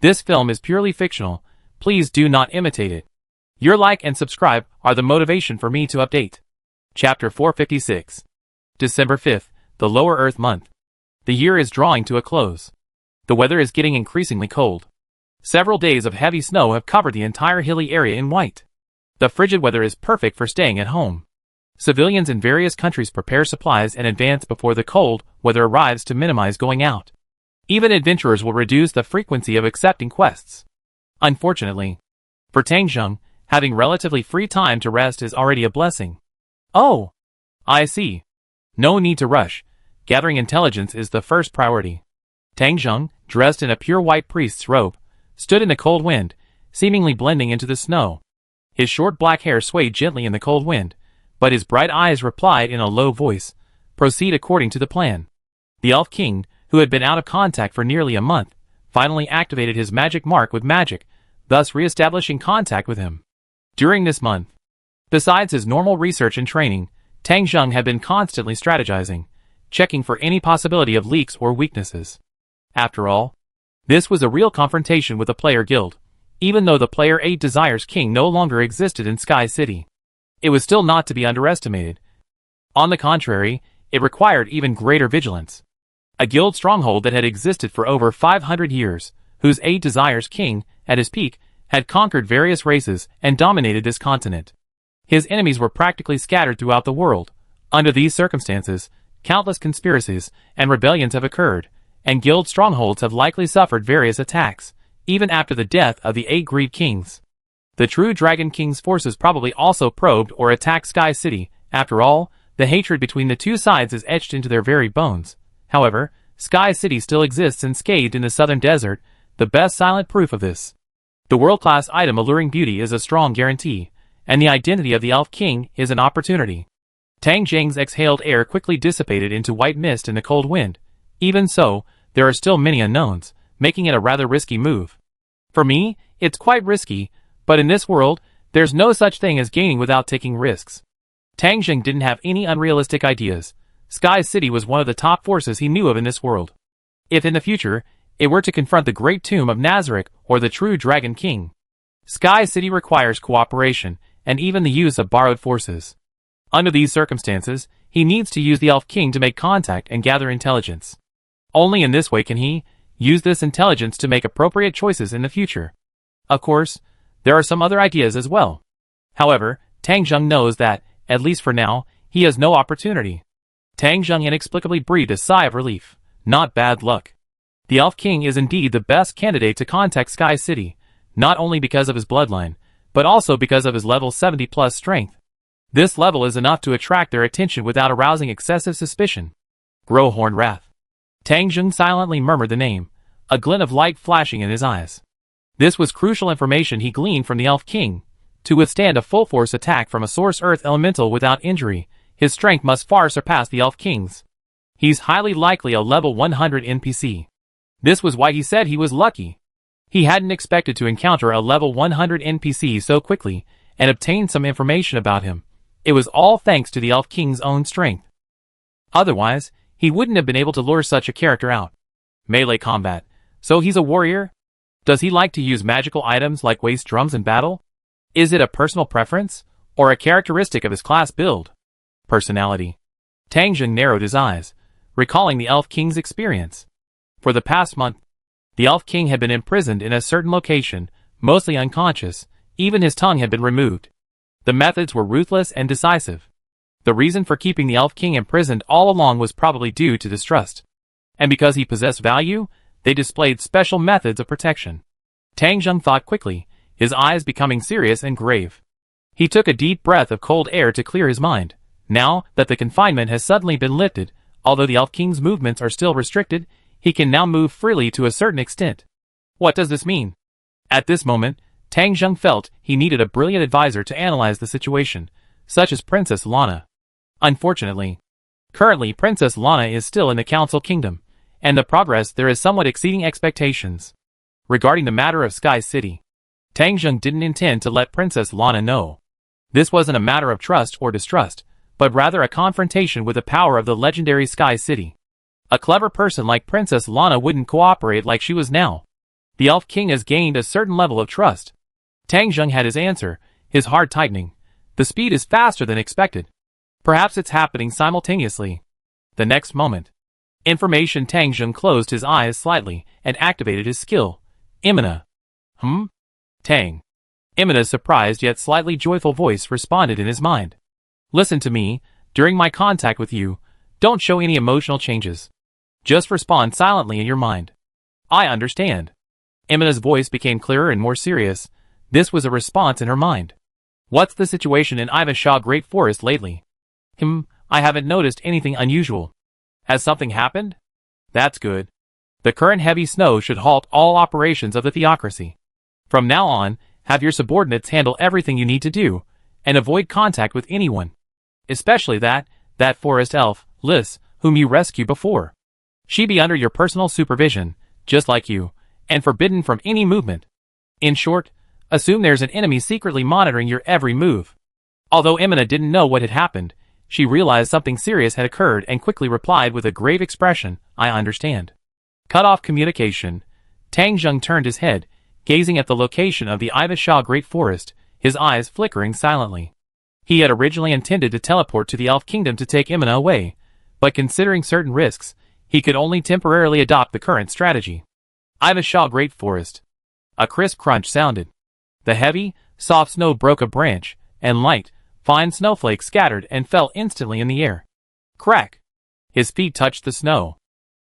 This film is purely fictional. Please do not imitate it. Your like and subscribe are the motivation for me to update. Chapter 456. December 5th, the Lower Earth month. The year is drawing to a close. The weather is getting increasingly cold. Several days of heavy snow have covered the entire hilly area in white. The frigid weather is perfect for staying at home. Civilians in various countries prepare supplies in advance before the cold weather arrives to minimize going out. Even adventurers will reduce the frequency of accepting quests. Unfortunately, for Tang Zheng, having relatively free time to rest is already a blessing. Oh, I see. No need to rush. Gathering intelligence is the first priority. Tang Zheng, dressed in a pure white priest's robe, stood in the cold wind, seemingly blending into the snow. His short black hair swayed gently in the cold wind, but his bright eyes replied in a low voice, "Proceed according to the plan." The Elf King, who had been out of contact for nearly a month, finally activated his magic mark with magic, thus re-establishing contact with him. During this month, besides his normal research and training, Tang Zheng had been constantly strategizing, checking for any possibility of leaks or weaknesses. After all, this was a real confrontation with the player guild, even though the player 8 Desires King no longer existed in Sky City. It was still not to be underestimated. On the contrary, it required even greater vigilance. A guild stronghold that had existed for over 500 years, whose 8 Desires King, at his peak, had conquered various races and dominated this continent. His enemies were practically scattered throughout the world. Under these circumstances, countless conspiracies and rebellions have occurred, and guild strongholds have likely suffered various attacks, even after the death of the 8 Greed Kings. The true Dragon King's forces probably also probed or attacked Sky City. After all, the hatred between the two sides is etched into their very bones. However, Sky City still exists unscathed in the southern desert, the best silent proof of this. The world-class item Alluring Beauty is a strong guarantee, and the identity of the Elf King is an opportunity. Tang Zheng's exhaled air quickly dissipated into white mist in the cold wind. Even so, there are still many unknowns, making it a rather risky move. For me, it's quite risky, but in this world, there's no such thing as gaining without taking risks. Tang Zheng didn't have any unrealistic ideas. Sky City was one of the top forces he knew of in this world. If in the future, it were to confront the Great Tomb of Nazarick or the true Dragon King, Sky City requires cooperation and even the use of borrowed forces. Under these circumstances, he needs to use the Elf King to make contact and gather intelligence. Only in this way can he use this intelligence to make appropriate choices in the future. Of course, there are some other ideas as well. However, Tang Zheng knows that, at least for now, he has no opportunity. Tang Zheng inexplicably breathed a sigh of relief. Not bad luck. The Elf King is indeed the best candidate to contact Sky City, not only because of his bloodline, but also because of his level 70+ strength. This level is enough to attract their attention without arousing excessive suspicion. Growhorn Wrath. Tang Zheng silently murmured the name, a glint of light flashing in his eyes. This was crucial information he gleaned from the Elf King. To withstand a full-force attack from a Source Earth Elemental without injury, his strength must far surpass the Elf King's. He's highly likely a level 100 NPC. This was why he said he was lucky. He hadn't expected to encounter a level 100 NPC so quickly and obtain some information about him. It was all thanks to the Elf King's own strength. Otherwise, he wouldn't have been able to lure such a character out. Melee combat. So he's a warrior? Does he like to use magical items like waist drums in battle? Is it a personal preference, or a characteristic of his class build? Personality. Tang Zheng narrowed his eyes, recalling the Elf King's experience. For the past month, the Elf King had been imprisoned in a certain location, mostly unconscious. Even his tongue had been removed. The methods were ruthless and decisive. The reason for keeping the Elf King imprisoned all along was probably due to distrust. And because he possessed value, they displayed special methods of protection. Tang Zheng thought quickly, his eyes becoming serious and grave. He took a deep breath of cold air to clear his mind. Now that the confinement has suddenly been lifted, although the Elf King's movements are still restricted, he can now move freely to a certain extent. What does this mean? At this moment, Tang Zheng felt he needed a brilliant advisor to analyze the situation, such as Princess Lana. Unfortunately, currently Princess Lana is still in the Council Kingdom, and the progress there is somewhat exceeding expectations. Regarding the matter of Sky City, Tang Zheng didn't intend to let Princess Lana know. This wasn't a matter of trust or distrust, but rather a confrontation with the power of the legendary Sky City. A clever person like Princess Lana wouldn't cooperate like she was now. The Elf King has gained a certain level of trust. Tang Zheng had his answer, his heart tightening. The speed is faster than expected. Perhaps it's happening simultaneously. The next moment. Information. Tang Zheng closed his eyes slightly and activated his skill. Imina. Tang. Imina's surprised yet slightly joyful voice responded in his mind. Listen to me, during my contact with you, don't show any emotional changes. Just respond silently in your mind. I understand. Imina's voice became clearer and more serious. This was a response in her mind. What's the situation in Ivashaw Great Forest lately? I haven't noticed anything unusual. Has something happened? That's good. The current heavy snow should halt all operations of the theocracy. From now on, have your subordinates handle everything you need to do, and avoid contact with anyone. Especially that forest elf, Liz, whom you rescued before. She be under your personal supervision, just like you, and forbidden from any movement. In short, assume there's an enemy secretly monitoring your every move. Although Imina didn't know what had happened, she realized something serious had occurred and quickly replied with a grave expression, I understand. Cut off communication. Tang Zheng turned his head, gazing at the location of the Ivashaw Great Forest, his eyes flickering silently. He had originally intended to teleport to the Elf Kingdom to take Imina away, but considering certain risks, he could only temporarily adopt the current strategy. Ivashaw Great Forest. A crisp crunch sounded. The heavy, soft snow broke a branch, and light, fine snowflakes scattered and fell instantly in the air. Crack! His feet touched the snow.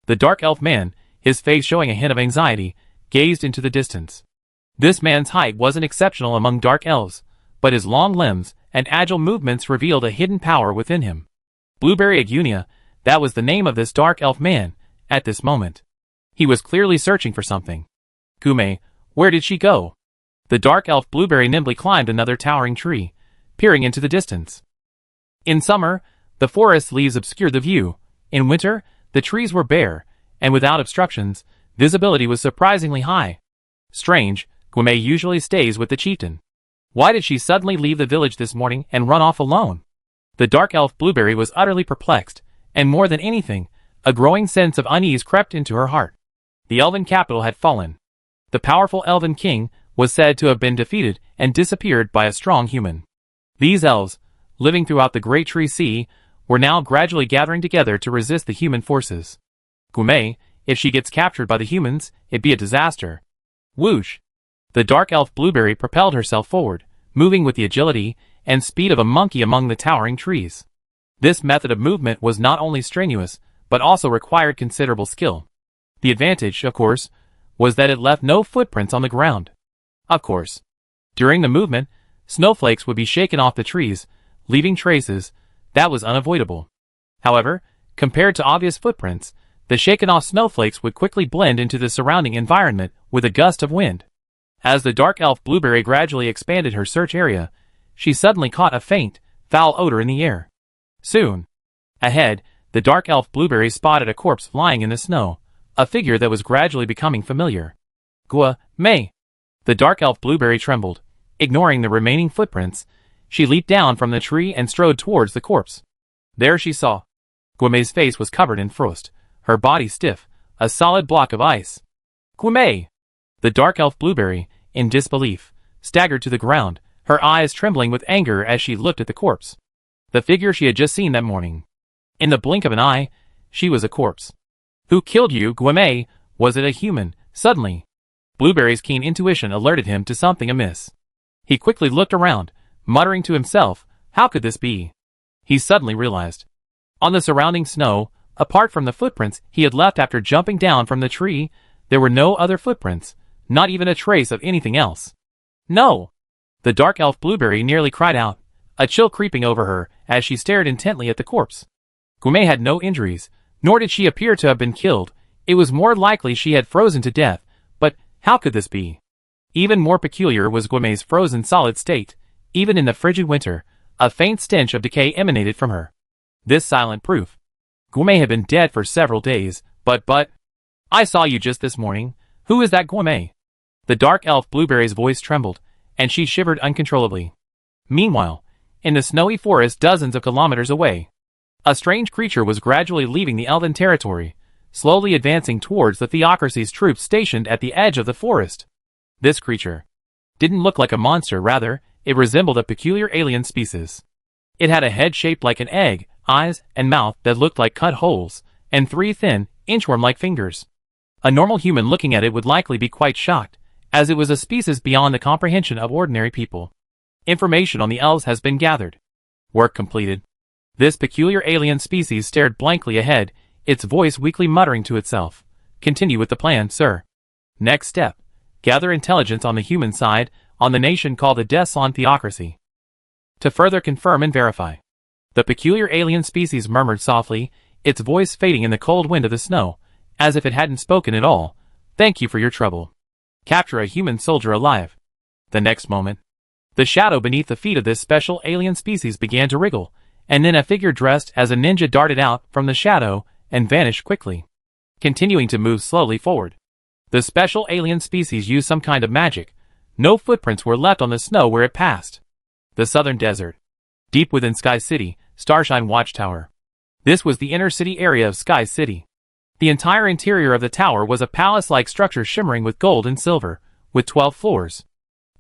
The dark elf man, his face showing a hint of anxiety, gazed into the distance. This man's height wasn't exceptional among dark elves, but his long limbs and agile movements revealed a hidden power within him. Blueberry Agunia, that was the name of this dark elf man, at this moment. He was clearly searching for something. Gume, where did she go? The dark elf Blueberry nimbly climbed another towering tree, peering into the distance. In summer, the forest's leaves obscured the view. In winter, the trees were bare, and without obstructions, visibility was surprisingly high. Strange, Gume usually stays with the chieftain. Why did she suddenly leave the village this morning and run off alone? The dark elf Blueberry was utterly perplexed, and more than anything, a growing sense of unease crept into her heart. The elven capital had fallen. The powerful elven king was said to have been defeated and disappeared by a strong human. These elves, living throughout the Great Tree Sea, were now gradually gathering together to resist the human forces. Gume, if she gets captured by the humans, it'd be a disaster. Whoosh! The dark elf Blueberry propelled herself forward, moving with the agility and speed of a monkey among the towering trees. This method of movement was not only strenuous, but also required considerable skill. The advantage, of course, was that it left no footprints on the ground. Of course, during the movement, snowflakes would be shaken off the trees, leaving traces. That was unavoidable. However, compared to obvious footprints, the shaken-off snowflakes would quickly blend into the surrounding environment with a gust of wind. As the dark elf Blueberry gradually expanded her search area, she suddenly caught a faint, foul odor in the air. Soon, ahead, the dark elf Blueberry spotted a corpse lying in the snow, a figure that was gradually becoming familiar. Gua, Mei! The dark elf Blueberry trembled. Ignoring the remaining footprints, she leaped down from the tree and strode towards the corpse. There she saw. Guimei's face was covered in frost, her body stiff, a solid block of ice. Guimei! The dark elf Blueberry, in disbelief, staggered to the ground, her eyes trembling with anger as she looked at the corpse. The figure she had just seen that morning. In the blink of an eye, she was a corpse. Who killed you, Guimei? Was it a human? Suddenly, Blueberry's keen intuition alerted him to something amiss. He quickly looked around, muttering to himself, how could this be? He suddenly realized. On the surrounding snow, apart from the footprints he had left after jumping down from the tree, there were no other footprints, not even a trace of anything else. No! The dark elf Blueberry nearly cried out, a chill creeping over her as she stared intently at the corpse. Guimei had no injuries, nor did she appear to have been killed. It was more likely she had frozen to death, but how could this be? Even more peculiar was Guimei's frozen solid state. Even in the frigid winter, a faint stench of decay emanated from her. This silent proof. Guimei had been dead for several days, but... I saw you just this morning. Who is that Guimei? The dark elf Blueberry's voice trembled, and she shivered uncontrollably. Meanwhile, in the snowy forest dozens of kilometers away, a strange creature was gradually leaving the elven territory. slowly advancing towards the theocracy's troops stationed at the edge of the forest. This creature didn't look like a monster, rather, it resembled a peculiar alien species. It had a head shaped like an egg, eyes and mouth that looked like cut holes, and 3 thin, inchworm-like fingers. A normal human looking at it would likely be quite shocked, as it was a species beyond the comprehension of ordinary people. Information on the elves has been gathered. Work completed. This peculiar alien species stared blankly ahead, its voice weakly muttering to itself. Continue with the plan, sir. Next step. Gather intelligence on the human side, on the nation called the Desolate Theocracy. To further confirm and verify. The peculiar alien species murmured softly, its voice fading in the cold wind of the snow, as if it hadn't spoken at all. Thank you for your trouble. Capture a human soldier alive. The next moment, the shadow beneath the feet of this special alien species began to wriggle, and then a figure dressed as a ninja darted out from the shadow and vanished quickly. Continuing to move slowly forward. The special alien species used some kind of magic. No footprints were left on the snow where it passed. The southern desert. Deep within Sky City, Starshine Watchtower. This was the inner city area of Sky City. The entire interior of the tower was a palace-like structure shimmering with gold and silver, with 12 floors.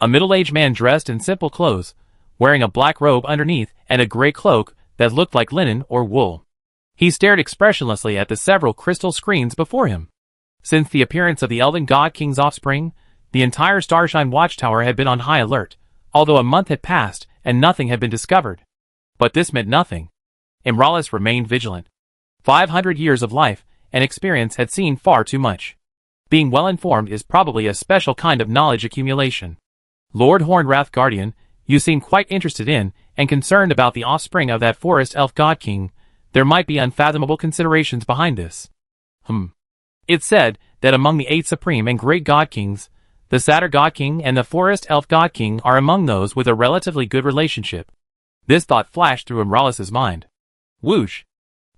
A middle-aged man dressed in simple clothes, wearing a black robe underneath and a gray cloak that looked like linen or wool. He stared expressionlessly at the several crystal screens before him. Since the appearance of the Elven God King's offspring, the entire Starshine Watchtower had been on high alert, although a month had passed and nothing had been discovered. But this meant nothing. Imralis remained vigilant. 500 years of life and experience had seen far too much. Being well-informed is probably a special kind of knowledge accumulation. Lord Hornwrath Guardian, you seem quite interested in and concerned about the offspring of that forest elf God King. There might be unfathomable considerations behind this. It's said that among the 8 supreme and great God Kings, the Satyr God King and the Forest Elf God King are among those with a relatively good relationship. This thought flashed through Imralis's mind. Whoosh!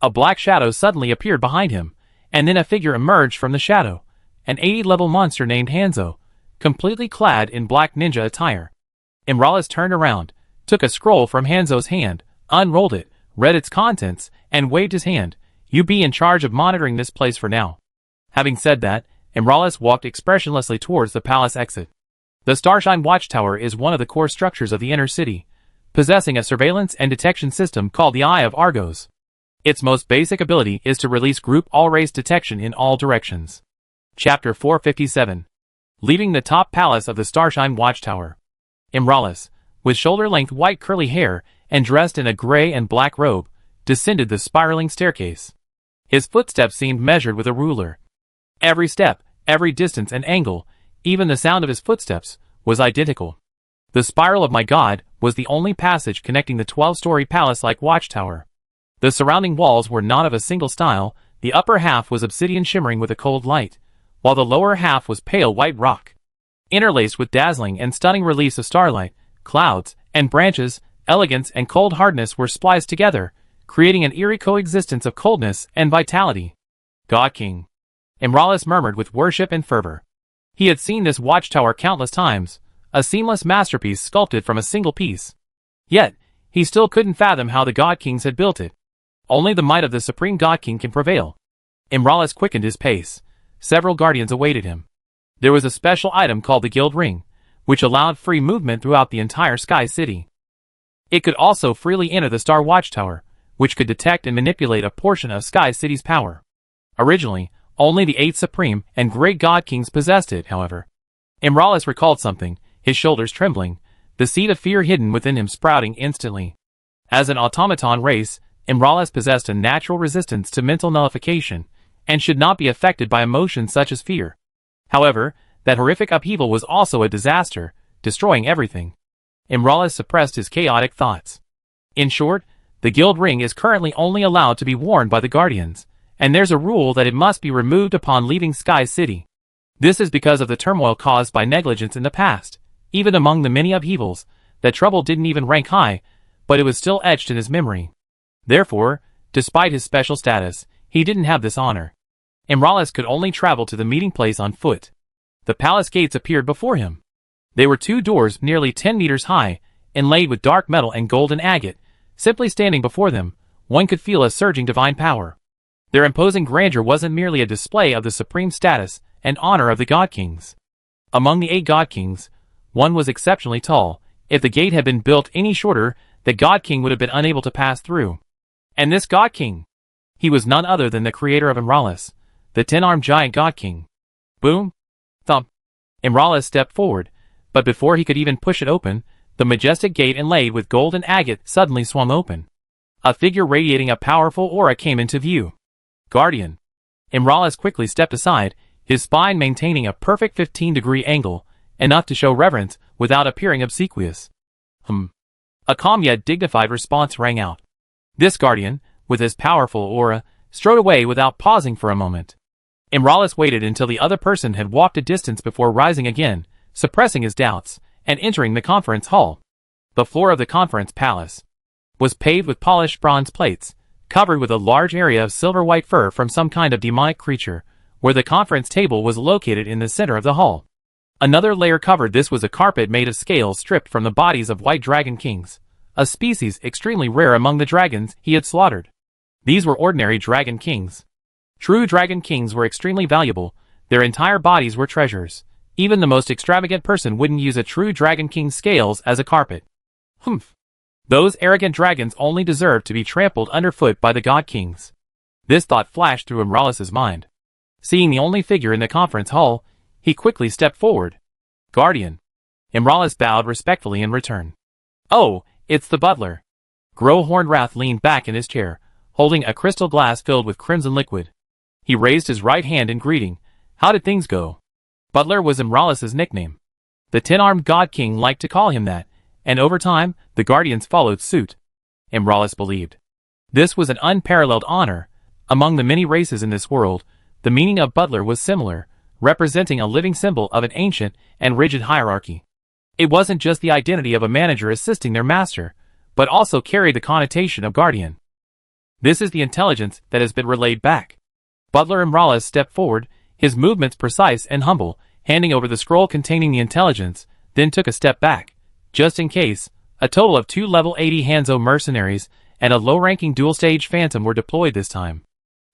A black shadow suddenly appeared behind him, and then a figure emerged from the shadow, an 80-level monster named Hanzo, completely clad in black ninja attire. Imralis turned around, took a scroll from Hanzo's hand, unrolled it, read its contents, and waved his hand. You be in charge of monitoring this place for now. Having said that, Imralis walked expressionlessly towards the palace exit. The Starshine Watchtower is one of the core structures of the inner city, possessing a surveillance and detection system called the Eye of Argos. Its most basic ability is to release group all-race detection in all directions. Chapter 457. Leaving the top palace of the Starshine Watchtower. Imralis, with shoulder-length white curly hair and dressed in a gray and black robe, descended the spiraling staircase. His footsteps seemed measured with a ruler. Every step, every distance and angle, even the sound of his footsteps, was identical. The Spiral of My God was the only passage connecting the 12-story palace-like watchtower. The surrounding walls were not of a single style. The upper half was obsidian shimmering with a cold light, while the lower half was pale white rock. Interlaced with dazzling and stunning reliefs of starlight, clouds, and branches, elegance and cold hardness were spliced together, creating an eerie coexistence of coldness and vitality. God King. Imralis murmured with worship and fervor. He had seen this watchtower countless times, a seamless masterpiece sculpted from a single piece. Yet, he still couldn't fathom how the God Kings had built it. Only the might of the Supreme God King can prevail. Imralis quickened his pace. Several guardians awaited him. There was a special item called the Guild Ring, which allowed free movement throughout the entire Sky City. It could also freely enter the Star Watchtower, which could detect and manipulate a portion of Sky City's power. Originally, only the 8 Supreme and Great God Kings possessed it, however. Imralis recalled something, his shoulders trembling, the seed of fear hidden within him sprouting instantly. As an automaton race, Imralis possessed a natural resistance to mental nullification, and should not be affected by emotions such as fear. However, that horrific upheaval was also a disaster, destroying everything. Imralis suppressed his chaotic thoughts. In short, the Guild Ring is currently only allowed to be worn by the Guardians, and there's a rule that it must be removed upon leaving Sky City. This is because of the turmoil caused by negligence in the past. Even among the many upheavals, that trouble didn't even rank high, but it was still etched in his memory. Therefore, despite his special status, he didn't have this honor. Imralis could only travel to the meeting place on foot. The palace gates appeared before him. They were 2 doors nearly 10 meters high, inlaid with dark metal and golden agate. Simply standing before them, one could feel a surging divine power. Their imposing grandeur wasn't merely a display of the supreme status and honor of the God Kings. Among the 8 God Kings, one was exceptionally tall. If the gate had been built any shorter, the God King would have been unable to pass through. And this God King, he was none other than the creator of Imralis, the 10-armed giant God King. Boom! Thump! Imralis stepped forward, but before he could even push it open, the majestic gate inlaid with gold and agate suddenly swung open. A figure radiating a powerful aura came into view. Guardian. Imralis quickly stepped aside, his spine maintaining a perfect 15-degree angle, enough to show reverence without appearing obsequious. A calm yet dignified response rang out. This guardian, with his powerful aura, strode away without pausing for a moment. Imralis waited until the other person had walked a distance before rising again, suppressing his doubts, and entering the conference hall. The floor of the conference palace was paved with polished bronze plates, covered with a large area of silver-white fur from some kind of demonic creature, where the conference table was located in the center of the hall. Another layer covered this was a carpet made of scales stripped from the bodies of white dragon kings, a species extremely rare among the dragons he had slaughtered. These were ordinary dragon kings. True dragon kings were extremely valuable, their entire bodies were treasures. Even the most extravagant person wouldn't use a true dragon king's scales as a carpet. Those arrogant dragons only deserved to be trampled underfoot by the God Kings. This thought flashed through Imralis's mind. Seeing the only figure in the conference hall, he quickly stepped forward. Guardian. Imralis bowed respectfully in return. Oh, it's the butler. Grohornwrath leaned back in his chair, holding a crystal glass filled with crimson liquid. He raised his right hand in greeting. How did things go? Butler was Imralis's nickname. The 10-armed God King liked to call him that, and over time, the Guardians followed suit. Imralis believed this was an unparalleled honor. Among the many races in this world, the meaning of butler was similar, representing a living symbol of an ancient and rigid hierarchy. It wasn't just the identity of a manager assisting their master, but also carried the connotation of guardian. This is the intelligence that has been relayed back. Butler Imralis stepped forward, his movements precise and humble, handing over the scroll containing the intelligence, then took a step back. Just in case, a total of 2 level 80 Hanzo mercenaries and a low-ranking dual-stage phantom were deployed this time.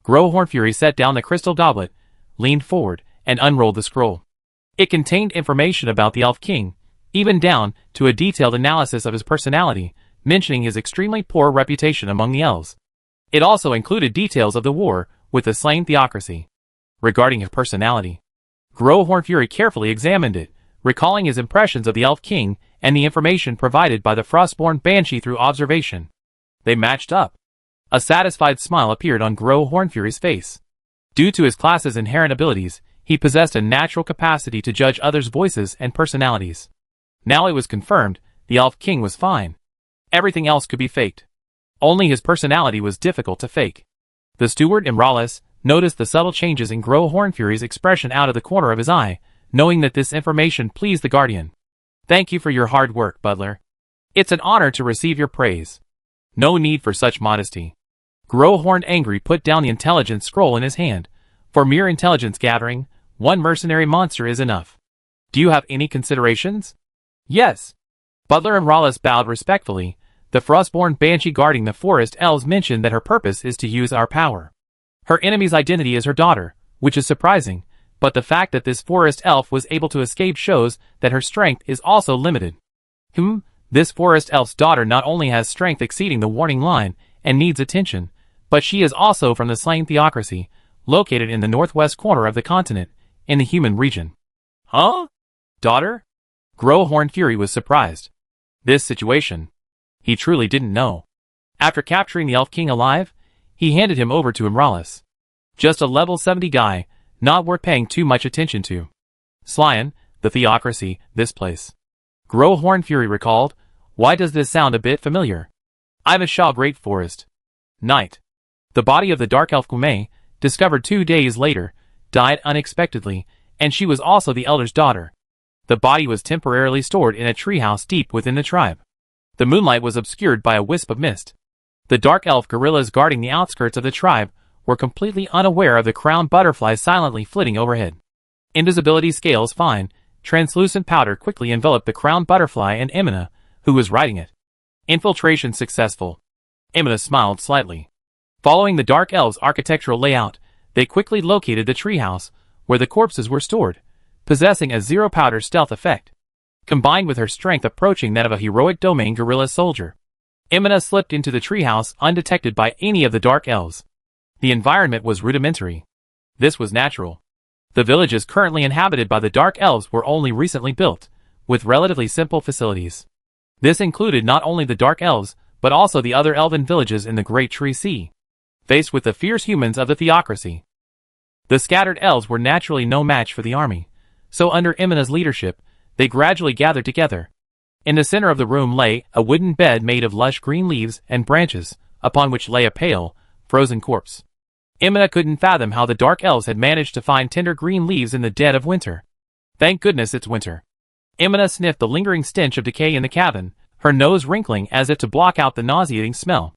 Grohornfury set down the crystal goblet, leaned forward, and unrolled the scroll. It contained information about the Elf King, even down to a detailed analysis of his personality, mentioning his extremely poor reputation among the elves. It also included details of the war with the slain theocracy. Regarding his personality, Grohornfury carefully examined it, recalling his impressions of the Elf King and the information provided by the Frostborn Banshee through observation. They matched up. A satisfied smile appeared on Grohornfury's face. Due to his class's inherent abilities, he possessed a natural capacity to judge others' voices and personalities. Now it was confirmed, the Elf King was fine. Everything else could be faked. Only his personality was difficult to fake. The steward Imralis noticed the subtle changes in Grohornfury's expression out of the corner of his eye, knowing that this information pleased the Guardian. Thank you for your hard work, Butler. It's an honor to receive your praise. No need for such modesty. Grohorn Angry put down the intelligence scroll in his hand. For mere intelligence gathering, one mercenary monster is enough. Do you have any considerations? Yes. Butler Imralis bowed respectfully. The Frostborn Banshee guarding the forest elves mentioned that her purpose is to use our power. Her enemy's identity is her daughter, which is surprising, but the fact that this forest elf was able to escape shows that her strength is also limited. This forest elf's daughter not only has strength exceeding the warning line and needs attention, but she is also from the slain theocracy, located in the northwest corner of the continent, in the human region. Huh? Daughter? Grohornfury was surprised. This situation, he truly didn't know. After capturing the Elf King alive, he handed him over to Imralis. Just a level 70 guy, not worth paying too much attention to. Slyan, the theocracy, this place. Grohornfury recalled. Why does this sound a bit familiar? I'm a Shah Great Forest. Night. The body of the Dark Elf Kume, discovered 2 days later, died unexpectedly, and she was also the Elder's daughter. The body was temporarily stored in a treehouse deep within the tribe. The moonlight was obscured by a wisp of mist. The Dark Elf guerrillas guarding the outskirts of the tribe were completely unaware of the crowned butterfly silently flitting overhead. Invisibility scales fine, translucent powder quickly enveloped the crowned butterfly and Emina, who was riding it. Infiltration successful. Emina smiled slightly. Following the Dark Elves' architectural layout, they quickly located the treehouse, where the corpses were stored, possessing a zero-powder stealth effect. Combined with her strength approaching that of a heroic domain guerrilla soldier, Emina slipped into the treehouse undetected by any of the Dark Elves. The environment was rudimentary. This was natural. The villages currently inhabited by the Dark Elves were only recently built, with relatively simple facilities. This included not only the Dark Elves, but also the other elven villages in the Great Tree Sea, faced with the fierce humans of the theocracy. The scattered elves were naturally no match for the army, so under Emina's leadership, they gradually gathered together. In the center of the room lay a wooden bed made of lush green leaves and branches, upon which lay a pale, frozen corpse. Emina couldn't fathom how the Dark Elves had managed to find tender green leaves in the dead of winter. Thank goodness it's winter. Emina sniffed the lingering stench of decay in the cabin, her nose wrinkling as if to block out the nauseating smell.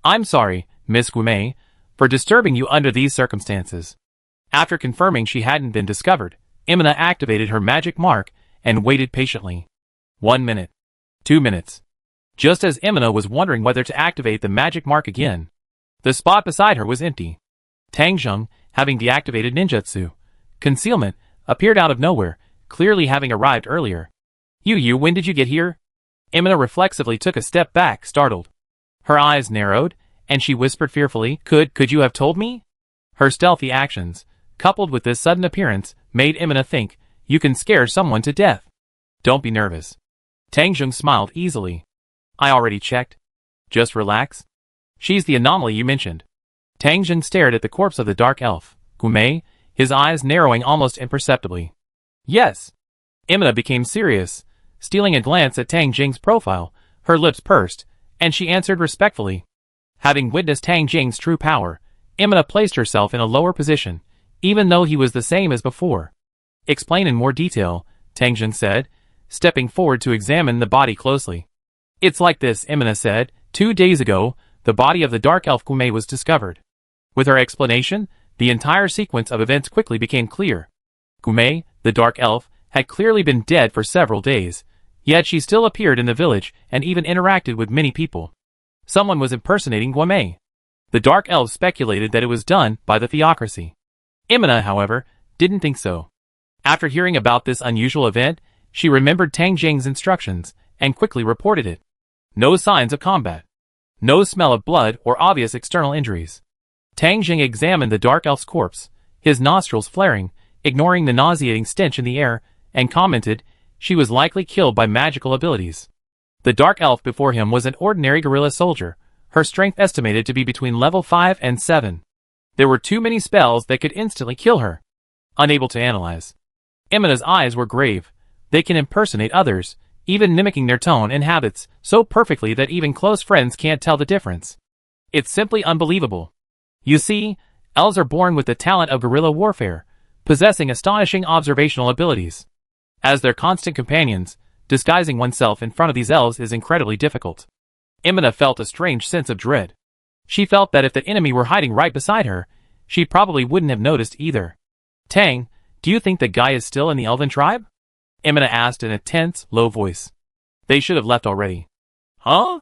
I'm sorry, Miss Guimay, for disturbing you under these circumstances. After confirming she hadn't been discovered, Emina activated her magic mark and waited patiently. 1 minute. 2 minutes. Just as Emina was wondering whether to activate the magic mark again, the spot beside her was empty. Tang Zheng, having deactivated ninjutsu concealment, appeared out of nowhere, clearly having arrived earlier. You, when did you get here? Emina reflexively took a step back, startled. Her eyes narrowed, and she whispered fearfully, Could you have told me? Her stealthy actions, coupled with this sudden appearance, made Emina think, you can scare someone to death. Don't be nervous. Tang Zheng smiled easily. I already checked. Just relax. She's the anomaly you mentioned. Tang Zheng stared at the corpse of the Dark Elf, Guimay, his eyes narrowing almost imperceptibly. Yes. Emina became serious, stealing a glance at Tang Zheng's profile, her lips pursed, and she answered respectfully. Having witnessed Tang Zheng's true power, Emina placed herself in a lower position, even though he was the same as before. Explain in more detail, Tang Zheng said, stepping forward to examine the body closely. It's like this, Emina said. 2 days ago, the body of the Dark Elf Guimay was discovered. With her explanation, the entire sequence of events quickly became clear. Guimay, the Dark Elf, had clearly been dead for several days, yet she still appeared in the village and even interacted with many people. Someone was impersonating Guimay. The Dark Elves speculated that it was done by the theocracy. Emina, however, didn't think so. After hearing about this unusual event, she remembered Tang Zheng's instructions and quickly reported it. No signs of combat. No smell of blood or obvious external injuries. Tang Zheng examined the Dark Elf's corpse, his nostrils flaring, ignoring the nauseating stench in the air, and commented, she was likely killed by magical abilities. The Dark Elf before him was an ordinary guerrilla soldier, her strength estimated to be between level 5 and 7. There were too many spells that could instantly kill her. Unable to analyze. Emina's eyes were grave. They can impersonate others, even mimicking their tone and habits, so perfectly that even close friends can't tell the difference. It's simply unbelievable. You see, elves are born with the talent of guerrilla warfare, possessing astonishing observational abilities. As their constant companions, disguising oneself in front of these elves is incredibly difficult. Emina felt a strange sense of dread. She felt that if the enemy were hiding right beside her, she probably wouldn't have noticed either. Tang, do you think that guy is still in the elven tribe? Emina asked in a tense, low voice. They should have left already. Huh?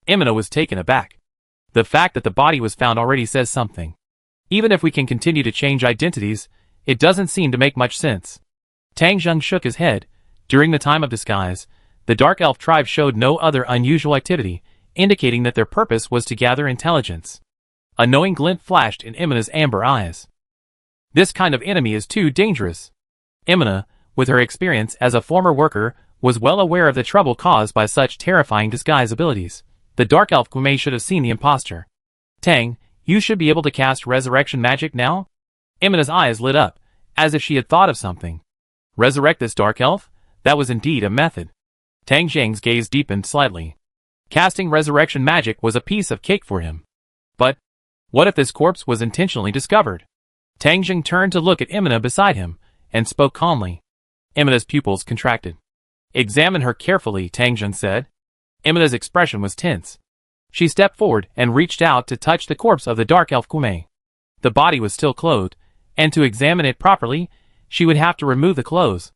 Emina was taken aback. The fact that the body was found already says something. Even if we can continue to change identities, it doesn't seem to make much sense. Tang Zheng shook his head. During the time of disguise, the Dark Elf tribe showed no other unusual activity, indicating that their purpose was to gather intelligence. A knowing glint flashed in Emina's amber eyes. This kind of enemy is too dangerous. Emina, with her experience as a former worker, was well aware of the trouble caused by such terrifying disguise abilities. The Dark Elf Guimay should have seen the imposter. Tang, you should be able to cast resurrection magic now? Emina's eyes lit up, as if she had thought of something. Resurrect this Dark Elf? That was indeed a method. Tang Zheng's gaze deepened slightly. Casting resurrection magic was a piece of cake for him. But, what if this corpse was intentionally discovered? Tang Zheng turned to look at Emina beside him, and spoke calmly. Emina's pupils contracted. Examine her carefully, Tang Zheng said. Emina's expression was tense. She stepped forward and reached out to touch the corpse of the Dark Elf Guimay. The body was still clothed, and to examine it properly, she would have to remove the clothes.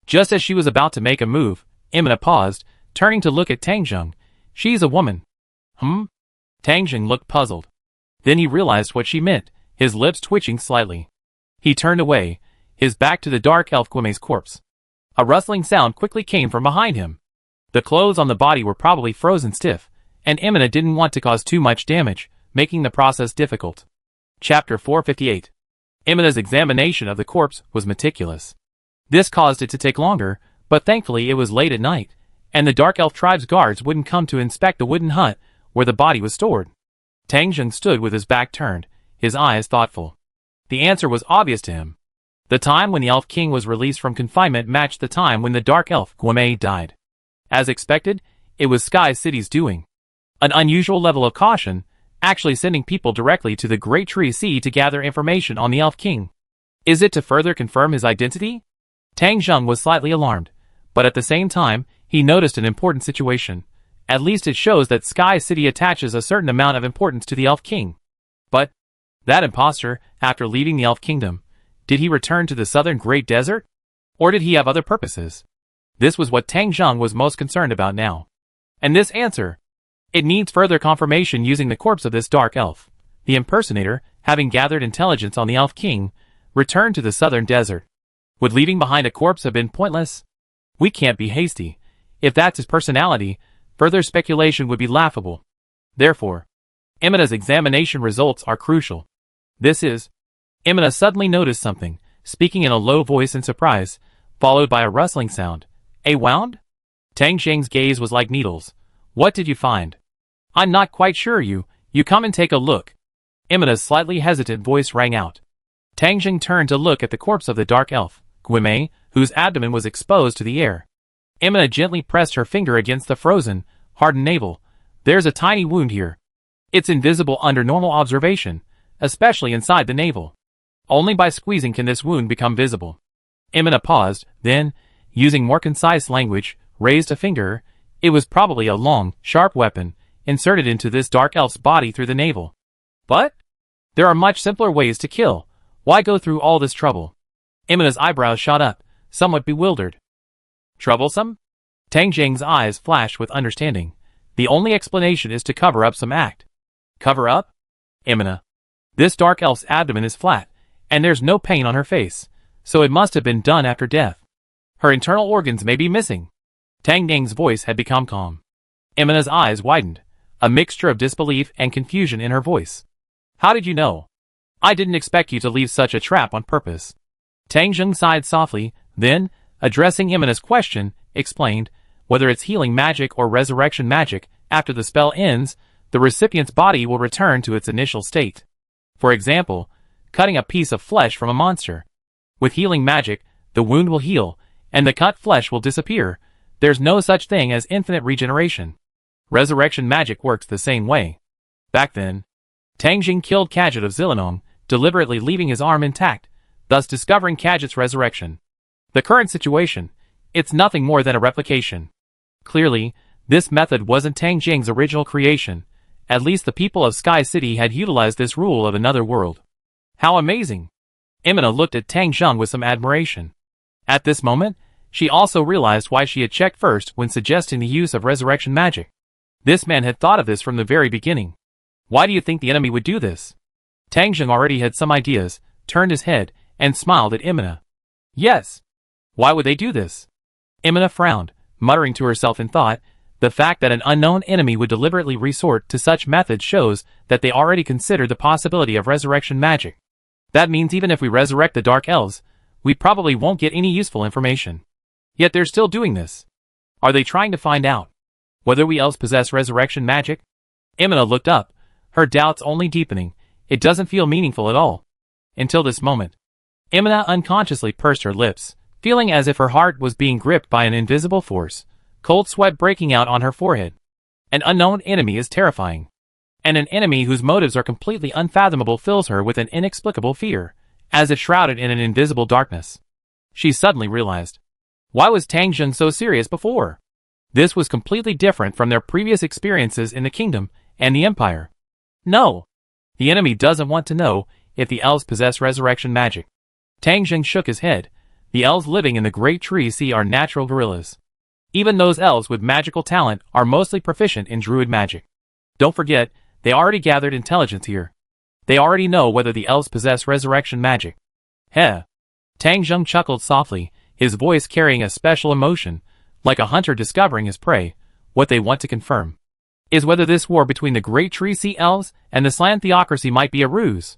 Just as she was about to make a move, Emina paused, turning to look at Tang Zheng. She's a woman. Tang Zheng looked puzzled. Then he realized what she meant, his lips twitching slightly. He turned away, his back to the dark elf Guime's corpse. A rustling sound quickly came from behind him. The clothes on the body were probably frozen stiff, and Emina didn't want to cause too much damage, making the process difficult. Chapter 458. Emina's examination of the corpse was meticulous. This caused it to take longer, but thankfully it was late at night, and the Dark Elf tribe's guards wouldn't come to inspect the wooden hut where the body was stored. Tang Zheng stood with his back turned, his eyes thoughtful. The answer was obvious to him. The time when the Elf King was released from confinement matched the time when the Dark Elf Guime died. As expected, it was Sky City's doing. An unusual level of caution, actually sending people directly to the Great Tree Sea to gather information on the Elf King. Is it to further confirm his identity? Tang Zheng was slightly alarmed, but at the same time, he noticed an important situation. At least it shows that Sky City attaches a certain amount of importance to the Elf King. But that imposter, after leaving the Elf Kingdom, did he return to the southern Great Desert? Or did he have other purposes? This was what Tang Zheng was most concerned about now. And this answer, it needs further confirmation using the corpse of this dark elf. The impersonator, having gathered intelligence on the Elf King, returned to the southern desert. Would leaving behind a corpse have been pointless? We can't be hasty. If that's his personality, further speculation would be laughable. Therefore, Emina's examination results are crucial. This is... Emina suddenly noticed something, speaking in a low voice in surprise, followed by a rustling sound. A wound? Tang Zheng's gaze was like needles. What did you find? I'm not quite sure you come and take a look. Emina's slightly hesitant voice rang out. Tang Zheng turned to look at the corpse of the dark elf, Guime, whose abdomen was exposed to the air. Emina gently pressed her finger against the frozen, hardened navel. There's a tiny wound here. It's invisible under normal observation, especially inside the navel. Only by squeezing can this wound become visible. Emina paused, then, using more concise language, raised a finger. It was probably a long, sharp weapon, inserted into this dark elf's body through the navel. But there are much simpler ways to kill. Why go through all this trouble? Emina's eyebrows shot up, somewhat bewildered. Troublesome? Tang Zheng's eyes flashed with understanding. The only explanation is to cover up some act. Cover up? Emina. This dark elf's abdomen is flat, and there's no pain on her face, so it must have been done after death. Her internal organs may be missing. Tang Zheng's voice had become calm. Emina's eyes widened, a mixture of disbelief and confusion in her voice. How did you know? I didn't expect you to leave such a trap on purpose. Tang Zheng sighed softly, then, addressing Emina's question, explained, whether it's healing magic or resurrection magic, after the spell ends, the recipient's body will return to its initial state. For example, cutting a piece of flesh from a monster. With healing magic, the wound will heal, and the cut flesh will disappear. There's no such thing as infinite regeneration. Resurrection magic works the same way. Back then, Tang Zheng killed Kadjit of Zillinong, deliberately leaving his arm intact, thus discovering Kadjit's resurrection. The current situation, it's nothing more than a replication. Clearly, this method wasn't Tang Zheng's original creation. At least the people of Sky City had utilized this rule of another world. How amazing! Emina looked at Tang Zheng with some admiration. At this moment, she also realized why she had checked first when suggesting the use of resurrection magic. This man had thought of this from the very beginning. Why do you think the enemy would do this? Tang Zheng already had some ideas, turned his head, and smiled at Emina. Yes. Why would they do this? Emina frowned, muttering to herself in thought. The fact that an unknown enemy would deliberately resort to such methods shows that they already considered the possibility of resurrection magic. That means even if we resurrect the Dark Elves, we probably won't get any useful information. Yet they're still doing this. Are they trying to find out whether we elves possess resurrection magic? Emina looked up, her doubts only deepening. It doesn't feel meaningful at all. Until this moment. Emina unconsciously pursed her lips, feeling as if her heart was being gripped by an invisible force, cold sweat breaking out on her forehead. An unknown enemy is terrifying. And an enemy whose motives are completely unfathomable fills her with an inexplicable fear, as if shrouded in an invisible darkness. She suddenly realized. Why was Tang Zheng so serious before? This was completely different from their previous experiences in the kingdom and the empire. No. The enemy doesn't want to know if the elves possess resurrection magic. Tang Zheng shook his head. The elves living in the Great Tree Sea are natural gorillas. Even those elves with magical talent are mostly proficient in druid magic. Don't forget, they already gathered intelligence here. They already know whether the elves possess resurrection magic. Heh. Tang Zheng chuckled softly, his voice carrying a special emotion, like a hunter discovering his prey. What they want to confirm is whether this war between the Great Tree Sea Elves and the Slan Theocracy might be a ruse.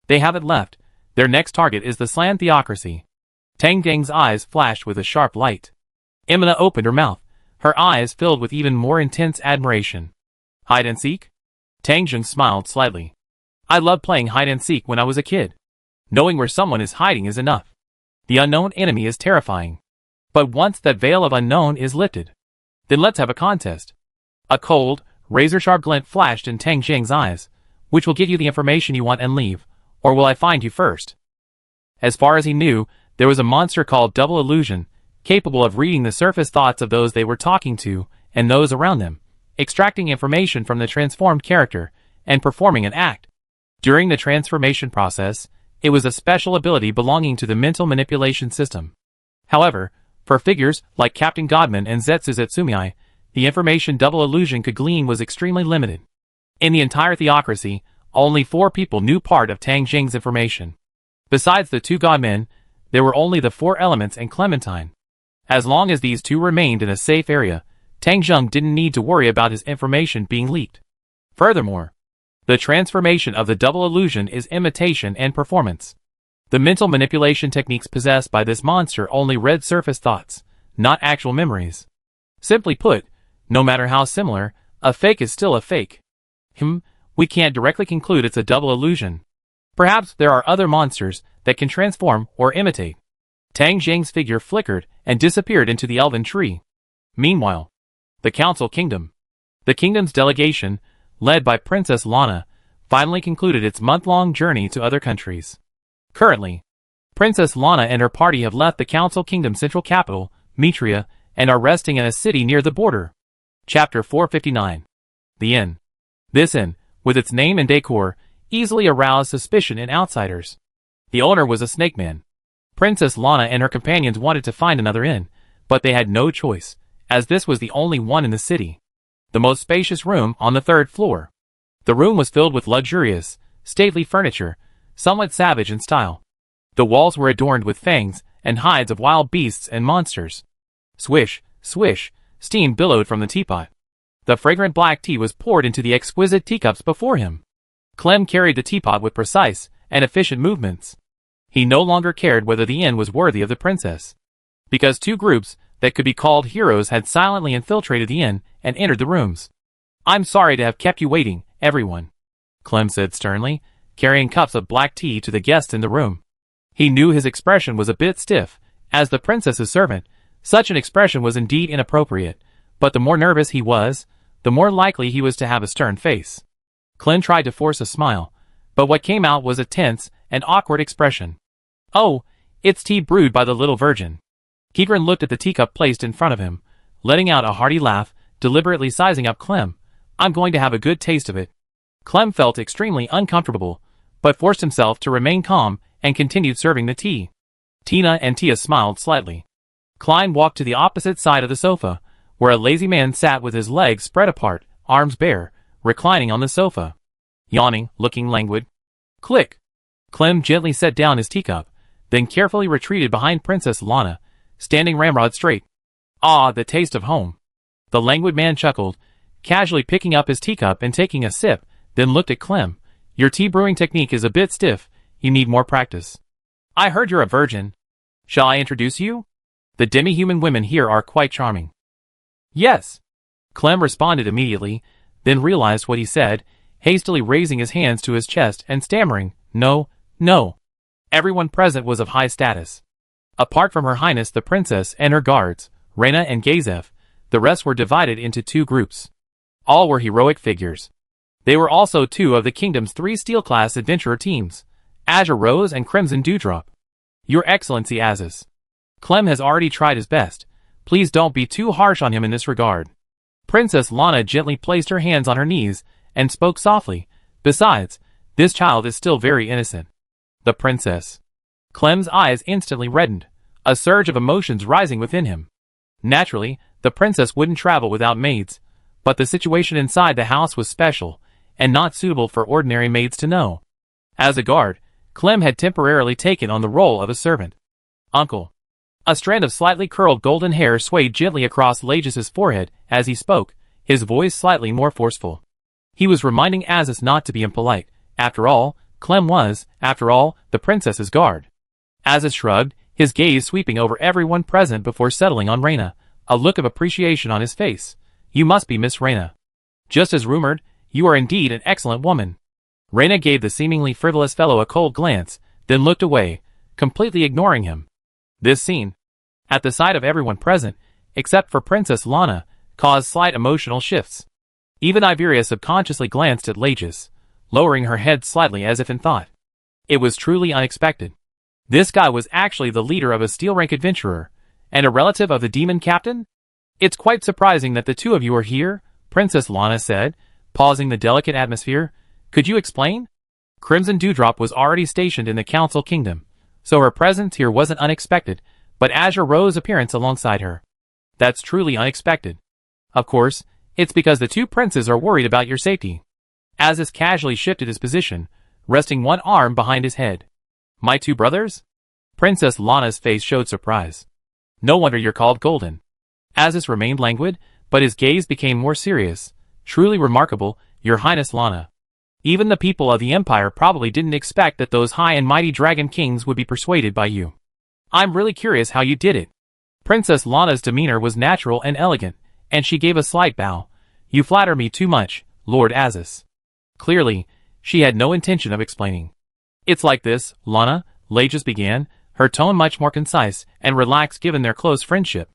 They haven't left. Their next target is the Slan Theocracy. Tang Zheng's eyes flashed with a sharp light. Imina opened her mouth, her eyes filled with even more intense admiration. Hide and seek? Tang Zheng smiled slightly. I loved playing hide and seek when I was a kid. Knowing where someone is hiding is enough. The unknown enemy is terrifying. But once that veil of unknown is lifted, then let's have a contest. A cold, razor-sharp glint flashed in Tang Zheng's eyes. Which will get you the information you want and leave, or will I find you first? As far as he knew, there was a monster called Double Illusion, capable of reading the surface thoughts of those they were talking to and those around them, extracting information from the transformed character, and performing an act. During the transformation process, it was a special ability belonging to the mental manipulation system. However, for figures like Captain Godman and Zetsu Zetsumai, the information Double Illusion could glean was extremely limited. In the entire Theocracy, only 4 people knew part of Tang Zheng's information. Besides the 2 Godmen, there were only the 4 Elements and Clementine. As long as these 2 remained in a safe area, Tang Zheng didn't need to worry about his information being leaked. Furthermore, the transformation of the Double Illusion is imitation and performance. The mental manipulation techniques possessed by this monster only read surface thoughts, not actual memories. Simply put, no matter how similar, a fake is still a fake. We can't directly conclude it's a double illusion. Perhaps there are other monsters that can transform or imitate. Tang Zheng's figure flickered and disappeared into the elven tree. Meanwhile, the Council Kingdom. The kingdom's delegation, led by Princess Lana, finally concluded its month-long journey to other countries. Currently, Princess Lana and her party have left the Council Kingdom's central capital, Mitria, and are resting in a city near the border. Chapter 459. The Inn. This inn, with its name and decor, easily aroused suspicion in outsiders. The owner was a snake man. Princess Lana and her companions wanted to find another inn, but they had no choice, as this was the only one in the city. The most spacious room on the 3rd floor. The room was filled with luxurious, stately furniture, somewhat savage in style. The walls were adorned with fangs and hides of wild beasts and monsters. Swish, swish, steam billowed from the teapot. The fragrant black tea was poured into the exquisite teacups before him. Clem carried the teapot with precise and efficient movements. He no longer cared whether the inn was worthy of the princess, because 2 groups that could be called heroes had silently infiltrated the inn and entered the rooms. I'm sorry to have kept you waiting, everyone, Clem said sternly, carrying cups of black tea to the guests in the room. He knew his expression was a bit stiff. As the princess's servant, such an expression was indeed inappropriate, but the more nervous he was, the more likely he was to have a stern face. Clem tried to force a smile, but what came out was a tense and awkward expression. Oh, it's tea brewed by the little virgin. Kegren looked at the teacup placed in front of him, letting out a hearty laugh, deliberately sizing up Clem. I'm going to have a good taste of it. Clem felt extremely uncomfortable, but forced himself to remain calm and continued serving the tea. Tina and Tia smiled slightly. Klein walked to the opposite side of the sofa, where a lazy man sat with his legs spread apart, arms bare, reclining on the sofa. Yawning, looking languid. Click! Clem gently set down his teacup, then carefully retreated behind Princess Lana, standing ramrod straight. Ah, the taste of home. The languid man chuckled, casually picking up his teacup and taking a sip, then looked at Clem. Your tea brewing technique is a bit stiff, you need more practice. I heard you're a virgin. Shall I introduce you? The demi-human women here are quite charming. Yes. Clem responded immediately, then realized what he said, hastily raising his hands to his chest and stammering, No, no. Everyone present was of high status. Apart from Her Highness the Princess and her guards, Reyna and Gazef, the rest were divided into 2 groups. All were heroic figures. They were also 2 of the kingdom's 3 steel-class adventurer teams, Azure Rose and Crimson Dewdrop. Your Excellency Aziz. Clem has already tried his best. Please don't be too harsh on him in this regard. Princess Lana gently placed her hands on her knees and spoke softly. Besides, this child is still very innocent. The princess. Clem's eyes instantly reddened, a surge of emotions rising within him. Naturally, the princess wouldn't travel without maids, but the situation inside the house was special, and not suitable for ordinary maids to know. As a guard, Clem had temporarily taken on the role of a servant. Uncle. A strand of slightly curled golden hair swayed gently across Lagis's forehead as he spoke, his voice slightly more forceful. He was reminding Aziz not to be impolite. After all, Clem was, after all, the princess's guard. Aziz shrugged, his gaze sweeping over everyone present before settling on Reyna, a look of appreciation on his face. You must be Miss Reyna. Just as rumored, you are indeed an excellent woman. Reyna gave the seemingly frivolous fellow a cold glance, then looked away, completely ignoring him. This scene, at the sight of everyone present, except for Princess Lana, caused slight emotional shifts. Even Iberia subconsciously glanced at Lagis, lowering her head slightly as if in thought. It was truly unexpected. This guy was actually the leader of a steel-rank adventurer, and a relative of the demon captain? It's quite surprising that the two of you are here, Princess Lana said, pausing the delicate atmosphere. Could you explain? Crimson Dewdrop was already stationed in the Council Kingdom, so her presence here wasn't unexpected, but Azure Rose's appearance alongside her. That's truly unexpected. Of course, it's because the two princes are worried about your safety. Aziz casually shifted his position, resting one arm behind his head. My two brothers? Princess Lana's face showed surprise. No wonder you're called Golden. Aziz remained languid, but his gaze became more serious. Truly remarkable, Your Highness Lana. Even the people of the Empire probably didn't expect that those high and mighty dragon kings would be persuaded by you. I'm really curious how you did it. Princess Lana's demeanor was natural and elegant, and she gave a slight bow. You flatter me too much, Lord Aziz. Clearly, she had no intention of explaining. It's like this, Lana, Lagis began, her tone much more concise and relaxed given their close friendship.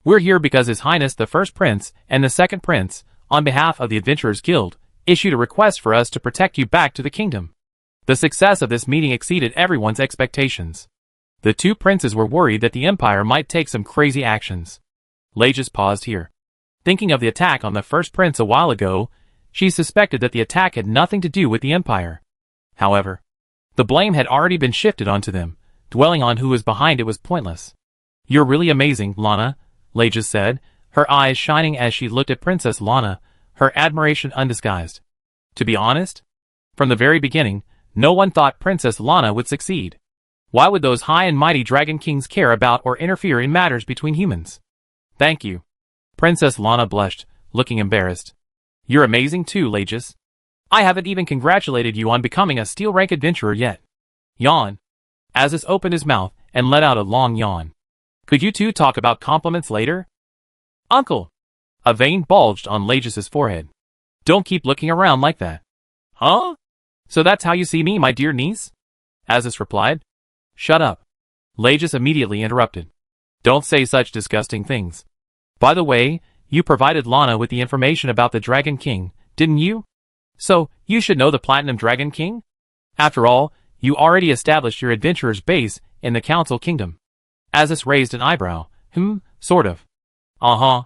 We're here because His Highness the First Prince and the Second Prince, on behalf of the Adventurers Guild, issued a request for us to protect you back to the kingdom. The success of this meeting exceeded everyone's expectations. The two princes were worried that the Empire might take some crazy actions. Lagis paused here. Thinking of the attack on the First Prince a while ago, she suspected that the attack had nothing to do with the Empire. However, the blame had already been shifted onto them. Dwelling on who was behind it was pointless. You're really amazing, Lana, Lagis said, her eyes shining as she looked at Princess Lana, her admiration undisguised. To be honest, from the very beginning, no one thought Princess Lana would succeed. Why would those high and mighty dragon kings care about or interfere in matters between humans? Thank you. Princess Lana blushed, looking embarrassed. You're amazing too, Lagis. I haven't even congratulated you on becoming a steel-rank adventurer yet. Yawn. Aziz opened his mouth and let out a long yawn. Could you two talk about compliments later? Uncle. A vein bulged on Lagis's forehead. Don't keep looking around like that. Huh? So that's how you see me, my dear niece? Aziz replied. Shut up. Lagis immediately interrupted. Don't say such disgusting things. By the way, you provided Lana with the information about the Dragon King, didn't you? So, you should know the Platinum Dragon King? After all, you already established your adventurer's base in the Council Kingdom. Aziz raised an eyebrow. Sort of. Uh-huh.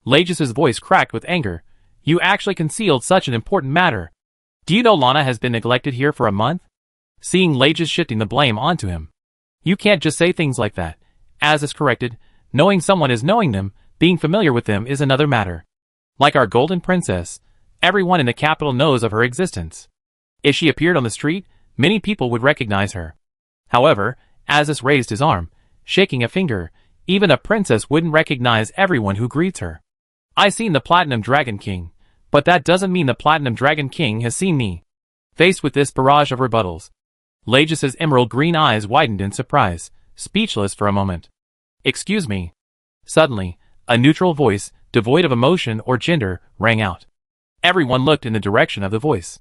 Lagis's voice cracked with anger. You actually concealed such an important matter. Do you know Lana has been neglected here for a month? Seeing Lagis shifting the blame onto him. You can't just say things like that. Aziz corrected. Knowing someone is knowing them, being familiar with them is another matter. Like our Golden Princess, everyone in the capital knows of her existence. If she appeared on the street, many people would recognize her. However, Aziz raised his arm, shaking a finger. Even a princess wouldn't recognize everyone who greets her. I seen the Platinum Dragon King, but that doesn't mean the Platinum Dragon King has seen me. Faced with this barrage of rebuttals, Lagis's emerald green eyes widened in surprise, speechless for a moment. Excuse me. Suddenly, a neutral voice, devoid of emotion or gender, rang out. Everyone looked in the direction of the voice.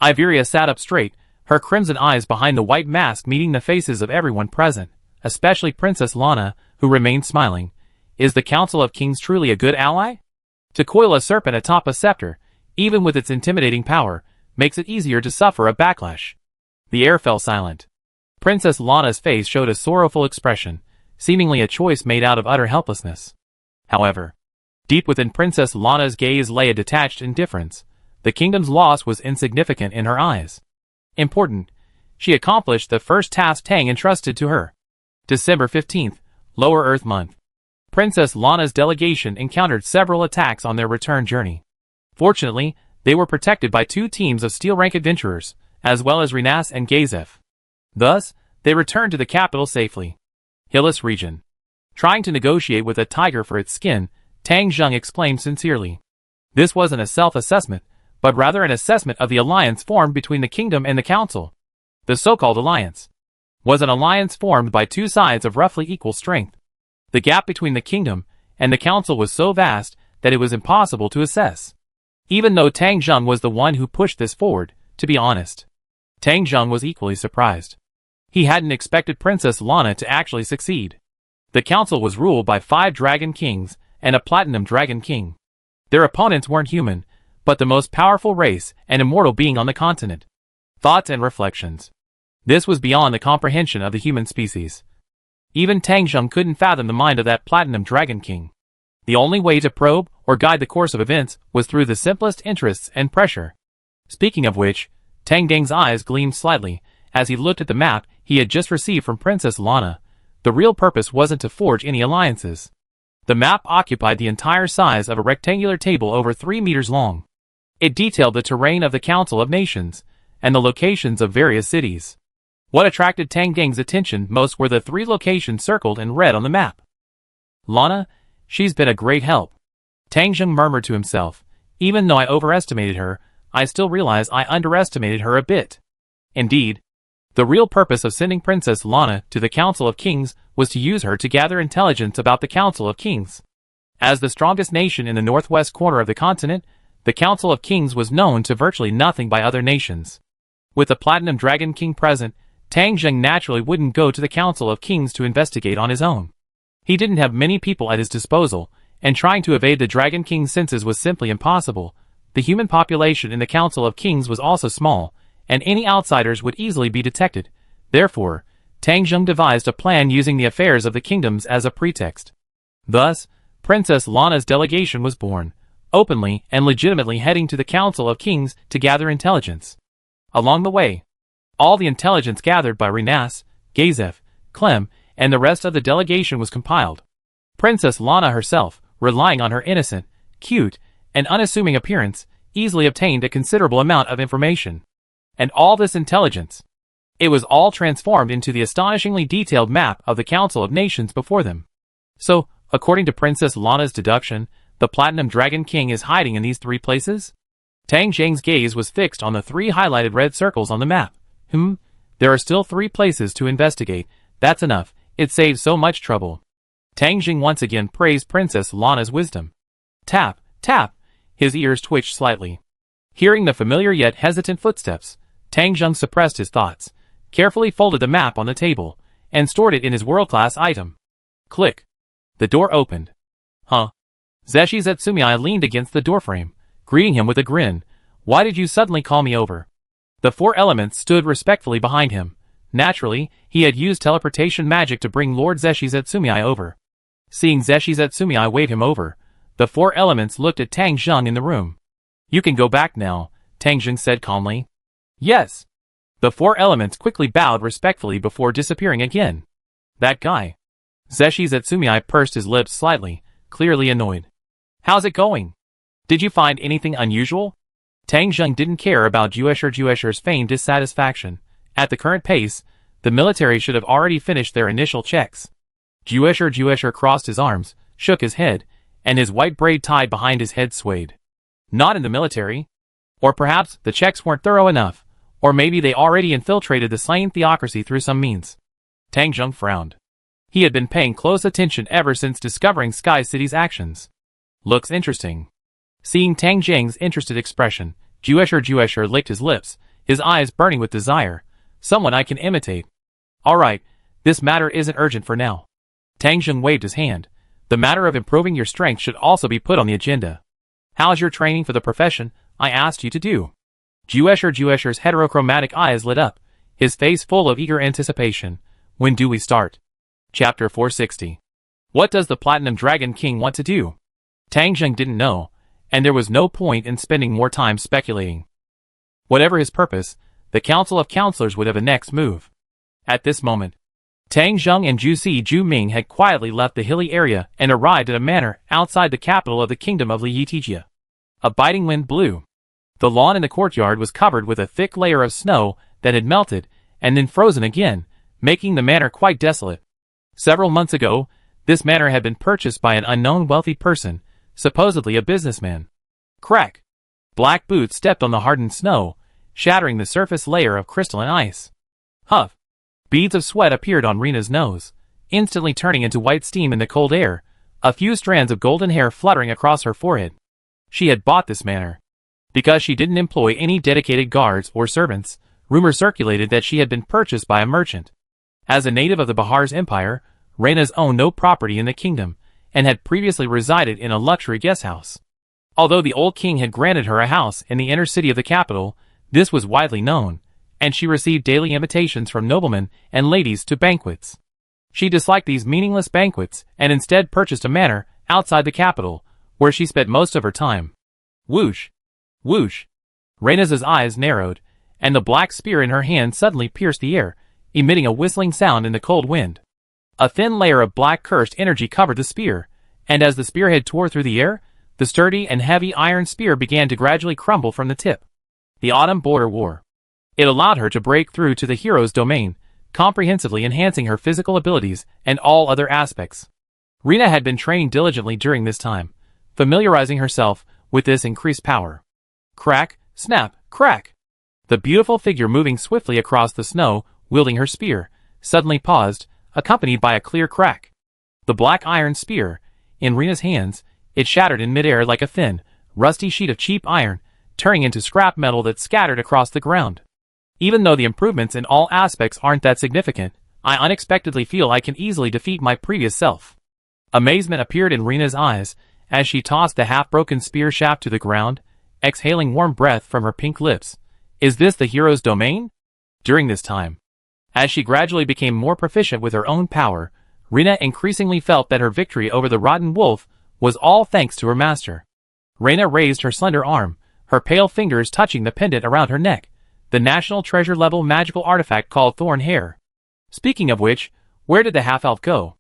Iberia sat up straight, her crimson eyes behind the white mask meeting the faces of everyone present, especially Princess Lana, who remained smiling. Is the Council of Kings truly a good ally? To coil a serpent atop a scepter, even with its intimidating power, makes it easier to suffer a backlash. The air fell silent. Princess Lana's face showed a sorrowful expression, seemingly a choice made out of utter helplessness. However, deep within Princess Lana's gaze lay a detached indifference. The kingdom's loss was insignificant in her eyes. Important. She accomplished the first task Tang entrusted to her. December 15th, Lower Earth Month. Princess Lana's delegation encountered several attacks on their return journey. Fortunately, they were protected by two teams of steel-rank adventurers, as well as Renas and Gazef. Thus, they returned to the capital safely. Hillis region. Trying to negotiate with a tiger for its skin, Tang Zheng exclaimed sincerely. This wasn't a self-assessment, but rather an assessment of the alliance formed between the kingdom and the council. The so-called alliance was an alliance formed by two sides of roughly equal strength. The gap between the kingdom and the council was so vast that it was impossible to assess. Even though Tang Zheng was the one who pushed this forward, to be honest, Tang Zheng was equally surprised. He hadn't expected Princess Lana to actually succeed. The council was ruled by 5 dragon kings and a platinum dragon king. Their opponents weren't human, but the most powerful race and immortal being on the continent. Thoughts and reflections. This was beyond the comprehension of the human species. Even Tang Zheng couldn't fathom the mind of that platinum dragon king. The only way to probe or guide the course of events was through the simplest interests and pressure. Speaking of which, Tang Deng's eyes gleamed slightly as he looked at the map he had just received from Princess Lana. The real purpose wasn't to forge any alliances. The map occupied the entire size of a rectangular table over 3 meters long. It detailed the terrain of the Council of Nations and the locations of various cities. What attracted Tang Deng's attention most were the 3 locations circled in red on the map. Lana, she's been a great help. Tang Zheng murmured to himself. Even though I overestimated her, I still realize I underestimated her a bit. Indeed, the real purpose of sending Princess Lana to the Council of Kings was to use her to gather intelligence about the Council of Kings. As the strongest nation in the northwest corner of the continent, the Council of Kings was known to virtually nothing by other nations. With the Platinum Dragon King present, Tang Zheng naturally wouldn't go to the Council of Kings to investigate on his own. He didn't have many people at his disposal, and trying to evade the Dragon King's senses was simply impossible. The human population in the Council of Kings was also small, and any outsiders would easily be detected. Therefore, Tang Zheng devised a plan using the affairs of the kingdoms as a pretext. Thus, Princess Lana's delegation was born, openly and legitimately heading to the Council of Kings to gather intelligence. Along the way, all the intelligence gathered by Renas, Gazef, Clem, and the rest of the delegation was compiled. Princess Lana herself, relying on her innocent, cute, and unassuming appearance, easily obtained a considerable amount of information. And all this intelligence, it was all transformed into the astonishingly detailed map of the Council of Nations before them. So, according to Princess Lana's deduction, the Platinum Dragon King is hiding in these 3 places? Tang Zheng's gaze was fixed on the 3 highlighted red circles on the map. There are still 3 places to investigate. That's enough. It saves so much trouble. Tang Zheng once again praised Princess Lana's wisdom. Tap, tap. His ears twitched slightly. Hearing the familiar yet hesitant footsteps, Tang Zheng suppressed his thoughts, carefully folded the map on the table, and stored it in his world-class item. Click. The door opened. Huh? Zeshi Zetsumai leaned against the doorframe, greeting him with a grin. Why did you suddenly call me over? The 4 elements stood respectfully behind him. Naturally, he had used teleportation magic to bring Lord Zeshi Zetsumai over. Seeing Zeshi Zetsumai wave him over, the 4 elements looked at Tang Zheng in the room. You can go back now, Tang Zheng said calmly. Yes. The 4 elements quickly bowed respectfully before disappearing again. That guy. Zeshi Zetsumai pursed his lips slightly, clearly annoyed. How's it going? Did you find anything unusual? Tang Zheng didn't care about Juesher's feigned dissatisfaction. At the current pace, the military should have already finished their initial checks. Juesher crossed his arms, shook his head, and his white braid tied behind his head swayed. Not in the military. Or perhaps the checks weren't thorough enough. Or maybe they already infiltrated the slain theocracy through some means. Tang Zheng frowned. He had been paying close attention ever since discovering Sky City's actions. Looks interesting. Seeing Tang Zheng's interested expression, Juesher licked his lips, his eyes burning with desire. Someone I can imitate. Alright, this matter isn't urgent for now. Tang Zheng waved his hand. The matter of improving your strength should also be put on the agenda. How's your training for the profession I asked you to do? Juesher's heterochromatic eyes lit up, his face full of eager anticipation. When do we start? Chapter 460. What does the Platinum Dragon King want to do? Tang Zheng didn't know, and there was no point in spending more time speculating. Whatever his purpose, the Council of Counselors would have a next move. At this moment, Tang Zheng and Ju Ming had quietly left the hilly area and arrived at a manor outside the capital of the Kingdom of Liyitia. A biting wind blew. The lawn in the courtyard was covered with a thick layer of snow that had melted and then frozen again, making the manor quite desolate. Several months ago, this manor had been purchased by an unknown wealthy person, supposedly a businessman. Crack! Black boots stepped on the hardened snow, shattering the surface layer of crystalline ice. Huff! Beads of sweat appeared on Rena's nose, instantly turning into white steam in the cold air, a few strands of golden hair fluttering across her forehead. She had bought this manor. Because she didn't employ any dedicated guards or servants, rumor circulated that she had been purchased by a merchant. As a native of the Bahar's empire, Rena's owned no property in the kingdom, and had previously resided in a luxury guesthouse. Although the old king had granted her a house in the inner city of the capital, this was widely known, and she received daily invitations from noblemen and ladies to banquets. She disliked these meaningless banquets and instead purchased a manor outside the capital, where she spent most of her time. Whoosh! Whoosh! Rena's eyes narrowed, and the black spear in her hand suddenly pierced the air, emitting a whistling sound in the cold wind. A thin layer of black cursed energy covered the spear, and as the spearhead tore through the air, the sturdy and heavy iron spear began to gradually crumble from the tip. The Autumn Border War. It allowed her to break through to the hero's domain, comprehensively enhancing her physical abilities and all other aspects. Rena had been training diligently during this time, familiarizing herself with this increased power. Crack, snap, crack! The beautiful figure moving swiftly across the snow, wielding her spear, suddenly paused, accompanied by a clear crack. The black iron spear, in Rena's hands, it shattered in midair like a thin, rusty sheet of cheap iron, turning into scrap metal that scattered across the ground. Even though the improvements in all aspects aren't that significant, I unexpectedly feel I can easily defeat my previous self. Amazement appeared in Rena's eyes as she tossed the half-broken spear shaft to the ground, exhaling warm breath from her pink lips. Is this the hero's domain? During this time, as she gradually became more proficient with her own power, Rena increasingly felt that her victory over the rotten wolf was all thanks to her master. Rena raised her slender arm, her pale fingers touching the pendant around her neck, the national treasure-level magical artifact called Thorn Hair. Speaking of which, where did the half-elf go?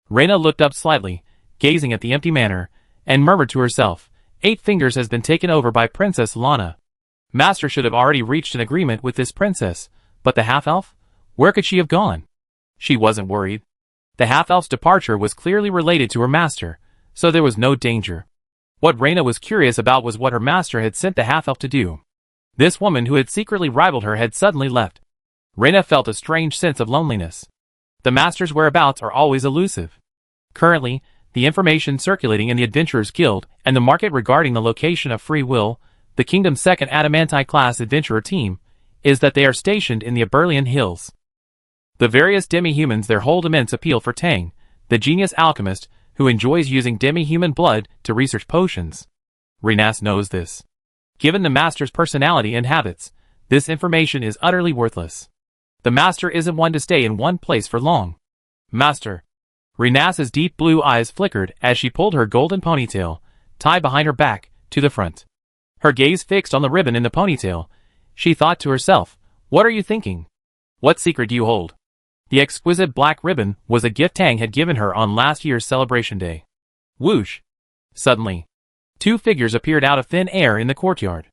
Rena looked up slightly, gazing at the empty manor, and murmured to herself, 8 Fingers has been taken over by Princess Lana. Master should have already reached an agreement with this princess, but the half-elf? Where could she have gone? She wasn't worried. The half-elf's departure was clearly related to her master, so there was no danger. What Rena was curious about was what her master had sent the half-elf to do. This woman who had secretly rivaled her had suddenly left. Rena felt a strange sense of loneliness. The master's whereabouts are always elusive. Currently, the information circulating in the Adventurers Guild and the market regarding the location of Free Will, the Kingdom's second Adamantine-class adventurer team, is that they are stationed in the Aberlian Hills. The various demi-humans there hold immense appeal for Tang, the genius alchemist who enjoys using demi-human blood to research potions. Renas knows this. Given the master's personality and habits, this information is utterly worthless. The master isn't one to stay in one place for long. Master. Renas's deep blue eyes flickered as she pulled her golden ponytail, tied behind her back, to the front. Her gaze fixed on the ribbon in the ponytail. She thought to herself, what are you thinking? What secret do you hold? The exquisite black ribbon was a gift Tang had given her on last year's celebration day. Whoosh! Suddenly, 2 figures appeared out of thin air in the courtyard.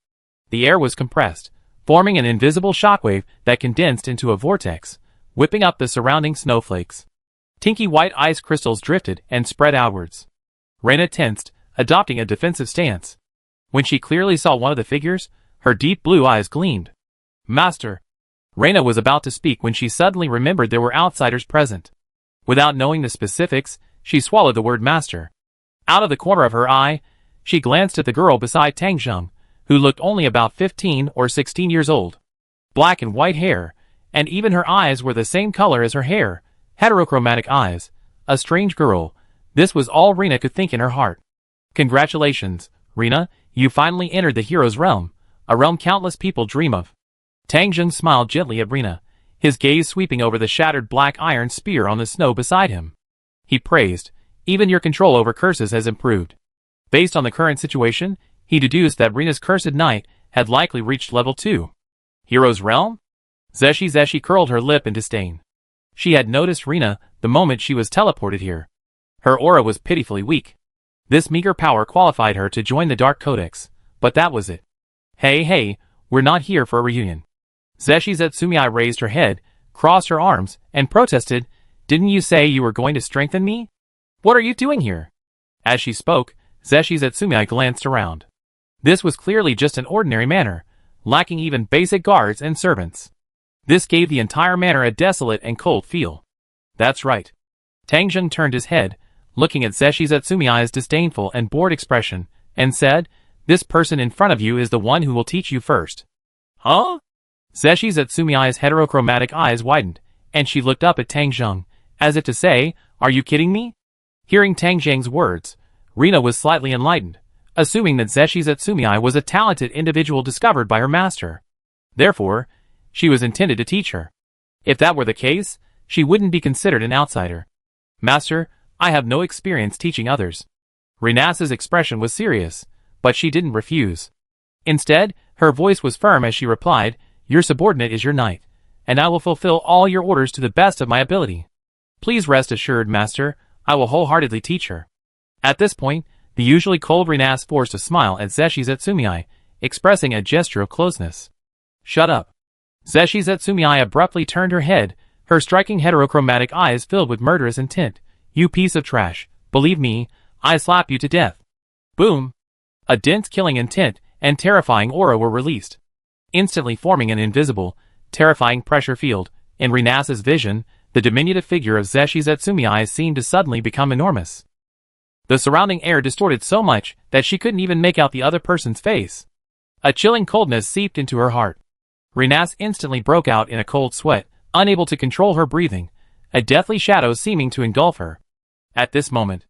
The air was compressed, forming an invisible shockwave that condensed into a vortex, whipping up the surrounding snowflakes. Tinky white ice crystals drifted and spread outwards. Rena tensed, adopting a defensive stance. When she clearly saw one of the figures, her deep blue eyes gleamed. Master! Rena was about to speak when she suddenly remembered there were outsiders present. Without knowing the specifics, she swallowed the word master. Out of the corner of her eye, she glanced at the girl beside Tang Zheng, who looked only about 15 or 16 years old. Black and white hair, and even her eyes were the same color as her hair, heterochromatic eyes. A strange girl. This was all Rena could think in her heart. Congratulations, Rena, you finally entered the hero's realm, a realm countless people dream of. Tang Zheng smiled gently at Rena, his gaze sweeping over the shattered black iron spear on the snow beside him. He praised, even your control over curses has improved. Based on the current situation, he deduced that Rena's cursed knight had likely reached level 2. Hero's realm? Zeshi curled her lip in disdain. She had noticed Rena the moment she was teleported here. Her aura was pitifully weak. This meager power qualified her to join the Dark Codex, but that was it. Hey, we're not here for a reunion. Zeshi Zetsumii raised her head, crossed her arms, and protested, "Didn't you say you were going to strengthen me? What are you doing here?" As she spoke, Zeshi Zetsumii glanced around. This was clearly just an ordinary manor, lacking even basic guards and servants. This gave the entire manor a desolate and cold feel. That's right. Tang Zheng turned his head, looking at Zeshi Zetsumii's disdainful and bored expression, and said, "This person in front of you is the one who will teach you first." Huh? Zeshi Zetsumii's heterochromatic eyes widened, and she looked up at Tang Zheng, as if to say, "Are you kidding me?" Hearing Tang Zheng's words, Rina was slightly enlightened, assuming that Zeshi Zetsumii was a talented individual discovered by her master. Therefore, she was intended to teach her. If that were the case, she wouldn't be considered an outsider. "Master, I have no experience teaching others." Rina's expression was serious, but she didn't refuse. Instead, her voice was firm as she replied, "Your subordinate is your knight, and I will fulfill all your orders to the best of my ability. Please rest assured, Master, I will wholeheartedly teach her." At this point, the usually cold Rina forced a smile at Zeshi Zetsumii, expressing a gesture of closeness. "Shut up." Zeshi Zetsumii abruptly turned her head, her striking heterochromatic eyes filled with murderous intent. "You piece of trash, believe me, I slap you to death." Boom! A dense killing intent and terrifying aura were released, instantly forming an invisible, terrifying pressure field. In Rina's vision, the diminutive figure of Zeshi Zetsumii seemed to suddenly become enormous. The surrounding air distorted so much that she couldn't even make out the other person's face. A chilling coldness seeped into her heart. Rina instantly broke out in a cold sweat, unable to control her breathing, a deathly shadow seeming to engulf her. At this moment,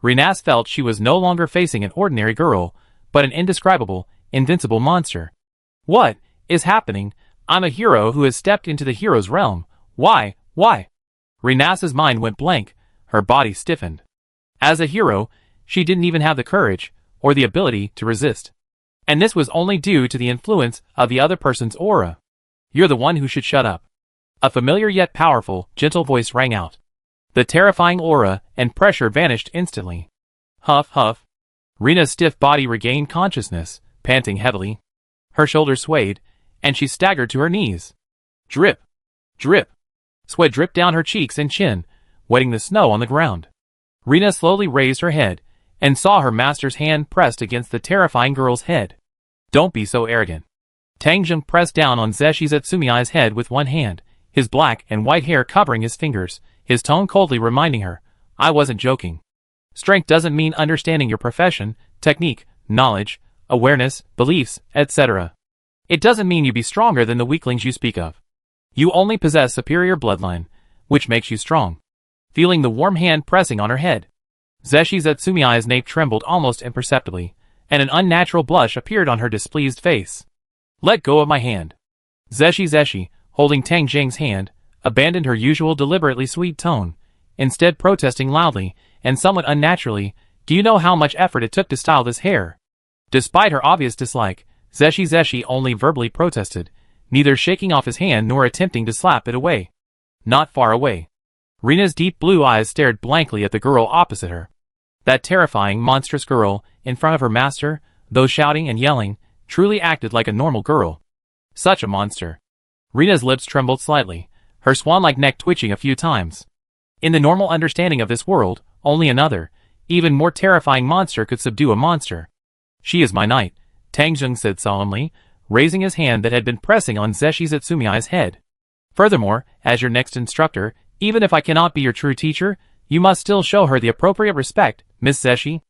Rina felt she was no longer facing an ordinary girl, but an indescribable, invincible monster. What is happening? I'm a hero who has stepped into the hero's realm. Why? Rina's mind went blank, her body stiffened. As a hero, she didn't even have the courage, or the ability to resist. And this was only due to the influence of the other person's aura. "You're the one who should shut up." A familiar yet powerful, gentle voice rang out. The terrifying aura and pressure vanished instantly. Huff. Rina's stiff body regained consciousness, panting heavily. Her shoulders swayed, and she staggered to her knees. Drip. Sweat dripped down her cheeks and chin, wetting the snow on the ground. Rina slowly raised her head, and saw her master's hand pressed against the terrifying girl's head. "Don't be so arrogant." Tang Zheng pressed down on Zeshi Zetsumii's head with one hand, his black and white hair covering his fingers, his tone coldly reminding her, "I wasn't joking. Strength doesn't mean understanding your profession, technique, knowledge, awareness, beliefs, etc. It doesn't mean you be stronger than the weaklings you speak of. You only possess superior bloodline, which makes you strong." Feeling the warm hand pressing on her head, Zeshi Zetsumii's nape trembled almost imperceptibly, and an unnatural blush appeared on her displeased face. "Let go of my hand." Zeshi, holding Tang Zheng's hand, abandoned her usual deliberately sweet tone, instead protesting loudly, and somewhat unnaturally, "Do you know how much effort it took to style this hair?" Despite her obvious dislike, Zeshi only verbally protested, neither shaking off his hand nor attempting to slap it away. Not far away, Rina's deep blue eyes stared blankly at the girl opposite her. That terrifying, monstrous girl, in front of her master, though shouting and yelling, truly acted like a normal girl. Such a monster. Rina's lips trembled slightly, her swan-like neck twitching a few times. In the normal understanding of this world, only another, even more terrifying monster could subdue a monster. "She is my knight," Tang Zheng said solemnly, raising his hand that had been pressing on Zeshi Zetsumii's head. "Furthermore, as your next instructor, even if I cannot be your true teacher, you must still show her the appropriate respect, Miss Zeshi."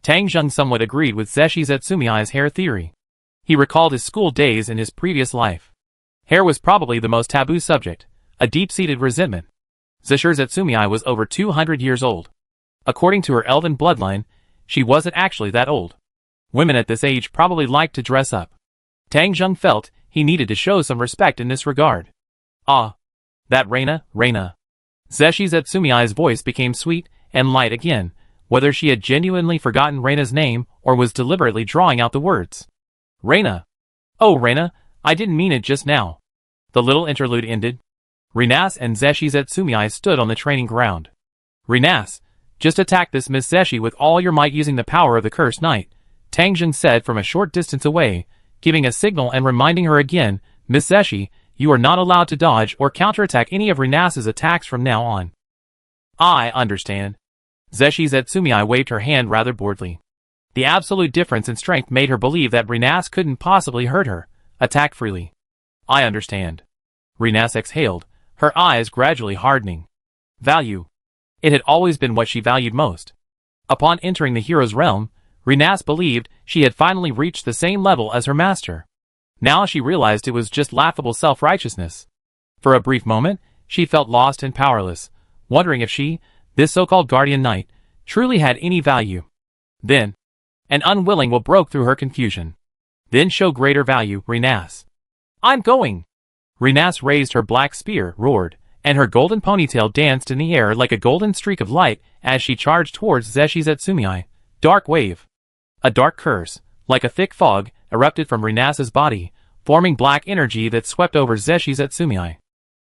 Tang Zheng somewhat agreed with Zeshi Zetsumii's hair theory. He recalled his school days in his previous life. Hair was probably the most taboo subject, a deep-seated resentment. Zeshi Zetsumii was over 200 years old. According to her elven bloodline, she wasn't actually that old. Women at this age probably liked to dress up. Tang Zheng felt he needed to show some respect in this regard. "Ah, that Reina." Zeshi Zetsumii's voice became sweet and light again, whether she had genuinely forgotten Reina's name or was deliberately drawing out the words. "Reina. Oh, Reina, I didn't mean it just now." The little interlude ended. Rina and Zeshi Zetsumii stood on the training ground. "Rina, just attack this Miss Zeshi with all your might using the power of the Cursed Knight," Tang Zheng said from a short distance away, giving a signal and reminding her again, "Miss Zeshi, you are not allowed to dodge or counterattack any of Rinas's attacks from now on." "I understand." Zeshi Zetsumii waved her hand rather boredly. The absolute difference in strength made her believe that Rinas couldn't possibly hurt her. Attack freely. "I understand." Rinas exhaled, her eyes gradually hardening. Value. It had always been what she valued most. Upon entering the hero's realm, Rinas believed she had finally reached the same level as her master. Now she realized it was just laughable self-righteousness. For a brief moment, she felt lost and powerless, wondering if she, this so-called guardian knight, truly had any value. Then, an unwilling will broke through her confusion. "Then show greater value, Rinas." "I'm going!" Rinas raised her black spear, roared, and her golden ponytail danced in the air like a golden streak of light as she charged towards Zeshi Zetsumii. Dark wave. A dark curse, like a thick fog, erupted from Rinas's body, forming black energy that swept over Zeshi Zetsumii.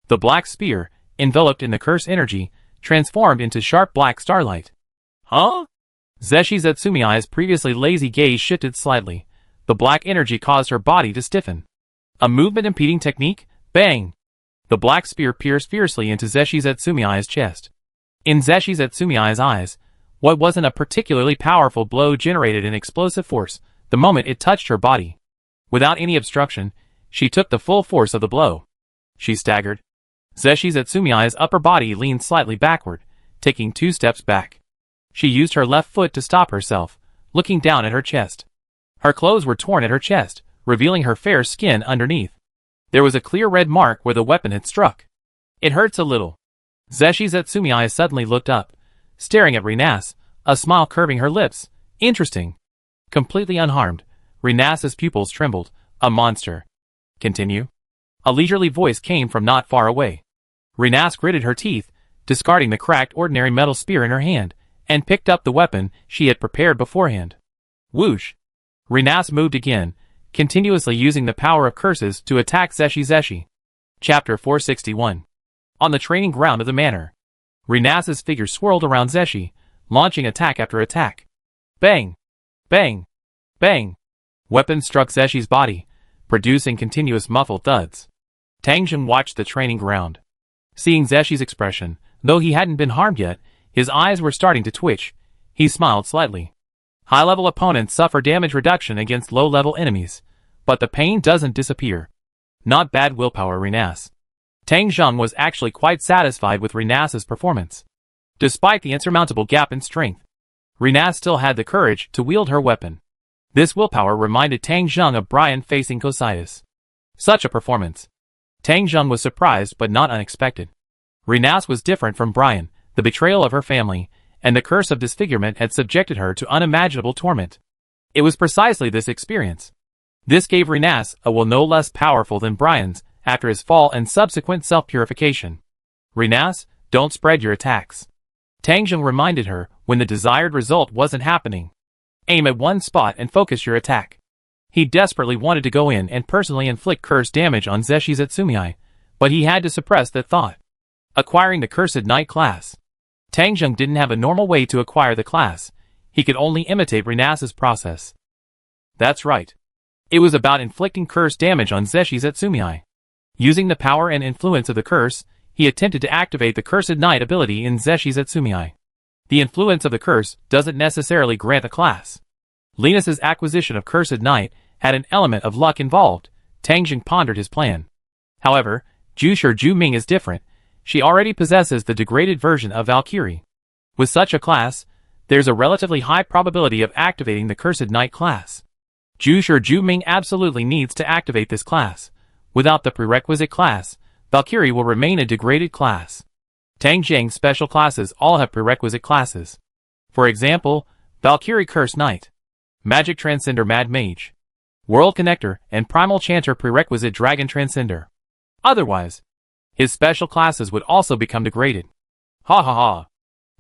The black spear, enveloped in the curse energy, transformed into sharp black starlight. "Huh?" Zeshi Zetsumii's previously lazy gaze shifted slightly. The black energy caused her body to stiffen. A movement-impeding technique? Bang! The black spear pierced fiercely into Zeshi Zetsumii's chest. In Zeshi Zetsumii's eyes, what wasn't a particularly powerful blow generated an explosive force the moment it touched her body. Without any obstruction, she took the full force of the blow. She staggered. Zeshi Zetsumii's upper body leaned slightly backward, taking 2 steps back. She used her left foot to stop herself, looking down at her chest. Her clothes were torn at her chest, revealing her fair skin underneath. There was a clear red mark where the weapon had struck. "It hurts a little." Zeshi Zetsumii suddenly looked up, staring at Rinas, a smile curving her lips. "Interesting." Completely unharmed, Rinas's pupils trembled. "A monster." "Continue." A leisurely voice came from not far away. Rinas gritted her teeth, discarding the cracked ordinary metal spear in her hand, and picked up the weapon she had prepared beforehand. Whoosh! Rinas moved again, continuously using the power of curses to attack Zeshi. Chapter 461. On the training ground of the manor, Rinas's figure swirled around Zeshi, launching attack after attack. Bang! Bang! Bang! Weapons struck Zeshi's body, producing continuous muffled thuds. Tangjin watched the training ground. Seeing Zeshi's expression, though he hadn't been harmed yet, his eyes were starting to twitch. He smiled slightly. High-level opponents suffer damage reduction against low-level enemies, but the pain doesn't disappear. Not bad willpower, Rinas. Tang Zheng was actually quite satisfied with Rinas's performance. Despite the insurmountable gap in strength, Rinas still had the courage to wield her weapon. This willpower reminded Tang Zheng of Brian facing Cositus. Such a performance. Tang Zheng was surprised but not unexpected. Rinas was different from Brian. The betrayal of her family, and the curse of disfigurement had subjected her to unimaginable torment. It was precisely this experience. This gave Rinas a will no less powerful than Brian's after his fall and subsequent self-purification. Rinas, don't spread your attacks. Tangjung reminded her when the desired result wasn't happening. Aim at one spot and focus your attack. He desperately wanted to go in and personally inflict curse damage on Zeshi Zetsumii, but he had to suppress that thought. Acquiring the Cursed Knight class. Tangjung didn't have a normal way to acquire the class. He could only imitate Rinas's process. That's right. It was about inflicting curse damage on Zeshi Zetsumii. Using the power and influence of the curse, he attempted to activate the Cursed Knight ability in Zeshi Zetsumii. The influence of the curse doesn't necessarily grant a class. Linus's acquisition of Cursed Knight had an element of luck involved. Tangjung pondered his plan. However, Ju Ming is different. She already possesses the degraded version of Valkyrie. With such a class, there's a relatively high probability of activating the Cursed Knight class. Ju Ming absolutely needs to activate this class. Without the prerequisite class, Valkyrie will remain a degraded class. Tang Jing's special classes all have prerequisite classes. For example, Valkyrie Curse Knight, Magic Transcender Mad Mage, World Connector, and Primal Chanter prerequisite Dragon Transcender. Otherwise, his special classes would also become degraded. Ha ha ha.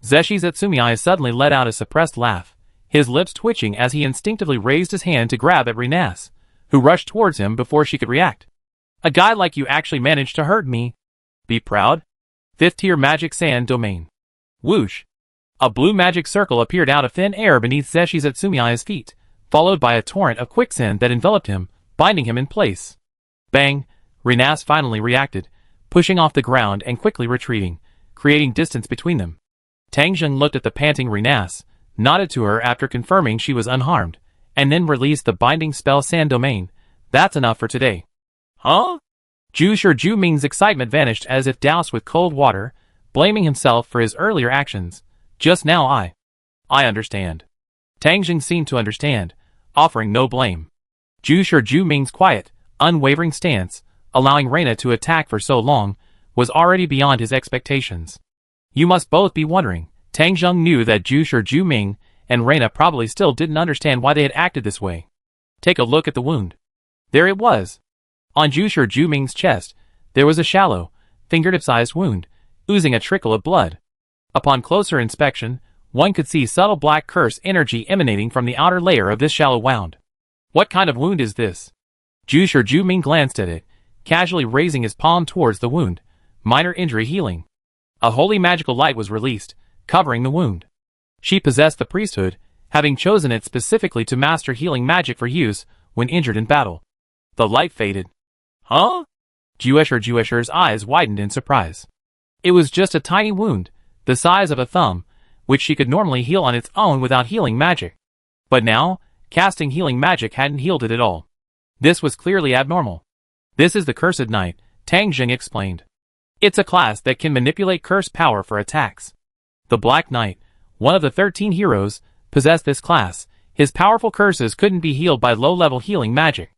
Zeshi Zetsumii suddenly let out a suppressed laugh, his lips twitching as he instinctively raised his hand to grab at Rinas, who rushed towards him before she could react. A guy like you actually managed to hurt me. Be proud. 5th tier Magic Sand Domain. Whoosh. A blue magic circle appeared out of thin air beneath Zeshi Zetsumii's feet, followed by a torrent of quicksand that enveloped him. binding him in place. Bang! Renas finally reacted, pushing off the ground and quickly retreating, creating distance between them. Tang Zheng looked at the panting Renas, nodded to her after confirming she was unharmed, and then released the binding spell Sand Domain. That's enough for today. Huh? Zhu Ming's excitement vanished as if doused with cold water, blaming himself for his earlier actions. Just now I understand. Tang Zheng seemed to understand, offering no blame. Zhu Ming's quiet, unwavering stance, allowing Reina to attack for so long, was already beyond his expectations. You must both be wondering. Tang Zheng knew that Zhu Ming and Reina probably still didn't understand why they had acted this way. Take a look at the wound. There it was. On Zhu Ming's chest, there was a shallow, fingertip-sized wound, oozing a trickle of blood. Upon closer inspection, one could see subtle black curse energy emanating from the outer layer of this shallow wound. What kind of wound is this? Zhu Ming glanced at it, casually raising his palm towards the wound. Minor injury healing. A holy magical light was released, covering the wound. She possessed the priesthood, having chosen it specifically to master healing magic for use when injured in battle. The light faded. Huh? Juesher's eyes widened in surprise. It was just a tiny wound, the size of a thumb, which she could normally heal on its own without healing magic. But now, casting healing magic hadn't healed it at all. This was clearly abnormal. This is the Cursed Knight, Tang Zheng explained. It's a class that can manipulate curse power for attacks. The Black Knight, one of the 13 heroes, possessed this class. His powerful curses couldn't be healed by low-level healing magic.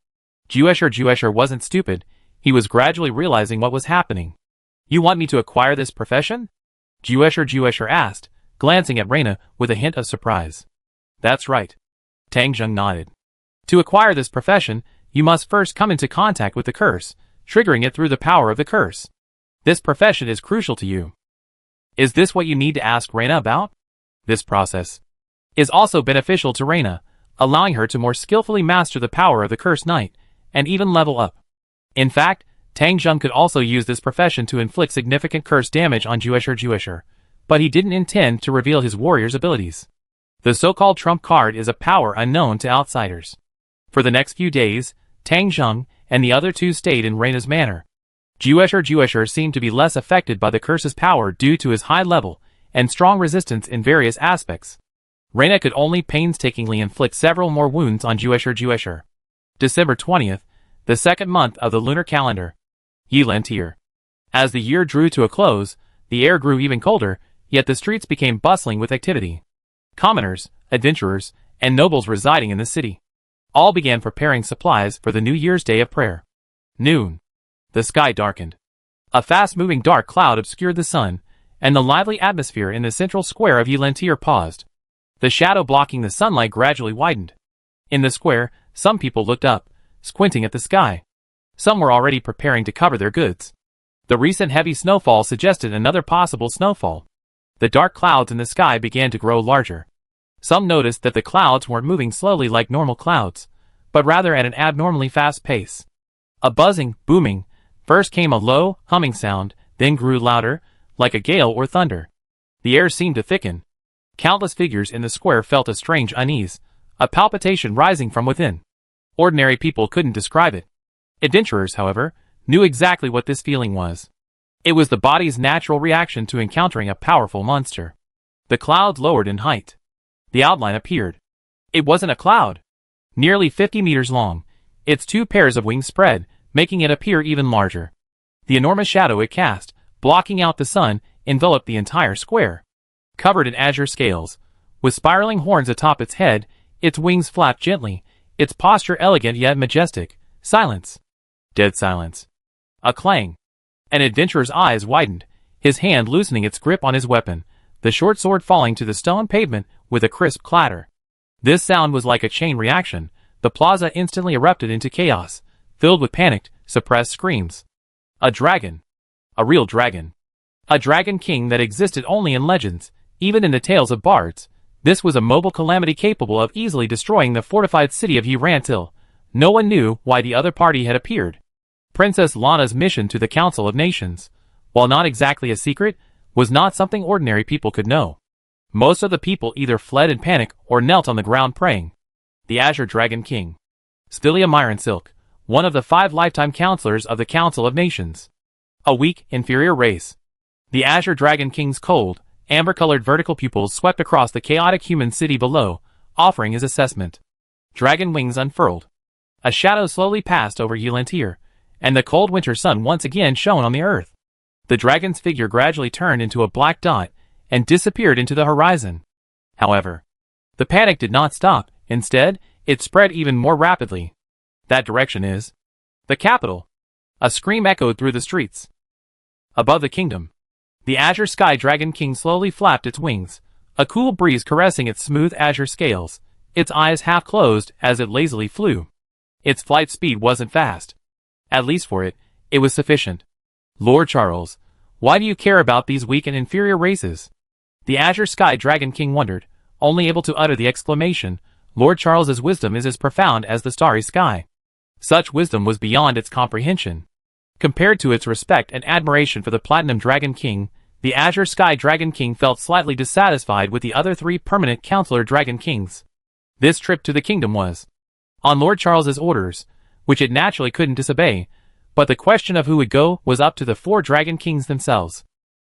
Juesher wasn't stupid. He was gradually realizing what was happening. You want me to acquire this profession? Juesher asked, glancing at Reina with a hint of surprise. That's right. Tang Zheng nodded. To acquire this profession, you must first come into contact with the curse, triggering it through the power of the curse. This profession is crucial to you. Is this what you need to ask Reina about? This process is also beneficial to Reina, allowing her to more skillfully master the power of the Cursed Knight, and even level up. In fact, Tang Zheng could also use this profession to inflict significant curse damage on Juesher, but he didn't intend to reveal his warrior's abilities. The so-called trump card is a power unknown to outsiders. For the next few days, Tang Zheng and the other two stayed in Reina's manor. Juesher seemed to be less affected by the curse's power due to his high level and strong resistance in various aspects. Reina could only painstakingly inflict several more wounds on Juesher. December 20th, the second month of the lunar calendar. Yilantir. As the year drew to a close, the air grew even colder, yet the streets became bustling with activity. Commoners, adventurers, and nobles residing in the city all began preparing supplies for the New Year's Day of prayer. Noon. The sky darkened. A fast-moving dark cloud obscured the sun, and the lively atmosphere in the central square of Yilantir paused. The shadow blocking the sunlight gradually widened. In the square, some people looked up, squinting at the sky. Some were already preparing to cover their goods. The recent heavy snowfall suggested another possible snowfall. The dark clouds in the sky began to grow larger. Some noticed that the clouds weren't moving slowly like normal clouds, but rather at an abnormally fast pace. A buzzing, booming, first came a low, humming sound, then grew louder, like a gale or thunder. The air seemed to thicken. Countless figures in the square felt a strange unease, a palpitation rising from within. Ordinary people couldn't describe it. Adventurers, however, knew exactly what this feeling was. It was the body's natural reaction to encountering a powerful monster. The cloud lowered in height. The outline appeared. It wasn't a cloud. Nearly 50 meters long, its two pairs of wings spread, making it appear even larger. The enormous shadow it cast, blocking out the sun, enveloped the entire square. Covered in azure scales, with spiraling horns atop its head, its wings flapped gently, its posture elegant yet majestic. Silence. Dead silence. A clang. An adventurer's eyes widened, his hand loosening its grip on his weapon, the short sword falling to the stone pavement with a crisp clatter. This sound was like a chain reaction. The plaza instantly erupted into chaos, filled with panicked, suppressed screams. A dragon. A real dragon. A dragon king that existed only in legends, even in the tales of bards. This was a mobile calamity capable of easily destroying the fortified city of Yilantir. No one knew why the other party had appeared. Princess Lana's mission to the Council of Nations, while not exactly a secret, was not something ordinary people could know. Most of the people either fled in panic or knelt on the ground praying. The Azure Dragon King. Stilia Myron Silk, one of the 5 lifetime counselors of the Council of Nations. A weak, inferior race. The Azure Dragon King's cold, amber-colored vertical pupils swept across the chaotic human city below, offering his assessment. Dragon wings unfurled. A shadow slowly passed over Yulantir, and the cold winter sun once again shone on the earth. The dragon's figure gradually turned into a black dot and disappeared into the horizon. However, the panic did not stop. Instead, it spread even more rapidly. That direction is the capital. A scream echoed through the streets. Above the kingdom, the Azure Sky Dragon King slowly flapped its wings, a cool breeze caressing its smooth azure scales, its eyes half closed as it lazily flew. Its flight speed wasn't fast. At least for it, it was sufficient. Lord Charles, why do you care about these weak and inferior races? The Azure Sky Dragon King wondered, only able to utter the exclamation, Lord Charles's wisdom is as profound as the starry sky. Such wisdom was beyond its comprehension. Compared to its respect and admiration for the Platinum Dragon King, the Azure Sky Dragon King felt slightly dissatisfied with the other 3 permanent Counselor Dragon Kings. This trip to the kingdom was on Lord Charles's orders, which it naturally couldn't disobey, but the question of who would go was up to the 4 Dragon Kings themselves.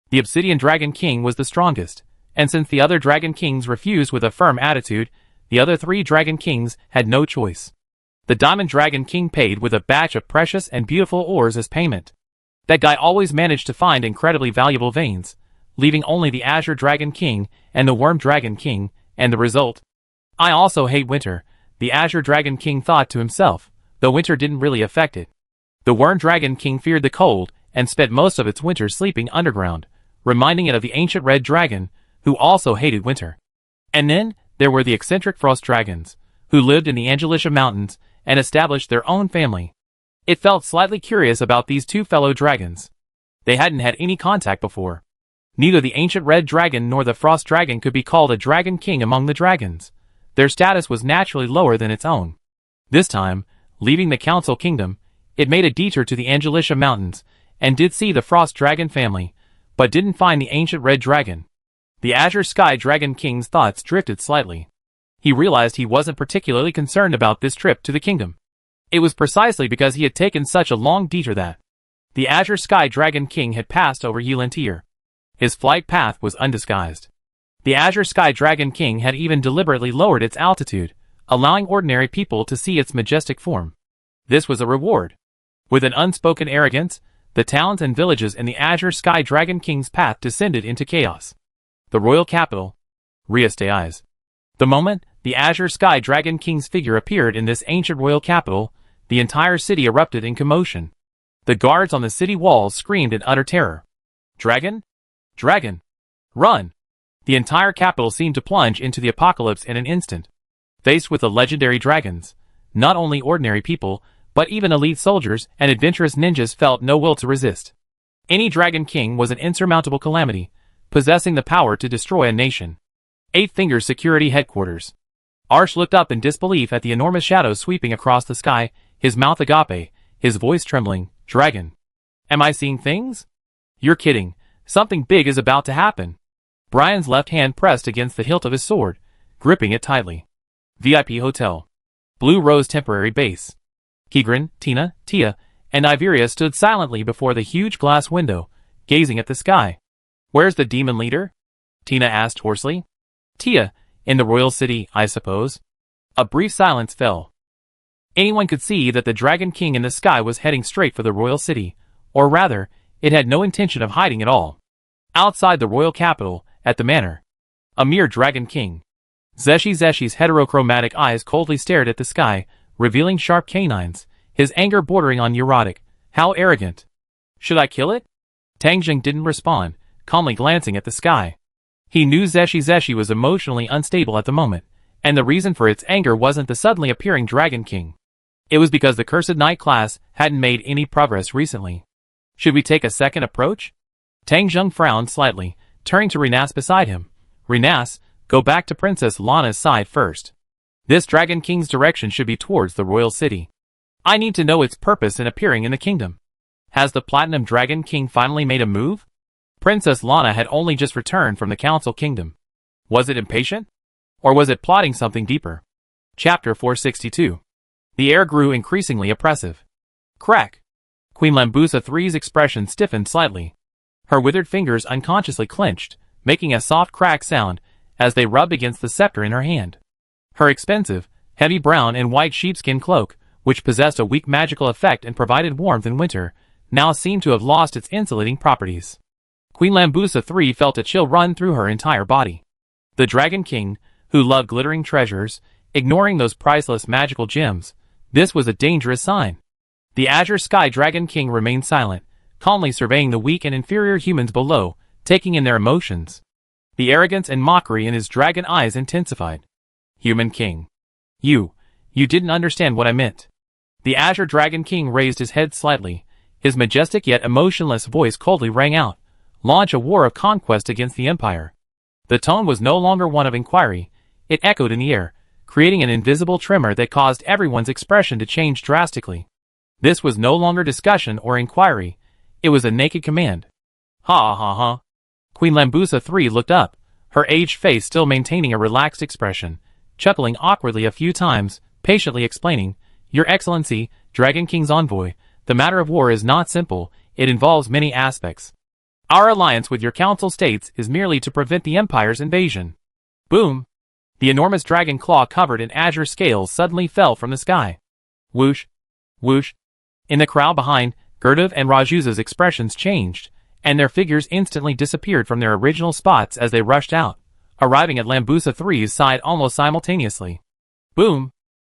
The Obsidian Dragon King was the strongest, and since the other Dragon Kings refused with a firm attitude, the other 3 Dragon Kings had no choice. The Diamond Dragon King paid with a batch of precious and beautiful ores as payment. That guy always managed to find incredibly valuable veins, leaving only the Azure Dragon King and the Worm Dragon King, and the result? I also hate winter, the Azure Dragon King thought to himself, though winter didn't really affect it. The Worm Dragon King feared the cold, and spent most of its winter sleeping underground, reminding it of the ancient Red Dragon, who also hated winter. And then, there were the eccentric Frost Dragons, who lived in the Angelicia Mountains, and established their own family. It felt slightly curious about these 2 fellow dragons. They hadn't had any contact before. Neither the ancient Red Dragon nor the Frost Dragon could be called a Dragon King among the dragons. Their status was naturally lower than its own. This time, leaving the Council Kingdom, it made a detour to the Angelicia Mountains, and did see the Frost Dragon family, but didn't find the ancient Red Dragon. The Azure Sky Dragon King's thoughts drifted slightly. He realized he wasn't particularly concerned about this trip to the kingdom. It was precisely because he had taken such a long detour that the Azure Sky Dragon King had passed over Yulantir. His flight path was undisguised. The Azure Sky Dragon King had even deliberately lowered its altitude, allowing ordinary people to see its majestic form. This was a reward. With an unspoken arrogance, the towns and villages in the Azure Sky Dragon King's path descended into chaos. The royal capital, Rias. The moment the Azure Sky Dragon King's figure appeared in this ancient royal capital, the entire city erupted in commotion. The guards on the city walls screamed in utter terror. Dragon? Dragon! Run! The entire capital seemed to plunge into the apocalypse in an instant. Faced with the legendary dragons, not only ordinary people, but even elite soldiers and adventurous ninjas felt no will to resist. Any Dragon King was an insurmountable calamity, possessing the power to destroy a nation. 8 Fingers Security Headquarters. Arsh looked up in disbelief at the enormous shadow sweeping across the sky, his mouth agape, his voice trembling. Dragon. Am I seeing things? You're kidding. Something big is about to happen. Brian's left hand pressed against the hilt of his sword, gripping it tightly. VIP Hotel. Blue Rose Temporary Base. Kegrin, Tina, Tia, and Iveria stood silently before the huge glass window, gazing at the sky. Where's the demon leader? Tina asked hoarsely. Tia, in the royal city, I suppose. A brief silence fell. Anyone could see that the Dragon King in the sky was heading straight for the royal city, or rather, it had no intention of hiding at all. Outside the royal capital, at the manor, a mere Dragon King. Zeshi's heterochromatic eyes coldly stared at the sky, revealing sharp canines, his anger bordering on neurotic. How arrogant. Should I kill it? Tangjing didn't respond, calmly glancing at the sky. He knew Zeshi was emotionally unstable at the moment, and the reason for its anger wasn't the suddenly appearing Dragon King. It was because the Cursed Knight class hadn't made any progress recently. Should we take a second approach? Tangjung frowned slightly, turning to Renas beside him. Renas, go back to Princess Lana's side first. This Dragon King's direction should be towards the royal city. I need to know its purpose in appearing in the kingdom. Has the Platinum Dragon King finally made a move? Princess Lana had only just returned from the Council Kingdom. Was it impatient? Or was it plotting something deeper? Chapter 462. The air grew increasingly oppressive. Crack! Queen Lambusa III's expression stiffened slightly. Her withered fingers unconsciously clenched, making a soft crack sound as they rubbed against the scepter in her hand. Her expensive, heavy brown and white sheepskin cloak, which possessed a weak magical effect and provided warmth in winter, now seemed to have lost its insulating properties. Queen Lambusa III felt a chill run through her entire body. The Dragon King, who loved glittering treasures, ignoring those priceless magical gems, this was a dangerous sign. The Azure Sky Dragon King remained silent, calmly surveying the weak and inferior humans below, taking in their emotions. The arrogance and mockery in his dragon eyes intensified. Human King. You didn't understand what I meant. The Azure Dragon King raised his head slightly. His majestic yet emotionless voice coldly rang out. Launch a war of conquest against the Empire. The tone was no longer one of inquiry. It echoed in the air, creating an invisible tremor that caused everyone's expression to change drastically. This was no longer discussion or inquiry. It was a naked command. Ha ha ha. Queen Lambusa III looked up, her aged face still maintaining a relaxed expression, chuckling awkwardly a few times, patiently explaining, Your Excellency, Dragon King's envoy, the matter of war is not simple, it involves many aspects. Our alliance with your council states is merely to prevent the Empire's invasion. Boom! The enormous dragon claw covered in azure scales suddenly fell from the sky. Whoosh! Whoosh! In the crowd behind, Gurdev and Rajuza's expressions changed, and their figures instantly disappeared from their original spots as they rushed out, arriving at Lambusa III's side almost simultaneously. Boom!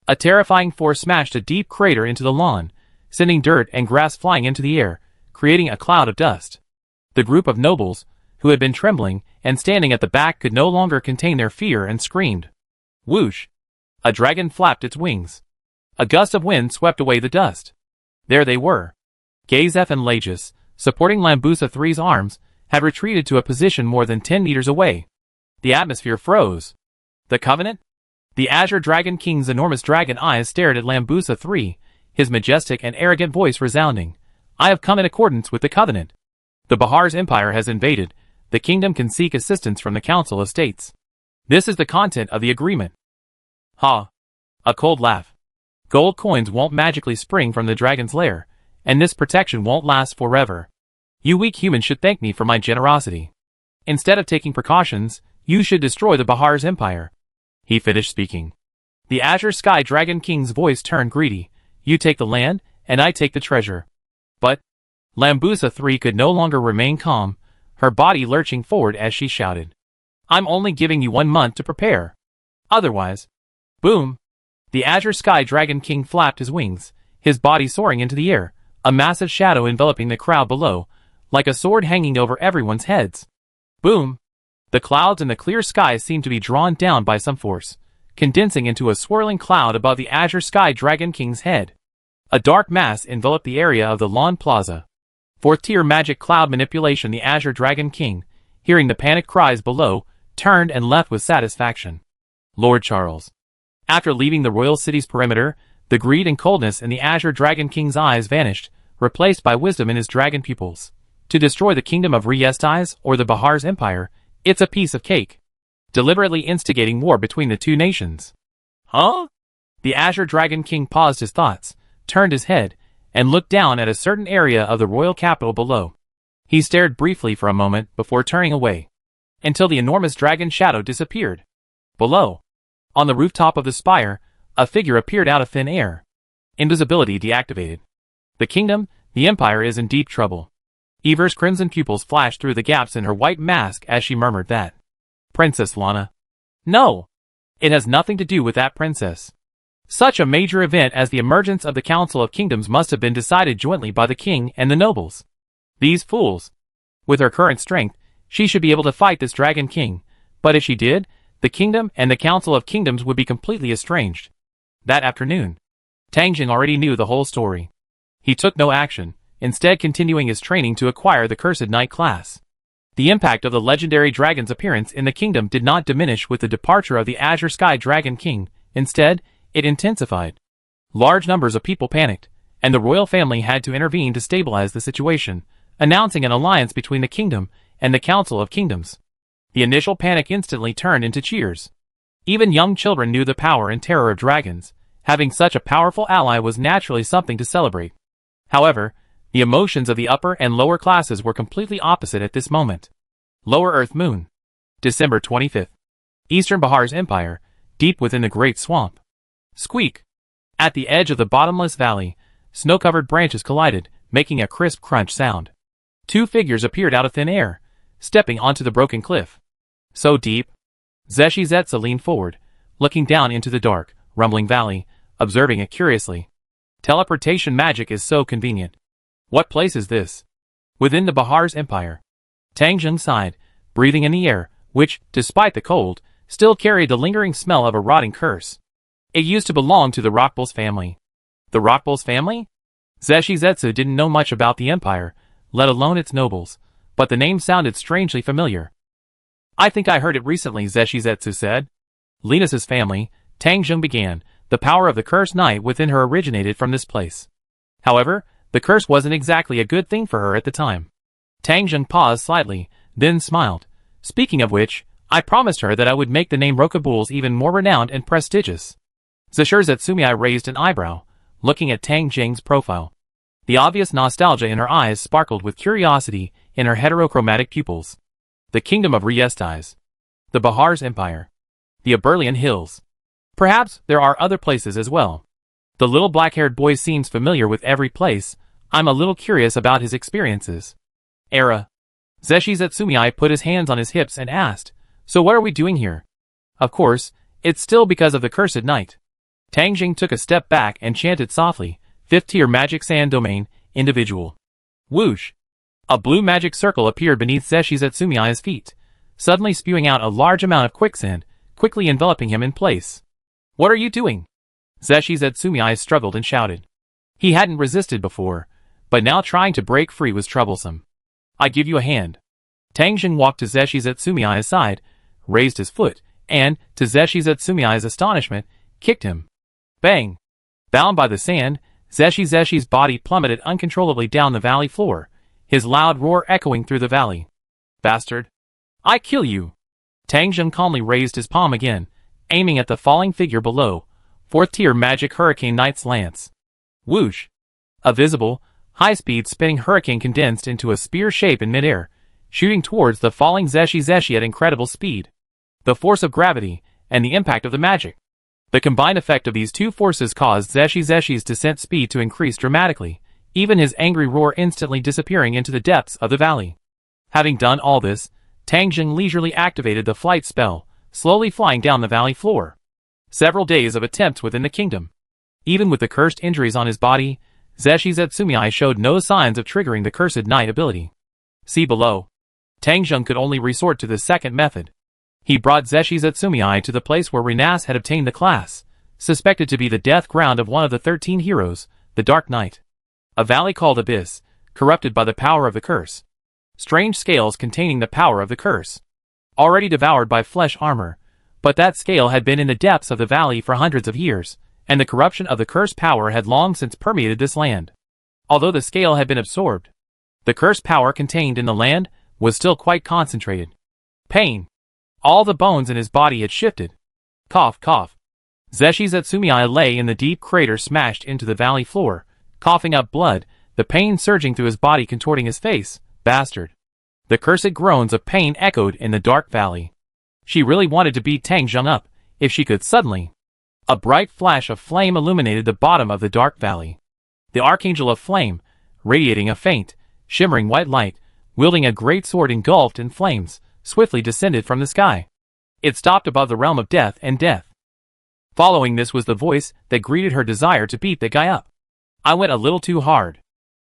A terrifying force smashed a deep crater into the lawn, sending dirt and grass flying into the air, creating a cloud of dust. The group of nobles, who had been trembling and standing at the back, could no longer contain their fear and screamed. Whoosh! A dragon flapped its wings. A gust of wind swept away the dust. There they were. Gazef and Lagus, supporting Lambusa III's arms, had retreated to a position more than 10 meters away. The atmosphere froze. The Covenant? The Azure Dragon King's enormous dragon eyes stared at Lambusa III, his majestic and arrogant voice resounding. I have come in accordance with the Covenant. The Bahar's Empire has invaded. The kingdom can seek assistance from the Council of States. This is the content of the agreement. Ha! A cold laugh. Gold coins won't magically spring from the dragon's lair, and this protection won't last forever. You weak humans should thank me for my generosity. Instead of taking precautions, you should destroy the Bahar's Empire. He finished speaking. The Azure Sky Dragon King's voice turned greedy. You take the land, and I take the treasure. But Lambusa III could no longer remain calm, her body lurching forward as she shouted. I'm only giving you 1 month to prepare. Otherwise. Boom! The Azure Sky Dragon King flapped his wings, his body soaring into the air, a massive shadow enveloping the crowd below, like a sword hanging over everyone's heads. Boom! The clouds in the clear sky seemed to be drawn down by some force, condensing into a swirling cloud above the Azure Sky Dragon King's head. A dark mass enveloped the area of the lawn plaza. 4th-tier magic cloud manipulation. The Azure Dragon King, hearing the panicked cries below, turned and left with satisfaction. Lord Charles. After leaving the royal city's perimeter, the greed and coldness in the Azure Dragon King's eyes vanished, replaced by wisdom in his dragon pupils. To destroy the kingdom of Riestais or the Bahar's Empire, it's a piece of cake. Deliberately instigating war between the two nations. Huh? The Azure Dragon King paused his thoughts, turned his head, and looked down at a certain area of the royal capital below. He stared briefly for a moment before turning away, until the enormous dragon shadow disappeared. Below, on the rooftop of the spire, a figure appeared out of thin air. Invisibility deactivated. The kingdom, the Empire, is in deep trouble. Ever's crimson pupils flashed through the gaps in her white mask as she murmured that. Princess Lana. No! It has nothing to do with that princess. Such a major event as the emergence of the Council of Kingdoms must have been decided jointly by the king and the nobles. These fools. With her current strength, she should be able to fight this Dragon King, but if she did, the kingdom and the Council of Kingdoms would be completely estranged. That afternoon, Tangjing already knew the whole story. He took no action, instead continuing his training to acquire the Cursed Knight class. The impact of the legendary dragon's appearance in the kingdom did not diminish with the departure of the Azure Sky Dragon King. Instead, it intensified. Large numbers of people panicked, and the royal family had to intervene to stabilize the situation, announcing an alliance between the kingdom and the Council of Kingdoms. The initial panic instantly turned into cheers. Even young children knew the power and terror of dragons. Having such a powerful ally was naturally something to celebrate. However, the emotions of the upper and lower classes were completely opposite at this moment. Lower Earth Moon. December 25th. Eastern Bahar's Empire, deep within the Great Swamp. Squeak. At the edge of the bottomless valley, snow-covered branches collided, making a crisp crunch sound. Two figures appeared out of thin air, stepping onto the broken cliff. So deep. Zeshi Zetsu leaned forward, looking down into the dark, rumbling valley, observing it curiously. Teleportation magic is so convenient. What place is this? Within the Bahar's Empire. Tang Zheng sighed, breathing in the air, which, despite the cold, still carried the lingering smell of a rotting curse. It used to belong to the Rockbulls family. The Rockbulls family? Zeshi Zetsu didn't know much about the empire, let alone its nobles, but the name sounded strangely familiar. I think I heard it recently, Zeshi Zetsu said. Linus's family, Tang Zheng began, the power of the cursed knight within her originated from this place. However, the curse wasn't exactly a good thing for her at the time. Tang Zheng paused slightly, then smiled. Speaking of which, I promised her that I would make the name Rockbulls even more renowned and prestigious. Zashir Zetsumei raised an eyebrow, looking at Tang Zheng's profile. The obvious nostalgia in her eyes sparkled with curiosity in her heterochromatic pupils. The Kingdom of Riestais. The Bahar's Empire. The Aberlian Hills. Perhaps there are other places as well. The little black-haired boy seems familiar with every place. I'm a little curious about his experiences. Era. Zeshi Zetsumei put his hands on his hips and asked, so what are we doing here? Of course, it's still because of the cursed night. Tang Zheng took a step back and chanted softly, 5th tier magic sand domain, individual. Whoosh. A blue magic circle appeared beneath Zeshi Zetsumei's feet, suddenly spewing out a large amount of quicksand, quickly enveloping him in place. What are you doing? Zeshi Zetsumei struggled and shouted. He hadn't resisted before, but now trying to break free was troublesome. I give you a hand. Tang Zheng walked to Zeshi Zetsumei's side, raised his foot, and, to Zeshi Zetsumei's astonishment, kicked him. Bang! Bound by the sand, Zeshi's body plummeted uncontrollably down the valley floor, his loud roar echoing through the valley. Bastard! I kill you! Tang Zheng calmly raised his palm again, aiming at the falling figure below, 4th tier magic hurricane knight's lance. Whoosh! A visible, high-speed spinning hurricane condensed into a spear shape in midair, shooting towards the falling Zeshi at incredible speed. The force of gravity, and the impact of the magic. The combined effect of these two forces caused Zeshi's descent speed to increase dramatically, even his angry roar instantly disappearing into the depths of the valley. Having done all this, Tang Zheng leisurely activated the flight spell, slowly flying down the valley floor. Several days of attempts within the kingdom. Even with the cursed injuries on his body, Zeshi Zetsumei showed no signs of triggering the cursed knight ability. See below. Tang Zheng could only resort to the second method. He brought Zeshi Zetsumei to the place where Rinas had obtained the class, suspected to be the death ground of one of the 13 heroes, the Dark Knight. A valley called Abyss, corrupted by the power of the curse. Strange scales containing the power of the curse. Already devoured by flesh armor, but that scale had been in the depths of the valley for hundreds of years, and the corruption of the cursed power had long since permeated this land. Although the scale had been absorbed, the cursed power contained in the land was still quite concentrated. Pain. All the bones in his body had shifted. Cough, cough. Zeshi Zetsumei lay in the deep crater smashed into the valley floor, coughing up blood, the pain surging through his body contorting his face. Bastard. The cursed groans of pain echoed in the dark valley. She really wanted to beat Tang Zheng up, if she could suddenly. A bright flash of flame illuminated the bottom of the dark valley. The Archangel of Flame, radiating a faint, shimmering white light, wielding a great sword engulfed in flames, swiftly descended from the sky. It stopped above the realm of death and death. Following this was the voice that greeted her desire to beat the guy up. I went a little too hard.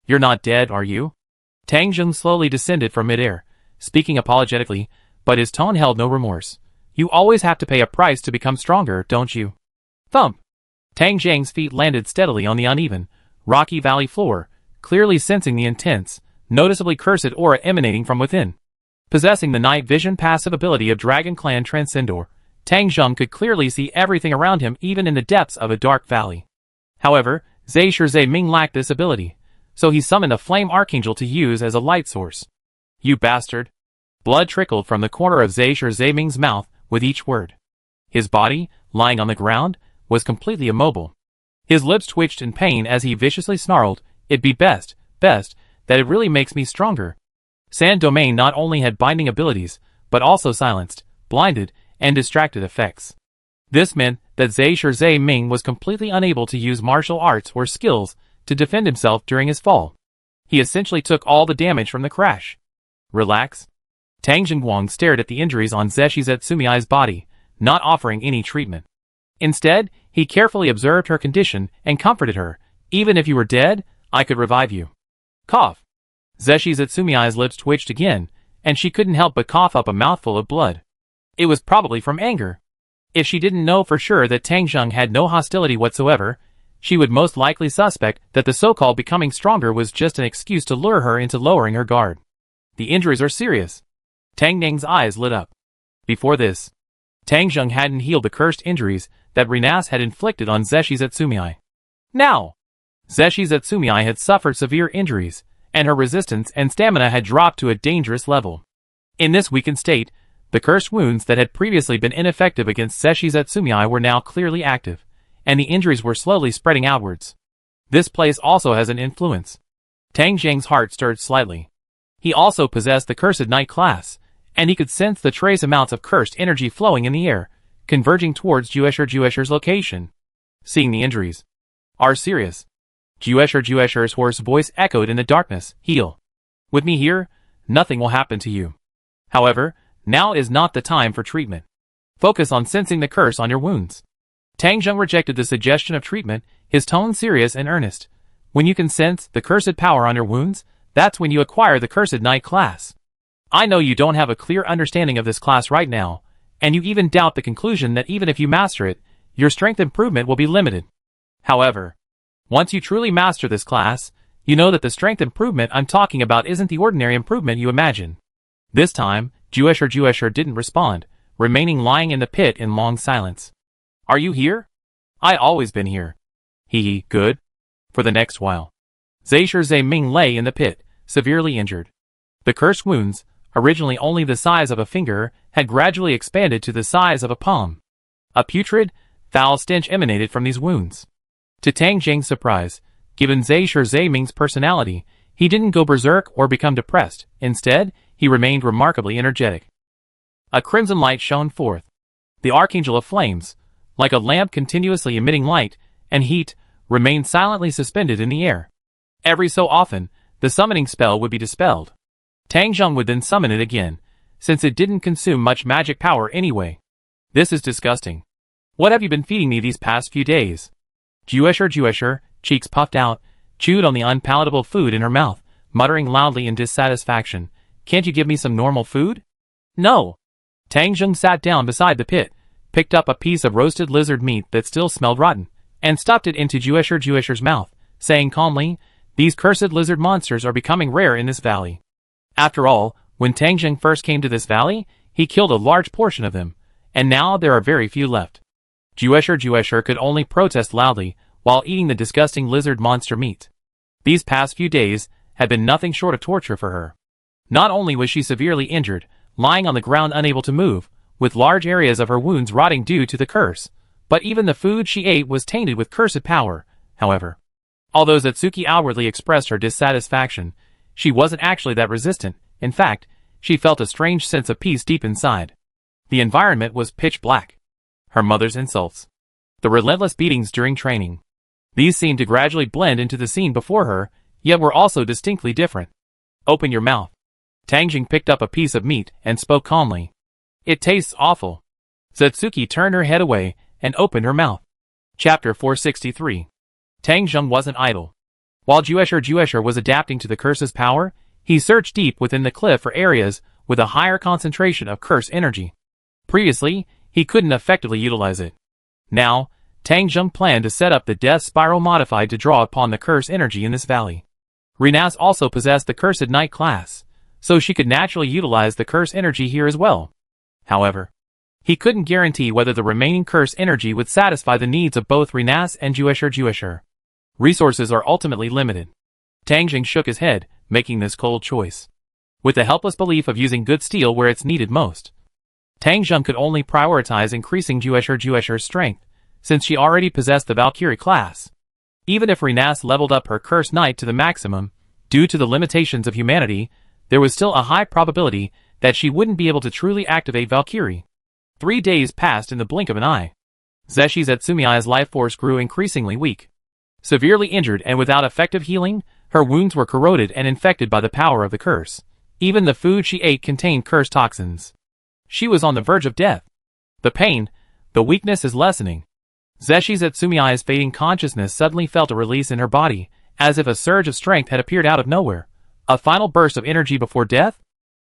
You're not dead, are you? Tang Zheng slowly descended from midair, speaking apologetically, but his tone held no remorse. You always have to pay a price to become stronger, don't you? Thump! Tang Zheng's feet landed steadily on the uneven, rocky valley floor, clearly sensing the intense, noticeably cursed aura emanating from within. Possessing the night vision passive ability of Dragon Clan Transcendor, Tang Zheng could clearly see everything around him even in the depths of a dark valley. However, Zhe Ming lacked this ability, so he summoned a flame archangel to use as a light source. You bastard! Blood trickled from the corner of Zhe Ming's mouth with each word. His body, lying on the ground, was completely immobile. His lips twitched in pain as he viciously snarled, it'd be best, that it really makes me stronger. Sand Domain not only had binding abilities, but also silenced, blinded, and distracted effects. This meant that Zhe Ming was completely unable to use martial arts or skills to defend himself during his fall. He essentially took all the damage from the crash. Relax. Tang Jingguang stared at the injuries on Zhe Tsumiai's body, not offering any treatment. Instead, he carefully observed her condition and comforted her. Even if you were dead, I could revive you. Cough. Zhe Tsumiai's lips twitched again, and she couldn't help but cough up a mouthful of blood. It was probably from anger. If she didn't know for sure that Tang Zheng had no hostility whatsoever, she would most likely suspect that the so-called becoming stronger was just an excuse to lure her into lowering her guard. The injuries are serious. Tang Ning's eyes lit up. Before this, Tang Zheng hadn't healed the cursed injuries that Renas had inflicted on Zhe Tsumiai. Now, Zhe Tsumiai had suffered severe injuries, and her resistance and stamina had dropped to a dangerous level. In this weakened state, the cursed wounds that had previously been ineffective against Zhe Tsumiai were now clearly active, and the injuries were slowly spreading outwards. This place also has an influence. Tang Zheng's heart stirred slightly. He also possessed the Cursed Night class, and he could sense the trace amounts of cursed energy flowing in the air, converging towards Juesher's location. Seeing the injuries are serious, Juesher's hoarse voice echoed in the darkness. Heal. With me here, nothing will happen to you. However, now is not the time for treatment. Focus on sensing the curse on your wounds. Tang Zheng rejected the suggestion of treatment, his tone serious and earnest. When you can sense the cursed power on your wounds, that's when you acquire the Cursed Night class. I know you don't have a clear understanding of this class right now, and you even doubt the conclusion that even if you master it, your strength improvement will be limited. However, once you truly master this class, you know that the strength improvement I'm talking about isn't the ordinary improvement you imagine. This time, Juesher didn't respond, remaining lying in the pit in long silence. Are you here? I always been here. Hee, good. For the next while. Zhe Ming lay in the pit, severely injured. The cursed wounds, originally only the size of a finger, had gradually expanded to the size of a palm. A putrid, foul stench emanated from these wounds. To Tang Jing's surprise, given Zhe Ming's personality, he didn't go berserk or become depressed. Instead, he remained remarkably energetic. A crimson light shone forth. The Archangel of Flames, like a lamp continuously emitting light and heat, remained silently suspended in the air. Every so often, the summoning spell would be dispelled. Tang Zheng would then summon it again, since it didn't consume much magic power anyway. This is disgusting. What have you been feeding me these past few days? Juesher, cheeks puffed out, chewed on the unpalatable food in her mouth, muttering loudly in dissatisfaction. Can't you give me some normal food? No. Tang Zheng sat down beside the pit, picked up a piece of roasted lizard meat that still smelled rotten, and stuffed it into Juesher's mouth, saying calmly, "These cursed lizard monsters are becoming rare in this valley." After all, when Tang Zheng first came to this valley, he killed a large portion of them, and now there are very few left. Juesher could only protest loudly while eating the disgusting lizard monster meat. These past few days had been nothing short of torture for her. Not only was she severely injured, lying on the ground unable to move, with large areas of her wounds rotting due to the curse, but even the food she ate was tainted with cursed power. However, although Zatsuki outwardly expressed her dissatisfaction, she wasn't actually that resistant. In fact, she felt a strange sense of peace deep inside. The environment was pitch black. Her mother's insults, the relentless beatings during training, these seemed to gradually blend into the scene before her, yet were also distinctly different. Open your mouth. Tang Jing picked up a piece of meat and spoke calmly. It tastes awful. Zatsuki turned her head away and opened her mouth. Chapter 463. Tang Zheng wasn't idle. While Juesher was adapting to the curse's power, he searched deep within the cliff for areas with a higher concentration of curse energy. Previously, he couldn't effectively utilize it. Now, Tang Zheng planned to set up the Death Spiral modified to draw upon the curse energy in this valley. Renas also possessed the Cursed Night class, so she could naturally utilize the curse energy here as well. However, he couldn't guarantee whether the remaining curse energy would satisfy the needs of both Renas and Juesher. Resources are ultimately limited. Tang Jing shook his head, making this cold choice. With the helpless belief of using good steel where it's needed most, Tang Zheng could only prioritize increasing Juesher's strength, since she already possessed the Valkyrie class. Even if Renas leveled up her Cursed Knight to the maximum, due to the limitations of humanity, there was still a high probability that she wouldn't be able to truly activate Valkyrie. 3 days passed in the blink of an eye. Zeshi Zetsumiya's life force grew increasingly weak. Severely injured and without effective healing, her wounds were corroded and infected by the power of the curse. Even the food she ate contained curse toxins. She was on the verge of death. The pain, the weakness is lessening. Zeshi Zetsumiya's fading consciousness suddenly felt a release in her body, as if a surge of strength had appeared out of nowhere. A final burst of energy before death?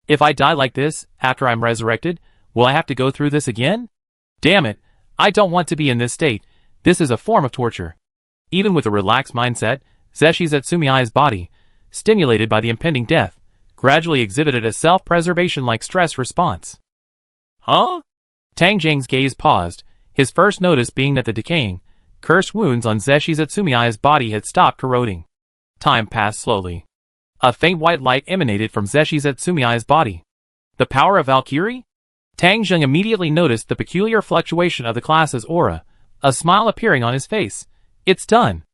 If I die like this, after I'm resurrected, will I have to go through this again? Damn it, I don't want to be in this state. This is a form of torture. Even with a relaxed mindset, Zeshi Zetsumiya's body, stimulated by the impending death, gradually exhibited a self-preservation-like stress response. Huh? Tang Jing's gaze paused, his first notice being that the decaying, cursed wounds on Zeshi Zetsumiya's body had stopped corroding. Time passed slowly. A faint white light emanated from Zeshi Zetsumiya's body. The power of Valkyrie? Tang Jing immediately noticed the peculiar fluctuation of the class's aura, a smile appearing on his face. It's done.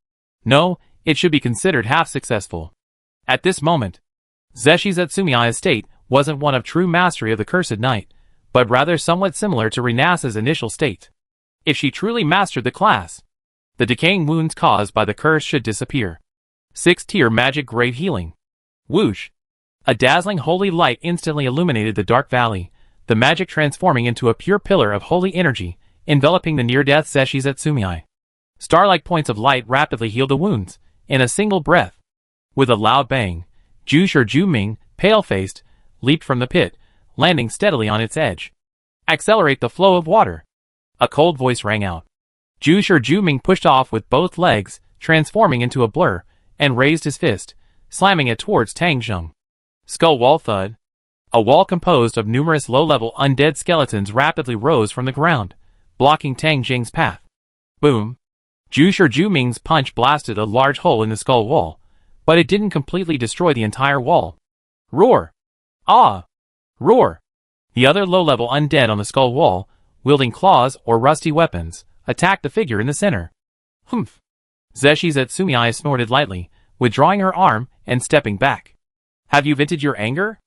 No, it should be considered half successful. At this moment, Zeshi Zetsumiya's state wasn't one of true mastery of the Cursed Knight, but rather somewhat similar to Renas's initial state. If she truly mastered the class, the decaying wounds caused by the curse should disappear. 6th-tier magic grade healing. Whoosh! A dazzling holy light instantly illuminated the dark valley, the magic transforming into a pure pillar of holy energy, enveloping the near-death Zeshi Zetsumiya. Star-like points of light rapidly healed the wounds, in a single breath. With a loud bang, Ju Ming, pale-faced, leaped from the pit, landing steadily on its edge. Accelerate the flow of water. A cold voice rang out. Ju Ming pushed off with both legs, transforming into a blur, and raised his fist, slamming it towards Tang Jing. Skull wall thud. A wall composed of numerous low-level undead skeletons rapidly rose from the ground, blocking Tang Jing's path. Boom. Ju Ming's punch blasted a large hole in the skull wall, but it didn't completely destroy the entire wall. Roar! Ah! Roar! The other low-level undead on the skull wall, wielding claws or rusty weapons, attacked the figure in the center. Humph! Zeshi Zetsumiya snorted lightly, withdrawing her arm and stepping back. Have you vented your anger?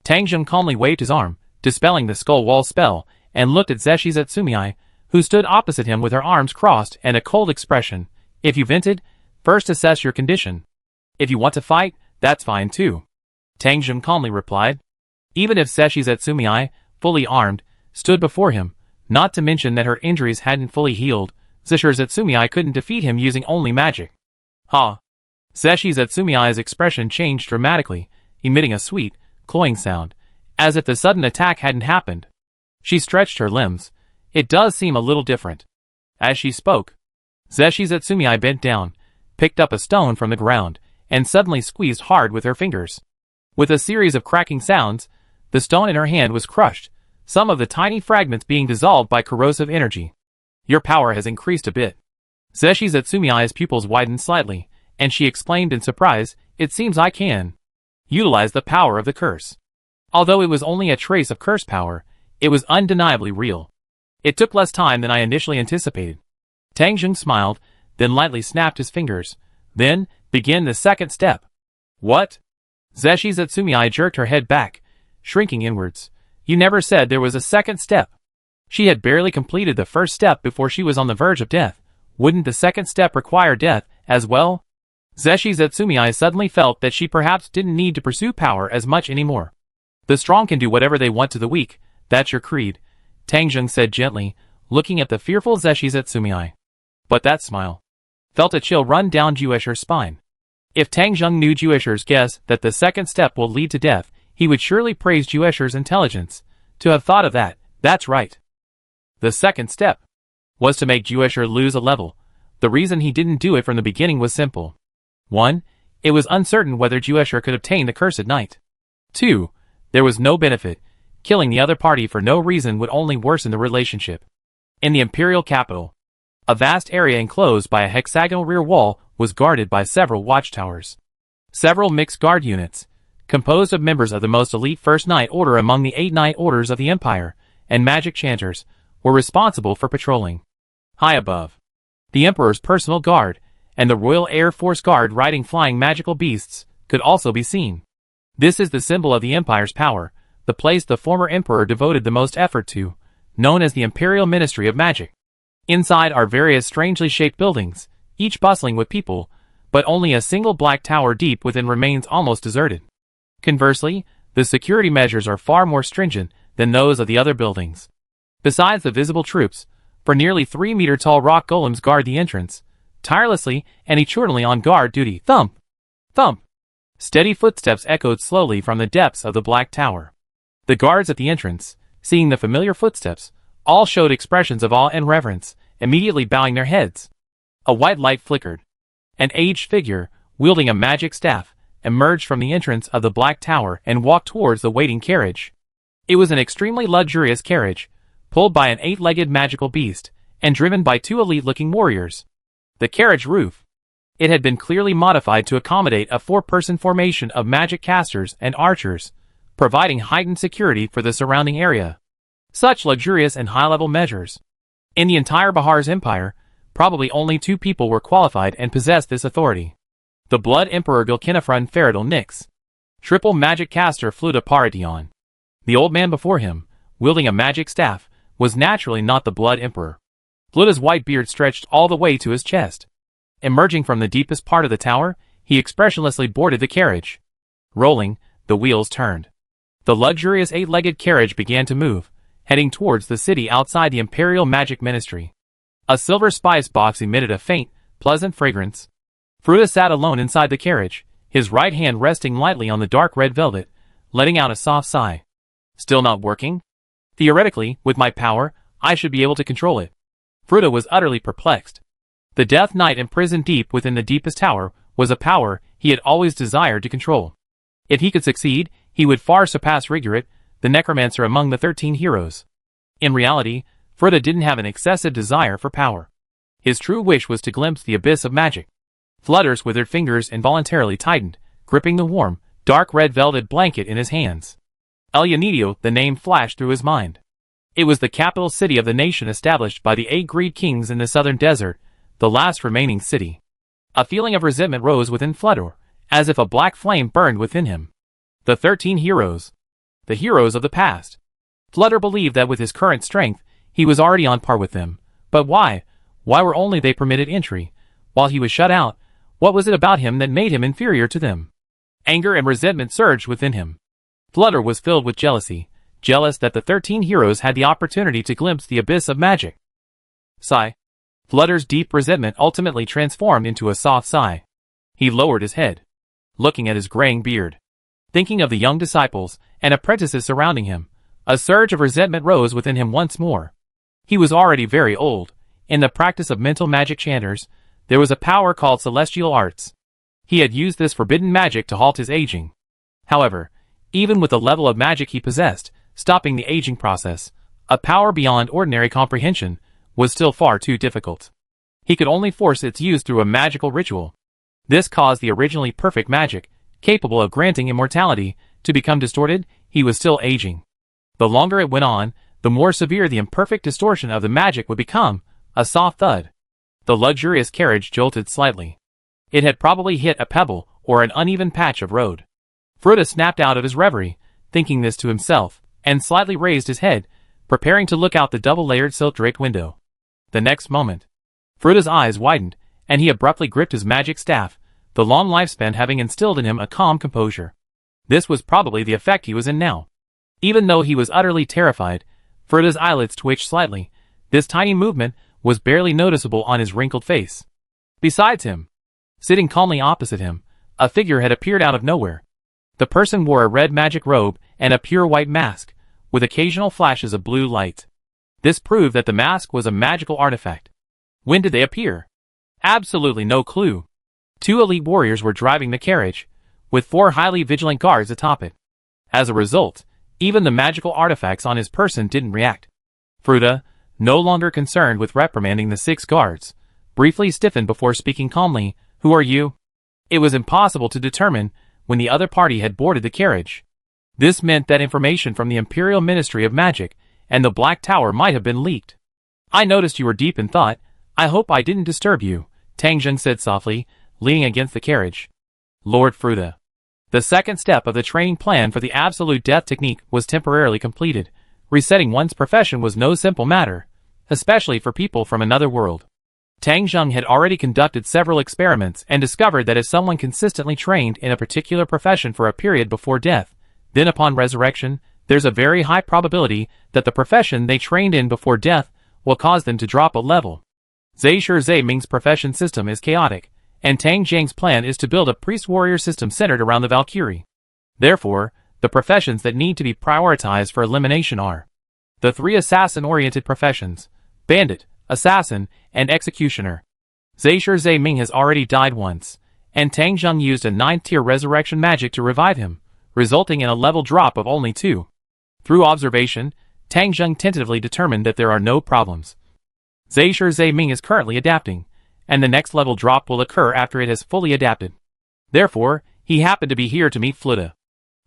Tang Jing calmly waved his arm, dispelling the skull wall spell, and looked at Zeshi Zetsumiya, who stood opposite him with her arms crossed and a cold expression. If you vented, first assess your condition. If you want to fight, that's fine too. Tang Jing calmly replied. Even if Zeshi Zetsumiya, fully armed, stood before him, not to mention that her injuries hadn't fully healed, Zeshi Zetsumiya couldn't defeat him using only magic. Ha! Zeshi Zetsumiya's expression changed dramatically, emitting a sweet, cloying sound, as if the sudden attack hadn't happened. She stretched her limbs. It does seem a little different. As she spoke, Zeshi Zetsumiya bent down, picked up a stone from the ground, and suddenly squeezed hard with her fingers. With a series of cracking sounds, the stone in her hand was crushed, some of the tiny fragments being dissolved by corrosive energy. Your power has increased a bit. Zeshi Zetsumiya's pupils widened slightly, and she exclaimed in surprise, it seems I can utilize the power of the curse. Although it was only a trace of curse power, it was undeniably real. It took less time than I initially anticipated. Tang Jing smiled, then lightly snapped his fingers. Then, begin the second step. What? Zeshi Zetsumiya jerked her head back, shrinking inwards. You never said there was a second step. She had barely completed the first step before she was on the verge of death. Wouldn't the second step require death, as well? Zeshi Zetsumiya suddenly felt that she perhaps didn't need to pursue power as much anymore. The strong can do whatever they want to the weak, that's your creed, Tang Jing said gently, looking at the fearful Zeshi Zetsumiya. But that smile felt a chill run down Juesher's spine. If Tang Jing knew Juesher's guess that the second step will lead to death, he would surely praise Juesher's intelligence. To have thought of that, that's right. The second step was to make Juesher lose a level. The reason he didn't do it from the beginning was simple. 1. It was uncertain whether Juesher could obtain the Cursed Knight. 2. There was no benefit. Killing the other party for no reason would only worsen the relationship. In the imperial capital, a vast area enclosed by a hexagonal rear wall was guarded by several watchtowers. Several mixed guard units, composed of members of the most elite First Knight Order among the 8 Knight Orders of the Empire, and magic chanters, were responsible for patrolling. High above, the Emperor's personal guard, and the Royal Air Force Guard riding flying magical beasts could also be seen. This is the symbol of the Empire's power, the place the former Emperor devoted the most effort to, known as the Imperial Ministry of Magic. Inside are various strangely shaped buildings, each bustling with people, but only a single black tower deep within remains almost deserted. Conversely, the security measures are far more stringent than those of the other buildings. Besides the visible troops, for nearly 3-meter-tall rock golems guard the entrance, tirelessly and eternally on guard duty. Thump! Thump! Steady footsteps echoed slowly from the depths of the black tower. The guards at the entrance, seeing the familiar footsteps, all showed expressions of awe and reverence, immediately bowing their heads. A white light flickered. An aged figure, wielding a magic staff, emerged from the entrance of the black tower and walked towards the waiting carriage. It was an extremely luxurious carriage, pulled by an 8-legged magical beast, and driven by 2 elite-looking warriors. The carriage roof. It had been clearly modified to accommodate a 4-person formation of magic casters and archers, providing heightened security for the surrounding area. Such luxurious and high-level measures. In the entire Bahar's empire, probably only 2 people were qualified and possessed this authority. The Blood Emperor Gilkinifron Feridel Nix. Triple magic caster Fluta Paradion. The old man before him, wielding a magic staff, was naturally not the Blood Emperor. Fluta's white beard stretched all the way to his chest. Emerging from the deepest part of the tower, he expressionlessly boarded the carriage. Rolling, the wheels turned. The luxurious 8-legged carriage began to move, heading towards the city outside the Imperial Magic Ministry. A silver spice box emitted a faint, pleasant fragrance. Fruta sat alone inside the carriage, his right hand resting lightly on the dark red velvet, letting out a soft sigh. Still not working? Theoretically, with my power, I should be able to control it. Fruta was utterly perplexed. The Death Knight imprisoned deep within the deepest tower was a power he had always desired to control. If he could succeed, he would far surpass Rigurit, the necromancer among the 13 heroes. In reality, Fruta didn't have an excessive desire for power. His true wish was to glimpse the abyss of magic. Flutter's withered fingers involuntarily tightened, gripping the warm, dark red velvet blanket in his hands. El Unidio, the name flashed through his mind. It was the capital city of the nation established by the 8 Greed Kings in the southern desert, the last remaining city. A feeling of resentment rose within Flutter, as if a black flame burned within him. The 13 heroes. The heroes of the past. Flutter believed that with his current strength, he was already on par with them. But why? Why were only they permitted entry, while he was shut out? What was it about him that made him inferior to them? Anger and resentment surged within him. Flutter was filled with jealousy, jealous that the 13 heroes had the opportunity to glimpse the abyss of magic. Sigh. Flutter's deep resentment ultimately transformed into a soft sigh. He lowered his head, looking at his graying beard. Thinking of the young disciples and apprentices surrounding him, a surge of resentment rose within him once more. He was already very old. In the practice of mental magic chanters, there was a power called celestial arts. He had used this forbidden magic to halt his aging. However, even with the level of magic he possessed, stopping the aging process, a power beyond ordinary comprehension, was still far too difficult. He could only force its use through a magical ritual. This caused the originally perfect magic, capable of granting immortality, to become distorted. He was still aging. The longer it went on, the more severe the imperfect distortion of the magic would become. A soft thud. The luxurious carriage jolted slightly. It had probably hit a pebble or an uneven patch of road. Fruta snapped out of his reverie, thinking this to himself, and slightly raised his head, preparing to look out the double-layered silk-draped window. The next moment, Fruta's eyes widened, and he abruptly gripped his magic staff, the long lifespan having instilled in him a calm composure. This was probably the effect he was in now. Even though he was utterly terrified, Fruta's eyelids twitched slightly. This tiny movement was barely noticeable on his wrinkled face. Besides him, sitting calmly opposite him, a figure had appeared out of nowhere. The person wore a red magic robe and a pure white mask, with occasional flashes of blue light. This proved that the mask was a magical artifact. When did they appear? Absolutely no clue. 2 elite warriors were driving the carriage, with 4 highly vigilant guards atop it. As a result, even the magical artifacts on his person didn't react. Fruta, no longer concerned with reprimanding the 6 guards, briefly stiffened before speaking calmly. Who are you? It was impossible to determine when the other party had boarded the carriage. This meant that information from the Imperial Ministry of Magic and the Black Tower might have been leaked. I noticed you were deep in thought. I hope I didn't disturb you. Tang Zheng said softly, leaning against the carriage. Lord Fruta. The second step of the training plan for the absolute death technique was temporarily completed. Resetting one's profession was no simple matter, especially for people from another world. Tang Zheng had already conducted several experiments and discovered that if someone consistently trained in a particular profession for a period before death, then upon resurrection, there's a very high probability that the profession they trained in before death will cause them to drop a level. Zhe Ming's profession system is chaotic, and Tang Zheng's plan is to build a priest-warrior system centered around the Valkyrie. Therefore, the professions that need to be prioritized for elimination are the 3 assassin-oriented professions: bandit, assassin, and executioner. Zhe Ming has already died once, and Tang Zheng used a 9th-tier resurrection magic to revive him, resulting in a level drop of only 2. Through observation, Tang Zheng tentatively determined that there are no problems. Zhe Ming is currently adapting, and the next level drop will occur after it has fully adapted. Therefore, he happened to be here to meet Fruta.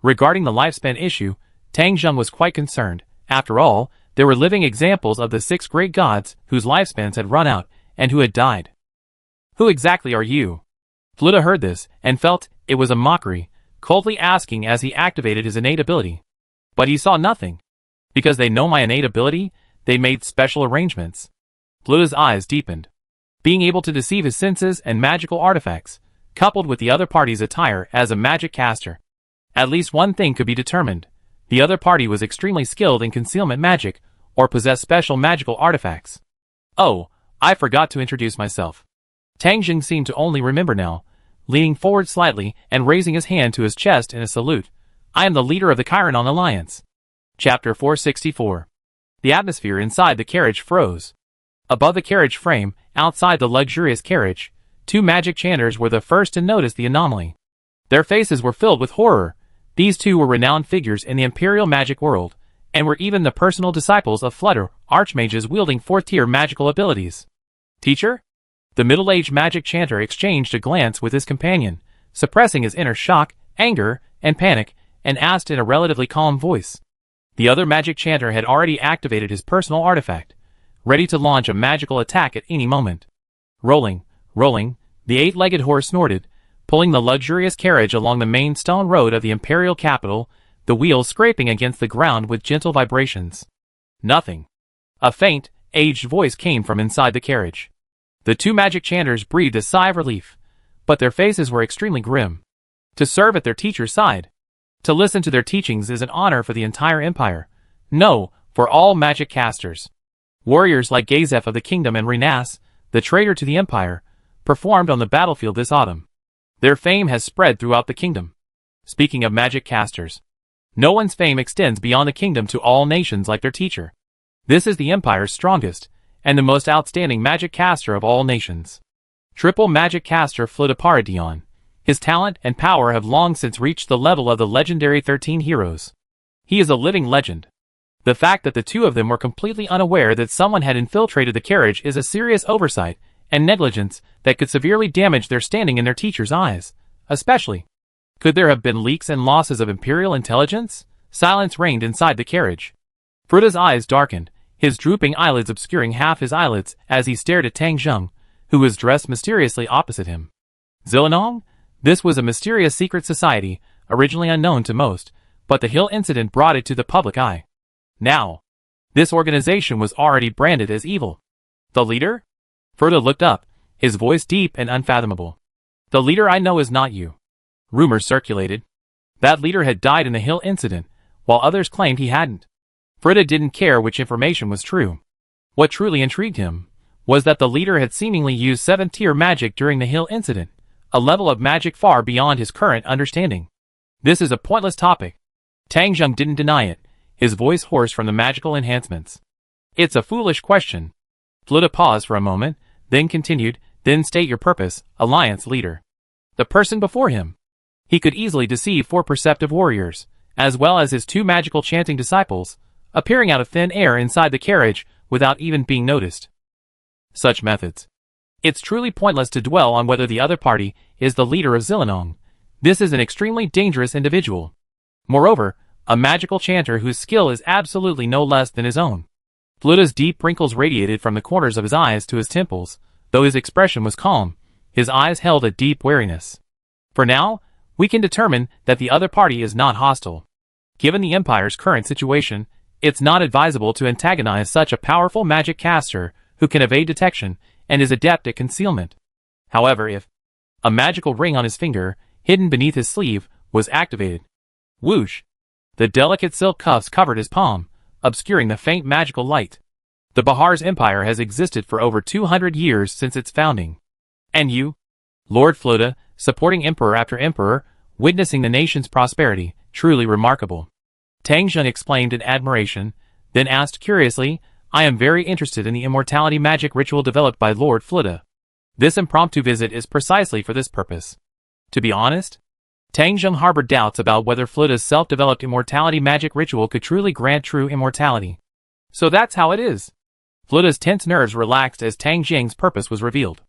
Regarding the lifespan issue, Tang Zheng was quite concerned. After all, there were living examples of the 6 great gods whose lifespans had run out and who had died. Who exactly are you? Fruta heard this and felt it was a mockery, coldly asking as he activated his innate ability. But he saw nothing. Because they know my innate ability, they made special arrangements. Fruta's eyes deepened. Being able to deceive his senses and magical artifacts, coupled with the other party's attire as a magic caster. At least one thing could be determined. The other party was extremely skilled in concealment magic, or possessed special magical artifacts. Oh, I forgot to introduce myself. Tang Zheng seemed to only remember now, leaning forward slightly and raising his hand to his chest in a salute. I am the leader of the Chiron Alliance. Chapter 464. The atmosphere inside the carriage froze. Above the carriage frame, outside the luxurious carriage, 2 magic chanters were the first to notice the anomaly. Their faces were filled with horror. These 2 were renowned figures in the imperial magic world, and were even the personal disciples of Flutter, archmages wielding 4th-tier magical abilities. Teacher? The middle-aged magic chanter exchanged a glance with his companion, suppressing his inner shock, anger, and panic, and asked in a relatively calm voice. The other magic chanter had already activated his personal artifact, ready to launch a magical attack at any moment. Rolling, the 8-legged horse snorted, pulling the luxurious carriage along the main stone road of the imperial capital, the wheels scraping against the ground with gentle vibrations. Nothing. A faint, aged voice came from inside the carriage. The 2 magic chanters breathed a sigh of relief, but their faces were extremely grim. To serve at their teacher's side, to listen to their teachings is an honor for the entire empire. No, for all magic casters. Warriors like Gazef of the kingdom and Renas, the traitor to the empire, performed on the battlefield this autumn. Their fame has spread throughout the kingdom. Speaking of magic casters, no one's fame extends beyond the kingdom to all nations like their teacher. This is the empire's strongest, and the most outstanding magic caster of all nations. Triple magic caster Fruta. His talent and power have long since reached the level of the legendary 13 heroes. He is a living legend. The fact that the 2 of them were completely unaware that someone had infiltrated the carriage is a serious oversight and negligence that could severely damage their standing in their teacher's eyes. Especially, could there have been leaks and losses of imperial intelligence? Silence reigned inside the carriage. Fruta's eyes darkened, his drooping eyelids obscuring half his eyelids as he stared at Tang Zheng, who was dressed mysteriously opposite him. Zilonong? This was a mysterious secret society, originally unknown to most, but the Hill incident brought it to the public eye. Now, this organization was already branded as evil. The leader? Fruta looked up, his voice deep and unfathomable. The leader I know is not you. Rumors circulated. That leader had died in the Hill incident, while others claimed he hadn't. Fruta didn't care which information was true. What truly intrigued him was that the leader had seemingly used 7th-tier magic during the Hill incident, a level of magic far beyond his current understanding. This is a pointless topic. Tang Zheng didn't deny it, his voice hoarse from the magical enhancements. It's a foolish question. Fruta paused for a moment, then continued, then state your purpose, Alliance leader. The person before him. He could easily deceive 4 perceptive warriors, as well as his 2 magical chanting disciples, appearing out of thin air inside the carriage without even being noticed. Such methods. It's truly pointless to dwell on whether the other party is the leader of Zilonong. This is an extremely dangerous individual. Moreover, a magical chanter whose skill is absolutely no less than his own. Fruta's deep wrinkles radiated from the corners of his eyes to his temples, though his expression was calm. His eyes held a deep wariness. For now, we can determine that the other party is not hostile. Given the Empire's current situation, it's not advisable to antagonize such a powerful magic caster who can evade detection and is adept at concealment. However, if a magical ring on his finger, hidden beneath his sleeve, was activated. Whoosh! The delicate silk cuffs covered his palm, obscuring the faint magical light. The Bahar's empire has existed for over 200 years since its founding. And you, Lord Floda, supporting emperor after emperor, witnessing the nation's prosperity, truly remarkable. Tang Zheng exclaimed in admiration, then asked curiously, I am very interested in the immortality magic ritual developed by Lord Floda. This impromptu visit is precisely for this purpose. To be honest, Tang Zheng harbored doubts about whether Floda's self-developed immortality magic ritual could truly grant true immortality. So that's how it is. Floda's tense nerves relaxed as Tang Zheng's purpose was revealed.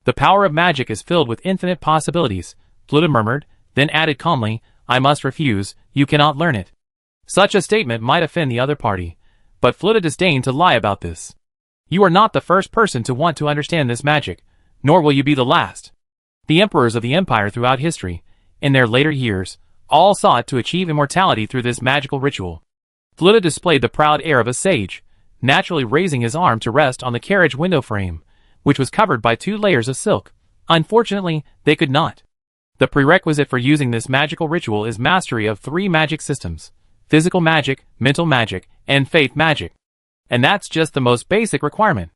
The power of magic is filled with infinite possibilities, Floda murmured, then added calmly, I must refuse, you cannot learn it. Such a statement might offend the other party, but Floda disdained to lie about this. You are not the first person to want to understand this magic, nor will you be the last. The emperors of the empire throughout history, in their later years, all sought to achieve immortality through this magical ritual. Floda displayed the proud air of a sage, naturally raising his arm to rest on the carriage window frame, which was covered by 2 layers of silk. Unfortunately, they could not. The prerequisite for using this magical ritual is mastery of 3 magic systems: physical magic, mental magic, and faith magic. And that's just the most basic requirement.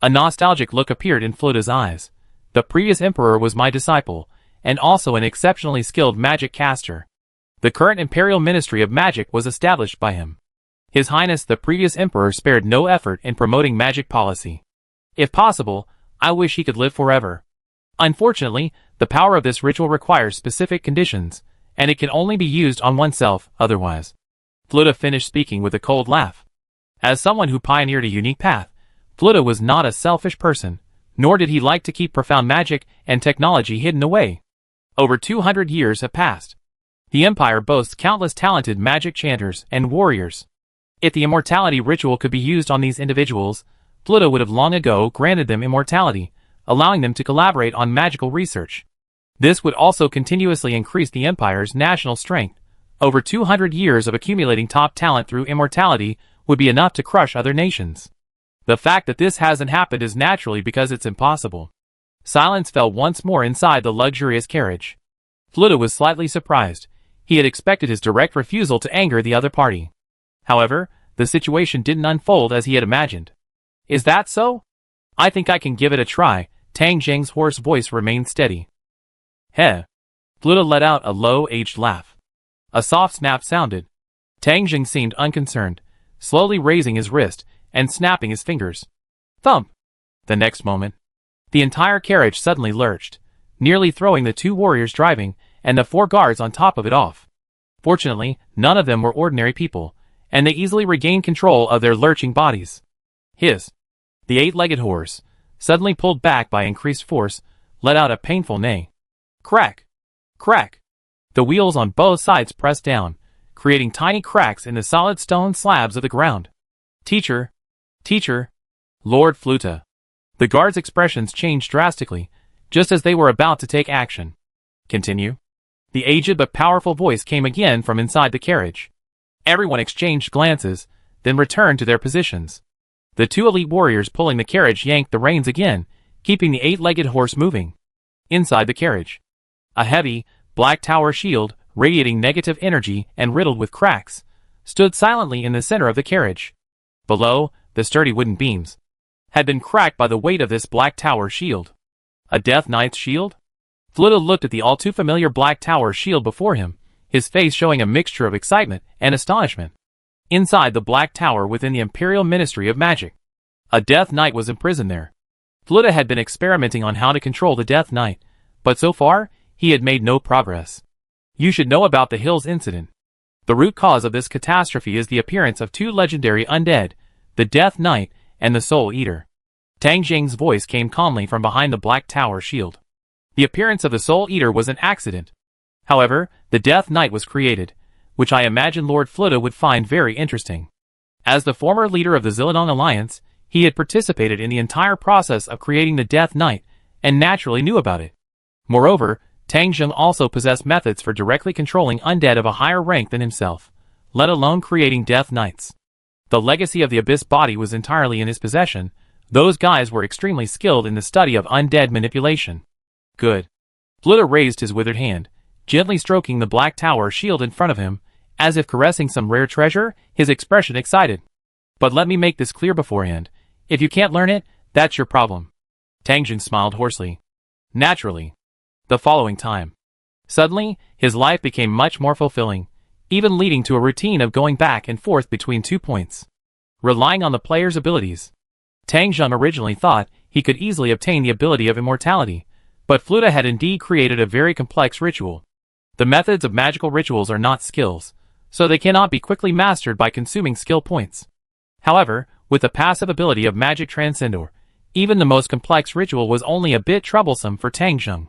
A nostalgic look appeared in Floda's eyes. The previous emperor was my disciple, and also an exceptionally skilled magic caster. The current Imperial Ministry of Magic was established by him. His Highness the previous emperor spared no effort in promoting magic policy. If possible, I wish he could live forever. Unfortunately, the power of this ritual requires specific conditions, and it can only be used on oneself otherwise. Floda finished speaking with a cold laugh. As someone who pioneered a unique path, Floda was not a selfish person, nor did he like to keep profound magic and technology hidden away. Over 200 years have passed. The Empire boasts countless talented magic chanters and warriors. If the immortality ritual could be used on these individuals, Floda would have long ago granted them immortality, allowing them to collaborate on magical research. This would also continuously increase the Empire's national strength. Over 200 years of accumulating top talent through immortality would be enough to crush other nations. The fact that this hasn't happened is naturally because it's impossible. Silence fell once more inside the luxurious carriage. Floda was slightly surprised. He had expected his direct refusal to anger the other party. However, the situation didn't unfold as he had imagined. Is that so? I think I can give it a try. Tang Zheng's hoarse voice remained steady. Heh. Floda let out a low-aged laugh. A soft snap sounded. Tang Zheng seemed unconcerned, slowly raising his wrist and snapping his fingers. Thump! The next moment, the entire carriage suddenly lurched, nearly throwing the 2 warriors driving and the 4 guards on top of it off. Fortunately, none of them were ordinary people, and they easily regained control of their lurching bodies. Hiss! The 8-legged horse, suddenly pulled back by increased force, let out a painful neigh. Crack! Crack! The wheels on both sides pressed down, creating tiny cracks in the solid stone slabs of the ground. Teacher! Teacher! Lord Floda. The guards' expressions changed drastically, just as they were about to take action. Continue. The aged but powerful voice came again from inside the carriage. Everyone exchanged glances, then returned to their positions. The 2 elite warriors pulling the carriage yanked the reins again, keeping the 8-legged horse moving. Inside the carriage, a heavy, black tower shield, radiating negative energy and riddled with cracks, stood silently in the center of the carriage. Below, the sturdy wooden beams had been cracked by the weight of this black tower shield. A Death Knight's shield? Floda looked at the all-too-familiar black tower shield before him, his face showing a mixture of excitement and astonishment. Inside the black tower within the Imperial Ministry of Magic, a Death Knight was imprisoned there. Floda had been experimenting on how to control the Death Knight, but so far, he had made no progress. You should know about the Hills incident. The root cause of this catastrophe is the appearance of 2 legendary undead, the Death Knight and the Soul Eater. Tang Zheng's voice came calmly from behind the black tower shield. The appearance of the Soul Eater was an accident. However, the Death Knight was created, which I imagine Lord Floda would find very interesting. As the former leader of the Zillidan Alliance, he had participated in the entire process of creating the Death Knight, and naturally knew about it. Moreover, Tang Zheng also possessed methods for directly controlling undead of a higher rank than himself, let alone creating death knights. The legacy of the Abyss body was entirely in his possession. Those guys were extremely skilled in the study of undead manipulation. Good. Pluto raised his withered hand, gently stroking the black tower shield in front of him, as if caressing some rare treasure, his expression excited. But let me make this clear beforehand. If you can't learn it, that's your problem. Tang Zheng smiled hoarsely. Naturally. The following time. Suddenly, his life became much more fulfilling, even leading to a routine of going back and forth between 2 points. Relying on the player's abilities. Tang Zheng originally thought he could easily obtain the ability of immortality, but Fluta had indeed created a very complex ritual. The methods of magical rituals are not skills, so they cannot be quickly mastered by consuming skill points. However, with the passive ability of Magic Transcendor, even the most complex ritual was only a bit troublesome for Tang Zheng.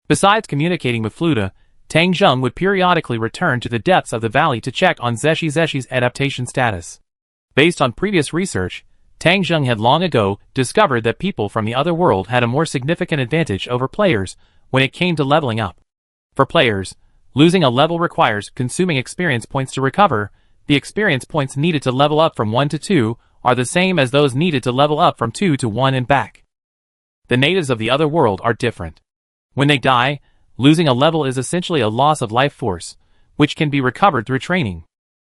Besides communicating with Fluta, Tang Zheng would periodically return to the depths of the valley to check on Zeshi's adaptation status. Based on previous research, Tang Zheng had long ago discovered that people from the other world had a more significant advantage over players when it came to leveling up. For players, losing a level requires consuming experience points to recover. The experience points needed to level up from 1 to 2 are the same as those needed to level up from 2 to 1 and back. The natives of the other world are different. When they die, losing a level is essentially a loss of life force, which can be recovered through training.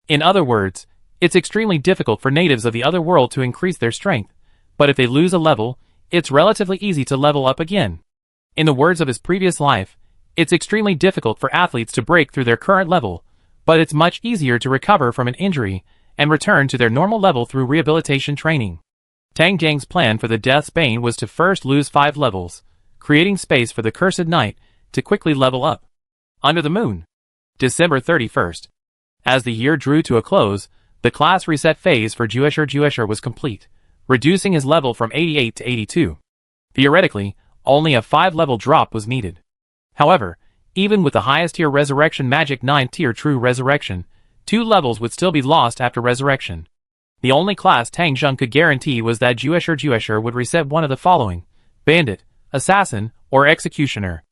In other words, it's extremely difficult for natives of the other world to increase their strength, but if they lose a level, it's relatively easy to level up again. In the words of his previous life, it's extremely difficult for athletes to break through their current level, but it's much easier to recover from an injury and return to their normal level through rehabilitation training. Tang Zheng's plan for the Death's Bane was to first lose 5 levels, creating space for the Cursed Knight to quickly level up. Under the Moon. December 31st. As the year drew to a close, the class reset phase for Juesher was complete, reducing his level from 88 to 82. Theoretically, only a 5-level drop was needed. However, even with the highest tier Resurrection Magic 9 tier True Resurrection, 2 levels would still be lost after Resurrection. The only class Tang Zheng could guarantee was that Juesher would reset one of the following: Bandit, Assassin, or Executioner.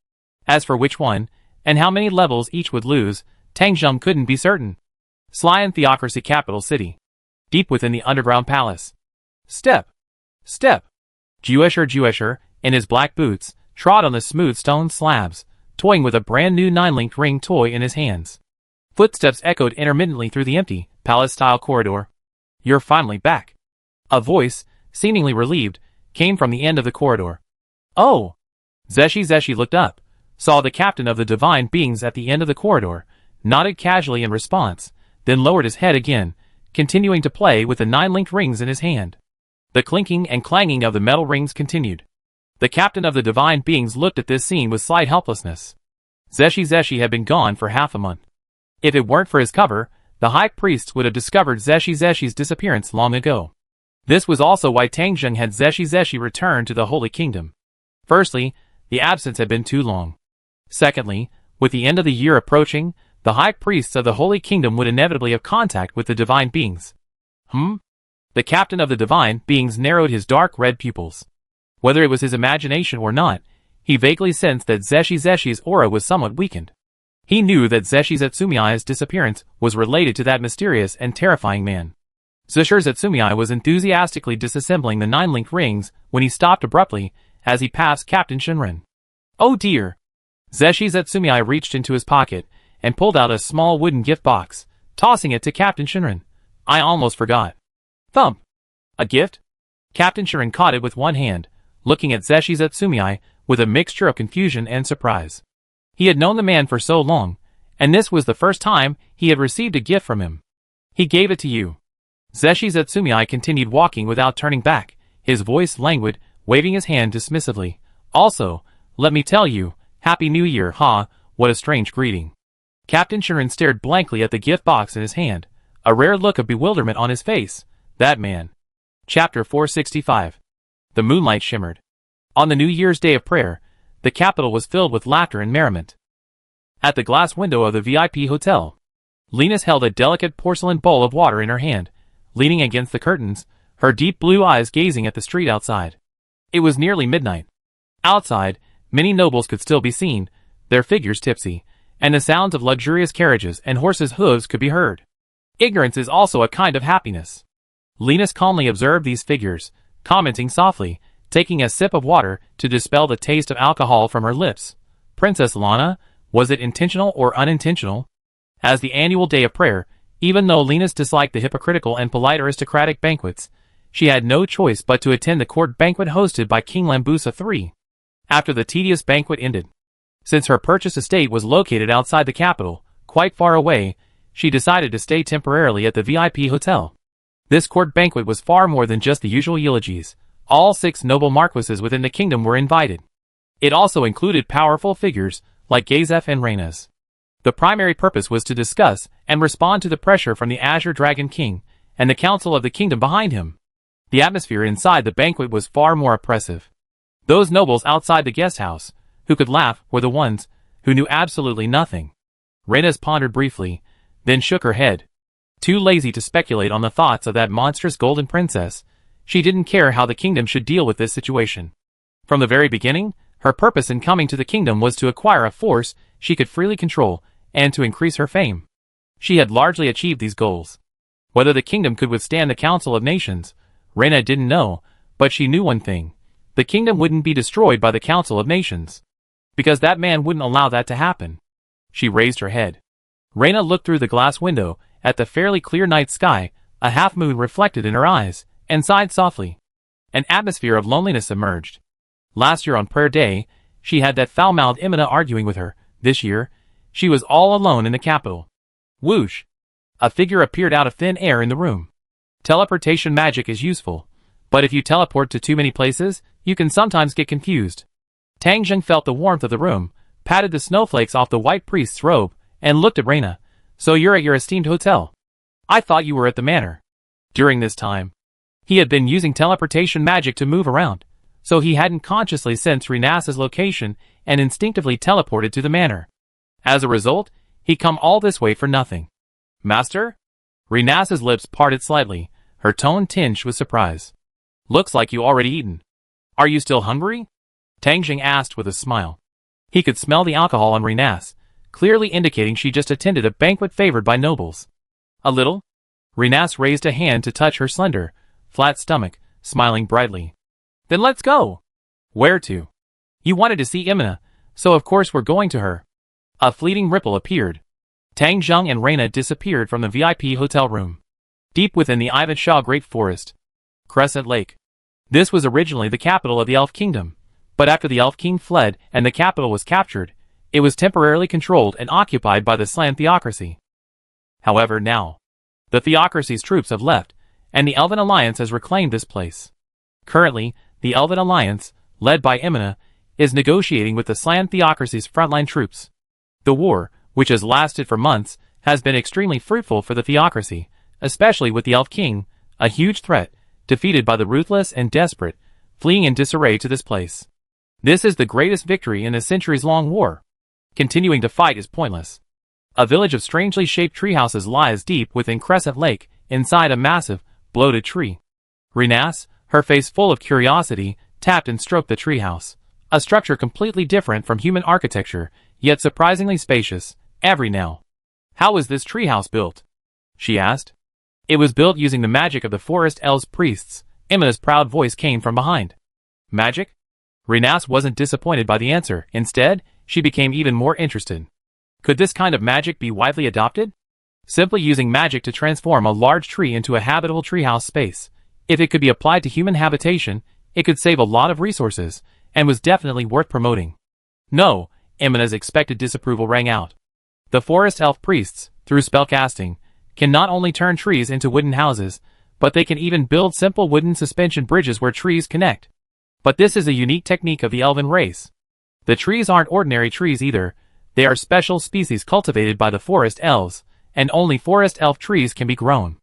As for which one, and how many levels each would lose, Tang Zheng couldn't be certain. Slyan Theocracy Capital City. Deep within the underground palace. Step. Juesher, in his black boots, trod on the smooth stone slabs, toying with a brand new 9-linked ring toy in his hands. Footsteps echoed intermittently through the empty, palace-style corridor. You're finally back. A voice, seemingly relieved, came from the end of the corridor. Oh! Zeshi looked up, saw the captain of the divine beings at the end of the corridor, nodded casually in response, then lowered his head again, continuing to play with the 9-linked rings in his hand. The clinking and clanging of the metal rings continued. The captain of the divine beings looked at this scene with slight helplessness. Zeshi had been gone for half a month. If it weren't for his cover, the high priests would have discovered Zeshi's disappearance long ago. This was also why Tang Zheng had Zeshi return to the Holy Kingdom. Firstly, the absence had been too long. Secondly, with the end of the year approaching, the high priests of the Holy Kingdom would inevitably have contact with the divine beings. The captain of the divine beings narrowed his dark red pupils. Whether it was his imagination or not, he vaguely sensed that Zeshi's aura was somewhat weakened. He knew that Zetsumiai's disappearance was related to that mysterious and terrifying man. Zetsumiai was enthusiastically disassembling the 9-linked rings when he stopped abruptly as he passed Captain Shinran. Oh dear! Zetsumiai reached into his pocket and pulled out a small wooden gift box, tossing it to Captain Shinran. I almost forgot. Thump! A gift? Captain Shinran caught it with one hand, looking at Zetsumiai with a mixture of confusion and surprise. He had known the man for so long, and this was the first time he had received a gift from him. He gave it to you. Zetsumiai continued walking without turning back, his voice languid, waving his hand dismissively. Also, let me tell you, Happy New Year, ha, what a strange greeting. Captain Shinran stared blankly at the gift box in his hand, a rare look of bewilderment on his face. That man. Chapter 465. The moonlight shimmered. On the New Year's Day of prayer, the capital was filled with laughter and merriment. At the glass window of the VIP hotel, Linus held a delicate porcelain bowl of water in her hand, leaning against the curtains, her deep blue eyes gazing at the street outside. It was nearly midnight. Outside, many nobles could still be seen, their figures tipsy, and the sounds of luxurious carriages and horses' hooves could be heard. Ignorance is also a kind of happiness. Linus calmly observed these figures, commenting softly, taking a sip of water to dispel the taste of alcohol from her lips. Princess Lana, was it intentional or unintentional? As the annual day of prayer, even though Linus disliked the hypocritical and polite aristocratic banquets, she had no choice but to attend the court banquet hosted by King Lambusa III. After the tedious banquet ended, since her purchased estate was located outside the capital, quite far away, she decided to stay temporarily at the VIP hotel. This court banquet was far more than just the usual eulogies. All 6 noble marquises within the kingdom were invited. It also included powerful figures like Gazef and Reynas. The primary purpose was to discuss and respond to the pressure from the Azure Dragon King and the council of the kingdom behind him. The atmosphere inside the banquet was far more oppressive. Those nobles outside the guest house, who could laugh, were the ones who knew absolutely nothing. Reynas pondered briefly, then shook her head. Too lazy to speculate on the thoughts of that monstrous golden princess, she didn't care how the kingdom should deal with this situation. From the very beginning, her purpose in coming to the kingdom was to acquire a force she could freely control and to increase her fame. She had largely achieved these goals. Whether the kingdom could withstand the Council of Nations, Reyna didn't know, but she knew one thing. The kingdom wouldn't be destroyed by the Council of Nations. Because that man wouldn't allow that to happen. She raised her head. Reyna looked through the glass window at the fairly clear night sky, a half-moon reflected in her eyes, and sighed softly. An atmosphere of loneliness emerged. Last year on prayer day, she had that foul-mouthed Imina arguing with her. This year, she was all alone in the capital. Whoosh! A figure appeared out of thin air in the room. Teleportation magic is useful, but if you teleport to too many places, you can sometimes get confused. Tang Zheng felt the warmth of the room, patted the snowflakes off the white priest's robe, and looked at Reyna. So you're at your esteemed hotel. I thought you were at the manor. During this time, he had been using teleportation magic to move around, so he hadn't consciously sensed Reyna's location and instinctively teleported to the manor. As a result, he come all this way for nothing. Master? Reyna's lips parted slightly, her tone tinged with surprise. Looks like you already eaten. Are you still hungry? Tang Jing asked with a smile. He could smell the alcohol on Reynas, clearly indicating she just attended a banquet favored by nobles. A little? Reynas raised a hand to touch her slender, flat stomach, smiling brightly. Then let's go. Where to? You wanted to see Imina, so of course we're going to her. A fleeting ripple appeared. Tang Zheng and Reyna disappeared from the VIP hotel room. Deep within the Ivan Shaw Great Forest. Crescent Lake. This was originally the capital of the Elf Kingdom, but after the Elf King fled and the capital was captured, it was temporarily controlled and occupied by the Slan Theocracy. However, now, the Theocracy's troops have left, and the Elven Alliance has reclaimed this place. Currently, the Elven Alliance, led by Imina, is negotiating with the Slan Theocracy's frontline troops. The war, which has lasted for months, has been extremely fruitful for the Theocracy, especially with the Elf King, a huge threat, defeated by the ruthless and desperate, fleeing in disarray to this place. This is the greatest victory in a centuries-long war. Continuing to fight is pointless. A village of strangely shaped treehouses lies deep within Crescent Lake, inside a massive, bloated tree. Reynas, her face full of curiosity, tapped and stroked the treehouse, a structure completely different from human architecture, yet surprisingly spacious. Every now. How was this treehouse built? She asked. It was built using the magic of the Forest Elves priests. Imina's proud voice came from behind. Magic? Reynas wasn't disappointed by the answer. Instead, she became even more interested. Could this kind of magic be widely adopted? Simply using magic to transform a large tree into a habitable treehouse space. If it could be applied to human habitation, it could save a lot of resources, and was definitely worth promoting. No, Imina's expected disapproval rang out. The Forest Elf priests, through spellcasting, can not only turn trees into wooden houses, but they can even build simple wooden suspension bridges where trees connect. But this is a unique technique of the elven race. The trees aren't ordinary trees either. They are special species cultivated by the Forest Elves, and only Forest Elf trees can be grown.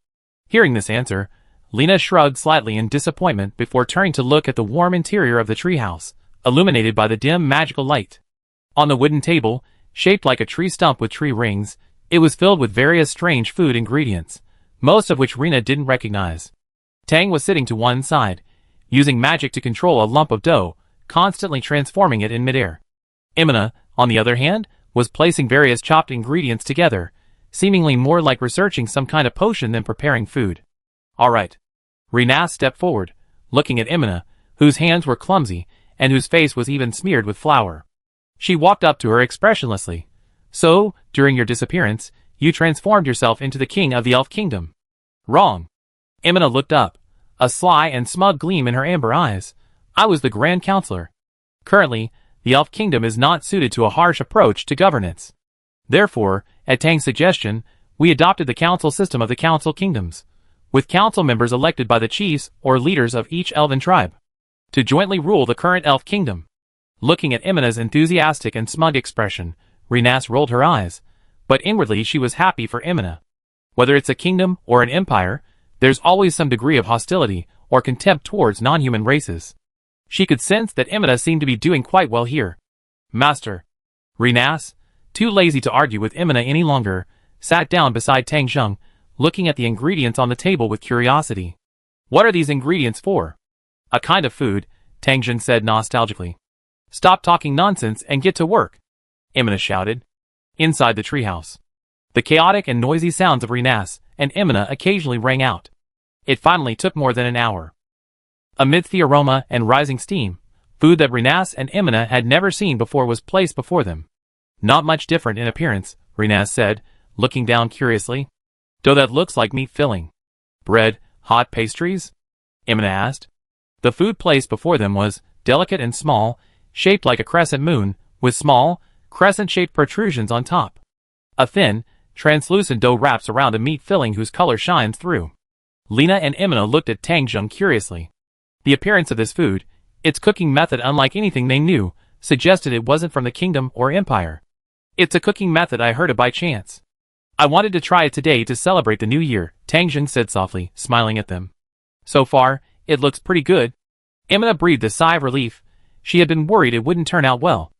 Hearing this answer, Lena shrugged slightly in disappointment before turning to look at the warm interior of the treehouse, illuminated by the dim magical light. On the wooden table, shaped like a tree stump with tree rings, it was filled with various strange food ingredients, most of which Rena didn't recognize. Tang was sitting to one side, using magic to control a lump of dough, constantly transforming it in midair. Imina, on the other hand, was placing various chopped ingredients together, seemingly more like researching some kind of potion than preparing food. Alright. Renas stepped forward, looking at Imina, whose hands were clumsy, and whose face was even smeared with flour. She walked up to her expressionlessly. So, during your disappearance, you transformed yourself into the king of the elf kingdom. Wrong. Imina looked up, a sly and smug gleam in her amber eyes. I was the Grand Counselor. Currently, the elf kingdom is not suited to a harsh approach to governance. Therefore, at Tang's suggestion, we adopted the council system of the council kingdoms, with council members elected by the chiefs or leaders of each elven tribe, to jointly rule the current elf kingdom. Looking at Imina's enthusiastic and smug expression, Renas rolled her eyes, but inwardly she was happy for Imina. Whether it's a kingdom or an empire, there's always some degree of hostility or contempt towards non-human races. She could sense that Imina seemed to be doing quite well here. Master. Renas, too lazy to argue with Imina any longer, sat down beside Tang Zheng, looking at the ingredients on the table with curiosity. What are these ingredients for? A kind of food, Tang Zheng said nostalgically. Stop talking nonsense and get to work, Imina shouted. Inside the treehouse, the chaotic and noisy sounds of Renas and Imina occasionally rang out. It finally took more than an hour. Amidst the aroma and rising steam, food that Renas and Imina had never seen before was placed before them. Not much different in appearance, Renas said, looking down curiously. Dough that looks like meat filling. Bread, hot pastries? Imina asked. The food placed before them was delicate and small, shaped like a crescent moon, with small, crescent-shaped protrusions on top. A thin, translucent dough wraps around a meat filling whose color shines through. Lena and Imina looked at Tang Zheng curiously. The appearance of this food, its cooking method unlike anything they knew, suggested it wasn't from the kingdom or empire. It's a cooking method I heard of by chance. I wanted to try it today to celebrate the new year, Tang Zheng said softly, smiling at them. So far, it looks pretty good. Imina breathed a sigh of relief. She had been worried it wouldn't turn out well.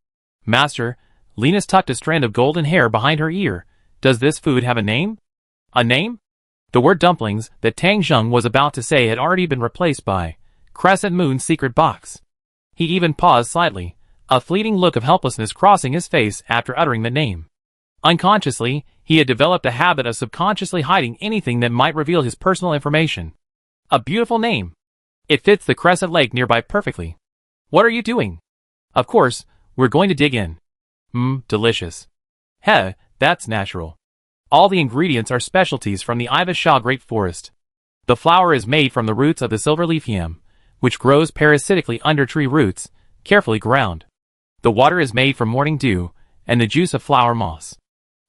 Master, Lena's tucked a strand of golden hair behind her ear. Does this food have a name? A name? The word dumplings that Tang Zheng was about to say had already been replaced by Crescent Moon's secret box. He even paused slightly, a fleeting look of helplessness crossing his face after uttering the name. Unconsciously, he had developed a habit of subconsciously hiding anything that might reveal his personal information. A beautiful name. It fits the crescent lake nearby perfectly. What are you doing? Of course, we're going to dig in. Delicious. Heh, that's natural. All the ingredients are specialties from the Iva Shah Great Forest. The flour is made from the roots of the silverleaf yam, which grows parasitically under tree roots, carefully ground. The water is made from morning dew, and the juice of flower moss.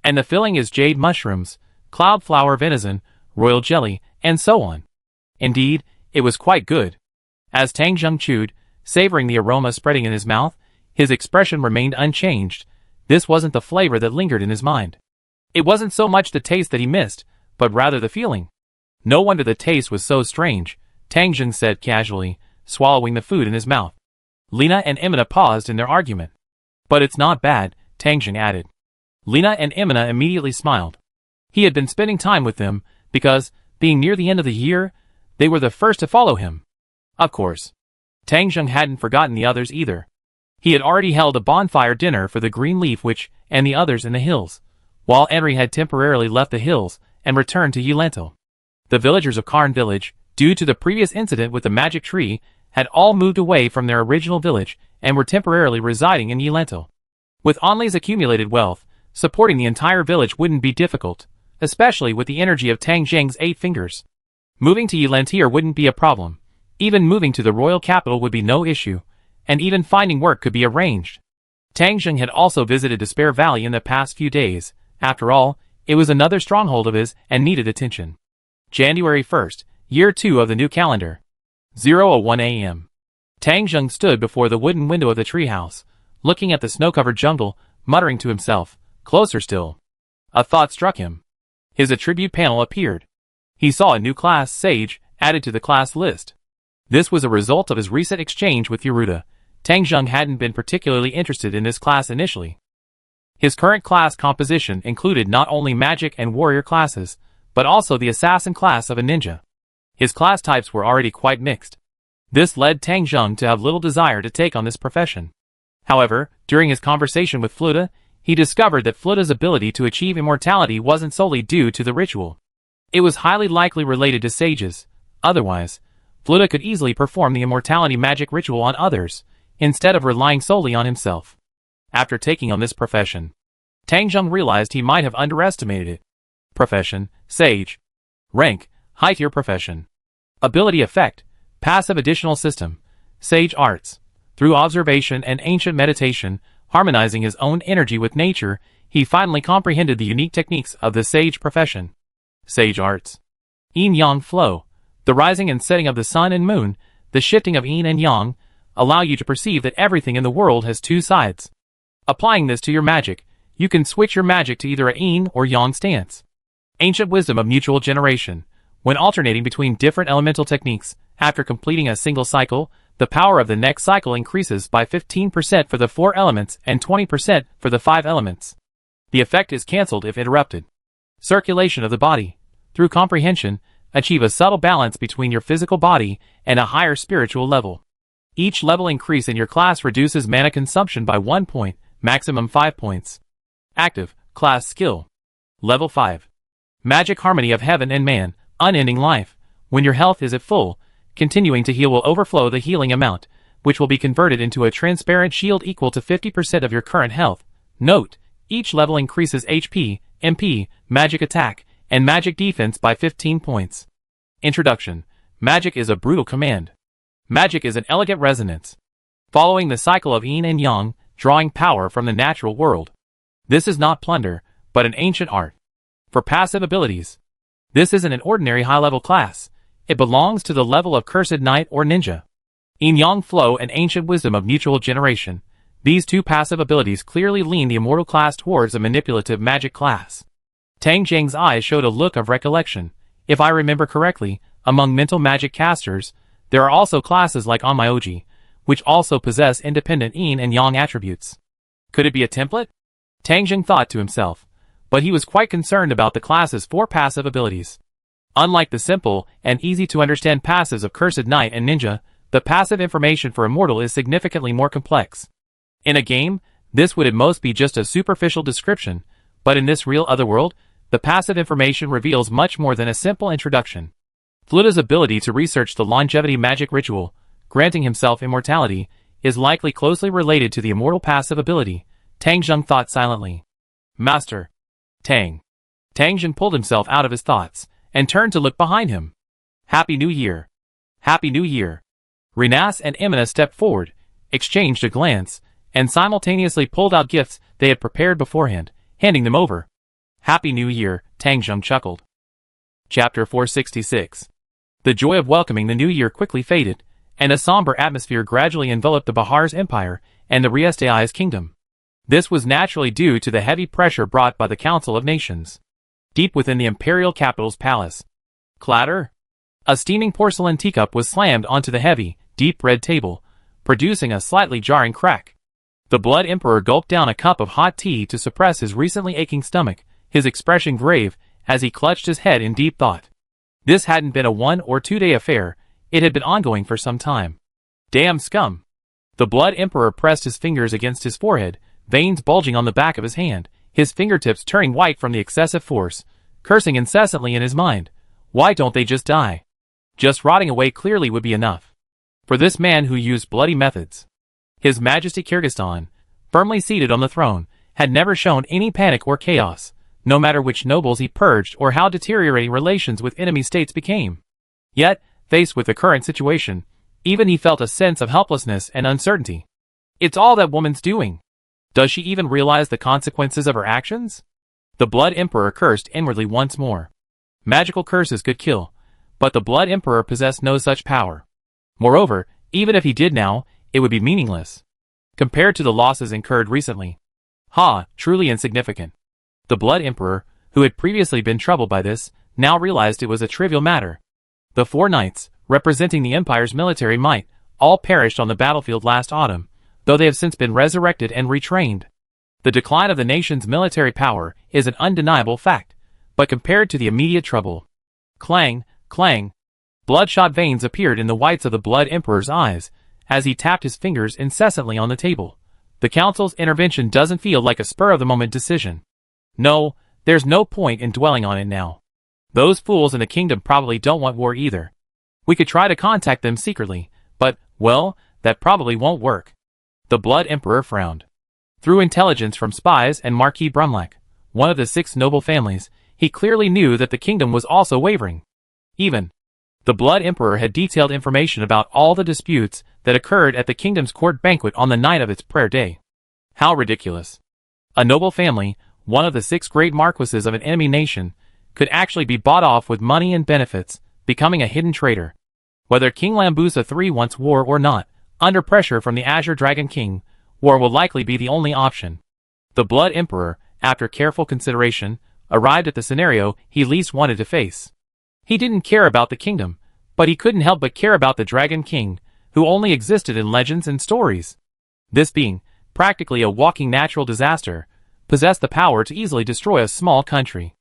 And the filling is jade mushrooms, cloud flower venison, royal jelly, and so on. Indeed, it was quite good. As Tang Zheng chewed, savoring the aroma spreading in his mouth, his expression remained unchanged. This wasn't the flavor that lingered in his mind. It wasn't so much the taste that he missed, but rather the feeling. No wonder the taste was so strange, Tang Zheng said casually, swallowing the food in his mouth. Lena and Imina paused in their argument. But it's not bad, Tang Zheng added. Lena and Imina immediately smiled. He had been spending time with them, because, being near the end of the year, they were the first to follow him. Of course. Tang Zheng hadn't forgotten the others either. He had already held a bonfire dinner for the Green Leaf Witch and the others in the hills, while Henry had temporarily left the hills and returned to Yelento. The villagers of Karn village, due to the previous incident with the magic tree, had all moved away from their original village and were temporarily residing in Yelento. With Onley's accumulated wealth, supporting the entire village wouldn't be difficult, especially with the energy of Tang Zheng's 8 fingers. Moving to Yelentier wouldn't be a problem. Even moving to the royal capital would be no issue, and even finding work could be arranged. Tang Zheng had also visited Despair Valley in the past few days. After all, it was another stronghold of his and needed attention. January 1st, year 2 of the new calendar. 0:01 a.m. Tang Zheng stood before the wooden window of the treehouse, looking at the snow-covered jungle, muttering to himself, closer still. A thought struck him. His attribute panel appeared. He saw a new class, Sage, added to the class list. This was a result of his recent exchange with Yeruda. Tang Zheng hadn't been particularly interested in this class initially. His current class composition included not only magic and warrior classes, but also the assassin class of a ninja. His class types were already quite mixed. This led Tang Zheng to have little desire to take on this profession. However, during his conversation with Fluta, he discovered that Fluta's ability to achieve immortality wasn't solely due to the ritual. It was highly likely related to sages. Otherwise, Fluta could easily perform the immortality magic ritual on others, instead of relying solely on himself. After taking on this profession, Tang Zheng realized he might have underestimated it. Profession, Sage. Rank, High Tier Profession. Ability Effect, Passive Additional System, Sage Arts. Through observation and ancient meditation, harmonizing his own energy with nature, he finally comprehended the unique techniques of the Sage profession. Sage Arts. Yin-Yang Flow. The rising and setting of the sun and moon, the shifting of yin and yang, allow you to perceive that everything in the world has two sides. Applying this to your magic, you can switch your magic to either a yin or yang stance. Ancient Wisdom of Mutual Generation. When alternating between different elemental techniques, after completing a single cycle, the power of the next cycle increases by 15% for the 4 elements and 20% for the 5 elements. The effect is cancelled if interrupted. Circulation of the body. Through comprehension, achieve a subtle balance between your physical body and a higher spiritual level. Each level increase in your class reduces mana consumption by 1 point, maximum 5 points. Active, Class Skill. Level 5. Magic Harmony of Heaven and Man, Unending Life. When your health is at full, continuing to heal will overflow the healing amount, which will be converted into a transparent shield equal to 50% of your current health. Note, each level increases HP, MP, Magic Attack, and Magic Defense by 15 points. Introduction. Magic is a brutal command. Magic is an elegant resonance, following the cycle of yin and yang, drawing power from the natural world. This is not plunder, but an ancient art. For passive abilities, this isn't an ordinary high-level class. It belongs to the level of Cursed Knight or Ninja. Yin-Yang Flow and Ancient Wisdom of Mutual Generation. These two passive abilities clearly lean the immortal class towards a manipulative magic class. Tang Zheng's eyes showed a look of recollection. If I remember correctly, among mental magic casters, there are also classes like Onmyoji, which also possess independent yin and yang attributes. Could it be a template? Tang Zheng thought to himself, but he was quite concerned about the class's 4 passive abilities. Unlike the simple and easy-to-understand passives of Cursed Knight and Ninja, the passive information for Immortal is significantly more complex. In a game, this would at most be just a superficial description, but in this real otherworld, the passive information reveals much more than a simple introduction. Fluta's ability to research the longevity magic ritual, granting himself immortality, is likely closely related to the Immortal passive ability. Tang Zheng thought silently. Master. Tang. Tang Zheng pulled himself out of his thoughts and turned to look behind him. Happy New Year. Happy New Year. Renas and Emina stepped forward, exchanged a glance, and simultaneously pulled out gifts they had prepared beforehand, handing them over. Happy New Year, Tang Zheng chuckled. Chapter 466. The joy of welcoming the new year quickly faded, and a somber atmosphere gradually enveloped the Bahar's empire and the Riestai's kingdom. This was naturally due to the heavy pressure brought by the Council of Nations. Deep within the imperial capital's palace. Clatter! A steaming porcelain teacup was slammed onto the heavy, deep red table, producing a slightly jarring crack. The Blood Emperor gulped down a cup of hot tea to suppress his recently aching stomach, his expression grave, as he clutched his head in deep thought. This hadn't been a 1 or 2 day affair, it had been ongoing for some time. Damn scum! The Blood Emperor pressed his fingers against his forehead, veins bulging on the back of his hand, his fingertips turning white from the excessive force, cursing incessantly in his mind. Why don't they just die? Just rotting away clearly would be enough. For this man who used bloody methods. His Majesty Kyrgyzstan, firmly seated on the throne, had never shown any panic or chaos, no matter which nobles he purged or how deteriorating relations with enemy states became. Yet, faced with the current situation, even he felt a sense of helplessness and uncertainty. It's all that woman's doing. Does she even realize the consequences of her actions? The Blood Emperor cursed inwardly once more. Magical curses could kill, but the Blood Emperor possessed no such power. Moreover, even if he did now, it would be meaningless, compared to the losses incurred recently. Truly insignificant. The Blood Emperor, who had previously been troubled by this, now realized it was a trivial matter. The 4 knights, representing the Empire's military might, all perished on the battlefield last autumn, though they have since been resurrected and retrained. The decline of the nation's military power is an undeniable fact, but compared to the immediate trouble. Clang, clang. Bloodshot veins appeared in the whites of the Blood Emperor's eyes as he tapped his fingers incessantly on the table. The council's intervention doesn't feel like a spur-of-the-moment decision. No, there's no point in dwelling on it now. Those fools in the kingdom probably don't want war either. We could try to contact them secretly, but, well, that probably won't work. The Blood Emperor frowned. Through intelligence from spies and Marquis Brumlack, one of the 6 noble families, he clearly knew that the kingdom was also wavering. Even the Blood Emperor had detailed information about all the disputes that occurred at the kingdom's court banquet on the night of its prayer day. How ridiculous. A noble family, one of the 6 great marquises of an enemy nation, could actually be bought off with money and benefits, becoming a hidden traitor. Whether King Lambusa III wants war or not, under pressure from the Azure Dragon King, war will likely be the only option. The Blood Emperor, after careful consideration, arrived at the scenario he least wanted to face. He didn't care about the kingdom, but he couldn't help but care about the Dragon King, who only existed in legends and stories. This being, practically a walking natural disaster, possessed the power to easily destroy a small country.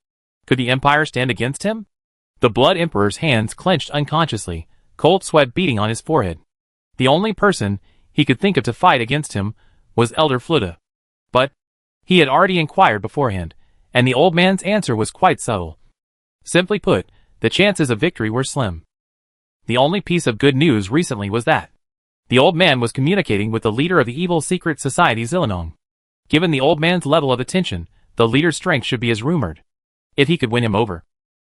Could the Empire stand against him? The Blood Emperor's hands clenched unconsciously, cold sweat beating on his forehead. The only person he could think of to fight against him was Elder Fluda. But he had already inquired beforehand, and the old man's answer was quite subtle. Simply put, the chances of victory were slim. The only piece of good news recently was that the old man was communicating with the leader of the evil secret society Zillinong. Given the old man's level of attention, the leader's strength should be as rumored. If he could win him over,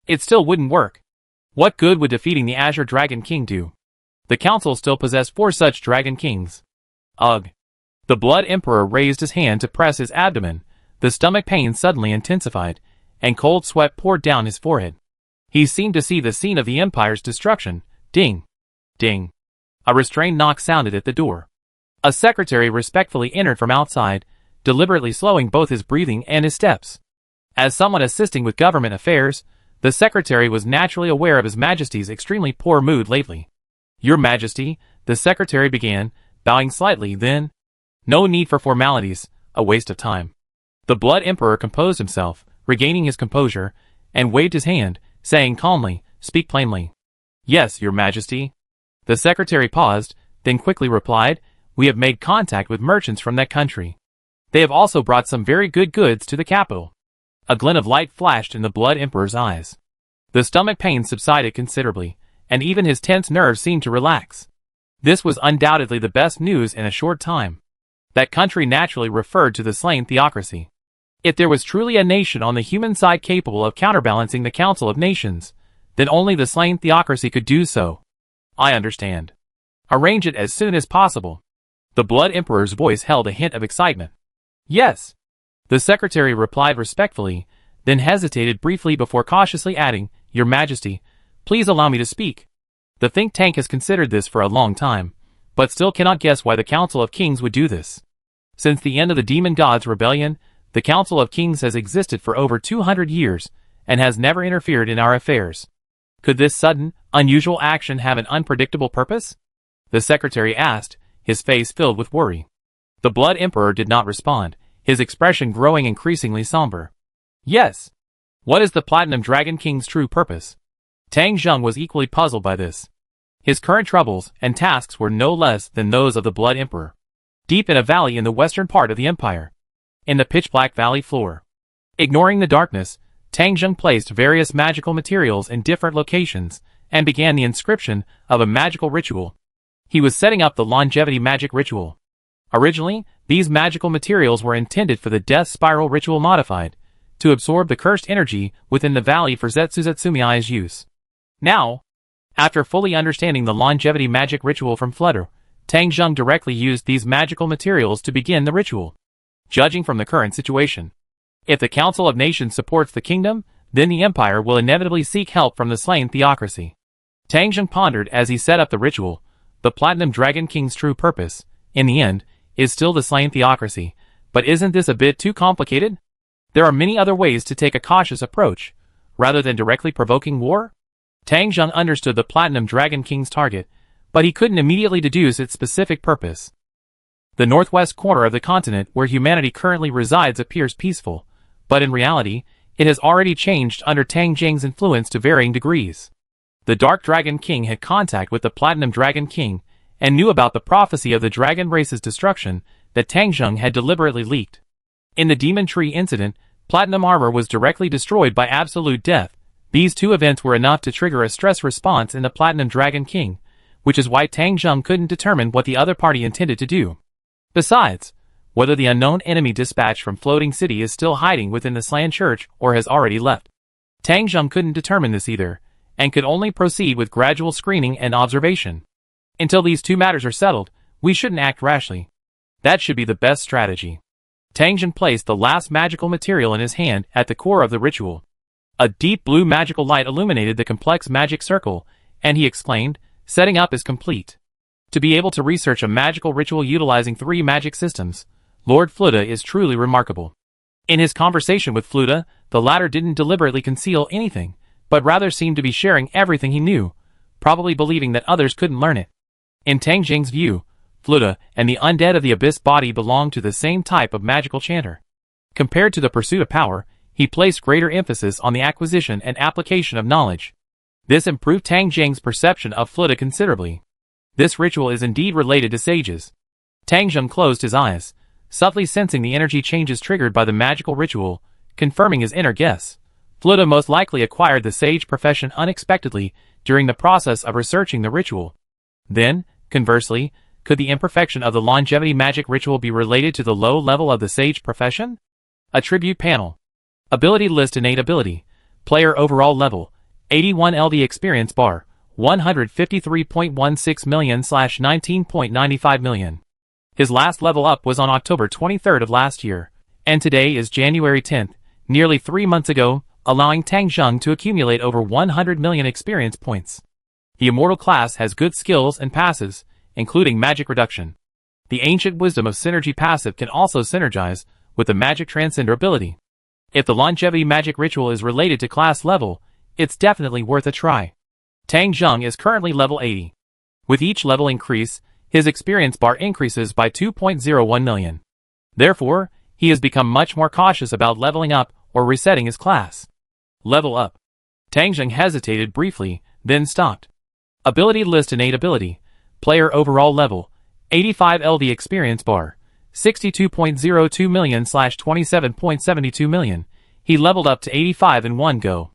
it still wouldn't work. What good would defeating the Azure Dragon King do? The council still possessed 4 such Dragon Kings. Ugh. The Blood Emperor raised his hand to press his abdomen. The stomach pain suddenly intensified, and cold sweat poured down his forehead. He seemed to see the scene of the Empire's destruction. Ding. Ding. A restrained knock sounded at the door. A secretary respectfully entered from outside, deliberately slowing both his breathing and his steps. As someone assisting with government affairs, the secretary was naturally aware of His Majesty's extremely poor mood lately. Your Majesty, the secretary began, bowing slightly, then, no need for formalities, a waste of time. The Blood Emperor composed himself, regaining his composure, and waved his hand, saying calmly, speak plainly. Yes, Your Majesty. The secretary paused, then quickly replied, we have made contact with merchants from that country. They have also brought some very good goods to the capital. A glint of light flashed in the Blood Emperor's eyes. The stomach pain subsided considerably, and even his tense nerves seemed to relax. This was undoubtedly the best news in a short time. That country naturally referred to the slain theocracy. If there was truly a nation on the human side capable of counterbalancing the Council of Nations, then only the slain theocracy could do so. I understand. Arrange it as soon as possible. The Blood Emperor's voice held a hint of excitement. Yes. The secretary replied respectfully, then hesitated briefly before cautiously adding, Your Majesty, please allow me to speak. The think tank has considered this for a long time, but still cannot guess why the Council of Kings would do this. Since the end of the Demon God's rebellion, the Council of Kings has existed for over 200 years, and has never interfered in our affairs. Could this sudden, unusual action have an unpredictable purpose? The secretary asked, his face filled with worry. The Blood Emperor did not respond, his expression growing increasingly somber. Yes. What is the Platinum Dragon King's true purpose? Tang Zheng was equally puzzled by this. His current troubles and tasks were no less than those of the Blood Emperor. Deep in a valley in the western part of the empire, in the pitch-black valley floor. Ignoring the darkness, Tang Zheng placed various magical materials in different locations, and began the inscription of a magical ritual. He was setting up the longevity magic ritual. Originally, these magical materials were intended for the Death Spiral ritual modified, to absorb the cursed energy within the valley for Zetsuzetsumiai's use. Now, after fully understanding the longevity magic ritual from Flutter, Tang Zheng directly used these magical materials to begin the ritual. Judging from the current situation, if the Council of Nations supports the kingdom, then the Empire will inevitably seek help from the slain theocracy. Tang Zheng pondered as he set up the ritual. The Platinum Dragon King's true purpose, in the end, is still the slain theocracy, but isn't this a bit too complicated? There are many other ways to take a cautious approach, rather than directly provoking war? Tang Zheng understood the Platinum Dragon King's target, but he couldn't immediately deduce its specific purpose. The northwest corner of the continent where humanity currently resides appears peaceful, but in reality, it has already changed under Tang Zheng's influence to varying degrees. The Dark Dragon King had contact with the Platinum Dragon King and knew about the prophecy of the dragon race's destruction that Tang Zheng had deliberately leaked. In the Demon Tree incident, Platinum Armor was directly destroyed by absolute death. These two events were enough to trigger a stress response in the Platinum Dragon King, which is why Tang Zheng couldn't determine what the other party intended to do. Besides, whether the unknown enemy dispatched from Floating City is still hiding within the Slan Church or has already left. Tang Zheng couldn't determine this either, and could only proceed with gradual screening and observation. Until these two matters are settled, we shouldn't act rashly. That should be the best strategy. Tang Zheng placed the last magical material in his hand at the core of the ritual. A deep blue magical light illuminated the complex magic circle, and he exclaimed, "Setting up is complete." To be able to research a magical ritual utilizing 3 magic systems, Lord Fluta is truly remarkable. In his conversation with Fluta, the latter didn't deliberately conceal anything, but rather seemed to be sharing everything he knew, probably believing that others couldn't learn it. In Tang Zheng's view, Fluta and the undead of the Abyss body belonged to the same type of magical chanter. Compared to the pursuit of power, he placed greater emphasis on the acquisition and application of knowledge. This improved Tang Zheng's perception of Fluta considerably. This ritual is indeed related to sages. Tang Zheng closed his eyes, subtly sensing the energy changes triggered by the magical ritual, confirming his inner guess. Fluta most likely acquired the sage profession unexpectedly during the process of researching the ritual. Then, conversely, could the imperfection of the longevity magic ritual be related to the low level of the sage profession? Attribute panel. Ability list: innate ability. Player overall level, 81 LD experience bar, 153.16 million/19.95 million. His last level up was on October 23rd of last year, and today is January 10th, nearly 3 months ago, allowing Tang Zheng to accumulate over 100 million experience points. The Immortal class has good skills and passives, including Magic Reduction. The Ancient Wisdom of Synergy passive can also synergize with the Magic Transcender ability. If the Longevity Magic Ritual is related to class level, it's definitely worth a try. Tang Zheng is currently level 80. With each level increase, his experience bar increases by 2.01 million. Therefore, he has become much more cautious about leveling up or resetting his class. Level up. Tang Zheng hesitated briefly, then stopped. Ability list: innate ability. Player overall level, 85 LD experience bar, 62.02 million/27.72 million. He leveled up to 85 in one go.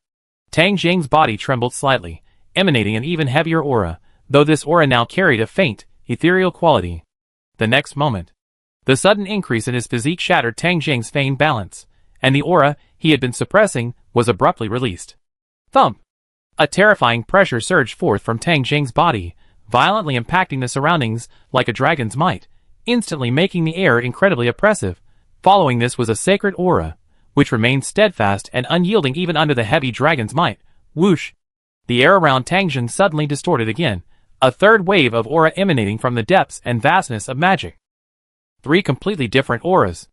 Tang Zheng's body trembled slightly, emanating an even heavier aura, though this aura now carried a faint, ethereal quality. The next moment, the sudden increase in his physique shattered Tang Zheng's feigned balance, and the aura he had been suppressing was abruptly released. Thump! A terrifying pressure surged forth from Tang Zheng's body, violently impacting the surroundings like a dragon's might, instantly making the air incredibly oppressive. Following this was a sacred aura, which remained steadfast and unyielding even under the heavy dragon's might. Whoosh! The air around Tang Zheng suddenly distorted again, a third wave of aura emanating from the depths and vastness of magic. 3 completely different auras.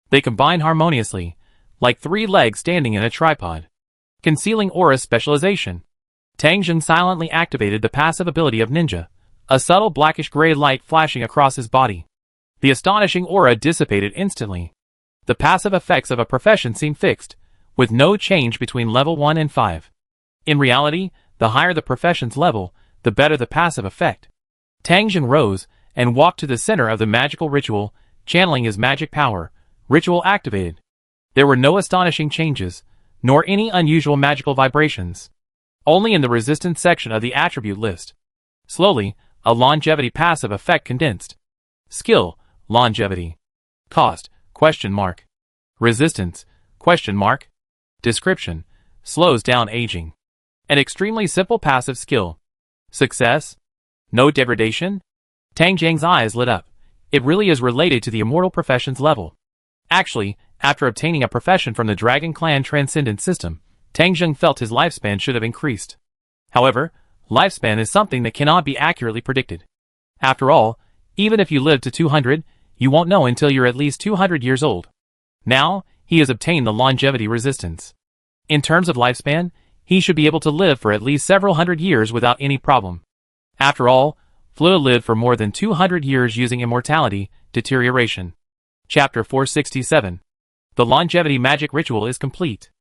They combine harmoniously, like 3 legs standing in a tripod. Concealing aura specialization. Tang Zheng silently activated the passive ability of Ninja, a subtle blackish-gray light flashing across his body. The astonishing aura dissipated instantly. The passive effects of a profession seem fixed, with no change between level 1 and 5. In reality, the higher the profession's level, the better the passive effect. Tang Zheng rose and walked to the center of the magical ritual, channeling his magic power. Ritual activated. There were no astonishing changes, nor any unusual magical vibrations. Only in the resistance section of the attribute list. Slowly, a longevity passive effect condensed. Skill, longevity. Cost, ? Resistance, ? Description, slows down aging. An extremely simple passive skill. Success? No degradation? Tang Zheng's eyes lit up. It really is related to the immortal profession's level. Actually, after obtaining a profession from the Dragon Clan Transcendent System, Tang Zheng felt his lifespan should have increased. However, lifespan is something that cannot be accurately predicted. After all, even if you live to 200, you won't know until you're at least 200 years old. Now, he has obtained the longevity resistance. In terms of lifespan, he should be able to live for at least several hundred years without any problem. After all, Fluta lived for more than 200 years using immortality, deterioration. Chapter 467. The longevity magic ritual is complete.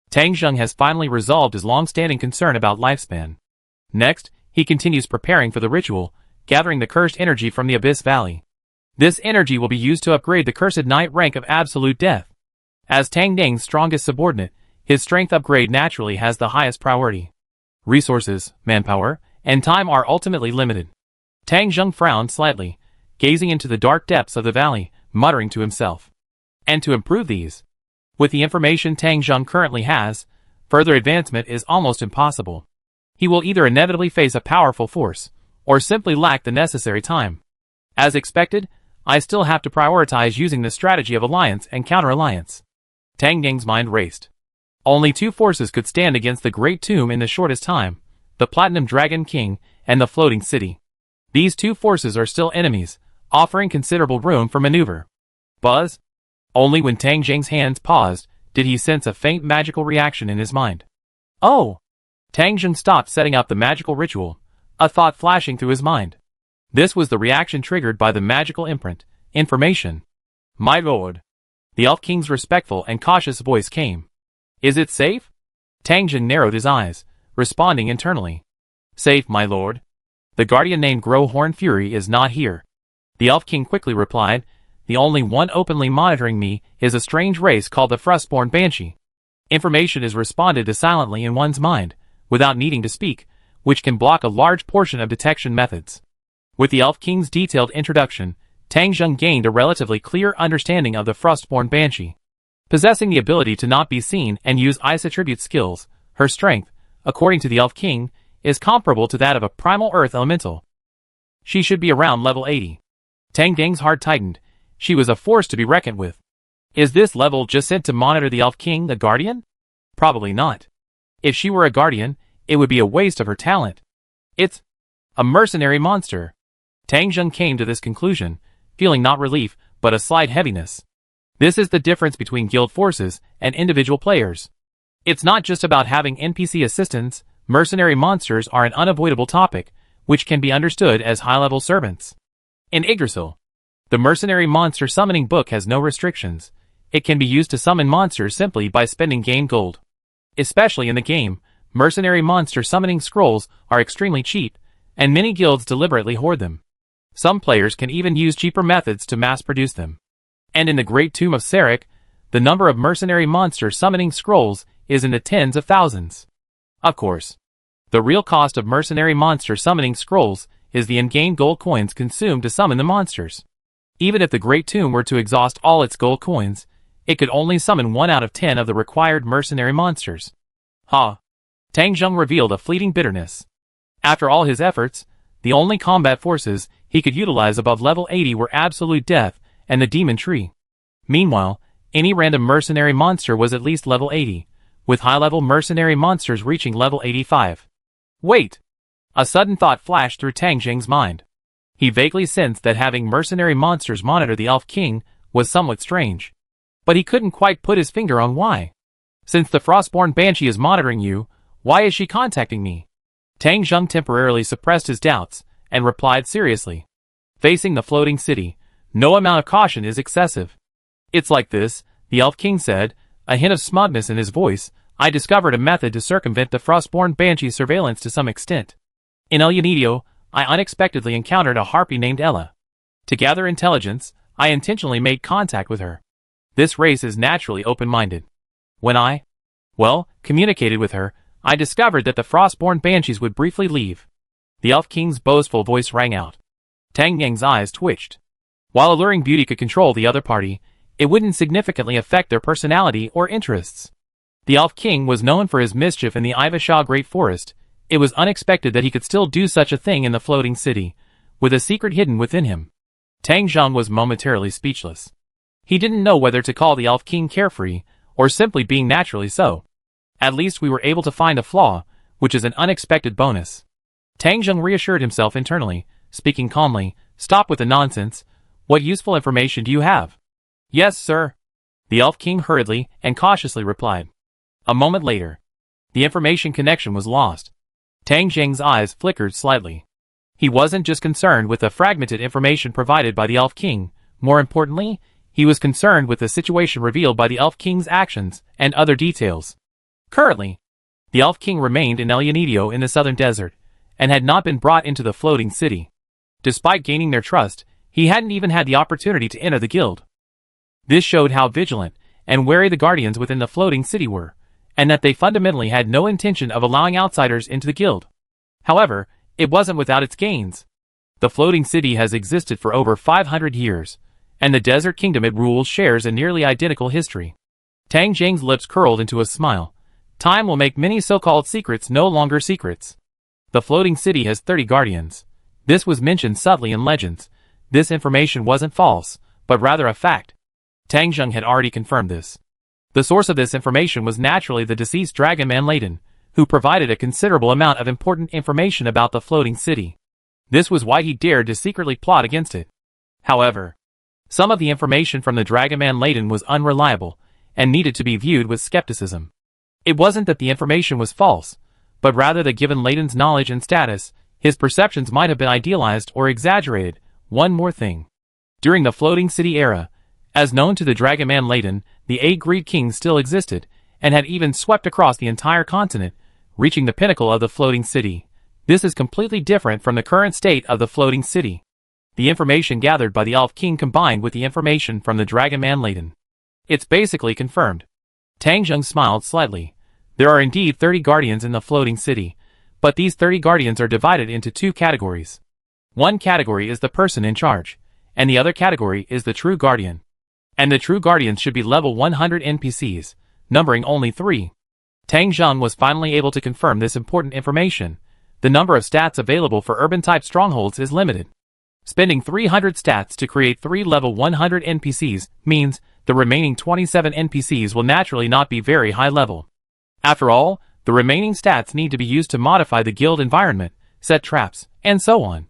Tang Zheng has finally resolved his long-standing concern about lifespan. Next, he continues preparing for the ritual, gathering the cursed energy from the Abyss Valley. This energy will be used to upgrade the cursed knight rank of absolute death. As Tang Ning's strongest subordinate, his strength upgrade naturally has the highest priority. Resources, manpower, and time are ultimately limited. Tang Zheng frowned slightly, gazing into the dark depths of the valley, muttering to himself. And to improve these, with the information Tang Zheng currently has, further advancement is almost impossible. He will either inevitably face a powerful force, or simply lack the necessary time. As expected, I still have to prioritize using the strategy of alliance and counter-alliance. Tang Ning's mind raced. Only two forces could stand against the Great Tomb in the shortest time, the Platinum Dragon King and the Floating City. These two forces are still enemies, offering considerable room for maneuver. Buzz? Only when Tang Jing's hands paused did he sense a faint magical reaction in his mind. Oh! Tang Jing stopped setting up the magical ritual, a thought flashing through his mind. This was the reaction triggered by the magical imprint, information. My lord. The Elf King's respectful and cautious voice came. Is it safe? Tang Jing narrowed his eyes, responding internally. Safe, my lord. The guardian named Growhorn Fury is not here. The Elf King quickly replied, the only one openly monitoring me is a strange race called the Frostborn Banshee. Information is responded to silently in one's mind, without needing to speak, which can block a large portion of detection methods. With the Elf King's detailed introduction, Tang Zheng gained a relatively clear understanding of the Frostborn Banshee. Possessing the ability to not be seen and use ice attribute skills, her strength, according to the Elf King, is comparable to that of a primal earth elemental. She should be around level 80. Tang Ding's heart tightened. She was a force to be reckoned with. Is this level just sent to monitor the Elf King, the Guardian? Probably not. If she were a Guardian, it would be a waste of her talent. It's a mercenary monster. Tang Zheng came to this conclusion, feeling not relief, but a slight heaviness. This is the difference between guild forces and individual players. It's not just about having NPC assistants. Mercenary monsters are an unavoidable topic, which can be understood as high-level servants. In Yggdrasil, the mercenary monster summoning book has no restrictions. It can be used to summon monsters simply by spending game gold. Especially in the game, mercenary monster summoning scrolls are extremely cheap, and many guilds deliberately hoard them. Some players can even use cheaper methods to mass-produce them. And in the Great Tomb of Sarek, the number of mercenary monster summoning scrolls is in the tens of thousands. Of course, the real cost of mercenary monster summoning scrolls is the in-game gold coins consumed to summon the monsters. Even if the Great Tomb were to exhaust all its gold coins, it could only summon 1 out of 10 of the required mercenary monsters. Tang Zheng revealed a fleeting bitterness. After all his efforts, the only combat forces he could utilize above level 80 were Absolute Death and the Demon Tree. Meanwhile, any random mercenary monster was at least level 80, with high-level mercenary monsters reaching level 85. Wait! A sudden thought flashed through Tang Jing's mind. He vaguely sensed that having mercenary monsters monitor the Elf King was somewhat strange. But he couldn't quite put his finger on why. Since the Frostborn Banshee is monitoring you, why is she contacting me? Tang Zheng temporarily suppressed his doubts, and replied seriously. Facing the floating city, no amount of caution is excessive. It's like this, the Elf King said, a hint of smugness in his voice. I discovered a method to circumvent the Frostborn Banshee's surveillance to some extent. In El Unido, I unexpectedly encountered a harpy named Ella. To gather intelligence, I intentionally made contact with her. This race is naturally open-minded. When I communicated with her, I discovered that the Frostborn Banshees would briefly leave. The Elf King's boastful voice rang out. Tang Yang's eyes twitched. While alluring beauty could control the other party, it wouldn't significantly affect their personality or interests. The Elf King was known for his mischief in the Ivasha Great Forest. It was unexpected that he could still do such a thing in the floating city, with a secret hidden within him. Tang Zheng was momentarily speechless. He didn't know whether to call the Elf King carefree, or simply being naturally so. At least we were able to find a flaw, which is an unexpected bonus. Tang Zheng reassured himself internally, speaking calmly. Stop with the nonsense. What useful information do you have? Yes, sir. The Elf King hurriedly and cautiously replied. A moment later, the information connection was lost. Tang Zheng's eyes flickered slightly. He wasn't just concerned with the fragmented information provided by the Elf King. More importantly, he was concerned with the situation revealed by the Elf King's actions and other details. Currently, the Elf King remained in El Unido in the southern desert, and had not been brought into the floating city. Despite gaining their trust, he hadn't even had the opportunity to enter the guild. This showed how vigilant and wary the guardians within the floating city were, and that they fundamentally had no intention of allowing outsiders into the guild. However, it wasn't without its gains. The floating city has existed for over 500 years, and the desert kingdom it rules shares a nearly identical history. Tang Jing's lips curled into a smile. Time will make many so-called secrets no longer secrets. The floating city has 30 guardians. This was mentioned subtly in legends. This information wasn't false, but rather a fact. Tang Jing had already confirmed this. The source of this information was naturally the deceased dragon man Layden, who provided a considerable amount of important information about the floating city. This was why he dared to secretly plot against it. However, some of the information from the dragon man Layden was unreliable, and needed to be viewed with skepticism. It wasn't that the information was false, but rather that given Layden's knowledge and status, his perceptions might have been idealized or exaggerated. One more thing. During the floating city era, as known to the dragon man Layden, the 8 Greed Kings still existed, and had even swept across the entire continent, reaching the pinnacle of the floating city. This is completely different from the current state of the floating city. The information gathered by the Elf King combined with the information from the dragon man Layden. It's basically confirmed. Tang Jing smiled slightly. There are indeed 30 guardians in the floating city, but these 30 guardians are divided into 2 categories. One category is the person in charge, and the other category is the true guardian. And the true guardians should be level 100 NPCs, numbering only 3. Tang Jing was finally able to confirm this important information. The number of stats available for urban-type strongholds is limited. Spending 300 stats to create 3 level 100 NPCs means the remaining 27 NPCs will naturally not be very high level. After all, the remaining stats need to be used to modify the guild environment, set traps, and so on.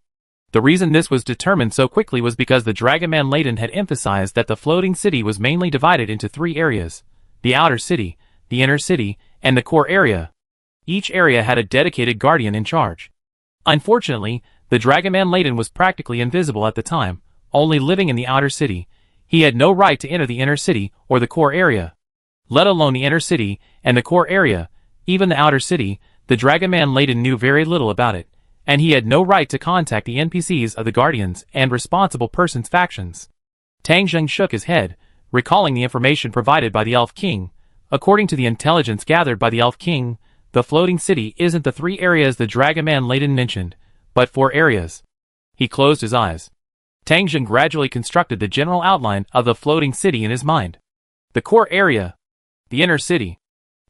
The reason this was determined so quickly was because the Dragon Man Layden had emphasized that the floating city was mainly divided into 3 areas: the outer city, the inner city, and the core area. Each area had a dedicated guardian in charge. Unfortunately, the Dragon Man Layden was practically invisible at the time, only living in the outer city. He had no right to enter the inner city or the core area. Let alone the inner city and the core area, even the outer city, the Dragon Man Layden knew very little about it, and he had no right to contact the NPCs of the Guardians and responsible persons factions. Tang Jing shook his head, recalling the information provided by the Elf King. According to the intelligence gathered by the Elf King, the floating city isn't the 3 areas the Dragon Man Layden mentioned, but 4 areas. He closed his eyes. Tang Jing gradually constructed the general outline of the floating city in his mind. The core area, the inner city,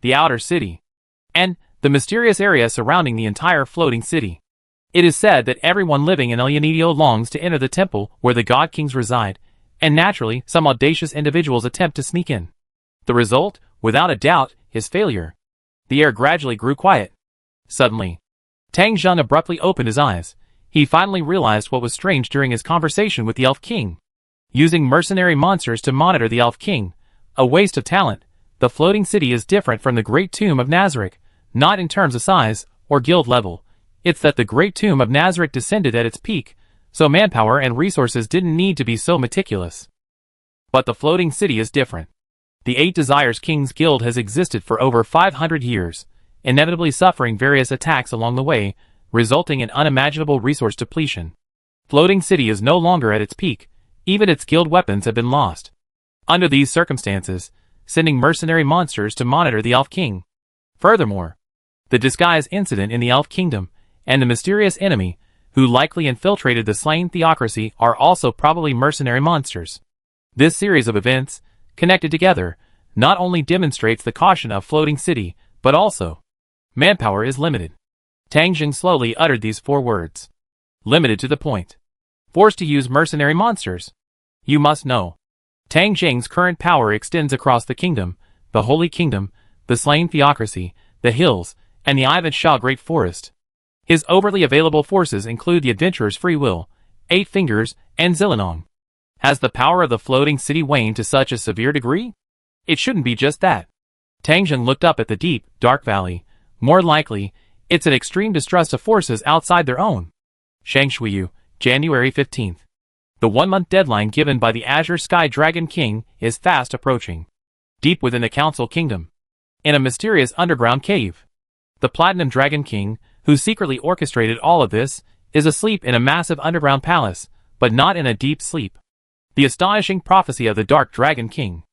the outer city, and the mysterious area surrounding the entire floating city. It is said that everyone living in El Yanidio longs to enter the temple where the God Kings reside, and naturally some audacious individuals attempt to sneak in. The result, without a doubt, is failure. The air gradually grew quiet. Suddenly, Tang Jing abruptly opened his eyes. He finally realized what was strange during his conversation with the Elf King. Using mercenary monsters to monitor the Elf King, a waste of talent. The floating city is different from the Great Tomb of Nazarick, not in terms of size or guild level. It's that the Great Tomb of Nazarick descended at its peak, so manpower and resources didn't need to be so meticulous. But the floating city is different. The 8 Desires Kings Guild has existed for over 500 years, inevitably suffering various attacks along the way, resulting in unimaginable resource depletion. Floating city is no longer at its peak, even its guild weapons have been lost. Under these circumstances, sending mercenary monsters to monitor the Elf King. Furthermore, the disguise incident in the Elf Kingdom, and the mysterious enemy, who likely infiltrated the slain theocracy, are also probably mercenary monsters. This series of events, connected together, not only demonstrates the caution of floating city, but also, manpower is limited. Tang Jing slowly uttered these 4 words. Limited to the point. Forced to use mercenary monsters. You must know. Tang Jing's current power extends across the kingdom, the Holy Kingdom, the slain theocracy, the hills, and the Ivan Shah Great Forest. His overly available forces include the Adventurer's Free Will, 8 Fingers, and Zillinong. Has the power of the floating city waned to such a severe degree? It shouldn't be just that. Tang Jing looked up at the deep, dark valley. More likely, it's an extreme distrust of forces outside their own. Shangshuiyu, January 15th. The 1-month deadline given by the Azure Sky Dragon King is fast approaching. Deep within the Council Kingdom, in a mysterious underground cave, the Platinum Dragon King, who secretly orchestrated all of this, is asleep in a massive underground palace, but not in a deep sleep. The astonishing prophecy of the Dark Dragon King.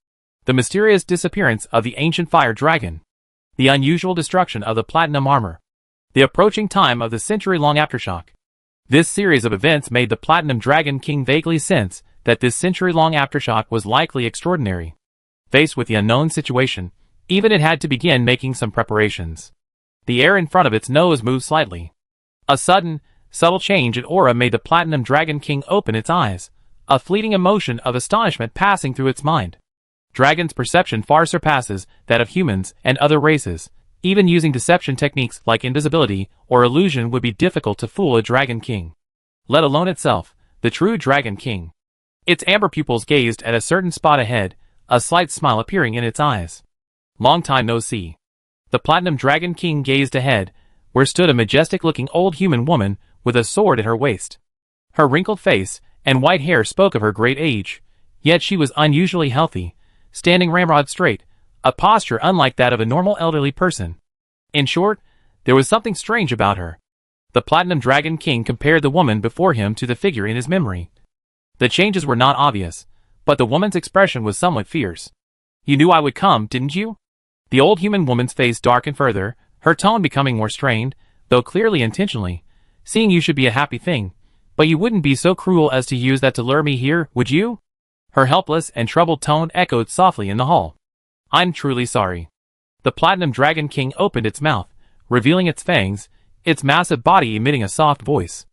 The mysterious disappearance of the ancient fire dragon. The unusual destruction of the platinum armor. The approaching time of the century-long aftershock. This series of events made the Platinum Dragon King vaguely sense that this century-long aftershock was likely extraordinary. Faced with the unknown situation, even it had to begin making some preparations. The air in front of its nose moved slightly. A sudden, subtle change in aura made the Platinum Dragon King open its eyes, a fleeting emotion of astonishment passing through its mind. Dragon's perception far surpasses that of humans and other races. Even using deception techniques like invisibility or illusion would be difficult to fool a Dragon King. Let alone itself, the true Dragon King. Its amber pupils gazed at a certain spot ahead, a slight smile appearing in its eyes. Long time no see. The Platinum Dragon King gazed ahead, where stood a majestic-looking old human woman with a sword at her waist. Her wrinkled face and white hair spoke of her great age, yet she was unusually healthy, standing ramrod straight, a posture unlike that of a normal elderly person. In short, there was something strange about her. The Platinum Dragon King compared the woman before him to the figure in his memory. The changes were not obvious, but the woman's expression was somewhat fierce. "You knew I would come, didn't you?" The old human woman's face darkened further, her tone becoming more strained, though clearly intentionally. "Seeing you should be a happy thing, but you wouldn't be so cruel as to use that to lure me here, would you?" Her helpless and troubled tone echoed softly in the hall. "I'm truly sorry." The Platinum Dragon King opened its mouth, revealing its fangs, its massive body emitting a soft voice.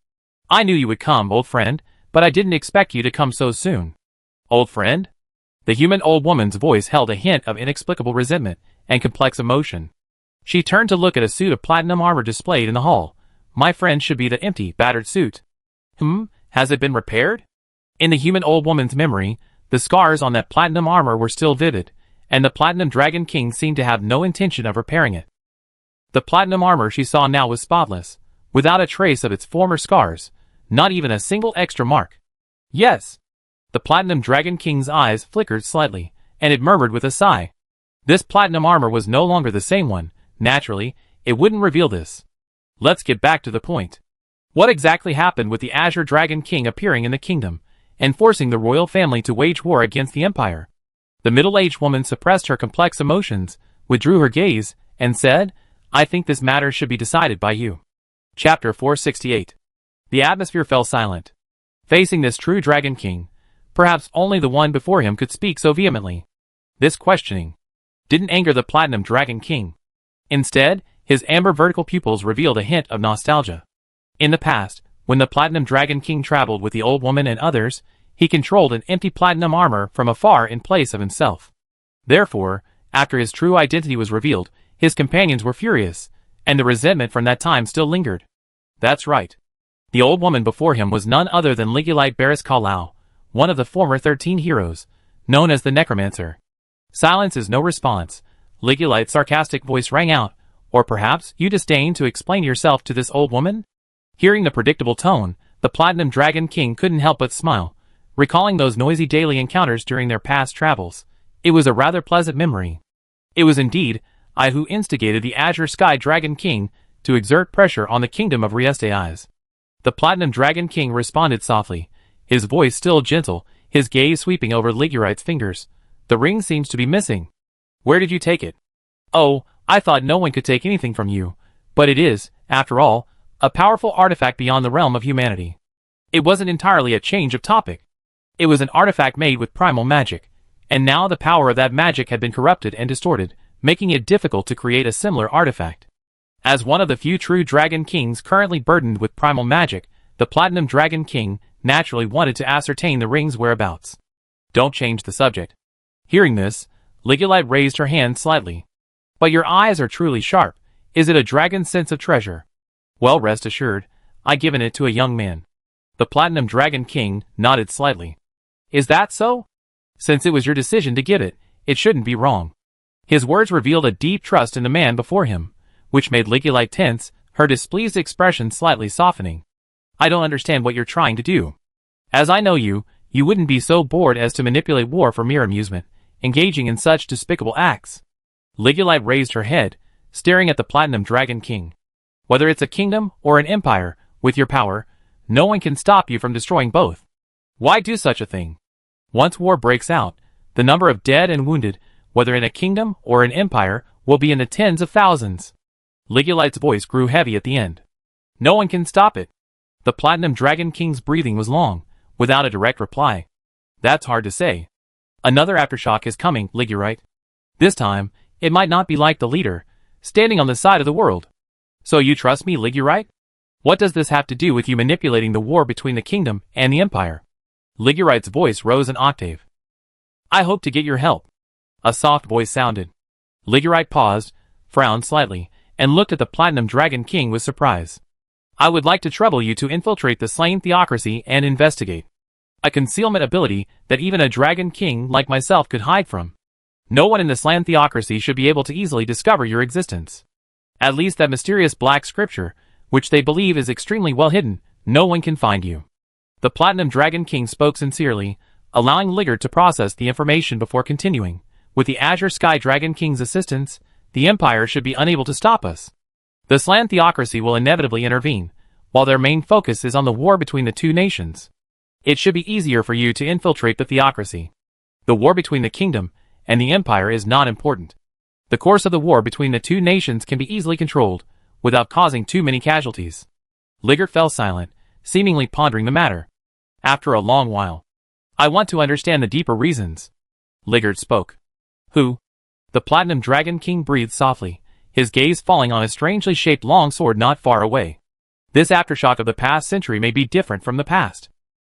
"I knew you would come, old friend, but I didn't expect you to come so soon." "Old friend?" The human old woman's voice held a hint of inexplicable resentment and complex emotion. She turned to look at a suit of platinum armor displayed in the hall. "My friend should be the empty, battered suit." Has it been repaired?" In the human old woman's memory, the scars on that platinum armor were still vivid, and the Platinum Dragon King seemed to have no intention of repairing it. The platinum armor she saw now was spotless, without a trace of its former scars, not even a single extra mark. "Yes." The Platinum Dragon King's eyes flickered slightly, and it murmured with a sigh. This platinum armor was no longer the same one. Naturally, it wouldn't reveal this. Let's get back to the point. What exactly happened with the Azure Dragon King appearing in the kingdom, and forcing the royal family to wage war against the empire? The middle-aged woman suppressed her complex emotions, withdrew her gaze, and said, "I think this matter should be decided by you." Chapter 468. The atmosphere fell silent. Facing this true Dragon King, perhaps only the one before him could speak so vehemently. This questioning didn't anger the Platinum Dragon King. Instead, his amber vertical pupils revealed a hint of nostalgia. In the past, when the Platinum Dragon King traveled with the old woman and others, he controlled an empty platinum armor from afar in place of himself. Therefore, after his true identity was revealed, his companions were furious, and the resentment from that time still lingered. That's right. The old woman before him was none other than Ligulite Barris Kalau, one of the former 13 heroes, known as the Necromancer. Silence is no response. Ligulite's sarcastic voice rang out. "Or perhaps you disdain to explain yourself to this old woman?" Hearing the predictable tone, the Platinum Dragon King couldn't help but smile, recalling those noisy daily encounters during their past travels. It was a rather pleasant memory. It was indeed I who instigated the Azure Sky Dragon King to exert pressure on the kingdom of Riestes. The Platinum Dragon King responded softly, his voice still gentle, his gaze sweeping over Ligurite's fingers. "The ring seems to be missing. Where did you take it?" "Oh, I thought no one could take anything from you. But it is, after all, a powerful artifact beyond the realm of humanity." It wasn't entirely a change of topic. It was an artifact made with primal magic, and now the power of that magic had been corrupted and distorted, making it difficult to create a similar artifact. As one of the few true Dragon Kings currently burdened with primal magic, the Platinum Dragon King naturally wanted to ascertain the ring's whereabouts. "Don't change the subject." Hearing this, Ligulite raised her hand slightly. "But your eyes are truly sharp. Is it a dragon's sense of treasure?" "Well, rest assured, I've given it to a young man." The Platinum Dragon King nodded slightly. "Is that so? Since it was your decision to give it, it shouldn't be wrong." His words revealed a deep trust in the man before him, which made Ligulite tense, her displeased expression slightly softening. "I don't understand what you're trying to do. As I know you, you wouldn't be so bored as to manipulate war for mere amusement, engaging in such despicable acts." Ligulite raised her head, staring at the Platinum Dragon King. Whether it's a kingdom or an empire, with your power, no one can stop you from destroying both. Why do such a thing? Once war breaks out, the number of dead and wounded, whether in a kingdom or an empire, will be in the tens of thousands. Ligulite's voice grew heavy at the end. No one can stop it. The Platinum Dragon King's breathing was long, without a direct reply. That's hard to say. Another aftershock is coming, Ligurite. This time, it might not be like the leader, standing on the side of the world. So you trust me, Ligurite? What does this have to do with you manipulating the war between the kingdom and the empire? Ligurite's voice rose an octave. I hope to get your help. A soft voice sounded. Ligurite paused, frowned slightly, and looked at the Platinum Dragon King with surprise. I would like to trouble you to infiltrate the slain theocracy and investigate. A concealment ability that even a Dragon King like myself could hide from. No one in the slain theocracy should be able to easily discover your existence. At least that mysterious black scripture, which they believe is extremely well hidden, no one can find you. The Platinum Dragon King spoke sincerely, allowing Ligurd to process the information before continuing. With the Azure Sky Dragon King's assistance, the Empire should be unable to stop us. The Slan Theocracy will inevitably intervene, while their main focus is on the war between the two nations. It should be easier for you to infiltrate the Theocracy. The war between the Kingdom and the Empire is not important. The course of the war between the two nations can be easily controlled, without causing too many casualties. Ligurd fell silent, seemingly pondering the matter. After a long while, I want to understand the deeper reasons. Ligurd spoke. Who? The Platinum Dragon King breathed softly, his gaze falling on a strangely shaped long sword not far away. This aftershock of the past century may be different from the past.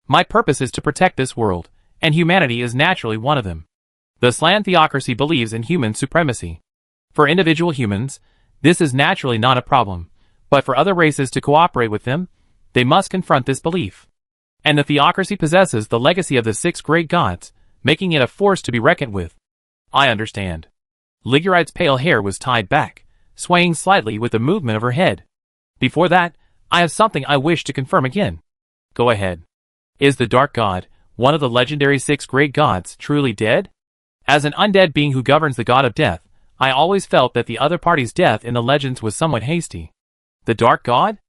My purpose is to protect this world, and humanity is naturally one of them. The Slan Theocracy believes in human supremacy. For individual humans, this is naturally not a problem, but for other races to cooperate with them, they must confront this belief. And the Theocracy possesses the legacy of the 6 great gods, making it a force to be reckoned with. I understand. Ligurite's pale hair was tied back, swaying slightly with the movement of her head. Before that, I have something I wish to confirm again. Go ahead. Is the Dark God, one of the legendary 6 great gods, truly dead? As an undead being who governs the god of death, I always felt that the other party's death in the legends was somewhat hasty. The Dark God?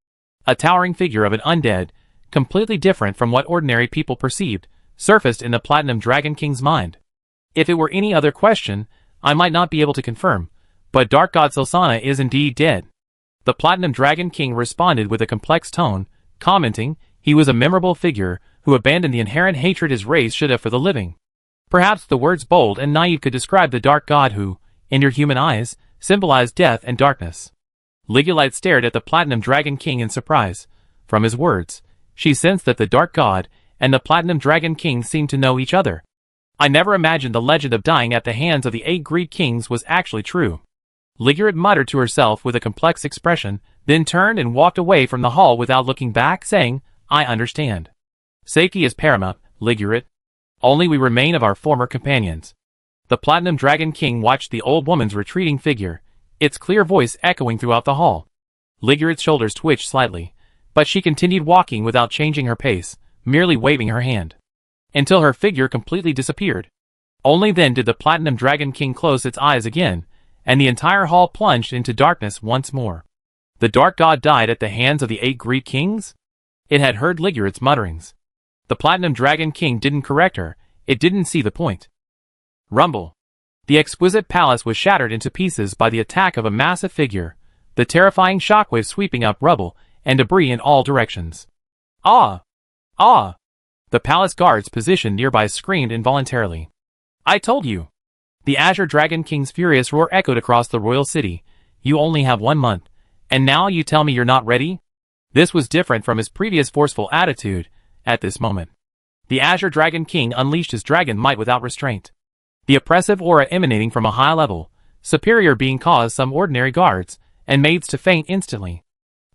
A towering figure of an undead, completely different from what ordinary people perceived, surfaced in the Platinum Dragon King's mind. If it were any other question, I might not be able to confirm, but Dark God Silsana is indeed dead. The Platinum Dragon King responded with a complex tone, commenting, he was a memorable figure, who abandoned the inherent hatred his race should have for the living. Perhaps the words bold and naive could describe the Dark God who, in your human eyes, symbolized death and darkness. Ligulite stared at the Platinum Dragon King in surprise. From his words, she sensed that the Dark God and the Platinum Dragon King seemed to know each other. I never imagined the legend of dying at the hands of the 8 Greek kings was actually true. Ligurd muttered to herself with a complex expression, then turned and walked away from the hall without looking back, saying, I understand. Safety is paramount, Ligurd. Only we remain of our former companions. The Platinum Dragon King watched the old woman's retreating figure, its clear voice echoing throughout the hall. Ligurd's shoulders twitched slightly, but she continued walking without changing her pace, merely waving her hand. Until her figure completely disappeared. Only then did the Platinum Dragon King close its eyes again, and the entire hall plunged into darkness once more. The Dark God died at the hands of the 8 Greek kings? It had heard Ligurd's mutterings. The Platinum Dragon King didn't correct her, it didn't see the point. Rumble. The exquisite palace was shattered into pieces by the attack of a massive figure, the terrifying shockwave sweeping up rubble and debris in all directions. Ah! Ah! The palace guards positioned nearby screamed involuntarily. I told you! The Azure Dragon King's furious roar echoed across the royal city. You only have 1 month, and now you tell me you're not ready? This was different from his previous forceful attitude. At this moment, the Azure Dragon King unleashed his dragon might without restraint. The oppressive aura emanating from a high level, superior being caused some ordinary guards and maids to faint instantly.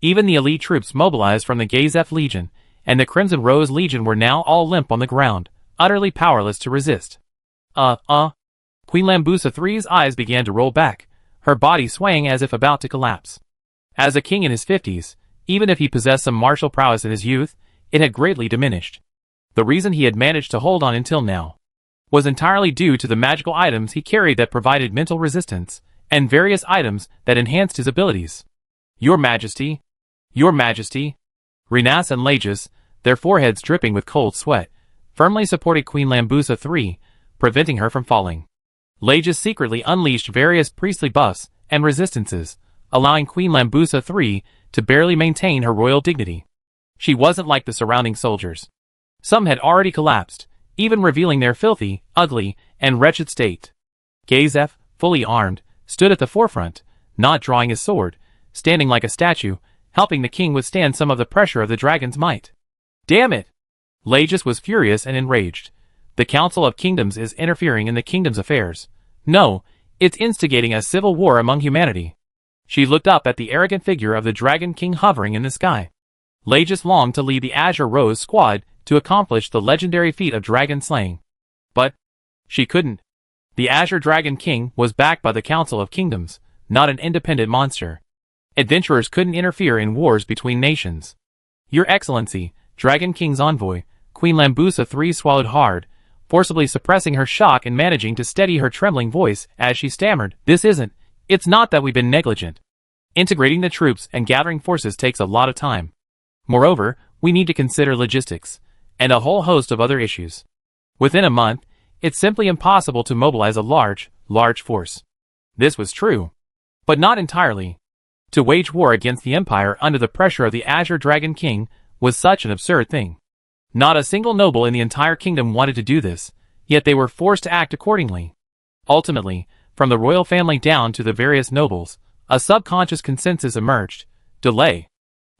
Even the elite troops mobilized from the Gazef Legion and the Crimson Rose Legion were now all limp on the ground, utterly powerless to resist. Queen Lambusa III's eyes began to roll back, her body swaying as if about to collapse. As a king in his 50s, even if he possessed some martial prowess in his youth, it had greatly diminished. The reason he had managed to hold on until now was entirely due to the magical items he carried that provided mental resistance, and various items that enhanced his abilities. Your Majesty! Your Majesty! Renas and Lages, their foreheads dripping with cold sweat, firmly supported Queen Lambusa III, preventing her from falling. Lages secretly unleashed various priestly buffs and resistances, allowing Queen Lambusa III to barely maintain her royal dignity. She wasn't like the surrounding soldiers. Some had already collapsed, even revealing their filthy, ugly, and wretched state. Gazef, fully armed, stood at the forefront, not drawing his sword, standing like a statue, helping the king withstand some of the pressure of the dragon's might. Damn it! Lages was furious and enraged. The Council of Kingdoms is interfering in the kingdom's affairs. No, it's instigating a civil war among humanity. She looked up at the arrogant figure of the Dragon King hovering in the sky. Lages longed to lead the Azure Rose squad to accomplish the legendary feat of dragon slaying. But she couldn't. The Azure Dragon King was backed by the Council of Kingdoms, not an independent monster. Adventurers couldn't interfere in wars between nations. Your Excellency, Dragon King's envoy, Queen Lambusa III swallowed hard, forcibly suppressing her shock and managing to steady her trembling voice as she stammered, It's not that we've been negligent. Integrating the troops and gathering forces takes a lot of time. Moreover, we need to consider logistics, and a whole host of other issues. Within a month, it's simply impossible to mobilize a large force. This was true. But not entirely. To wage war against the Empire under the pressure of the Azure Dragon King was such an absurd thing. Not a single noble in the entire kingdom wanted to do this, yet they were forced to act accordingly. Ultimately, from the royal family down to the various nobles, a subconscious consensus emerged: delay.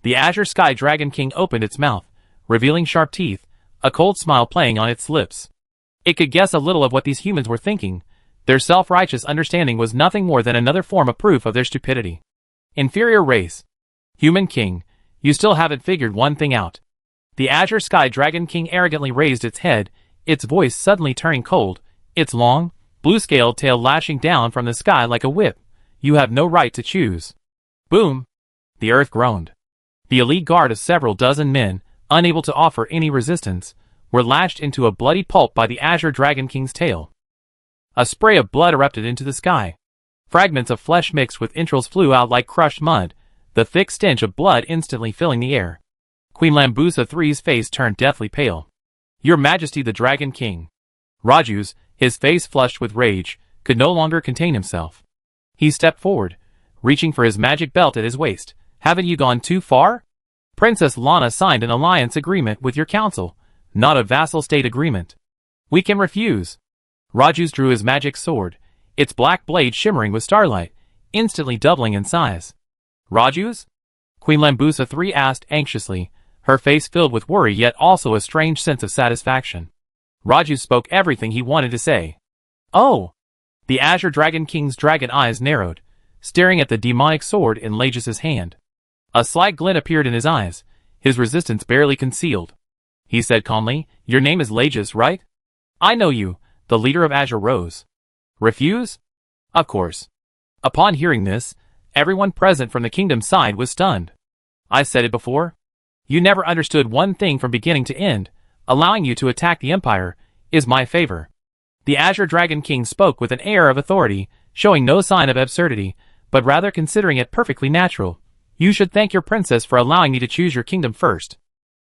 The Azure Sky Dragon King opened its mouth, revealing sharp teeth, a cold smile playing on its lips. It could guess a little of what these humans were thinking. Their self-righteous understanding was nothing more than another form of proof of their stupidity. Inferior race. Human King, you still haven't figured one thing out. The Azure Sky Dragon King arrogantly raised its head, its voice suddenly turning cold, its long, blue-scaled tail lashing down from the sky like a whip. You have no right to choose. Boom! The earth groaned. The elite guard of several dozen men, unable to offer any resistance, were lashed into a bloody pulp by the Azure Dragon King's tail. A spray of blood erupted into the sky. Fragments of flesh mixed with entrails flew out like crushed mud, the thick stench of blood instantly filling the air. Queen Lambusa III's face turned deathly pale. Your Majesty the Dragon King. Rajus, his face flushed with rage, could no longer contain himself. He stepped forward, reaching for his magic belt at his waist. Haven't you gone too far? Princess Lana signed an alliance agreement with your council, not a vassal state agreement. We can refuse. Rajus drew his magic sword, its black blade shimmering with starlight, instantly doubling in size. Rajus? Queen Lambusa III asked anxiously, her face filled with worry yet also a strange sense of satisfaction. Rajus spoke everything he wanted to say. Oh! The Azure Dragon King's dragon eyes narrowed, staring at the demonic sword in Lages' hand. A slight glint appeared in his eyes, his resistance barely concealed. He said calmly, Your name is Lages, right? I know you, the leader of Azure Rose. Refuse? Of course. Upon hearing this, everyone present from the kingdom's side was stunned. I said it before. You never understood one thing from beginning to end. Allowing you to attack the Empire is my favor. The Azure Dragon King spoke with an air of authority, showing no sign of absurdity, but rather considering it perfectly natural. You should thank your princess for allowing me to choose your kingdom first.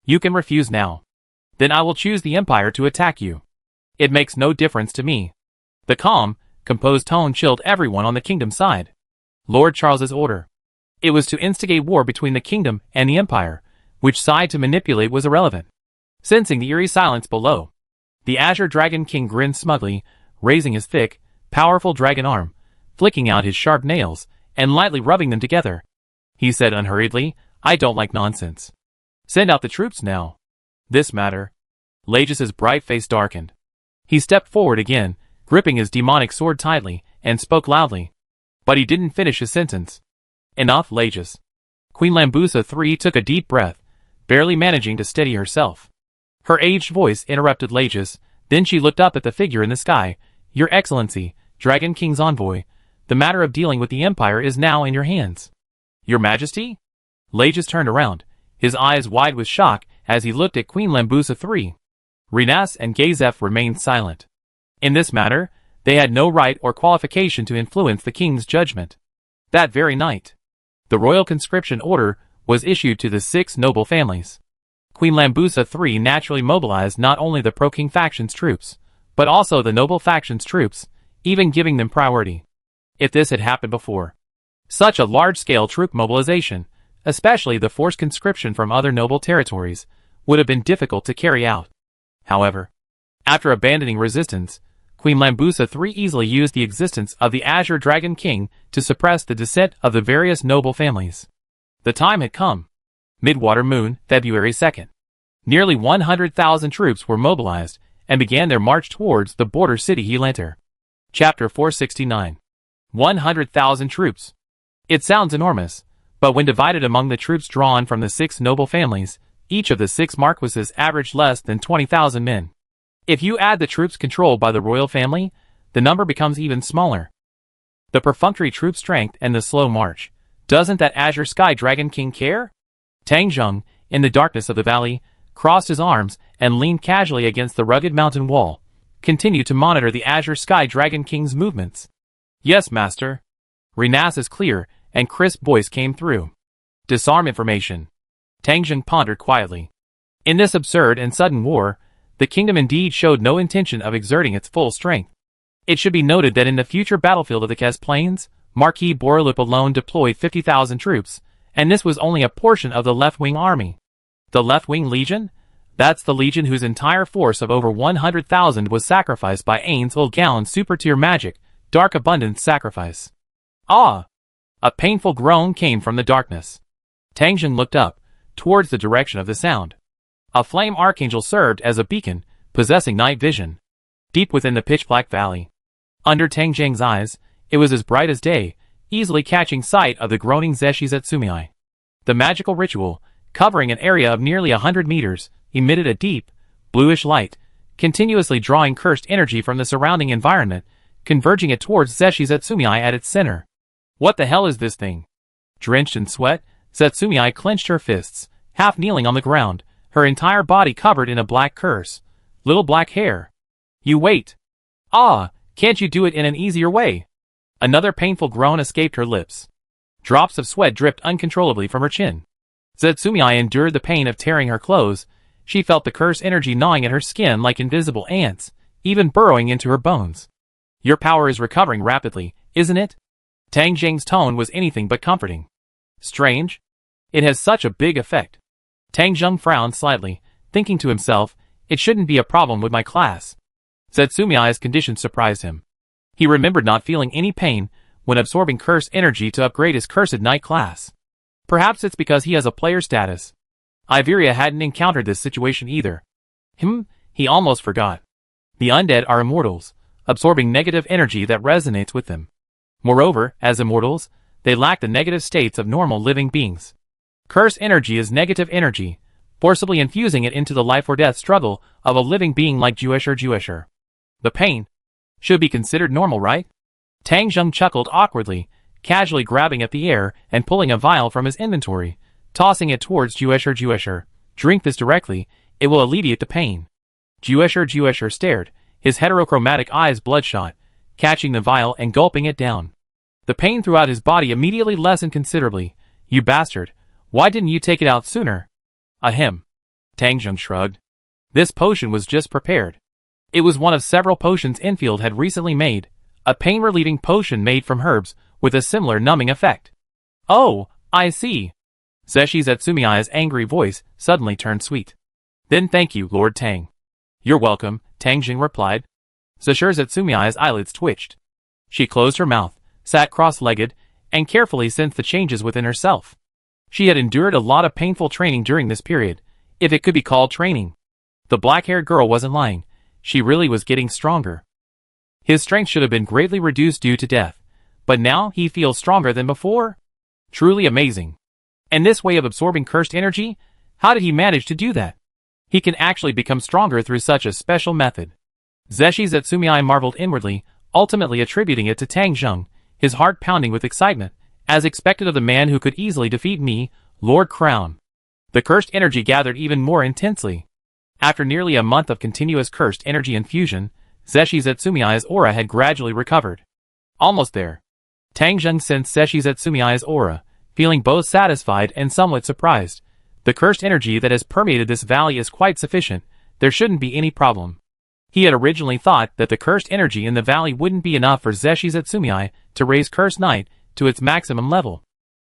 You can refuse now. Then I will choose the Empire to attack you. It makes no difference to me. The calm, composed tone chilled everyone on the kingdom side. Lord Charles's order. It was to instigate war between the kingdom and the Empire, which side to manipulate was irrelevant. Sensing the eerie silence below, the Azure Dragon King grinned smugly, raising his thick, powerful dragon arm, flicking out his sharp nails, and lightly rubbing them together. He said unhurriedly, I don't like nonsense. Send out the troops now. This matter. Lages' bright face darkened. He stepped forward again, gripping his demonic sword tightly, and spoke loudly. But he didn't finish his sentence. Enough, Lages. Queen Lambusa III took a deep breath, barely managing to steady herself. Her aged voice interrupted Lages, then she looked up at the figure in the sky. Your Excellency, Dragon King's envoy, the matter of dealing with the Empire is now in your hands. Your Majesty? Lages turned around, his eyes wide with shock as he looked at Queen Lambusa III. Renas and Gazef remained silent. In this matter, they had no right or qualification to influence the king's judgment. That very night, The royal conscription order was issued to the 6 noble families. Queen Lambusa III naturally mobilized not only the pro-king faction's troops, but also the noble faction's troops, even giving them priority. If this had happened before, such a large-scale troop mobilization, especially the forced conscription from other noble territories, would have been difficult to carry out. However, after abandoning resistance, Queen Lambusa III easily used the existence of the Azure Dragon King to suppress the descent of the various noble families. The time had come. Midwater Moon, February 2nd. Nearly 100,000 troops were mobilized and began their march towards the border city Helanter. Chapter 469. 100,000 troops. It sounds enormous, but when divided among the troops drawn from the 6 noble families, each of the 6 marquises averaged less than 20,000 men. If you add the troops controlled by the royal family, the number becomes even smaller. The perfunctory troop strength and the slow march. Doesn't that Azure Sky Dragon King care? Tang Zheng, in the darkness of the valley, crossed his arms and leaned casually against the rugged mountain wall, continued to monitor the Azure Sky Dragon King's movements. Yes, master. Renas's clear and crisp voice came through. Disarm information. Tang Zheng pondered quietly. In this absurd and sudden war, the kingdom indeed showed no intention of exerting its full strength. It should be noted that in the future battlefield of the Kes Plains, Marquis Borelup alone deployed 50,000 troops, and this was only a portion of the left-wing army. The left-wing legion? That's the legion whose entire force of over 100,000 was sacrificed by Ain's old Gallon's super-tier magic, Dark Abundance Sacrifice. Ah! A painful groan came from the darkness. Tang Zheng looked up, towards the direction of the sound. A flame archangel served as a beacon, possessing night vision. Deep within the pitch-black valley. Under Tang Zheng's eyes, it was as bright as day, easily catching sight of the groaning Zeshi Zetsumii. The magical ritual, covering an area of nearly 100 meters, emitted a deep, bluish light, continuously drawing cursed energy from the surrounding environment, converging it towards Zeshi Zetsumii at its center. What the hell is this thing? Drenched in sweat, Zetsumii clenched her fists, half kneeling on the ground, her entire body covered in a black curse. Little black hair. You wait. Ah, can't you do it in an easier way? Another painful groan escaped her lips. Drops of sweat dripped uncontrollably from her chin. Zetsumii endured the pain of tearing her clothes. She felt the curse energy gnawing at her skin like invisible ants, even burrowing into her bones. Your power is recovering rapidly, isn't it? Tang Zheng's tone was anything but comforting. Strange. It has such a big effect. Tang Zheng frowned slightly, thinking to himself, it shouldn't be a problem with my class. Zetsumii's condition surprised him. He remembered not feeling any pain when absorbing curse energy to upgrade his cursed knight class. Perhaps it's because he has a player status. Iveria hadn't encountered this situation either. He almost forgot. The undead are immortals, absorbing negative energy that resonates with them. Moreover, as immortals, they lack the negative states of normal living beings. Curse energy is negative energy, forcibly infusing it into the life-or-death struggle of a living being like Juesher. The pain should be considered normal, right? Tang Zheng chuckled awkwardly, casually grabbing at the air and pulling a vial from his inventory, tossing it towards Juesher. Drink this directly, it will alleviate the pain. Juesher stared, his heterochromatic eyes bloodshot, catching the vial and gulping it down. The pain throughout his body immediately lessened considerably. You bastard, why didn't you take it out sooner? Ahem. Tang Zheng shrugged. This potion was just prepared. It was one of several potions Enfield had recently made, a pain-relieving potion made from herbs with a similar numbing effect. Oh, I see. Zeshi Zetsumii's angry voice suddenly turned sweet. Then thank you, Lord Tang. You're welcome, Tang Zheng replied. Zeshur Zetsumii's eyelids twitched. She closed her mouth, sat cross-legged, and carefully sensed the changes within herself. She had endured a lot of painful training during this period, if it could be called training. The black-haired girl wasn't lying. She really was getting stronger. His strength should have been greatly reduced due to death, but now he feels stronger than before? Truly amazing. And this way of absorbing cursed energy? How did he manage to do that? He can actually become stronger through such a special method. Zeshi Zetsumii marveled inwardly, ultimately attributing it to Tang Zheng, his heart pounding with excitement, as expected of the man who could easily defeat me, Lord Crown. The cursed energy gathered even more intensely. After nearly a month of continuous cursed energy infusion, Zeshi Zetsumii's aura had gradually recovered. Almost there. Tang Zheng sensed Zeshi Zetsumii's aura, feeling both satisfied and somewhat surprised. The cursed energy that has permeated this valley is quite sufficient. There shouldn't be any problem. He had originally thought that the cursed energy in the valley wouldn't be enough for Zeshi Zetsumai to raise Cursed Night to its maximum level.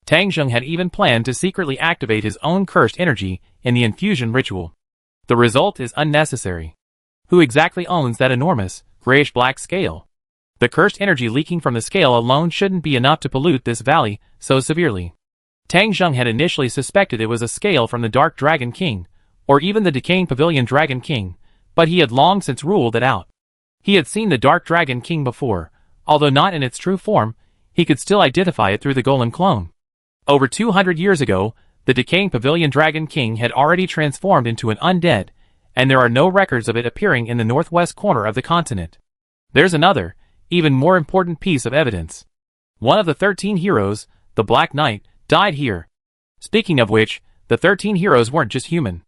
Tang Zheng had even planned to secretly activate his own cursed energy in the infusion ritual. The result is unnecessary. Who exactly owns that enormous, grayish-black scale? The cursed energy leaking from the scale alone shouldn't be enough to pollute this valley so severely. Tang Zheng had initially suspected it was a scale from the Dark Dragon King, or even the Decaying Pavilion Dragon King, but he had long since ruled it out. He had seen the Dark Dragon King before, although not in its true form, he could still identify it through the golem clone. Over 200 years ago, the Decaying Pavilion Dragon King had already transformed into an undead, and there are no records of it appearing in the northwest corner of the continent. There's another, even more important piece of evidence. One of the 13 heroes, the Black Knight, died here. Speaking of which, the 13 heroes weren't just human.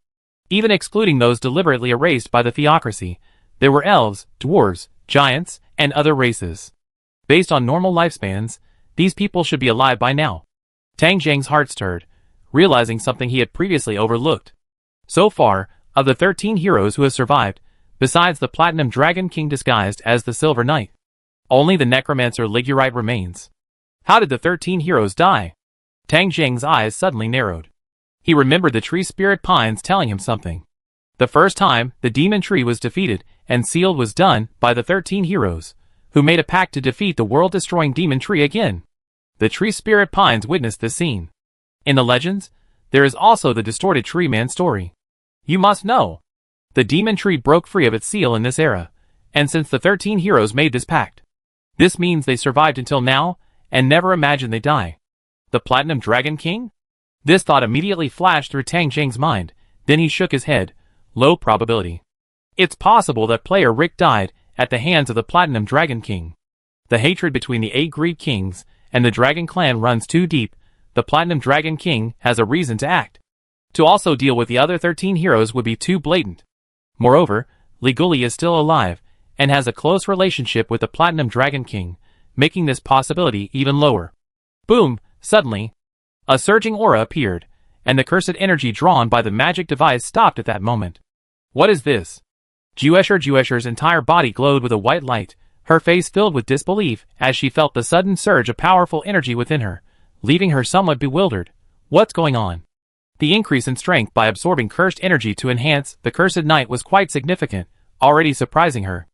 Even excluding those deliberately erased by the theocracy, there were elves, dwarves, giants, and other races. Based on normal lifespans, these people should be alive by now. Tang Zheng's heart stirred, realizing something he had previously overlooked. So far, of the 13 heroes who have survived, besides the Platinum Dragon King disguised as the Silver Knight, only the Necromancer Ligurite remains. How did the 13 heroes die? Tang Zheng's eyes suddenly narrowed. He remembered the tree spirit pines telling him something. The first time the demon tree was defeated and sealed was done by the 13 heroes, who made a pact to defeat the world-destroying demon tree again. The tree spirit pines witnessed this scene. In the legends, there is also the distorted tree man story. You must know. The demon tree broke free of its seal in this era, and since the 13 heroes made this pact, this means they survived until now, and never imagined they die. The Platinum Dragon King? This thought immediately flashed through Tang Zheng's mind, then he shook his head. Low probability. It's possible that player Rick died at the hands of the Platinum Dragon King. The hatred between the 8 Greed Kings and the Dragon Clan runs too deep. The Platinum Dragon King has a reason to act. To also deal with the other 13 heroes would be too blatant. Moreover, Liguli is still alive, and has a close relationship with the Platinum Dragon King, making this possibility even lower. Boom! Suddenly, a surging aura appeared, and the cursed energy drawn by the magic device stopped at that moment. What is this? Juesher's entire body glowed with a white light, her face filled with disbelief as she felt the sudden surge of powerful energy within her, leaving her somewhat bewildered. What's going on? The increase in strength by absorbing cursed energy to enhance the Cursed Night was quite significant, already surprising her.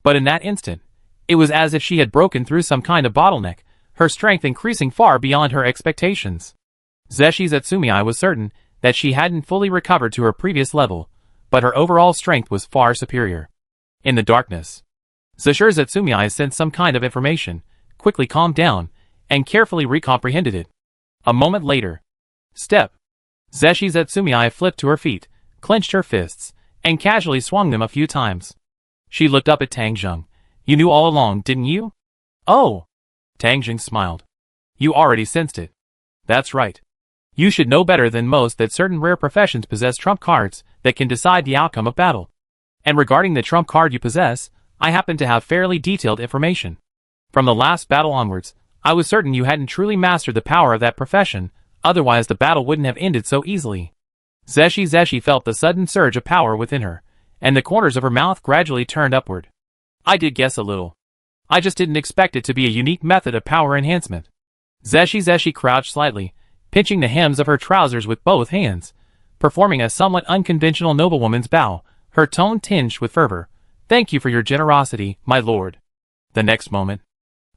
But in that instant, it was as if she had broken through some kind of bottleneck, her strength increasing far beyond her expectations. Zeshi Zetsumai was certain that she hadn't fully recovered to her previous level, but her overall strength was far superior. In the darkness, Zeshi Zetsumai sensed some kind of information, quickly calmed down, and carefully recomprehended it. A moment later, step. Zeshi Zetsumai flipped to her feet, clenched her fists, and casually swung them a few times. She looked up at Tang Zheng. You knew all along, didn't you? Oh! Tang Zheng smiled. You already sensed it. That's right. You should know better than most that certain rare professions possess trump cards that can decide the outcome of battle. And regarding the trump card you possess, I happen to have fairly detailed information. From the last battle onwards, I was certain you hadn't truly mastered the power of that profession, otherwise the battle wouldn't have ended so easily. Zeshi felt the sudden surge of power within her, and the corners of her mouth gradually turned upward. I did guess a little. I just didn't expect it to be a unique method of power enhancement. Zeshi crouched slightly, pinching the hems of her trousers with both hands, performing a somewhat unconventional noblewoman's bow, her tone tinged with fervor. Thank you for your generosity, my lord. The next moment,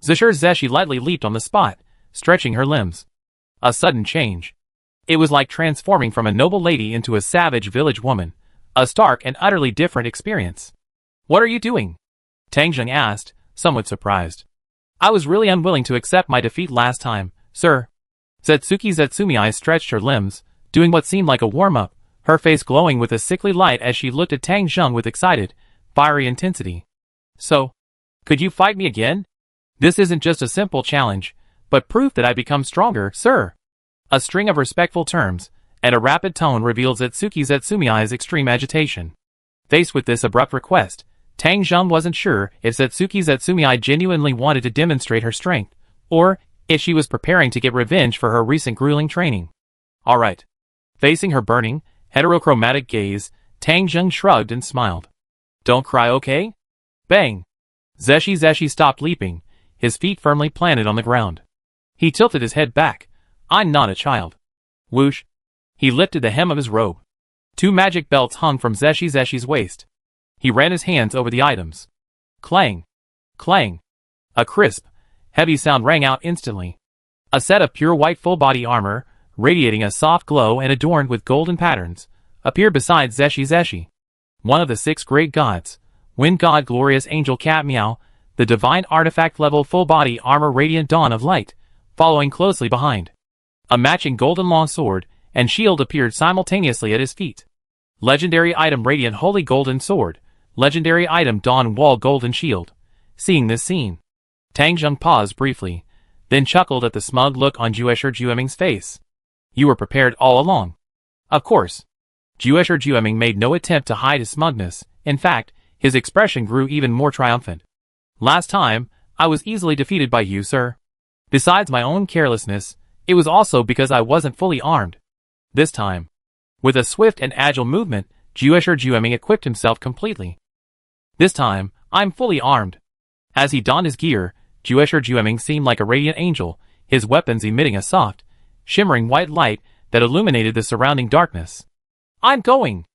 Zeshi lightly leaped on the spot, stretching her limbs. A sudden change. It was like transforming from a noble lady into a savage village woman, a stark and utterly different experience. What are you doing? Tang Zheng asked, somewhat surprised. I was really unwilling to accept my defeat last time, sir. Zetsumai stretched her limbs, doing what seemed like a warm-up, her face glowing with a sickly light as she looked at Tang Zheng with excited, fiery intensity. So, could you fight me again? This isn't just a simple challenge, but proof that I become stronger, sir. A string of respectful terms, and a rapid tone revealed Zetsumai's extreme agitation. Faced with this abrupt request, Tang Zheng wasn't sure if Zetsumai genuinely wanted to demonstrate her strength, or if she was preparing to get revenge for her recent grueling training. Alright. Facing her burning, heterochromatic gaze, Tang Zheng shrugged and smiled. Don't cry, okay? Bang! Zeshi stopped leaping, his feet firmly planted on the ground. He tilted his head back. I'm not a child. Whoosh! He lifted the hem of his robe. 2 magic belts hung from Zeshi's waist. He ran his hands over the items. Clang! Clang! A crisp, heavy sound rang out instantly. A set of pure white full-body armor, radiating a soft glow and adorned with golden patterns, appeared beside Zeshi. One of the 6 great gods, Wind God Glorious Angel Cat Meow, the divine artifact-level full-body armor Radiant Dawn of Light, following closely behind. A matching golden long sword and shield appeared simultaneously at his feet. Legendary item Radiant Holy Golden Sword, legendary item Dawn Wall Golden Shield. Seeing this scene, Tang Zheng paused briefly, then chuckled at the smug look on Jueming's face. You were prepared all along. Of course. Jueming made no attempt to hide his smugness. In fact, his expression grew even more triumphant. Last time, I was easily defeated by you, sir. Besides my own carelessness, it was also because I wasn't fully armed. This time, with a swift and agile movement, Jueming equipped himself completely. This time, I'm fully armed. As he donned his gear, Jueming seemed like a radiant angel, his weapons emitting a soft, shimmering white light that illuminated the surrounding darkness. I'm going!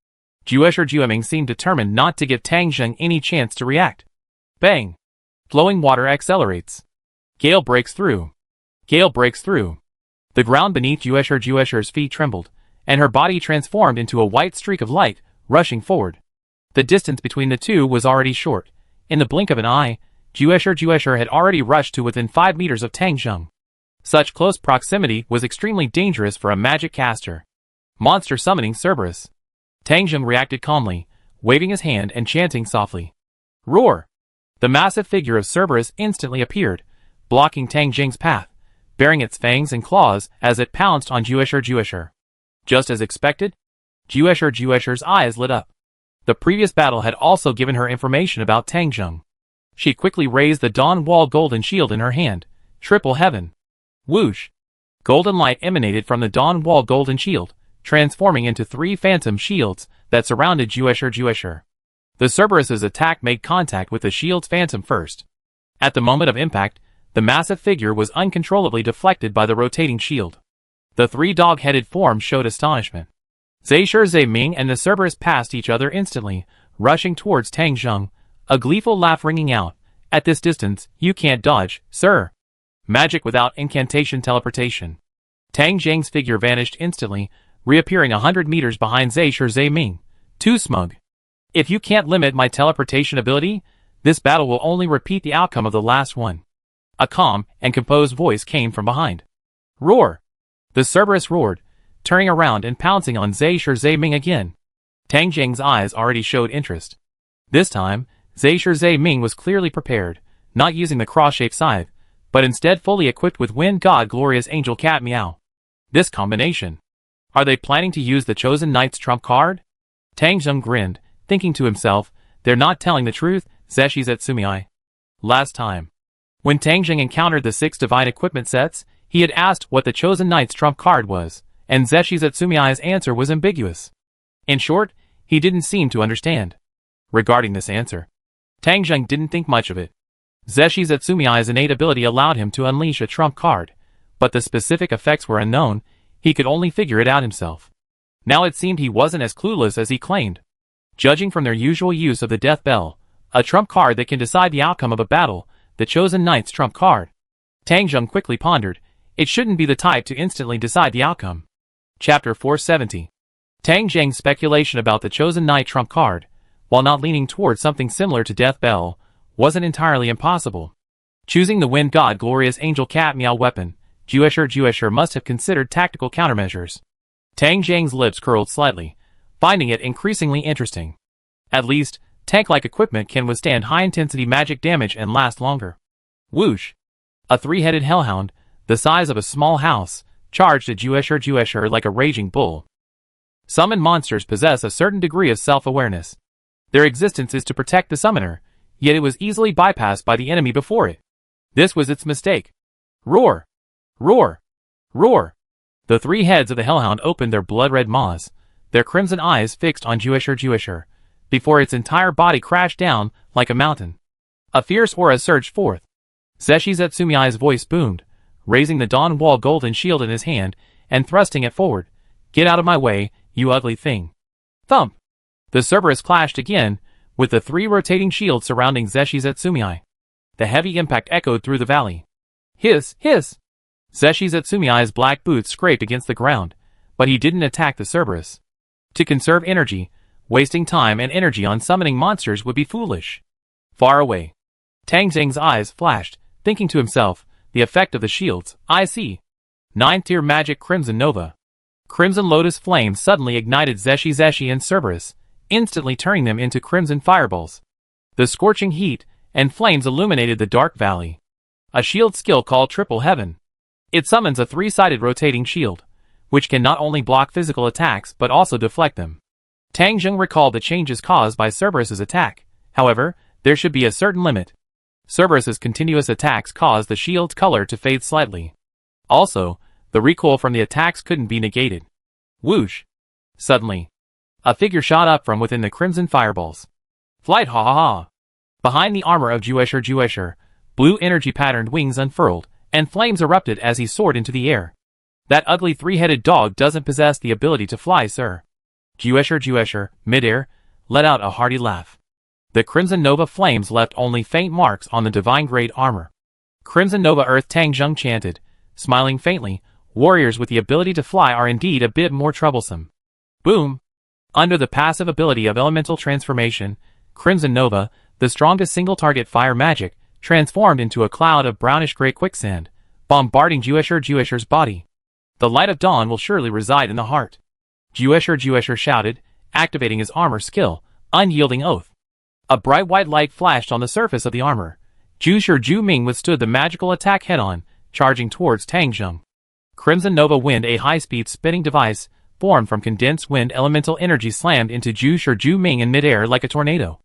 Jueming seemed determined not to give Tang Zheng any chance to react. Bang! Flowing water accelerates. Gale breaks through. Gale breaks through. The ground beneath Juesher's feet trembled, and her body transformed into a white streak of light, rushing forward. The distance between the two was already short. In the blink of an eye, Juesher had already rushed to within 5 meters of Tang Zheng. Such close proximity was extremely dangerous for a magic caster. Monster summoning Cerberus. Tang Zheng reacted calmly, waving his hand and chanting softly. Roar! The massive figure of Cerberus instantly appeared, blocking Tang Zheng's path, baring its fangs and claws as it pounced on Juesher. Just as expected, Juesher's eyes lit up. The previous battle had also given her information about Tang Zheng. She quickly raised the Dawn Wall Golden Shield in her hand. Triple heaven. Whoosh! Golden light emanated from the Dawn Wall Golden Shield, transforming into 3 phantom shields that surrounded Juesher. The Cerberus's attack made contact with the shield's phantom first. At the moment of impact, the massive figure was uncontrollably deflected by the rotating shield. The 3 dog-headed forms showed astonishment. Zhe Ming and the Cerberus passed each other instantly, rushing towards Tang Zheng, a gleeful laugh ringing out. At this distance, you can't dodge, sir. Magic without incantation teleportation. Tang Zheng's figure vanished instantly, reappearing 100 meters behind Zhe Ming. Too smug. If you can't limit my teleportation ability, this battle will only repeat the outcome of the last one. A calm and composed voice came from behind. Roar! The Cerberus roared, turning around and pouncing on Zhe Ming again. Tang Zheng's eyes already showed interest. This time, Zhe Ming was clearly prepared, not using the cross-shaped scythe, but instead fully equipped with Wind God Glorious Angel Cat Meow. This combination. Are they planning to use the Chosen Knight's trump card? Tang Zheng grinned, thinking to himself, they're not telling the truth, Zeshi's Etsumii. Last time, when Tang Zheng encountered the 6 divine equipment sets, he had asked what the Chosen Knight's trump card was, and Zeshi's Etsumii's answer was ambiguous. In short, he didn't seem to understand. Regarding this answer, Tang Zheng didn't think much of it. Zeshi's Etsumii's innate ability allowed him to unleash a trump card, but the specific effects were unknown. He could only figure it out himself. Now it seemed he wasn't as clueless as he claimed. Judging from their usual use of the Death Bell, a trump card that can decide the outcome of a battle, the Chosen Knight's trump card. Tang Zheng quickly pondered, it shouldn't be the type to instantly decide the outcome. Chapter 470. Tang Zheng's speculation about the Chosen Knight trump card, while not leaning towards something similar to Death Bell, wasn't entirely impossible. Choosing the Wind God Glorious Angel Cat Meow weapon, Juesher must have considered tactical countermeasures. Tang Zheng's lips curled slightly, finding it increasingly interesting. At least, tank-like equipment can withstand high-intensity magic damage and last longer. Whoosh! A 3-headed hellhound, the size of a small house, charged at Juesher like a raging bull. Summoned monsters possess a certain degree of self-awareness. Their existence is to protect the summoner, yet it was easily bypassed by the enemy before it. This was its mistake. Roar! Roar! Roar! The three heads of the hellhound opened their blood-red maws, their crimson eyes fixed on Jewisher, before its entire body crashed down like a mountain. A fierce aura surged forth. Zeshi Zetsumiai's voice boomed, raising the Dawn Wall golden shield in his hand and thrusting it forward. Get out of my way, you ugly thing. Thump! The Cerberus clashed again, with the three rotating shields surrounding Zeshi Zetsumiai. The heavy impact echoed through the valley. Hiss! Hiss! Zeshi Zetsumiai's black boots scraped against the ground, but he didn't attack the Cerberus. To conserve energy, wasting time and energy on summoning monsters would be foolish. Far away, Tang Zheng's eyes flashed, thinking to himself, the effect of the shields, I see. 9th tier magic Crimson Nova. Crimson Lotus Flame suddenly ignited Zeshi and Cerberus, instantly turning them into crimson fireballs. The scorching heat and flames illuminated the dark valley. A shield skill called Triple Heaven. It summons a three-sided rotating shield, which can not only block physical attacks but also deflect them. Tang Zheng recalled the changes caused by Cerberus's attack. However, there should be a certain limit. Cerberus's continuous attacks caused the shield's color to fade slightly. Also, the recoil from the attacks couldn't be negated. Whoosh! Suddenly, a figure shot up from within the crimson fireballs. Flight ha ha ha! Behind the armor of Jewisher, blue energy-patterned wings unfurled, and flames erupted as he soared into the air. That ugly three-headed dog doesn't possess the ability to fly, sir. Jewisher, midair, let out a hearty laugh. The Crimson Nova flames left only faint marks on the divine-grade armor. Crimson Nova Earth, Tang Zheng chanted, smiling faintly. Warriors with the ability to fly are indeed a bit more troublesome. Boom! Under the passive ability of elemental transformation, Crimson Nova, the strongest single-target fire magic, transformed into a cloud of brownish-gray quicksand, bombarding Jewisher's body. The light of dawn will surely reside in the heart. Jewisher shouted, activating his armor skill, Unyielding Oath. A bright white light flashed on the surface of the armor. Ju Ming withstood the magical attack head-on, charging towards Tang Zheng. Crimson Nova Wind, a high-speed spinning device, formed from condensed wind elemental energy, slammed into Ju Ming in midair like a tornado.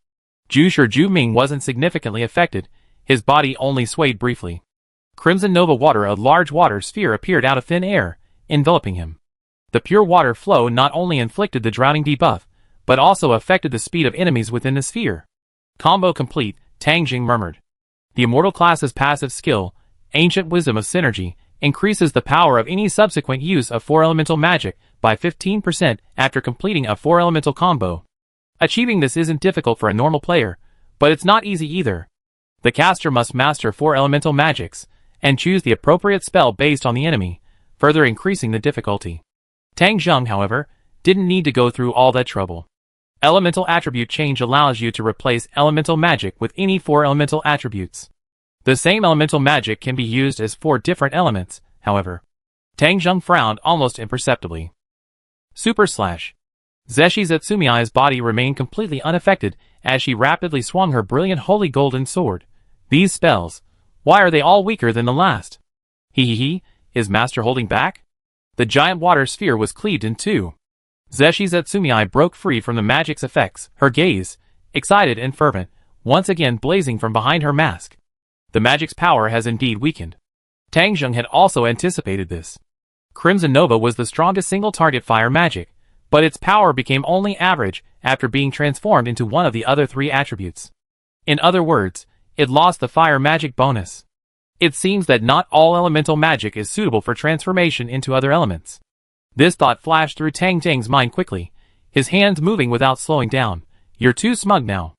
Ju Ming wasn't significantly affected, his body only swayed briefly. Crimson Nova Water, a large water sphere, appeared out of thin air, enveloping him. The pure water flow not only inflicted the drowning debuff, but also affected the speed of enemies within the sphere. Combo complete, Tang Zheng murmured. The Immortal class's passive skill, Ancient Wisdom of Synergy, increases the power of any subsequent use of 4-elemental magic by 15% after completing a 4-elemental combo. Achieving this isn't difficult for a normal player, but it's not easy either. The caster must master 4-elemental magics, and choose the appropriate spell based on the enemy, further increasing the difficulty. Tang Zheng, however, didn't need to go through all that trouble. Elemental Attribute Change allows you to replace elemental magic with any 4 elemental attributes. The same elemental magic can be used as 4 different elements, however. Tang Zheng frowned almost imperceptibly. Super Slash. Zeshi Zetsumiai's body remained completely unaffected as she rapidly swung her brilliant holy golden sword. These spells, why are they all weaker than the last? Is Master holding back? The giant water sphere was cleaved in two. Zeshi Zetsumiai broke free from the magic's effects, her gaze, excited and fervent, once again blazing from behind her mask. The magic's power has indeed weakened. Tang Zheng had also anticipated this. Crimson Nova was the strongest single-target fire magic, but its power became only average after being transformed into one of the other 3 attributes. In other words, it lost the fire magic bonus. It seems that not all elemental magic is suitable for transformation into other elements. This thought flashed through Tang Zheng's mind quickly, his hands moving without slowing down. You're too smug now.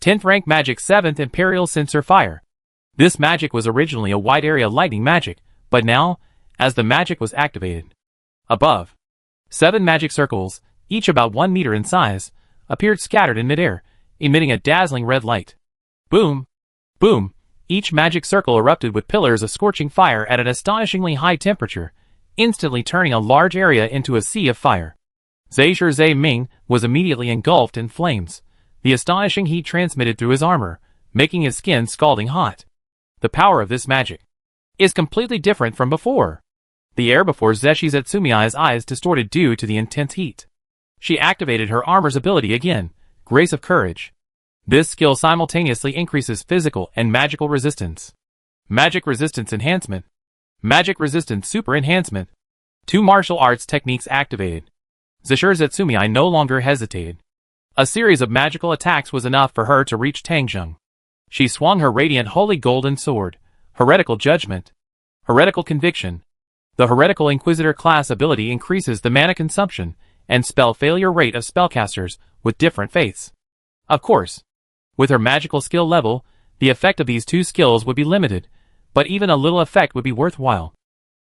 10th rank magic, 7th Imperial Sensor Fire. This magic was originally a wide area lightning magic, but now, as the magic was activated, above, 7 magic circles, each about 1 meter in size, appeared scattered in midair, emitting a dazzling red light. Boom! Boom! Each magic circle erupted with pillars of scorching fire at an astonishingly high temperature, instantly turning a large area into a sea of fire. Zhe Ming was immediately engulfed in flames. The astonishing heat transmitted through his armor, making his skin scalding hot. The power of this magic is completely different from before. The air before Zeshi Zetsumiai's eyes distorted due to the intense heat. She activated her armor's ability again, Grace of Courage. This skill simultaneously increases physical and magical resistance. Magic resistance enhancement. Magic resistance super enhancement. 2 martial arts techniques activated. Zeshur no longer hesitated. A series of magical attacks was enough for her to reach Tang Zheng. She swung her radiant holy golden sword. Heretical Judgment. Heretical Conviction. The Heretical Inquisitor class ability increases the mana consumption and spell failure rate of spellcasters with different faiths. Of course, with her magical skill level, the effect of these 2 skills would be limited, but even a little effect would be worthwhile.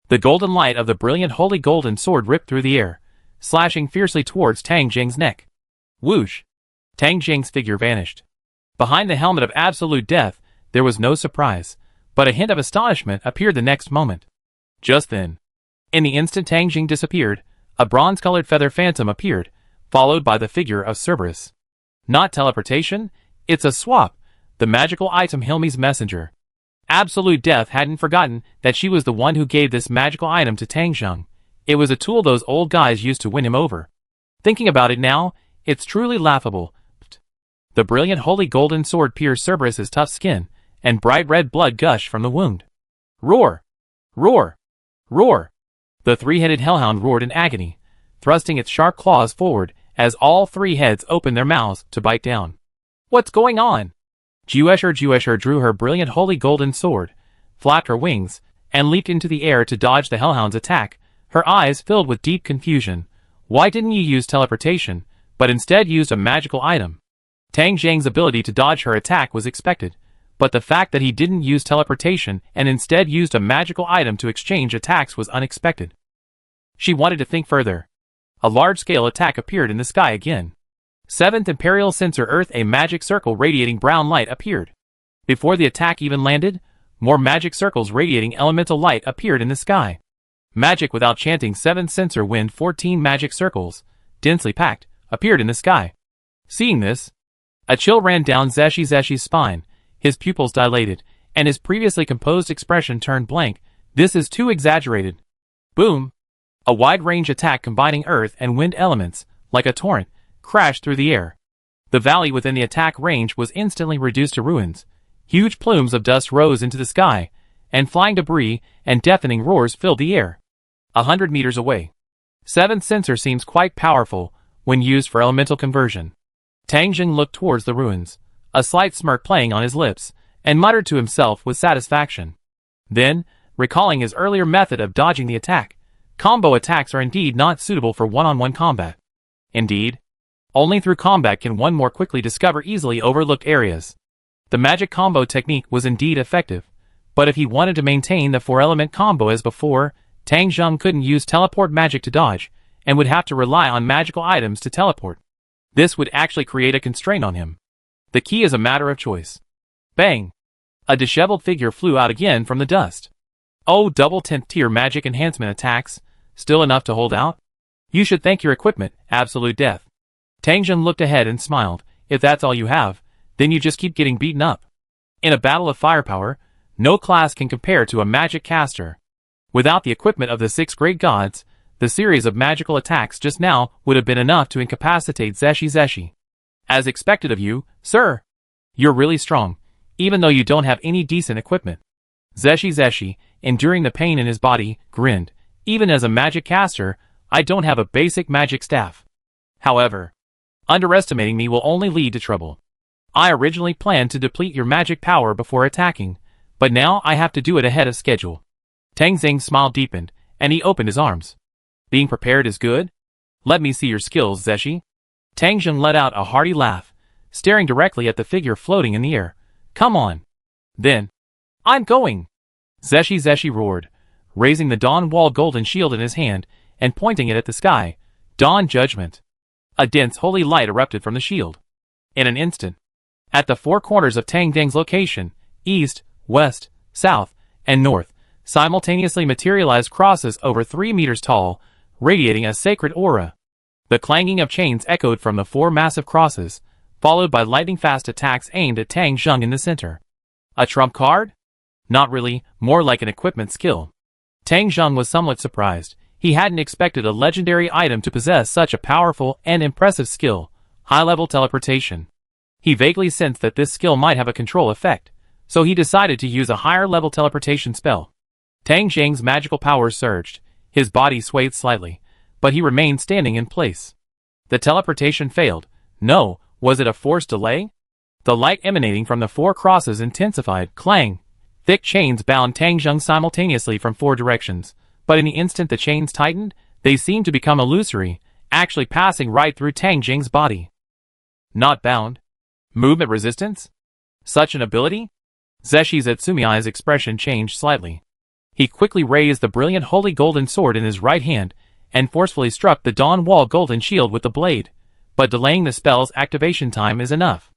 The golden light of the brilliant holy golden sword ripped through the air, slashing fiercely towards Tang Jing's neck. Whoosh! Tang Jing's figure vanished. Behind the helmet of absolute death, there was no surprise, but a hint of astonishment appeared the next moment. Just then, in the instant Tang Jing disappeared, a bronze-colored feather phantom appeared, followed by the figure of Cerberus. Not teleportation, it's a swap, the magical item Hilmi's messenger. Absolute Death hadn't forgotten that she was the one who gave this magical item to Tang Zheng. It was a tool those old guys used to win him over. Thinking about it now, it's truly laughable. The brilliant holy golden sword pierced Cerberus's tough skin, and bright red blood gushed from the wound. Roar! Roar! Roar! The 3-headed hellhound roared in agony, thrusting its sharp claws forward as all 3 heads opened their mouths to bite down. What's going on? Zeshur drew her brilliant holy golden sword, flapped her wings, and leaped into the air to dodge the hellhound's attack, her eyes filled with deep confusion. Why didn't you use teleportation, but instead used a magical item? Tang Jing's ability to dodge her attack was expected, but the fact that he didn't use teleportation and instead used a magical item to exchange attacks was unexpected. She wanted to think further. A large-scale attack appeared in the sky again. 7th Imperial Sensor Earth, a magic circle radiating brown light appeared. Before the attack even landed, more magic circles radiating elemental light appeared in the sky. Magic without chanting 7th Sensor Wind 14 magic circles, densely packed, appeared in the sky. Seeing this, a chill ran down Zeshi's spine, his pupils dilated, and his previously composed expression turned blank. This is too exaggerated. Boom! A wide-range attack combining earth and wind elements, like a torrent, crashed through the air. The valley within the attack range was instantly reduced to ruins. Huge plumes of dust rose into the sky, and flying debris and deafening roars filled the air. 100 meters away. 7th Sensor seems quite powerful when used for elemental conversion. Tang Jing looked towards the ruins, a slight smirk playing on his lips, and muttered to himself with satisfaction. Then, recalling his earlier method of dodging the attack, combo attacks are indeed not suitable for one-on-one combat. Indeed, only through combat can one more quickly discover easily overlooked areas. The magic combo technique was indeed effective, but if he wanted to maintain the 4-element combo as before, Tang Zheng couldn't use teleport magic to dodge, and would have to rely on magical items to teleport. This would actually create a constraint on him. The key is a matter of choice. Bang! A disheveled figure flew out again from the dust. Oh, double 10th tier magic enhancement attacks, still enough to hold out? You should thank your equipment, Absolute Death. Tang Zheng looked ahead and smiled. If that's all you have, then you just keep getting beaten up. In a battle of firepower, no class can compare to a magic caster. Without the equipment of the 6 great gods, the series of magical attacks just now would have been enough to incapacitate Zeshi. As expected of you, sir. You're really strong, even though you don't have any decent equipment. Zeshi, enduring the pain in his body, grinned. Even as a magic caster, I don't have a basic magic staff. However, underestimating me will only lead to trouble. I originally planned to deplete your magic power before attacking, but now I have to do it ahead of schedule. Tang Zheng's smile deepened, and he opened his arms. Being prepared is good? Let me see your skills, Zeshi. Tang Zheng let out a hearty laugh, staring directly at the figure floating in the air. Come on. Then. I'm going. Zeshi roared, raising the Dawn Wall golden shield in his hand, and pointing it at the sky. Dawn Judgment. A dense holy light erupted from the shield. In an instant, at the 4 corners of Tang Zheng's location, east, west, south, and north, simultaneously materialized crosses over 3 meters tall, radiating a sacred aura. The clanging of chains echoed from the 4 massive crosses, followed by lightning-fast attacks aimed at Tang Zheng in the center. A trump card? Not really, more like an equipment skill. Tang Zheng was somewhat surprised. He hadn't expected a legendary item to possess such a powerful and impressive skill, high-level teleportation. He vaguely sensed that this skill might have a control effect, so he decided to use a higher-level teleportation spell. Tang Zhang's magical powers surged, his body swayed slightly, but he remained standing in place. The teleportation failed. No, was it a forced delay? The light emanating from the four crosses intensified. Clang! Thick chains bound Tang Zhang simultaneously from four directions, but in the instant the chains tightened, they seemed to become illusory, actually passing right through Tang Zhang's body. Not bound? Movement resistance? Such an ability? Zeshi Zetsumiai's expression changed slightly. He quickly raised the brilliant holy golden sword in his right hand, and forcefully struck the Dawn Wall golden shield with the blade, but delaying the spell's activation time is enough.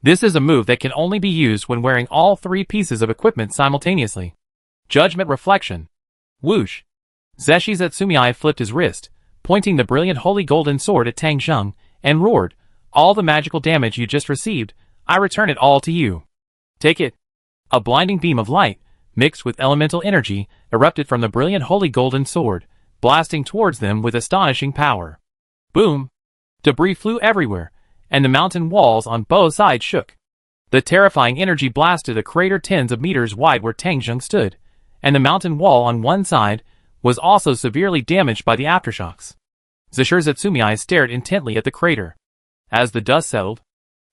This is a move that can only be used when wearing all three pieces of equipment simultaneously. Judgment Reflection. Whoosh! Zeshi Zetsumiai flipped his wrist, pointing the brilliant holy golden sword at Tang Zhang, and roared, "All the magical damage you just received, I return it all to you. Take it." A blinding beam of light, mixed with elemental energy, erupted from the brilliant holy golden sword, blasting towards them with astonishing power. Boom! Debris flew everywhere, and the mountain walls on both sides shook. The terrifying energy blasted a crater tens of meters wide where Tang Zhang stood, and the mountain wall on one side was also severely damaged by the aftershocks. Zeshi Zetsumiai stared intently at the crater. As the dust settled,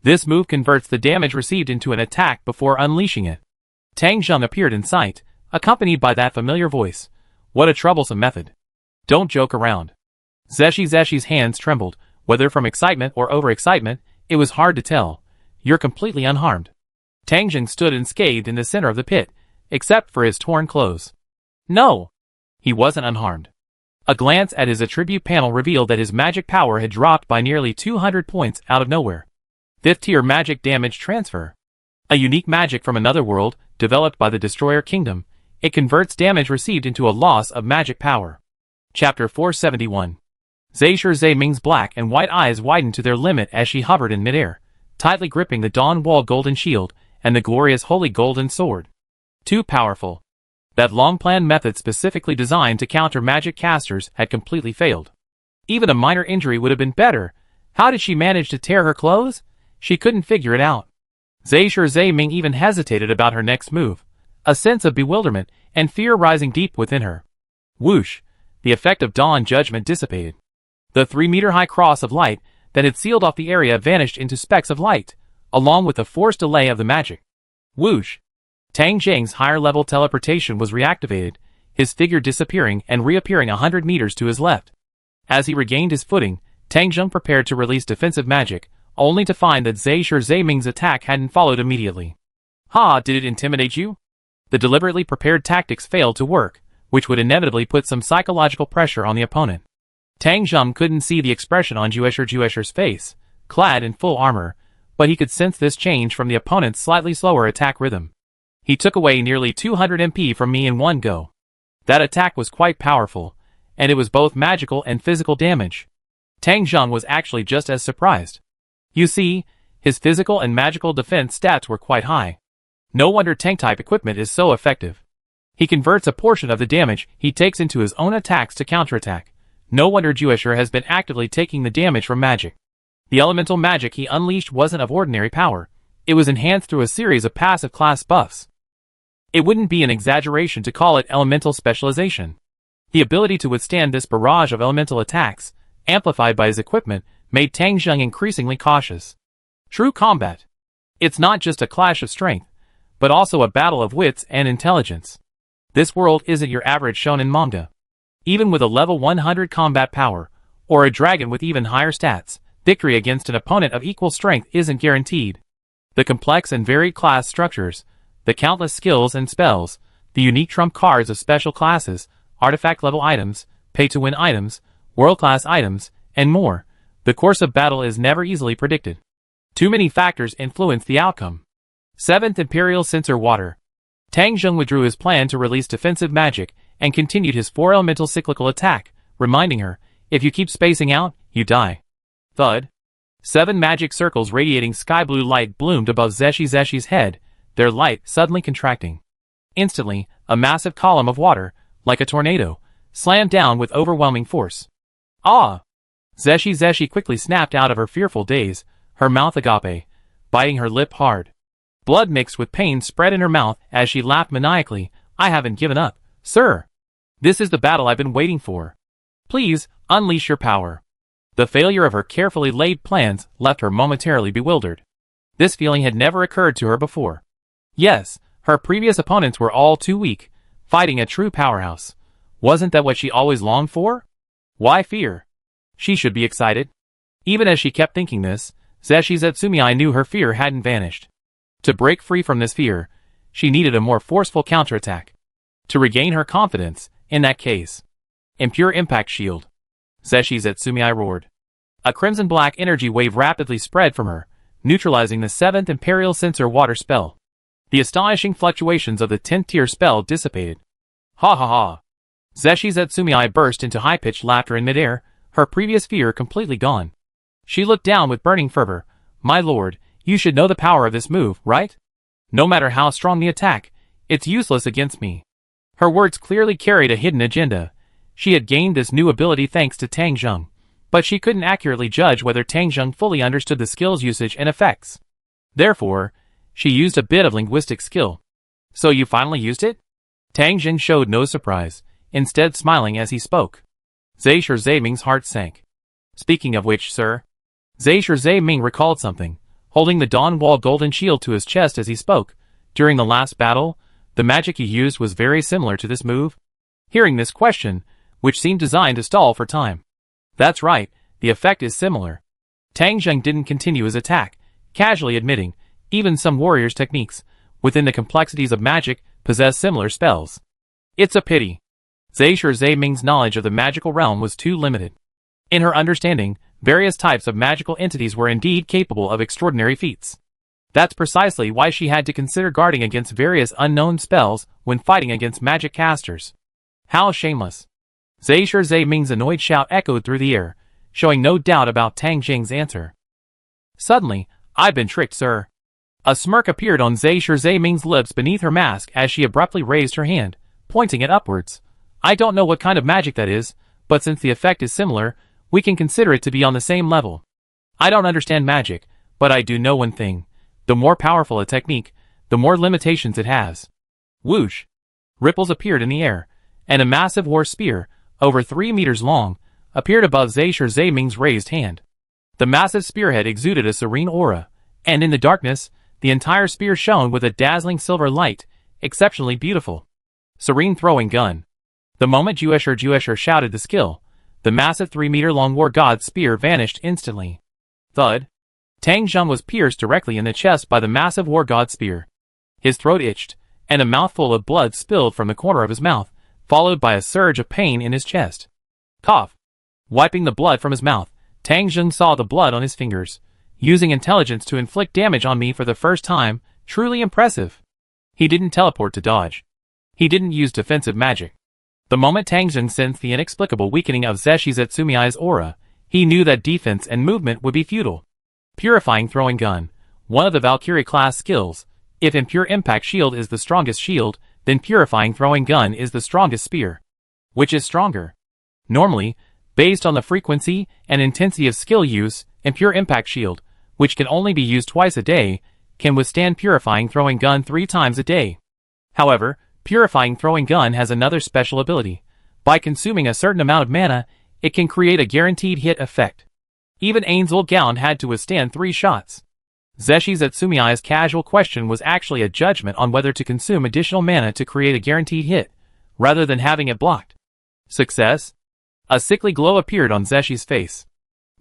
this move converts the damage received into an attack before unleashing it. Tang Zhang appeared in sight, accompanied by that familiar voice. What a troublesome method. Don't joke around. Zeshi's hands trembled, whether from excitement or overexcitement, it was hard to tell. You're completely unharmed. Tang Zhang stood unscathed in the center of the pit, except for his torn clothes. No! He wasn't unharmed. A glance at his attribute panel revealed that his magic power had dropped by nearly 200 points out of nowhere. 5th tier magic damage transfer. A unique magic from another world, developed by the Destroyer Kingdom, it converts damage received into a loss of magic power. Chapter 471. Zhe Ming's black and white eyes widened to their limit as she hovered in midair, tightly gripping the Dawn Wall golden shield and the glorious holy golden sword. Too powerful. That long-planned method specifically designed to counter magic casters had completely failed. Even a minor injury would have been better. How did she manage to tear her clothes? She couldn't figure it out. Zhe Ming even hesitated about her next move, a sense of bewilderment and fear rising deep within her. Whoosh! The effect of dawn judgment dissipated. The 3-meter-high cross of light that had sealed off the area vanished into specks of light, along with the forced delay of the magic. Whoosh! Tang Zhang's higher-level teleportation was reactivated, his figure disappearing and reappearing 100 meters to his left. As he regained his footing, Tang Zhang prepared to release defensive magic, only to find that Zhe Ming's attack hadn't followed immediately. Ha! Did it intimidate you? The deliberately prepared tactics failed to work, which would inevitably put some psychological pressure on the opponent. Tang Zhang couldn't see the expression on Juesher's face, clad in full armor, but he could sense this change from the opponent's slightly slower attack rhythm. He took away nearly 200 MP from me in one go. That attack was quite powerful, and it was both magical and physical damage. Tang Zhang was actually just as surprised. You see, his physical and magical defense stats were quite high. No wonder tank-type equipment is so effective. He converts a portion of the damage he takes into his own attacks to counterattack. No wonder Juesher has been actively taking the damage from magic. The elemental magic he unleashed wasn't of ordinary power. It was enhanced through a series of passive class buffs. It wouldn't be an exaggeration to call it elemental specialization. The ability to withstand this barrage of elemental attacks, amplified by his equipment, made Tang Zhang increasingly cautious. True combat. It's not just a clash of strength, but also a battle of wits and intelligence. This world isn't your average shonen manga. Even with a level 100 combat power, or a dragon with even higher stats, victory against an opponent of equal strength isn't guaranteed. The complex and varied class structures, the countless skills and spells, the unique trump cards of special classes, artifact-level items, pay-to-win items, world-class items, and more, the course of battle is never easily predicted. Too many factors influence the outcome. 7th Imperial Censer Water. Tang Zhang withdrew his plan to release defensive magic and continued his 4-elemental cyclical attack, reminding her, if you keep spacing out, you die. Thud. 7 magic circles radiating sky-blue light bloomed above Zeshi's head, their light suddenly contracting. Instantly, a massive column of water, like a tornado, slammed down with overwhelming force. Ah! Zeshi quickly snapped out of her fearful daze, her mouth agape, biting her lip hard. Blood mixed with pain spread in her mouth as she laughed maniacally. I haven't given up. Sir! This is the battle I've been waiting for. Please, unleash your power. The failure of her carefully laid plans left her momentarily bewildered. This feeling had never occurred to her before. Yes, her previous opponents were all too weak, fighting a true powerhouse. Wasn't that what she always longed for? Why fear? She should be excited. Even as she kept thinking this, Zeshi Zetsumei knew her fear hadn't vanished. To break free from this fear, she needed a more forceful counterattack. To regain her confidence, in that case. Impure Impact Shield. Zeshi Zetsumei roared. A crimson-black energy wave rapidly spread from her, neutralizing the 7th Imperial Sensor Water spell. The astonishing fluctuations of the 10th tier spell dissipated. Ha ha ha. Zeshi Zetsumei burst into high-pitched laughter in midair, her previous fear completely gone. She looked down with burning fervor. My lord, you should know the power of this move, right? No matter how strong the attack, it's useless against me. Her words clearly carried a hidden agenda. She had gained this new ability thanks to Tang Zheng, but she couldn't accurately judge whether Tang Zheng fully understood the skill's usage and effects. Therefore, she used a bit of linguistic skill. So you finally used it? Tang Zheng showed no surprise, instead smiling as he spoke. Zhe Ming's heart sank. Speaking of which, sir. Zhe Ming recalled something, holding the Dawn Wall golden shield to his chest as he spoke. During the last battle, the magic he used was very similar to this move. Hearing this question, which seemed designed to stall for time. That's right, the effect is similar. Tang Zheng didn't continue his attack, casually admitting, even some warriors' techniques, within the complexities of magic, possess similar spells. It's a pity. Zhe Ming's knowledge of the magical realm was too limited. In her understanding, various types of magical entities were indeed capable of extraordinary feats. That's precisely why she had to consider guarding against various unknown spells when fighting against magic casters. How shameless. Zhe Ming's annoyed shout echoed through the air, showing no doubt about Tang Zheng's answer. Suddenly, I've been tricked, sir. A smirk appeared on Zhe Ming's lips beneath her mask as she abruptly raised her hand, pointing it upwards. I don't know what kind of magic that is, but since the effect is similar, we can consider it to be on the same level. I don't understand magic, but I do know one thing. The more powerful a technique, the more limitations it has. Whoosh! Ripples appeared in the air, and a massive war spear, over 3 meters long, appeared above Zhe Ming's raised hand. The massive spearhead exuded a serene aura, and in the darkness, the entire spear shone with a dazzling silver light, exceptionally beautiful. Serene throwing gun. The moment Juesher shouted the skill, the massive 3-meter-long war god's spear vanished instantly. Thud. Tang Zheng was pierced directly in the chest by the massive war god spear. His throat itched, and a mouthful of blood spilled from the corner of his mouth, followed by a surge of pain in his chest. Cough. Wiping the blood from his mouth, Tang Zheng saw the blood on his fingers. Using intelligence to inflict damage on me for the first time, truly impressive. He didn't teleport to dodge. He didn't use defensive magic. The moment Tang Zheng sensed the inexplicable weakening of Zeshi Zetsumei's aura, he knew that defense and movement would be futile. Purifying Throwing Gun, one of the Valkyrie-class skills. If Impure Impact Shield is the strongest shield, then Purifying Throwing Gun is the strongest spear. Which is stronger? Normally, based on the frequency and intensity of skill use, Impure Impact Shield, which can only be used twice a day, can withstand Purifying Throwing Gun 3 times a day. However, Purifying Throwing Gun has another special ability. By consuming a certain amount of mana, it can create a guaranteed hit effect. Even Ainzel Gown had to withstand 3 shots. Zeshi Zetsumei's casual question was actually a judgment on whether to consume additional mana to create a guaranteed hit, rather than having it blocked. Success? A sickly glow appeared on Zeshi's face.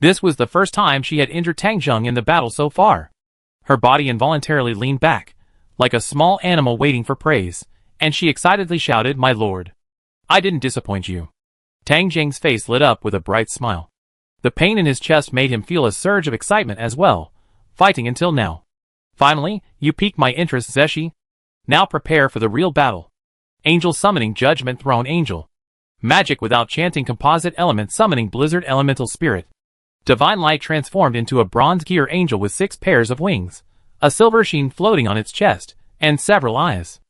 This was the first time she had injured Tang Zheng in the battle so far. Her body involuntarily leaned back, like a small animal waiting for praise, and she excitedly shouted, "My lord! I didn't disappoint you." Tang Zheng's face lit up with a bright smile. The pain in his chest made him feel a surge of excitement as well, fighting until now. Finally, you piqued my interest, Zeshi. Now prepare for the real battle. Angel Summoning Judgment Throne Angel. Magic without chanting composite element summoning Blizzard Elemental Spirit. Divine Light transformed into a bronze gear angel with 6 pairs of wings, a silver sheen floating on its chest, and several eyes.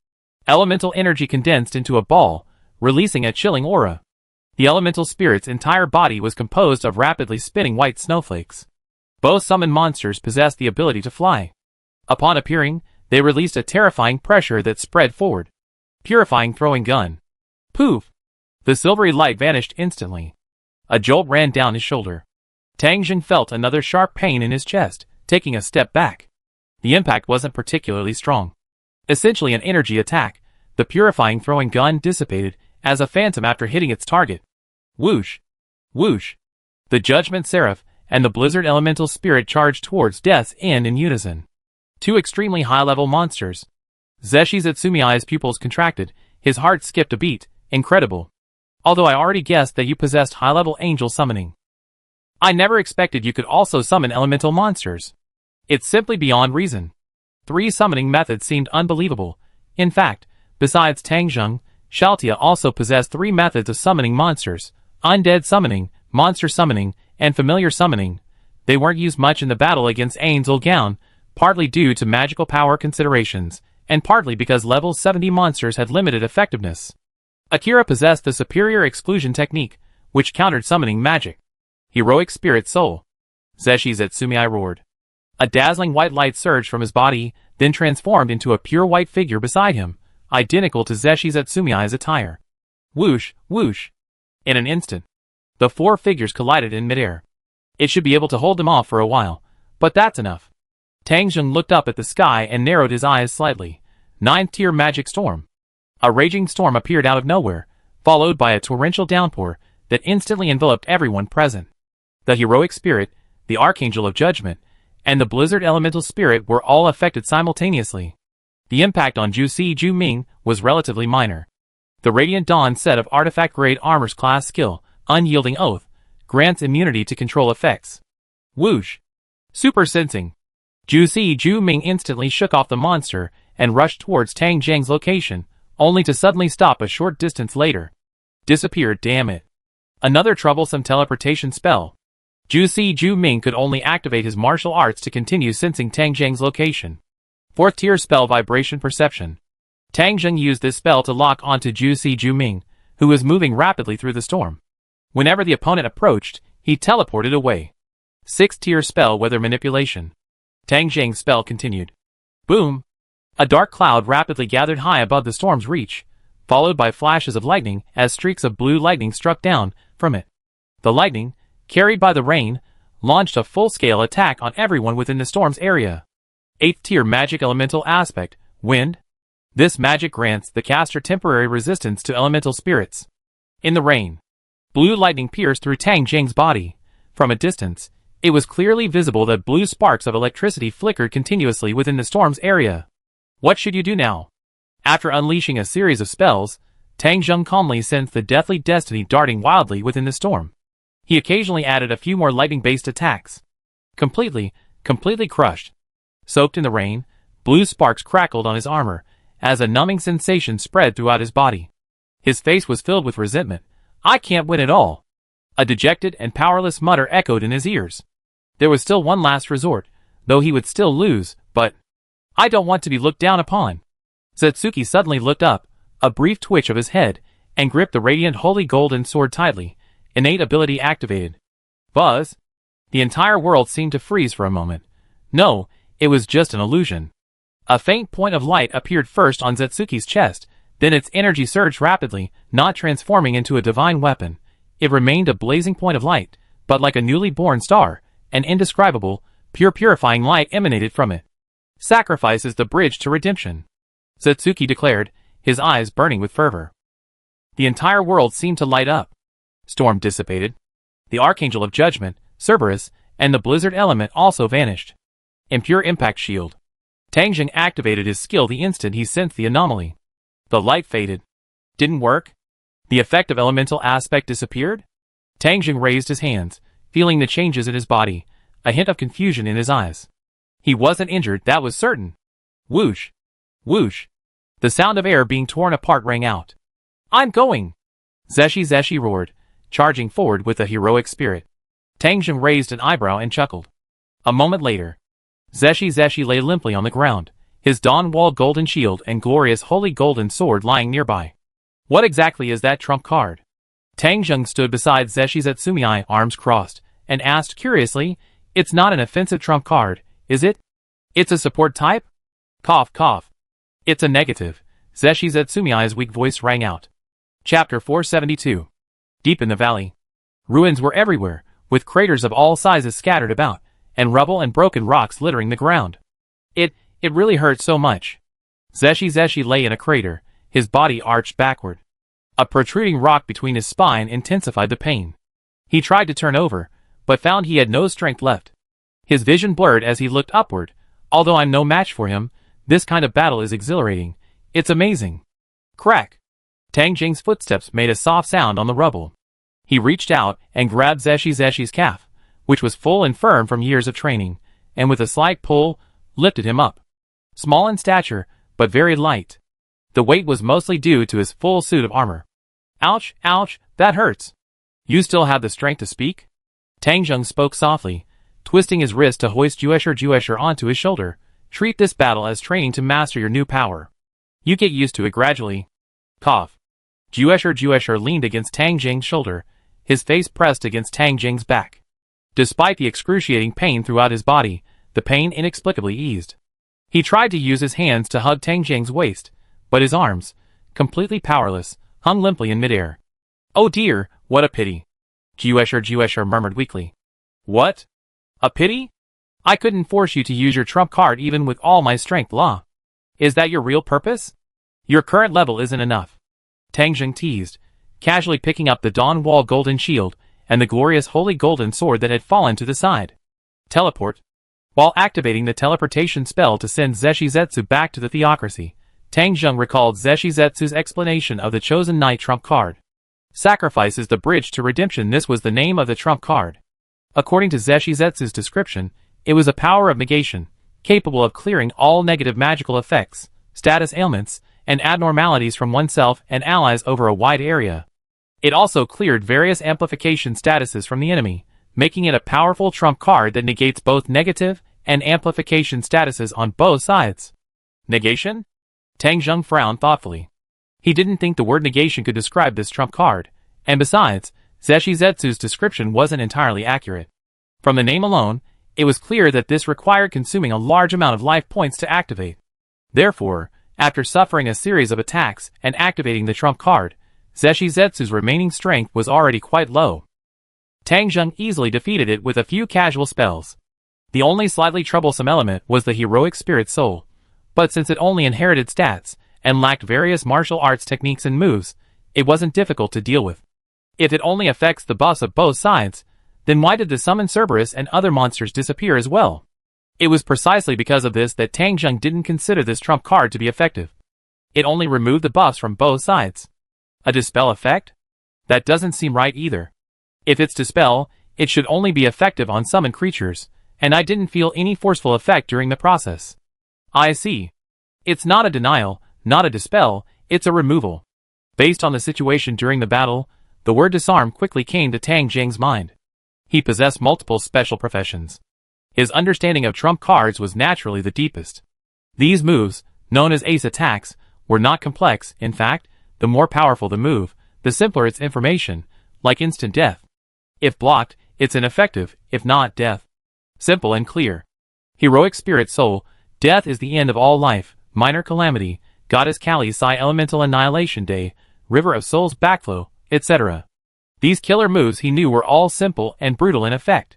Elemental energy condensed into a ball, releasing a chilling aura. The elemental spirit's entire body was composed of rapidly spinning white snowflakes. Both summoned monsters possessed the ability to fly. Upon appearing, they released a terrifying pressure that spread forward. Purifying Throwing Gun. Poof! The silvery light vanished instantly. A jolt ran down his shoulder. Tang Jing felt another sharp pain in his chest, taking a step back. The impact wasn't particularly strong. Essentially an energy attack, the purifying throwing gun dissipated as a phantom after hitting its target. Whoosh! Whoosh! The Judgment Seraph and the Blizzard Elemental Spirit charged towards Death's End in unison. Two extremely high-level monsters. Zeshi Zetsumiai's pupils contracted, his heart skipped a beat. Incredible. Although I already guessed that you possessed high-level angel summoning. I never expected you could also summon elemental monsters. It's simply beyond reason. 3 summoning methods seemed unbelievable. In fact, besides Tang Jing, Shaltia also possessed 3 methods of summoning monsters: undead summoning, monster summoning, and familiar summoning. They weren't used much in the battle against Ainsul Gaon, partly due to magical power considerations, and partly because level 70 monsters had limited effectiveness. Akira possessed the superior exclusion technique, which countered summoning magic. Heroic Spirit Soul. Zeshi Zetsumiai roared. A dazzling white light surged from his body, then transformed into a pure white figure beside him, identical to Zeshi Zetsumiai's attire. Whoosh, whoosh. In an instant, the 4 figures collided in midair. It should be able to hold them off for a while, but that's enough. Tang Jing looked up at the sky and narrowed his eyes slightly. 9th tier magic storm. A raging storm appeared out of nowhere, followed by a torrential downpour that instantly enveloped everyone present. The Heroic Spirit, the Archangel of Judgment, and the Blizzard Elemental Spirit were all affected simultaneously. The impact on Ju Ju Ming was relatively minor. The Radiant Dawn set of artifact-grade armor's class skill, Unyielding Oath, grants immunity to control effects. Whoosh! Super Sensing. Ju Ju Ming instantly shook off the monster and rushed towards Tang Jing's location, only to suddenly stop a short distance later. Disappeared, damn it. Another troublesome teleportation spell. Ju Ju Ming could only activate his martial arts to continue sensing Tang Jing's location. 4th tier spell Vibration Perception. Tang Jing used this spell to lock onto Ju Ju Ming, who was moving rapidly through the storm. Whenever the opponent approached, he teleported away. 6th tier spell Weather Manipulation. Tang Jing's spell continued. Boom! A dark cloud rapidly gathered high above the storm's reach, followed by flashes of lightning as streaks of blue lightning struck down from it. The lightning, carried by the rain, launched a full-scale attack on everyone within the storm's area. 8th tier magic elemental aspect, Wind. This magic grants the caster temporary resistance to elemental spirits. In the rain, blue lightning pierced through Tang Jing's body. From a distance, it was clearly visible that blue sparks of electricity flickered continuously within the storm's area. What should you do now? After unleashing a series of spells, Tang Jing calmly sensed the deathly destiny darting wildly within the storm. He occasionally added a few more lightning-based attacks. Completely crushed. Soaked in the rain, blue sparks crackled on his armor, as a numbing sensation spread throughout his body. His face was filled with resentment. I can't win at all. A dejected and powerless mutter echoed in his ears. There was still one last resort, though he would still lose, but I don't want to be looked down upon. Zetsuki suddenly looked up, a brief twitch of his head, and gripped the radiant holy golden sword tightly. Innate ability activated. Buzz! The entire world seemed to freeze for a moment. No, it was just an illusion. A faint point of light appeared first on Zetsuki's chest, then its energy surged rapidly, not transforming into a divine weapon. It remained a blazing point of light, but like a newly born star, an indescribable, purifying light emanated from it. Sacrifice is the bridge to redemption, Zetsuki declared, his eyes burning with fervor. The entire world seemed to light up. Storm dissipated. The Archangel of Judgment, Cerberus, and the Blizzard element also vanished. Impure Impact Shield. Tang Jing activated his skill the instant he sensed the anomaly. The light faded. Didn't work? The effect of elemental aspect disappeared? Tang Jing raised his hands, feeling the changes in his body, a hint of confusion in his eyes. He wasn't injured, that was certain. Whoosh! Whoosh! The sound of air being torn apart rang out. I'm going! Zeshi roared, charging forward with a heroic spirit. Tang Jing raised an eyebrow and chuckled. A moment later, Zeshi lay limply on the ground, his dawn-walled golden shield and glorious holy golden sword lying nearby. What exactly is that trump card? Tang Jing stood beside Zeshi Zetsumiai, arms crossed, and asked curiously, It's not an offensive trump card, is it? It's a support type? Cough, cough. It's a negative. Zeshi Zetsumiai's weak voice rang out. Chapter 472. Deep in the valley. Ruins were everywhere, with craters of all sizes scattered about, and rubble and broken rocks littering the ground. It really hurt so much. Zeshi lay in a crater, his body arched backward. A protruding rock between his spine intensified the pain. He tried to turn over, but found he had no strength left. His vision blurred as he looked upward. Although I'm no match for him, this kind of battle is exhilarating. It's amazing. Crack! Tang Jing's footsteps made a soft sound on the rubble. He reached out and grabbed Zeshi's calf, which was full and firm from years of training, and with a slight pull, lifted him up. Small in stature, but very light. The weight was mostly due to his full suit of armor. Ouch, ouch, that hurts. You still have the strength to speak? Tang Jing spoke softly, twisting his wrist to hoist Juesher onto his shoulder. Treat this battle as training to master your new power. You get used to it gradually. Cough. Juesher leaned against Tang Jing's shoulder, his face pressed against Tang Jing's back. Despite the excruciating pain throughout his body, the pain inexplicably eased. He tried to use his hands to hug Tang Jing's waist, but his arms, completely powerless, hung limply in midair. Oh dear, what a pity. Juesher murmured weakly. What? A pity? I couldn't force you to use your trump card even with all my strength, La. Is that your real purpose? Your current level isn't enough. Tang Jing teased, casually picking up the Dawn Wall golden shield and the glorious holy golden sword that had fallen to the side. Teleport. While activating the teleportation spell to send Zeshi back to the theocracy, Tang Jing recalled Zeshi explanation of the Chosen Knight trump card. Sacrifice is the bridge to redemption. This was the name of the trump card. According to Zeshi description, it was a power of negation, capable of clearing all negative magical effects, status ailments, and abnormalities from oneself and allies over a wide area. It also cleared various amplification statuses from the enemy, making it a powerful trump card that negates both negative and amplification statuses on both sides. Negation? Tang Jing frowned thoughtfully. He didn't think the word negation could describe this trump card, and besides, Zeshi description wasn't entirely accurate. From the name alone, it was clear that this required consuming a large amount of life points to activate. Therefore, after suffering a series of attacks and activating the trump card, Zeshi remaining strength was already quite low. Tang Jing easily defeated it with a few casual spells. The only slightly troublesome element was the heroic spirit soul, but since it only inherited stats and lacked various martial arts techniques and moves, it wasn't difficult to deal with. If it only affects the boss of both sides, then why did the summon Cerberus and other monsters disappear as well? It was precisely because of this that Tang Jing didn't consider this trump card to be effective. It only removed the buffs from both sides. A dispel effect? That doesn't seem right either. If it's dispel, it should only be effective on summoned creatures, and I didn't feel any forceful effect during the process. I see. It's not a denial, not a dispel, it's a removal. Based on the situation during the battle, the word disarm quickly came to Tang Jing's mind. He possessed multiple special professions. His understanding of trump cards was naturally the deepest. These moves, known as ace attacks, were not complex. In fact, the more powerful the move, the simpler its information, like instant death. If blocked, it's ineffective, if not, death. Simple and clear. Heroic spirit soul, death is the end of all life, minor calamity, goddess Kali's Psi elemental annihilation day, river of souls backflow, etc. These killer moves he knew were all simple and brutal in effect.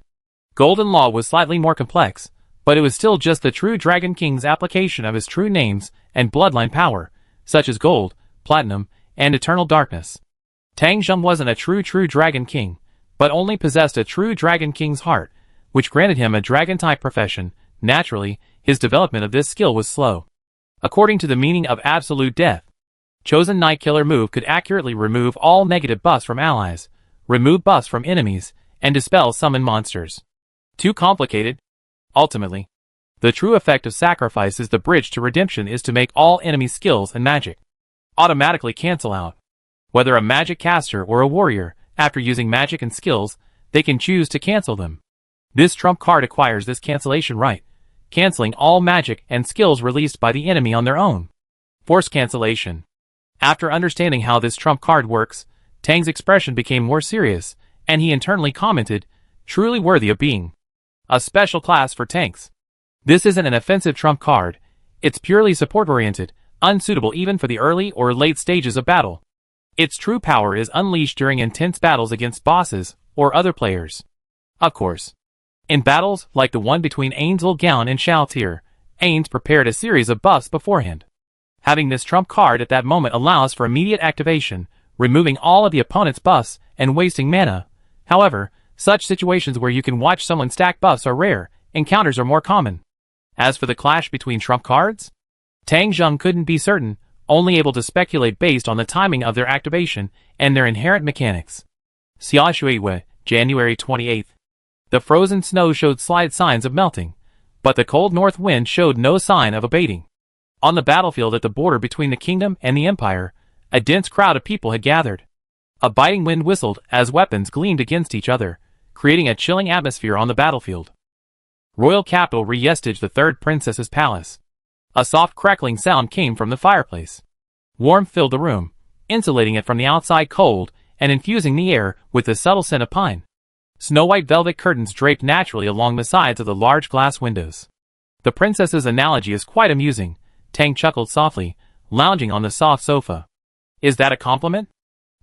Golden Law was slightly more complex, but it was still just the true Dragon King's application of his true names and bloodline power, such as gold, platinum, and eternal darkness. Tang Jing wasn't a true Dragon King, but only possessed a true Dragon King's heart, which granted him a dragon-type profession. Naturally, his development of this skill was slow. According to the meaning of absolute death, Chosen Knight killer move could accurately remove all negative buffs from allies, remove buffs from enemies, and dispel summon monsters. Too complicated? Ultimately, the true effect of sacrifice is the bridge to redemption is to make all enemy skills and magic automatically cancel out. Whether a magic caster or a warrior, after using magic and skills, they can choose to cancel them. This trump card acquires this cancellation right, canceling all magic and skills released by the enemy on their own. Force cancellation. After understanding how this trump card works, Tang's expression became more serious, and he internally commented, truly worthy of being a special class for tanks. This isn't an offensive trump card, it's purely support-oriented, unsuitable even for the early or late stages of battle. Its true power is unleashed during intense battles against bosses or other players. Of course. In battles like the one between Ainsley Gown and Shaltir, Ains prepared a series of buffs beforehand. Having this trump card at that moment allows for immediate activation, removing all of the opponent's buffs and wasting mana. However, such situations where you can watch someone stack buffs are rare, encounters are more common. As for the clash between trump cards, Tang Zheng couldn't be certain, only able to speculate based on the timing of their activation and their inherent mechanics. Xiaoshuiwe, January 28th. The frozen snow showed slight signs of melting, but the cold north wind showed no sign of abating. On the battlefield at the border between the kingdom and the empire, a dense crowd of people had gathered. A biting wind whistled as weapons gleamed against each other, creating a chilling atmosphere on the battlefield. Royal capital Re-Yestage, the third princess's palace. A soft crackling sound came from the fireplace. Warmth filled the room, insulating it from the outside cold and infusing the air with the subtle scent of pine. Snow-white velvet curtains draped naturally along the sides of the large glass windows. The princess's analogy is quite amusing, Tang chuckled softly, lounging on the soft sofa. Is that a compliment?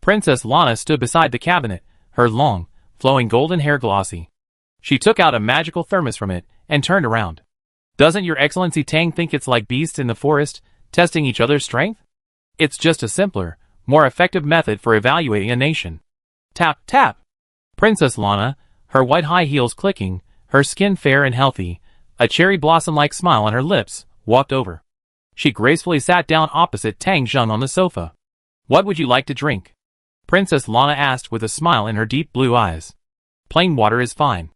Princess Lana stood beside the cabinet, her long, flowing golden hair glossy. She took out a magical thermos from it and turned around. Doesn't your excellency Tang think it's like beasts in the forest, testing each other's strength? It's just a simpler, more effective method for evaluating a nation. Tap, tap. Princess Lana, her white high heels clicking, her skin fair and healthy, a cherry blossom-like smile on her lips, walked over. She gracefully sat down opposite Tang Zheng on the sofa. What would you like to drink? Princess Lana asked with a smile in her deep blue eyes. Plain water is fine.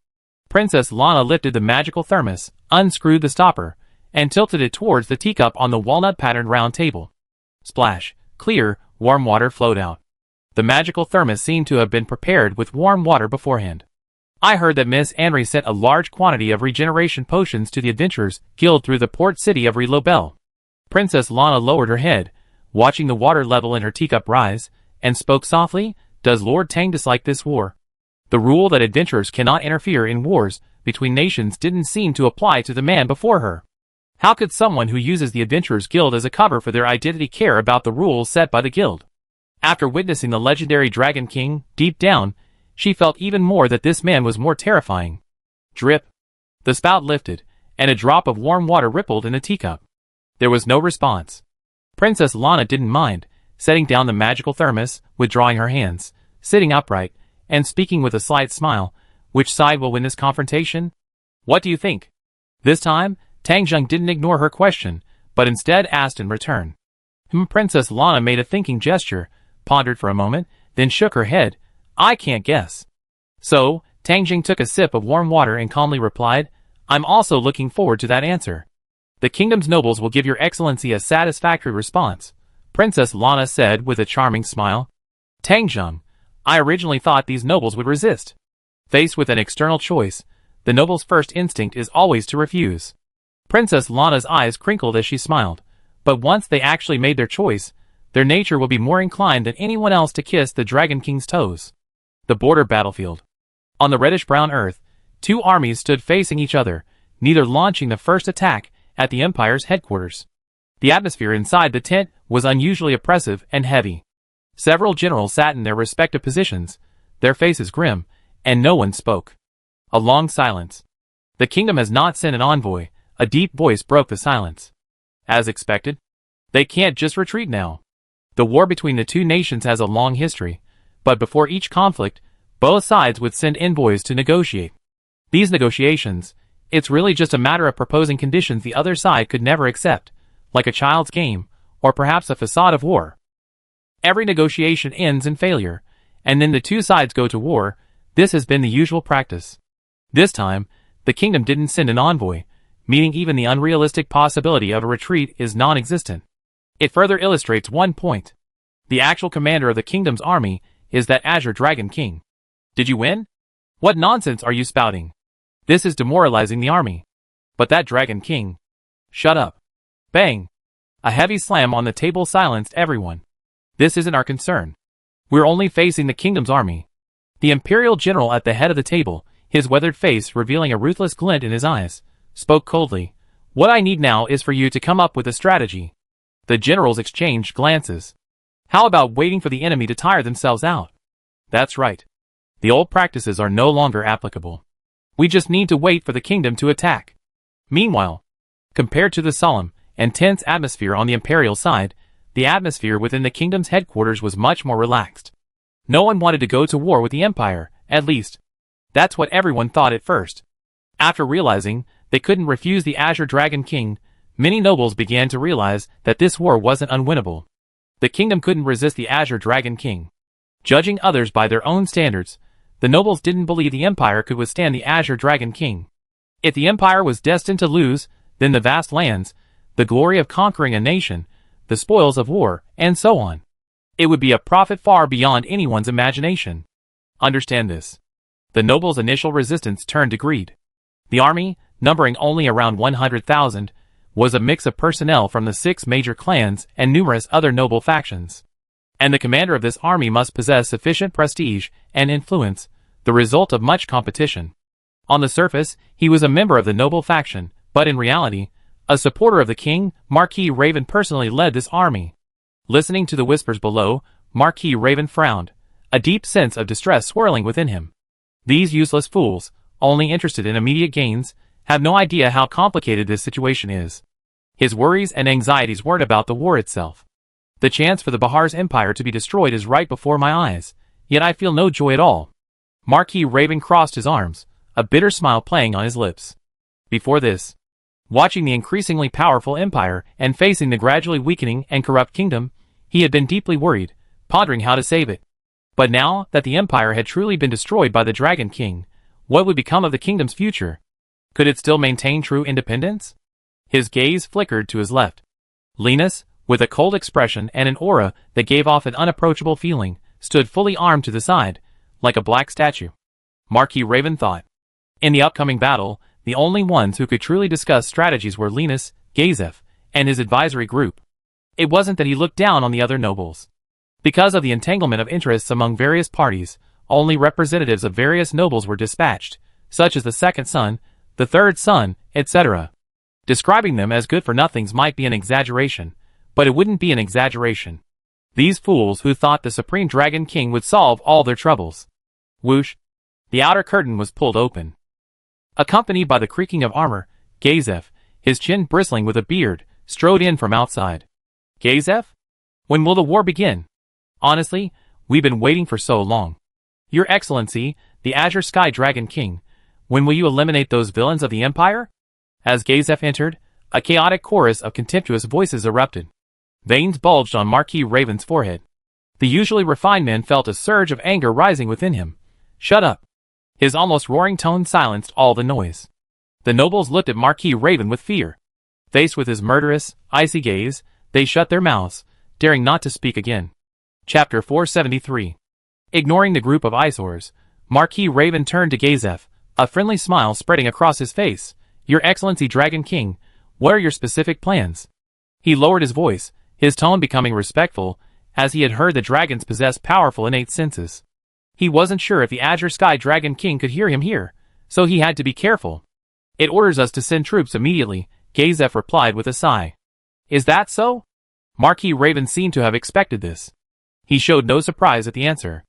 Princess Lana lifted the magical thermos, unscrewed the stopper, and tilted it towards the teacup on the walnut-patterned round table. Splash, clear, warm water flowed out. The magical thermos seemed to have been prepared with warm water beforehand. I heard that Miss Henry sent a large quantity of regeneration potions to the Adventurers Guild through the port city of Re-Lobel. Princess Lana lowered her head, watching the water level in her teacup rise, and spoke softly, Does Lord Tang dislike this war? The rule that adventurers cannot interfere in wars between nations didn't seem to apply to the man before her. How could someone who uses the Adventurers Guild as a cover for their identity care about the rules set by the guild? After witnessing the legendary Dragon King, deep down, she felt even more that this man was more terrifying. Drip. The spout lifted, and a drop of warm water rippled in the teacup. There was no response. Princess Lana didn't mind, setting down the magical thermos, withdrawing her hands, sitting upright, and speaking with a slight smile. Which side will win this confrontation? What do you think? This time, Tang Zheng didn't ignore her question, but instead asked in return. Princess Lana made a thinking gesture, pondered for a moment, then shook her head. I can't guess. So, Tang Zheng took a sip of warm water and calmly replied, I'm also looking forward to that answer. The kingdom's nobles will give your excellency a satisfactory response, Princess Lana said with a charming smile. Tang Zheng, I originally thought these nobles would resist. Faced with an external choice, the noble's first instinct is always to refuse. Princess Lana's eyes crinkled as she smiled, but once they actually made their choice, their nature will be more inclined than anyone else to kiss the Dragon King's toes. The border battlefield. On the reddish-brown earth, two armies stood facing each other, neither launching the first attack at the Empire's headquarters. The atmosphere inside the tent was unusually oppressive and heavy. Several generals sat in their respective positions, their faces grim, and no one spoke. A long silence. The kingdom has not sent an envoy, a deep voice broke the silence. As expected. They can't just retreat now. The war between the two nations has a long history, but before each conflict, both sides would send envoys to negotiate. These negotiations, it's really just a matter of proposing conditions the other side could never accept, like a child's game, or perhaps a facade of war. Every negotiation ends in failure, and then the two sides go to war. This has been the usual practice. This time, the kingdom didn't send an envoy, meaning even the unrealistic possibility of a retreat is non-existent. It further illustrates one point. The actual commander of the kingdom's army is that Azure Dragon King. Did you win? What nonsense are you spouting? This is demoralizing the army. But that Dragon King. Shut up. Bang. A heavy slam on the table silenced everyone. This isn't our concern. We're only facing the kingdom's army. The imperial general at the head of the table, his weathered face revealing a ruthless glint in his eyes, spoke coldly. What I need now is for you to come up with a strategy. The generals exchanged glances. How about waiting for the enemy to tire themselves out? That's right. The old practices are no longer applicable. We just need to wait for the kingdom to attack. Meanwhile, compared to the solemn and tense atmosphere on the imperial side, the atmosphere within the kingdom's headquarters was much more relaxed. No one wanted to go to war with the empire, at least. That's what everyone thought at first. After realizing they couldn't refuse the Azure Dragon King, many nobles began to realize that this war wasn't unwinnable. The kingdom couldn't resist the Azure Dragon King. Judging others by their own standards, the nobles didn't believe the empire could withstand the Azure Dragon King. If the empire was destined to lose, then the vast lands, the glory of conquering a nation, the spoils of war, and so on. It would be a profit far beyond anyone's imagination. Understand this. The nobles' initial resistance turned to greed. The army, numbering only around 100,000, was a mix of personnel from the 6 major clans and numerous other noble factions. And the commander of this army must possess sufficient prestige and influence, the result of much competition. On the surface, he was a member of the noble faction, but in reality, a supporter of the king. Marquis Raven personally led this army. Listening to the whispers below, Marquis Raven frowned, a deep sense of distress swirling within him. These useless fools, only interested in immediate gains, have no idea how complicated this situation is. His worries and anxieties weren't about the war itself. The chance for the Bahar's empire to be destroyed is right before my eyes, yet I feel no joy at all. Marquis Raven crossed his arms, a bitter smile playing on his lips. Before this, watching the increasingly powerful empire and facing the gradually weakening and corrupt kingdom, he had been deeply worried, pondering how to save it. But now that the empire had truly been destroyed by the Dragon King, what would become of the kingdom's future? Could it still maintain true independence? His gaze flickered to his left. Linus, with a cold expression and an aura that gave off an unapproachable feeling, stood fully armed to the side, like a black statue. Marquis Raven thought. In the upcoming battle, the only ones who could truly discuss strategies were Linus, Gazef, and his advisory group. It wasn't that he looked down on the other nobles. Because of the entanglement of interests among various parties, only representatives of various nobles were dispatched, such as the second son, the third son, etc. Describing them as good-for-nothings might be an exaggeration, but it wouldn't be an exaggeration. These fools who thought the Supreme Dragon King would solve all their troubles. Whoosh! The outer curtain was pulled open. Accompanied by the creaking of armor, Gazef, his chin bristling with a beard, strode in from outside. Gazef? When will the war begin? Honestly, we've been waiting for so long. Your Excellency, the Azure Sky Dragon King, when will you eliminate those villains of the Empire? As Gazef entered, a chaotic chorus of contemptuous voices erupted. Veins bulged on Marquis Raven's forehead. The usually refined man felt a surge of anger rising within him. Shut up! His almost roaring tone silenced all the noise. The nobles looked at Marquis Raven with fear. Faced with his murderous, icy gaze, they shut their mouths, daring not to speak again. Chapter 473. Ignoring the group of eyesores, Marquis Raven turned to Gazef, a friendly smile spreading across his face. Your Excellency Dragon King, what are your specific plans? He lowered his voice, his tone becoming respectful, as he had heard the dragons possess powerful innate senses. He wasn't sure if the Azure Sky Dragon King could hear him here, so he had to be careful. It orders us to send troops immediately, Gazef replied with a sigh. Is that so? Marquis Raven seemed to have expected this. He showed no surprise at the answer.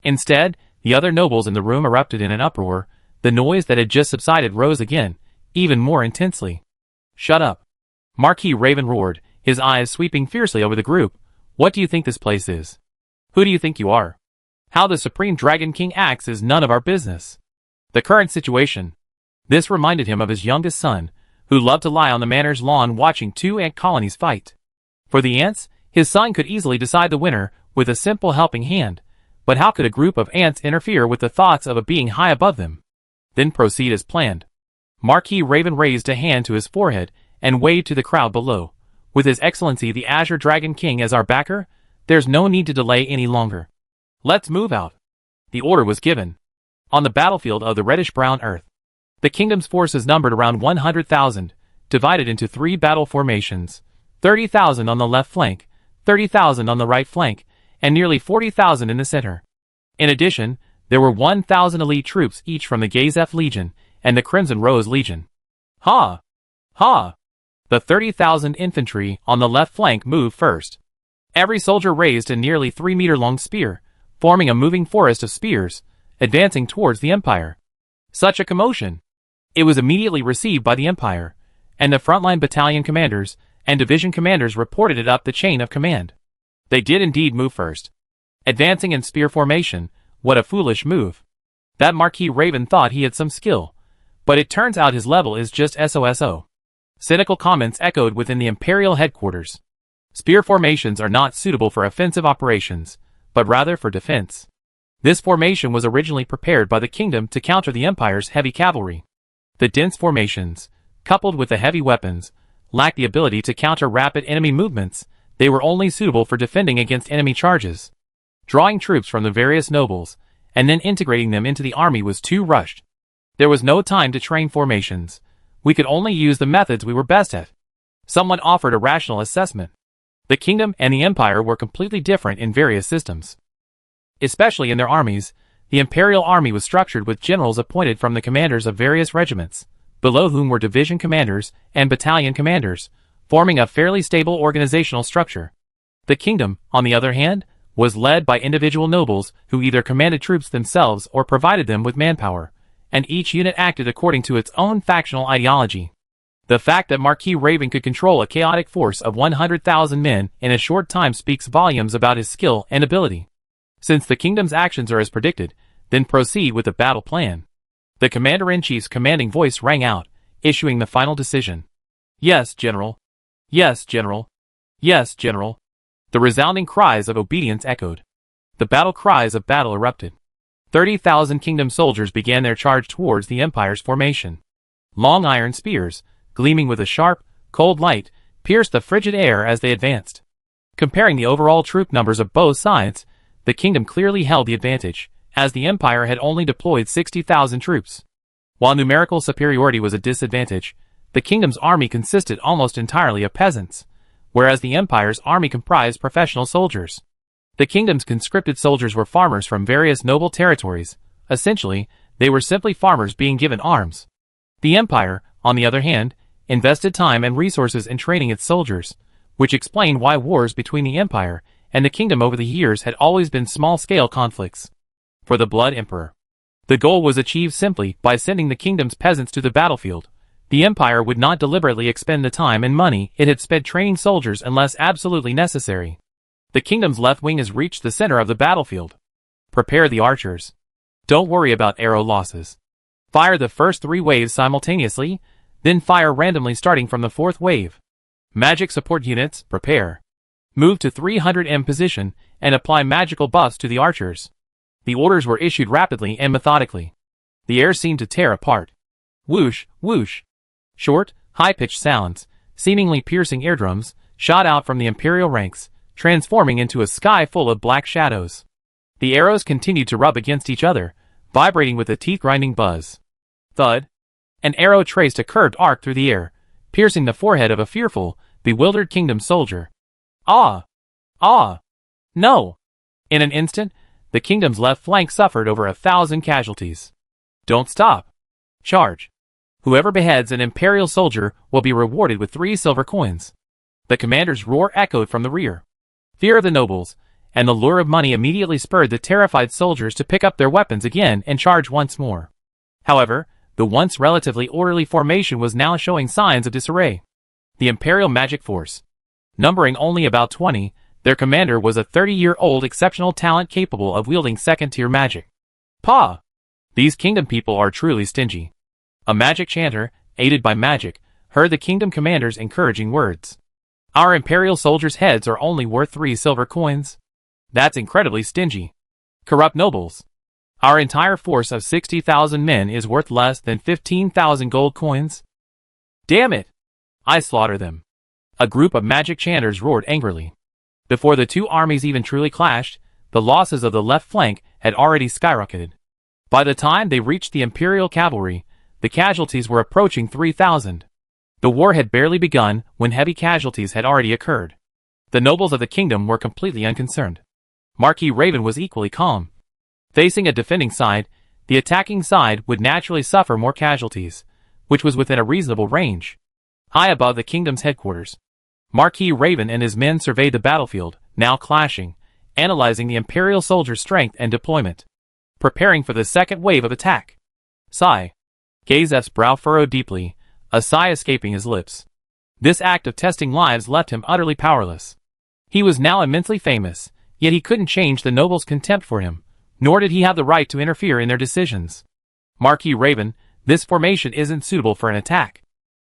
Instead, the other nobles in the room erupted in an uproar. The noise that had just subsided rose again, even more intensely. Shut up! Marquis Raven roared, his eyes sweeping fiercely over the group. What do you think this place is? Who do you think you are? How the Supreme Dragon King acts is none of our business. The current situation. This reminded him of his youngest son, who loved to lie on the manor's lawn watching 2 ant colonies fight. For the ants, his son could easily decide the winner with a simple helping hand, but how could a group of ants interfere with the thoughts of a being high above them? Then proceed as planned. Marquis Raven raised a hand to his forehead and waved to the crowd below. With His Excellency the Azure Dragon King as our backer, there's no need to delay any longer. Let's move out. The order was given. On the battlefield of the reddish-brown earth, the kingdom's forces numbered around 100,000, divided into 3 battle formations, 30,000 on the left flank, 30,000 on the right flank, and nearly 40,000 in the center. In addition, there were 1,000 elite troops each from the Gazef Legion and the Crimson Rose Legion. Ha! Ha! The 30,000 infantry on the left flank moved first. Every soldier raised a nearly 3-meter-long spear, forming a moving forest of spears, advancing towards the Empire. Such a commotion! It was immediately received by the Empire, and the frontline battalion commanders and division commanders reported it up the chain of command. They did indeed move first. Advancing in spear formation, what a foolish move. That Marquis Raven thought he had some skill, but it turns out his level is just SOSO. Cynical comments echoed within the Imperial headquarters. Spear formations are not suitable for offensive operations, but rather for defense. This formation was originally prepared by the kingdom to counter the Empire's heavy cavalry. The dense formations, coupled with the heavy weapons, lacked the ability to counter rapid enemy movements. They were only suitable for defending against enemy charges. Drawing troops from the various nobles, and then integrating them into the army was too rushed. There was no time to train formations. We could only use the methods we were best at. Someone offered a rational assessment. The kingdom and the Empire were completely different in various systems. Especially in their armies, the Imperial army was structured with generals appointed from the commanders of various regiments, below whom were division commanders and battalion commanders, forming a fairly stable organizational structure. The kingdom, on the other hand, was led by individual nobles who either commanded troops themselves or provided them with manpower, and each unit acted according to its own factional ideology. The fact that Marquis Raven could control a chaotic force of 100,000 men in a short time speaks volumes about his skill and ability. Since the kingdom's actions are as predicted, then proceed with the battle plan. The commander-in-chief's commanding voice rang out, issuing the final decision. Yes, General. Yes, General. Yes, General. The resounding cries of obedience echoed. The battle cries of battle erupted. 30,000 kingdom soldiers began their charge towards the Empire's formation. Long iron spears, gleaming with a sharp, cold light, pierced the frigid air as they advanced. Comparing the overall troop numbers of both sides, the kingdom clearly held the advantage, as the Empire had only deployed 60,000 troops. While numerical superiority was a disadvantage, the kingdom's army consisted almost entirely of peasants, whereas the Empire's army comprised professional soldiers. The kingdom's conscripted soldiers were farmers from various noble territories. Essentially, they were simply farmers being given arms. The Empire, on the other hand, invested time and resources in training its soldiers, which explained why wars between the Empire and the kingdom over the years had always been small-scale conflicts. For the Blood Emperor, the goal was achieved simply by sending the kingdom's peasants to the battlefield. The Empire would not deliberately expend the time and money it had spent training soldiers unless absolutely necessary. The kingdom's left wing has reached the center of the battlefield. Prepare the archers. Don't worry about arrow losses. Fire the first 3 waves simultaneously, then fire randomly starting from the 4th wave. Magic support units, prepare. Move to 300m position and apply magical buffs to the archers. The orders were issued rapidly and methodically. The air seemed to tear apart. Whoosh, whoosh. Short, high-pitched sounds, seemingly piercing eardrums, shot out from the Imperial ranks, transforming into a sky full of black shadows. The arrows continued to rub against each other, vibrating with a teeth-grinding buzz. Thud. An arrow traced a curved arc through the air, piercing the forehead of a fearful, bewildered kingdom soldier. Ah! Ah! No! In an instant, the kingdom's left flank suffered over 1,000 casualties. Don't stop. Charge. Whoever beheads an Imperial soldier will be rewarded with 3 silver coins. The commander's roar echoed from the rear. Fear of the nobles, and the lure of money immediately spurred the terrified soldiers to pick up their weapons again and charge once more. However, the once relatively orderly formation was now showing signs of disarray. The Imperial magic force. Numbering only about 20, their commander was a 30-year-old exceptional talent capable of wielding second-tier magic. Pah! These kingdom people are truly stingy. A magic chanter, aided by magic, heard the kingdom commander's encouraging words. Our Imperial soldiers' heads are only worth 3 silver coins. That's incredibly stingy. Corrupt nobles. Our entire force of 60,000 men is worth less than 15,000 gold coins. Damn it! I slaughter them. A group of magic chanters roared angrily. Before the 2 armies even truly clashed, the losses of the left flank had already skyrocketed. By the time they reached the Imperial cavalry, the casualties were approaching 3,000. The war had barely begun when heavy casualties had already occurred. The nobles of the kingdom were completely unconcerned. Marquis Raven was equally calm. Facing a defending side, the attacking side would naturally suffer more casualties, which was within a reasonable range. High above the kingdom's headquarters, Marquis Raven and his men surveyed the battlefield, now clashing, analyzing the Imperial soldiers' strength and deployment, preparing for the second wave of attack. Sigh. Gazef's brow furrowed deeply, a sigh escaping his lips. This act of testing lives left him utterly powerless. He was now immensely famous, yet he couldn't change the nobles' contempt for him, nor did he have the right to interfere in their decisions. Marquis Raven, this formation isn't suitable for an attack.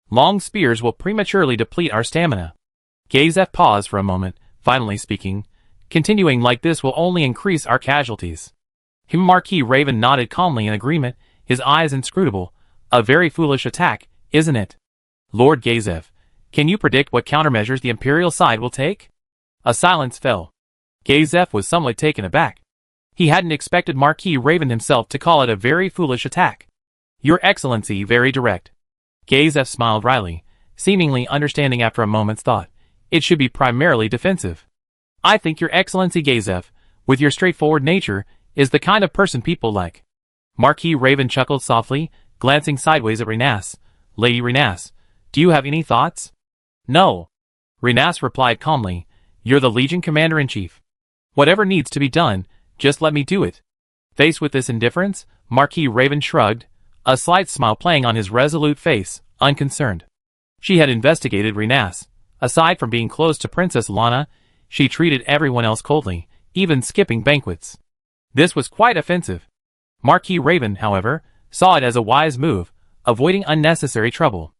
Long spears will prematurely deplete our stamina. Gazef paused for a moment, finally speaking. Continuing like this will only increase our casualties. Marquis Raven nodded calmly in agreement, his eyes inscrutable. A very foolish attack, isn't it? Lord Gazef, can you predict what countermeasures the Imperial side will take? A silence fell. Gazef was somewhat taken aback. He hadn't expected Marquis Raven himself to call it a very foolish attack. Your Excellency, very direct. Gazef smiled wryly, seemingly understanding after a moment's thought. It should be primarily defensive. I think Your Excellency Gazef, with your straightforward nature, is the kind of person people like. Marquis Raven chuckled softly, glancing sideways at Renas. Lady Renas, do you have any thoughts? No. Renas replied calmly. You're the Legion Commander-in-Chief. Whatever needs to be done, just let me do it. Faced with this indifference, Marquis Raven shrugged, a slight smile playing on his resolute face, unconcerned. She had investigated Renas. Aside from being close to Princess Lana, she treated everyone else coldly, even skipping banquets. This was quite offensive. Marquis Raven, however, saw it as a wise move, avoiding unnecessary trouble.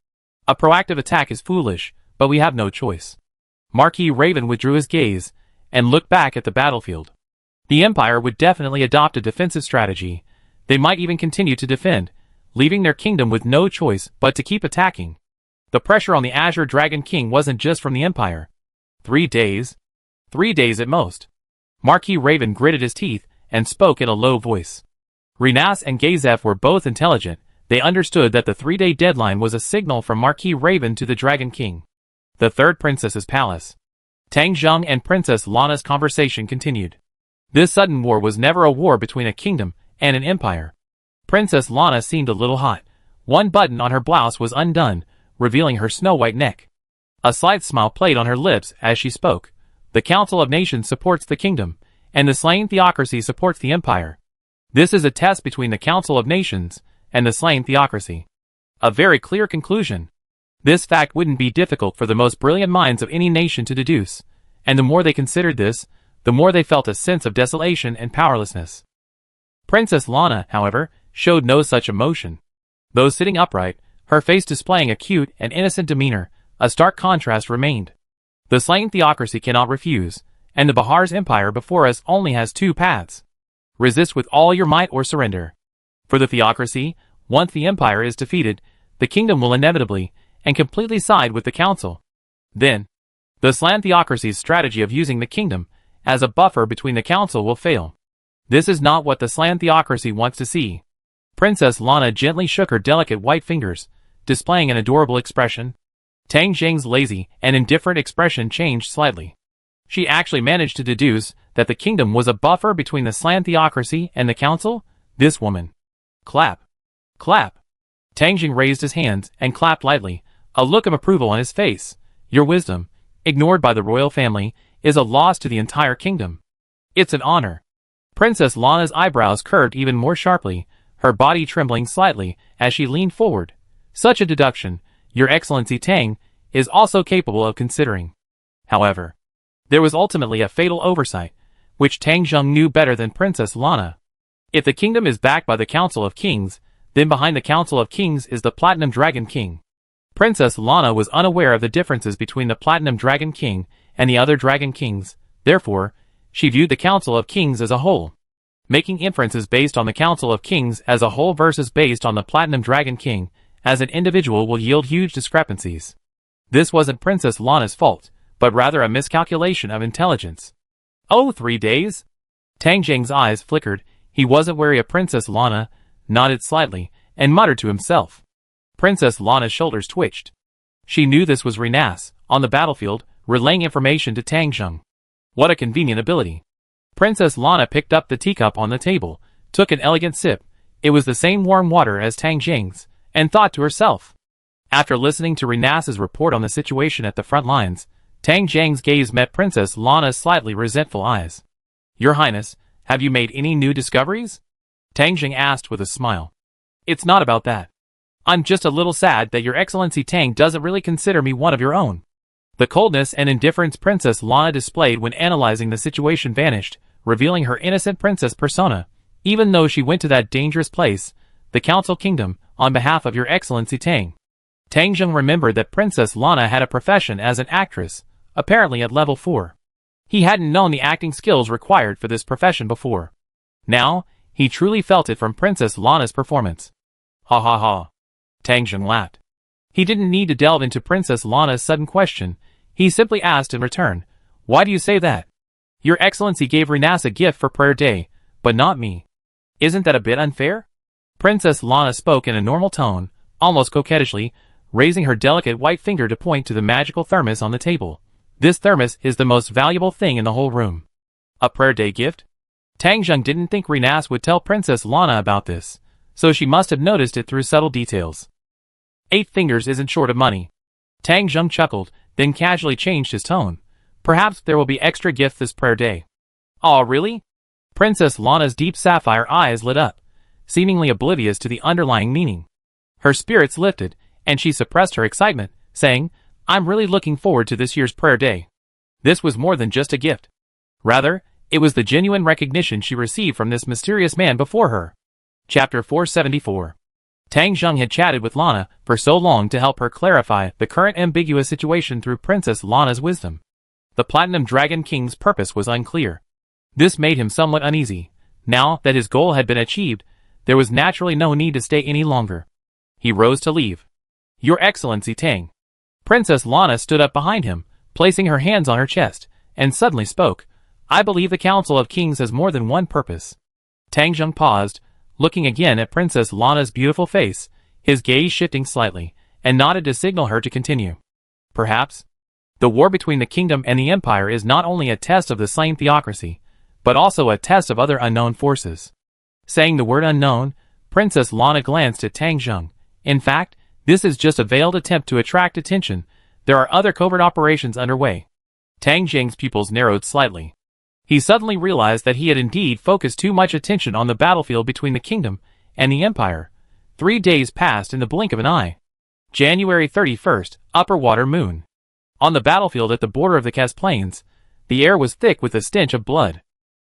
A proactive attack is foolish, but we have no choice. Marquis Raven withdrew his gaze, and looked back at the battlefield. The Empire would definitely adopt a defensive strategy. They might even continue to defend, leaving their kingdom with no choice but to keep attacking. The pressure on the Azure Dragon King wasn't just from the Empire. 3 days. 3 days at most. Marquis Raven gritted his teeth and spoke in a low voice. Renas and Gazef were both intelligent. They understood that the 3-day deadline was a signal from Marquis Raven to the Dragon King. The third princess's palace. Tang Zheng and Princess Lana's conversation continued. This sudden war was never a war between a kingdom and an empire. Princess Lana seemed a little hot. One button on her blouse was undone, revealing her snow-white neck. A slight smile played on her lips as she spoke. The Council of Nations supports the kingdom, and the slain theocracy supports the empire. This is a test between the Council of Nations and the slain theocracy. A very clear conclusion. This fact wouldn't be difficult for the most brilliant minds of any nation to deduce, and the more they considered this, the more they felt a sense of desolation and powerlessness. Princess Lana, however, showed no such emotion. Though sitting upright, her face displaying a cute and innocent demeanor, a stark contrast remained. The slain theocracy cannot refuse, and the Bahar's empire before us only has 2 paths. Resist with all your might or surrender. For the theocracy, once the empire is defeated, the kingdom will inevitably and completely side with the council. Then, the slain theocracy's strategy of using the kingdom as a buffer between the council will fail. This is not what the slain theocracy wants to see. Princess Lana gently shook her delicate white fingers, displaying an adorable expression. Tang Zheng's lazy and indifferent expression changed slightly. She actually managed to deduce that the kingdom was a buffer between the slain theocracy and the council. This woman. Clap. Clap. Tang Zheng raised his hands and clapped lightly, a look of approval on his face. Your wisdom, ignored by the royal family, is a loss to the entire kingdom. It's an honor. Princess Lana's eyebrows curved even more sharply, her body trembling slightly as she leaned forward. Such a deduction, Your Excellency Tang, is also capable of considering. However, there was ultimately a fatal oversight, which Tang Zheng knew better than Princess Lana. If the kingdom is backed by the Council of Kings, then behind the Council of Kings is the Platinum Dragon King. Princess Lana was unaware of the differences between the Platinum Dragon King and the other Dragon Kings. Therefore, she viewed the Council of Kings as a whole. Making inferences based on the Council of Kings as a whole versus based on the Platinum Dragon King as an individual will yield huge discrepancies. This wasn't Princess Lana's fault, but rather a miscalculation of intelligence. Oh, 3 days? Tang Zheng's eyes flickered. He wasn't wary of Princess Lana, nodded slightly, and muttered to himself. Princess Lana's shoulders twitched. She knew this was Renas, on the battlefield, relaying information to Tang Zheng. What a convenient ability. Princess Lana picked up the teacup on the table, took an elegant sip. It was the same warm water as Tang Zheng's, and thought to herself. After listening to Renas's report on the situation at the front lines, Tang Jiang's gaze met Princess Lana's slightly resentful eyes. Your Highness, have you made any new discoveries? Tang Jiang asked with a smile. It's not about that. I'm just a little sad that Your Excellency Tang doesn't really consider me one of your own. The coldness and indifference Princess Lana displayed when analyzing the situation vanished, revealing her innocent princess persona, even though she went to that dangerous place, the Council Kingdom, on behalf of Your Excellency Tang. Tang Jiang remembered that Princess Lana had a profession as an actress, apparently at level 4. He hadn't known the acting skills required for this profession before. Now, he truly felt it from Princess Lana's performance. Ha ha ha. Tang Jiang laughed. He didn't need to delve into Princess Lana's sudden question. He simply asked in return, Why do you say that? Your Excellency gave Renas a gift for Prayer Day, but not me. Isn't that a bit unfair? Princess Lana spoke in a normal tone, almost coquettishly, raising her delicate white finger to point to the magical thermos on the table. This thermos is the most valuable thing in the whole room. A Prayer Day gift? Tang Jiang didn't think Renas would tell Princess Lana about this, so she must have noticed it through subtle details. 8 fingers isn't short of money. Tang Jiang chuckled, then casually changed his tone. Perhaps there will be extra gifts this Prayer Day. Aw, really? Princess Lana's deep sapphire eyes lit up, seemingly oblivious to the underlying meaning. Her spirits lifted, and she suppressed her excitement, saying, I'm really looking forward to this year's Prayer Day. This was more than just a gift. Rather, it was the genuine recognition she received from this mysterious man before her. Chapter 474. Tang Jiang had chatted with Lana for so long to help her clarify the current ambiguous situation through Princess Lana's wisdom. The Platinum Dragon King's purpose was unclear. This made him somewhat uneasy. Now that his goal had been achieved, there was naturally no need to stay any longer. He rose to leave. Your Excellency Tang. Princess Lana stood up behind him, placing her hands on her chest, and suddenly spoke. I believe the Council of Kings has more than one purpose. Tang Jiang paused, looking again at Princess Lana's beautiful face, his gaze shifting slightly, and nodded to signal her to continue. Perhaps. The war between the kingdom and the empire is not only a test of the slain theocracy, but also a test of other unknown forces. Saying the word unknown, Princess Lana glanced at Tang Jiang. In fact, this is just a veiled attempt to attract attention. There are other covert operations underway. Tang Jiang's pupils narrowed slightly. He suddenly realized that he had indeed focused too much attention on the battlefield between the kingdom and the empire. 3 days passed in the blink of an eye. January 31st, upper water moon. On the battlefield at the border of the Kes Plains, the air was thick with the stench of blood.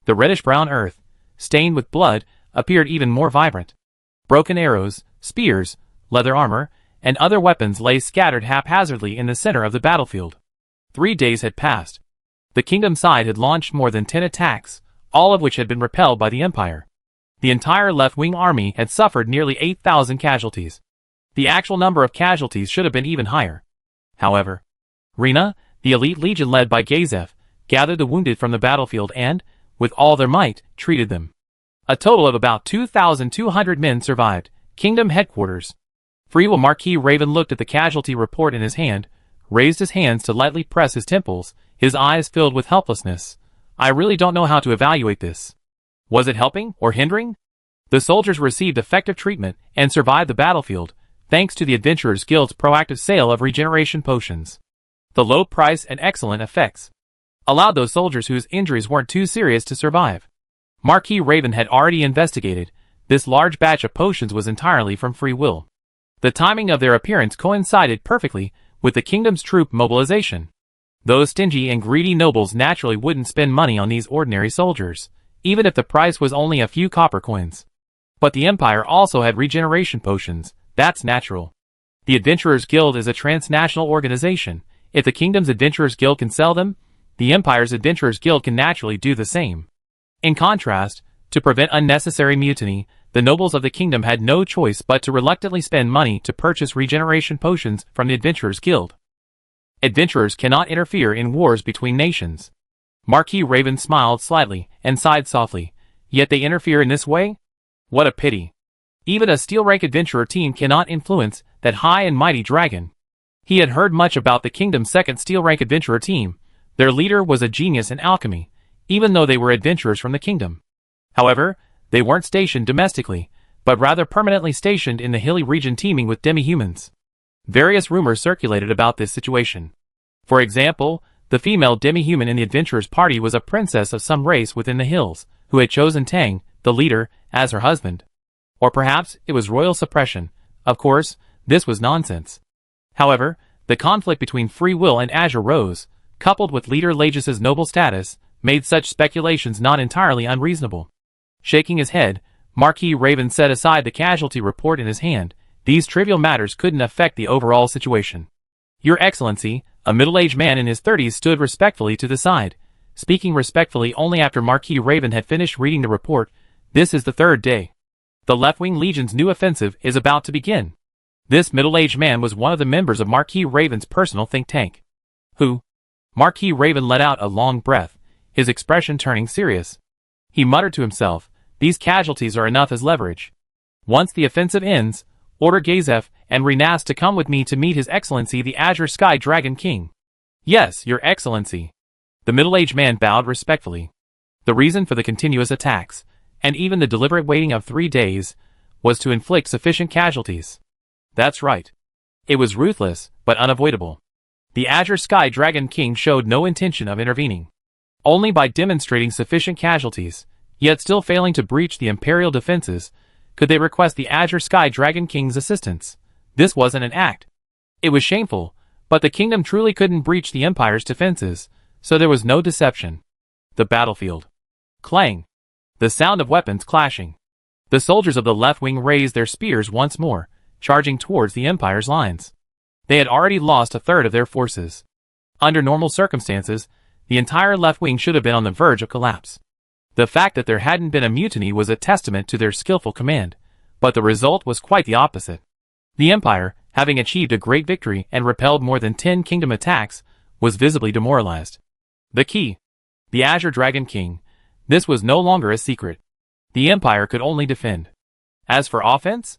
The reddish-brown earth, stained with blood, appeared even more vibrant. Broken arrows, spears, leather armor, and other weapons lay scattered haphazardly in the center of the battlefield. 3 days had passed. The kingdom side had launched more than 10 attacks, all of which had been repelled by the empire. The entire left-wing army had suffered nearly 8,000 casualties. The actual number of casualties should have been even higher. However, Rena, the elite legion led by Gazef, gathered the wounded from the battlefield and, with all their might, treated them. A total of about 2,200 men survived. Kingdom headquarters. Free Will Marquis Raven looked at the casualty report in his hand, raised his hands to lightly press his temples, his eyes filled with helplessness. I really don't know how to evaluate this. Was it helping or hindering? The soldiers received effective treatment and survived the battlefield, thanks to the Adventurers Guild's proactive sale of regeneration potions. The low price and excellent effects allowed those soldiers whose injuries weren't too serious to survive. Marquis Raven had already investigated. This large batch of potions was entirely from free will. The timing of their appearance coincided perfectly with the kingdom's troop mobilization. Those stingy and greedy nobles naturally wouldn't spend money on these ordinary soldiers, even if the price was only a few copper coins. But the Empire also had regeneration potions. That's natural. The Adventurers Guild is a transnational organization. If the kingdom's Adventurers Guild can sell them, the Empire's Adventurers Guild can naturally do the same. In contrast, to prevent unnecessary mutiny, the nobles of the kingdom had no choice but to reluctantly spend money to purchase regeneration potions from the Adventurers Guild. Adventurers cannot interfere in wars between nations. Marquis Raven smiled slightly and sighed softly. Yet they interfere in this way? What a pity. Even a steel-rank adventurer team cannot influence that high and mighty dragon. He had heard much about the kingdom's second steel-rank adventurer team. Their leader was a genius in alchemy, even though they were adventurers from the kingdom. However, they weren't stationed domestically, but rather permanently stationed in the hilly region teeming with demi-humans. Various rumors circulated about this situation. For example, The female demi-human in the adventurer's party was a princess of some race within the hills, who had chosen Tang, the leader, as her husband. Or perhaps it was royal suppression. Of course, this was nonsense. However, the conflict between free will and Azure Rose, coupled with leader Lagis's noble status, made such speculations not entirely unreasonable. Shaking his head, Marquis Raven set aside the casualty report in his hand. These trivial matters couldn't affect the overall situation. Your Excellency, a middle-aged man in his 30s stood respectfully to the side, speaking respectfully only after Marquis Raven had finished reading the report. This is the third day. The left-wing legion's new offensive is about to begin. This middle-aged man was one of the members of Marquis Raven's personal think tank. Who? Marquis Raven let out a long breath, his expression turning serious. He muttered to himself, these casualties are enough as leverage. Once the offensive ends, order Gazef and Renas to come with me to meet His Excellency the Azure Sky Dragon King. Yes, Your Excellency. The middle-aged man bowed respectfully. The reason for the continuous attacks, and even the deliberate waiting of 3 days, was to inflict sufficient casualties. That's right. It was ruthless, but unavoidable. The Azure Sky Dragon King showed no intention of intervening. Only by demonstrating sufficient casualties, yet still failing to breach the Imperial defenses, could they request the Azure Sky Dragon King's assistance. This wasn't an act. It was shameful, but the kingdom truly couldn't breach the Empire's defenses, so there was no deception. The battlefield. Clang. The sound of weapons clashing. The soldiers of the left wing raised their spears once more, charging towards the Empire's lines. They had already lost a third of their forces. Under normal circumstances, the entire left wing should have been on the verge of collapse. The fact that there hadn't been a mutiny was a testament to their skillful command, but the result was quite the opposite. The Empire, having achieved a great victory and repelled more than 10 kingdom attacks, was visibly demoralized. The key. The Azure Dragon King. This was no longer a secret. The Empire could only defend. As for offense?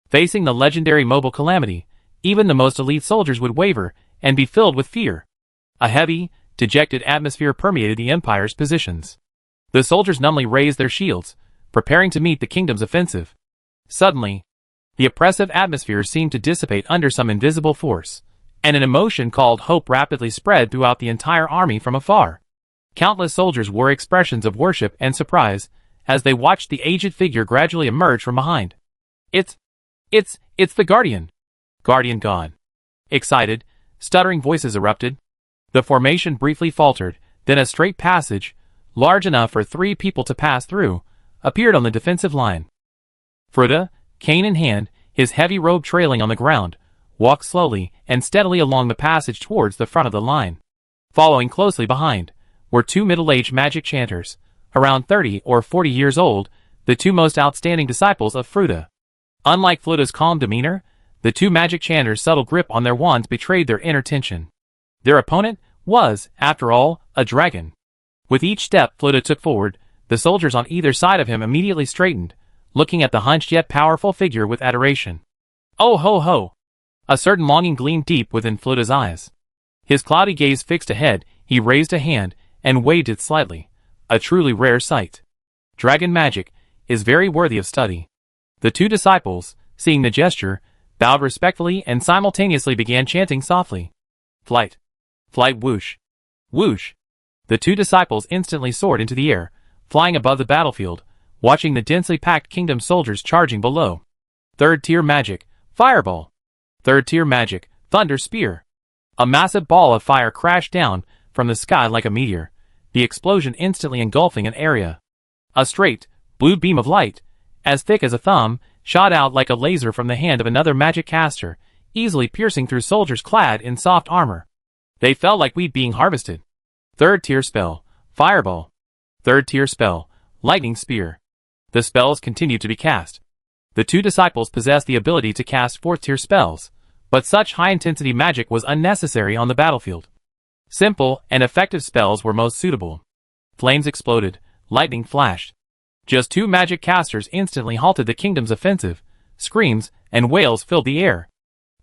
Facing the legendary mobile calamity, even the most elite soldiers would waver and be filled with fear. A heavy, dejected atmosphere permeated the Empire's positions. The soldiers numbly raised their shields, preparing to meet the kingdom's offensive. Suddenly, the oppressive atmosphere seemed to dissipate under some invisible force, and an emotion called hope rapidly spread throughout the entire army from afar. Countless soldiers wore expressions of worship and surprise as they watched the aged figure gradually emerge from behind. It's the Guardian. Guardian gone. Excited, stuttering voices erupted. The formation briefly faltered, then a straight passage, large enough for 3 people to pass through, appeared on the defensive line. Fruta, cane in hand, his heavy robe trailing on the ground, walked slowly and steadily along the passage towards the front of the line. Following closely behind were 2 middle-aged magic chanters, around 30 or 40 years old, the 2 most outstanding disciples of Fruta. Unlike Fluta's calm demeanor, the 2 magic chanters' subtle grip on their wands betrayed their inner tension. Their opponent was, after all, a dragon. With each step Fluta took forward, the soldiers on either side of him immediately straightened, looking at the hunched yet powerful figure with adoration. Oh ho ho! A certain longing gleamed deep within Fluta's eyes. His cloudy gaze fixed ahead, he raised a hand and waved it slightly. A truly rare sight. Dragon magic is very worthy of study. The 2 disciples, seeing the gesture, bowed respectfully and simultaneously began chanting softly. Flight. Flight whoosh. Whoosh. The 2 disciples instantly soared into the air, flying above the battlefield, watching the densely packed kingdom soldiers charging below. 3rd tier magic, fireball. 3rd tier magic, thunder spear. A massive ball of fire crashed down from the sky like a meteor, the explosion instantly engulfing an area. A straight, blue beam of light, as thick as a thumb, shot out like a laser from the hand of another magic caster, easily piercing through soldiers clad in soft armor. They felt like wheat being harvested. 3rd tier spell, fireball. 3rd tier spell, lightning spear. The spells continued to be cast. The 2 disciples possessed the ability to cast 4th tier spells, but such high-intensity magic was unnecessary on the battlefield. Simple and effective spells were most suitable. Flames exploded, lightning flashed. Just 2 magic casters instantly halted the kingdom's offensive. Screams and wails filled the air.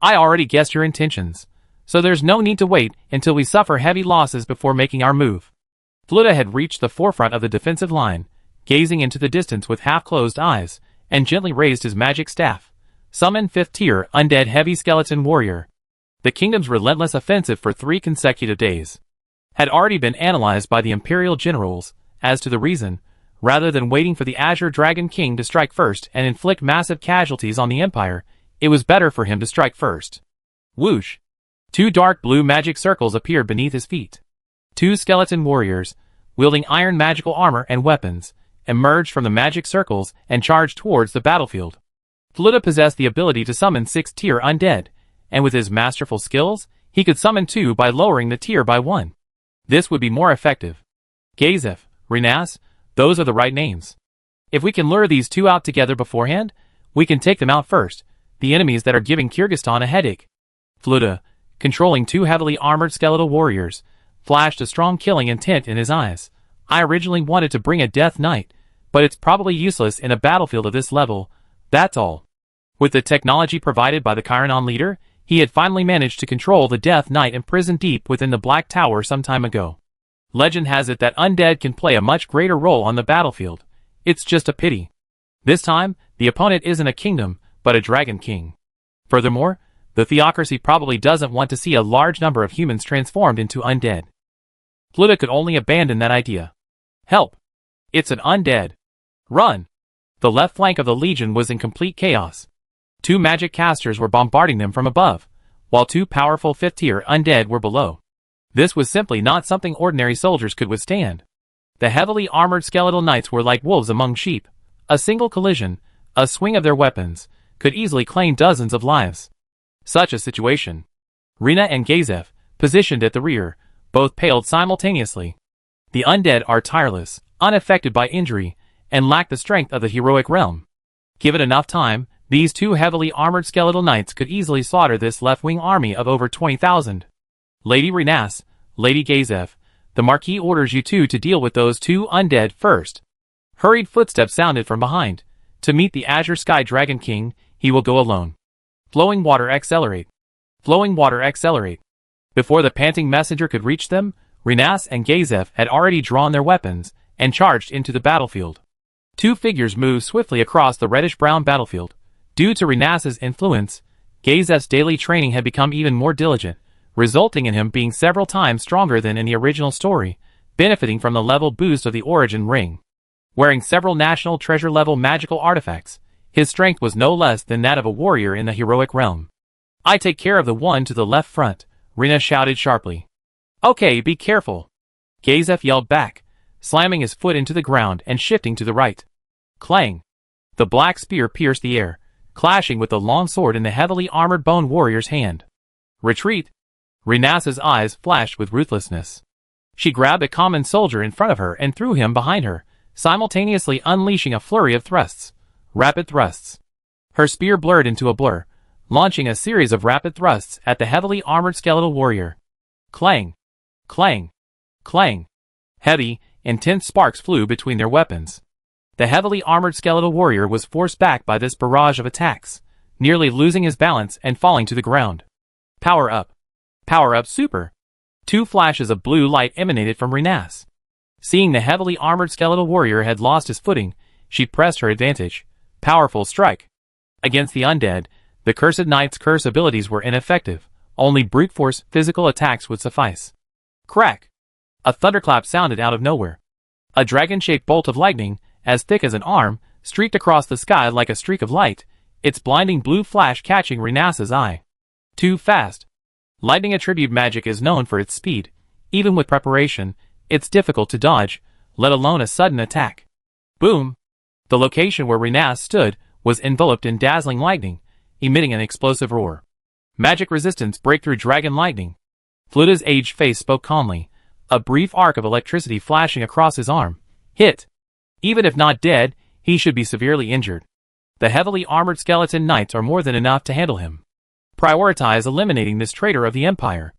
I already guessed your intentions, so there's no need to wait until we suffer heavy losses before making our move. Fluta had reached the forefront of the defensive line, gazing into the distance with half-closed eyes, and gently raised his magic staff. Summon 5th tier undead heavy skeleton warrior. The kingdom's relentless offensive for 3 consecutive days. had already been analyzed by the Imperial generals. As to the reason, rather than waiting for the Azure Dragon King to strike first and inflict massive casualties on the Empire, it was better for him to strike first. Whoosh! 2 dark blue magic circles appeared beneath his feet. 2 skeleton warriors, wielding iron magical armor and weapons, emerged from the magic circles and charged towards the battlefield. Fluda possessed the ability to summon 6-tier undead, and with his masterful skills, he could summon 2 by lowering the tier by 1. This would be more effective. Gazef, Renas, those are the right names. If we can lure these 2 out together beforehand, we can take them out first, the enemies that are giving Kyrgyzstan a headache. Fluda, controlling 2 heavily armored skeletal warriors, flashed a strong killing intent in his eyes. I originally wanted to bring a Death Knight, but it's probably useless in a battlefield of this level, that's all. With the technology provided by the Chironon leader, he had finally managed to control the Death Knight imprisoned deep within the Black Tower some time ago. Legend has it that undead can play a much greater role on the battlefield. It's just a pity. This time, the opponent isn't a kingdom, but a Dragon King. Furthermore, the theocracy probably doesn't want to see a large number of humans transformed into undead. Fluda could only abandon that idea. Help! It's an undead. Run! The left flank of the Legion was in complete chaos. 2 magic casters were bombarding them from above, while 2 powerful 5th-tier undead were below. This was simply not something ordinary soldiers could withstand. The heavily armored skeletal knights were like wolves among sheep. A single collision, a swing of their weapons, could easily claim dozens of lives. Such a situation. Rena and Gazef, positioned at the rear, both paled simultaneously. The undead are tireless, unaffected by injury, and lack the strength of the heroic realm. Given enough time, these 2 heavily armored skeletal knights could easily slaughter this left-wing army of over 20,000. Lady Renas, Lady Gazef, the Marquis orders you 2 to deal with those 2 undead first. Hurried footsteps sounded from behind. To meet the Azure Sky Dragon King, he will go alone. Flowing water accelerate. Flowing water accelerate. Before the panting messenger could reach them, Renas and Gazef had already drawn their weapons and charged into the battlefield. 2 figures moved swiftly across the reddish-brown battlefield. Due to Renas's influence, Gazef's daily training had become even more diligent, resulting in him being several times stronger than in the original story, benefiting from the level boost of the Origin Ring. Wearing several national treasure-level magical artifacts, his strength was no less than that of a warrior in the heroic realm. I take care of the one to the left front, Rena shouted sharply. Okay, be careful. Gazef yelled back, slamming his foot into the ground and shifting to the right. Clang! The black spear pierced the air, clashing with the long sword in the heavily armored bone warrior's hand. Retreat! Renas's eyes flashed with ruthlessness. She grabbed a common soldier in front of her and threw him behind her, simultaneously unleashing a flurry of thrusts. Rapid thrusts. Her spear blurred into a blur, launching a series of rapid thrusts at the heavily armored skeletal warrior. Clang! Clang! Clang! Heavy, intense sparks flew between their weapons. The heavily armored skeletal warrior was forced back by this barrage of attacks, nearly losing his balance and falling to the ground. Power up! Power up super! 2 flashes of blue light emanated from Renas. Seeing the heavily armored skeletal warrior had lost his footing, she pressed her advantage. Powerful strike. Against the undead, the Cursed Knight's curse abilities were ineffective. Only brute force physical attacks would suffice. Crack! A thunderclap sounded out of nowhere. A dragon-shaped bolt of lightning, as thick as an arm, streaked across the sky like a streak of light, its blinding blue flash catching Renas's eye. Too fast. Lightning attribute magic is known for its speed. Even with preparation, it's difficult to dodge, let alone a sudden attack. Boom! The location where Renas stood was enveloped in dazzling lightning, emitting an explosive roar. Magic resistance breakthrough dragon lightning. Fluda's aged face spoke calmly, a brief arc of electricity flashing across his arm. Hit! Even if not dead, he should be severely injured. The heavily armored skeleton knights are more than enough to handle him. Prioritize eliminating this traitor of the Empire.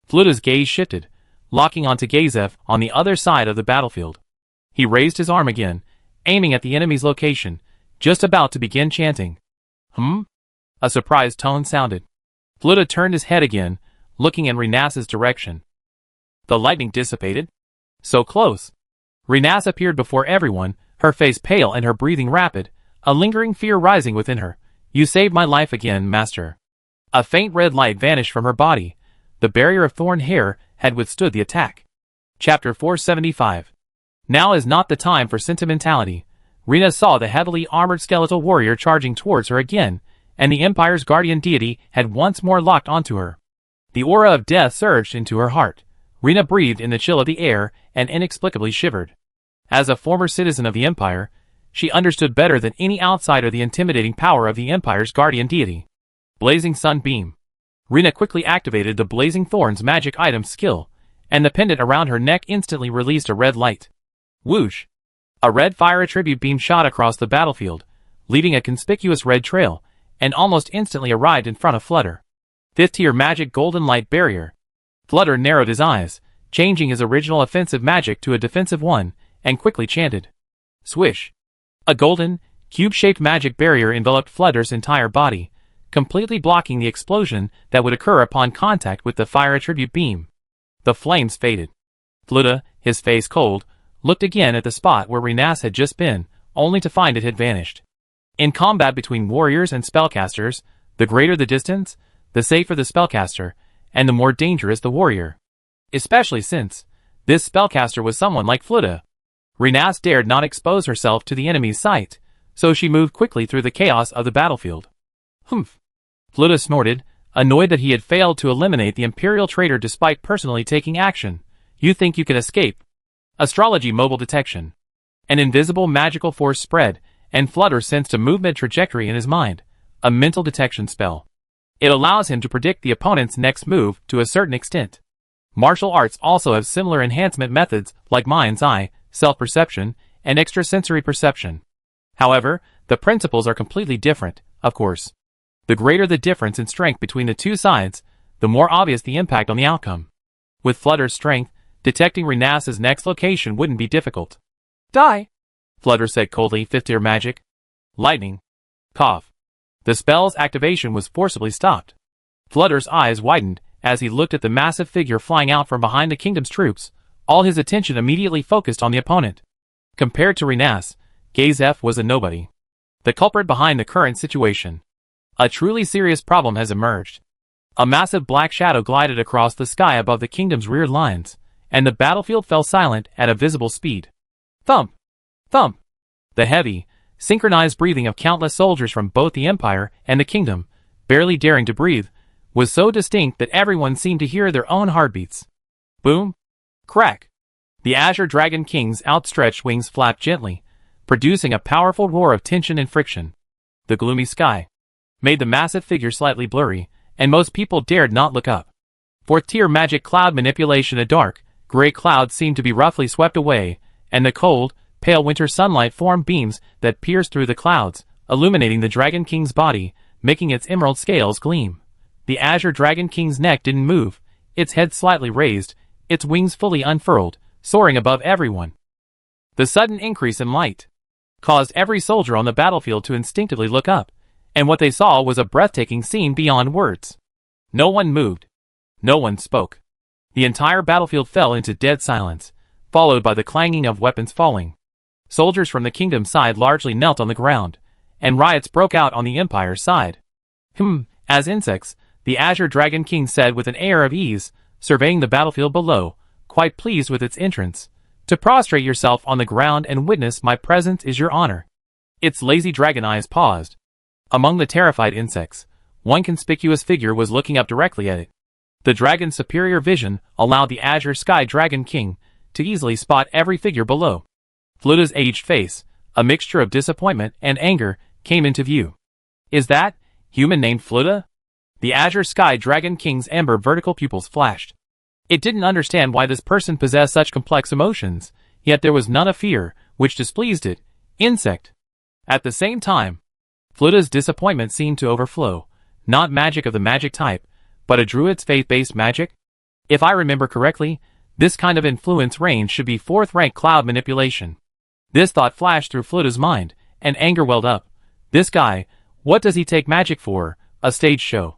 Fluda's gaze shifted, locking onto Gazef on the other side of the battlefield. He raised his arm again, aiming at the enemy's location, just about to begin chanting. A surprised tone sounded. Fluda turned his head again, looking in Renas's direction. The lightning dissipated. So close. Renas appeared before everyone, her face pale and her breathing rapid, a lingering fear rising within her. You saved my life again, Master. A faint red light vanished from her body. The barrier of thorn hair had withstood the attack. Chapter 475. Now is not the time for sentimentality. Rena saw the heavily armored skeletal warrior charging towards her again, and the Empire's guardian deity had once more locked onto her. The aura of death surged into her heart. Rena breathed in the chill of the air and inexplicably shivered. As a former citizen of the Empire, she understood better than any outsider the intimidating power of the Empire's guardian deity. Blazing Sun Beam. Rena quickly activated the Blazing Thorn's magic item skill, and the pendant around her neck instantly released a red light. Whoosh! A red fire attribute beam shot across the battlefield, leaving a conspicuous red trail, and almost instantly arrived in front of Flutter. 5th tier magic golden light barrier. Flutter narrowed his eyes, changing his original offensive magic to a defensive one, and quickly chanted. Swish! A golden, cube-shaped magic barrier enveloped Flutter's entire body, completely blocking the explosion that would occur upon contact with the fire attribute beam. The flames faded. Flutter, his face cold, looked again at the spot where Renas had just been, only to find it had vanished. In combat between warriors and spellcasters, the greater the distance, the safer the spellcaster, and the more dangerous the warrior. Especially since this spellcaster was someone like Flutter. Renas dared not expose herself to the enemy's sight, so she moved quickly through the chaos of the battlefield. Humph! Flutter snorted, annoyed that he had failed to eliminate the Imperial traitor despite personally taking action. You think you can escape? Astrology mobile detection. An invisible magical force spread, and Flutter sensed a movement trajectory in his mind, a mental detection spell. It allows him to predict the opponent's next move to a certain extent. Martial arts also have similar enhancement methods like mind's eye, self-perception, and extrasensory perception. However, the principles are completely different, of course. The greater the difference in strength between the two sides, the more obvious the impact on the outcome. With Flutter's strength, detecting Renas's next location wouldn't be difficult. Die! Flutter said coldly. 5th tier magic. Lightning. Cough. The spell's activation was forcibly stopped. Flutter's eyes widened as he looked at the massive figure flying out from behind the kingdom's troops, all his attention immediately focused on the opponent. Compared to Renas, Gazef was a nobody. The culprit behind the current situation. A truly serious problem has emerged. A massive black shadow glided across the sky above the kingdom's rear lines, and the battlefield fell silent at a visible speed. Thump! Thump! The heavy, synchronized breathing of countless soldiers from both the Empire and the kingdom, barely daring to breathe, was so distinct that everyone seemed to hear their own heartbeats. Boom! Crack! The Azure Dragon King's outstretched wings flapped gently, producing a powerful roar of tension and friction. The gloomy sky made the massive figure slightly blurry, and most people dared not look up. 4th tier magic cloud manipulation. A dark, gray cloud seemed to be roughly swept away, and the cold, pale winter sunlight formed beams that pierced through the clouds, illuminating the Dragon King's body, making its emerald scales gleam. The Azure Dragon King's neck didn't move, its head slightly raised, its wings fully unfurled, soaring above everyone. The sudden increase in light caused every soldier on the battlefield to instinctively look up, and what they saw was a breathtaking scene beyond words. No one moved. No one spoke. The entire battlefield fell into dead silence, followed by the clanging of weapons falling. Soldiers from the kingdom's side largely knelt on the ground, and riots broke out on the Empire's side. As insects, the Azure Dragon King said with an air of ease, surveying the battlefield below, quite pleased with its entrance. To prostrate yourself on the ground and witness my presence is your honor. Its lazy dragon eyes paused. Among the terrified insects, one conspicuous figure was looking up directly at it. The dragon's superior vision allowed the Azure Sky Dragon King to easily spot every figure below. Flutter's aged face, a mixture of disappointment and anger, came into view. Is that human named Flutter? The Azure Sky Dragon King's amber vertical pupils flashed. It didn't understand why this person possessed such complex emotions, yet there was none of fear, which displeased it. Insect. At the same time, Flutter's disappointment seemed to overflow, not magic of the magic type, but a druid's faith-based magic? If I remember correctly, this kind of influence range should be 4th rank cloud manipulation. This thought flashed through Flutter's mind, and anger welled up. This guy, what does he take magic for? A stage show.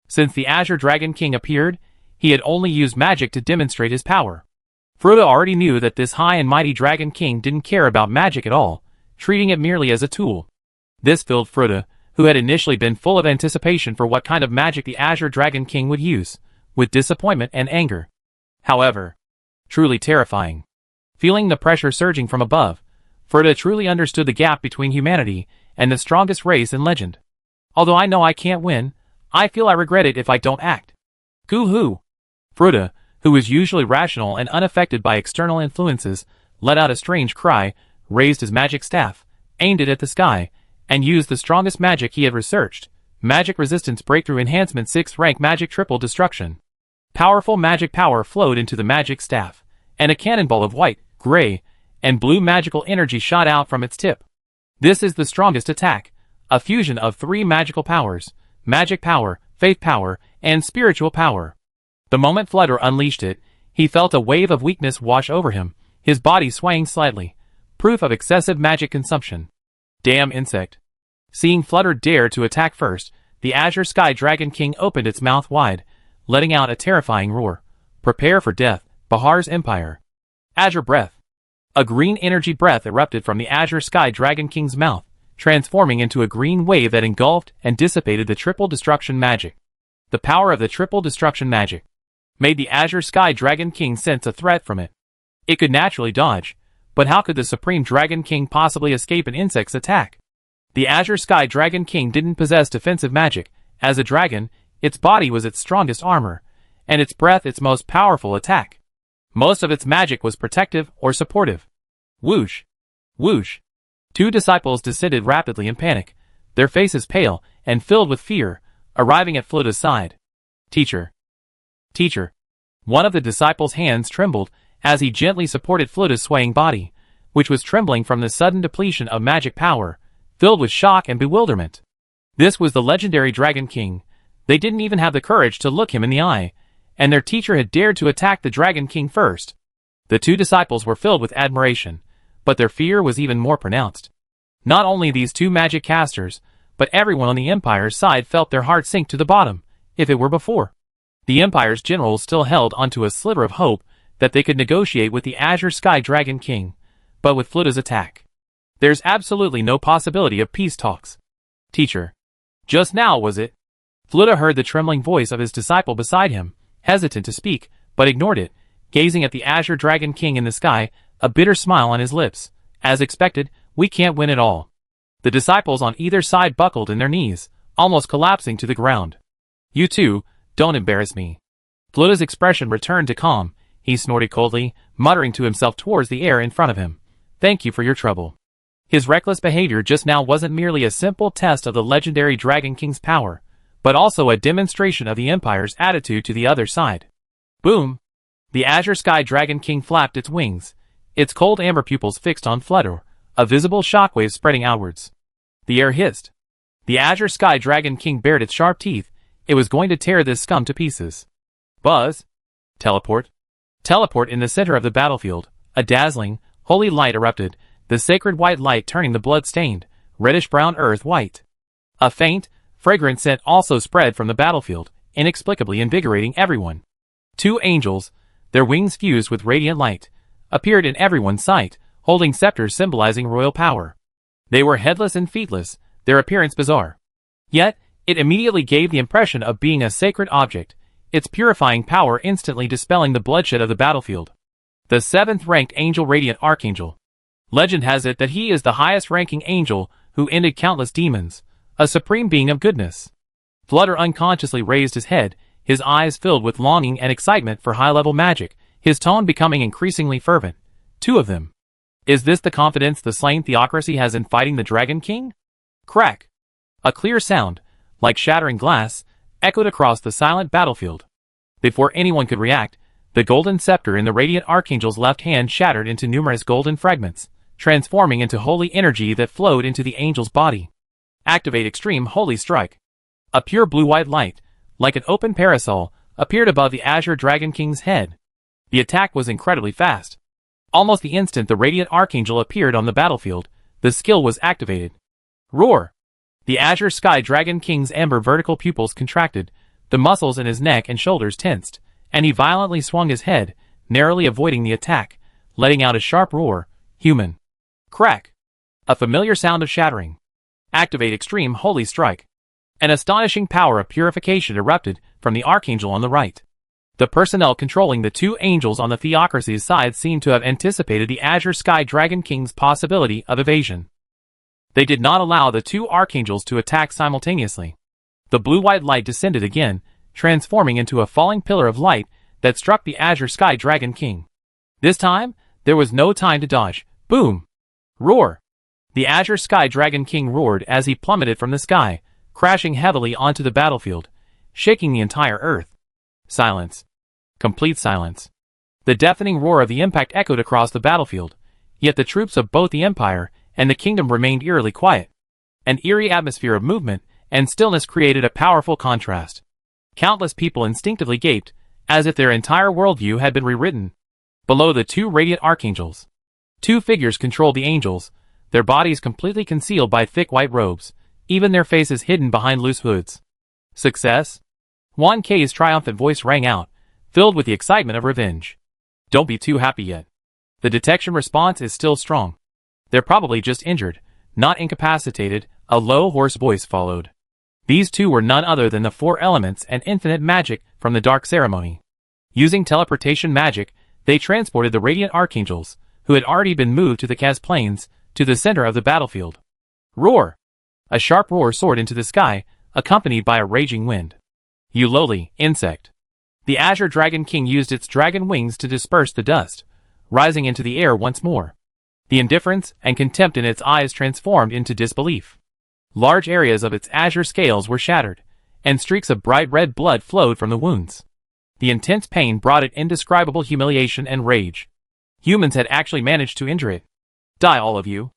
Since the Azure Dragon King appeared, he had only used magic to demonstrate his power. Flutter already knew that this high and mighty Dragon King didn't care about magic at all, treating it merely as a tool. This filled Flutter, who had initially been full of anticipation for what kind of magic the Azure Dragon King would use, with disappointment and anger. However, Truly terrifying. Feeling the pressure surging from above, Frodo truly understood the gap between humanity and the strongest race in legend. Although I know I can't win, I feel I regret it if I don't act. Goo-hoo! Frodo, who was usually rational and unaffected by external influences, let out a strange cry, raised his magic staff, aimed it at the sky, and used the strongest magic he had researched, Magic Resistance Breakthrough Enhancement 6th Rank Magic Triple Destruction. Powerful magic power flowed into the magic staff, and a cannonball of white, gray, and blue magical energy shot out from its tip. This is the strongest attack, a fusion of 3 magical powers: magic power, faith power, and spiritual power. The moment Flutter unleashed it, he felt a wave of weakness wash over him, his body swaying slightly, proof of excessive magic consumption. Damn insect. Seeing Flutter dare to attack first, the Azure Sky Dragon King opened its mouth wide, letting out a terrifying roar. Prepare for death, Bahar's Empire. Azure Breath. A green energy breath erupted from the Azure Sky Dragon King's mouth, transforming into a green wave that engulfed and dissipated the triple destruction magic. The power of the triple destruction magic made the Azure Sky Dragon King sense a threat from it. It could naturally dodge, but how could the Supreme Dragon King possibly escape an insect's attack? The Azure Sky Dragon King didn't possess defensive magic. As a dragon, its body was its strongest armor, and its breath its most powerful attack. Most of its magic was protective or supportive. Whoosh! Whoosh! 2 disciples descended rapidly in panic, their faces pale and filled with fear, arriving at Flota's side. Teacher! Teacher! One of the disciples' hands trembled as he gently supported Flota's swaying body, which was trembling from the sudden depletion of magic power, filled with shock and bewilderment. This was the legendary Dragon King. They didn't even have the courage to look him in the eye, and their teacher had dared to attack the Dragon King first. The 2 disciples were filled with admiration, but their fear was even more pronounced. Not only these 2 magic casters, but everyone on the Empire's side felt their hearts sink to the bottom, if it were before. The Empire's generals still held onto a sliver of hope that they could negotiate with the Azure Sky Dragon King, but with Flota's attack, there's absolutely no possibility of peace talks. Teacher. Just now, was it? Flota heard the trembling voice of his disciple beside him, hesitant to speak, but ignored it, gazing at the Azure Dragon King in the sky, a bitter smile on his lips. As expected, we can't win at all. The disciples on either side buckled in their knees, almost collapsing to the ground. You two, don't embarrass me. Flota's expression returned to calm. He snorted coldly, muttering to himself towards the air in front of him. Thank you for your trouble. His reckless behavior just now wasn't merely a simple test of the legendary Dragon King's power, but also a demonstration of the Empire's attitude to the other side. Boom! The Azure Sky Dragon King flapped its wings, its cold amber pupils fixed on Flutter, a visible shockwave spreading outwards. The air hissed. The Azure Sky Dragon King bared its sharp teeth. It was going to tear this scum to pieces. Buzz! Teleport! Teleport in the center of the battlefield. A dazzling, holy light erupted, the sacred white light turning the blood-stained, reddish-brown earth white. A faint, fragrant scent also spread from the battlefield, inexplicably invigorating everyone. 2 angels, their wings fused with radiant light, appeared in everyone's sight, holding scepters symbolizing royal power. They were headless and feetless, their appearance bizarre. Yet, it immediately gave the impression of being a sacred object, its purifying power instantly dispelling the bloodshed of the battlefield. The 7th-ranked Angel Radiant Archangel. Legend has it that he is the highest-ranking angel who ended countless demons, a supreme being of goodness. Flutter unconsciously raised his head, his eyes filled with longing and excitement for high-level magic, his tone becoming increasingly fervent. 2 of them. Is this the confidence the slain theocracy has in fighting the Dragon King? Crack! A clear sound, like shattering glass, echoed across the silent battlefield. Before anyone could react, the golden scepter in the Radiant Archangel's left hand shattered into numerous golden fragments, transforming into holy energy that flowed into the angel's body. Activate Extreme Holy Strike. A pure blue-white light, like an open parasol, appeared above the Azure Dragon King's head. The attack was incredibly fast. Almost the instant the Radiant Archangel appeared on the battlefield, the skill was activated. Roar! The Azure Sky Dragon King's amber vertical pupils contracted, the muscles in his neck and shoulders tensed, and he violently swung his head, narrowly avoiding the attack, letting out a sharp roar. Human. Crack! A familiar sound of shattering. Activate Extreme Holy Strike. An astonishing power of purification erupted from the Archangel on the right. The personnel controlling the two angels on the Theocracy's side seemed to have anticipated the Azure Sky Dragon King's possibility of evasion. They did not allow the two archangels to attack simultaneously. The blue-white light descended again, transforming into a falling pillar of light that struck the Azure Sky Dragon King. This time, there was no time to dodge. Boom! Roar! The Azure Sky Dragon King roared as he plummeted from the sky, crashing heavily onto the battlefield, shaking the entire earth. Silence. Complete silence. The deafening roar of the impact echoed across the battlefield, yet the troops of both the Empire and the Kingdom remained eerily quiet. An eerie atmosphere of movement and stillness created a powerful contrast. Countless people instinctively gaped, as if their entire worldview had been rewritten. Below the two radiant archangels, two figures controlled the angels, their bodies completely concealed by thick white robes, even their faces hidden behind loose hoods. Success? Juan K's triumphant voice rang out, filled with the excitement of revenge. Don't be too happy yet. The detection response is still strong. They're probably just injured, not incapacitated, a low, hoarse voice followed. These two were none other than the four elements and infinite magic from the Dark Ceremony. Using teleportation magic, they transported the radiant archangels, who had already been moved to the Kaz Plains, to the center of the battlefield. Roar! A sharp roar soared into the sky, accompanied by a raging wind. You lowly insect! The Azure Dragon King used its dragon wings to disperse the dust, rising into the air once more. The indifference and contempt in its eyes transformed into disbelief. Large areas of its azure scales were shattered, and streaks of bright red blood flowed from the wounds. The intense pain brought it indescribable humiliation and rage. Humans had actually managed to injure it. Die, all of you!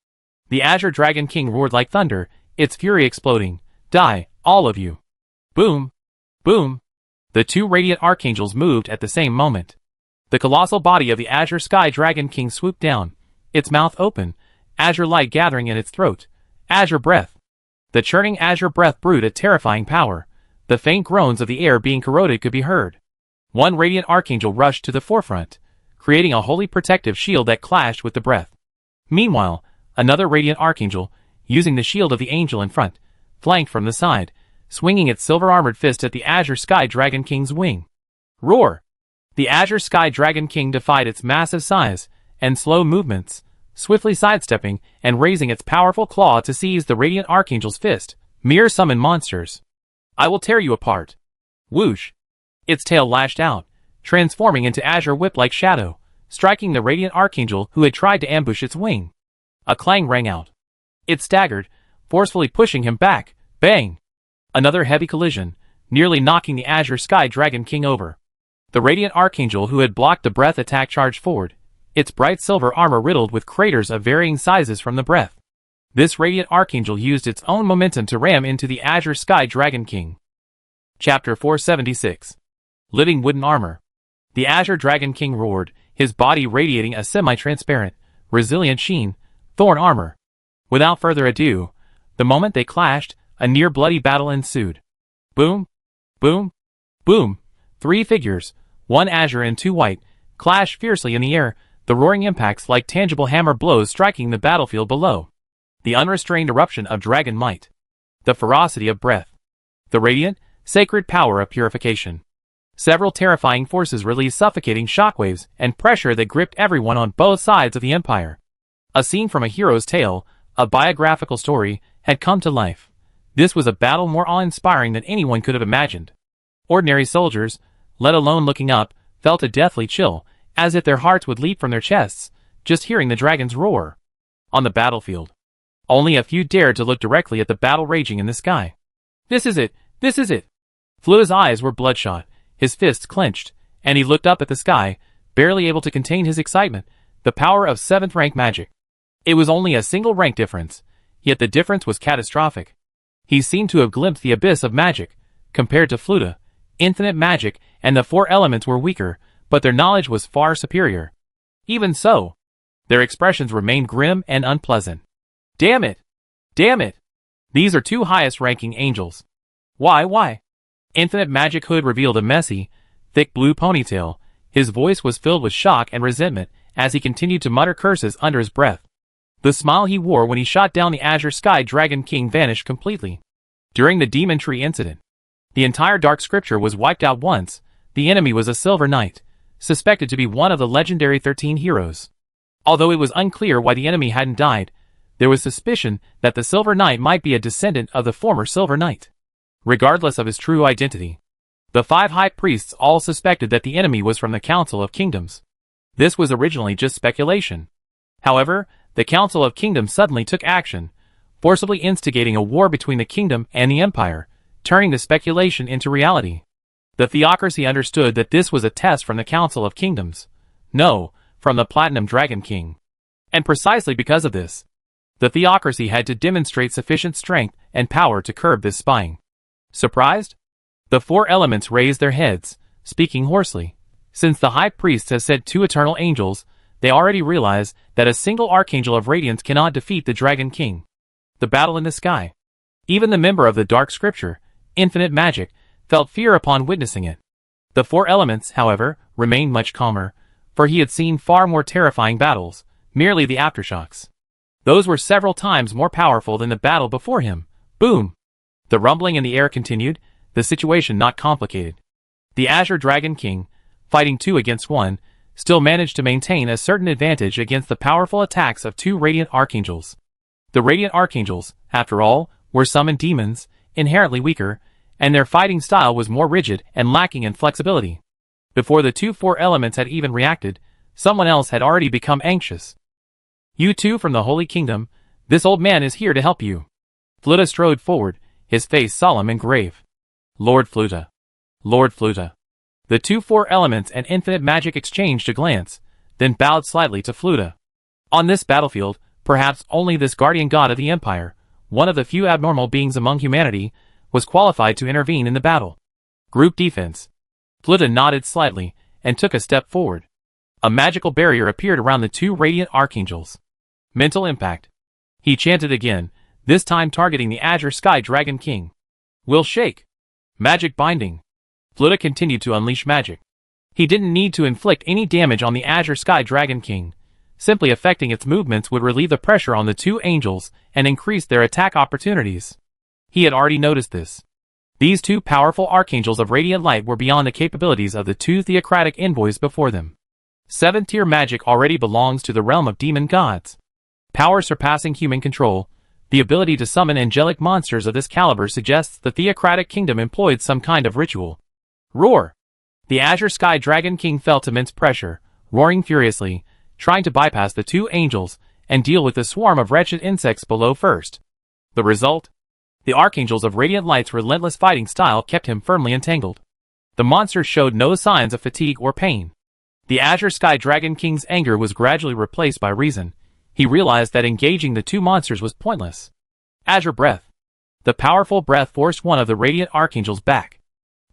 The Azure Dragon King roared like thunder, its fury exploding. Die, all of you! Boom! Boom! The two radiant archangels moved at the same moment. The colossal body of the Azure Sky Dragon King swooped down, its mouth open, azure light gathering in its throat. Azure breath. The churning azure breath brewed a terrifying power. The faint groans of the air being corroded could be heard. One radiant archangel rushed to the forefront, creating a wholly protective shield that clashed with the breath. Meanwhile, another radiant archangel, using the shield of the angel in front, flanked from the side, swinging its silver-armored fist at the Azure Sky Dragon King's wing. Roar! The Azure Sky Dragon King defied its massive size and slow movements, swiftly sidestepping and raising its powerful claw to seize the radiant archangel's fist. Mere summoned monsters! I will tear you apart! Whoosh! Its tail lashed out, transforming into azure whip-like shadow, striking the radiant archangel who had tried to ambush its wing. A clang rang out. It staggered, forcefully pushing him back. Bang! Another heavy collision, nearly knocking the Azure Sky Dragon King over. The radiant archangel who had blocked the breath attack charged forward, its bright silver armor riddled with craters of varying sizes from the breath. This radiant archangel used its own momentum to ram into the Azure Sky Dragon King. Chapter 476. Living Wooden Armor. The Azure Dragon King roared, his body radiating a semi-transparent, resilient sheen, thorn armor. Without further ado, the moment they clashed, a near-bloody battle ensued. Boom! Boom! Boom! Three figures, one azure and two white, clashed fiercely in the air, the roaring impacts like tangible hammer blows striking the battlefield below. The unrestrained eruption of dragon might. The ferocity of breath. The radiant, sacred power of purification. Several terrifying forces released suffocating shockwaves and pressure that gripped everyone on both sides of the Empire. A scene from a hero's tale, a biographical story, had come to life. This was a battle more awe-inspiring than anyone could have imagined. Ordinary soldiers, let alone looking up, felt a deathly chill, as if their hearts would leap from their chests, just hearing the dragon's roar. On the battlefield, only a few dared to look directly at the battle raging in the sky. This is it! This is it! Flua's eyes were bloodshot, his fists clenched, and he looked up at the sky, barely able to contain his excitement. The power of 7th rank magic. It was only a single rank difference, yet the difference was catastrophic. He seemed to have glimpsed the abyss of magic. Compared to Fluta, infinite magic and the four elements were weaker, but their knowledge was far superior. Even so, their expressions remained grim and unpleasant. Damn it! Damn it! These are two highest-ranking angels. Why? Infinite Magic Hood revealed a messy, thick blue ponytail. His voice was filled with shock and resentment as he continued to mutter curses under his breath. The smile he wore when he shot down the Azure Sky Dragon King vanished completely. During the Demon Tree incident, the entire Dark Scripture was wiped out once, the enemy was a Silver Knight, suspected to be one of the legendary 13 heroes. Although it was unclear why the enemy hadn't died, there was suspicion that the Silver Knight might be a descendant of the former Silver Knight. Regardless of his true identity, the 5 high priests all suspected that the enemy was from the Council of Kingdoms. This was originally just speculation. However, the Council of Kingdoms suddenly took action, forcibly instigating a war between the kingdom and the empire, turning the speculation into reality. The theocracy understood that this was a test from the Council of Kingdoms. No, from the Platinum Dragon King. And precisely because of this, the theocracy had to demonstrate sufficient strength and power to curb this spying. Surprised? The 4 elements raised their heads, speaking hoarsely. Since the high priest has said 2 eternal angels, they already realize that a single archangel of radiance cannot defeat the Dragon King. The battle in the sky. Even the member of the Dark Scripture, Infinite Magic, felt fear upon witnessing it. The 4 elements, however, remained much calmer, for he had seen far more terrifying battles, merely the aftershocks. Those were several times more powerful than the battle before him. Boom! The rumbling in the air continued, the situation not complicated. The Azure Dragon King, fighting 2 against 1, still managed to maintain a certain advantage against the powerful attacks of 2 Radiant Archangels. The Radiant Archangels, after all, were summoned demons, inherently weaker, and their fighting style was more rigid and lacking in flexibility. Before the 2 4 elements had even reacted, someone else had already become anxious. You 2 from the Holy Kingdom, this old man is here to help you. Fluta strode forward, his face solemn and grave. Lord Fluta. Lord Fluta. The 2 4 elements and Infinite Magic exchanged a glance, then bowed slightly to Fluta. On this battlefield, perhaps only this guardian god of the Empire, one of the few abnormal beings among humanity, was qualified to intervene in the battle. Group defense. Fluta nodded slightly, and took a step forward. A magical barrier appeared around the 2 Radiant Archangels. Mental impact. He chanted again, this time targeting the Azure Sky Dragon King. Will shake. Magic binding. Fluta continued to unleash magic. He didn't need to inflict any damage on the Azure Sky Dragon King. Simply affecting its movements would relieve the pressure on the 2 angels and increase their attack opportunities. He had already noticed this. These 2 powerful archangels of radiant light were beyond the capabilities of the 2 theocratic envoys before them. 7th-tier magic already belongs to the realm of demon gods. Power surpassing human control, the ability to summon angelic monsters of this caliber suggests the theocratic kingdom employed some kind of ritual. Roar! The Azure Sky Dragon King felt immense pressure, roaring furiously, trying to bypass the 2 angels and deal with the swarm of wretched insects below first. The result? The archangels of Radiant Light's relentless fighting style kept him firmly entangled. The monsters showed no signs of fatigue or pain. The Azure Sky Dragon King's anger was gradually replaced by reason. He realized that engaging the 2 monsters was pointless. Azure Breath. The powerful breath forced one of the Radiant Archangels back.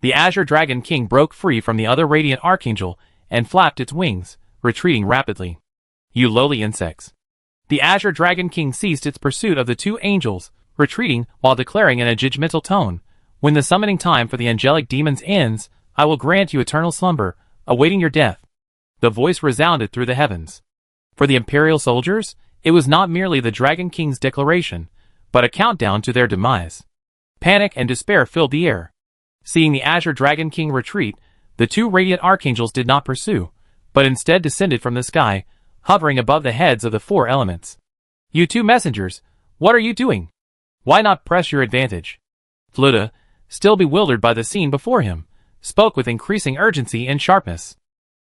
The Azure Dragon King broke free from the other Radiant Archangel and flapped its wings, retreating rapidly. You lowly insects. The Azure Dragon King ceased its pursuit of the 2 angels, retreating while declaring in a judgmental tone, when the summoning time for the angelic demons ends, I will grant you eternal slumber, awaiting your death. The voice resounded through the heavens. For the Imperial soldiers, it was not merely the Dragon King's declaration, but a countdown to their demise. Panic and despair filled the air. Seeing the Azure Dragon King retreat, the 2 Radiant Archangels did not pursue, but instead descended from the sky, hovering above the heads of the 4 elements. You 2 messengers, what are you doing? Why not press your advantage? Fluta, still bewildered by the scene before him, spoke with increasing urgency and sharpness.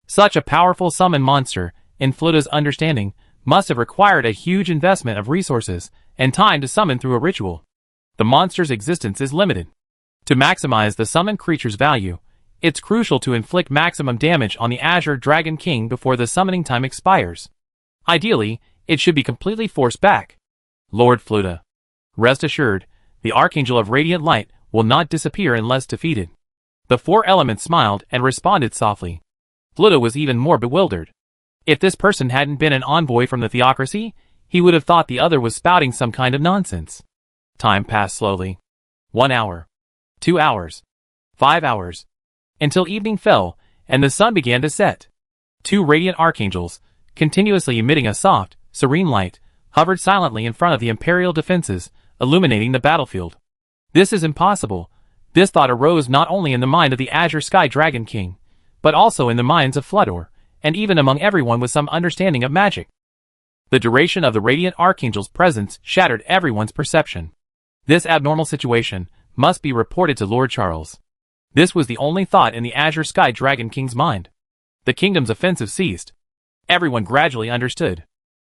Such a powerful summon monster, in Fluta's understanding, must have required a huge investment of resources and time to summon through a ritual. The monster's existence is limited. To maximize the summoned creature's value, it's crucial to inflict maximum damage on the Azure Dragon King before the summoning time expires. Ideally, it should be completely forced back. Lord Fluta. Rest assured, the Archangel of Radiant Light will not disappear unless defeated. The 4 elements smiled and responded softly. Fluta was even more bewildered. If this person hadn't been an envoy from the theocracy, he would have thought the other was spouting some kind of nonsense. Time passed slowly. 1 hour. 2 hours. 5 hours. Until evening fell, and the sun began to set. 2 Radiant Archangels, continuously emitting a soft, serene light, hovered silently in front of the Imperial defenses, illuminating the battlefield. This is impossible. This thought arose not only in the mind of the Azure Sky Dragon King, but also in the minds of Floodor, and even among everyone with some understanding of magic. The duration of the Radiant Archangel's presence shattered everyone's perception. This abnormal situation must be reported to Lord Charles. This was the only thought in the Azure Sky Dragon King's mind. The kingdom's offensive ceased. Everyone gradually understood.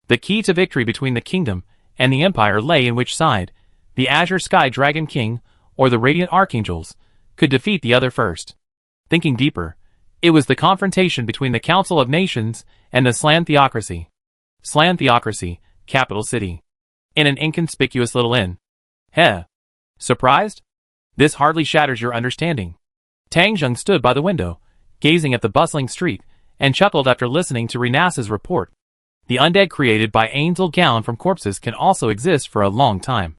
The key to victory between the kingdom and the empire lay in which side the Azure Sky Dragon King or the Radiant Archangels could defeat the other first. Thinking deeper, it was the confrontation between the Council of Nations and the Slan Theocracy. Slan Theocracy, capital city. In an inconspicuous little inn. Heh. Surprised? This hardly shatters your understanding. Tang Zheng stood by the window, gazing at the bustling street, and chuckled after listening to Renas's report. The undead created by Angel Gown from corpses can also exist for a long time.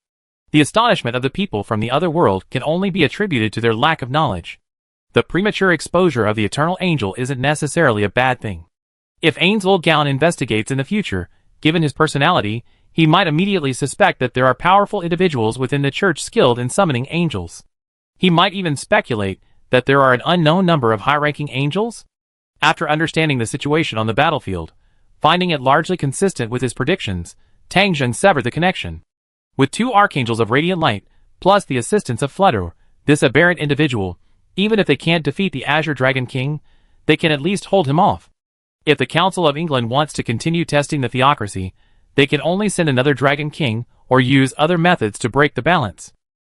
The astonishment of the people from the other world can only be attributed to their lack of knowledge. The premature exposure of the Eternal Angel isn't necessarily a bad thing. If Angel Gown investigates in the future, given his personality, he might immediately suspect that there are powerful individuals within the church skilled in summoning angels. He might even speculate that there are an unknown number of high-ranking angels. After understanding the situation on the battlefield, finding it largely consistent with his predictions, Tang Zheng severed the connection. With 2 archangels of radiant light, plus the assistance of Floodor, this aberrant individual, even if they can't defeat the Azure Dragon King, they can at least hold him off. If the Council of England wants to continue testing the theocracy, they can only send another Dragon King or use other methods to break the balance.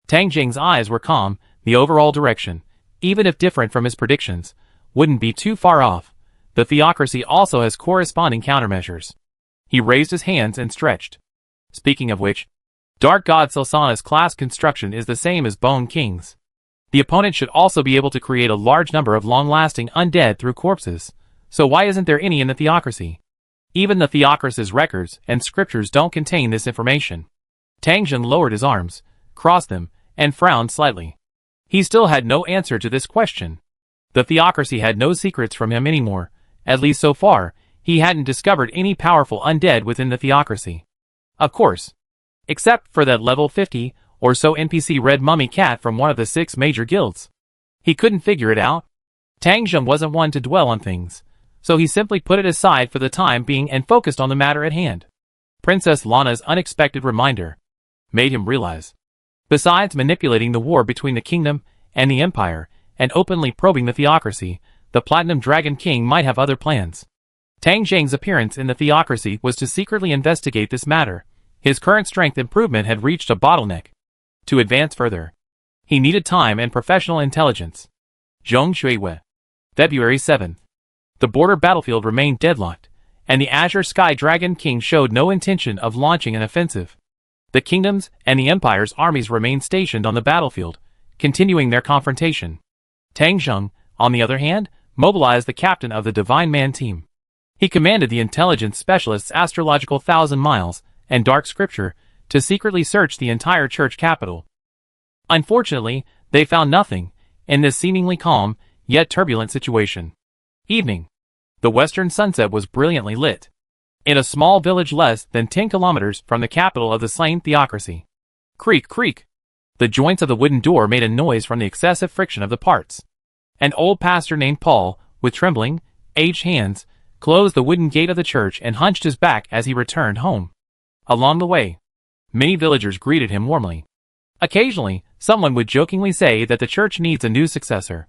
Tang Zheng's eyes were calm. The overall direction, even if different from his predictions, wouldn't be too far off. The theocracy also has corresponding countermeasures. He raised his hands and stretched. Speaking of which, Dark God Silsana's class construction is the same as Bone King's. The opponent should also be able to create a large number of long-lasting undead through corpses, so why isn't there any in the theocracy? Even the theocracy's records and scriptures don't contain this information. Tang Zheng lowered his arms, crossed them, and frowned slightly. He still had no answer to this question. The theocracy had no secrets from him anymore. At least so far, he hadn't discovered any powerful undead within the theocracy. Of course. Except for that level 50 or so NPC red mummy cat from one of the 6 major guilds. He couldn't figure it out. Tang Zheng wasn't one to dwell on things, so he simply put it aside for the time being and focused on the matter at hand. Princess Lana's unexpected reminder made him realize. Besides manipulating the war between the kingdom and the empire, and openly probing the theocracy, the Platinum Dragon King might have other plans. Tang Zheng's appearance in the theocracy was to secretly investigate this matter. His current strength improvement had reached a bottleneck. To advance further, he needed time and professional intelligence. Zhong Xuewe. February 7th. The border battlefield remained deadlocked, and the Azure Sky Dragon King showed no intention of launching an offensive. The kingdoms and the empire's armies remained stationed on the battlefield, continuing their confrontation. Tang Zheng, on the other hand, mobilized the captain of the Divine Man team. He commanded the intelligence specialists Astrological Thousand Miles and Dark Scripture to secretly search the entire church capital. Unfortunately, they found nothing in this seemingly calm, yet turbulent situation. Evening. The western sunset was brilliantly lit. In a small village less than 10 kilometers from the capital of the slain theocracy. Creak, creak. The joints of the wooden door made a noise from the excessive friction of the parts. An old pastor named Paul, with trembling, aged hands, closed the wooden gate of the church and hunched his back as he returned home. Along the way, many villagers greeted him warmly. Occasionally, someone would jokingly say that the church needs a new successor.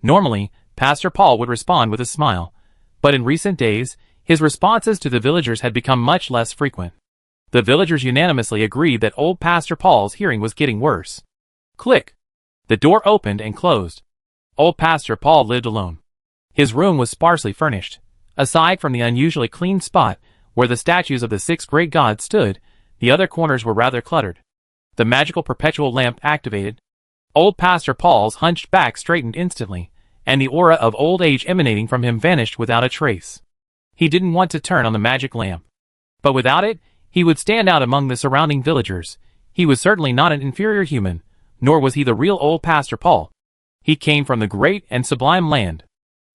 Normally, Pastor Paul would respond with a smile, but in recent days, his responses to the villagers had become much less frequent. The villagers unanimously agreed that old Pastor Paul's hearing was getting worse. Click. The door opened and closed. Old Pastor Paul lived alone. His room was sparsely furnished. Aside from the unusually clean spot where the statues of the 6 great gods stood, the other corners were rather cluttered. The magical perpetual lamp activated. Old Pastor Paul's hunched back straightened instantly, and the aura of old age emanating from him vanished without a trace. He didn't want to turn on the magic lamp. But without it, he would stand out among the surrounding villagers. He was certainly not an inferior human, nor was he the real old Pastor Paul. He came from the great and sublime land,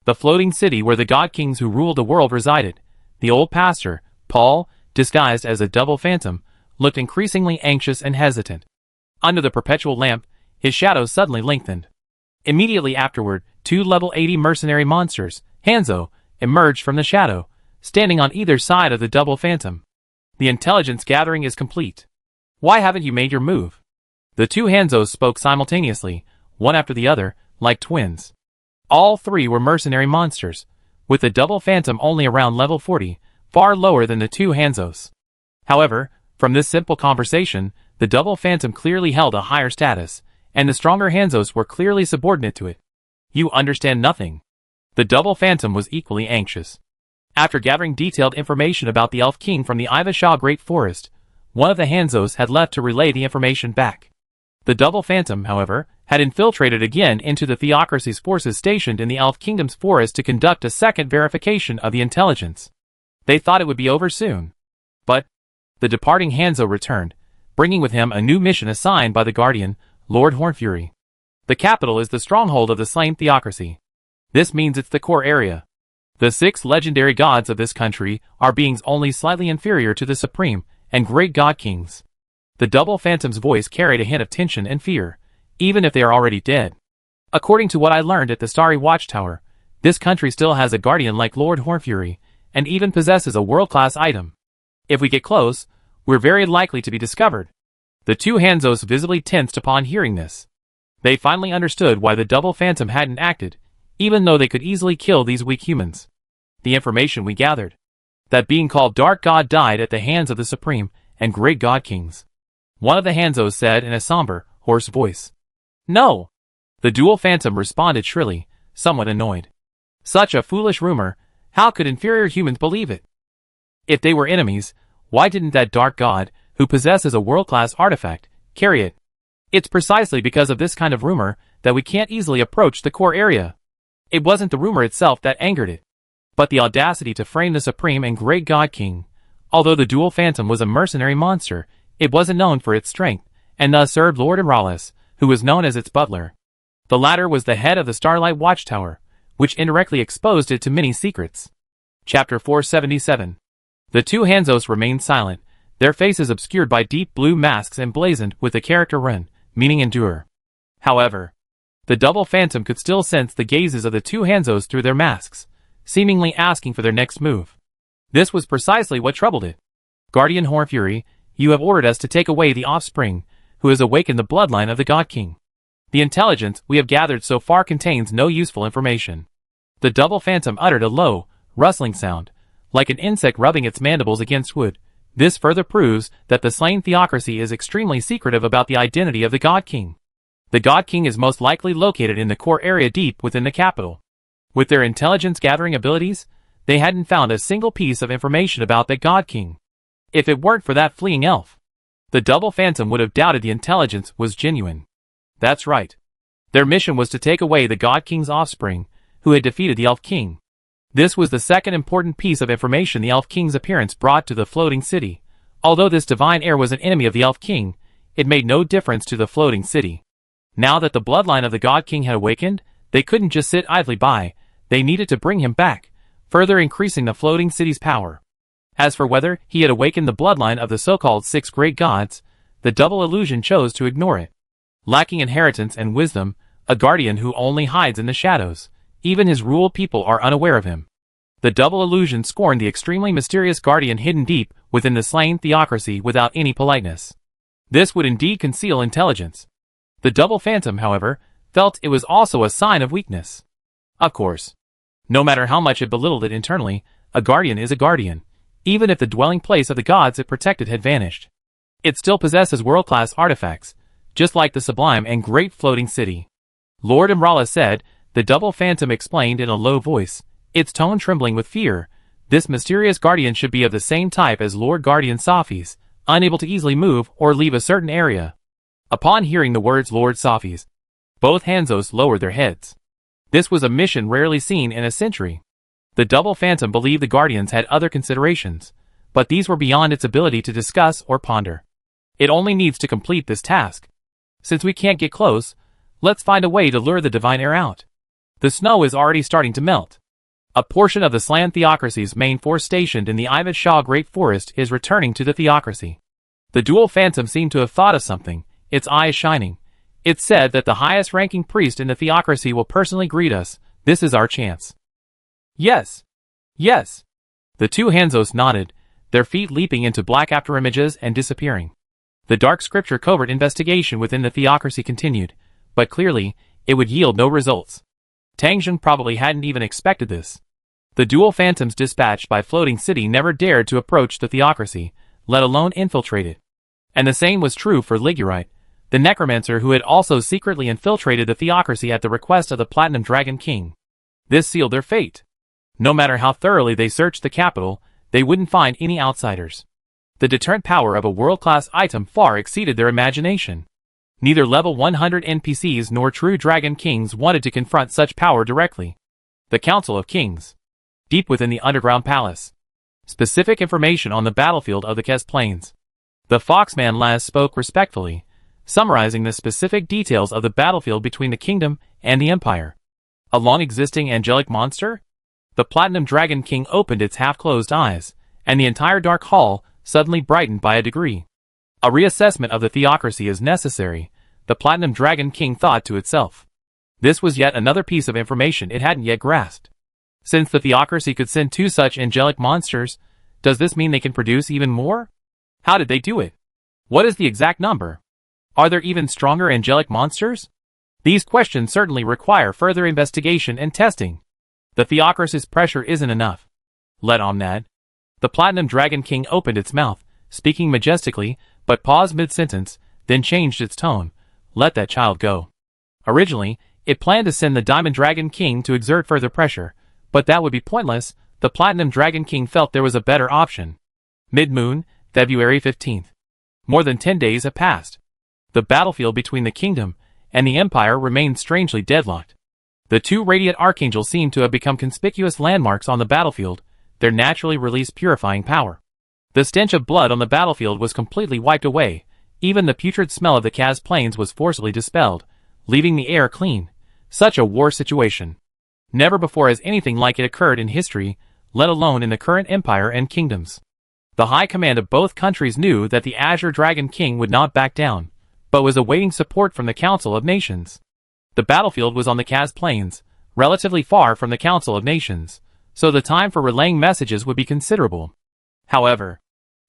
the floating city where the god kings who ruled the world resided. The old pastor, Paul, disguised as a double phantom, looked increasingly anxious and hesitant. Under the perpetual lamp, his shadow suddenly lengthened. Immediately afterward, two level 80 mercenary monsters, Hanzo, emerged from the shadow, standing on either side of the double phantom. The intelligence gathering is complete. Why haven't you made your move? The two Hanzos spoke simultaneously, one after the other, like twins. All three were mercenary monsters, with the double phantom only around level 40, far lower than the two Hanzos. However, from this simple conversation, the double phantom clearly held a higher status, and the stronger Hanzos were clearly subordinate to it. You understand nothing. The double phantom was equally anxious. After gathering detailed information about the Elf King from the Ivashah Great Forest, one of the Hanzos had left to relay the information back. The double phantom, however, had infiltrated again into the Theocracy's forces stationed in the Elf Kingdom's forest to conduct a second verification of the intelligence. They thought it would be over soon. But the departing Hanzo returned, bringing with him a new mission assigned by the Guardian, Lord Hornfury. The capital is the stronghold of the slain Theocracy. This means it's the core area. The 6 legendary gods of this country are beings only slightly inferior to the Supreme and Great God Kings. The double phantom's voice carried a hint of tension and fear, even if they are already dead. According to what I learned at the Starry Watchtower, this country still has a guardian like Lord Hornfury, and even possesses a world-class item. If we get close, we're very likely to be discovered. The two Hanzos visibly tensed upon hearing this. They finally understood why the double phantom hadn't acted, even though they could easily kill these weak humans. The information we gathered. That being called Dark God died at the hands of the Supreme and Great God Kings. One of the Hanzos said in a somber, hoarse voice. No! The dual phantom responded shrilly, somewhat annoyed. Such a foolish rumor, how could inferior humans believe it? If they were enemies, why didn't that Dark God, who possesses a world-class artifact, carry it? It's precisely because of this kind of rumor that we can't easily approach the core area. It wasn't the rumor itself that angered it, but the audacity to frame the Supreme and Great God King. Although the dual phantom was a mercenary monster, it wasn't known for its strength, and thus served Lord Imralis, who was known as its butler. The latter was the head of the Starlight Watchtower, which indirectly exposed it to many secrets. Chapter 477. The two Hanzos remained silent, their faces obscured by deep blue masks emblazoned with the character Ren, meaning endure. However, the double phantom could still sense the gazes of the two Hanzos through their masks, seemingly asking for their next move. This was precisely what troubled it. Guardian Hornfury, you have ordered us to take away the offspring, who has awakened the bloodline of the God King. The intelligence we have gathered so far contains no useful information. The double phantom uttered a low, rustling sound, like an insect rubbing its mandibles against wood. This further proves that the slain Theocracy is extremely secretive about the identity of the God King. The God King is most likely located in the core area deep within the capital. With their intelligence-gathering abilities, they hadn't found a single piece of information about the God King. If it weren't for that fleeing elf, the double phantom would have doubted the intelligence was genuine. That's right. Their mission was to take away the God King's offspring, who had defeated the Elf King. This was the second important piece of information the Elf King's appearance brought to the floating city. Although this divine heir was an enemy of the Elf King, it made no difference to the floating city. Now that the bloodline of the God King had awakened, they couldn't just sit idly by, they needed to bring him back, further increasing the floating city's power. As for whether he had awakened the bloodline of the so-called 6 great gods, the double illusion chose to ignore it. Lacking inheritance and wisdom, a guardian who only hides in the shadows, even his ruled people are unaware of him. The double illusion scorned the extremely mysterious guardian hidden deep within the slain Theocracy without any politeness. This would indeed conceal intelligence. The double phantom, however, felt it was also a sign of weakness. Of course, no matter how much it belittled it internally, a guardian is a guardian, even if the dwelling place of the gods it protected had vanished. It still possesses world-class artifacts, just like the sublime and great floating city. Lord Imralis said, the double phantom explained in a low voice, its tone trembling with fear. This mysterious guardian should be of the same type as Lord Guardian Safis, unable to easily move or leave a certain area. Upon hearing the words Lord Safis, both Hanzos lowered their heads. This was a mission rarely seen in a century. The double phantom believed the guardians had other considerations, but these were beyond its ability to discuss or ponder. It only needs to complete this task. Since we can't get close, let's find a way to lure the divine heir out. The snow is already starting to melt. A portion of the Slan Theocracy's main force stationed in the Ivashah Great Forest is returning to the Theocracy. The dual phantom seemed to have thought of something, its eyes shining. It's said that the highest-ranking priest in the theocracy will personally greet us. This is our chance. Yes. Yes. The two Hanzos nodded, their feet leaping into black afterimages and disappearing. The dark scripture covert investigation within the theocracy continued, but clearly, it would yield no results. Tangjun probably hadn't even expected this. The dual phantoms dispatched by Floating City never dared to approach the theocracy, let alone infiltrate it. And the same was true for Ligurite, the necromancer who had also secretly infiltrated the theocracy at the request of the Platinum Dragon King. This sealed their fate. No matter how thoroughly they searched the capital, they wouldn't find any outsiders. The deterrent power of a world-class item far exceeded their imagination. Neither level 100 NPCs nor true Dragon Kings wanted to confront such power directly. The Council of Kings. Deep within the underground palace. Specific information on the battlefield of the Kes Plains. The Foxman Laz spoke respectfully, summarizing the specific details of the battlefield between the kingdom and the empire. A long-existing angelic monster? The Platinum Dragon King opened its half-closed eyes, and the entire dark hall suddenly brightened by a degree. A reassessment of the theocracy is necessary, the Platinum Dragon King thought to itself. This was yet another piece of information it hadn't yet grasped. Since the theocracy could send two such angelic monsters, does this mean they can produce even more? How did they do it? What is the exact number? Are there even stronger angelic monsters? These questions certainly require further investigation and testing. The theocracy's pressure isn't enough. Let Omnad. The Platinum Dragon King opened its mouth, speaking majestically, but paused mid-sentence, then changed its tone. Let that child go. Originally, it planned to send the Diamond Dragon King to exert further pressure, but that would be pointless. The Platinum Dragon King felt there was a better option. Mid-moon, February 15th. More than 10 days have passed. The battlefield between the kingdom and the empire remained strangely deadlocked. The two radiant archangels seemed to have become conspicuous landmarks on the battlefield, their naturally released purifying power. The stench of blood on the battlefield was completely wiped away, even the putrid smell of the Kes Plains was forcibly dispelled, leaving the air clean. Such a war situation. Never before has anything like it occurred in history, let alone in the current empire and kingdoms. The high command of both countries knew that the Azure Dragon King would not back down, but was awaiting support from the Council of Nations. The battlefield was on the Kes Plains, relatively far from the Council of Nations, so the time for relaying messages would be considerable. However,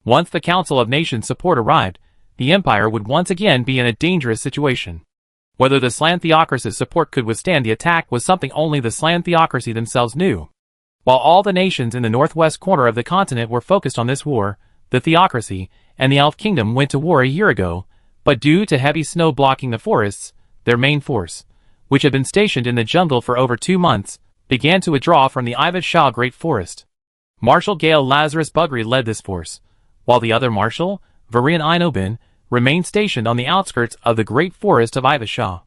once the Council of Nations support arrived, the Empire would once again be in a dangerous situation. Whether the Slan Theocracy's support could withstand the attack was something only the Slan Theocracy themselves knew. While all the nations in the northwest corner of the continent were focused on this war, the Theocracy and the Elf Kingdom went to war a year ago, but due to heavy snow blocking the forests, their main force, which had been stationed in the jungle for over 2 months, began to withdraw from the Ivad Shah Great Forest. Marshal Gale Lazarus Bugri led this force, while the other Marshal, Varian Einobin, remained stationed on the outskirts of the Great Forest of Ivad Shah.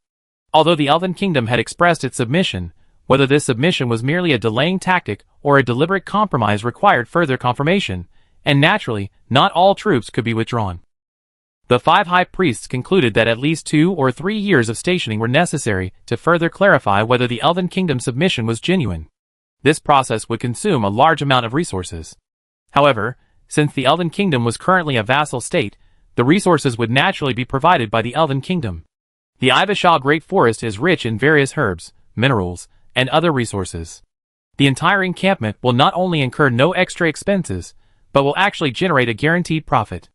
Although the Elven Kingdom had expressed its submission, whether this submission was merely a delaying tactic or a deliberate compromise required further confirmation, and naturally, not all troops could be withdrawn. The 5 high priests concluded that at least 2 or 3 years of stationing were necessary to further clarify whether the Elven Kingdom's submission was genuine. This process would consume a large amount of resources. However, since the Elven Kingdom was currently a vassal state, the resources would naturally be provided by the Elven Kingdom. The Ivad Shah Great Forest is rich in various herbs, minerals, and other resources. The entire encampment will not only incur no extra expenses, but will actually generate a guaranteed profit.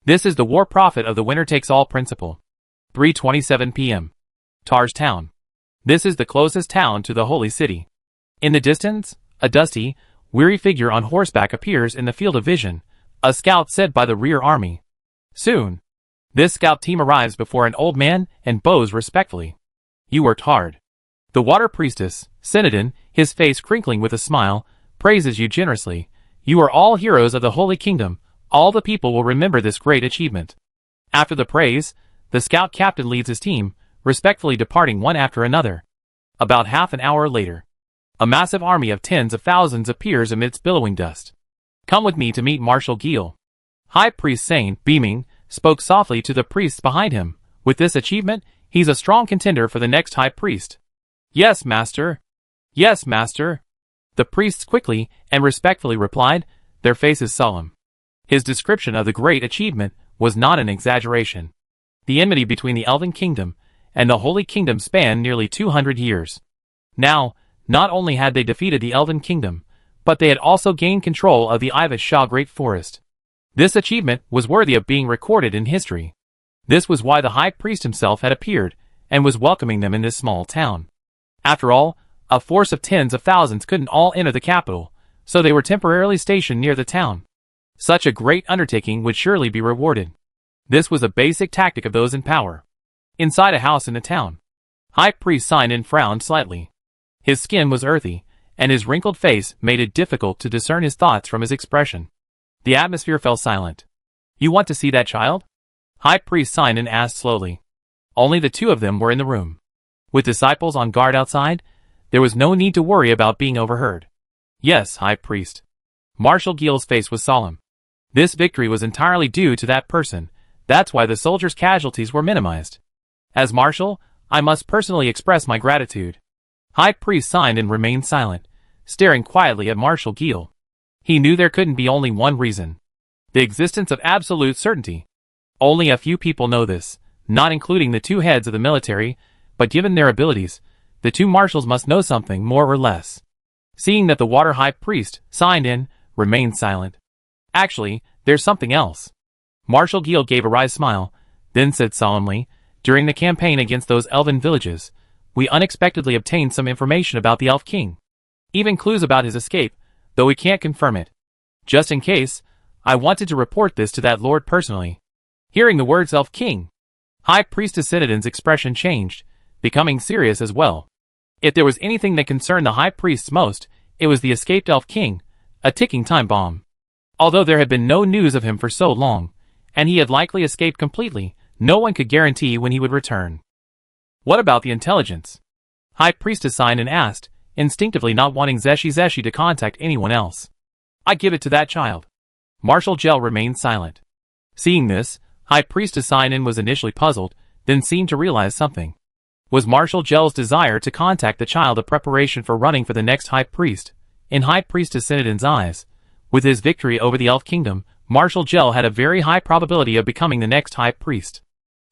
This is the war profit of the winner-takes-all principle. 3:27 p.m. Tar's Town. This is the closest town to the Holy City. In the distance, a dusty, weary figure on horseback appears in the field of vision, a scout sent by the rear army. Soon, this scout team arrives before an old man and bows respectfully. You worked hard. The water priestess, Synodon, his face crinkling with a smile, praises you generously. You are all heroes of the Holy Kingdom. All the people will remember this great achievement. After the praise, the scout captain leads his team, respectfully departing one after another. About half an hour later, a massive army of tens of thousands appears amidst billowing dust. Come with me to meet Marshal Gil. High Priest Sane, beaming, spoke softly to the priests behind him. With this achievement, he's a strong contender for the next High Priest. Yes, Master. Yes, Master. The priests quickly and respectfully replied, their faces solemn. His description of the great achievement was not an exaggeration. The enmity between the Elven Kingdom and the Holy Kingdom spanned nearly 200 years. Now, not only had they defeated the Elven Kingdom, but they had also gained control of the Ivish Shah Great Forest. This achievement was worthy of being recorded in history. This was why the High Priest himself had appeared, and was welcoming them in this small town. After all, a force of tens of thousands couldn't all enter the capital, so they were temporarily stationed near the town. Such a great undertaking would surely be rewarded. This was a basic tactic of those in power. Inside a house in the town, High Priest Sinan frowned slightly. His skin was earthy, and his wrinkled face made it difficult to discern his thoughts from his expression. The atmosphere fell silent. "You want to see that child?" High Priest Sinan asked slowly. Only the two of them were in the room. With disciples on guard outside, there was no need to worry about being overheard. "Yes, High Priest." Marshal Gil's face was solemn. This victory was entirely due to that person. That's why the soldiers' casualties were minimized. As Marshal, I must personally express my gratitude. High Priest signed and remained silent, staring quietly at Marshal Gil. He knew there couldn't be only one reason: the existence of absolute certainty. Only a few people know this, not including the two heads of the military, but given their abilities, the two marshals must know something more or less. Seeing that the Water High Priest, signed in, remained silent. "Actually, there's something else." Marshal Gil gave a wry smile, then said solemnly, "During the campaign against those elven villages, we unexpectedly obtained some information about the Elf King. Even clues about his escape, though we can't confirm it. Just in case, I wanted to report this to that lord personally." Hearing the words Elf King, High Priestess Citadin's expression changed, becoming serious as well. If there was anything that concerned the High Priests most, it was the escaped Elf King, a ticking time bomb. Although there had been no news of him for so long, and he had likely escaped completely, no one could guarantee when he would return. "What about the intelligence?" High Priestess Sinan asked, instinctively not wanting Zeshi to contact anyone else. "I give it to that child." Marshal Gel remained silent. Seeing this, High Priestess Sinan was initially puzzled, then seemed to realize something. Was Marshal Gel's desire to contact the child a preparation for running for the next High Priest? In High Priestess Citadin's eyes, with his victory over the Elf Kingdom, Marshal Gel had a very high probability of becoming the next High Priest.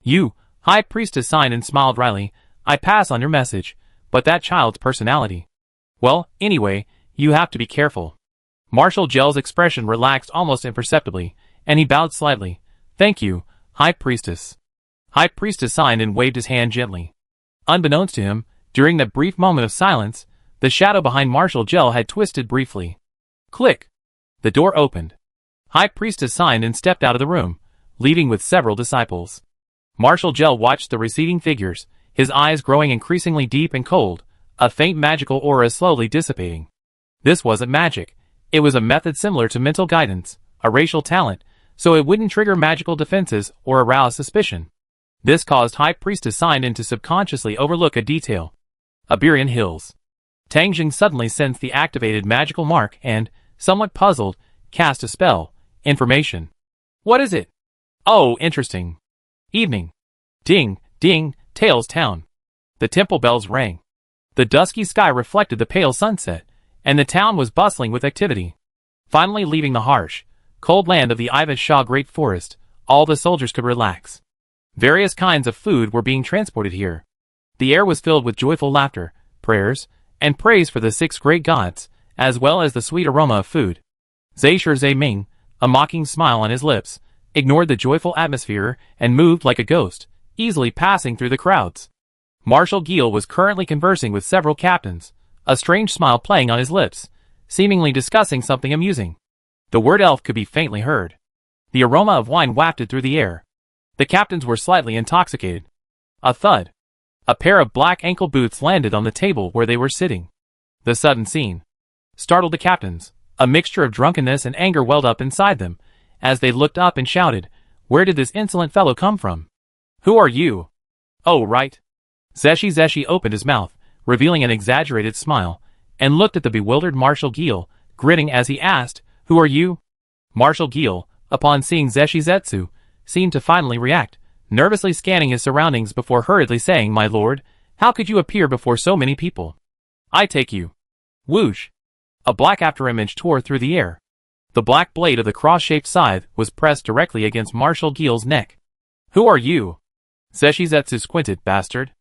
"You," High Priestess Sinan smiled wryly, "I pass on your message, but that child's personality. Well, anyway, you have to be careful." Marshal Gel's expression relaxed almost imperceptibly, and he bowed slightly. "Thank you, High Priestess." High Priestess Sinan waved his hand gently. Unbeknownst to him, during that brief moment of silence, the shadow behind Marshal Gel had twisted briefly. Click! The door opened. High Priestess Sinan stepped out of the room, leaving with several disciples. Marshal Gel watched the receding figures, his eyes growing increasingly deep and cold, a faint magical aura slowly dissipating. This wasn't magic. It was a method similar to mental guidance, a racial talent, so it wouldn't trigger magical defenses or arouse suspicion. This caused High Priestess Sinan to subconsciously overlook a detail. Iberian Hills. Tang Jing suddenly sensed the activated magical mark and, somewhat puzzled, cast a spell. Information. "What is it?" "Oh, interesting." Evening. Ding, ding, Tails Town. The temple bells rang. The dusky sky reflected the pale sunset, and the town was bustling with activity. Finally leaving the harsh, cold land of the Ivish Shah Great Forest, all the soldiers could relax. Various kinds of food were being transported here. The air was filled with joyful laughter, prayers, and praise for the six great gods, as well as the sweet aroma of food. Zhe Ming, a mocking smile on his lips, ignored the joyful atmosphere and moved like a ghost, easily passing through the crowds. Marshal Gil was currently conversing with several captains, a strange smile playing on his lips, seemingly discussing something amusing. The word elf could be faintly heard. The aroma of wine wafted through the air. The captains were slightly intoxicated. A thud. A pair of black ankle boots landed on the table where they were sitting. The sudden scene startled the captains. A mixture of drunkenness and anger welled up inside them, as they looked up and shouted, "Where did this insolent fellow come from? Who are you?" "Oh, right." Zeshi opened his mouth, revealing an exaggerated smile, and looked at the bewildered Marshal Gil, grinning as he asked, "Who are you?" Marshal Gil, upon seeing Zeshi, seemed to finally react, nervously scanning his surroundings before hurriedly saying, "My lord, how could you appear before so many people? I take you." Whoosh! A black afterimage tore through the air. The black blade of the cross-shaped scythe was pressed directly against Marshal Gil's neck. "Who are you?" Zeshizetsu squinted, bastard.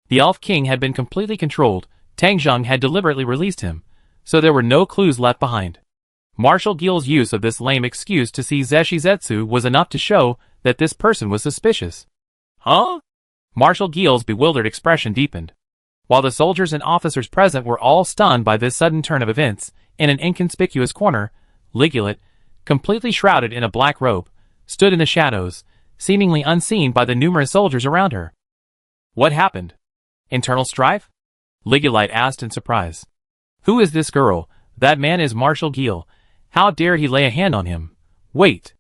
The Elf King had been completely controlled. Tang Zheng had deliberately released him, so there were no clues left behind. Marshal Gil's use of this lame excuse to see Zeshizetsu was enough to show that this person was suspicious. Huh? Marshal Gil's bewildered expression deepened. While the soldiers and officers present were all stunned by this sudden turn of events, in an inconspicuous corner, Ligulet, completely shrouded in a black robe, stood in the shadows, seemingly unseen by the numerous soldiers around her. What happened? Internal strife? Ligulet asked in surprise. Who is this girl? That man is Marshal Gil. How dared he lay a hand on him? Wait.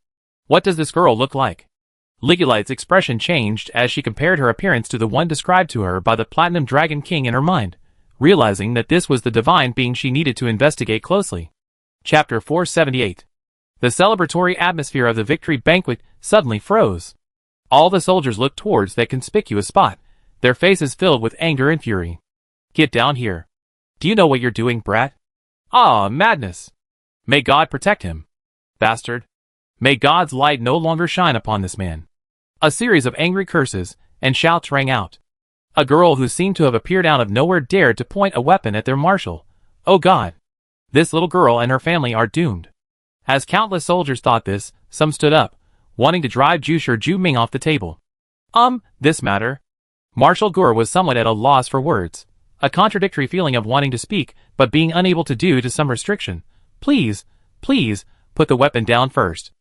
What does this girl look like? Ligulet's expression changed as she compared her appearance to the one described to her by the Platinum Dragon King in her mind, realizing that this was the divine being she needed to investigate closely. Chapter 478. The celebratory atmosphere of the victory banquet suddenly froze. All the soldiers looked towards that conspicuous spot, their faces filled with anger and fury. Get down here. Do you know what you're doing, brat? Ah, madness. May God protect him. Bastard. May God's light no longer shine upon this man. A series of angry curses and shouts rang out. A girl who seemed to have appeared out of nowhere dared to point a weapon at their marshal. Oh God. This little girl and her family are doomed. As countless soldiers thought this, some stood up, wanting to drive Jusher Ju Ming off the table. This matter. Marshal Gur was somewhat at a loss for words, a contradictory feeling of wanting to speak, but being unable to due to some restriction. Please, put the weapon down first.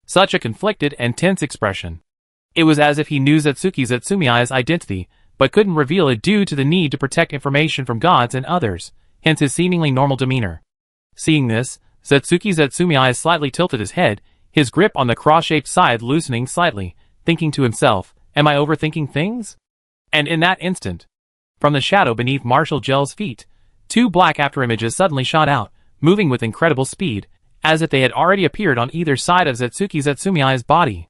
Such a conflicted and tense expression. It was as if he knew Zatsuki Zatsumiai's identity, but couldn't reveal it due to the need to protect information from gods and others, hence his seemingly normal demeanor. Seeing this, Zatsuki Zatsumiai slightly tilted his head, his grip on the cross-shaped scythe loosening slightly, thinking to himself, am I overthinking things? And in that instant, from the shadow beneath Marshal Gel's feet, two black afterimages suddenly shot out, moving with incredible speed, as if they had already appeared on either side of Zatsuki Zatsumiai's body.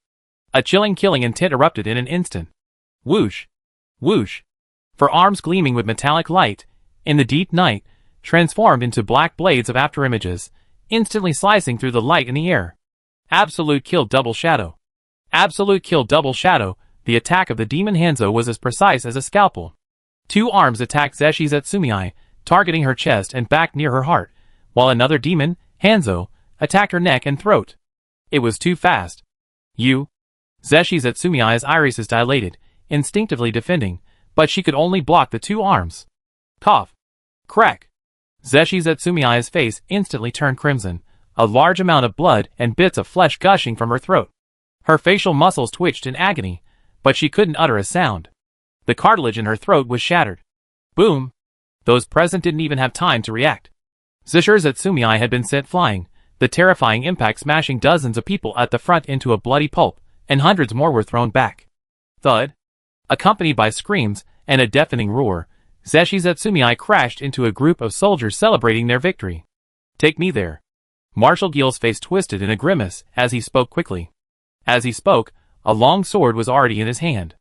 A chilling killing intent erupted in an instant. Whoosh! Whoosh! For arms gleaming with metallic light, in the deep night, transformed into black blades of afterimages, instantly slicing through the light in the air. Absolute kill double shadow. Absolute kill double shadow. The attack of the demon Hanzo was as precise as a scalpel. Two arms attacked Zeshi Zatsumiai, targeting her chest and back near her heart, while another demon, Hanzo, attacked her neck and throat. It was too fast. Zeshi Zatsumiai's irises dilated, instinctively defending, but she could only block the two arms. Cough. Crack. Zeshi Zatsumiai's face instantly turned crimson, a large amount of blood and bits of flesh gushing from her throat. Her facial muscles twitched in agony, but she couldn't utter a sound. The cartilage in her throat was shattered. Boom! Those present didn't even have time to react. Zisher Zatsumiai had been sent flying, the terrifying impact smashing dozens of people at the front into a bloody pulp, and hundreds more were thrown back. Thud! Accompanied by screams and a deafening roar, Zeshi Zatsumiai crashed into a group of soldiers celebrating their victory. Take me there. Marshal Gil's face twisted in a grimace as he spoke quickly. As he spoke, a long sword was already in his hand.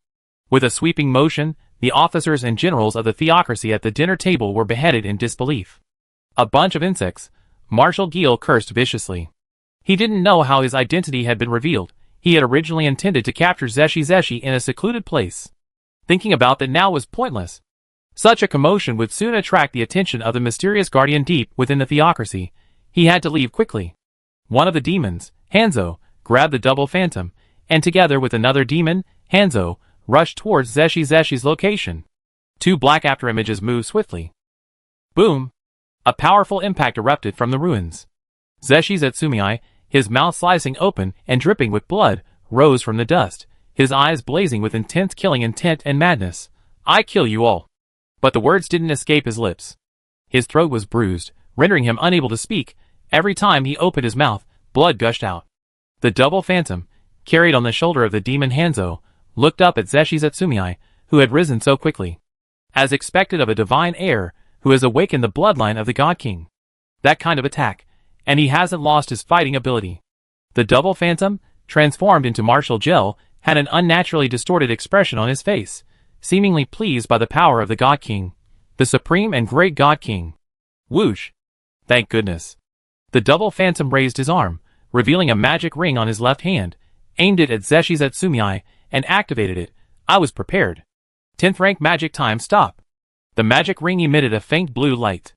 With a sweeping motion, the officers and generals of the theocracy at the dinner table were beheaded in disbelief. A bunch of insects, Marshal Gil cursed viciously. He didn't know how his identity had been revealed. He had originally intended to capture Zeshi in a secluded place. Thinking about that now was pointless. Such a commotion would soon attract the attention of the mysterious guardian deep within the theocracy. He had to leave quickly. One of the demons, Hanzo, grabbed the double phantom, and together with another demon, Hanzo, rushed towards Zeshi's location. Two black afterimages moved swiftly. Boom! A powerful impact erupted from the ruins. Zeshi Zatsumiai, his mouth slicing open and dripping with blood, rose from the dust, his eyes blazing with intense killing intent and madness. I kill you all. But the words didn't escape his lips. His throat was bruised, rendering him unable to speak. Every time he opened his mouth, blood gushed out. The double phantom, carried on the shoulder of the demon Hanzo, looked up at Zeshi Zatsumiai, who had risen so quickly. As expected of a divine heir, who has awakened the bloodline of the God King. That kind of attack, and he hasn't lost his fighting ability. The double phantom, transformed into Marshal Gel, had an unnaturally distorted expression on his face, seemingly pleased by the power of the God King, the supreme and great God King. Whoosh! Thank goodness. The double phantom raised his arm, revealing a magic ring on his left hand, aimed it at Zeshi Zatsumiai, and activated it, I was prepared. 10th rank magic time stop. The magic ring emitted a faint blue light.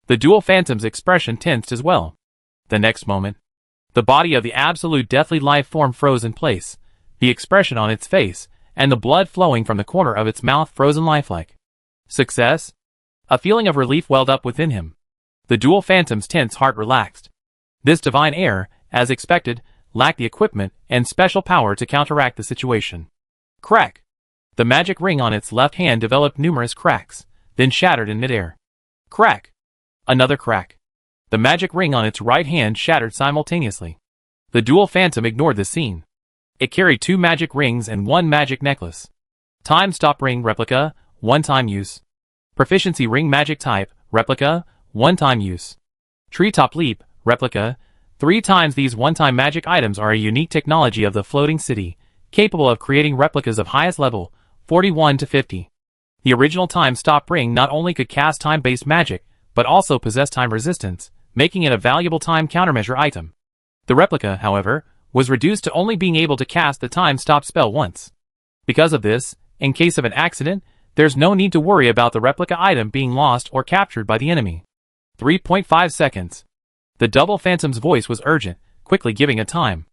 The dual phantom's expression tensed as well. The next moment, the body of the absolute deathly life form froze in place, the expression on its face, and the blood flowing from the corner of its mouth frozen lifelike. Success? A feeling of relief welled up within him. The dual phantom's tense heart relaxed. This divine heir, as expected, lacked the equipment and special power to counteract the situation. Crack! The magic ring on its left hand developed numerous cracks, then shattered in midair. Crack! Another crack. The magic ring on its right hand shattered simultaneously. The dual phantom ignored the scene. It carried 2 magic rings and 1 magic necklace. Time stop ring replica, one-time use. Proficiency ring magic type, replica, one-time use. Treetop leap, replica. 3 times these one-time magic items are a unique technology of the floating city, capable of creating replicas of highest level, 41 to 50. The original time stop ring not only could cast time-based magic, but also possessed time resistance, making it a valuable time countermeasure item. The replica, however, was reduced to only being able to cast the time stop spell once. Because of this, in case of an accident, there's no need to worry about the replica item being lost or captured by the enemy. 3.5 seconds. The double phantom's voice was urgent, quickly giving a time.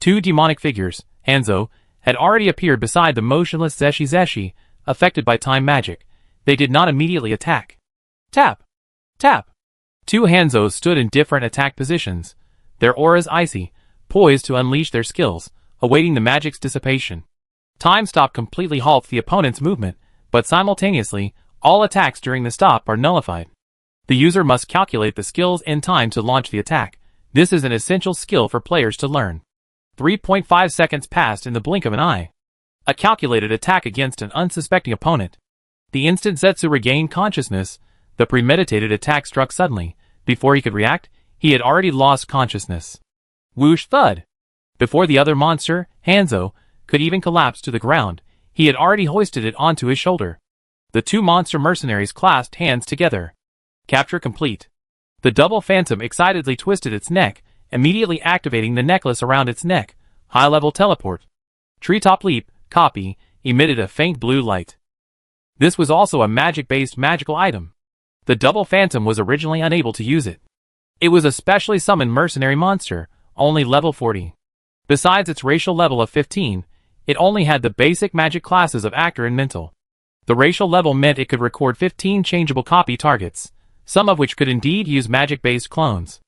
2 demonic figures, Hanzo, had already appeared beside the motionless Zeshi, affected by time magic. They did not immediately attack. Tap! Tap! 2 Hanzos stood in different attack positions, their auras icy, poised to unleash their skills, awaiting the magic's dissipation. Time stop completely halts the opponent's movement, but simultaneously, all attacks during the stop are nullified. The user must calculate the skills in time to launch the attack. This is an essential skill for players to learn. 3.5 seconds passed in the blink of an eye. A calculated attack against an unsuspecting opponent. The instant Zetsu regained consciousness, the premeditated attack struck suddenly. Before he could react, he had already lost consciousness. Whoosh thud! Before the other monster, Hanzo, could even collapse to the ground, he had already hoisted it onto his shoulder. The 2 monster mercenaries clasped hands together. Capture complete. The double phantom excitedly twisted its neck, immediately activating the necklace around its neck. High-level teleport. Treetop leap, copy, emitted a faint blue light. This was also a magic-based magical item. The double phantom was originally unable to use it. It was a specially summoned mercenary monster, only level 40. Besides its racial level of 15, it only had the basic magic classes of actor and mental. The racial level meant it could record 15 changeable copy targets, some of which could indeed use magic-based clones.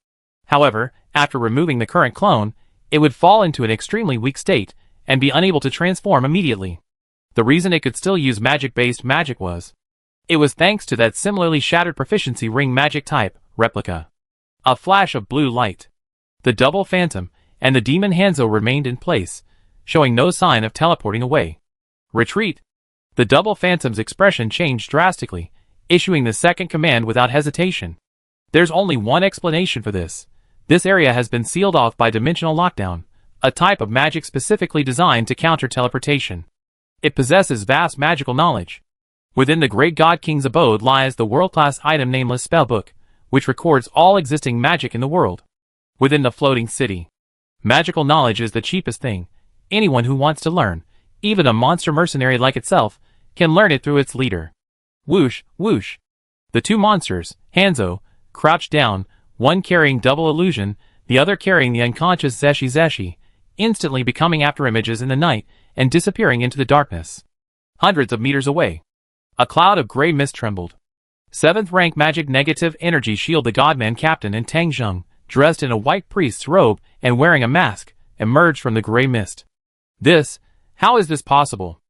However, after removing the current clone, it would fall into an extremely weak state, and be unable to transform immediately. The reason it could still use magic-based magic was, it was thanks to that similarly shattered proficiency ring magic type, replica. A flash of blue light. The double phantom, and the demon Hanzo remained in place, showing no sign of teleporting away. Retreat! The double phantom's expression changed drastically, issuing the second command without hesitation. There's only one explanation for this. This area has been sealed off by dimensional lockdown, a type of magic specifically designed to counter teleportation. It possesses vast magical knowledge. Within the Great God King's abode lies the world-class item Nameless Spellbook, which records all existing magic in the world. Within the floating city, magical knowledge is the cheapest thing. Anyone who wants to learn, even a monster mercenary like itself, can learn it through its leader. Whoosh, whoosh. The 2 monsters, Hanzo, crouched down, one carrying double illusion, the other carrying the unconscious Zeshi, instantly becoming after images in the night and disappearing into the darkness. Hundreds of meters away, a cloud of gray mist trembled. 7th rank magic negative energy shield. The Godman captain and Tang Zheng, dressed in a white priest's robe and wearing a mask, emerged from the gray mist. How is this possible?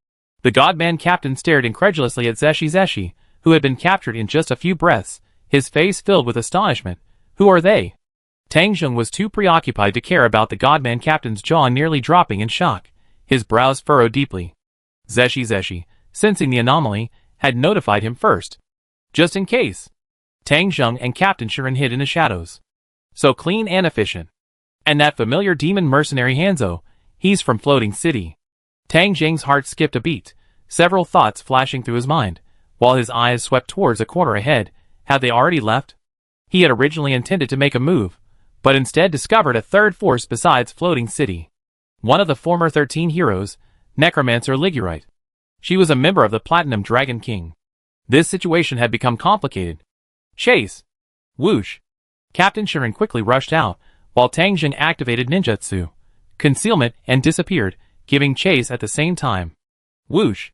The Godman captain stared incredulously at Zeshi, who had been captured in just a few breaths, his face filled with astonishment. Who are they? Tang Zheng was too preoccupied to care about the Godman captain's jaw nearly dropping in shock. His brows furrowed deeply. Zeshi, sensing the anomaly, had notified him first. Just in case. Tang Zheng and Captain Shirin hid in the shadows. So clean and efficient. And that familiar demon mercenary Hanzo, he's from Floating City. Tang Zheng's heart skipped a beat, several thoughts flashing through his mind, while his eyes swept towards a corner ahead. Had they already left? He had originally intended to make a move, but instead discovered a third force besides Floating City. One of the former 13 heroes, Necromancer Ligurite. She was a member of the Platinum Dragon King. This situation had become complicated. Chase! Whoosh! Captain Shirin quickly rushed out, while Tang Jing activated ninjutsu, concealment, and disappeared, giving chase at the same time. Whoosh!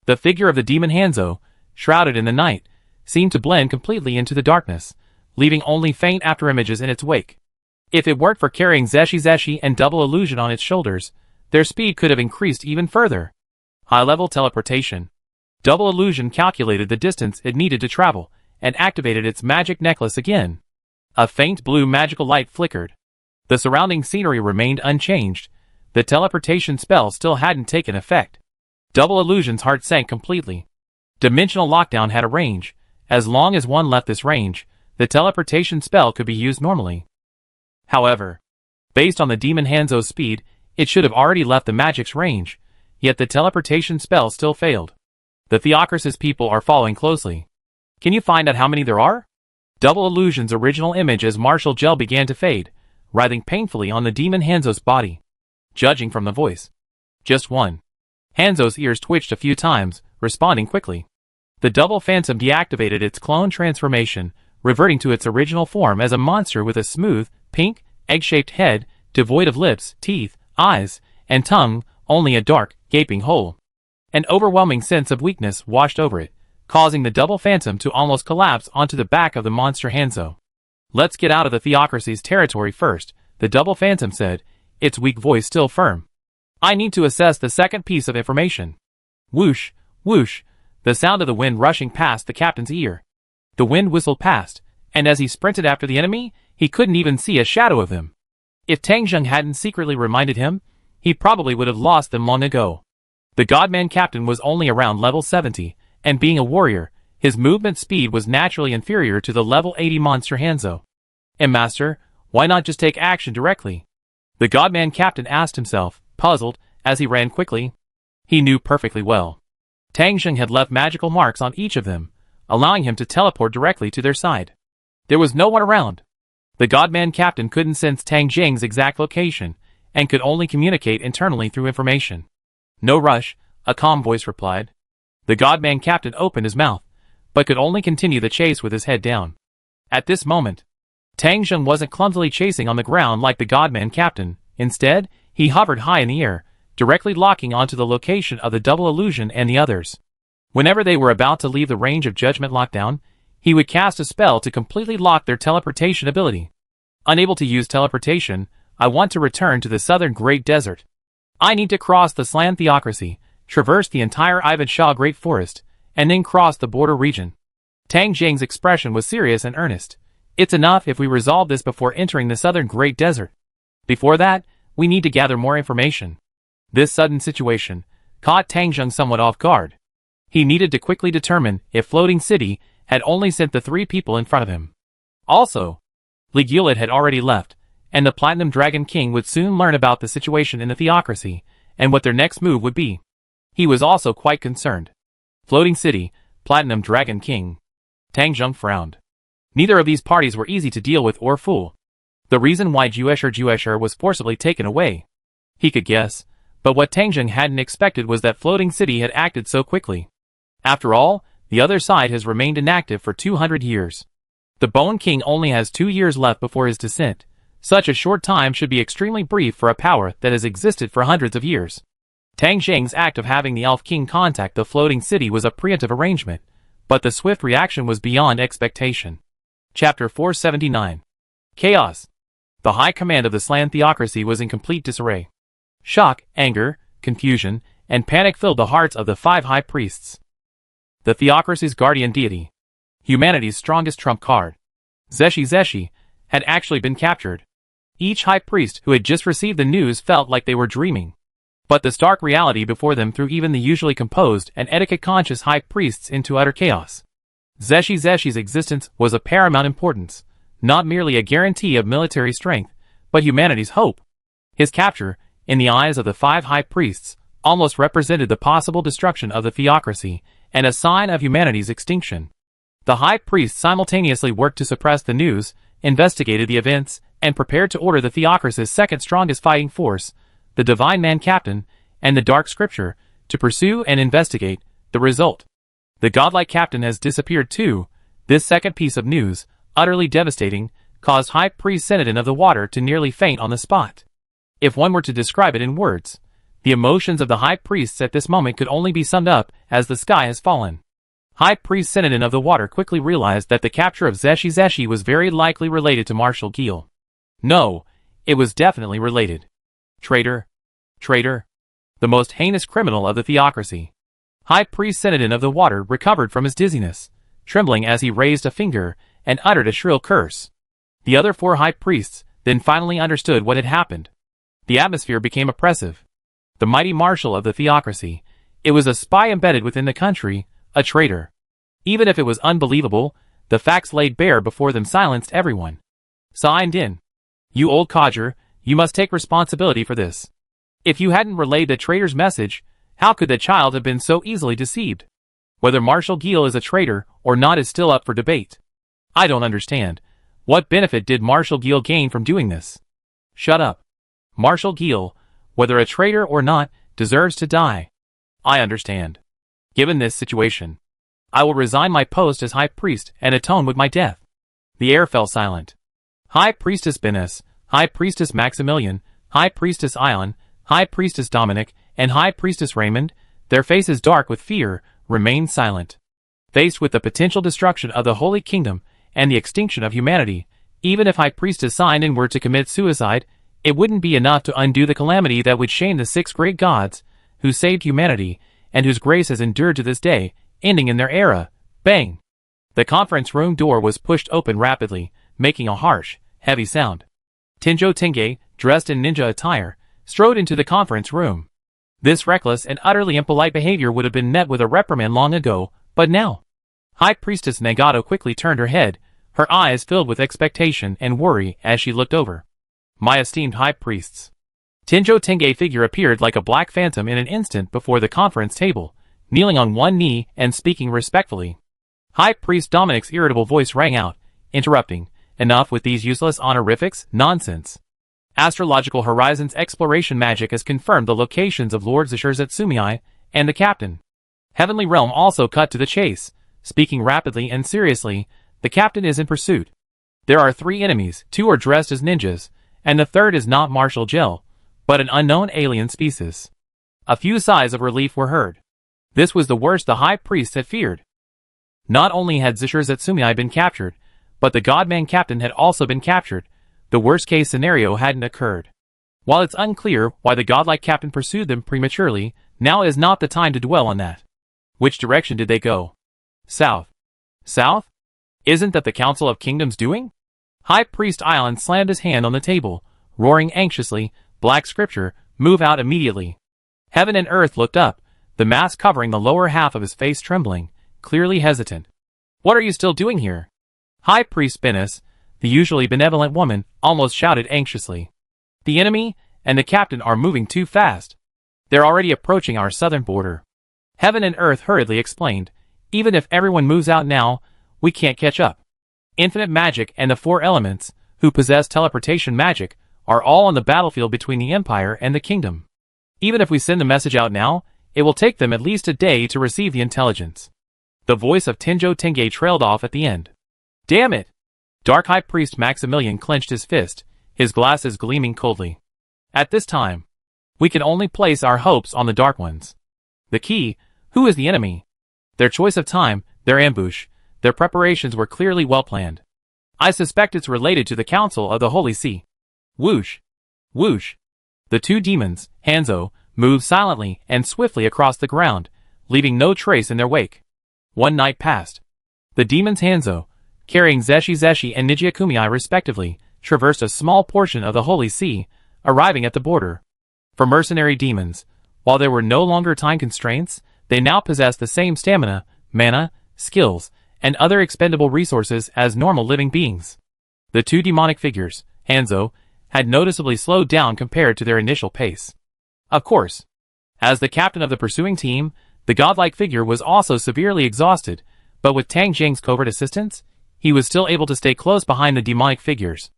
The figure of the demon Hanzo, shrouded in the night, seemed to blend completely into the darkness, leaving only faint afterimages in its wake. If it weren't for carrying Zeshi and Double Illusion on its shoulders, their speed could have increased even further. High-level teleportation. Double Illusion calculated the distance it needed to travel, and activated its magic necklace again. A faint blue magical light flickered. The surrounding scenery remained unchanged. The teleportation spell still hadn't taken effect. Double Illusion's heart sank completely. Dimensional lockdown had a range. As long as one left this range, the teleportation spell could be used normally. However, based on the demon Hanzo's speed, it should have already left the magic's range, yet the teleportation spell still failed. The Theocracy's people are following closely. Can you find out how many there are? Double Illusion's original image as martial gel began to fade, writhing painfully on the demon Hanzo's body. Judging from the voice. Just one. Hanzo's ears twitched a few times, responding quickly. The double phantom deactivated its clone transformation, reverting to its original form as a monster with a smooth, pink, egg-shaped head, devoid of lips, teeth, eyes, and tongue, only a dark, gaping hole. An overwhelming sense of weakness washed over it, causing the double phantom to almost collapse onto the back of the monster Hanzo. Let's get out of the Theocracy's territory first, the double phantom said, its weak voice still firm. I need to assess the second piece of information. Whoosh, whoosh, the sound of the wind rushing past the captain's ear. The wind whistled past, and as he sprinted after the enemy, he couldn't even see a shadow of them. If Tang Jing hadn't secretly reminded him, he probably would have lost them long ago. The Godman captain was only around level 70, and being a warrior, his movement speed was naturally inferior to the level 80 monster Hanzo. And master, why not just take action directly? The Godman captain asked himself, puzzled, as he ran quickly. He knew perfectly well. Tang Jing had left magical marks on each of them, allowing him to teleport directly to their side. There was no one around. The Godman captain couldn't sense Tang Jing's exact location, and could only communicate internally through information. No rush, a calm voice replied. The Godman captain opened his mouth, but could only continue the chase with his head down. At this moment, Tang Jing wasn't clumsily chasing on the ground like the Godman captain. Instead, he hovered high in the air, directly locking onto the location of the Double Illusion and the others. Whenever they were about to leave the range of Judgment Lockdown, he would cast a spell to completely lock their teleportation ability. Unable to use teleportation, I want to return to the southern Great Desert. I need to cross the Slan Theocracy, traverse the entire Ivan Shah Great Forest, and then cross the border region. Tang Jing's expression was serious and earnest. It's enough if we resolve this before entering the southern Great Desert. Before that, we need to gather more information. This sudden situation caught Tang Jing somewhat off guard. He needed to quickly determine if Floating City had only sent the 3 people in front of him. Also, Legulet had already left, and the Platinum Dragon King would soon learn about the situation in the Theocracy, and what their next move would be. He was also quite concerned. Floating City, Platinum Dragon King. Tang Jing frowned. Neither of these parties were easy to deal with or fool. The reason why Juesher was forcibly taken away, he could guess, but what Tang Jing hadn't expected was that Floating City had acted so quickly. After all, the other side has remained inactive for 200 years. The Bone King only has 2 years left before his descent. Such a short time should be extremely brief for a power that has existed for hundreds of years. Tang Jing's act of having the Elf King contact the Floating City was a preemptive arrangement, but the swift reaction was beyond expectation. Chapter 479. Chaos. The high command of the Slan Theocracy was in complete disarray. Shock, anger, confusion, and panic filled the hearts of the 5 high priests. The Theocracy's guardian deity, humanity's strongest trump card, Zeshi, had actually been captured. Each high priest who had just received the news felt like they were dreaming. But the stark reality before them threw even the usually composed and etiquette-conscious high priests into utter chaos. Zeshi's existence was of paramount importance, not merely a guarantee of military strength, but humanity's hope. His capture, in the eyes of the 5 high priests, almost represented the possible destruction of the Theocracy, and a sign of humanity's extinction. The high priests simultaneously worked to suppress the news, investigated the events, and prepared to order the Theocracy's second strongest fighting force, the Divine Man Captain, and the Dark Scripture, to pursue and investigate the result. The godlike captain has disappeared too. This second piece of news, utterly devastating, caused High Priest Senadin of the Water to nearly faint on the spot. If one were to describe it in words, the emotions of the High Priests at this moment could only be summed up as the sky has fallen. High Priest Senadin of the Water quickly realized that the capture of Zeshi was very likely related to Marshal Gil. No, it was definitely related. Traitor. Traitor. The most heinous criminal of the theocracy. High Priest Senadin of the Water recovered from his dizziness, trembling as he raised a finger and uttered a shrill curse. The other 4 high priests then finally understood what had happened. The atmosphere became oppressive. The mighty marshal of the theocracy. It was a spy embedded within the country, a traitor. Even if it was unbelievable, the facts laid bare before them silenced everyone. Signed in. You old codger, you must take responsibility for this. If you hadn't relayed the traitor's message, how could the child have been so easily deceived? Whether Marshal Gil is a traitor or not is still up for debate. I don't understand. What benefit did Marshal Gil gain from doing this? Shut up. Marshal Gil, whether a traitor or not, deserves to die. I understand. Given this situation, I will resign my post as High Priest and atone with my death. The air fell silent. High Priestess Benes, High Priestess Maximilian, High Priestess Ion, High Priestess Dominic, and High Priestess Raymond, their faces dark with fear, remained silent. Faced with the potential destruction of the Holy Kingdom and the extinction of humanity, even if High Priestess Sinon were to commit suicide, it wouldn't be enough to undo the calamity that would shame the 6 great gods, who saved humanity, and whose grace has endured to this day, ending in their era. Bang! The conference room door was pushed open rapidly, making a harsh, heavy sound. Tenjo Tenge, dressed in ninja attire, strode into the conference room. This reckless and utterly impolite behavior would have been met with a reprimand long ago, but now. High Priestess Nagato quickly turned her head, her eyes filled with expectation and worry as she looked over. My esteemed High Priests. Tenjo Tenge figure appeared like a black phantom in an instant before the conference table, kneeling on one knee and speaking respectfully. High Priest Dominic's irritable voice rang out, interrupting, enough with these useless honorifics, nonsense. Astrological Horizons exploration magic has confirmed the locations of Lord Zishirzetsumii and the captain. Heavenly Realm also cut to the chase, speaking rapidly and seriously, the captain is in pursuit. There are 3 enemies, 2 are dressed as ninjas, and the third is not Marshal Gel, but an unknown alien species. A few sighs of relief were heard. This was the worst the High Priest had feared. Not only had Zishirzetsumii been captured, but the Godman captain had also been captured. The worst-case scenario hadn't occurred. While it's unclear why the godlike captain pursued them prematurely, now is not the time to dwell on that. Which direction did they go? South. South? Isn't that the Council of Kingdoms doing? High Priest Ion slammed his hand on the table, roaring anxiously, Black Scripture, move out immediately. Heaven and earth looked up, the mask covering the lower half of his face trembling, clearly hesitant. What are you still doing here? High Priest Benes, the usually benevolent woman, almost shouted anxiously. The enemy and the captain are moving too fast. They're already approaching our southern border. Heaven and earth hurriedly explained, even if everyone moves out now, we can't catch up. Infinite magic and the 4 elements, who possess teleportation magic, are all on the battlefield between the Empire and the Kingdom. Even if we send the message out now, it will take them at least a day to receive the intelligence. The voice of Tenjo Tenge trailed off at the end. Damn it! Dark High Priest Maximilian clenched his fist, his glasses gleaming coldly. At this time, we can only place our hopes on the Dark Ones. The key, who is the enemy? Their choice of time, their ambush, their preparations were clearly well planned. I suspect it's related to the Council of the Holy See. Whoosh! Whoosh! The 2 demons, Hanzo, moved silently and swiftly across the ground, leaving no trace in their wake. One night passed. The demons Hanzo, carrying Zeshi and Nijiakumii respectively, traversed a small portion of the Holy See, arriving at the border. For mercenary demons, while there were no longer time constraints, they now possessed the same stamina, mana, skills, and other expendable resources as normal living beings. The 2 demonic figures, Hanzo, had noticeably slowed down compared to their initial pace. Of course, as the captain of the pursuing team, the godlike figure was also severely exhausted, but with Tang Jing's covert assistance, he was still able to stay close behind the demonic figures.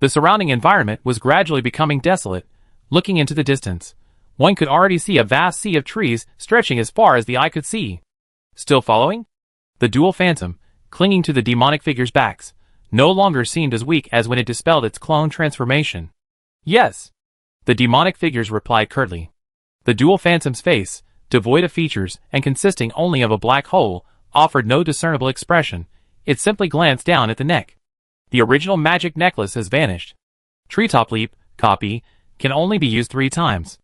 The surrounding environment was gradually becoming desolate. Looking into the distance, One could already see a vast sea of trees stretching as far as the eye could see. Still following? The dual phantom, clinging to the demonic figure's backs, no longer seemed as weak as when it dispelled its clone transformation. Yes. The demonic figures replied curtly. The dual phantom's face, devoid of features and consisting only of a black hole, offered no discernible expression. It simply glanced down at the neck. The original magic necklace has vanished. Treetop Leap, copy, can only be used 3 times.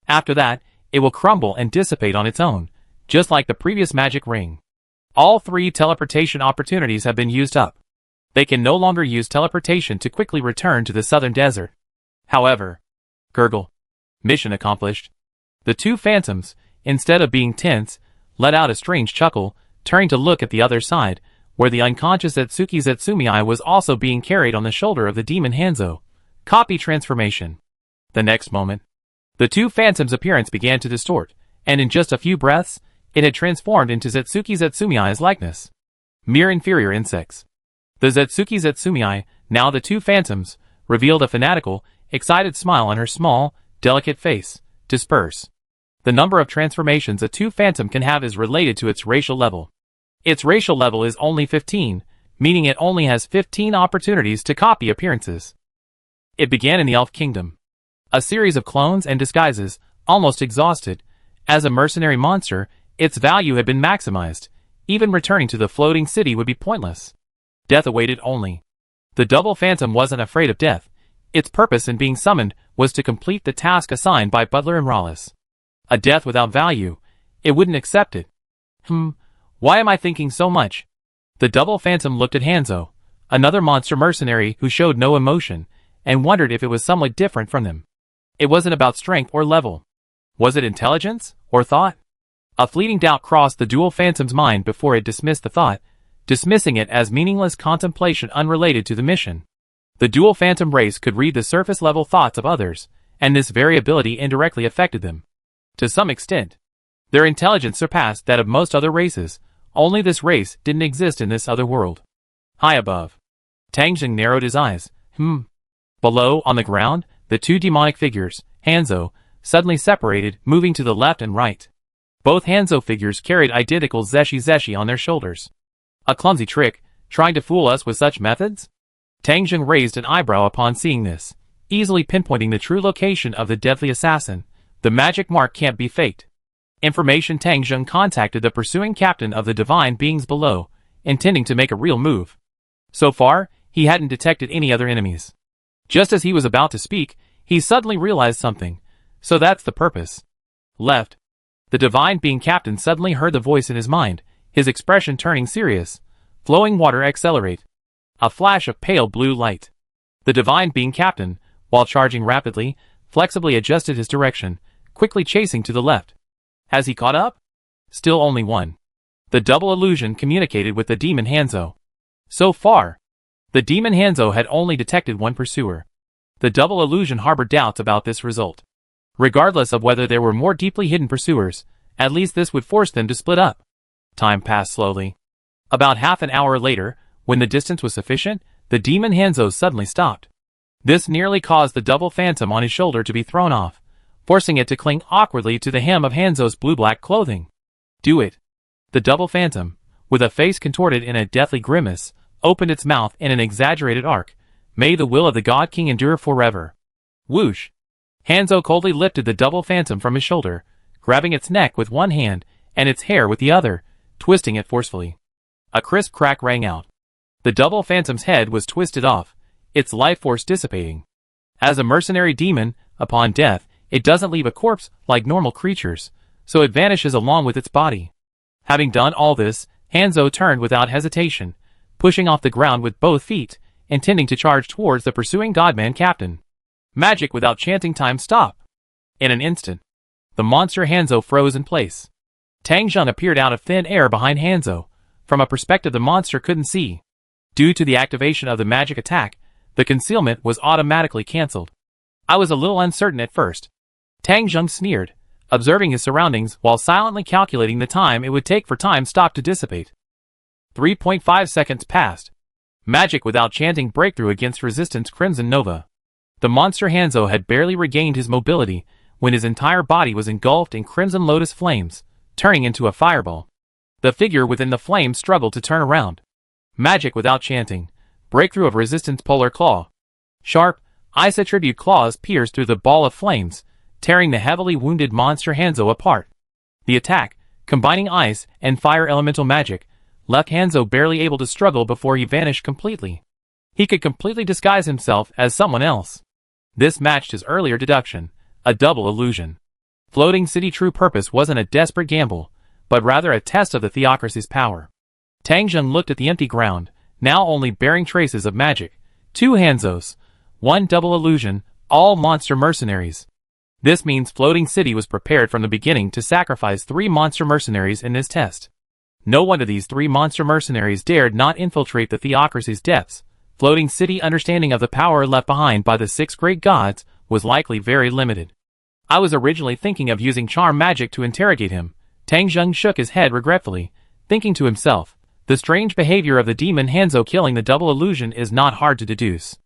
After that, it will crumble and dissipate on its own, just like the previous magic ring. All 3 teleportation opportunities have been used up. They can no longer use teleportation to quickly return to the southern desert. However, gurgle. Mission accomplished. The 2 phantoms, instead of being tense, let out a strange chuckle, turning to look at the other side, where the unconscious Zetsuki Zetsumii was also being carried on the shoulder of the demon Hanzo. Copy transformation. The next moment, the 2 phantoms' appearance began to distort, and in just a few breaths, it had transformed into Zetsuki Zetsumii's likeness. Mere inferior insects. The Zetsuki Zetsumii, now the 2 phantoms, revealed a fanatical, excited smile on her small, delicate face. Disperse. The number of transformations a 2 phantom can have is related to its racial level. Its racial level is only 15, meaning it only has 15 opportunities to copy appearances. It began in the Elf Kingdom. A series of clones and disguises, almost exhausted. As a mercenary monster, its value had been maximized. Even returning to the floating city would be pointless. Death awaited only. The double phantom wasn't afraid of death. Its purpose in being summoned was to complete the task assigned by Butler and Rawless. A death without value. It wouldn't accept it. Why am I thinking so much? The double phantom looked at Hanzo, another monster mercenary who showed no emotion, and wondered if it was somewhat different from them. It wasn't about strength or level. Was it intelligence or thought? A fleeting doubt crossed the dual phantom's mind before it dismissed the thought, dismissing it as meaningless contemplation unrelated to the mission. The dual phantom race could read the surface-level thoughts of others, and this variability indirectly affected them. To some extent, their intelligence surpassed that of most other races, only this race didn't exist in this other world. High above, Tang Jing narrowed his eyes. Below, on the ground, the 2 demonic figures, Hanzo, suddenly separated, moving to the left and right. Both Hanzo figures carried identical Zeshi on their shoulders. A clumsy trick, trying to fool us with such methods? Tang Jing raised an eyebrow upon seeing this, easily pinpointing the true location of the deadly assassin. The magic mark can't be faked. Information. Tang Jing contacted the pursuing captain of the divine beings below, intending to make a real move. So far, he hadn't detected any other enemies. Just as he was about to speak, he suddenly realized something. So that's the purpose. Left. The divine being captain suddenly heard the voice in his mind, his expression turning serious. Flowing water accelerate. A flash of pale blue light. The divine being captain, while charging rapidly, flexibly adjusted his direction, quickly chasing to the left. Has he caught up? Still only one. The double illusion communicated with the demon Hanzo. So far, the demon Hanzo had only detected one pursuer. The double illusion harbored doubts about this result. Regardless of whether there were more deeply hidden pursuers, at least this would force them to split up. Time passed slowly. About half an hour later, when the distance was sufficient, the demon Hanzo suddenly stopped. This nearly caused the double phantom on his shoulder to be thrown off, forcing it to cling awkwardly to the hem of Hanzo's blue-black clothing. Do it. The double phantom, with a face contorted in a deathly grimace, opened its mouth in an exaggerated arc. May the will of the God King endure forever. Whoosh. Hanzo coldly lifted the double phantom from his shoulder, grabbing its neck with one hand and its hair with the other, twisting it forcefully. A crisp crack rang out. The double phantom's head was twisted off, its life force dissipating. As a mercenary demon, upon death, it doesn't leave a corpse like normal creatures, so it vanishes along with its body. Having done all this, Hanzo turned without hesitation, pushing off the ground with both feet, intending to charge towards the pursuing Godman captain. Magic without chanting time stop. In an instant, the monster Hanzo froze in place. Tang Jing appeared out of thin air behind Hanzo, from a perspective the monster couldn't see. Due to the activation of the magic attack, the concealment was automatically cancelled. I was a little uncertain at first. Tang Jing sneered, observing his surroundings while silently calculating the time it would take for time stop to dissipate. 3.5 seconds passed. Magic without chanting breakthrough against resistance Crimson Nova. The monster Hanzo had barely regained his mobility when his entire body was engulfed in crimson lotus flames, turning into a fireball. The figure within the flames struggled to turn around. Magic without chanting. Breakthrough of resistance polar claw. Sharp, ice attribute claws pierced through the ball of flames, tearing the heavily wounded monster Hanzo apart. The attack, combining ice and fire elemental magic, left Hanzo barely able to struggle before he vanished completely. He could completely disguise himself as someone else. This matched his earlier deduction, a double illusion. Floating City true purpose wasn't a desperate gamble, but rather a test of the Theocracy's power. Tang Zheng looked at the empty ground, now only bearing traces of magic. 2 Hanzos, 1 double illusion, all monster mercenaries. This means Floating City was prepared from the beginning to sacrifice 3 monster mercenaries in this test. No wonder these 3 monster mercenaries dared not infiltrate the Theocracy's depths. Floating City understanding of the power left behind by the 6 great gods was likely very limited. I was originally thinking of using charm magic to interrogate him. Tang Zheng shook his head regretfully, thinking to himself, the strange behavior of the demon Hanzo killing the double illusion is not hard to deduce.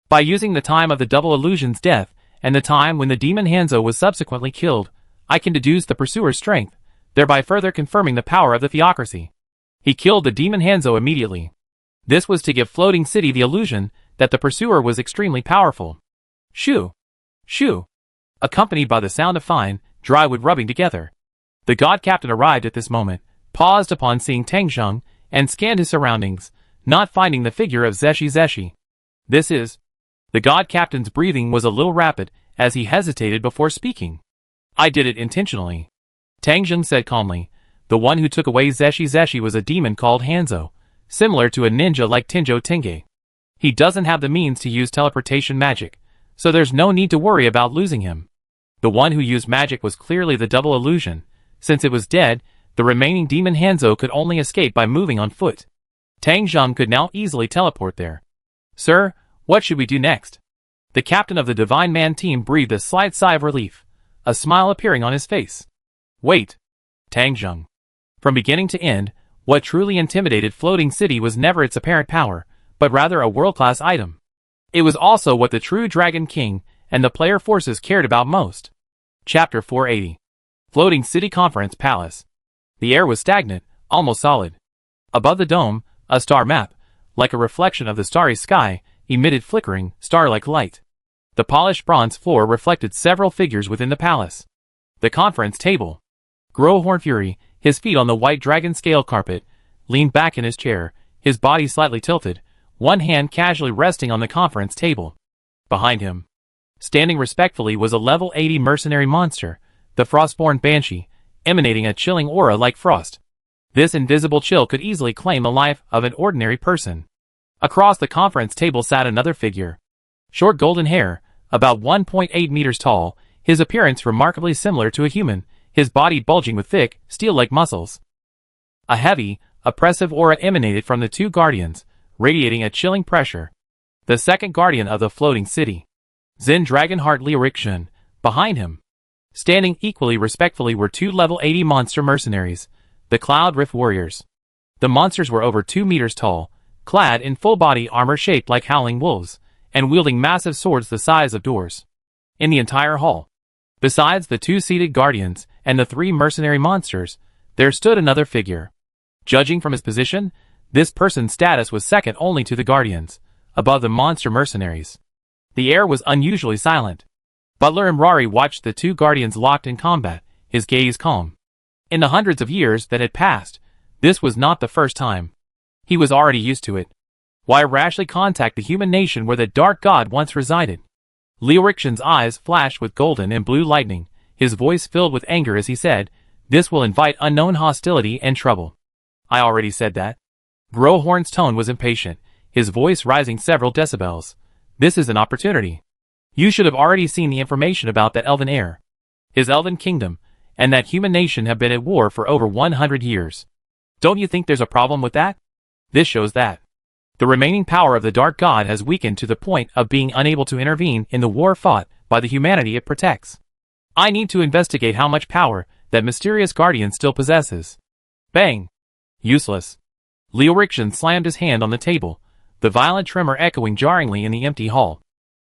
By using the time of the double illusion's death, and the time when the demon Hanzo was subsequently killed, I can deduce the pursuer's strength, thereby further confirming the power of the Theocracy. He killed the demon Hanzo immediately. This was to give Floating City the illusion that the pursuer was extremely powerful. Shoo! Shoo! Accompanied by the sound of fine, dry wood rubbing together. The god captain arrived at this moment, paused upon seeing Tang Zheng, and scanned his surroundings, not finding the figure of Zeshi. This is... The god captain's breathing was a little rapid, as he hesitated before speaking. I did it intentionally. Tang Zheng said calmly. The one who took away Zeshi was a demon called Hanzo, similar to a ninja like Tenjo Tenge. He doesn't have the means to use teleportation magic, so there's no need to worry about losing him. The one who used magic was clearly the double illusion. Since it was dead, the remaining demon Hanzo could only escape by moving on foot. Tang Zheng could now easily teleport there. Sir, what should we do next? The captain of the Divine Man team breathed a slight sigh of relief, a smile appearing on his face. Wait. Tang Zheng. From beginning to end, what truly intimidated Floating City was never its apparent power, but rather a world-class item. It was also what the true Dragon King and the player forces cared about most. Chapter 480. Floating City Conference Palace. The air was stagnant, almost solid. Above the dome, a star map, like a reflection of the starry sky, emitted flickering, star-like light. The polished bronze floor reflected several figures within the palace. The conference table. Grohorn Fury, his feet on the white dragon scale carpet, leaned back in his chair, his body slightly tilted, one hand casually resting on the conference table. Behind him, standing respectfully, was a level 80 mercenary monster, the Frostborn Banshee, emanating a chilling aura like frost. This invisible chill could easily claim the life of an ordinary person. Across the conference table sat another figure. Short golden hair, about 1.8 meters tall, his appearance remarkably similar to a human, his body bulging with thick, steel-like muscles. A heavy, oppressive aura emanated from the 2 guardians, radiating a chilling pressure. The second guardian of the Floating City. Zen Dragonheart Liurikshan, behind him. Standing equally respectfully were 2 level 80 monster mercenaries, the Cloud Rift Warriors. The monsters were over 2 meters tall, clad in full-body armor shaped like howling wolves, and wielding massive swords the size of doors. In the entire hall, besides the 2 seated guardians and the 3 mercenary monsters, there stood another figure. Judging from his position, this person's status was second only to the guardians, above the monster mercenaries. The air was unusually silent. Butler Imrari watched the 2 guardians locked in combat, his gaze calm. In the hundreds of years that had passed, this was not the first time. He was already used to it. Why rashly contact the human nation where the dark god once resided? Liurikshan's eyes flashed with golden and blue lightning, his voice filled with anger as he said, "This will invite unknown hostility and trouble." I already said that. Grohorn's tone was impatient, his voice rising several decibels. This is an opportunity. You should have already seen the information about that elven heir. His elven kingdom, and that human nation have been at war for over 100 years. Don't you think there's a problem with that? This shows that the remaining power of the Dark God has weakened to the point of being unable to intervene in the war fought by the humanity it protects. I need to investigate how much power that mysterious guardian still possesses. Bang! Useless. Liurikshan slammed his hand on the table, the violent tremor echoing jarringly in the empty hall.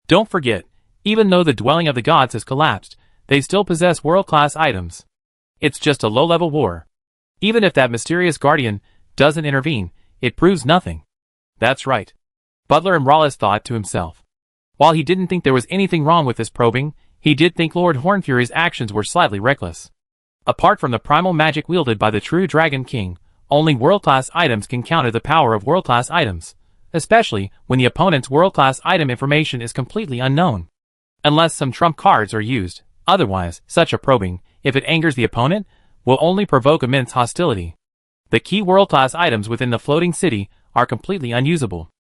Don't forget, even though the dwelling of the gods has collapsed, They still possess world-class items. It's just a low-level war. Even if that mysterious guardian doesn't intervene, it proves nothing. That's right. Butler and Rawless thought to himself. While he didn't think there was anything wrong with this probing, he did think Lord Hornfury's actions were slightly reckless. Apart from the primal magic wielded by the true Dragon King, only world-class items can counter the power of world-class items, especially when the opponent's world-class item information is completely unknown. Unless some trump cards are used, otherwise, such a probing, if it angers the opponent, will only provoke immense hostility. The key world-class items within the floating city are completely unusable.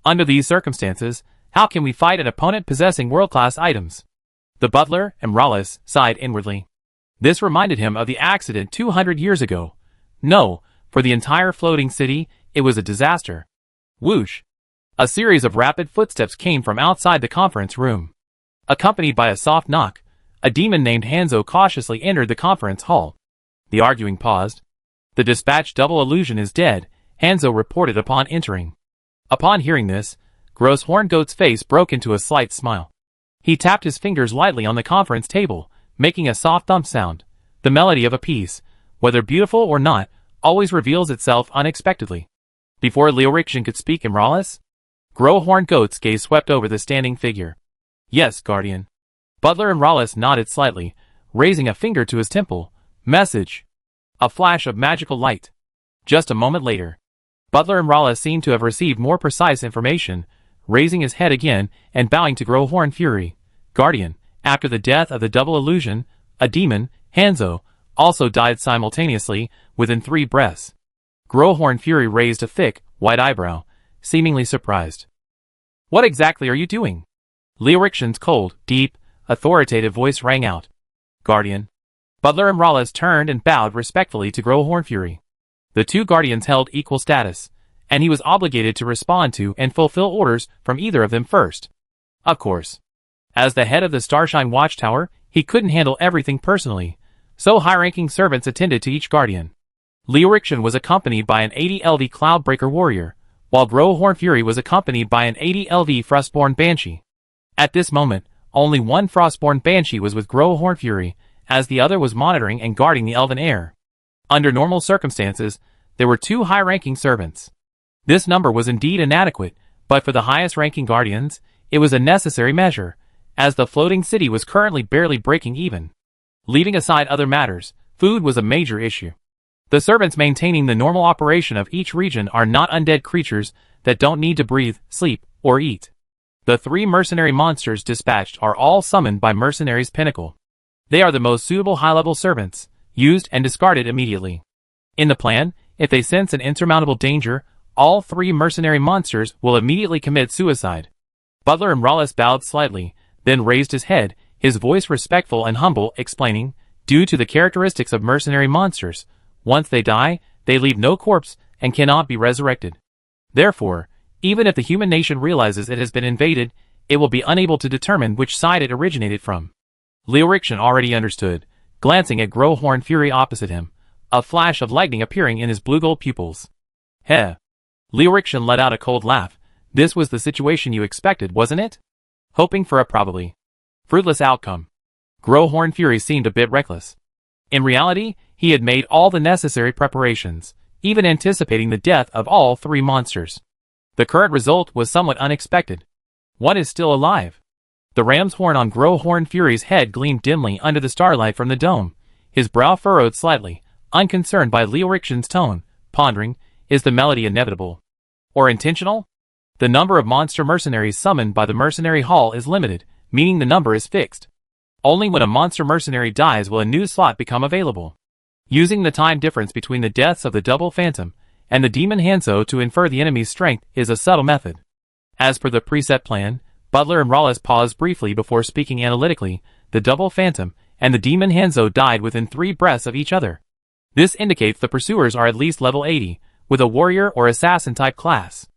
Under these circumstances, how can we fight an opponent possessing world-class items? The butler and Rawless sighed inwardly. This reminded him of the accident 200 years ago. No, for the entire floating city, it was a disaster. Whoosh! A series of rapid footsteps came from outside the conference room. Accompanied by a soft knock, a demon named Hanzo cautiously entered the conference hall. The arguing paused. The dispatch double illusion is dead, Hanzo reported upon entering. Upon hearing this, Gross Horngoat's face broke into a slight smile. He tapped his fingers lightly on the conference table, making a soft thump sound. The melody of a piece, whether beautiful or not, always reveals itself unexpectedly. Before Leorixian could speak in Rawless, Gross Horngoat's gaze swept over the standing figure. Yes, Guardian. Butler and Rawless nodded slightly, raising a finger to his temple. Message. A flash of magical light. Just a moment later, Butler and Rawless seemed to have received more precise information, raising his head again and bowing to Gross Hornfury. Guardian, after the death of the double illusion, a demon, Hanzo, also died simultaneously, within 3 breaths. Gross Hornfury raised a thick, white eyebrow, seemingly surprised. What exactly are you doing? Leorixian's cold, deep, authoritative voice rang out. Guardian. Butler and Rawless turned and bowed respectfully to Gross Hornfury. The two guardians held equal status, and he was obligated to respond to and fulfill orders from either of them first. Of course. As the head of the Starshine Watchtower, he couldn't handle everything personally, so high-ranking servants attended to each guardian. Leorixian was accompanied by an 80 LV Cloudbreaker warrior, while Gross Hornfury was accompanied by an 80 LV Frostborn Banshee. At this moment, only one Frostborn Banshee was with Gross Hornfury, as the other was monitoring and guarding the elven heir. Under normal circumstances, there were 2 high-ranking servants. This number was indeed inadequate, but for the highest-ranking guardians, it was a necessary measure, as the floating city was currently barely breaking even. Leaving aside other matters, food was a major issue. The servants maintaining the normal operation of each region are not undead creatures that don't need to breathe, sleep, or eat. The 3 mercenary monsters dispatched are all summoned by Mercenary's Pinnacle. They are the most suitable high-level servants, used and discarded immediately. In the plan, if they sense an insurmountable danger, all 3 mercenary monsters will immediately commit suicide. Butler and Rawless bowed slightly, then raised his head, his voice respectful and humble, explaining, due to the characteristics of mercenary monsters, once they die, they leave no corpse and cannot be resurrected. Therefore, even if the human nation realizes it has been invaded, it will be unable to determine which side it originated from. Leorixian already understood, glancing at Gross Hornfury opposite him, a flash of lightning appearing in his blue-gold pupils. Heh. Leorixian let out a cold laugh. This was the situation you expected, wasn't it? Hoping for a probably fruitless outcome. Gross Hornfury seemed a bit reckless. In reality, he had made all the necessary preparations, even anticipating the death of all 3 monsters. The current result was somewhat unexpected. One is still alive. The ram's horn on Gross Hornfury's head gleamed dimly under the starlight from the dome, his brow furrowed slightly, unconcerned by Leorixian's tone, pondering, is the melody inevitable? Or intentional? The number of monster mercenaries summoned by the mercenary hall is limited, meaning the number is fixed. Only when a monster mercenary dies will a new slot become available. Using the time difference between the deaths of the double phantom and the demon Hanzo to infer the enemy's strength is a subtle method. As per the preset plan, Butler and Rawless paused briefly before speaking analytically. The double phantom and the demon Hanzo died within 3 breaths of each other. This indicates the pursuers are at least level 80, with a warrior or assassin type class.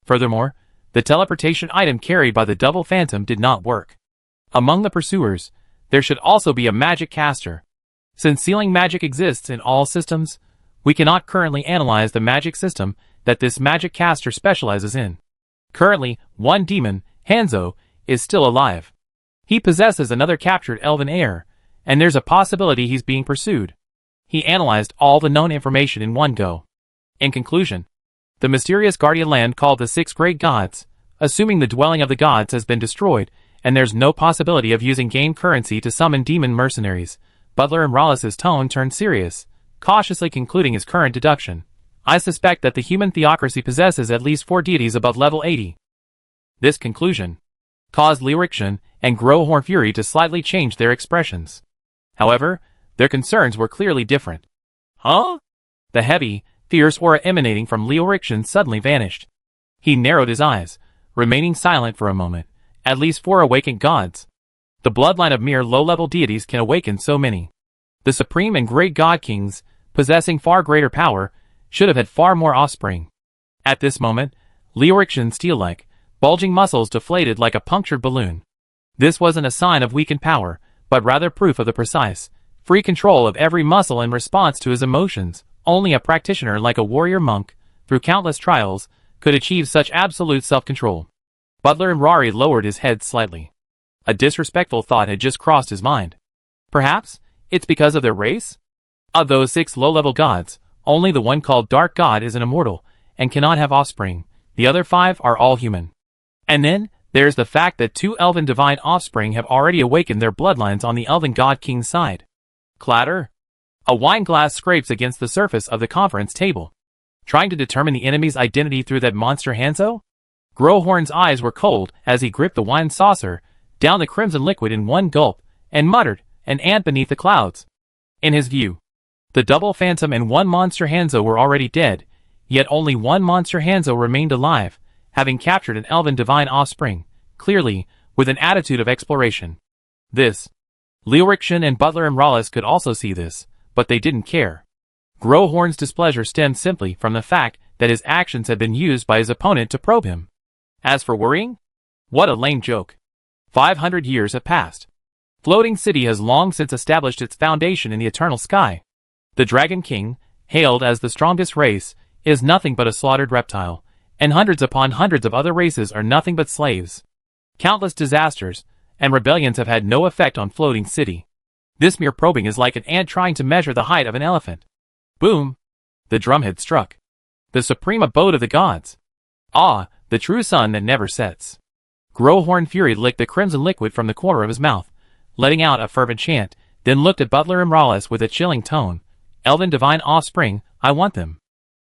Furthermore, the teleportation item carried by the double phantom did not work. Among the pursuers, there should also be a magic caster. Since sealing magic exists in all systems, we cannot currently analyze the magic system that this magic caster specializes in. Currently, one demon, Hanzo, is still alive. He possesses another captured elven heir, and there's a possibility he's being pursued. He analyzed all the known information in one go. In conclusion, the mysterious guardian land called the Six Great Gods, assuming the dwelling of the gods has been destroyed, and there's no possibility of using game currency to summon demon mercenaries, Butler and Rawless's tone turned serious, cautiously concluding his current deduction. I suspect that the human theocracy possesses at least 4 deities above level 80. This conclusion caused Liu-Rixian and Grohorn Fury to slightly change their expressions. However, their concerns were clearly different. Huh? The heavy, fierce aura emanating from Liu-Rixian suddenly vanished. He narrowed his eyes, remaining silent for a moment. At least 4 awakened gods. The bloodline of mere low-level deities can awaken so many. The supreme and great god kings, possessing far greater power, should have had far more offspring. At this moment, Liu-Rixian's steel-like, bulging muscles deflated like a punctured balloon. This wasn't a sign of weakened power, but rather proof of the precise, free control of every muscle in response to his emotions. Only a practitioner like a warrior monk, through countless trials, could achieve such absolute self-control. Butler and Rory lowered his head slightly. A disrespectful thought had just crossed his mind. Perhaps it's because of their race? Of those 6 low-level gods, only the one called Dark God is an immortal, and cannot have offspring. The other 5 are all human. And then, there's the fact that 2 elven divine offspring have already awakened their bloodlines on the elven god king's side. Clatter. A wine glass scrapes against the surface of the conference table. Trying to determine the enemy's identity through that monster Hanzo? Grohorn's eyes were cold as he gripped the wine saucer, down the crimson liquid in one gulp, and muttered, "An ant beneath the clouds." In his view, the double phantom and 1 monster Hanzo were already dead, yet only 1 monster Hanzo remained alive, having captured an elven divine offspring, clearly, with an attitude of exploration. This. Liu-Rixian and Butler and Rawless could also see this, but they didn't care. Grohorn's displeasure stemmed simply from the fact that his actions had been used by his opponent to probe him. As for worrying? What a lame joke. 500 years have passed. Floating City has long since established its foundation in the eternal sky. The Dragon King, hailed as the strongest race, is nothing but a slaughtered reptile, and hundreds upon hundreds of other races are nothing but slaves. Countless disasters and rebellions have had no effect on Floating City. This mere probing is like an ant trying to measure the height of an elephant. Boom! The drum had struck. The supreme abode of the gods. Ah, the true sun that never sets. Grohorn Fury licked the crimson liquid from the corner of his mouth, letting out a fervent chant, then looked at Butler and Rawless with a chilling tone. Elven divine offspring, I want them.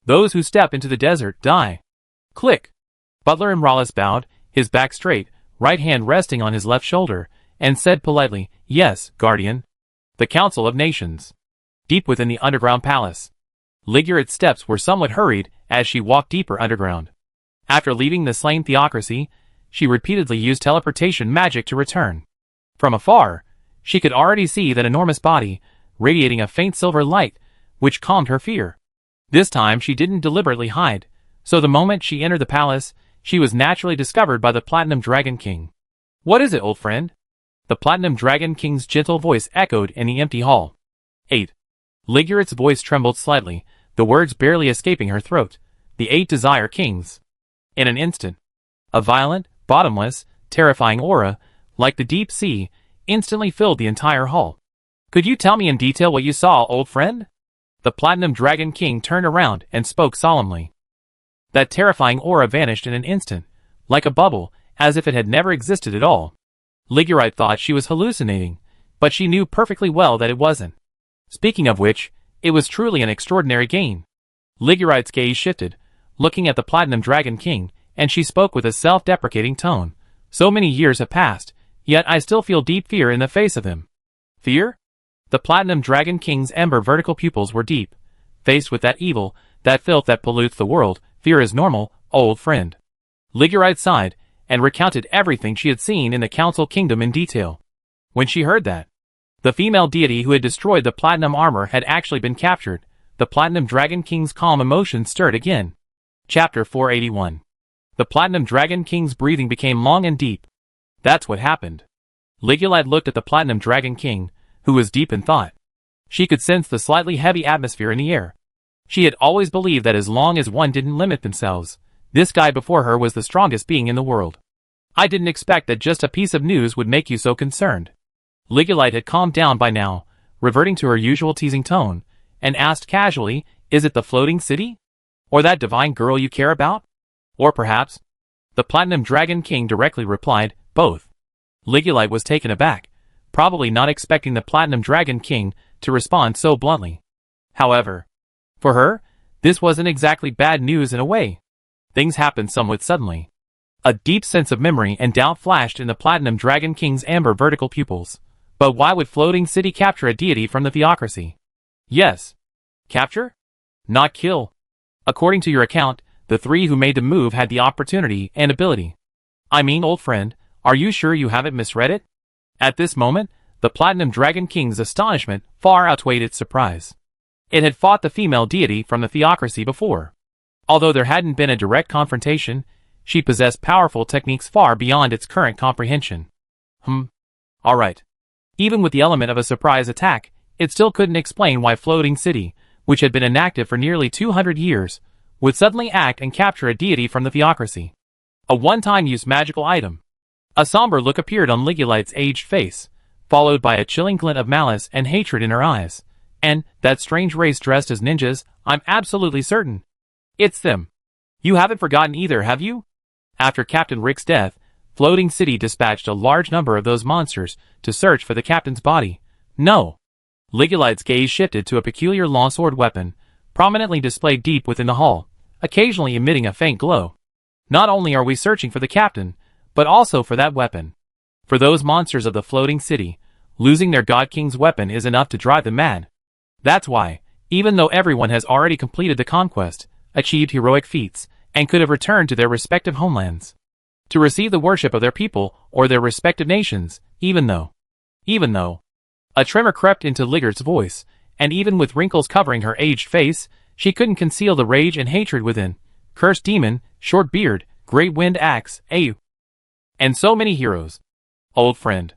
Those who step into the desert, die. Click. Butler and Rawless bowed, his back straight, right hand resting on his left shoulder, and said politely, "Yes, Guardian." The Council of Nations. Deep within the underground palace. Liguride's steps were somewhat hurried as she walked deeper underground. After leaving the slain theocracy, she repeatedly used teleportation magic to return. From afar, she could already see that enormous body, radiating a faint silver light, which calmed her fear. This time she didn't deliberately hide, so the moment she entered the palace, she was naturally discovered by the Platinum Dragon King. "What is it, old friend?" The Platinum Dragon King's gentle voice echoed in the empty hall. 8. Liguride's voice trembled slightly, the words barely escaping her throat. The 8 Desire Kings. In an instant, a violent, bottomless, terrifying aura, like the deep sea, instantly filled the entire hall. "Could you tell me in detail what you saw, old friend?" The Platinum Dragon King turned around and spoke solemnly. That terrifying aura vanished in an instant, like a bubble, as if it had never existed at all. Liguride thought she was hallucinating, but she knew perfectly well that it wasn't. Speaking of which, it was truly an extraordinary gain. Liguride's gaze shifted, looking at the Platinum Dragon King, and she spoke with a self-deprecating tone. "So many years have passed, yet I still feel deep fear in the face of him." Fear? The Platinum Dragon King's ember vertical pupils were deep. Faced with that evil, that filth that pollutes the world, fear is normal, old friend. Liguride sighed, and recounted everything she had seen in the Council Kingdom in detail. When she heard that the female deity who had destroyed the platinum armor had actually been captured, the Platinum Dragon King's calm emotion stirred again. Chapter 481. The Platinum Dragon King's breathing became long and deep. That's what happened. Liguride looked at the Platinum Dragon King, who was deep in thought. She could sense the slightly heavy atmosphere in the air. She had always believed that as long as one didn't limit themselves, this guy before her was the strongest being in the world. "I didn't expect that just a piece of news would make you so concerned." Ligulite had calmed down by now, reverting to her usual teasing tone, and asked casually, "Is it the floating city? Or that divine girl you care about? Or perhaps?" The Platinum Dragon King directly replied, "Both." Ligulite was taken aback, probably not expecting the Platinum Dragon King to respond so bluntly. However, for her, this wasn't exactly bad news in a way. Things happened somewhat suddenly. A deep sense of memory and doubt flashed in the Platinum Dragon King's amber vertical pupils. But why would Floating City capture a deity from the theocracy? Yes. Capture? Not kill. According to your account, the three who made the move had the opportunity and ability. I mean, old friend, are you sure you haven't misread it? At this moment, the Platinum Dragon King's astonishment far outweighed its surprise. It had fought the female deity from the theocracy before. Although there hadn't been a direct confrontation, she possessed powerful techniques far beyond its current comprehension. Alright. Even with the element of a surprise attack, it still couldn't explain why Floating City, which had been inactive for nearly 200 years, would suddenly act and capture a deity from the theocracy. A one-time use magical item. A somber look appeared on Ligulite's aged face, followed by a chilling glint of malice and hatred in her eyes. And that strange race dressed as ninjas, I'm absolutely certain. It's them. You haven't forgotten either, have you? After Captain Rick's death, Floating City dispatched a large number of those monsters to search for the captain's body. No. Ligulite's gaze shifted to a peculiar longsword weapon, prominently displayed deep within the hull, occasionally emitting a faint glow. Not only are we searching for the captain, but also for that weapon. For those monsters of the Floating City, losing their God King's weapon is enough to drive them mad. That's why, even though everyone has already completed the conquest, achieved heroic feats, and could have returned to their respective homelands, to receive the worship of their people or their respective nations, even though. A tremor crept into Ligurt's voice, and even with wrinkles covering her aged face, she couldn't conceal the rage and hatred within. Cursed demon, short beard, great wind axe, Au. And so many heroes. Old friend.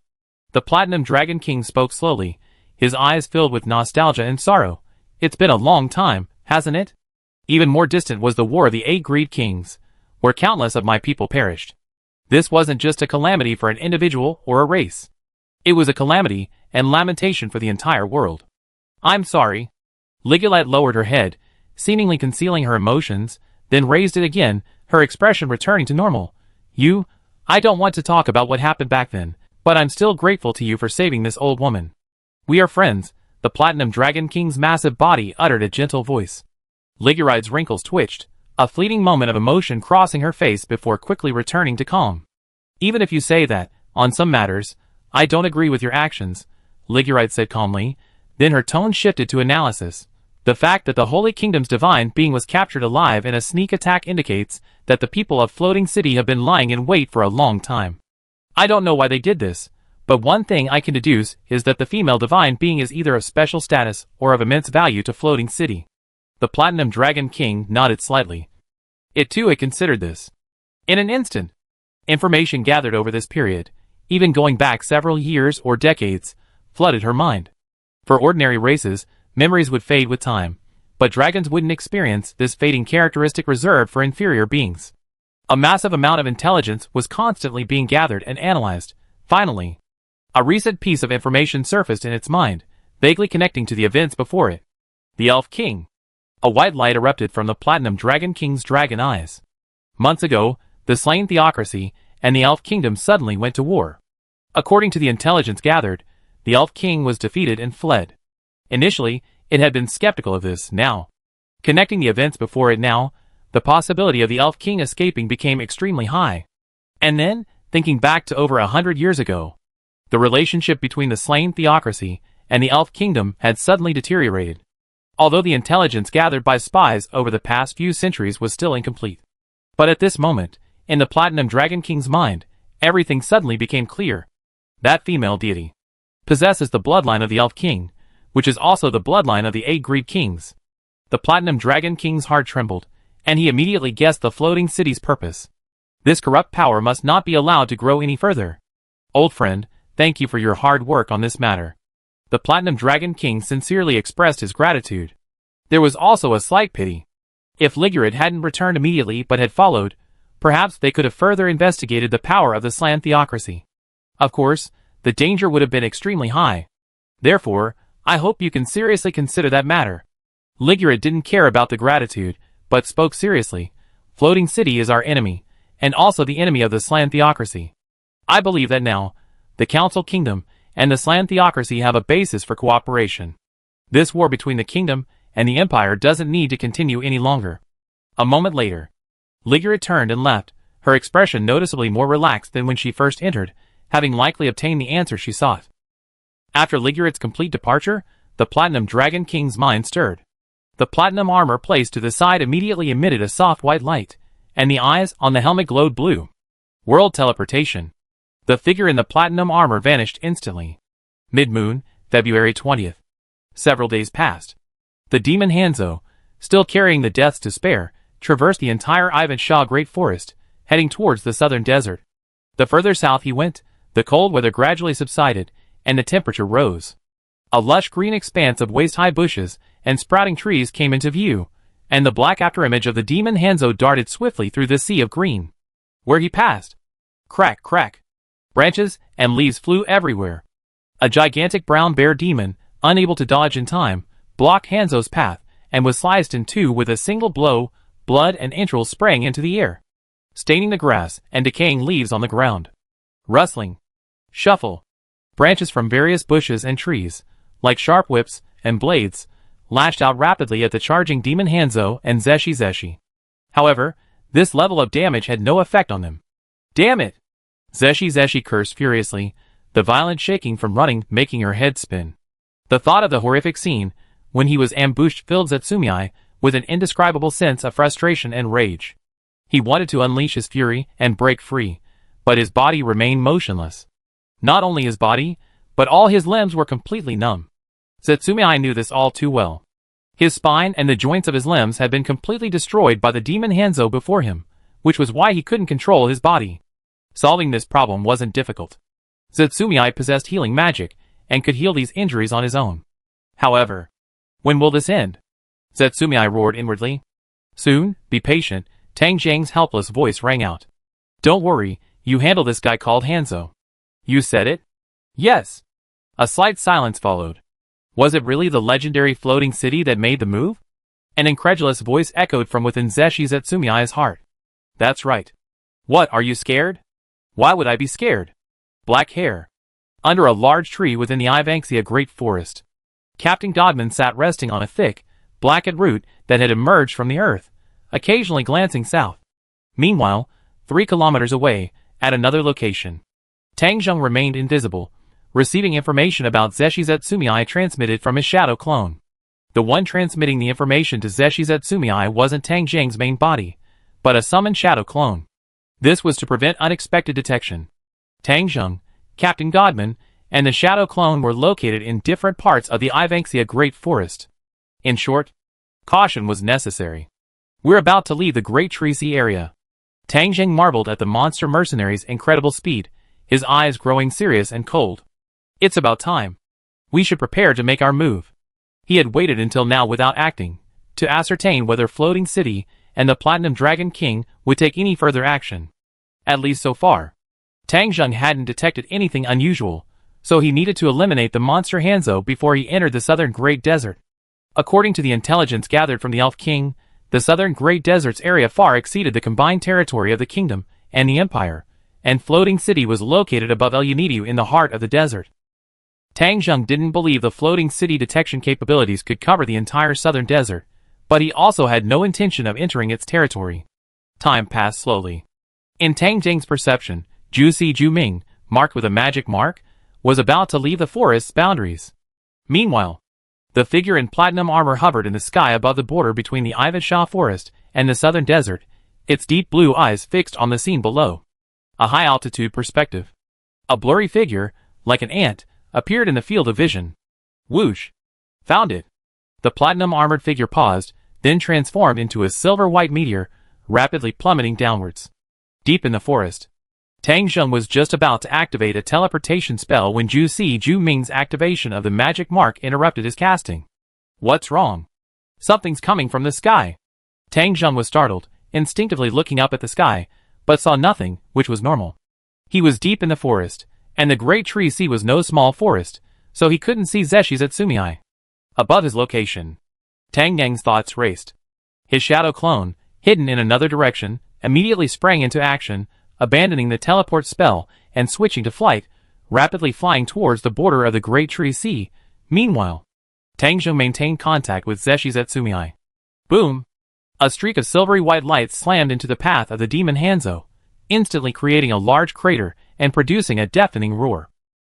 The Platinum Dragon King spoke slowly, his eyes filled with nostalgia and sorrow. It's been a long time, hasn't it? Even more distant was the War of the Eight Greed Kings, where countless of my people perished. This wasn't just a calamity for an individual or a race. It was a calamity and lamentation for the entire world. I'm sorry. Ligulite lowered her head, seemingly concealing her emotions, then raised it again, her expression returning to normal. I don't want to talk about what happened back then, but I'm still grateful to you for saving this old woman. We are friends, the Platinum Dragon King's massive body uttered a gentle voice. Ligurite's wrinkles twitched, a fleeting moment of emotion crossing her face before quickly returning to calm. Even if you say that, on some matters, I don't agree with your actions, Ligurite said calmly, then her tone shifted to analysis. The fact that the Holy Kingdom's divine being was captured alive in a sneak attack indicates that the people of Floating City have been lying in wait for a long time. I don't know why they did this, but one thing I can deduce is that the female divine being is either of special status or of immense value to Floating City. The Platinum Dragon King nodded slightly. It too had considered this. In an instant, information gathered over this period, even going back several years or decades, flooded her mind. For ordinary races, memories would fade with time, but dragons wouldn't experience this fading characteristic reserved for inferior beings. A massive amount of intelligence was constantly being gathered and analyzed. Finally, a recent piece of information surfaced in its mind, vaguely connecting to the events before it. The Elf King. A white light erupted from the Platinum Dragon King's dragon eyes. Months ago, the slain theocracy and the Elf Kingdom suddenly went to war. According to the intelligence gathered, the Elf King was defeated and fled. Initially, it had been skeptical of this. Now, connecting the events before it now, the possibility of the Elf King escaping became extremely high. And then, thinking back to over 100 years ago, the relationship between the slain theocracy and the Elf Kingdom had suddenly deteriorated. Although the intelligence gathered by spies over the past few centuries was still incomplete. But at this moment, in the Platinum Dragon King's mind, everything suddenly became clear. That female deity possesses the bloodline of the Elf King, which is also the bloodline of the Eight Greed Kings. The Platinum Dragon King's heart trembled, and he immediately guessed the Floating City's purpose. This corrupt power must not be allowed to grow any further. Old friend, thank you for your hard work on this matter. The Platinum Dragon King sincerely expressed his gratitude. There was also a slight pity. If Ligurite hadn't returned immediately but had followed, perhaps they could have further investigated the power of the slain theocracy. Of course, the danger would have been extremely high. Therefore, I hope you can seriously consider that matter. Ligurd didn't care about the gratitude, but spoke seriously. Floating City is our enemy, and also the enemy of the Slan theocracy. I believe that now, the Council Kingdom and the Slan theocracy have a basis for cooperation. This war between the kingdom and the empire doesn't need to continue any longer. A moment later, Ligurd turned and left, her expression noticeably more relaxed than when she first entered, having likely obtained the answer she sought. After Ligurd's complete departure, the Platinum Dragon King's mind stirred. The platinum armor placed to the side immediately emitted a soft white light, and the eyes on the helmet glowed blue. World teleportation. The figure in the platinum armor vanished instantly. Mid-moon, February 20th. Several days passed. The demon Hanzo, still carrying the deaths to spare, traversed the entire Ivan Shah Great Forest, heading towards the southern desert. The further south he went, the cold weather gradually subsided, and the temperature rose. A lush green expanse of waist-high bushes and sprouting trees came into view, and the black afterimage of the demon Hanzo darted swiftly through the sea of green. Where he passed, crack, crack, branches and leaves flew everywhere. A gigantic brown bear demon, unable to dodge in time, blocked Hanzo's path, and was sliced in two with a single blow. Blood and entrails sprang into the air, staining the grass and decaying leaves on the ground. Rustling, shuffle, branches from various bushes and trees, like sharp whips and blades, lashed out rapidly at the charging demon Hanzo and Zeshi. However, this level of damage had no effect on them. Damn it! Zeshi cursed furiously, the violent shaking from running making her head spin. The thought of the horrific scene, when he was ambushed, filled Zetsumei with an indescribable sense of frustration and rage. He wanted to unleash his fury and break free, but his body remained motionless. Not only his body, but all his limbs were completely numb. Zetsumei knew this all too well. His spine and the joints of his limbs had been completely destroyed by the demon Hanzo before him, which was why he couldn't control his body. Solving this problem wasn't difficult. Zetsumei possessed healing magic, and could heal these injuries on his own. However, when will this end? Zetsumei roared inwardly. Soon, be patient, Tang Zhang's helpless voice rang out. Don't worry, you handle this guy called Hanzo. You said it? Yes. A slight silence followed. Was it really the legendary floating city that made the move? An incredulous voice echoed from within Zetsumei's heart. That's right. What, are you scared? Why would I be scared? Black hair. Under a large tree within the Ivanxia Great Forest, Captain Godman sat resting on a thick, blackened root that had emerged from the earth, occasionally glancing south. Meanwhile, 3 kilometers away, at another location, Tang Zheng remained invisible, receiving information about Zetsumei transmitted from his shadow clone. The one transmitting the information to Zetsumei wasn't Tang Zheng's main body, but a summoned shadow clone. This was to prevent unexpected detection. Tang Zheng, Captain Godman, and the shadow clone were located in different parts of the Ivanxia Great Forest. In short, caution was necessary. We're about to leave the Great Tree Sea area. Tang Zheng marveled at the monster mercenary's incredible speed, his eyes growing serious and cold. It's about time. We should prepare to make our move. He had waited until now without acting, to ascertain whether Floating City and the Platinum Dragon King would take any further action. At least so far. Tang Zheng hadn't detected anything unusual, so he needed to eliminate the monster Hanzo before he entered the southern Great Desert. According to the intelligence gathered from the Elf King, the southern Great Desert's area far exceeded the combined territory of the kingdom and the empire, and Floating City was located above El Unidu in the heart of the desert. Tang Zheng didn't believe the Floating City detection capabilities could cover the entire southern desert, but he also had no intention of entering its territory. Time passed slowly. In Tang Zheng's perception, Ju Ming, marked with a magic mark, was about to leave the forest's boundaries. Meanwhile, the figure in platinum armor hovered in the sky above the border between the Ivan Shah forest and the southern desert, its deep blue eyes fixed on the scene below. A high-altitude perspective. A blurry figure, like an ant, appeared in the field of vision. Whoosh! Found it! The platinum-armored figure paused, then transformed into a silver-white meteor, rapidly plummeting downwards. Deep in the forest, Tang Zheng was just about to activate a teleportation spell when Ju Ming's activation of the magic mark interrupted his casting. What's wrong? Something's coming from the sky. Tang Zheng was startled, instinctively looking up at the sky, but saw nothing, which was normal. He was deep in the forest, And the great tree sea was no small forest, so he couldn't see Zeshi Zetsumii. Above his location, Tang Yang's thoughts raced. His shadow clone, hidden in another direction, immediately sprang into action, abandoning the teleport spell and switching to flight, rapidly flying towards the border of the great tree sea. Meanwhile, Tang Zhou maintained contact with Zeshi Zetsumii. Boom! A streak of silvery white light slammed into the path of the demon Hanzo, instantly creating a large crater and producing a deafening roar.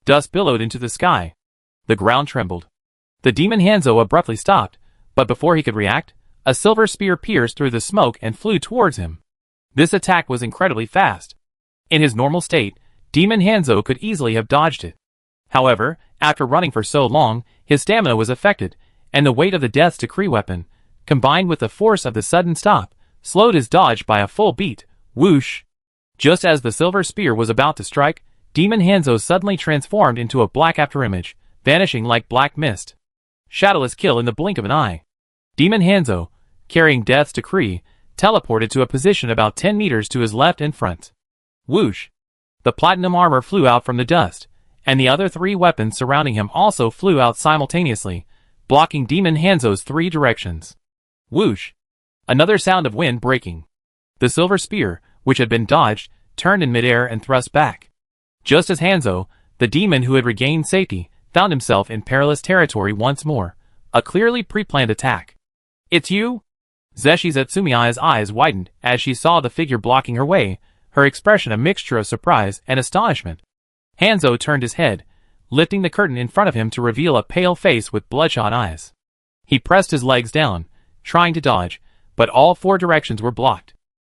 Dust billowed into the sky. The ground trembled. The demon Hanzo abruptly stopped, but before he could react, a silver spear pierced through the smoke and flew towards him. This attack was incredibly fast. In his normal state, Demon Hanzo could easily have dodged it. However, after running for so long, his stamina was affected, and the weight of the Death's Decree weapon, combined with the force of the sudden stop, slowed his dodge by a full beat. Whoosh! Just as the silver spear was about to strike, Demon Hanzo suddenly transformed into a black afterimage, vanishing like black mist. Shadowless kill in the blink of an eye. Demon Hanzo, carrying Death's Decree, teleported to a position about 10 meters to his left and front. Whoosh! The platinum armor flew out from the dust, and the other 3 weapons surrounding him also flew out simultaneously, blocking Demon Hanzo's 3 directions. Whoosh! Another sound of wind breaking. The silver spear, which had been dodged, turned in midair and thrust back. Just as Hanzo, the demon who had regained safety, found himself in perilous territory once more, a clearly pre-planned attack. It's you? Zeshi Zetsumii's eyes widened as she saw the figure blocking her way, her expression a mixture of surprise and astonishment. Hanzo turned his head, lifting the curtain in front of him to reveal a pale face with bloodshot eyes. He pressed his legs down, trying to dodge, but all 4 directions were blocked.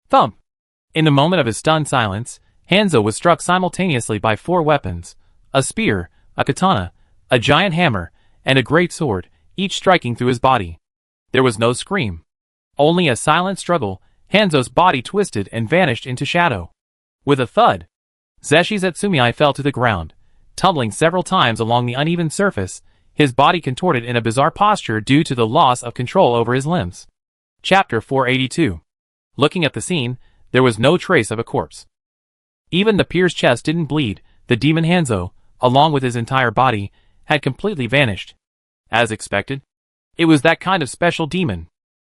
Thump! In the moment of his stunned silence, Hanzo was struck simultaneously by 4 weapons, a spear, a katana, a giant hammer, and a great sword, each striking through his body. There was no scream. Only a silent struggle. Hanzo's body twisted and vanished into shadow. With a thud, Zeshi Zetsumii fell to the ground, tumbling several times along the uneven surface, his body contorted in a bizarre posture due to the loss of control over his limbs. Chapter 482. Looking at the scene, there was no trace of a corpse. Even the pierced chest didn't bleed. The demon Hanzo, along with his entire body, had completely vanished. As expected, it was that kind of special demon.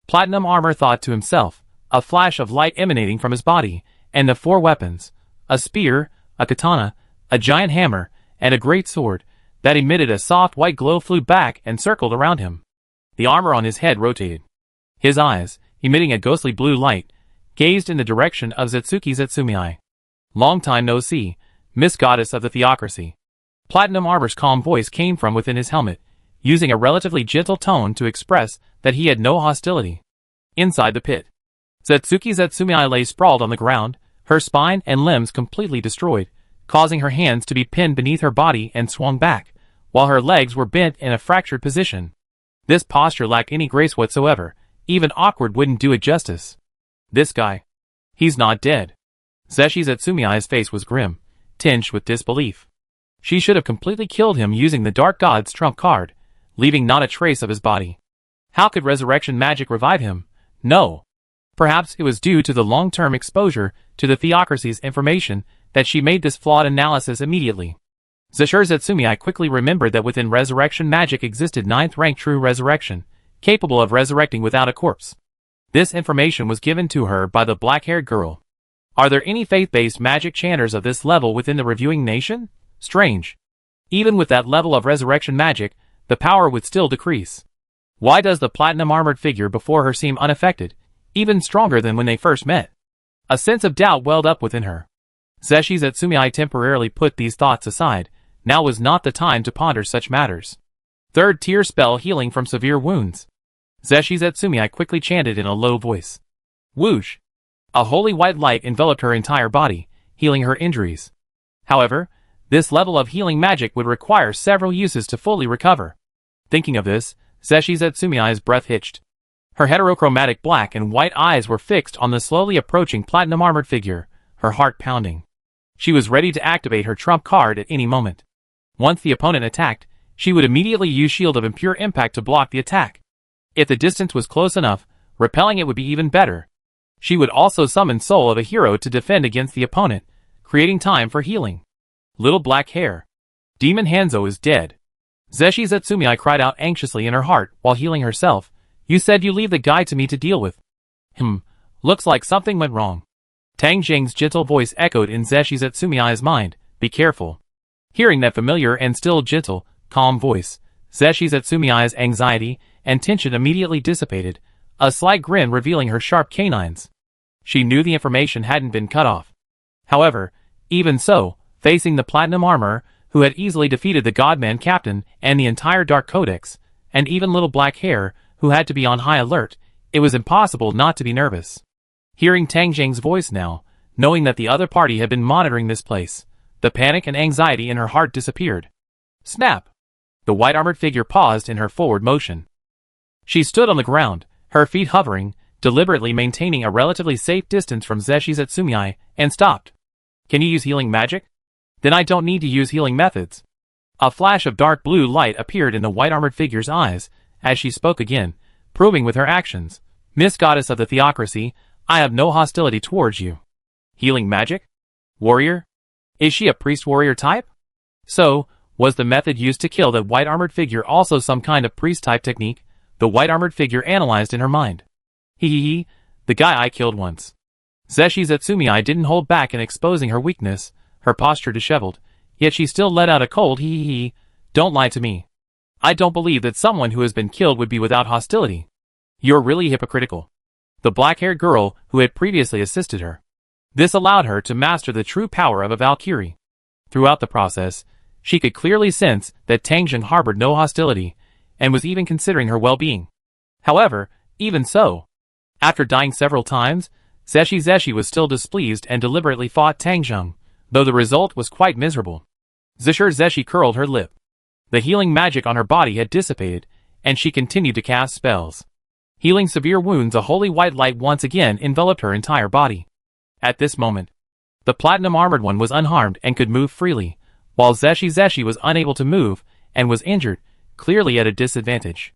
Platinum Armor thought to himself, a flash of light emanating from his body, and the 4 weapons, a spear, a katana, a giant hammer, and a great sword, that emitted a soft white glow flew back and circled around him. The armor on his head rotated. His eyes, emitting a ghostly blue light, gazed in the direction of Zetsuki Zetsumii. Long time no see, Miss Goddess of the Theocracy. Platinum Armor's calm voice came from within his helmet, using a relatively gentle tone to express that he had no hostility. Inside the pit, Zetsuki Zetsumii lay sprawled on the ground, her spine and limbs completely destroyed, causing her hands to be pinned beneath her body and swung back, while her legs were bent in a fractured position. This posture lacked any grace whatsoever, even awkward wouldn't do it justice. This guy. He's not dead. Zeshi Zetsumii's face was grim, tinged with disbelief. She should have completely killed him using the Dark God's trump card, leaving not a trace of his body. How could resurrection magic revive him? No. Perhaps it was due to the long-term exposure to the Theocracy's information that she made this flawed analysis immediately. Zeshi Zetsumii quickly remembered that within resurrection magic existed 9th rank true resurrection, capable of resurrecting without a corpse. This information was given to her by the black-haired girl. Are there any faith-based magic chanters of this level within the reviewing nation? Strange. Even with that level of resurrection magic, the power would still decrease. Why does the platinum-armored figure before her seem unaffected, even stronger than when they first met? A sense of doubt welled up within her. Zeshi Zetsumii temporarily put these thoughts aside. Now was not the time to ponder such matters. 3rd tier spell healing from severe wounds. Zeshi Zetsumii quickly chanted in a low voice. Whoosh! A holy white light enveloped her entire body, healing her injuries. However, this level of healing magic would require several uses to fully recover. Thinking of this, Zeshi Zetsumii's breath hitched. Her heterochromatic black and white eyes were fixed on the slowly approaching platinum-armored figure, her heart pounding. She was ready to activate her trump card at any moment. Once the opponent attacked, she would immediately use Shield of Impure Impact to block the attack. If the distance was close enough, repelling it would be even better. She would also summon Soul of a Hero to defend against the opponent, creating time for healing. Little black hair. Demon Hanzo is dead. Zeshi Zetsumiai cried out anxiously in her heart while healing herself. You said you leave the guy to me to deal with. Looks like something went wrong. Tang Jing's gentle voice echoed in Zeshi Zetsumiai's mind. Be careful. Hearing that familiar and still gentle, calm voice, Zeshi Zetsumiai's anxiety and tension immediately dissipated, a slight grin revealing her sharp canines. She knew the information hadn't been cut off. However, even so, facing the Platinum Armor, who had easily defeated the Godman Captain and the entire Dark Codex, and even Little Black Hair, who had to be on high alert, it was impossible not to be nervous. Hearing Tang Jing's voice now, knowing that the other party had been monitoring this place, the panic and anxiety in her heart disappeared. Snap! The white-armored figure paused in her forward motion. She stood on the ground, her feet hovering, deliberately maintaining a relatively safe distance from Zeshi Zetsumiai, and stopped. Can you use healing magic? Then I don't need to use healing methods. A flash of dark blue light appeared in the white-armored figure's eyes, as she spoke again, proving with her actions, Miss Goddess of the Theocracy, I have no hostility towards you. Healing magic? Warrior? Is she a priest-warrior type? So, was the method used to kill that white-armored figure also some kind of priest-type technique? The white-armored figure analyzed in her mind. The guy I killed once. Zeshi Zetsumiai didn't hold back in exposing her weakness, her posture disheveled, yet she still let out a cold Don't lie to me. I don't believe that someone who has been killed would be without hostility. You're really hypocritical. The black-haired girl who had previously assisted her. This allowed her to master the true power of a Valkyrie. Throughout the process, she could clearly sense that Tang Jing harbored no hostility, and was even considering her well-being. However, even so, after dying several times, Zeshi was still displeased and deliberately fought Tang Jing, though the result was quite miserable. Zeshi curled her lip. The healing magic on her body had dissipated, and she continued to cast spells. Healing severe wounds, a holy white light once again enveloped her entire body. At this moment, the Platinum Armored One was unharmed and could move freely, while Zeshi was unable to move and was injured, clearly at a disadvantage.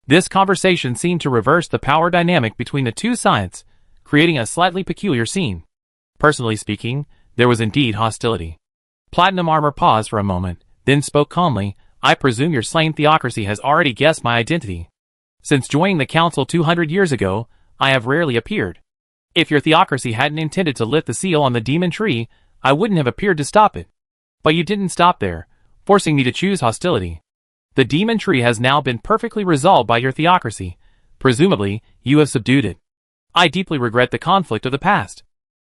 This conversation seemed to reverse the power dynamic between the two sides, creating a slightly peculiar scene. Personally speaking, there was indeed hostility. Platinum Armor paused for a moment, then spoke calmly, I presume your slain theocracy has already guessed my identity. Since joining the council 200 years ago, I have rarely appeared. If your theocracy hadn't intended to lift the seal on the demon tree, I wouldn't have appeared to stop it. But you didn't stop there, forcing me to choose hostility. The demon tree has now been perfectly resolved by your theocracy. Presumably, you have subdued it. I deeply regret the conflict of the past.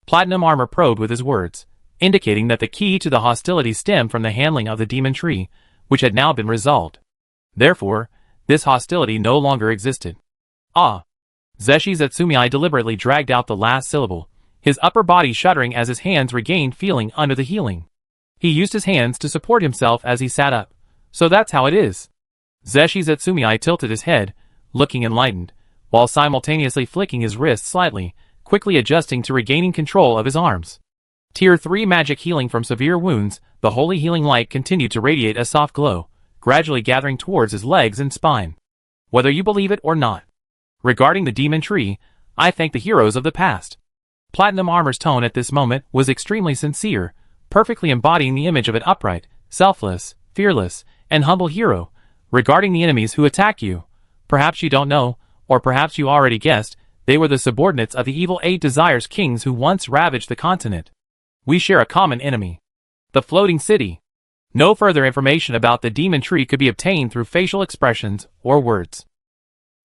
Platinum Armor probed with his words, indicating that the key to the hostility stemmed from the handling of the demon tree, which had now been resolved. Therefore, this hostility no longer existed. Zeshi Zetsumiai deliberately dragged out the last syllable, his upper body shuddering as his hands regained feeling under the healing. He used his hands to support himself as he sat up. So that's how it is. Zeshi Zetsumiai tilted his head, looking enlightened, while simultaneously flicking his wrist slightly, quickly adjusting to regaining control of his arms. Tier 3 magic healing from severe wounds, the holy healing light continued to radiate a soft glow, gradually gathering towards his legs and spine. Whether you believe it or not. Regarding the demon tree, I thank the heroes of the past. Platinum Armor's tone at this moment was extremely sincere, perfectly embodying the image of an upright, selfless, fearless, and humble hero. Regarding the enemies who attack you, perhaps you don't know, or perhaps you already guessed, they were the subordinates of the evil 8 Desires kings who once ravaged the continent. We share a common enemy. The floating city. No further information about the demon tree could be obtained through facial expressions or words.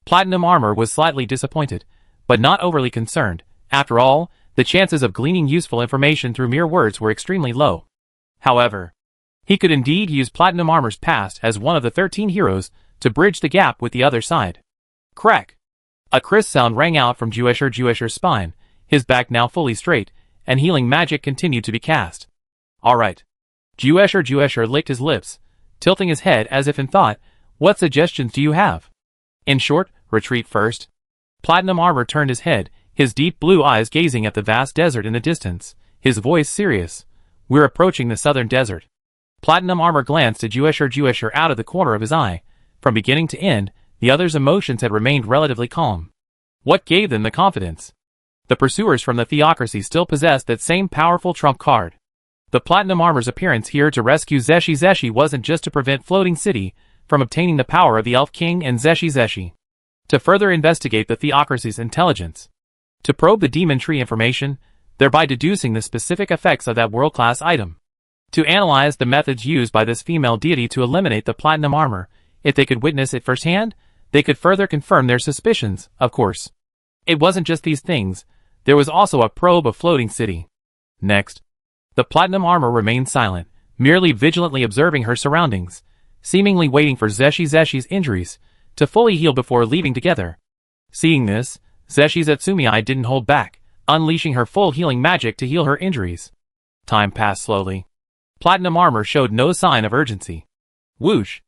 Platinum Armor was slightly disappointed, but not overly concerned. After all, the chances of gleaning useful information through mere words were extremely low. However, he could indeed use Platinum Armor's past as one of the 13 heroes to bridge the gap with the other side. Crack! A crisp sound rang out from Juesher's spine, his back now fully straight, and healing magic continued to be cast. Alright. Juesher licked his lips, tilting his head as if in thought, what suggestions do you have? In short, retreat first. Platinum Armor turned his head, his deep blue eyes gazing at the vast desert in the distance, his voice serious. We're approaching the southern desert. Platinum Armor glanced at Juesher out of the corner of his eye. From beginning to end, the other's emotions had remained relatively calm. What gave them the confidence? The pursuers from the theocracy still possessed that same powerful trump card. The Platinum Armor's appearance here to rescue Zeshi Zeshi wasn't just to prevent Floating City from obtaining the power of the Elf King and Zeshi Zeshi, to further investigate the Theocracy's intelligence, to probe the demon tree information, thereby deducing the specific effects of that world-class item, to analyze the methods used by this female deity to eliminate the Platinum Armor. If they could witness it firsthand, they could further confirm their suspicions, of course. It wasn't just these things, there was also a probe of Floating City. Next, the Platinum Armor remained silent, merely vigilantly observing her surroundings, seemingly waiting for Zeshi Zeshi's injuries to fully heal before leaving together. Seeing this, Zeshi Zetsumii didn't hold back, unleashing her full healing magic to heal her injuries. Time passed slowly. Platinum Armor showed no sign of urgency. Whoosh!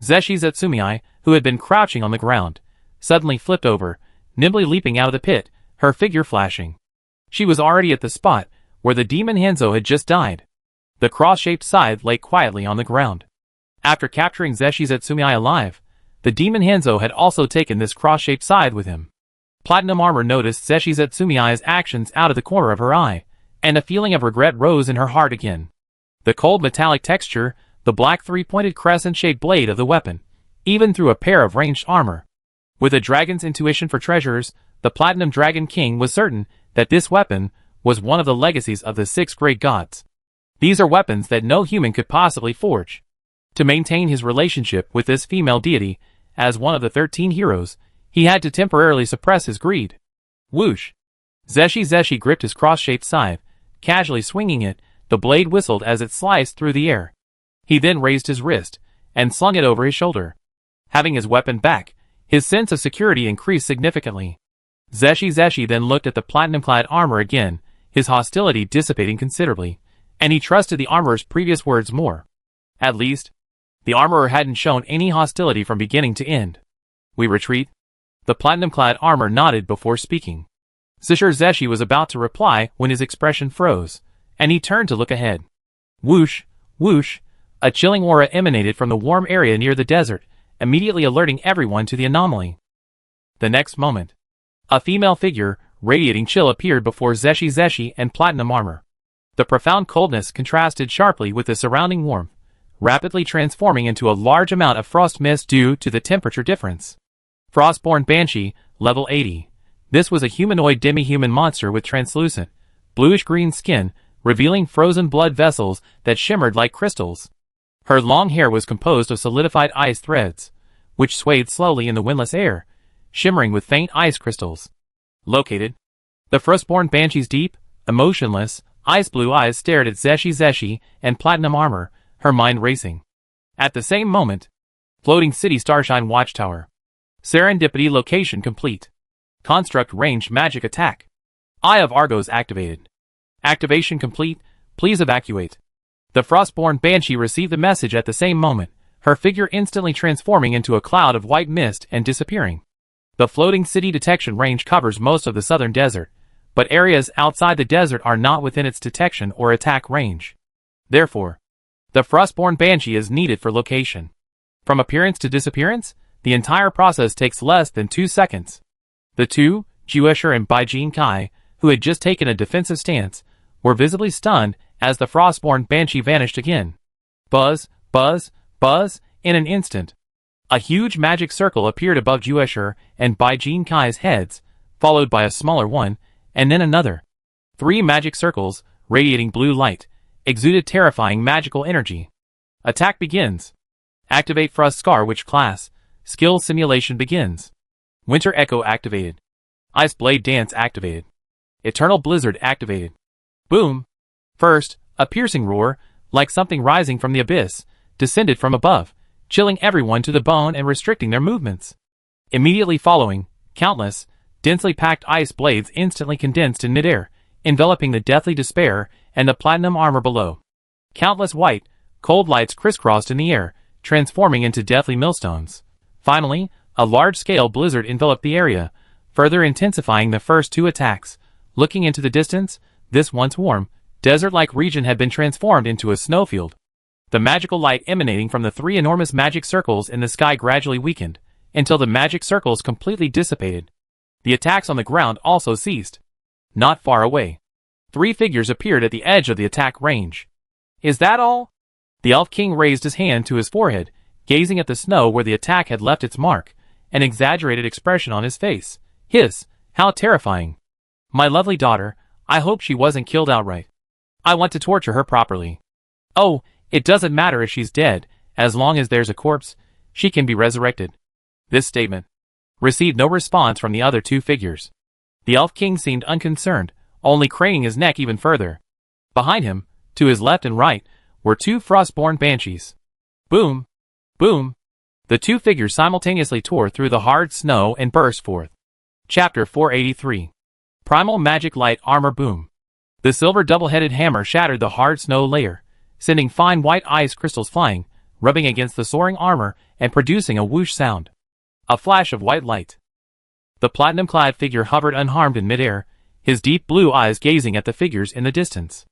Zeshi Zetsumii, who had been crouching on the ground, suddenly flipped over, nimbly leaping out of the pit, her figure flashing. She was already at the spot where the demon Hanzo had just died. The cross-shaped scythe lay quietly on the ground. After capturing Zeshi Zetsumii alive, the demon Hanzo had also taken this cross-shaped scythe with him. Platinum Armor noticed Zeshi Zetsumii's actions out of the corner of her eye, and a feeling of regret rose in her heart again. The cold metallic texture, the black three-pointed crescent-shaped blade of the weapon, even through a pair of ranged armor. With a dragon's intuition for treasures, the Platinum Dragon King was certain that this weapon was one of the legacies of the 6 great gods. These are weapons that no human could possibly forge. To maintain his relationship with this female deity, as one of the 13 heroes, he had to temporarily suppress his greed. Whoosh! Zeshi Zeshi gripped his cross-shaped scythe, casually swinging it. The blade whistled as it sliced through the air. He then raised his wrist and slung it over his shoulder. Having his weapon back, his sense of security increased significantly. Zeshi Zeshi then looked at the platinum-clad armor again, his hostility dissipating considerably, and he trusted the armorer's previous words more. At least, the armorer hadn't shown any hostility from beginning to end. We retreat? The platinum-clad armor nodded before speaking. Zishur Zeshi was about to reply when his expression froze, and he turned to look ahead. Whoosh, whoosh, a chilling aura emanated from the warm area near the desert, immediately alerting everyone to the anomaly. The next moment, a female figure, radiating chill, appeared before Zeshi Zeshi and Platinum Armor. The profound coldness contrasted sharply with the surrounding warmth, rapidly transforming into a large amount of frost mist due to the temperature difference. Frostborn Banshee, level 80. This was a humanoid demi-human monster with translucent, bluish-green skin, revealing frozen blood vessels that shimmered like crystals. Her long hair was composed of solidified ice threads, which swayed slowly in the windless air, shimmering with faint ice crystals. Located. The Frostborn Banshee's deep, emotionless, ice-blue eyes stared at Zeshi Zeshi and Platinum Armor, her mind racing. At the same moment, Floating City Starshine Watchtower. Serendipity location complete. Construct ranged magic attack. Eye of Argos activated. Activation complete, please evacuate. The Frostborn Banshee received the message at the same moment, her figure instantly transforming into a cloud of white mist and disappearing. The Floating City detection range covers most of the southern desert, but areas outside the desert are not within its detection or attack range. Therefore, the Frostborn Banshee is needed for location. From appearance to disappearance, the entire process takes less than 2 seconds. The two, Juesher and Baijin Kai, who had just taken a defensive stance, were visibly stunned as the Frostborn Banshee vanished again. Buzz, buzz, buzz, in an instant. A huge magic circle appeared above Juesher and Baijin Kai's heads, followed by a smaller one, and then another. 3 magic circles, radiating blue light, exuded terrifying magical energy. Attack begins. Activate Frost Scar. Which class? Skill simulation begins. Winter Echo activated. Ice Blade Dance activated. Eternal Blizzard activated. Boom! First, a piercing roar, like something rising from the abyss, descended from above, chilling everyone to the bone and restricting their movements. Immediately following, countless, densely packed ice blades instantly condensed in midair, enveloping the deathly despair and the platinum armor below. Countless white, cold lights crisscrossed in the air, transforming into deathly millstones. Finally, a large-scale blizzard enveloped the area, further intensifying the first 2 attacks. Looking into the distance, this once warm, desert-like region had been transformed into a snowfield. The magical light emanating from the 3 enormous magic circles in the sky gradually weakened, until the magic circles completely dissipated. The attacks on the ground also ceased. Not far away, 3 figures appeared at the edge of the attack range. Is that all? The Elf King raised his hand to his forehead, gazing at the snow where the attack had left its mark, an exaggerated expression on his face. Hiss, how terrifying. My lovely daughter, I hope she wasn't killed outright. I want to torture her properly. Oh, it doesn't matter if she's dead, as long as there's a corpse, she can be resurrected. This statement received no response from the other two figures. The Elf King seemed unconcerned, only craning his neck even further. Behind him, to his left and right, were two Frostborn Banshees. Boom! Boom! The two figures simultaneously tore through the hard snow and burst forth. Chapter 483. Primal Magic Light Armor Boom. The silver double-headed hammer shattered the hard snow layer, sending fine white ice crystals flying, rubbing against the soaring armor and producing a whoosh sound. A flash of white light. The platinum-clad figure hovered unharmed in midair, his deep blue eyes gazing at the figures in the distance.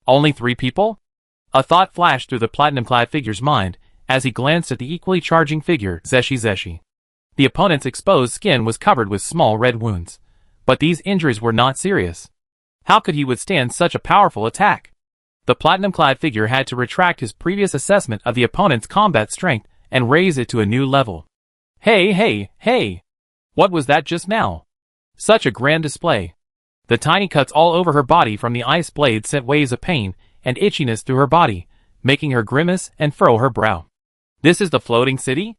Only 3 people? A thought flashed through the platinum-clad figure's mind as he glanced at the equally charging figure, Zeshi. The opponent's exposed skin was covered with small red wounds, but these injuries were not serious. How could he withstand such a powerful attack? The platinum-clad figure had to retract his previous assessment of the opponent's combat strength and raise it to a new level. Hey! What was that just now? Such a grand display. The tiny cuts all over her body from the ice blade sent waves of pain and itchiness through her body, making her grimace and furrow her brow. This is the floating city?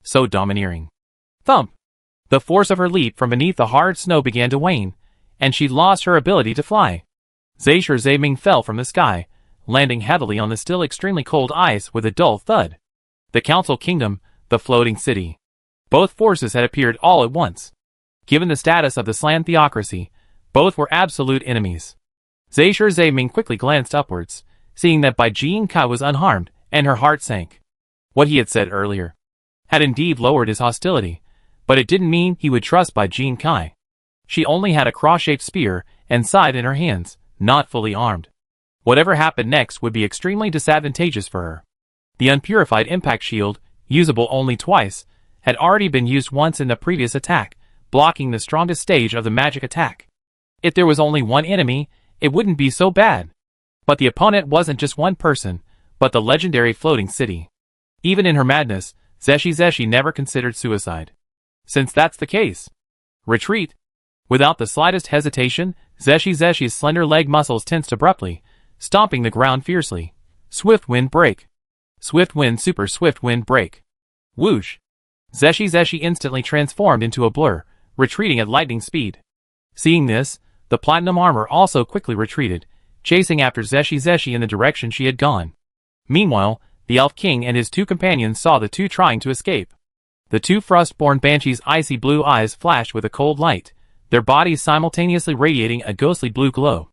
So domineering. Thump! The force of her leap from beneath the hard snow began to wane, and she lost her ability to fly. Zeiming fell from the sky, landing heavily on the still extremely cold ice with a dull thud. The Council Kingdom, the floating city. Both forces had appeared all at once. Given the status of the Slan theocracy, both were absolute enemies. Zeiming quickly glanced upwards, seeing that Bai Jin Kai was unharmed, and her heart sank. What he had said earlier had indeed lowered his hostility, but it didn't mean he would trust Bai Jin Kai. She only had a cross-shaped spear and scythe in her hands, not fully armed. Whatever happened next would be extremely disadvantageous for her. The unpurified impact shield, usable only twice, had already been used once in the previous attack, blocking the strongest stage of the magic attack. If there was only one enemy, it wouldn't be so bad. But the opponent wasn't just one person, but the legendary floating city. Even in her madness, Zeshi never considered suicide. Since that's the case, retreat. Without the slightest hesitation, Zeshi's slender leg muscles tensed abruptly, stomping the ground fiercely. Swift wind break. Swift wind super swift wind break. Whoosh. Zeshi instantly transformed into a blur, retreating at lightning speed. Seeing this, the platinum armor also quickly retreated, chasing after Zeshi in the direction she had gone. Meanwhile, the Elf King and his two companions saw the two trying to escape. The two Frostborn Banshees' icy blue eyes flashed with a cold light, their bodies simultaneously radiating a ghostly blue glow.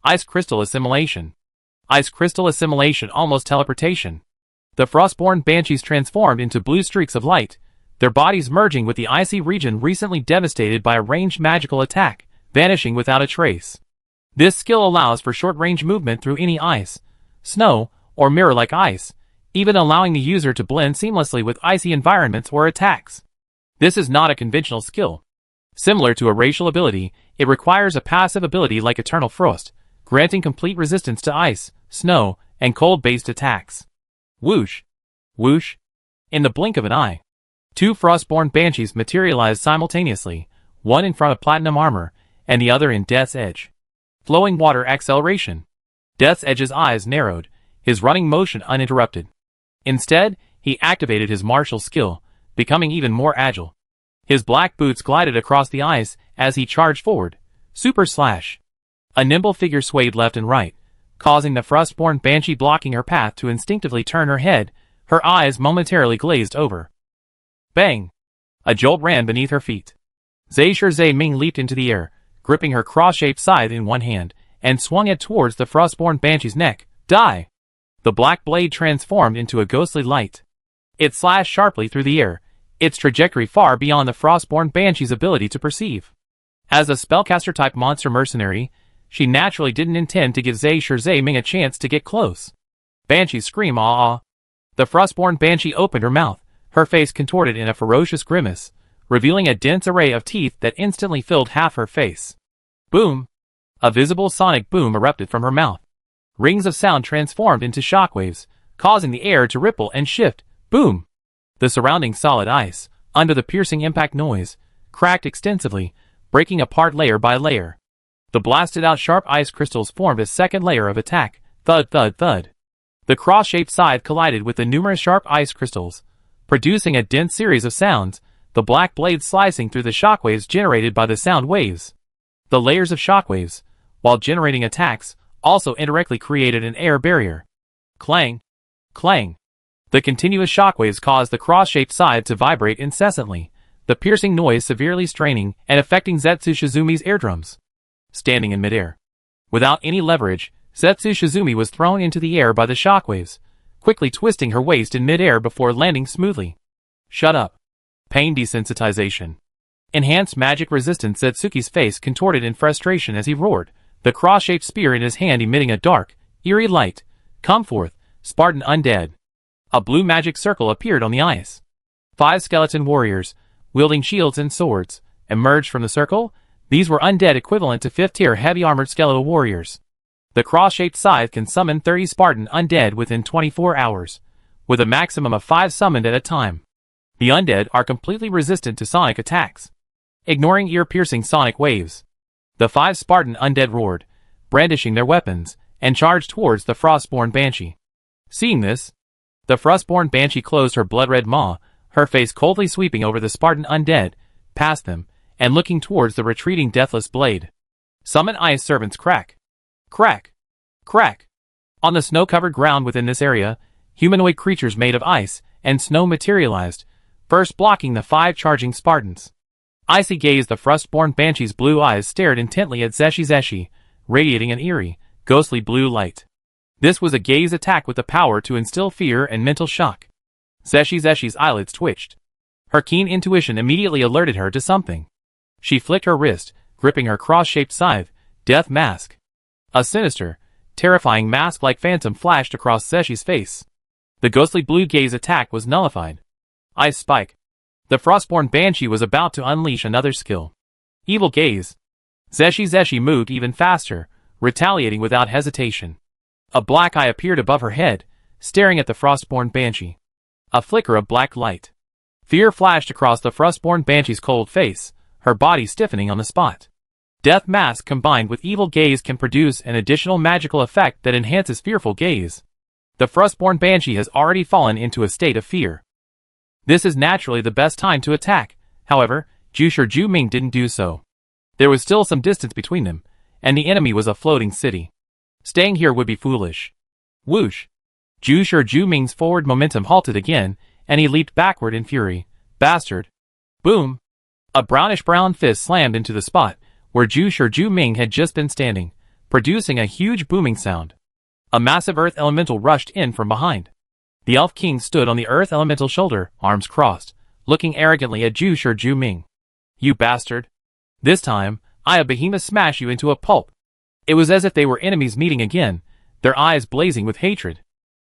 Ice crystal assimilation. Ice crystal assimilation, almost teleportation. The Frostborn Banshees transformed into blue streaks of light, their bodies merging with the icy region recently devastated by a ranged magical attack, vanishing without a trace. This skill allows for short-range movement through any ice, snow, or mirror-like ice, even allowing the user to blend seamlessly with icy environments or attacks. This is not a conventional skill. Similar to a racial ability, it requires a passive ability like Eternal Frost, granting complete resistance to ice, snow, and cold-based attacks. Whoosh! Whoosh! In the blink of an eye, two Frostborn Banshees materialized simultaneously, one in front of Platinum Armor, and the other in Death's Edge. Flowing water acceleration. Death's Edge's eyes narrowed, his running motion uninterrupted. Instead, he activated his martial skill, becoming even more agile. His black boots glided across the ice as he charged forward. Super slash. A nimble figure swayed left and right, causing the Frostborn Banshee blocking her path to instinctively turn her head, her eyes momentarily glazed over. Bang! A jolt ran beneath her feet. Zeiming leaped into the air, gripping her cross-shaped scythe in one hand, and swung it towards the Frostborn Banshee's neck. Die! The black blade transformed into a ghostly light. It slashed sharply through the air, its trajectory far beyond the Frostborn Banshee's ability to perceive. As a spellcaster-type monster mercenary, she naturally didn't intend to give Zeiming a chance to get close. Banshee scream ah. The Frostborn Banshee opened her mouth, her face contorted in a ferocious grimace, revealing a dense array of teeth that instantly filled half her face. Boom! A visible sonic boom erupted from her mouth. Rings of sound transformed into shockwaves, causing the air to ripple and shift. Boom! The surrounding solid ice, under the piercing impact noise, cracked extensively, breaking apart layer by layer. The blasted-out sharp ice crystals formed a second layer of attack. Thud, thud, thud. The cross-shaped scythe collided with the numerous sharp ice crystals, producing a dense series of sounds, the black blade slicing through the shockwaves generated by the sound waves. The layers of shockwaves, while generating attacks, also indirectly created an air barrier. Clang! Clang! The continuous shockwaves caused the cross-shaped scythe to vibrate incessantly, the piercing noise severely straining and affecting Zetsu Shizumi's eardrums. Standing in midair, without any leverage, Zetsu Shizumi was thrown into the air by the shockwaves, quickly twisting her waist in midair before landing smoothly. Shut up. Pain desensitization. Enhanced magic resistance. Zetsuki's face contorted in frustration as he roared, the cross-shaped spear in his hand emitting a dark, eerie light. Come forth, Spartan undead. A blue magic circle appeared on the ice. 5 skeleton warriors, wielding shields and swords, emerged from the circle. These were undead equivalent to 5th-tier heavy-armored skeletal warriors. The cross-shaped scythe can summon 30 Spartan undead within 24 hours, with a maximum of 5 summoned at a time. The undead are completely resistant to sonic attacks, ignoring ear-piercing sonic waves. The 5 Spartan undead roared, brandishing their weapons, and charged towards the Frostborn Banshee. Seeing this, the Frostborn Banshee closed her blood-red maw, her face coldly sweeping over the Spartan undead, past them, and looking towards the retreating deathless blade. Summon ice servants. Crack! Crack! Crack! On the snow-covered ground within this area, humanoid creatures made of ice and snow materialized, first blocking the 5 charging Spartans. Icy gaze. The Frostborn Banshee's blue eyes stared intently at Zeshi, radiating an eerie, ghostly blue light. This was a gaze attack with the power to instill fear and mental shock. Zeshi's eyelids twitched. Her keen intuition immediately alerted her to something. She flicked her wrist, gripping her cross-shaped scythe, death mask. A sinister, terrifying mask-like phantom flashed across Zeshi's face. The ghostly blue gaze attack was nullified. Ice Spike. The Frostborn Banshee was about to unleash another skill. Evil Gaze. Zeshi moved even faster, retaliating without hesitation. A black eye appeared above her head, staring at the Frostborn Banshee. A flicker of black light. Fear flashed across the Frostborn Banshee's cold face, her body stiffening on the spot. Death Mask combined with Evil Gaze can produce an additional magical effect that enhances fearful gaze. The Frostborn Banshee has already fallen into a state of fear. This is naturally the best time to attack. However, Ju Ming didn't do so. There was still some distance between them, and the enemy was a floating city. Staying here would be foolish. Whoosh! Ju Ming's forward momentum halted again, and he leaped backward in fury. Bastard! Boom! A brownish-brown fist slammed into the spot where Ju Ming had just been standing, producing a huge booming sound. A massive earth elemental rushed in from behind. The Elf King stood on the earth elemental shoulder, arms crossed, looking arrogantly at Ju Ming. You bastard! This time, I behemoth smash you into a pulp. It was as if they were enemies meeting again, their eyes blazing with hatred.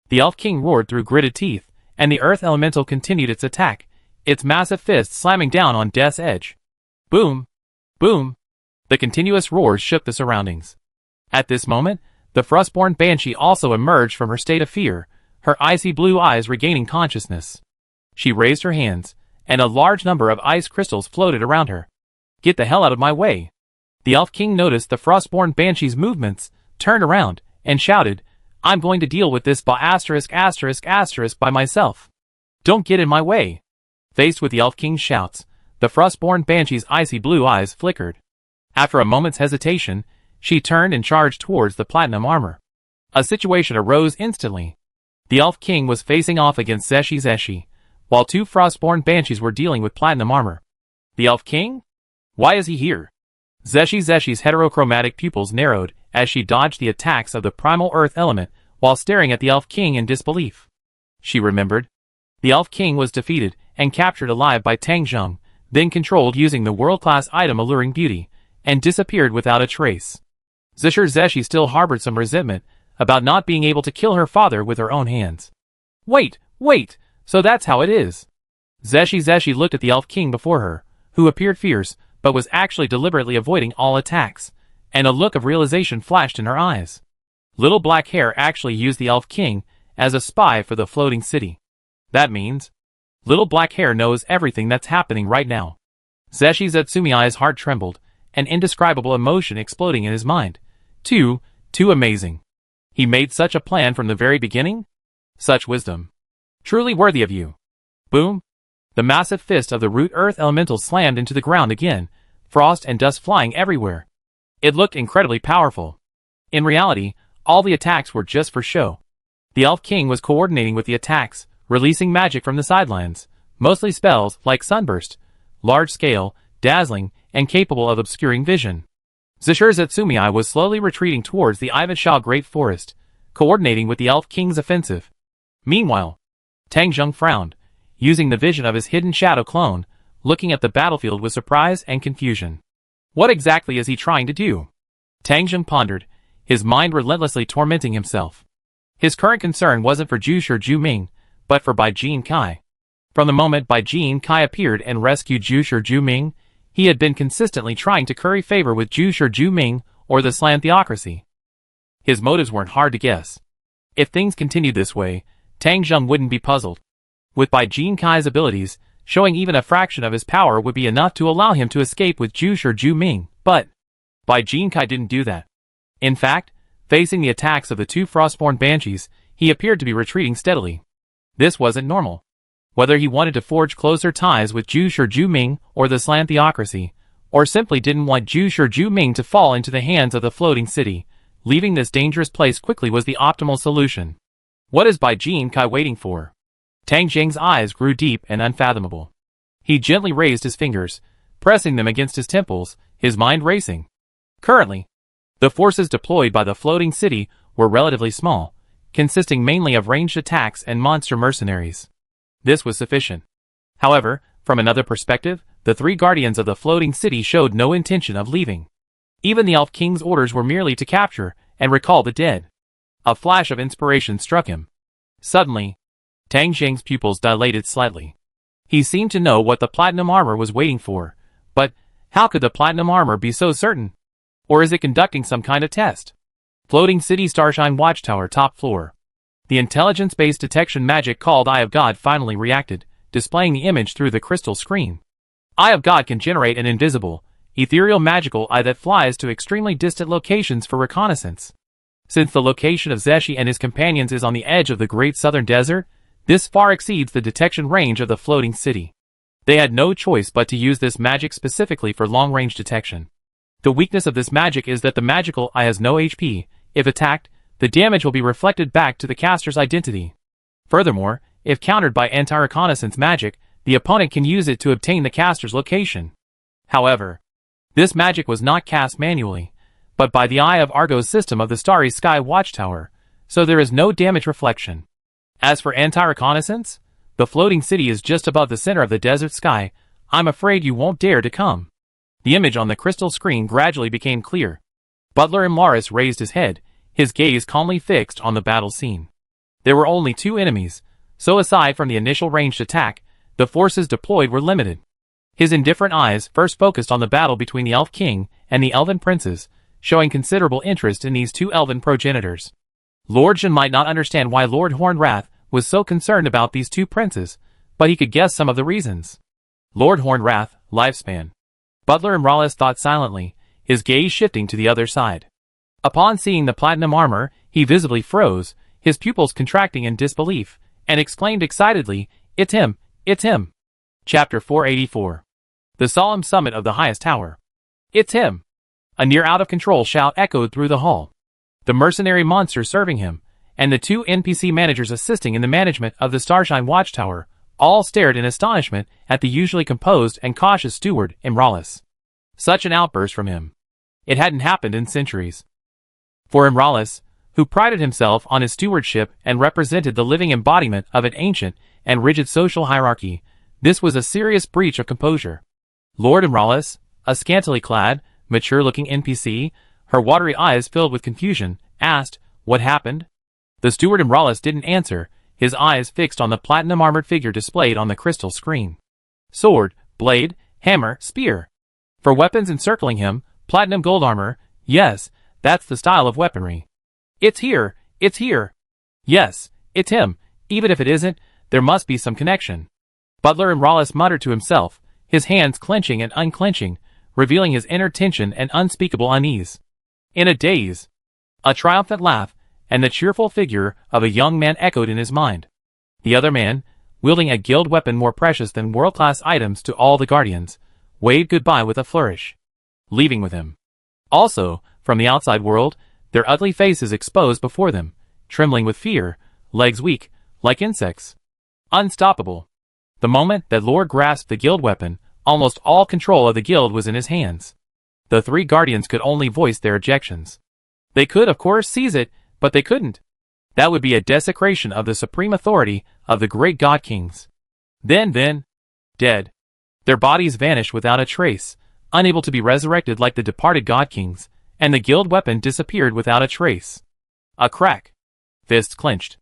The Elf King roared through gritted teeth, and the earth elemental continued its attack, its massive fist slamming down on Death's edge. Boom! Boom! The continuous roars shook the surroundings. At this moment, the Frostborn Banshee also emerged from her state of fear, her icy blue eyes regaining consciousness. She raised her hands, and a large number of ice crystals floated around her. Get the hell out of my way! The Elf King noticed the Frostborn Banshee's movements, turned around, and shouted, I'm going to deal with this by myself. Don't get in my way! Faced with the Elf King's shouts, the Frostborn Banshee's icy blue eyes flickered. After a moment's hesitation, she turned and charged towards the platinum armor. A situation arose instantly. The Elf King was facing off against Zeshi, while 2 Frostborn Banshees were dealing with platinum armor. The Elf King? Why is he here? Zeshi's heterochromatic pupils narrowed as she dodged the attacks of the primal earth element while staring at the Elf King in disbelief. She remembered. The Elf King was defeated and captured alive by Tang Zheng, then controlled using the world-class item Alluring Beauty, and disappeared without a trace. Zeshi still harbored some resentment about not being able to kill her father with her own hands. Wait, so that's how it is. Zeshi looked at the Elf King before her, who appeared fierce, but was actually deliberately avoiding all attacks, and a look of realization flashed in her eyes. Little Black Hair actually used the Elf King as a spy for the floating city. That means Little Black Hair knows everything that's happening right now. Zeshi Zetsumiai's heart trembled, an indescribable emotion exploding in his mind. Too amazing. He made such a plan from the very beginning? Such wisdom. Truly worthy of you. Boom. The massive fist of the root earth elemental slammed into the ground again, frost and dust flying everywhere. It looked incredibly powerful. In reality, all the attacks were just for show. The Elf King was coordinating with the attacks, releasing magic from the sidelines, mostly spells like Sunburst, large-scale, dazzling, and capable of obscuring vision. Zashir Zetsumiai was slowly retreating towards the Ivashao Great Forest, coordinating with the Elf King's offensive. Meanwhile, Tang Zheng frowned, using the vision of his hidden shadow clone, looking at the battlefield with surprise and confusion. What exactly is he trying to do? Tang Zheng pondered, his mind relentlessly tormenting himself. His current concern wasn't for Jushi Ju Ming, but for Bai Jin Kai. From the moment Bai Jin Kai appeared and rescued Jushi Ju Ming, he had been consistently trying to curry favor with Jushi Ju Ming or the Slan Theocracy. His motives weren't hard to guess. If things continued this way, Tang Zheng wouldn't be puzzled. With Bai Jin Kai's abilities, showing even a fraction of his power would be enough to allow him to escape with Jushi Ju Ming, but Bai Jin Kai didn't do that. In fact, facing the attacks of the two Frostborn Banshees, he appeared to be retreating steadily. This wasn't normal. Whether he wanted to forge closer ties with Jushi Ju Ming or the Slan Theocracy, or simply didn't want Jushi Ju Ming to fall into the hands of the floating city, leaving this dangerous place quickly was the optimal solution. What is Bai Jin Kai waiting for? Tang Zheng's eyes grew deep and unfathomable. He gently raised his fingers, pressing them against his temples, his mind racing. Currently, the forces deployed by the floating city were relatively small, consisting mainly of ranged attacks and monster mercenaries. This was sufficient. However, from another perspective, the three guardians of the floating city showed no intention of leaving. Even the Elf King's orders were merely to capture and recall the dead. A flash of inspiration struck him. Suddenly, Tang Zheng's pupils dilated slightly. He seemed to know what the platinum armor was waiting for, but how could the platinum armor be so certain? Or is it conducting some kind of test? Floating City Starshine Watchtower top floor. The intelligence-based detection magic called Eye of God finally reacted, displaying the image through the crystal screen. Eye of God can generate an invisible, ethereal magical eye that flies to extremely distant locations for reconnaissance. Since the location of Zeshi and his companions is on the edge of the Great Southern Desert, this far exceeds the detection range of the floating city. They had no choice but to use this magic specifically for long-range detection. The weakness of this magic is that the magical eye has no HP. If attacked, the damage will be reflected back to the caster's identity. Furthermore, if countered by anti-reconnaissance magic, the opponent can use it to obtain the caster's location. However, this magic was not cast manually, but by the Eye of Argo's system of the Starry Sky Watchtower, so there is no damage reflection. As for anti-reconnaissance, the floating city is just above the center of the desert sky. I'm afraid you won't dare to come. The image on the crystal screen gradually became clear. Butler Imlaris raised his head, his gaze calmly fixed on the battle scene. There were only two enemies, so aside from the initial ranged attack, the forces deployed were limited. His indifferent eyes first focused on the battle between the Elf King and the Elven Princes, showing considerable interest in these two elven progenitors. Lord Jin might not understand why Lord Hornwrath was so concerned about these two princes, but he could guess some of the reasons. Lord Hornwrath, lifespan. Butler Imlaris thought silently, his gaze shifting to the other side. Upon seeing the platinum armor, he visibly froze, his pupils contracting in disbelief, and exclaimed excitedly, "It's him! It's him!" Chapter 484. The solemn summit of the highest tower. It's him! A near out-of-control shout echoed through the hall. The mercenary monster serving him, and the two NPC managers assisting in the management of the Starshine Watchtower, all stared in astonishment at the usually composed and cautious steward, Imlaris. Such an outburst from him. It hadn't happened in centuries. For Imlaris, who prided himself on his stewardship and represented the living embodiment of an ancient and rigid social hierarchy, this was a serious breach of composure. Lord Imlaris, a scantily clad, mature-looking NPC, her watery eyes filled with confusion, asked, "What happened?" The steward Imlaris didn't answer, his eyes fixed on the platinum-armored figure displayed on the crystal screen. Sword, blade, hammer, spear. For weapons encircling him, platinum gold armor, yes, that's the style of weaponry. It's here! It's here! Yes, it's him. Even if it isn't, there must be some connection. Butler Imrallis muttered to himself, his hands clenching and unclenching, revealing his inner tension and unspeakable unease. In a daze, a triumphant laugh and the cheerful figure of a young man echoed in his mind. The other man, wielding a guild weapon more precious than world-class items to all the guardians, waved goodbye with a flourish, leaving with him. Also, from the outside world, their ugly faces exposed before them, trembling with fear, legs weak, like insects. Unstoppable. The moment that Lord grasped the guild weapon, almost all control of the guild was in his hands. The three guardians could only voice their objections. They could, of course, seize it, but they couldn't. That would be a desecration of the supreme authority of the great god kings. Then, dead. Their bodies vanished without a trace, unable to be resurrected like the departed god kings, and the guild weapon disappeared without a trace. A crack. Fists clenched.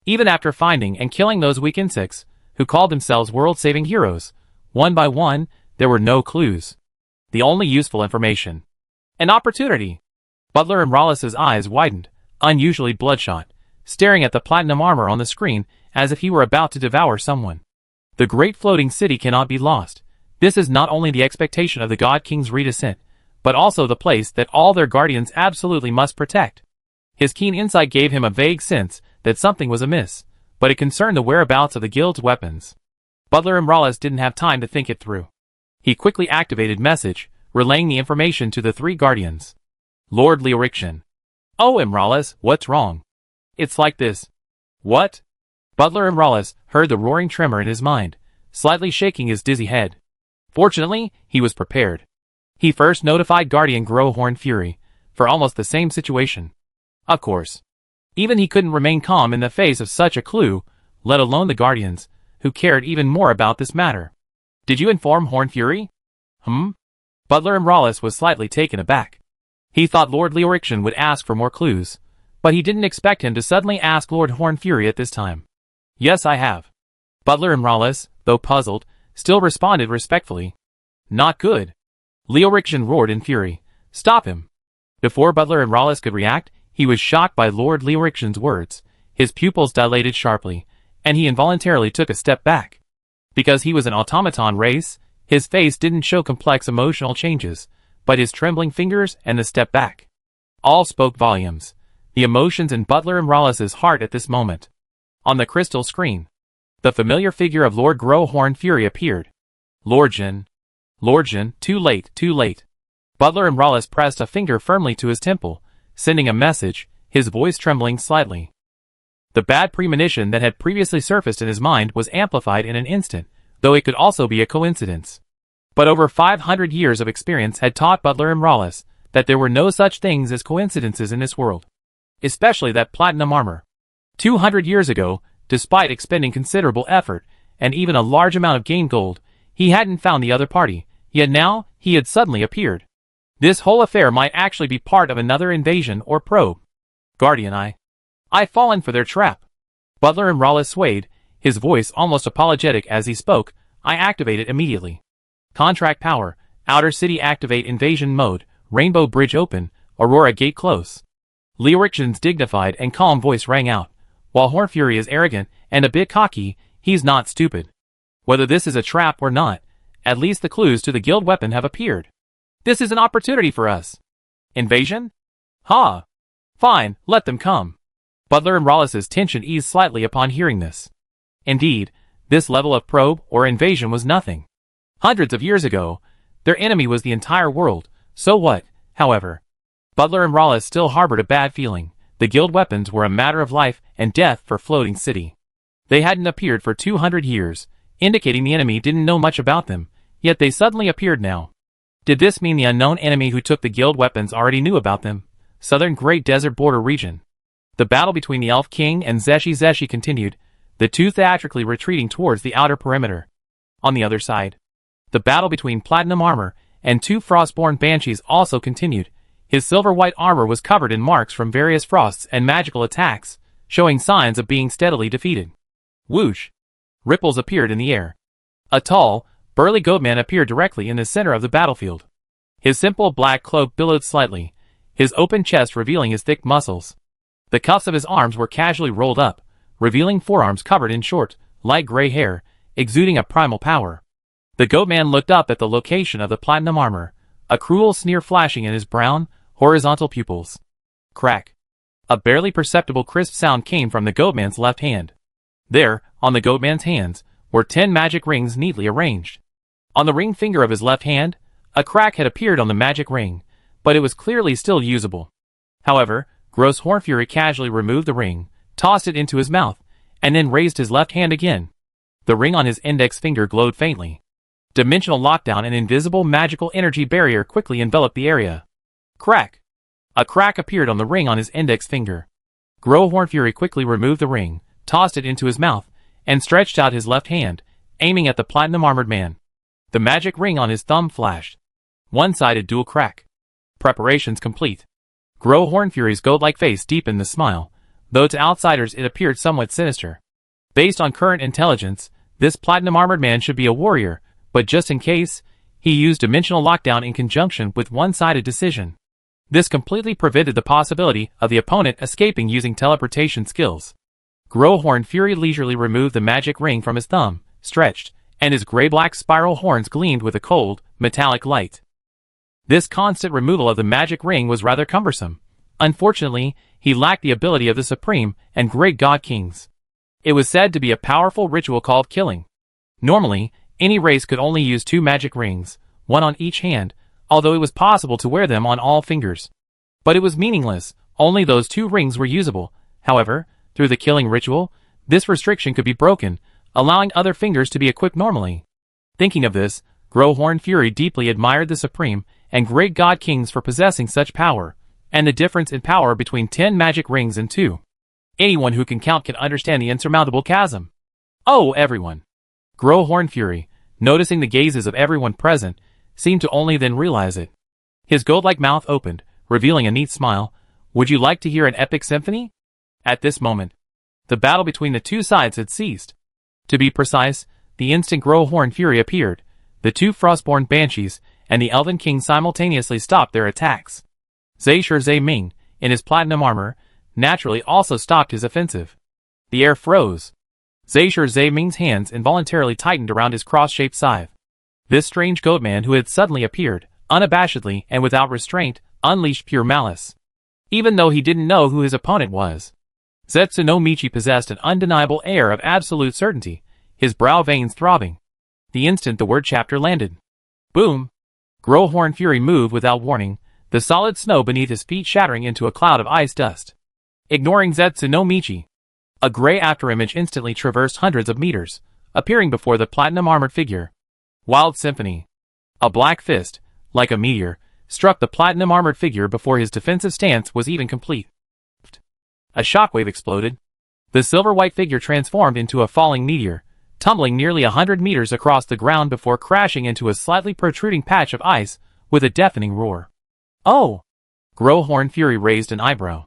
Even after finding and killing those weak insects, who called themselves world-saving heroes, one by one, there were no clues. The only useful information. An opportunity. Butler Imrallis's eyes widened, unusually bloodshot, staring at the platinum armor on the screen as if he were about to devour someone. The great floating city cannot be lost. This is not only the expectation of the God King's redescent, but also the place that all their guardians absolutely must protect. His keen insight gave him a vague sense that something was amiss, but it concerned the whereabouts of the guild's weapons. Butler Imrallis didn't have time to think it through. He quickly activated message, relaying the information to the three guardians. Lord Leorixian. Oh, Imrallis, what's wrong? It's like this. What? Butler Imrallis heard the roaring tremor in his mind, slightly shaking his dizzy head. Fortunately, he was prepared. He first notified Guardian Growhorn Fury, for almost the same situation. Of course. Even he couldn't remain calm in the face of such a clue, let alone the Guardians, who cared even more about this matter. Did you inform Horn Fury? Butler Imrallis was slightly taken aback. He thought Lord Leorixian would ask for more clues, but he didn't expect him to suddenly ask Lord Horn Fury at this time. Yes, I have. Butler Imrallis, though puzzled, still responded respectfully. Not good. Leorixian roared in fury. Stop him. Before Butler Imrallis could react, he was shocked by Lord Leorixian's words. His pupils dilated sharply, and he involuntarily took a step back. Because he was an automaton race, his face didn't show complex emotional changes, but his trembling fingers and the step back all spoke volumes. The emotions in Butler Imrallis's heart at this moment. On the crystal screen, the familiar figure of Lord Growhorn Fury appeared. Lordjan, too late, too late. Butler Imrallis pressed a finger firmly to his temple, sending a message, his voice trembling slightly. The bad premonition that had previously surfaced in his mind was amplified in an instant, though it could also be a coincidence. But over 500 years of experience had taught Butler Imrallis that there were no such things as coincidences in this world. Especially that platinum armor. 200 years ago, despite expending considerable effort, and even a large amount of gained gold, he hadn't found the other party, yet now, he had suddenly appeared. This whole affair might actually be part of another invasion or probe. Guardian, I've fallen for their trap. Butler Imrallis swayed, his voice almost apologetic as he spoke. I activated immediately. Contract power, Outer City activate invasion mode, Rainbow Bridge open, Aurora Gate close. Leorixian's dignified and calm voice rang out. While Horn Fury is arrogant and a bit cocky, he's not stupid. Whether this is a trap or not, at least the clues to the guild weapon have appeared. This is an opportunity for us. Invasion? Ha! Fine, let them come. Butler Imrallis's tension eased slightly upon hearing this. Indeed, this level of probe or invasion was nothing. Hundreds of years ago, their enemy was the entire world. So what, however? Butler Imrallis still harbored a bad feeling. The guild weapons were a matter of life and death for Floating City. They hadn't appeared for 200 years, indicating the enemy didn't know much about them, yet they suddenly appeared now. Did this mean the unknown enemy who took the guild weapons already knew about them? Southern Great Desert Border Region. The battle between the Elf King and Zeshi continued, the two theatrically retreating towards the outer perimeter. On the other side, the battle between Platinum Armor and two Frostborn Banshees also continued. His silver-white armor was covered in marks from various frosts and magical attacks, showing signs of being steadily defeated. Whoosh! Ripples appeared in the air. A tall, burly goatman appeared directly in the center of the battlefield. His simple black cloak billowed slightly, his open chest revealing his thick muscles. The cuffs of his arms were casually rolled up, revealing forearms covered in short, light gray hair, exuding a primal power. The Goatman looked up at the location of the platinum armor, a cruel sneer flashing in his brown, horizontal pupils. Crack. A barely perceptible crisp sound came from the Goatman's left hand. There, on the Goatman's hands, were 10 magic rings neatly arranged. On the ring finger of his left hand, a crack had appeared on the magic ring, but it was clearly still usable. However, Gross Hornfury casually removed the ring, tossed it into his mouth, and then raised his left hand again. The ring on his index finger glowed faintly. Dimensional lockdown and invisible magical energy barrier quickly enveloped the area. Crack! A crack appeared on the ring on his index finger. Gross Hornfury quickly removed the ring, tossed it into his mouth, and stretched out his left hand, aiming at the platinum-armored man. The magic ring on his thumb flashed. One-sided dual crack. Preparations complete. Gross Hornfury's goat-like face deepened the smile, though to outsiders it appeared somewhat sinister. Based on current intelligence, this platinum-armored man should be a warrior, but just in case, he used dimensional lockdown in conjunction with one-sided decision. This completely prevented the possibility of the opponent escaping using teleportation skills. Gross Hornfury leisurely removed the magic ring from his thumb, stretched, and his gray-black spiral horns gleamed with a cold, metallic light. This constant removal of the magic ring was rather cumbersome. Unfortunately, he lacked the ability of the Supreme and Great God Kings. It was said to be a powerful ritual called killing. Normally, any race could only use 2 magic rings, one on each hand, although it was possible to wear them on all fingers. But it was meaningless, only those 2 rings were usable. However, through the killing ritual, this restriction could be broken, allowing other fingers to be equipped normally. Thinking of this, Gross Hornfury deeply admired the Supreme and Great God Kings for possessing such power, and the difference in power between 10 magic rings and 2. Anyone who can count can understand the insurmountable chasm. Oh, everyone! Gross Hornfury, noticing the gazes of everyone present, seemed to only then realize it. His goat-like mouth opened, revealing a neat smile. Would you like to hear an epic symphony? At this moment, the battle between the 2 sides had ceased. To be precise, the instant Gross Hornfury appeared, the 2 Frostborn Banshees and the Elven King simultaneously stopped their attacks. Zaisher Zhe-Ming, in his platinum armor, naturally also stopped his offensive. The air froze. Zaisher Zhe-Ming's hands involuntarily tightened around his cross-shaped scythe. This strange goatman who had suddenly appeared, unabashedly and without restraint, unleashed pure malice. Even though he didn't know who his opponent was. Zetsu no Michi possessed an undeniable air of absolute certainty, his brow veins throbbing. The instant the word chapter landed. Boom! Gross Hornfury moved without warning, the solid snow beneath his feet shattering into a cloud of ice dust. Ignoring Zetsu no Michi, a gray afterimage instantly traversed hundreds of meters, appearing before the platinum-armored figure. Wild Symphony. A black fist, like a meteor, struck the platinum-armored figure before his defensive stance was even complete. A shockwave exploded. The silver-white figure transformed into a falling meteor, tumbling nearly 100 meters across the ground before crashing into a slightly protruding patch of ice with a deafening roar. Oh! Gross Hornfury raised an eyebrow.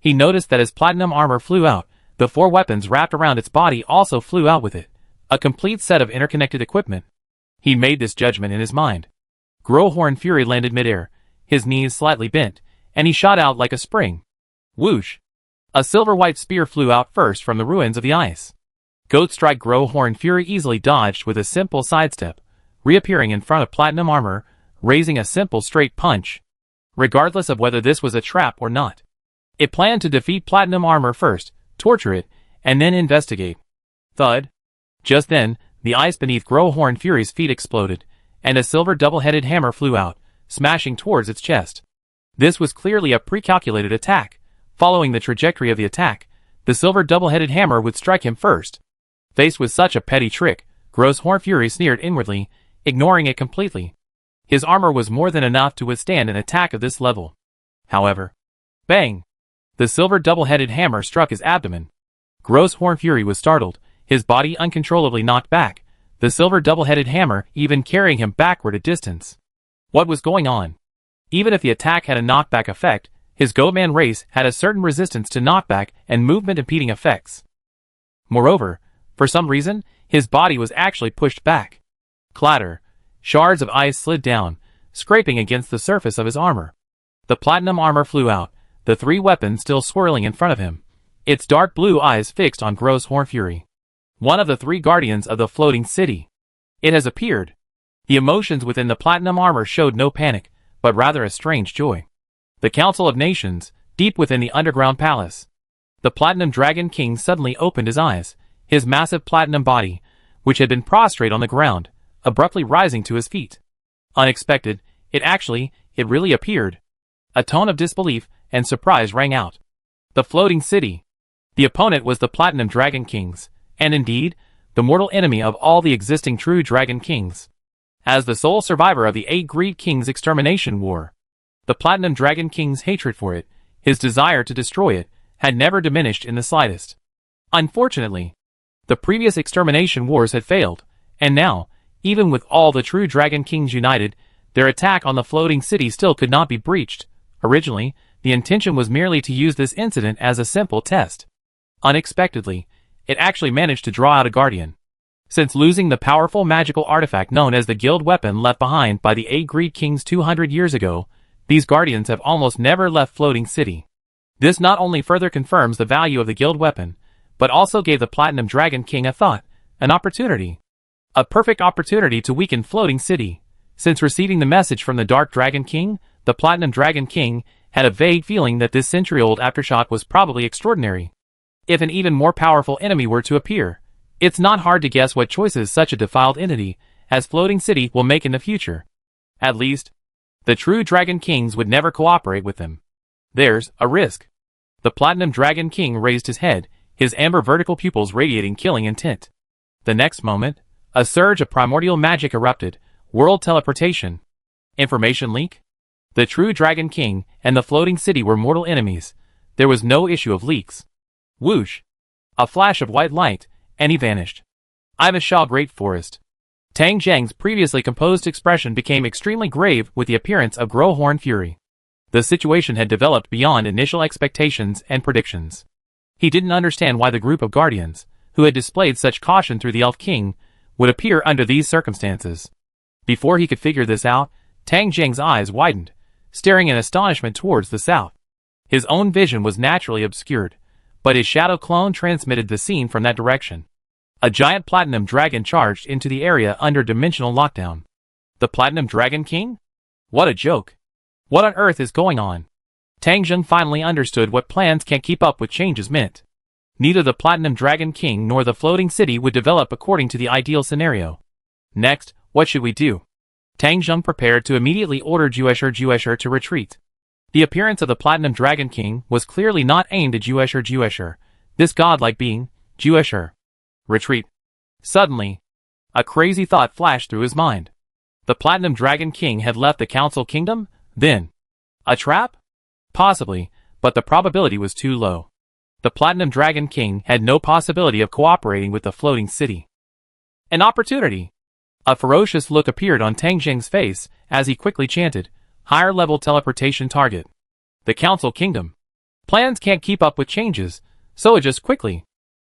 He noticed that as platinum armor flew out, the 4 weapons wrapped around its body also flew out with it, a complete set of interconnected equipment. He made this judgment in his mind. Gross Hornfury landed midair, his knees slightly bent, and he shot out like a spring. Whoosh! A silver-white spear flew out first from the ruins of the ice. Goat Strike Gross Hornfury easily dodged with a simple sidestep, reappearing in front of platinum armor, raising a simple straight punch. Regardless of whether this was a trap or not, it planned to defeat platinum armor first, torture it, and then investigate. Thud. Just then, the ice beneath Gross Hornfury's feet exploded, and a silver double-headed hammer flew out, smashing towards its chest. This was clearly a pre-calculated attack. Following the trajectory of the attack, the silver double-headed hammer would strike him first. Faced with such a petty trick, Gross Hornfury sneered inwardly, ignoring it completely. His armor was more than enough to withstand an attack of this level. However, bang! The silver double-headed hammer struck his abdomen. Gross Hornfury was startled, his body uncontrollably knocked back, the silver double-headed hammer even carrying him backward a distance. What was going on? Even if the attack had a knockback effect, his Goatman race had a certain resistance to knockback and movement-impeding effects. Moreover, for some reason, his body was actually pushed back. Clatter. Shards of ice slid down, scraping against the surface of his armor. The platinum armor flew out, the three weapons still swirling in front of him, its dark blue eyes fixed on Gross Horn Fury. One of the three guardians of the floating city. It has appeared. The emotions within the platinum armor showed no panic, but rather a strange joy. The Council of Nations, deep within the underground palace. The Platinum Dragon King suddenly opened his eyes, his massive platinum body, which had been prostrate on the ground, abruptly rising to his feet. Unexpected, it really appeared. A tone of disbelief and surprise rang out. The floating city. The opponent was the Platinum Dragon Kings, and indeed, the mortal enemy of all the existing true Dragon Kings. As the sole survivor of the 8 Greed Kings' extermination war, the Platinum Dragon King's hatred for it, his desire to destroy it, had never diminished in the slightest. Unfortunately, the previous extermination wars had failed, and now, even with all the true Dragon Kings united, their attack on the floating city still could not be breached. Originally, the intention was merely to use this incident as a simple test. Unexpectedly, it actually managed to draw out a guardian. Since losing the powerful magical artifact known as the guild weapon left behind by the 8 Greed Kings 200 years ago, these guardians have almost never left Floating City. This not only further confirms the value of the guild weapon, but also gave the Platinum Dragon King a thought, an opportunity. A perfect opportunity to weaken Floating City. Since receiving the message from the Dark Dragon King, the Platinum Dragon King had a vague feeling that this century-old aftershock was probably extraordinary. If an even more powerful enemy were to appear, it's not hard to guess what choices such a defiled entity as Floating City will make in the future. At least, the true Dragon Kings would never cooperate with them. There's a risk. The Platinum Dragon King raised his head, his amber vertical pupils radiating killing intent. The next moment, a surge of primordial magic erupted, world teleportation. Information leak? The true Dragon King and the Floating City were mortal enemies. There was no issue of leaks. Whoosh! A flash of white light, and he vanished. Ivashal Great Forest. Tang Zheng's previously composed expression became extremely grave with the appearance of Grohorn Fury. The situation had developed beyond initial expectations and predictions. He didn't understand why the group of guardians, who had displayed such caution through the Elf King, would appear under these circumstances. Before he could figure this out, Tang Zheng's eyes widened, staring in astonishment towards the south. His own vision was naturally obscured, but his shadow clone transmitted the scene from that direction. A giant platinum dragon charged into the area under dimensional lockdown. The Platinum Dragon King? What a joke. What on earth is going on? Tang Zheng finally understood what plans can't keep up with changes meant. Neither the Platinum Dragon King nor the Floating City would develop according to the ideal scenario. Next, what should we do? Tang Zheng prepared to immediately order Juesher to retreat. The appearance of the Platinum Dragon King was clearly not aimed at Juesher, this godlike being, Juesher. Retreat. Suddenly, a crazy thought flashed through his mind. The Platinum Dragon King had left the Council Kingdom, then. A trap? Possibly, but the probability was too low. The Platinum Dragon King had no possibility of cooperating with the Floating City. An opportunity! A ferocious look appeared on Tang Zheng's face as he quickly chanted, higher-level teleportation target. The Council Kingdom. Plans can't keep up with changes, so adjust quickly.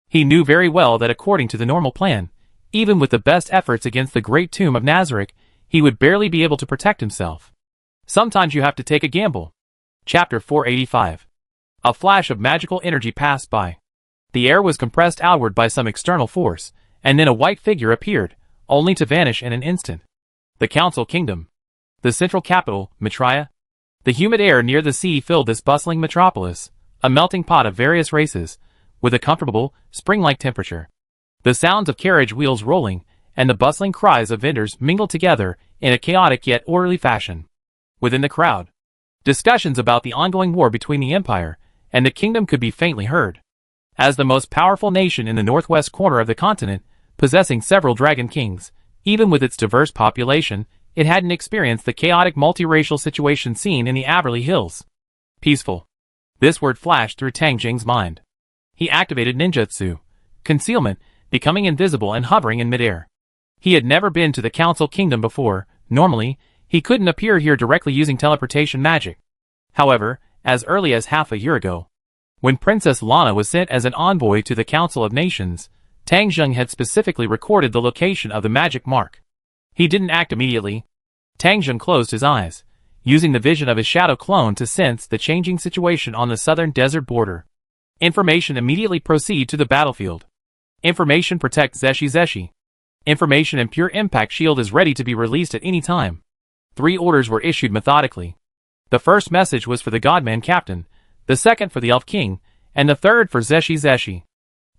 He knew very well that according to the normal plan, even with the best efforts against the Great Tomb of Nazareth, he would barely be able to protect himself. Sometimes you have to take a gamble. Chapter 485. A flash of magical energy passed by. The air was compressed outward by some external force, and then a white figure appeared, only to vanish in an instant. The Council Kingdom. The central capital, Maitreya. The humid air near the sea filled this bustling metropolis, a melting pot of various races, with a comfortable, spring-like temperature. The sounds of carriage wheels rolling, and the bustling cries of vendors mingled together in a chaotic yet orderly fashion. Within the crowd, discussions about the ongoing war between the Empire and the Kingdom could be faintly heard. As the most powerful nation in the northwest corner of the continent, possessing several Dragon Kings, even with its diverse population, it hadn't experienced the chaotic multiracial situation seen in the Averley Hills. Peaceful. This word flashed through Tang Zheng's mind. He activated ninjutsu, concealment, becoming invisible and hovering in midair. He had never been to the Council Kingdom before. Normally, he couldn't appear here directly using teleportation magic. However, as early as half a year ago, when Princess Lana was sent as an envoy to the Council of Nations, Tang Zheng had specifically recorded the location of the magic mark. He didn't act immediately. Tang Zheng closed his eyes, using the vision of his shadow clone to sense the changing situation on the southern desert border. Information immediately proceed to the battlefield. Information protect Zeshi Zeshi. Information and pure impact shield is ready to be released at any time. 3 orders were issued methodically. The first message was for the Godman Captain, the second for the Elf King, and the third for Zeshi Zeshi.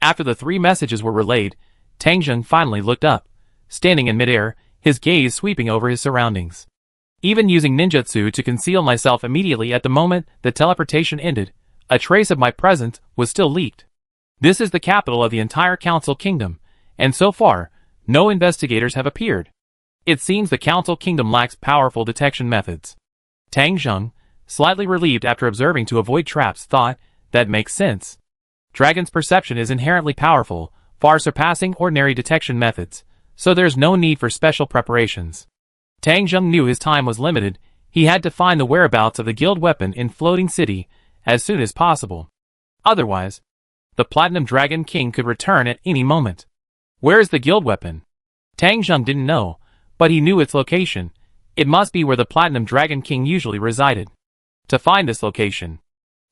After the 3 messages were relayed, Tang Zheng finally looked up, standing in midair, his gaze sweeping over his surroundings. Even using ninjutsu to conceal myself immediately at the moment the teleportation ended, a trace of my presence was still leaked. This is the capital of the entire Council Kingdom, and so far, no investigators have appeared. It seems the Council Kingdom lacks powerful detection methods. Tang Zheng, slightly relieved after observing to avoid traps, thought, that makes sense. Dragon's perception is inherently powerful, far surpassing ordinary detection methods, so there's no need for special preparations. Tang Zheng knew his time was limited. He had to find the whereabouts of the guild weapon in Floating City as soon as possible. Otherwise, the Platinum Dragon King could return at any moment. Where is the guild weapon? Tang Zheng didn't know, but he knew its location. It must be where the Platinum Dragon King usually resided. To find this location,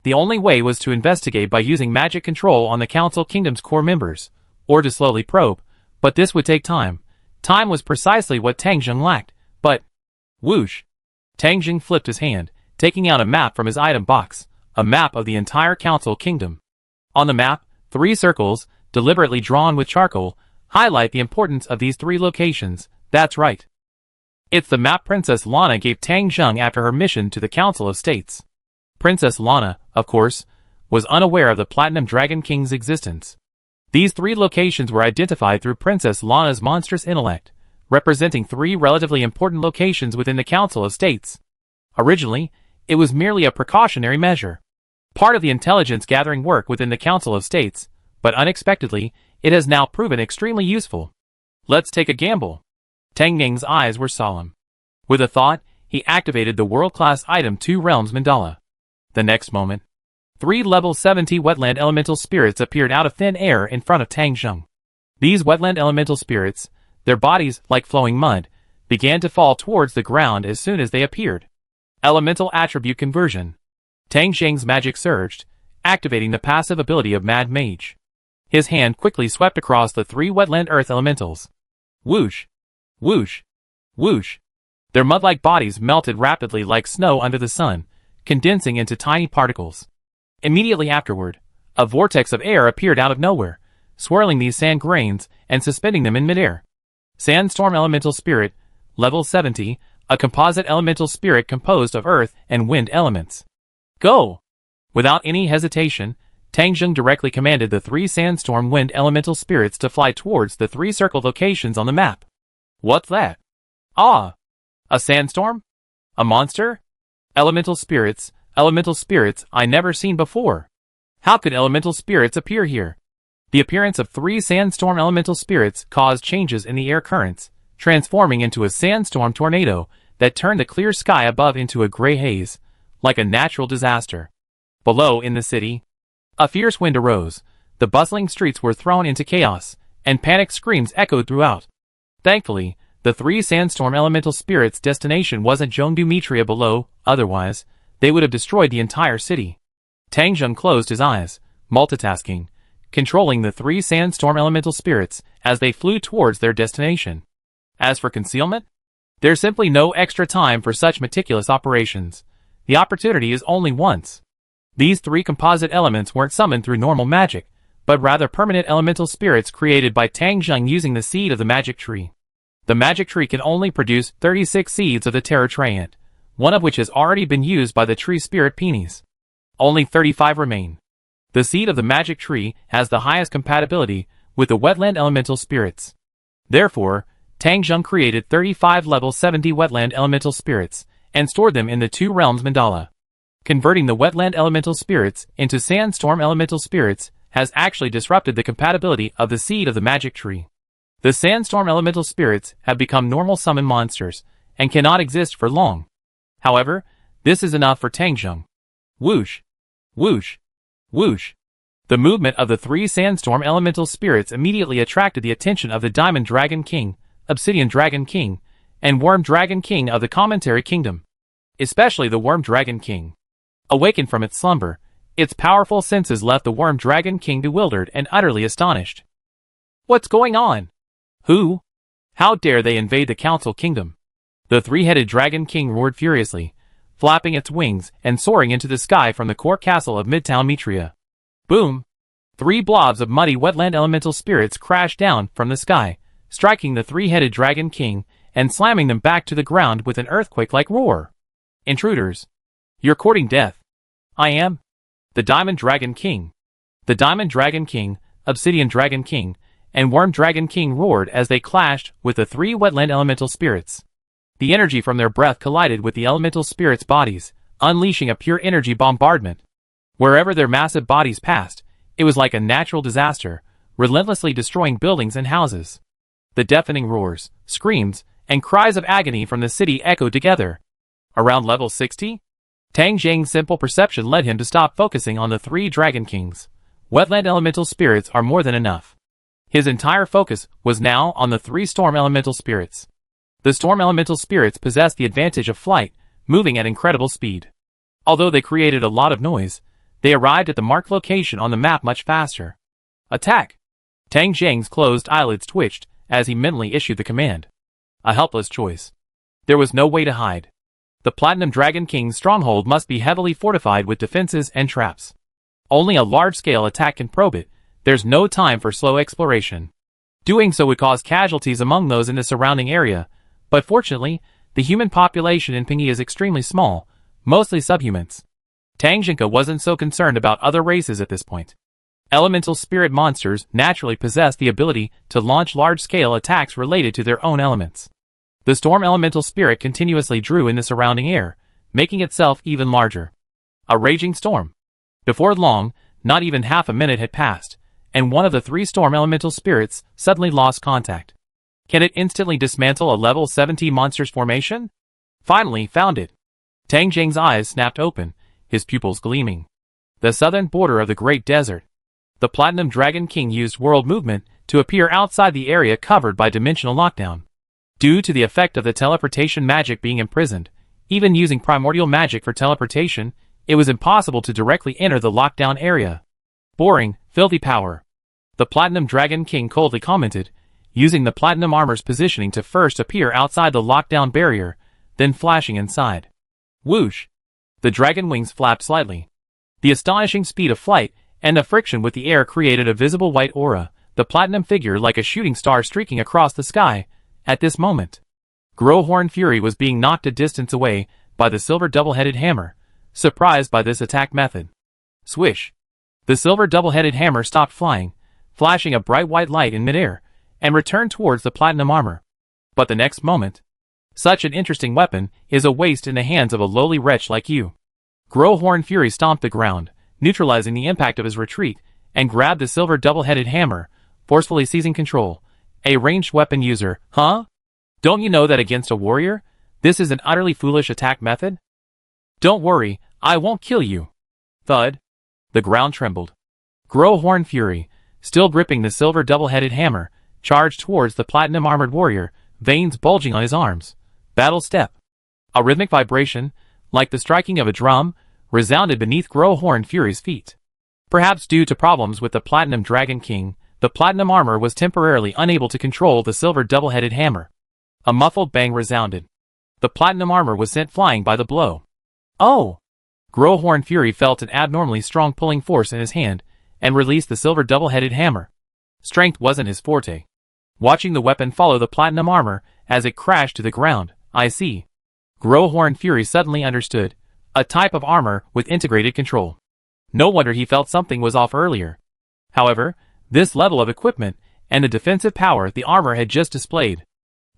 the only way was to investigate by using magic control on the Council Kingdom's core members, or to slowly probe, but this would take time. Time was precisely what Tang Zheng lacked, but... Whoosh! Tang Zheng flipped his hand, taking out a map from his item box, a map of the entire Council Kingdom. On the map, 3 circles, deliberately drawn with charcoal, highlight the importance of these 3 locations. That's right. It's the map Princess Lana gave Tang Zheng after her mission to the Council of States. Princess Lana, of course, was unaware of the Platinum Dragon King's existence. These 3 locations were identified through Princess Lana's monstrous intellect, representing 3 relatively important locations within the Council of States. Originally, it was merely a precautionary measure, part of the intelligence-gathering work within the Council of States, but unexpectedly, it has now proven extremely useful. Let's take a gamble. Tang Ning's eyes were solemn. With a thought, he activated the world-class item 2 Realms Mandala. The next moment, 3 level 70 wetland elemental spirits appeared out of thin air in front of Tang Zheng. These wetland elemental spirits, their bodies like flowing mud, began to fall towards the ground as soon as they appeared. Elemental attribute conversion. Tang Zheng's magic surged, activating the passive ability of Mad Mage. His hand quickly swept across the 3 wetland earth elementals. Whoosh! Whoosh! Whoosh! Their mud-like bodies melted rapidly like snow under the sun, condensing into tiny particles. Immediately afterward, a vortex of air appeared out of nowhere, swirling these sand grains and suspending them in midair. Sandstorm Elemental Spirit, Level 70, a composite elemental spirit composed of earth and wind elements. Go! Without any hesitation, Tang Zheng directly commanded the 3 sandstorm wind elemental spirits to fly towards the 3 circled locations on the map. What's that? Ah! A sandstorm? A monster? Elemental spirits I never seen before. How could elemental spirits appear here? The appearance of 3 sandstorm elemental spirits caused changes in the air currents, transforming into a sandstorm tornado that turned the clear sky above into a gray haze, like a natural disaster. Below in the city, a fierce wind arose, the bustling streets were thrown into chaos, and panicked screams echoed throughout. Thankfully, the 3 sandstorm elemental spirits' destination wasn't Zhongdu below, otherwise, they would have destroyed the entire city. Tang Zheng closed his eyes, multitasking, controlling the 3 sandstorm elemental spirits as they flew towards their destination. As for concealment, there's simply no extra time for such meticulous operations. The opportunity is only once. These 3 composite elements weren't summoned through normal magic, but rather permanent elemental spirits created by Tang Zheng using the seed of the magic tree. The magic tree can only produce 36 seeds of the Terror Treant, one of which has already been used by the tree spirit Peonies. Only 35 remain. The seed of the magic tree has the highest compatibility with the wetland elemental spirits. Therefore, Tang Zheng created 35 level 70 wetland elemental spirits, and stored them in the 2 realms mandala. Converting the wetland elemental spirits into sandstorm elemental spirits has actually disrupted the compatibility of the seed of the magic tree. The sandstorm elemental spirits have become normal summon monsters, and cannot exist for long. However, this is enough for Tang Zheng. Whoosh! Whoosh! Whoosh! The movement of the 3 sandstorm elemental spirits immediately attracted the attention of the Diamond Dragon King, Obsidian Dragon King, and Worm Dragon King of the Commentary Kingdom. especially the Worm Dragon King. Awakened from its slumber, its powerful senses left the Worm Dragon King bewildered and utterly astonished. What's going on? Who? How dare they invade the Council Kingdom? The three-headed Dragon King roared furiously, flapping its wings and soaring into the sky from the court castle of Midtown Metria. Boom! 3 blobs of muddy wetland elemental spirits crashed down from the sky, striking the three-headed Dragon King and slamming them back to the ground with an earthquake-like roar. Intruders! You're courting death. I am. The Diamond Dragon King. The Diamond Dragon King, Obsidian Dragon King, and Worm Dragon King roared as they clashed with the 3 wetland elemental spirits. The energy from their breath collided with the elemental spirits' bodies, unleashing a pure energy bombardment. Wherever their massive bodies passed, it was like a natural disaster, relentlessly destroying buildings and houses. The deafening roars, screams, and cries of agony from the city echoed together. Around level 60? Tang Zhang's simple perception led him to stop focusing on the 3 Dragon Kings. Wetland elemental spirits are more than enough. His entire focus was now on the 3 storm elemental spirits. The storm elemental spirits possessed the advantage of flight, moving at incredible speed. Although they created a lot of noise, they arrived at the marked location on the map much faster. Attack! Tang Zhang's closed eyelids twitched as he mentally issued the command. A helpless choice. There was no way to hide. The Platinum Dragon King's stronghold must be heavily fortified with defenses and traps. Only a large-scale attack can probe it. There's no time for slow exploration. Doing so would cause casualties among those in the surrounding area, but fortunately, the human population in Pingyi is extremely small, mostly subhumans. Tang Zhangke wasn't so concerned about other races at this point. Elemental spirit monsters naturally possess the ability to launch large-scale attacks related to their own elements. The storm elemental spirit continuously drew in the surrounding air, making itself even larger. A raging storm. Before long, not even half a minute had passed, and one of the 3 storm elemental spirits suddenly lost contact. Can it instantly dismantle a level 70 monster's formation? Finally found it. Tang Zhang's eyes snapped open, his pupils gleaming. The southern border of the Great Desert. The Platinum Dragon King used world movement to appear outside the area covered by dimensional lockdown. Due to the effect of the teleportation magic being imprisoned, even using primordial magic for teleportation, it was impossible to directly enter the lockdown area. Boring, filthy power. The Platinum Dragon King coldly commented, using the platinum armor's positioning to first appear outside the lockdown barrier, then flashing inside. Whoosh! The dragon wings flapped slightly. The astonishing speed of flight and the friction with the air created a visible white aura, the platinum figure like a shooting star streaking across the sky. At this moment, Growhorn Fury was being knocked a distance away by the silver double-headed hammer, surprised by this attack method. Swish! The silver double-headed hammer stopped flying, flashing a bright white light in midair, and returned towards the platinum armor. But the next moment, such an interesting weapon is a waste in the hands of a lowly wretch like you. Growhorn Fury stomped the ground, neutralizing the impact of his retreat, and grabbed the silver double-headed hammer, forcefully seizing control. A ranged weapon user, huh? Don't you know that against a warrior, this is an utterly foolish attack method? Don't worry, I won't kill you. Thud. The ground trembled. Growhorn Fury, still gripping the silver double-headed hammer, charged towards the platinum-armored warrior, veins bulging on his arms. Battle step. A rhythmic vibration, like the striking of a drum, resounded beneath Growhorn Fury's feet. Perhaps due to problems with the Platinum Dragon King, the platinum armor was temporarily unable to control the silver double-headed hammer. A muffled bang resounded. The platinum armor was sent flying by the blow. Oh! Growhorn Fury felt an abnormally strong pulling force in his hand, and released the silver double-headed hammer. Strength wasn't his forte. Watching the weapon follow the platinum armor as it crashed to the ground, I see. Growhorn Fury suddenly understood. A type of armor with integrated control. No wonder he felt something was off earlier. However, this level of equipment, and the defensive power the armor had just displayed,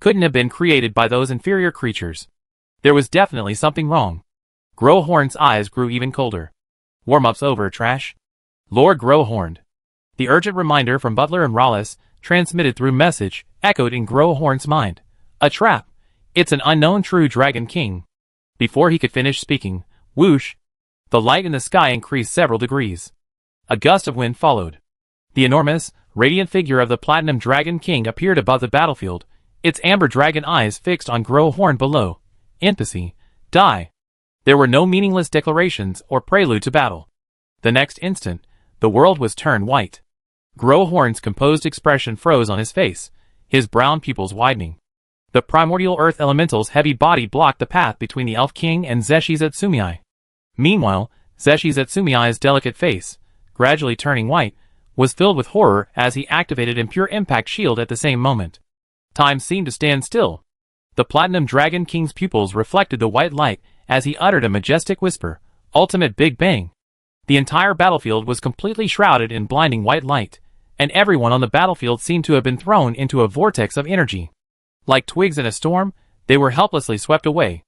couldn't have been created by those inferior creatures. There was definitely something wrong. Growhorn's eyes grew even colder. Warm-up's over, trash. Lord Growhorn. The urgent reminder from Butler and Rollis, transmitted through message, echoed in Growhorn's mind. A trap. It's an unknown true Dragon King. Before he could finish speaking, whoosh! The light in the sky increased several degrees. A gust of wind followed. The enormous, radiant figure of the Platinum Dragon King appeared above the battlefield, its amber dragon eyes fixed on Growhorn below. Empathy. Die. There were no meaningless declarations or prelude to battle. The next instant, the world was turned white. Growhorn's composed expression froze on his face, his brown pupils widening. The primordial earth elemental's heavy body blocked the path between the Elf King and Zeshi Zetsumii. Meanwhile, Zeshi Zetsumii's delicate face, gradually turning white, was filled with horror as he activated Impure Impact Shield at the same moment. Time seemed to stand still. The Platinum Dragon King's pupils reflected the white light as he uttered a majestic whisper, "Ultimate Big Bang." The entire battlefield was completely shrouded in blinding white light, and everyone on the battlefield seemed to have been thrown into a vortex of energy. Like twigs in a storm, they were helplessly swept away.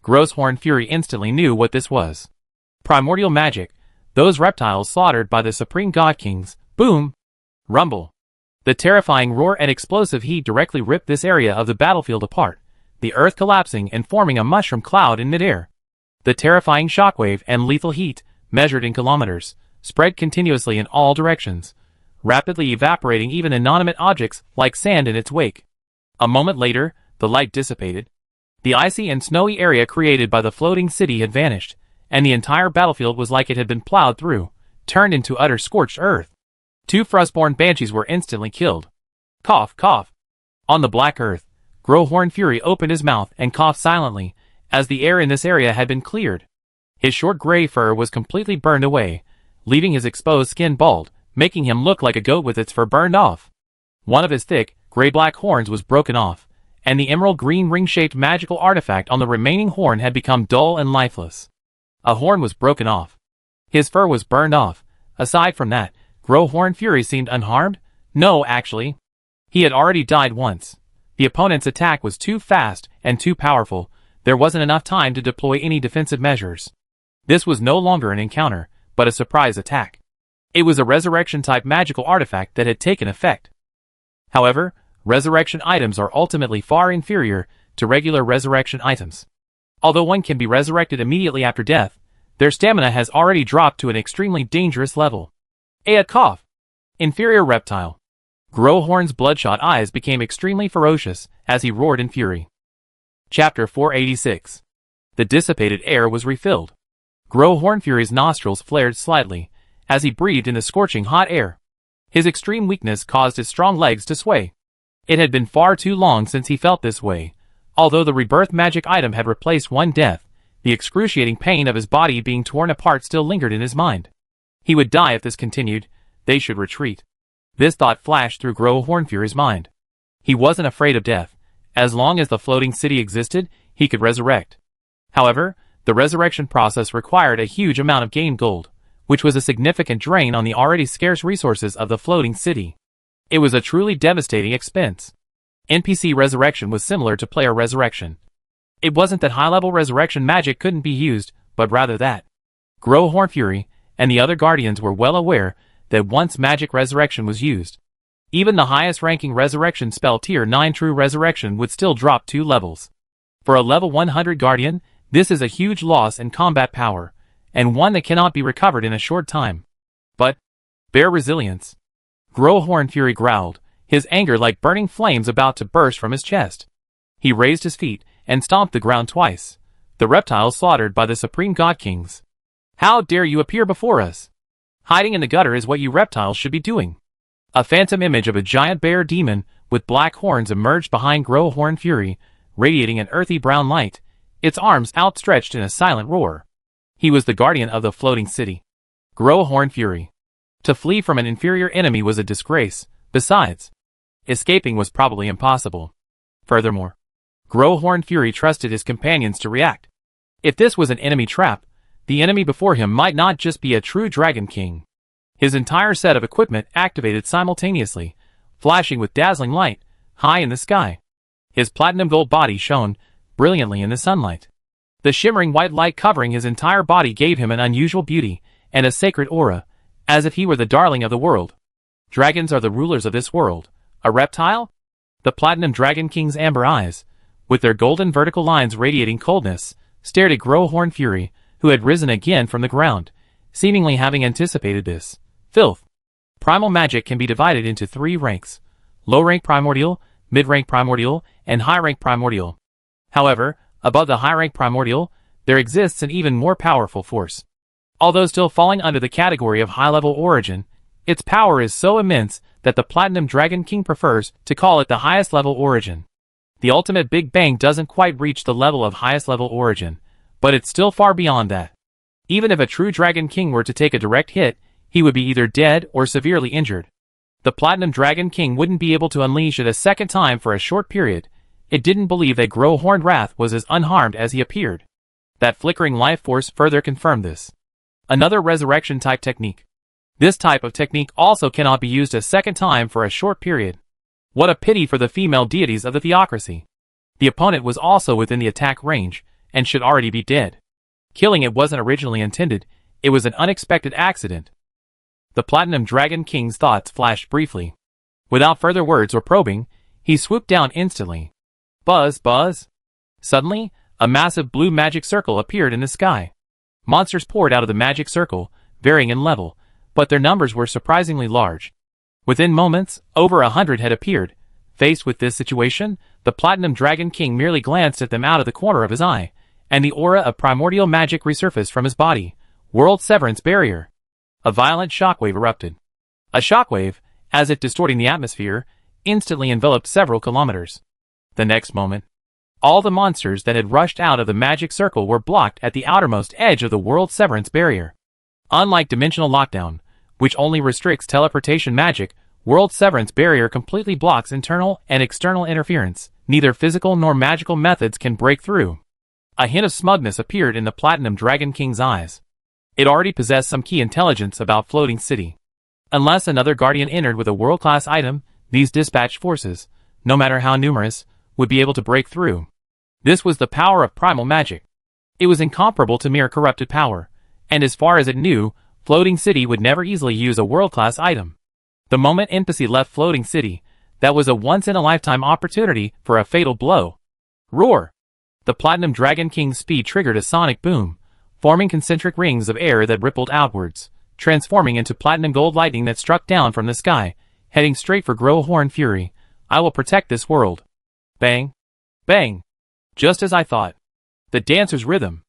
Growhorn Fury instantly knew what this was. Primordial magic, those reptiles slaughtered by the Supreme God Kings. Boom! Rumble. The terrifying roar and explosive heat directly ripped this area of the battlefield apart, the earth collapsing and forming a mushroom cloud in midair. The terrifying shockwave and lethal heat, measured in kilometers, spread continuously in all directions, rapidly evaporating even inanimate objects like sand in its wake. A moment later, the light dissipated. The icy and snowy area created by the floating city had vanished, and the entire battlefield was like it had been plowed through, turned into utter scorched earth. 2 Frostborn Banshees were instantly killed. Cough, cough. On the black earth, Growhorn Fury opened his mouth and coughed silently, as the air in this area had been cleared. His short gray fur was completely burned away, leaving his exposed skin bald, making him look like a goat with its fur burned off. One of his thick, gray-black horns was broken off, and the emerald green ring-shaped magical artifact on the remaining horn had become dull and lifeless. A horn was broken off. His fur was burned off. Aside from that, Growhorn Fury seemed unharmed? No, actually. He had already died once. The opponent's attack was too fast and too powerful. There wasn't enough time to deploy any defensive measures. This was no longer an encounter, but a surprise attack. It was a resurrection-type magical artifact that had taken effect. However, resurrection items are ultimately far inferior to regular resurrection items. Although one can be resurrected immediately after death, their stamina has already dropped to an extremely dangerous level. A cough. Inferior reptile. Growhorn's bloodshot eyes became extremely ferocious as he roared in fury. Chapter 486. The dissipated air was refilled. Growhorn Fury's nostrils flared slightly as he breathed in the scorching hot air. His extreme weakness caused his strong legs to sway. It had been far too long since he felt this way. Although the rebirth magic item had replaced one death, the excruciating pain of his body being torn apart still lingered in his mind. He would die if this continued. They should retreat. This thought flashed through Growhorn Fury's mind. He wasn't afraid of death. As long as the floating city existed, he could resurrect. However, the resurrection process required a huge amount of game gold, which was a significant drain on the already scarce resources of the floating city. It was a truly devastating expense. NPC resurrection was similar to player resurrection. It wasn't that high-level resurrection magic couldn't be used, but rather that Growhorn Fury and the other Guardians were well aware that once magic resurrection was used, even the highest-ranking resurrection spell Tier 9 True Resurrection would still drop 2 levels. For a level 100 Guardian, this is a huge loss in combat power, and one that cannot be recovered in a short time. But bear resilience. Growhorn Fury growled, his anger like burning flames about to burst from his chest. He raised his feet and stomped the ground twice. The reptiles slaughtered by the Supreme God Kings. How dare you appear before us? Hiding in the gutter is what you reptiles should be doing. A phantom image of a giant bear demon with black horns emerged behind Growhorn Fury, radiating an earthy brown light, its arms outstretched in a silent roar. He was the guardian of the floating city. Growhorn Fury. To flee from an inferior enemy was a disgrace. Besides, escaping was probably impossible. Furthermore, Growhorn Fury trusted his companions to react. If this was an enemy trap, the enemy before him might not just be a true Dragon King. His entire set of equipment activated simultaneously, flashing with dazzling light, high in the sky. His platinum gold body shone brilliantly in the sunlight. The shimmering white light covering his entire body gave him an unusual beauty and a sacred aura, as if he were the darling of the world. Dragons are the rulers of this world. A reptile? The Platinum Dragon King's amber eyes, with their golden vertical lines radiating coldness, stared at Growhorn Fury, who had risen again from the ground, seemingly having anticipated this. Filth. Primal magic can be divided into 3 ranks: low-rank primordial, mid-rank primordial, and high-rank primordial. However, above the high-rank primordial, there exists an even more powerful force. Although still falling under the category of high-level origin, its power is so immense that the Platinum Dragon King prefers to call it the highest level origin. The ultimate Big Bang doesn't quite reach the level of highest level origin, but it's still far beyond that. Even if a true Dragon King were to take a direct hit, he would be either dead or severely injured. The Platinum Dragon King wouldn't be able to unleash it a second time for a short period. It didn't believe that Grow-Horned Wrath was as unharmed as he appeared. That flickering life force further confirmed this. Another resurrection type technique. This type of technique also cannot be used a second time for a short period. What a pity for the female deities of the theocracy. The opponent was also within the attack range, and should already be dead. Killing it wasn't originally intended, it was an unexpected accident. The Platinum Dragon King's thoughts flashed briefly. Without further words or probing, he swooped down instantly. Buzz, buzz. Suddenly, a massive blue magic circle appeared in the sky. Monsters poured out of the magic circle, varying in level, but their numbers were surprisingly large. Within moments, over 100 had appeared. Faced with this situation, the Platinum Dragon King merely glanced at them out of the corner of his eye, and the aura of primordial magic resurfaced from his body. World Severance Barrier. A violent shockwave erupted. A shockwave, as if distorting the atmosphere, instantly enveloped several kilometers. The next moment, all the monsters that had rushed out of the magic circle were blocked at the outermost edge of the World Severance Barrier. Unlike Dimensional Lockdown, which only restricts teleportation magic, World Severance Barrier completely blocks internal and external interference. Neither physical nor magical methods can break through. A hint of smugness appeared in the Platinum Dragon King's eyes. It already possessed some key intelligence about Floating City. Unless another Guardian entered with a world-class item, these dispatched forces, no matter how numerous, would be able to break through. This was the power of primal magic. It was incomparable to mere corrupted power, and as far as it knew, Floating City would never easily use a world-class item. The moment Embassy left Floating City, that was a once-in-a-lifetime opportunity for a fatal blow. Roar! The Platinum Dragon King's speed triggered a sonic boom, forming concentric rings of air that rippled outwards, transforming into platinum gold lightning that struck down from the sky, heading straight for Grow-Horned Fury. I will protect this world. Bang! Bang! Just as I thought. The dancer's rhythm.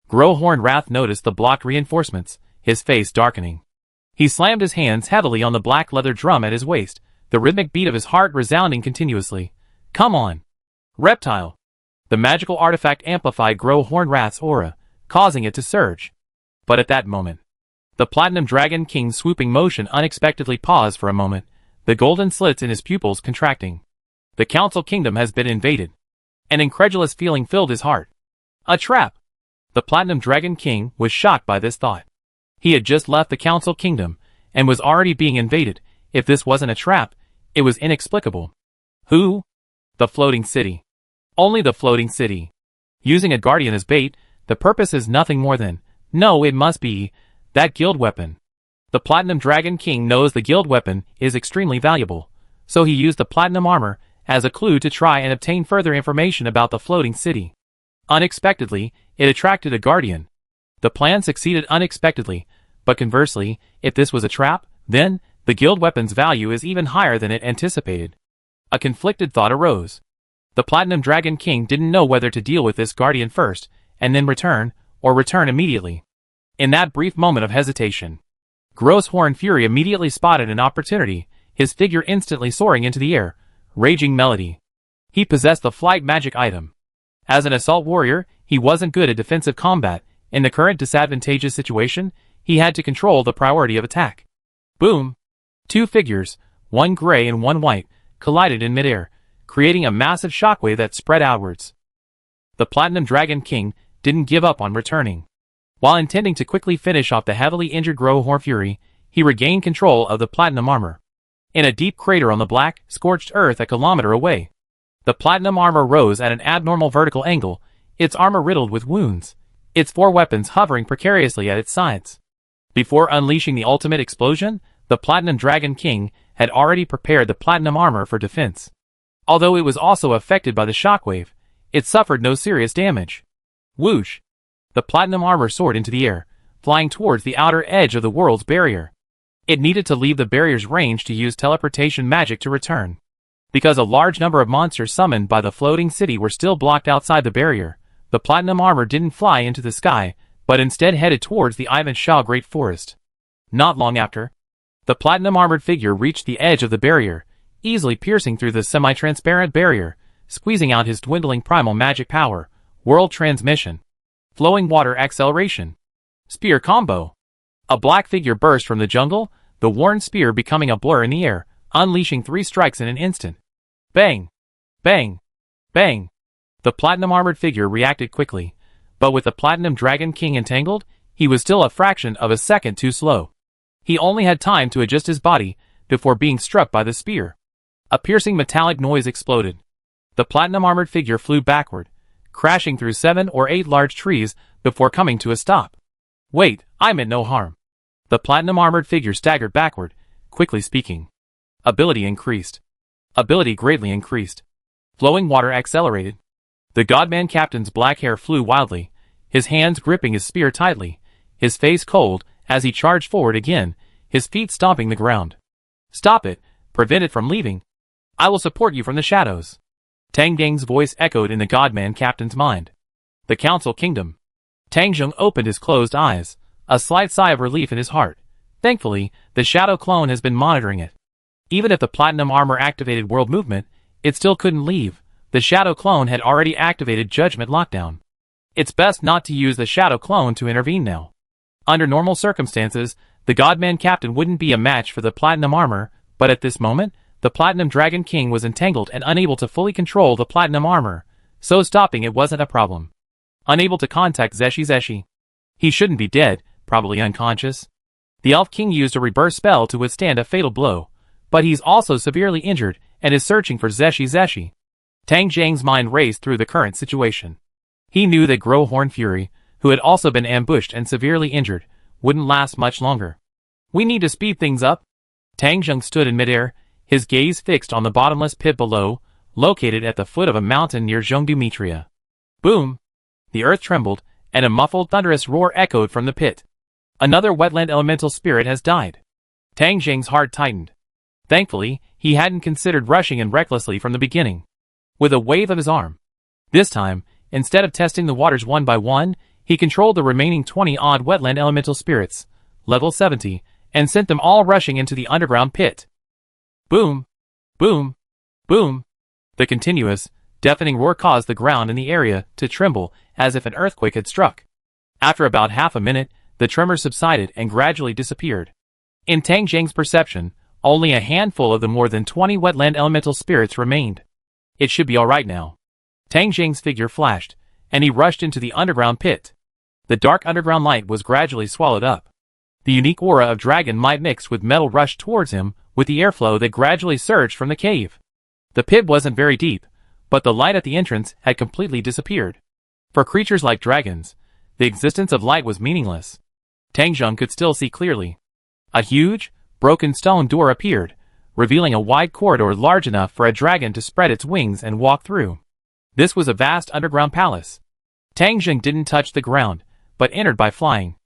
Grow-Horned Wrath noticed the blocked reinforcements, his face darkening. He slammed his hands heavily on the black leather drum at his waist, the rhythmic beat of his heart resounding continuously. Come on! Reptile! The magical artifact amplified Grow-Horned Wrath's aura, causing it to surge. But at that moment, the Platinum Dragon King's swooping motion unexpectedly paused for a moment, the golden slits in his pupils contracting. The Council Kingdom has been invaded. An incredulous feeling filled his heart. A trap! The Platinum Dragon King was shocked by this thought. He had just left the Council Kingdom, and was already being invaded. If this wasn't a trap, it was inexplicable. Who? The Floating City. Only the Floating City. Using a Guardian as bait, the purpose is nothing more than, no, it must be, that guild weapon. The Platinum Dragon King knows the guild weapon is extremely valuable, so he used the Platinum Armor as a clue to try and obtain further information about the Floating City. Unexpectedly, it attracted a Guardian. The plan succeeded unexpectedly, but conversely, if this was a trap, then, the guild weapon's value is even higher than it anticipated. A conflicted thought arose. The Platinum Dragon King didn't know whether to deal with this Guardian first, and then return, or return immediately. In that brief moment of hesitation, Grow-Horned Fury immediately spotted an opportunity, his figure instantly soaring into the air, raging melody. He possessed the flight magic item. As an assault warrior, he wasn't good at defensive combat. In the current disadvantageous situation, he had to control the priority of attack. Boom! Two figures, one gray and one white, collided in midair, creating a massive shockwave that spread outwards. The Platinum Dragon King didn't give up on returning. While intending to quickly finish off the heavily injured Grow-Horned Fury, he regained control of the Platinum Armor. In a deep crater on the black, scorched earth a kilometer away, the Platinum Armor rose at an abnormal vertical angle, its armor riddled with wounds, its four weapons hovering precariously at its sides. Before unleashing the ultimate explosion, the Platinum Dragon King had already prepared the Platinum Armor for defense. Although it was also affected by the shockwave, it suffered no serious damage. Whoosh! The Platinum Armor soared into the air, flying towards the outer edge of the world's barrier. It needed to leave the barrier's range to use teleportation magic to return. Because a large number of monsters summoned by the Floating City were still blocked outside the barrier, The platinum armor didn't fly into the sky, but instead headed towards the Ivan Shah Great Forest. Not long after, the platinum-armored figure reached the edge of the barrier, easily piercing through the semi-transparent barrier, squeezing out his dwindling primal magic power, world transmission, flowing water acceleration, spear combo. A black figure burst from the jungle, the worn spear becoming a blur in the air, unleashing 3 strikes in an instant. Bang! Bang! Bang! The platinum-armored figure reacted quickly, but with the Platinum Dragon King entangled, he was still a fraction of a second too slow. He only had time to adjust his body before being struck by the spear. A piercing metallic noise exploded. The platinum-armored figure flew backward, crashing through 7 or 8 large trees before coming to a stop. Wait, I meant no harm. The platinum-armored figure staggered backward, quickly speaking. Ability increased. Ability greatly increased. Flowing water accelerated. The Godman Captain's black hair flew wildly, his hands gripping his spear tightly, his face cold as he charged forward again, his feet stomping the ground. Stop it, prevent it from leaving. I will support you from the shadows. Tang Dang's voice echoed in the Godman Captain's mind. The Council Kingdom. Tang Zheng opened his closed eyes, a slight sigh of relief in his heart. Thankfully, the Shadow Clone has been monitoring it. Even if the Platinum Armor activated world movement, it still couldn't leave. The Shadow Clone had already activated Judgment Lockdown. It's best not to use the Shadow Clone to intervene now. Under normal circumstances, the Godman Captain wouldn't be a match for the Platinum Armor, but at this moment, the Platinum Dragon King was entangled and unable to fully control the Platinum Armor, so stopping it wasn't a problem. Unable to contact Zeshi. He shouldn't be dead, probably unconscious. The Elf King used a rebirth spell to withstand a fatal blow, but he's also severely injured and is searching for Zeshi. Tang Zhang's mind raced through the current situation. He knew that Growhorn Fury, who had also been ambushed and severely injured, wouldn't last much longer. We need to speed things up. Tang Zheng stood in midair, his gaze fixed on the bottomless pit below, located at the foot of a mountain near Zhongdumetria. Boom! The earth trembled, and a muffled thunderous roar echoed from the pit. Another wetland elemental spirit has died. Tang Zheng's heart tightened. Thankfully, he hadn't considered rushing in recklessly from the beginning. With a wave of his arm. This time, instead of testing the waters one by one, he controlled the remaining 20-odd wetland elemental spirits, level 70, and sent them all rushing into the underground pit. Boom! Boom! Boom! The continuous, deafening roar caused the ground in the area to tremble as if an earthquake had struck. After about half a minute, the tremor subsided and gradually disappeared. In Tang Zhang's perception, only a handful of the more than 20 wetland elemental spirits remained. It should be alright now. Tang Zhang's figure flashed, and he rushed into the underground pit. The dark underground light was gradually swallowed up. The unique aura of dragon might mixed with metal rushed towards him with the airflow that gradually surged from the cave. The pit wasn't very deep, but the light at the entrance had completely disappeared. For creatures like dragons, the existence of light was meaningless. Tang Zheng could still see clearly. A huge, broken stone door appeared, revealing a wide corridor large enough for a dragon to spread its wings and walk through. This was a vast underground palace. Tang Zheng didn't touch the ground, but entered by flying.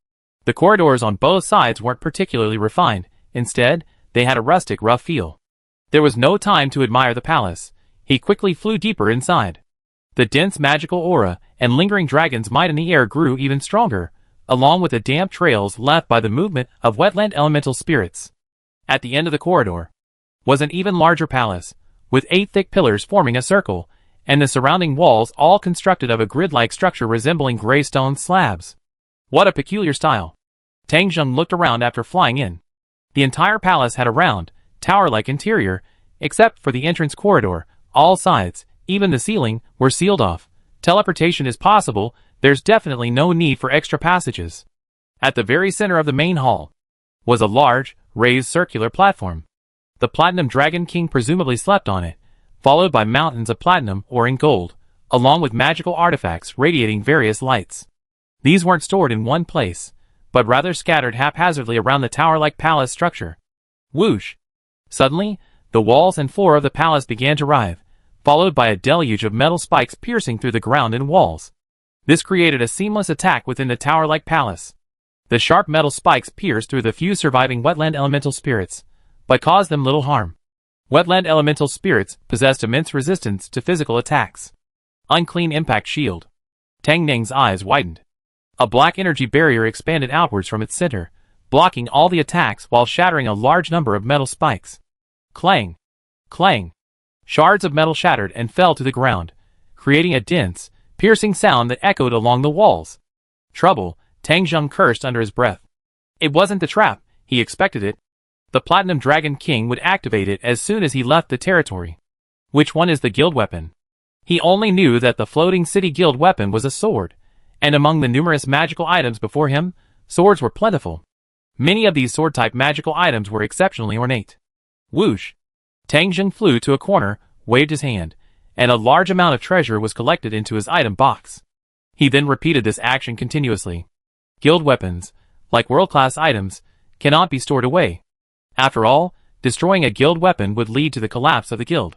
The corridors on both sides weren't particularly refined, instead, they had a rustic, rough feel. There was no time to admire the palace. He quickly flew deeper inside. The dense magical aura and lingering dragon's might in the air grew even stronger, along with the damp trails left by the movement of wetland elemental spirits. At the end of the corridor was an even larger palace, with 8 thick pillars forming a circle, and the surrounding walls all constructed of a grid-like structure resembling gray stone slabs. What a peculiar style! Tang Zheng looked around after flying in. The entire palace had a round, tower-like interior, except for the entrance corridor. All sides, even the ceiling, were sealed off. Teleportation is possible, there's definitely no need for extra passages. At the very center of the main hall was a large, raised circular platform. The Platinum Dragon King presumably slept on it, followed by mountains of platinum or in gold, along with magical artifacts radiating various lights. These weren't stored in one place, but rather scattered haphazardly around the tower-like palace structure. Whoosh! Suddenly, the walls and floor of the palace began to writhe, followed by a deluge of metal spikes piercing through the ground and walls. This created a seamless attack within the tower-like palace. The sharp metal spikes pierced through the few surviving wetland elemental spirits, but caused them little harm. Wetland elemental spirits possessed immense resistance to physical attacks. Unclean impact shield. Tang Ning's eyes widened. A black energy barrier expanded outwards from its center, blocking all the attacks while shattering a large number of metal spikes. Clang! Clang! Shards of metal shattered and fell to the ground, creating a dense, piercing sound that echoed along the walls. Trouble, Tang Zheng cursed under his breath. It wasn't the trap, he expected it. The Platinum Dragon King would activate it as soon as he left the territory. Which one is the guild weapon? He only knew that the Floating City Guild weapon was a sword, and among the numerous magical items before him, swords were plentiful. Many of these sword-type magical items were exceptionally ornate. Whoosh! Tang Zheng flew to a corner, waved his hand, and a large amount of treasure was collected into his item box. He then repeated this action continuously. Guild weapons, like world-class items, cannot be stored away. After all, destroying a guild weapon would lead to the collapse of the guild.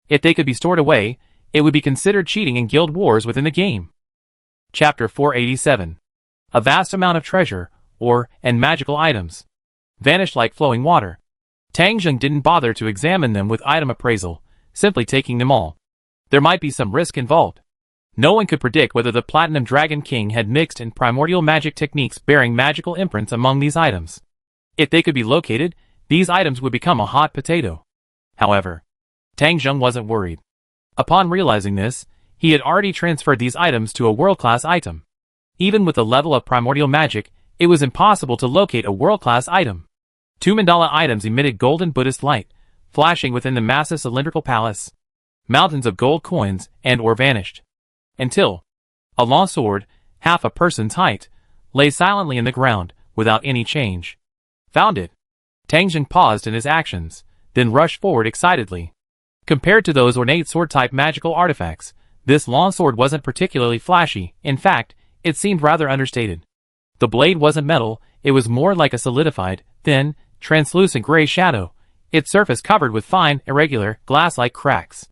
If they could be stored away, it would be considered cheating in guild wars within the game. Chapter 487. A vast amount of treasure, ore, and magical items vanished like flowing water. Tang Zheng didn't bother to examine them with item appraisal, simply taking them all. There might be some risk involved. No one could predict whether the Platinum Dragon King had mixed in primordial magic techniques bearing magical imprints among these items. If they could be located, these items would become a hot potato. However, Tang Zheng wasn't worried. Upon realizing this, he had already transferred these items to a world-class item. Even with the level of primordial magic, it was impossible to locate a world-class item. Two mandala items emitted golden Buddhist light, flashing within the massive cylindrical palace. Mountains of gold coins and ore vanished. Until a long sword, half a person's height, lay silently in the ground, without any change. Found it. Tang Zheng paused in his actions, then rushed forward excitedly. Compared to those ornate sword-type magical artifacts, this longsword wasn't particularly flashy. In fact, it seemed rather understated. The blade wasn't metal, it was more like a solidified, thin, translucent gray shadow, its surface covered with fine, irregular, glass-like cracks.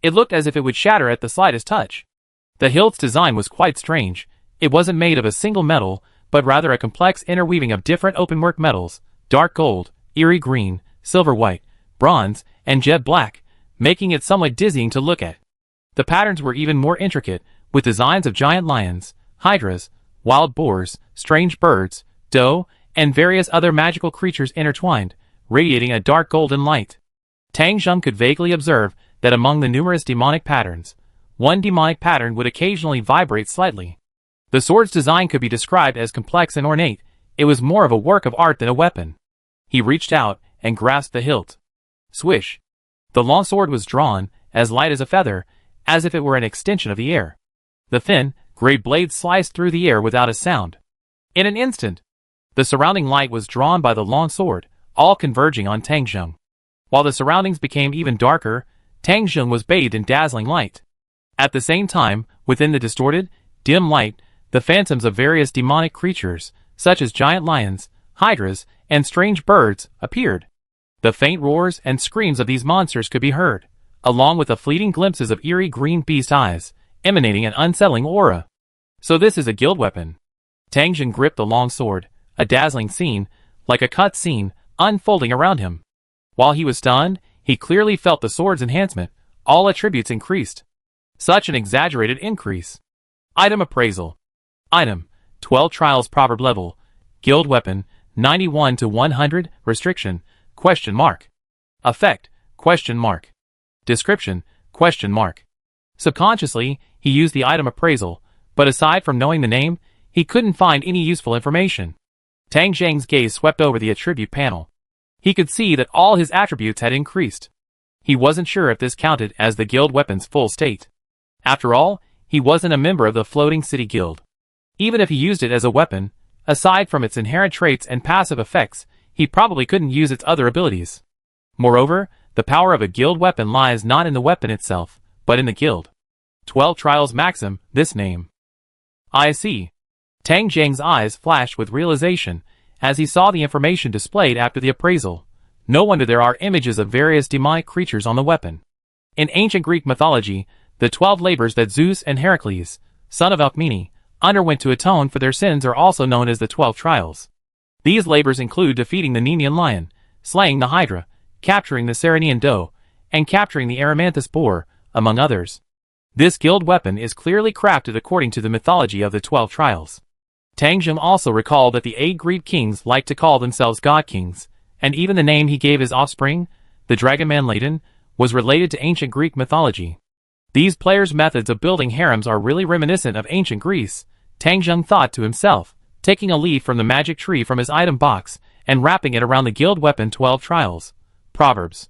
It looked as if it would shatter at the slightest touch. The hilt's design was quite strange. It wasn't made of a single metal, but rather a complex interweaving of different openwork metals, dark gold, eerie green, silver white, bronze, and jet black, making it somewhat dizzying to look at. The patterns were even more intricate, with designs of giant lions, hydras, wild boars, strange birds, doe, and various other magical creatures intertwined, radiating a dark golden light. Tang Zheng could vaguely observe that among the numerous demonic patterns, one demonic pattern would occasionally vibrate slightly. The sword's design could be described as complex and ornate. It was more of a work of art than a weapon. He reached out and grasped the hilt. Swish! The long sword was drawn, as light as a feather, as if it were an extension of the air. The thin, gray blade sliced through the air without a sound. In an instant, the surrounding light was drawn by the long sword, all converging on Tang Zheng. While the surroundings became even darker, Tang Zheng was bathed in dazzling light. At the same time, within the distorted, dim light, the phantoms of various demonic creatures, such as giant lions, hydras, and strange birds, appeared. The faint roars and screams of these monsters could be heard, along with the fleeting glimpses of eerie green beast eyes, emanating an unsettling aura. So this is a guild weapon. Tang Zheng gripped the long sword, a dazzling scene, like a cut scene, unfolding around him. While he was stunned, he clearly felt the sword's enhancement. All attributes increased. Such an exaggerated increase. Item appraisal. Item, 12 trials proverb level. Guild weapon, 91 to 100, restriction, question mark. Effect, question mark. Description, question mark. Subconsciously, he used the item appraisal, but aside from knowing the name, he couldn't find any useful information. Tang Zheng's gaze swept over the attribute panel. He could see that all his attributes had increased. He wasn't sure if this counted as the guild weapon's full state. After all, he wasn't a member of the Floating City Guild. Even if he used it as a weapon, aside from its inherent traits and passive effects, he probably couldn't use its other abilities. Moreover, the power of a guild weapon lies not in the weapon itself, but in the guild. 12 trials maxim, this name. I see. Tang Zheng's eyes flashed with realization as he saw the information displayed after the appraisal. No wonder there are images of various demonic creatures on the weapon. In ancient Greek mythology, the 12 labors that Zeus and Heracles, son of Alcmene, underwent to atone for their sins are also known as the 12 trials. These labors include defeating the Nemean lion, slaying the Hydra, capturing the Ceryneian doe, and capturing the Erymanthus boar, among others. This guild weapon is clearly crafted according to the mythology of the 12 trials. Tang Zheng also recalled that the 8 Greek kings liked to call themselves god kings, and even the name he gave his offspring, the Dragonman Laden, was related to ancient Greek mythology. These players' methods of building harems are really reminiscent of ancient Greece, Tang Zheng thought to himself, taking a leaf from the magic tree from his item box and wrapping it around the guild weapon 12 trials. Proverbs.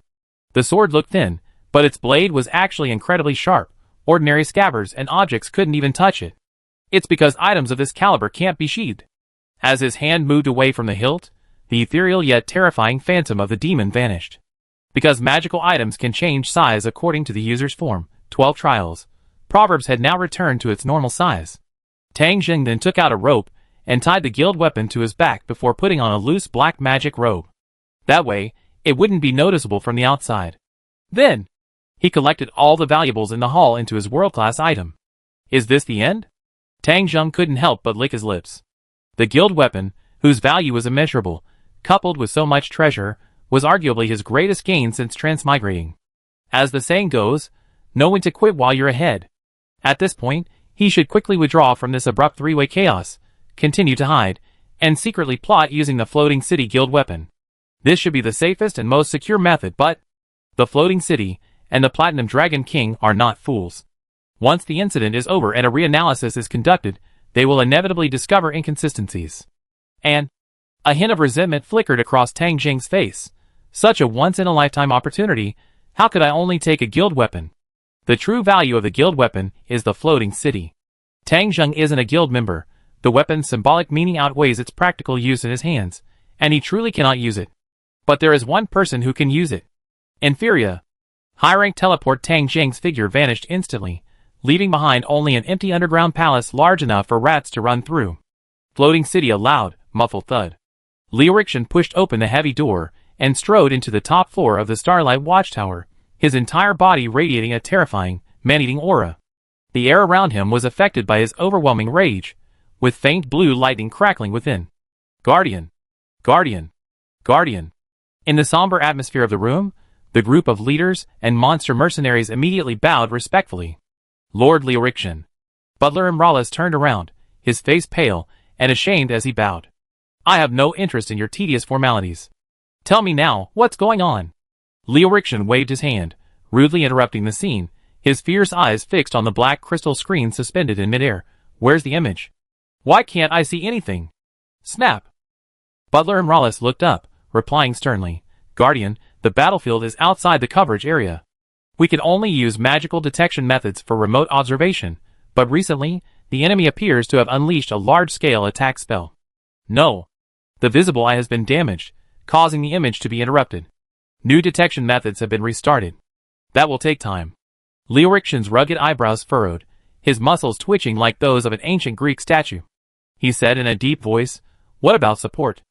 The sword looked thin, but its blade was actually incredibly sharp. Ordinary scabbards and objects couldn't even touch it. It's because items of this caliber can't be sheathed. As his hand moved away from the hilt, the ethereal yet terrifying phantom of the demon vanished. Because magical items can change size according to the user's form, 12 trials, Proverbs had now returned to its normal size. Tang Zheng then took out a rope and tied the guild weapon to his back before putting on a loose black magic robe. That way, it wouldn't be noticeable from the outside. Then, he collected all the valuables in the hall into his world-class item. Is this the end? Tang Zheng couldn't help but lick his lips. The guild weapon, whose value was immeasurable, coupled with so much treasure, was arguably his greatest gain since transmigrating. As the saying goes, know when to quit while you're ahead. At this point, he should quickly withdraw from this abrupt three-way chaos, continue to hide, and secretly plot using the floating city guild weapon. This should be the safest and most secure method, but the floating city and the Platinum Dragon King are not fools. Once the incident is over and a reanalysis is conducted, they will inevitably discover inconsistencies. And a hint of resentment flickered across Tang Zheng's face. Such a once-in-a-lifetime opportunity, how could I only take a guild weapon? The true value of the guild weapon is the floating city. Tang Zheng isn't a guild member. The weapon's symbolic meaning outweighs its practical use in his hands, and he truly cannot use it. But there is one person who can use it. Inferior. High-rank teleport Tang Zheng's figure vanished instantly, leaving behind only an empty underground palace large enough for rats to run through. Floating city, a loud, muffled thud. Liu Rixin pushed open the heavy door and strode into the top floor of the Starlight Watchtower, his entire body radiating a terrifying, man-eating aura. The air around him was affected by his overwhelming rage, with faint blue lightning crackling within. Guardian! Guardian! Guardian! In the somber atmosphere of the room, the group of leaders and monster mercenaries immediately bowed respectfully. Lord Liu Rixin. Butler Imralus turned around, his face pale and ashamed as he bowed. I have no interest in your tedious formalities. Tell me now, what's going on? Liu Rixin waved his hand, rudely interrupting the scene, his fierce eyes fixed on the black crystal screen suspended in midair. Where's the image? Why can't I see anything? Snap! Butler Imralus looked up, replying sternly, Guardian, the battlefield is outside the coverage area. We can only use magical detection methods for remote observation, but recently, the enemy appears to have unleashed a large-scale attack spell. No. The visible eye has been damaged, causing the image to be interrupted. New detection methods have been restarted. That will take time. Liu Rixin's rugged eyebrows furrowed, his muscles twitching like those of an ancient Greek statue. He said in a deep voice, What about support?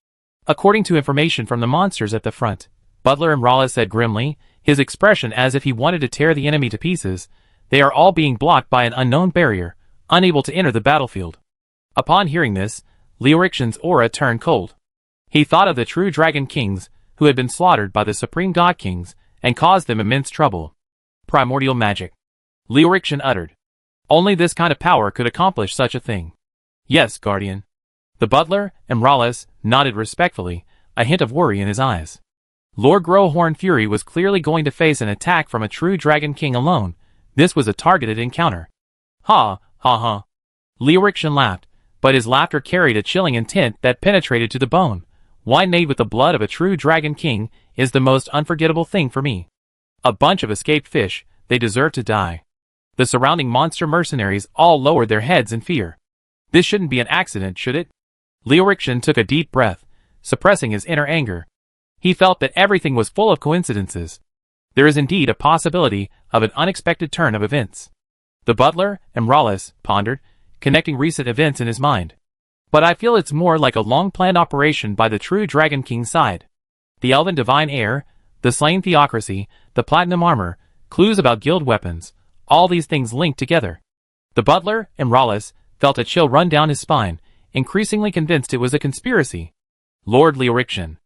According to information from the monsters at the front, Butler Imralus said grimly, his expression as if he wanted to tear the enemy to pieces, they are all being blocked by an unknown barrier, unable to enter the battlefield. Upon hearing this, Liu Rixin's aura turned cold. He thought of the true Dragon Kings, who had been slaughtered by the Supreme God Kings, and caused them immense trouble. Primordial magic. Liu Rixin uttered. Only this kind of power could accomplish such a thing. Yes, Guardian. The butler, Imralus, nodded respectfully, a hint of worry in his eyes. Lord Growhorn Fury was clearly going to face an attack from a true Dragon King alone. This was a targeted encounter. Ha, ha ha. Liu Rixin laughed, but his laughter carried a chilling intent that penetrated to the bone. Wine made with the blood of a true Dragon King is the most unforgettable thing for me. A bunch of escaped fish, they deserve to die. The surrounding monster mercenaries all lowered their heads in fear. This shouldn't be an accident, should it? Liu Rixin took a deep breath, suppressing his inner anger. He felt that everything was full of coincidences. There is indeed a possibility of an unexpected turn of events. The butler, Imralus, pondered, connecting recent events in his mind. But I feel it's more like a long-planned operation by the true Dragon King side. The elven divine heir, the slain theocracy, the platinum armor, clues about guild weapons, all these things linked together. The butler, Imralus, felt a chill run down his spine, increasingly convinced it was a conspiracy. Lord Liu Rixin.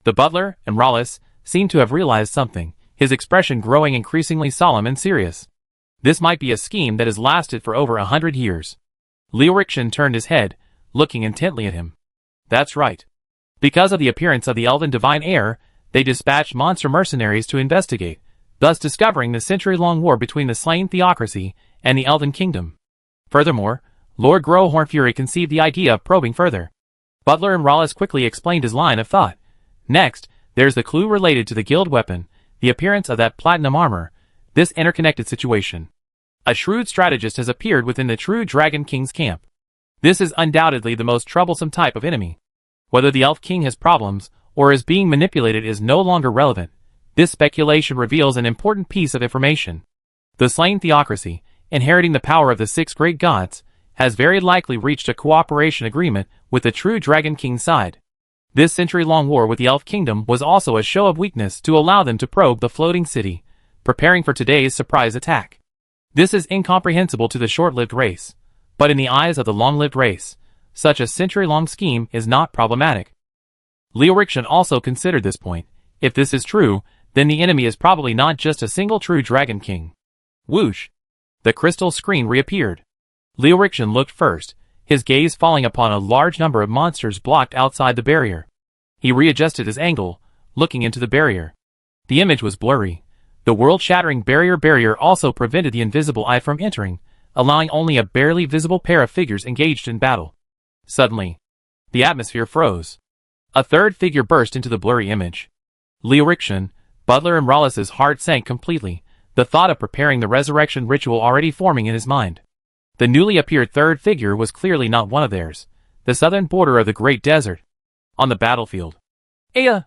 The butler, Imralus, seemed to have realized something, his expression growing increasingly solemn and serious. This might be a scheme that has lasted for over 100 years. Liu turned his head, looking intently at him. That's right. Because of the appearance of the elven divine heir, they dispatched monster mercenaries to investigate, thus discovering the century-long war between the slain theocracy and the elven kingdom. Furthermore, Lord Growhorn conceived the idea of probing further. Butler and Rollis quickly explained his line of thought. Next, there's the clue related to the guild weapon, the appearance of that platinum armor, this interconnected situation. A shrewd strategist has appeared within the true Dragon King's camp. This is undoubtedly the most troublesome type of enemy. Whether the Elf King has problems, or is being manipulated is no longer relevant. This speculation reveals an important piece of information. The slain theocracy, inheriting the power of the 6 great gods, has very likely reached a cooperation agreement with the true Dragon King side. This century-long war with the Elf Kingdom was also a show of weakness to allow them to probe the floating city, preparing for today's surprise attack. This is incomprehensible to the short-lived race, but in the eyes of the long-lived race, such a century-long scheme is not problematic. Liu also considered this point. If this is true, then the enemy is probably not just a single true Dragon King. Whoosh! The crystal screen reappeared. Liu looked first, his gaze falling upon a large number of monsters blocked outside the barrier. He readjusted his angle, looking into the barrier. The image was blurry. The world-shattering barrier also prevented the invisible eye from entering, allowing only a barely visible pair of figures engaged in battle. Suddenly, the atmosphere froze. A third figure burst into the blurry image. Liu, Butler and Rollis's heart sank completely, the thought of preparing the resurrection ritual already forming in his mind. The newly appeared third figure was clearly not one of theirs, the southern border of the Great Desert. On the battlefield. Aya!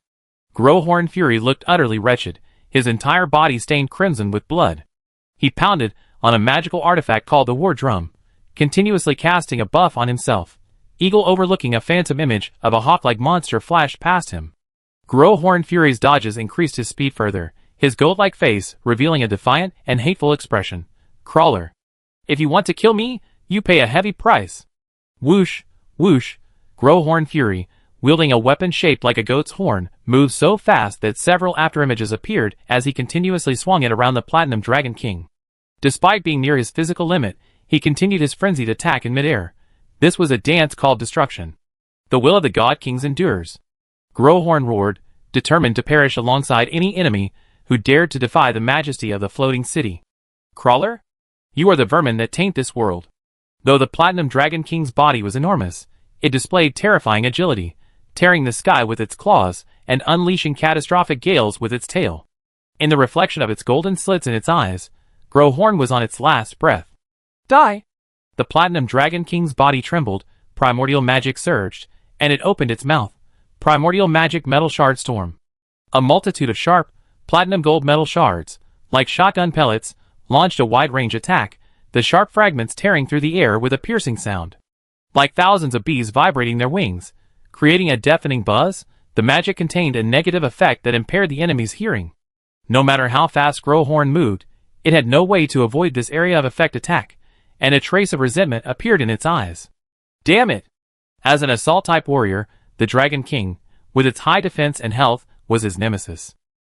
Growhorn Fury looked utterly wretched, his entire body stained crimson with blood. He pounded on a magical artifact called the War Drum, continuously casting a buff on himself. Eagle overlooking a phantom image of a hawk-like monster flashed past him. Growhorn Fury's dodges increased his speed further, his goat-like face revealing a defiant and hateful expression. Crawler. If you want to kill me, you pay a heavy price. Whoosh, whoosh. Growhorn Fury, wielding a weapon shaped like a goat's horn, moved so fast that several afterimages appeared as he continuously swung it around the Platinum Dragon King. Despite being near his physical limit, he continued his frenzied attack in midair. This was a dance called destruction. The will of the God Kings endures. Growhorn roared, determined to perish alongside any enemy who dared to defy the majesty of the floating city. Crawler? You are the vermin that taint this world. Though the Platinum Dragon King's body was enormous, it displayed terrifying agility, tearing the sky with its claws and unleashing catastrophic gales with its tail. In the reflection of its golden slits in its eyes, Growhorn was on its last breath. Die! The Platinum Dragon King's body trembled, primordial magic surged, and it opened its mouth. Primordial magic metal shard storm. A multitude of sharp, platinum gold metal shards, like shotgun pellets, launched a wide-range attack, the sharp fragments tearing through the air with a piercing sound. Like thousands of bees vibrating their wings, creating a deafening buzz, the magic contained a negative effect that impaired the enemy's hearing. No matter how fast Growhorn moved, it had no way to avoid this area of effect attack, and a trace of resentment appeared in its eyes. Damn it! As an assault-type warrior, the Dragon King, with its high defense and health, was his nemesis.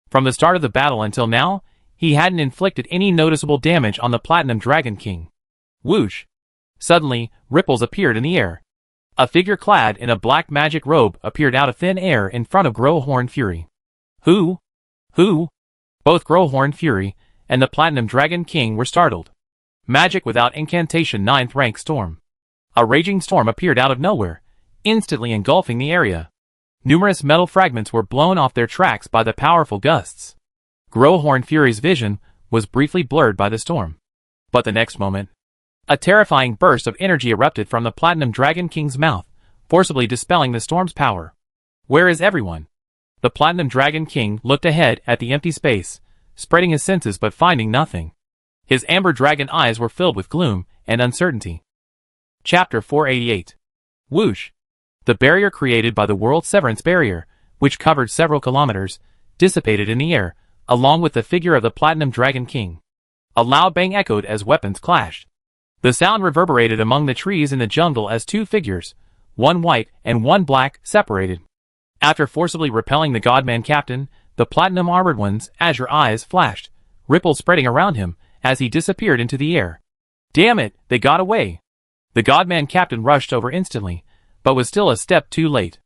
From the start of the battle until now, he hadn't inflicted any noticeable damage on the Platinum Dragon King. Whoosh! Suddenly, ripples appeared in the air. A figure clad in a black magic robe appeared out of thin air in front of Growhorn Fury. Who? Both Growhorn Fury and the Platinum Dragon King were startled. Magic without incantation 9th rank storm. A raging storm appeared out of nowhere, instantly engulfing the area. Numerous metal fragments were blown off their tracks by the powerful gusts. Growhorn Fury's vision was briefly blurred by the storm. But the next moment, a terrifying burst of energy erupted from the Platinum Dragon King's mouth, forcibly dispelling the storm's power. Where is everyone? The Platinum Dragon King looked ahead at the empty space, spreading his senses but finding nothing. His amber dragon eyes were filled with gloom and uncertainty. Chapter 488. Whoosh! The barrier created by the World Severance Barrier, which covered several kilometers, dissipated in the air, along with the figure of the Platinum Dragon King. A loud bang echoed as weapons clashed. The sound reverberated among the trees in the jungle as two figures, one white and one black, separated. After forcibly repelling the Godman captain, the platinum-armored one's azure eyes flashed, ripples spreading around him, as he disappeared into the air. Damn it, they got away. The Godman captain rushed over instantly, but was still a step too late.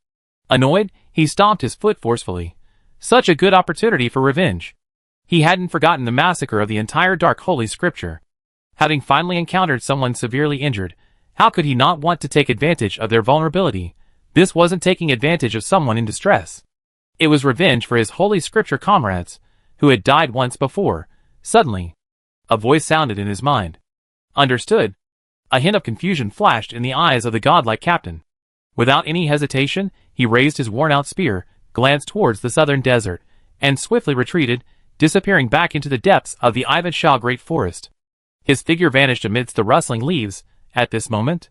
Annoyed, he stomped his foot forcefully. Such a good opportunity for revenge. He hadn't forgotten the massacre of the entire Dark Holy Scripture. Having finally encountered someone severely injured, how could he not want to take advantage of their vulnerability? This wasn't taking advantage of someone in distress. It was revenge for his Holy Scripture comrades, who had died once before. Suddenly, a voice sounded in his mind. Understood. A hint of confusion flashed in the eyes of the godlike captain. Without any hesitation, he raised his worn-out spear, glanced towards the southern desert, and swiftly retreated, disappearing back into the depths of the Ivan Shah Great Forest. His figure vanished amidst the rustling leaves, at this moment.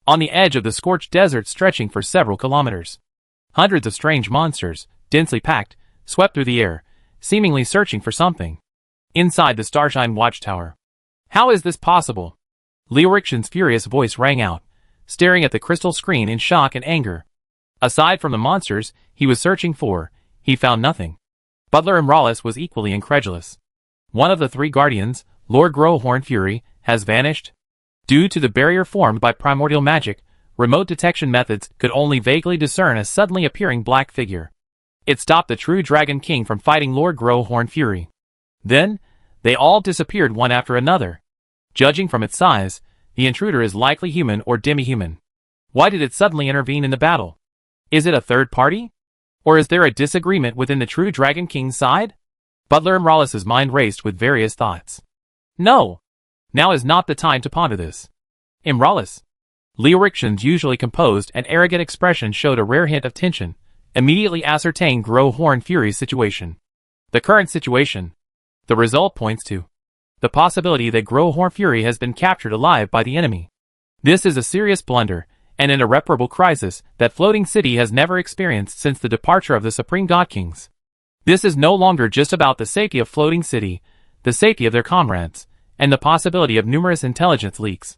On the edge of the scorched desert stretching for several kilometers. Hundreds of strange monsters, densely packed, swept through the air, seemingly searching for something. Inside the Starshine Watchtower. How is this possible? Leoriction's furious voice rang out, staring at the crystal screen in shock and anger. Aside from the monsters he was searching for, he found nothing. Butler Imralis was equally incredulous. One of the three guardians, Lord Growhorn Fury, has vanished. Due to the barrier formed by primordial magic, remote detection methods could only vaguely discern a suddenly appearing black figure. It stopped the true Dragon King from fighting Lord Growhorn Fury. Then, they all disappeared one after another. Judging from its size, the intruder is likely human or demi-human. Why did it suddenly intervene in the battle? Is it a third party? Or is there a disagreement within the true Dragon King's side? Butler Imralis' mind raced with various thoughts. No! Now is not the time to ponder this. Imralis. Leoriction's usually composed and arrogant expression showed a rare hint of tension. Immediately ascertain Growhorn Fury's situation. The current situation. The result points to the possibility that Growhorn Fury has been captured alive by the enemy. This is a serious blunder, and an irreparable crisis that Floating City has never experienced since the departure of the Supreme God Kings. This is no longer just about the safety of Floating City, the safety of their comrades, and the possibility of numerous intelligence leaks.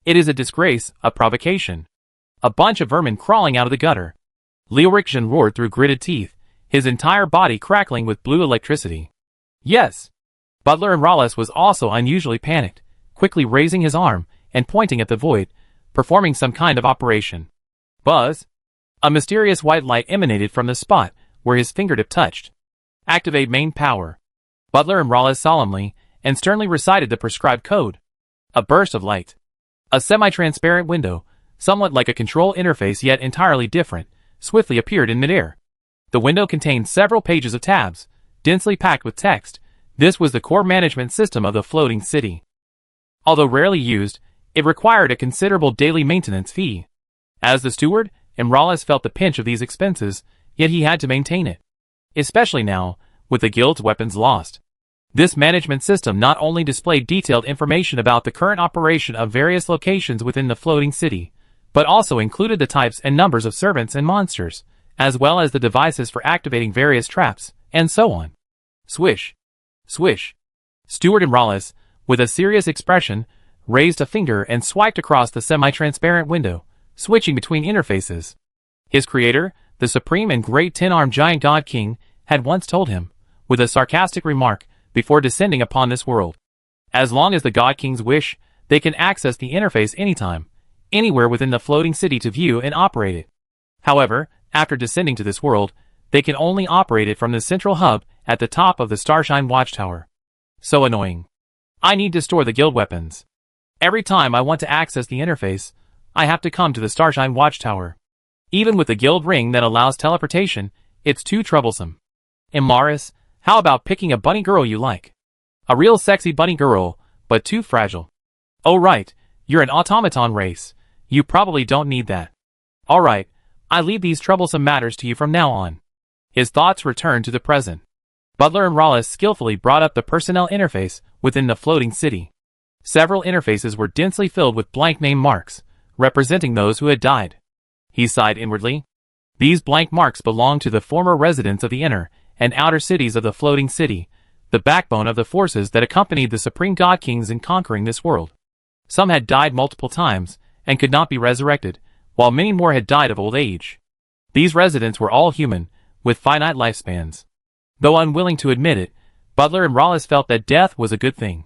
It is a disgrace, a provocation. A bunch of vermin crawling out of the gutter. Leoriction roared through gritted teeth, his entire body crackling with blue electricity. Yes! Butler Imralis was also unusually panicked, quickly raising his arm and pointing at the void, performing some kind of operation. Buzz! A mysterious white light emanated from the spot where his fingertip touched. Activate main power. Butler Imralis solemnly and sternly recited the prescribed code. A burst of light. A semi-transparent window, somewhat like a control interface yet entirely different, swiftly appeared in midair. The window contained several pages of tabs, densely packed with text. This was the core management system of the Floating City. Although rarely used, it required a considerable daily maintenance fee. As the steward, Imralis felt the pinch of these expenses, yet he had to maintain it. Especially now, with the guild's weapons lost. This management system not only displayed detailed information about the current operation of various locations within the Floating City, but also included the types and numbers of servants and monsters, as well as the devices for activating various traps, and so on. Swish. Swish. Steward Imralis, with a serious expression, raised a finger and swiped across the semi-transparent window, switching between interfaces. His creator, the supreme and great 10-armed giant God King, had once told him, with a sarcastic remark, before descending upon this world. As long as the God Kings wish, they can access the interface anytime, anywhere within the Floating City to view and operate it. However, after descending to this world, they can only operate it from the central hub at the top of the Starshine Watchtower. So annoying. I need to store the guild weapons. Every time I want to access the interface, I have to come to the Starshine Watchtower. Even with the guild ring that allows teleportation, it's too troublesome. Imralis, how about picking a bunny girl you like? A real sexy bunny girl, but too fragile. Oh right, you're an automaton race. You probably don't need that. Alright, I leave these troublesome matters to you from now on. His thoughts returned to the present. Butler Imralis skillfully brought up the personnel interface within the Floating City. Several interfaces were densely filled with blank name marks, representing those who had died. He sighed inwardly. These blank marks belonged to the former residents of the inner and outer cities of the Floating City, the backbone of the forces that accompanied the Supreme God Kings in conquering this world. Some had died multiple times and could not be resurrected, while many more had died of old age. These residents were all human, with finite lifespans. Though unwilling to admit it, Butler Imralis felt that death was a good thing.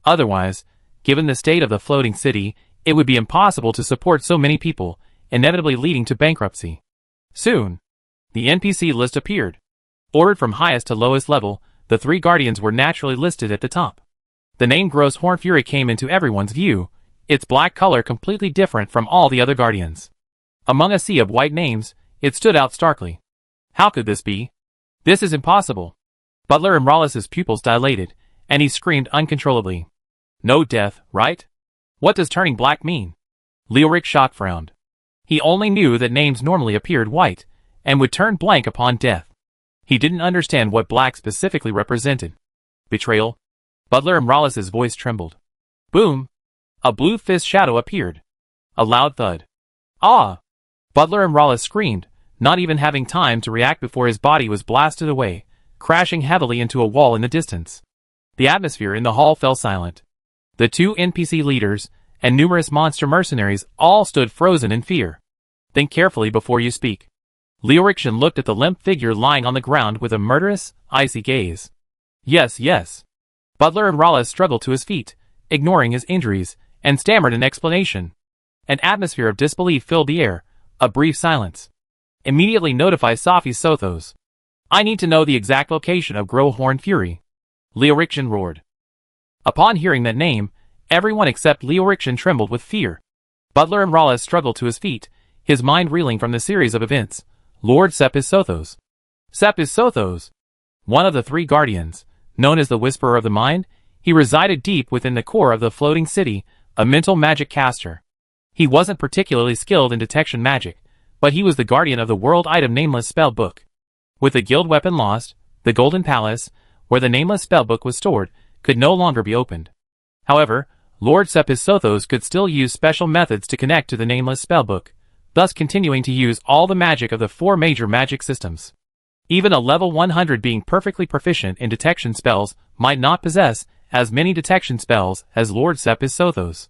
Otherwise, given the state of the floating city, it would be impossible to support so many people, inevitably leading to bankruptcy. Soon, the NPC list appeared. Ordered from highest to lowest level, the three guardians were naturally listed at the top. The name Gross Horn Fury came into everyone's view, its black color completely different from all the other guardians. Among a sea of white names, it stood out starkly. How could this be? This is impossible. Butler Imralis's pupils dilated, and he screamed uncontrollably. No death, right? What does turning black mean? Leoric shock frowned. He only knew that names normally appeared white, and would turn blank upon death. He didn't understand what black specifically represented. Betrayal? Butler Imralis's voice trembled. Boom! A blue fist shadow appeared. A loud thud. Ah! Butler Imralis screamed, not even having time to react before his body was blasted away, crashing heavily into a wall in the distance. The atmosphere in the hall fell silent. The two NPC leaders, and numerous monster mercenaries all stood frozen in fear. Think carefully before you speak. Leoric looked at the limp figure lying on the ground with a murderous, icy gaze. Yes, yes. Butler Imralis struggled to his feet, ignoring his injuries, and stammered an explanation. An atmosphere of disbelief filled the air, a brief silence. Immediately notify Safi Sothos. I need to know the exact location of Grow Horn Fury. Leoric roared. Upon hearing that name, everyone except Leoric trembled with fear. Butler Imralis struggled to his feet, his mind reeling from the series of events. Lord Sepis Sothos. Sepis Sothos. One of the three guardians, known as the Whisperer of the Mind, he resided deep within the core of the floating city, a mental magic caster. He wasn't particularly skilled in detection magic, but he was the guardian of the world item Nameless Spellbook. With the guild weapon lost, the Golden Palace, where the Nameless Spellbook was stored, could no longer be opened. However, Lord Sepis Sothos could still use special methods to connect to the Nameless Spellbook, thus continuing to use all the magic of the four major magic systems. Even a level 100 being perfectly proficient in detection spells might not possess as many detection spells as Lord Sepis Sothos.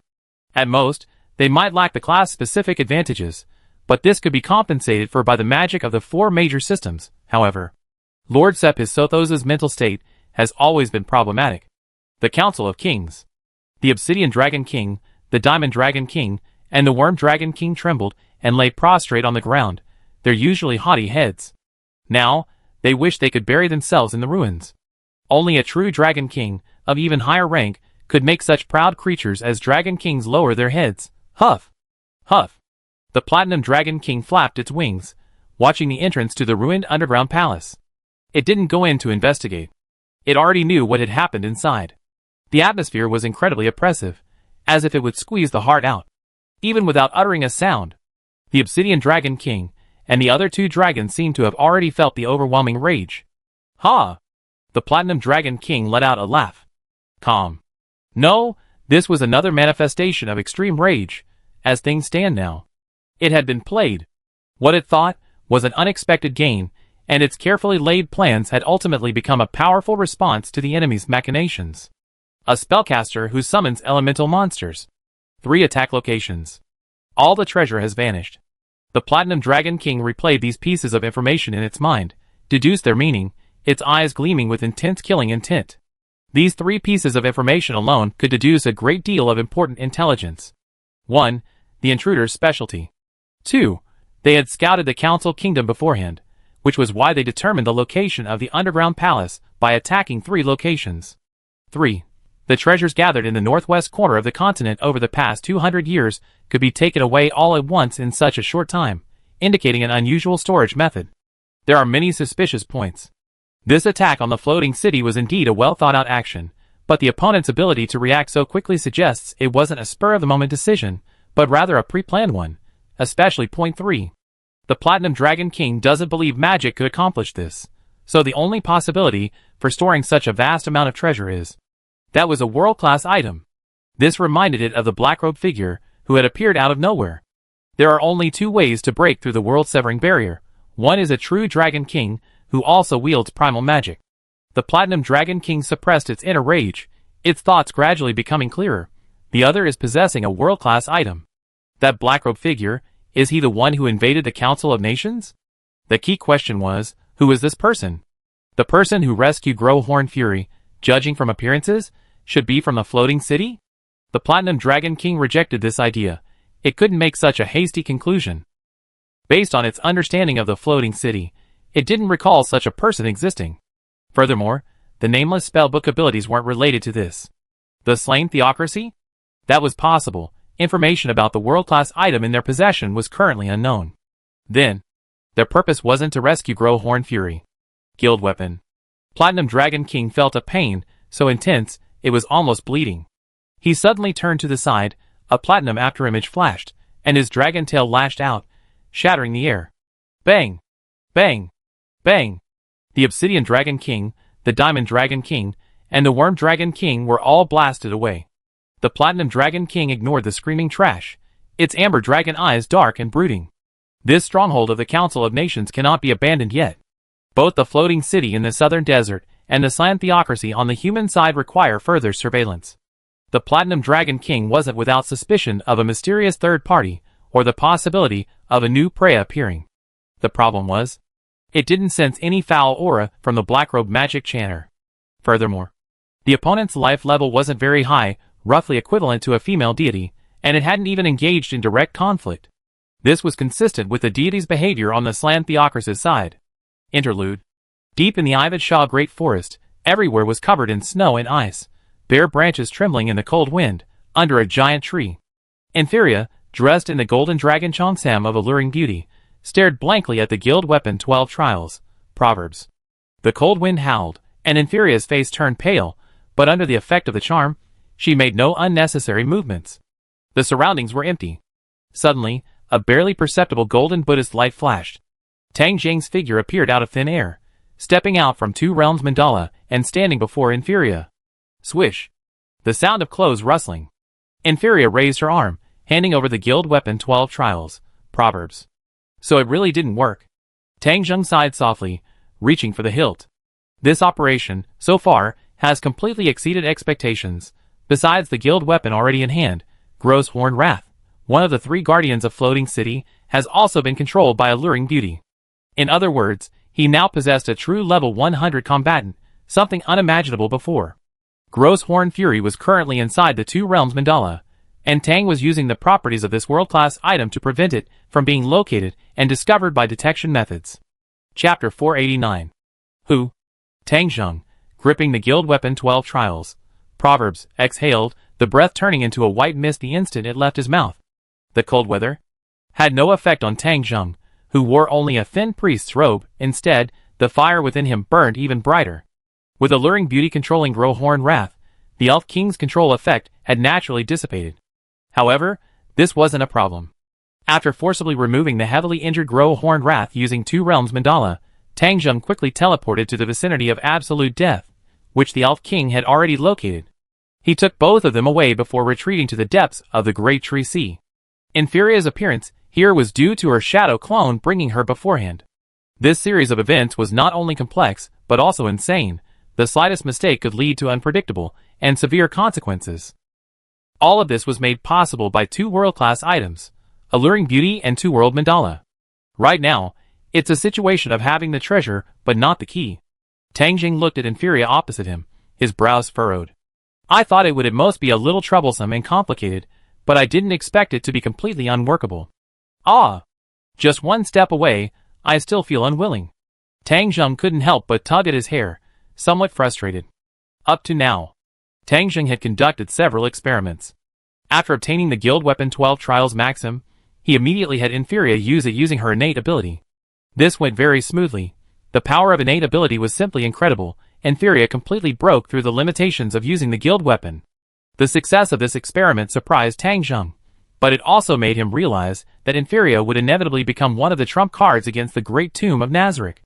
At most, they might lack the class-specific advantages, but this could be compensated for by the magic of the four major systems. However, Lord Sepis Sothos's mental state has always been problematic. The Council of Kings. The Obsidian Dragon King, the Diamond Dragon King, and the Worm Dragon King trembled and lay prostrate on the ground, their usually haughty heads. Now, they wished they could bury themselves in the ruins. Only a true Dragon King, of even higher rank, could make such proud creatures as Dragon Kings lower their heads. Huff! Huff! The Platinum Dragon King flapped its wings, watching the entrance to the ruined underground palace. It didn't go in to investigate. It already knew what had happened inside. The atmosphere was incredibly oppressive, as if it would squeeze the heart out. Even without uttering a sound, the Obsidian Dragon King and the other two dragons seemed to have already felt the overwhelming rage. Ha! The Platinum Dragon King let out a laugh. Calm. No, this was another manifestation of extreme rage, as things stand now. It had been played. What it thought was an unexpected gain, and its carefully laid plans had ultimately become a powerful response to the enemy's machinations. A spellcaster who summons elemental monsters. 3 attack locations. All the treasure has vanished. The Platinum Dragon King replayed these pieces of information in its mind, deduced their meaning, its eyes gleaming with intense killing intent. These 3 pieces of information alone could deduce a great deal of important intelligence. 1. The intruder's specialty. 2. They had scouted the Council Kingdom beforehand, which was why they determined the location of the underground palace by attacking 3 locations. 3. The treasures gathered in the northwest corner of the continent over the past 200 years could be taken away all at once in such a short time, indicating an unusual storage method. There are many suspicious points. This attack on the floating city was indeed a well-thought-out action, but the opponent's ability to react so quickly suggests it wasn't a spur-of-the-moment decision, but rather a pre-planned one, especially point 3. The Platinum Dragon King doesn't believe magic could accomplish this, so the only possibility for storing such a vast amount of treasure is that was a world-class item. This reminded it of the black-robed figure who had appeared out of nowhere. There are only 2 ways to break through the world-severing barrier. One is a true Dragon King who also wields primal magic. The Platinum Dragon King suppressed its inner rage, its thoughts gradually becoming clearer. The other is possessing a world-class item. That black-robed figure, is he the one who invaded the Council of Nations? The key question was, who is this person? The person who rescued Grow Horn Fury, judging from appearances, should be from the floating city? The Platinum Dragon King rejected this idea. It couldn't make such a hasty conclusion. Based on its understanding of the floating city, it didn't recall such a person existing. Furthermore, the nameless spellbook abilities weren't related to this. The slain theocracy? That was possible. Information about the world-class item in their possession was currently unknown. Then, their purpose wasn't to rescue Growhorn Fury. Guild weapon. Platinum Dragon King felt a pain so intense it was almost bleeding. He suddenly turned to the side, a platinum afterimage flashed, and his dragon tail lashed out, shattering the air. Bang! Bang! Bang! The Obsidian Dragon King, the Diamond Dragon King, and the Worm Dragon King were all blasted away. The Platinum Dragon King ignored the screaming trash, its amber dragon eyes dark and brooding. This stronghold of the Council of Nations cannot be abandoned yet. Both the floating city in the southern desert and the Slan theocracy on the human side require further surveillance. The Platinum Dragon King wasn't without suspicion of a mysterious third party or the possibility of a new prey appearing. The problem was, it didn't sense any foul aura from the Blackrobe magic chanter. Furthermore, the opponent's life level wasn't very high, roughly equivalent to a female deity, and it hadn't even engaged in direct conflict. This was consistent with the deity's behavior on the Slan theocracy's side. Interlude. Deep in the Ividshaw Great Forest, everywhere was covered in snow and ice, bare branches trembling in the cold wind, under a giant tree. Inferia, dressed in the golden dragon cheongsam of alluring beauty, stared blankly at the guild weapon 12 trials. Proverbs. The cold wind howled, and Inferia's face turned pale, but under the effect of the charm, she made no unnecessary movements. The surroundings were empty. Suddenly, a barely perceptible golden Buddhist light flashed. Tang Jing's figure appeared out of thin air, stepping out from Two Realms Mandala and standing before Inferia. Swish. The sound of clothes rustling. Inferia raised her arm, handing over the guild weapon 12 trials. Proverbs. So it really didn't work. Tang Jing sighed softly, reaching for the hilt. This operation, so far, has completely exceeded expectations. Besides the guild weapon already in hand, Growhorn Wrath, one of the 3 guardians of Floating City, has also been controlled by alluring beauty. In other words, he now possessed a true level 100 combatant, something unimaginable before. Growhorn Fury was currently inside the Two Realms Mandala, and Tang was using the properties of this world-class item to prevent it from being located and discovered by detection methods. Chapter 489. Who? Tang Jing, gripping the guild weapon 12 trials. Proverbs, exhaled, the breath turning into a white mist the instant it left his mouth. The cold weather had no effect on Tang Jing, who wore only a thin priest's robe. Instead, the fire within him burned even brighter. With alluring beauty controlling Growhorn Wrath, the Elf King's control effect had naturally dissipated. However, this wasn't a problem. After forcibly removing the heavily injured Growhorn Wrath using Two Realms Mandala, Tang Jing quickly teleported to the vicinity of Absolute Death, which the Elf King had already located. He took both of them away before retreating to the depths of the Great Tree Sea. Inferia's appearance here was due to her shadow clone bringing her beforehand. This series of events was not only complex, but also insane. The slightest mistake could lead to unpredictable and severe consequences. All of this was made possible by 2 world-class items, Alluring Beauty and Two World Mandala. Right now, it's a situation of having the treasure, but not the key. Tang Jing looked at Inferia opposite him, his brows furrowed. I thought it would at most be a little troublesome and complicated, but I didn't expect it to be completely unworkable. Ah! Just one step away, I still feel unwilling. Tang Jing couldn't help but tug at his hair, somewhat frustrated. Up to now, Tang Jing had conducted several experiments. After obtaining the guild weapon 12 trials maxim, he immediately had Inferia use it using her innate ability. This went very smoothly. The power of innate ability was simply incredible. Inferia completely broke through the limitations of using the guild weapon. The success of this experiment surprised Tang Jing, but it also made him realize that Inferia would inevitably become one of the trump cards against the Great Tomb of Nazarick.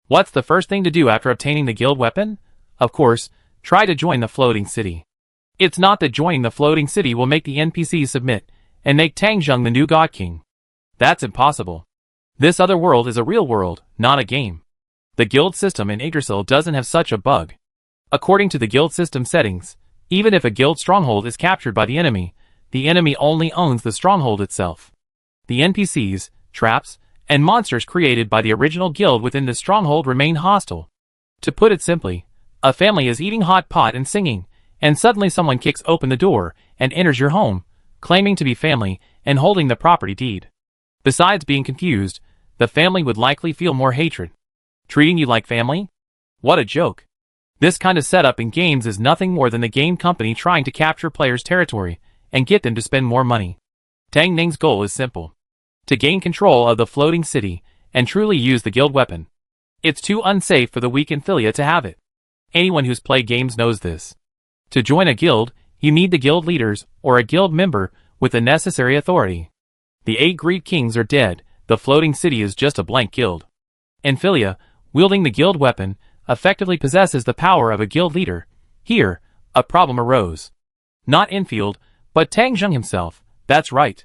What's the first thing to do after obtaining the guild weapon? Of course, try to join the floating city. It's not that joining the floating city will make the NPCs submit and make Tang Jing the new God King. That's impossible. This other world is a real world, not a game. The guild system in Yggdrasil doesn't have such a bug. According to the guild system settings, even if a guild stronghold is captured by the enemy only owns the stronghold itself. The NPCs, traps, and monsters created by the original guild within the stronghold remain hostile. To put it simply, a family is eating hot pot and singing, and suddenly someone kicks open the door and enters your home, claiming to be family and holding the property deed. Besides being confused, the family would likely feel more hatred. Treating you like family? What a joke. This kind of setup in games is nothing more than the game company trying to capture players' territory and get them to spend more money. Tang Ning's goal is simple: to gain control of the floating city and truly use the guild weapon. It's too unsafe for the weak Infilia to have it. Anyone who's played games knows this. To join a guild, you need the guild leaders or a guild member with the necessary authority. The 8 Greed Kings are dead, the floating city is just a blank guild. Infilia, wielding the guild weapon, effectively possesses the power of a guild leader. Here, a problem arose. Not Enfield, but Tang Zheng himself. That's right.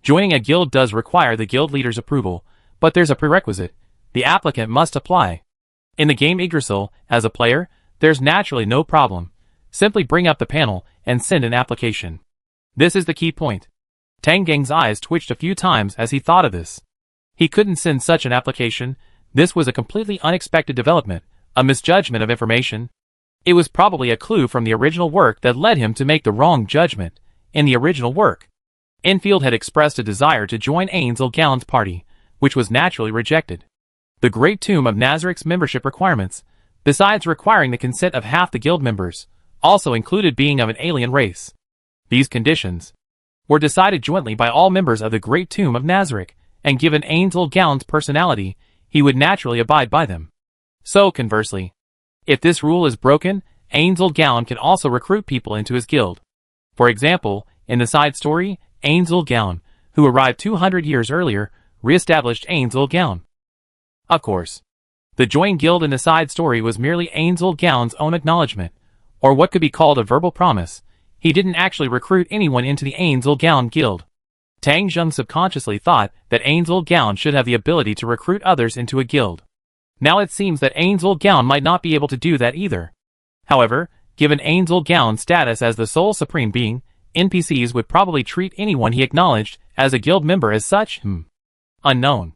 Joining a guild does require the guild leader's approval, but there's a prerequisite: the applicant must apply. In the game Yggdrasil, as a player, there's naturally no problem. Simply bring up the panel and send an application. This is the key point. Tang Geng's eyes twitched a few times as he thought of this. He couldn't send such an application. This was a completely unexpected development, a misjudgment of information. It was probably a clue from the original work that led him to make the wrong judgment. In the original work, Enfield had expressed a desire to join Ainsley Gallon's party, which was naturally rejected. The Great Tomb of Nazarik's membership requirements, besides requiring the consent of half the guild members, also included being of an alien race. These conditions were decided jointly by all members of the Great Tomb of Nazarik, and given Ainsley Gallon's personality, he would naturally abide by them. So, conversely, if this rule is broken, Ainsley Gallon can also recruit people into his guild. For example, in the side story, Ainsley Gallon, who arrived 200 years earlier, re-established Ainsley Gallon. Of course, the join guild in the side story was merely Ainsley Gallon's own acknowledgement, or what could be called a verbal promise. He didn't actually recruit anyone into the Ainsley Gallon guild. Tang Zheng subconsciously thought that Ainsley Gallon should have the ability to recruit others into a guild. Now it seems that Ainsley Gallon might not be able to do that either. However, given Ainsley Gallon's status as the sole supreme being, NPCs would probably treat anyone he acknowledged as a guild member as such. Unknown.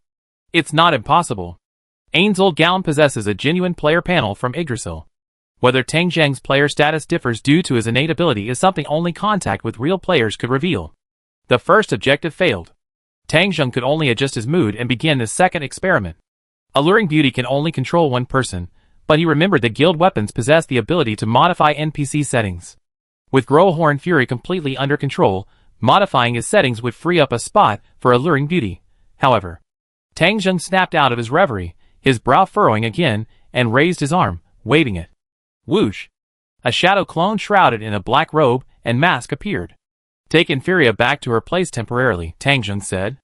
It's not impossible. Ainsley Gallon possesses a genuine player panel from Yggdrasil. Whether Tang Zheng's player status differs due to his innate ability is something only contact with real players could reveal. The first objective failed. Tang Zheng could only adjust his mood and begin the second experiment. Alluring Beauty can only control one person, but he remembered that guild weapons possess the ability to modify NPC settings. With Growhorn Fury completely under control, modifying his settings would free up a spot for Alluring Beauty. However, Tang Zheng snapped out of his reverie, his brow furrowing again, and raised his arm, waving it. Whoosh! A shadow clone shrouded in a black robe and mask appeared. Take Inferia back to her place temporarily, Tang Zheng said.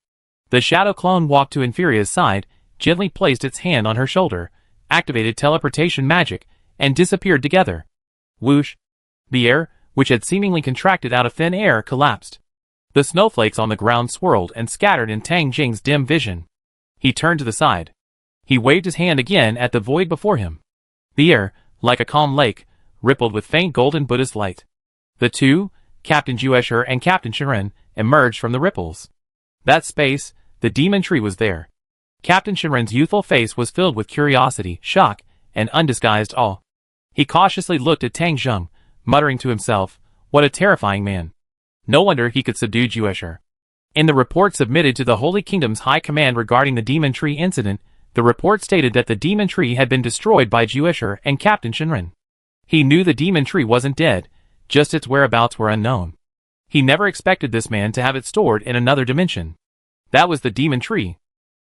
The shadow clone walked to Inferia's side, gently placed its hand on her shoulder, activated teleportation magic, and disappeared together. Whoosh! The air, which had seemingly contracted out of thin air, collapsed. The snowflakes on the ground swirled and scattered in Tang Zheng's dim vision. He turned to the side. He waved his hand again at the void before him. The air, like a calm lake, rippled with faint golden Buddhist light. The two, Captain Juesher and Captain Shenren, emerged from the ripples. That space, the demon tree was there. Captain Shenren's youthful face was filled with curiosity, shock, and undisguised awe. He cautiously looked at Tang Zheng, muttering to himself, what a terrifying man. No wonder he could subdue Juesher. In the report submitted to the Holy Kingdom's High Command regarding the Demon Tree incident, the report stated that the Demon Tree had been destroyed by Juesher and Captain Shenren. He knew the Demon Tree wasn't dead, just its whereabouts were unknown. He never expected this man to have it stored in another dimension. That was the Demon Tree.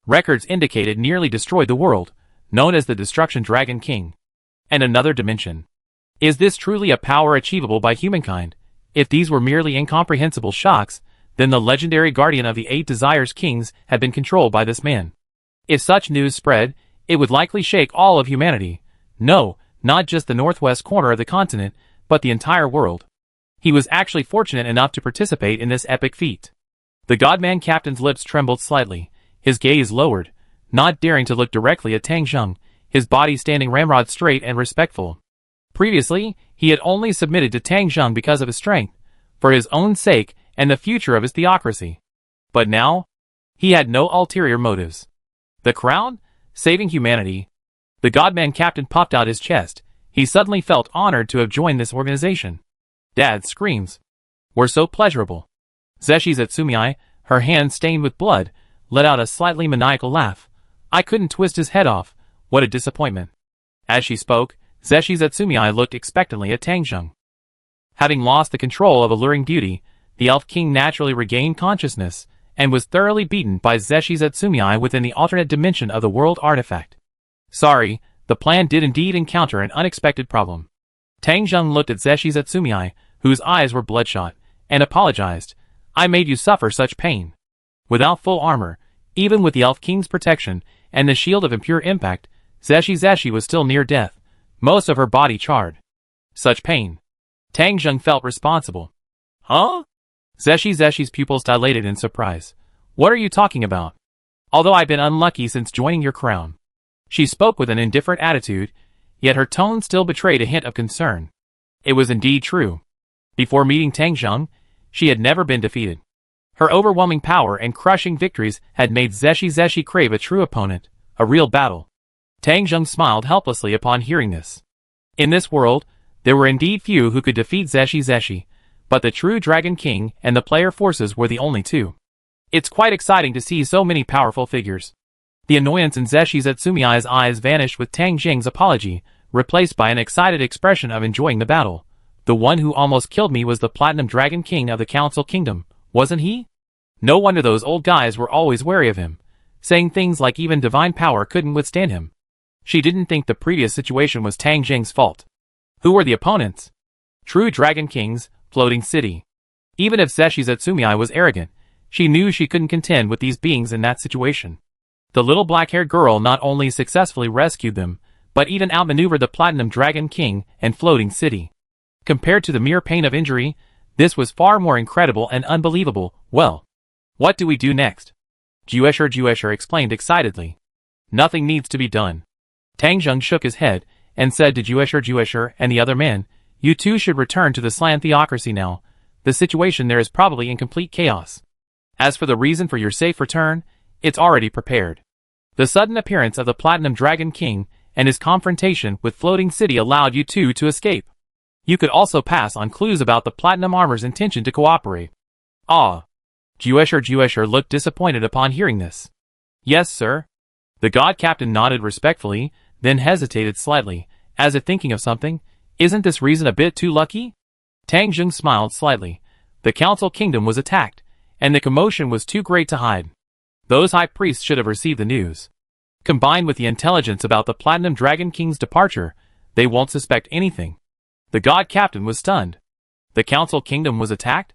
Records indicated nearly destroyed the world, known as the Destruction Dragon King. And another dimension. Is this truly a power achievable by humankind? If these were merely incomprehensible shocks, then the legendary guardian of the 8 Desires Kings had been controlled by this man. If such news spread, it would likely shake all of humanity. No, not just the northwest corner of the continent, but the entire world. He was actually fortunate enough to participate in this epic feat. The Godman Captain's lips trembled slightly, his gaze lowered, not daring to look directly at Tang Zheng, his body standing ramrod straight and respectful. Previously, he had only submitted to Tang Zheng because of his strength, for his own sake and the future of his theocracy. But now, he had no ulterior motives. The crown? Saving humanity? The Godman Captain popped out his chest. He suddenly felt honored to have joined this organization. Dad's screams were so pleasurable. Zeshi Zatsumii, her hands stained with blood, let out a slightly maniacal laugh. I couldn't twist his head off. What a disappointment. As she spoke, Zeshi Zatsumii looked expectantly at Tangjung. Having lost the control of alluring beauty, the Elf King naturally regained consciousness, and was thoroughly beaten by Zeshi Zatsumii within the alternate dimension of the world artifact. Sorry, the plan did indeed encounter an unexpected problem. Tangjung looked at Zeshi Zatsumii, whose eyes were bloodshot, and apologized. I made you suffer such pain. Without full armor, even with the Elf King's protection and the shield of impure impact, Zeshi was still near death, most of her body charred. Such pain. Tangjung felt responsible. Huh? Zeshi's pupils dilated in surprise. What are you talking about? Although I've been unlucky since joining your crown. She spoke with an indifferent attitude, yet her tone still betrayed a hint of concern. It was indeed true. Before meeting Tangjung, she had never been defeated. Her overwhelming power and crushing victories had made Zeshi crave a true opponent, a real battle. Tangjung smiled helplessly upon hearing this. In this world, there were indeed few who could defeat Zeshi, but the true Dragon King and the player forces were the only two. It's quite exciting to see so many powerful figures. The annoyance in Zeshi Zatsumii's eyes vanished with Tangjung's apology, replaced by an excited expression of enjoying the battle. The one who almost killed me was the Platinum Dragon King of the Council Kingdom, wasn't he? No wonder those old guys were always wary of him, saying things like even divine power couldn't withstand him. She didn't think the previous situation was Tangjung's fault. Who were the opponents? True Dragon Kings, Floating City. Even if Zeshi Zatsumii was arrogant, she knew she couldn't contend with these beings in that situation. The little black-haired girl not only successfully rescued them, but even outmaneuvered the Platinum Dragon King and Floating City. Compared to the mere pain of injury, this was far more incredible and unbelievable. Well, what do we do next? Juesher explained excitedly. Nothing needs to be done. Tangjung shook his head and said to Juesher and the other man, you two should return to the Slan Theocracy now. The situation there is probably in complete chaos. As for the reason for your safe return, it's already prepared. The sudden appearance of the Platinum Dragon King and his confrontation with Floating City allowed you two to escape. You could also pass on clues about the Platinum Armor's intention to cooperate. Ah. Juesher looked disappointed upon hearing this. Yes, sir. The God Captain nodded respectfully, then hesitated slightly, as if thinking of something. Isn't this reason a bit too lucky? Tangjung smiled slightly. The Council Kingdom was attacked, and the commotion was too great to hide. Those high priests should have received the news. Combined with the intelligence about the Platinum Dragon King's departure, they won't suspect anything. The God Captain was stunned. The Council Kingdom was attacked?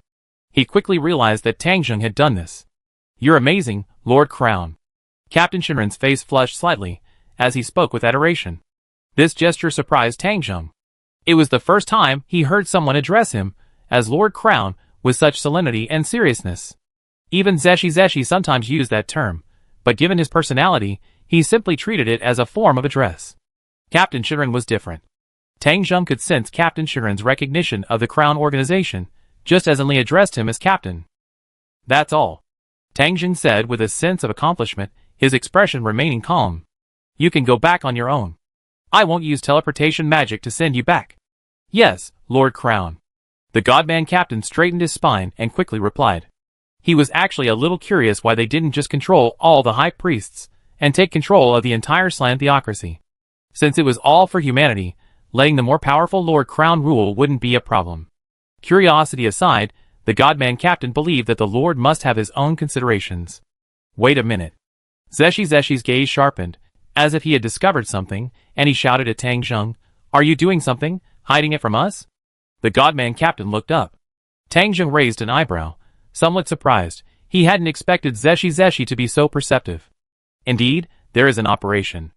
He quickly realized that Tangjung had done this. You're amazing, Lord Crown. Captain Shinran's face flushed slightly, as he spoke with adoration. This gesture surprised Tangjung. It was the first time he heard someone address him, as Lord Crown, with such solemnity and seriousness. Even Zeshi sometimes used that term, but given his personality, he simply treated it as a form of address. Captain Shinran was different. Tangjung could sense Captain Shinran's recognition of the Crown organization, just as Li addressed him as Captain. That's all. Tangjung said with a sense of accomplishment, his expression remaining calm. You can go back on your own. I won't use teleportation magic to send you back. Yes, Lord Crown. The Godman Captain straightened his spine and quickly replied. He was actually a little curious why they didn't just control all the high priests and take control of the entire Slan Theocracy. Since it was all for humanity, letting the more powerful Lord Crown rule wouldn't be a problem. Curiosity aside, the Godman Captain believed that the Lord must have his own considerations. Wait a minute. Zeshi's gaze sharpened, as if he had discovered something, and he shouted at Tangjung, Are you doing something, hiding it from us? The Godman Captain looked up. Tangjung raised an eyebrow, somewhat surprised. He hadn't expected Zeshi to be so perceptive. Indeed, there is an operation.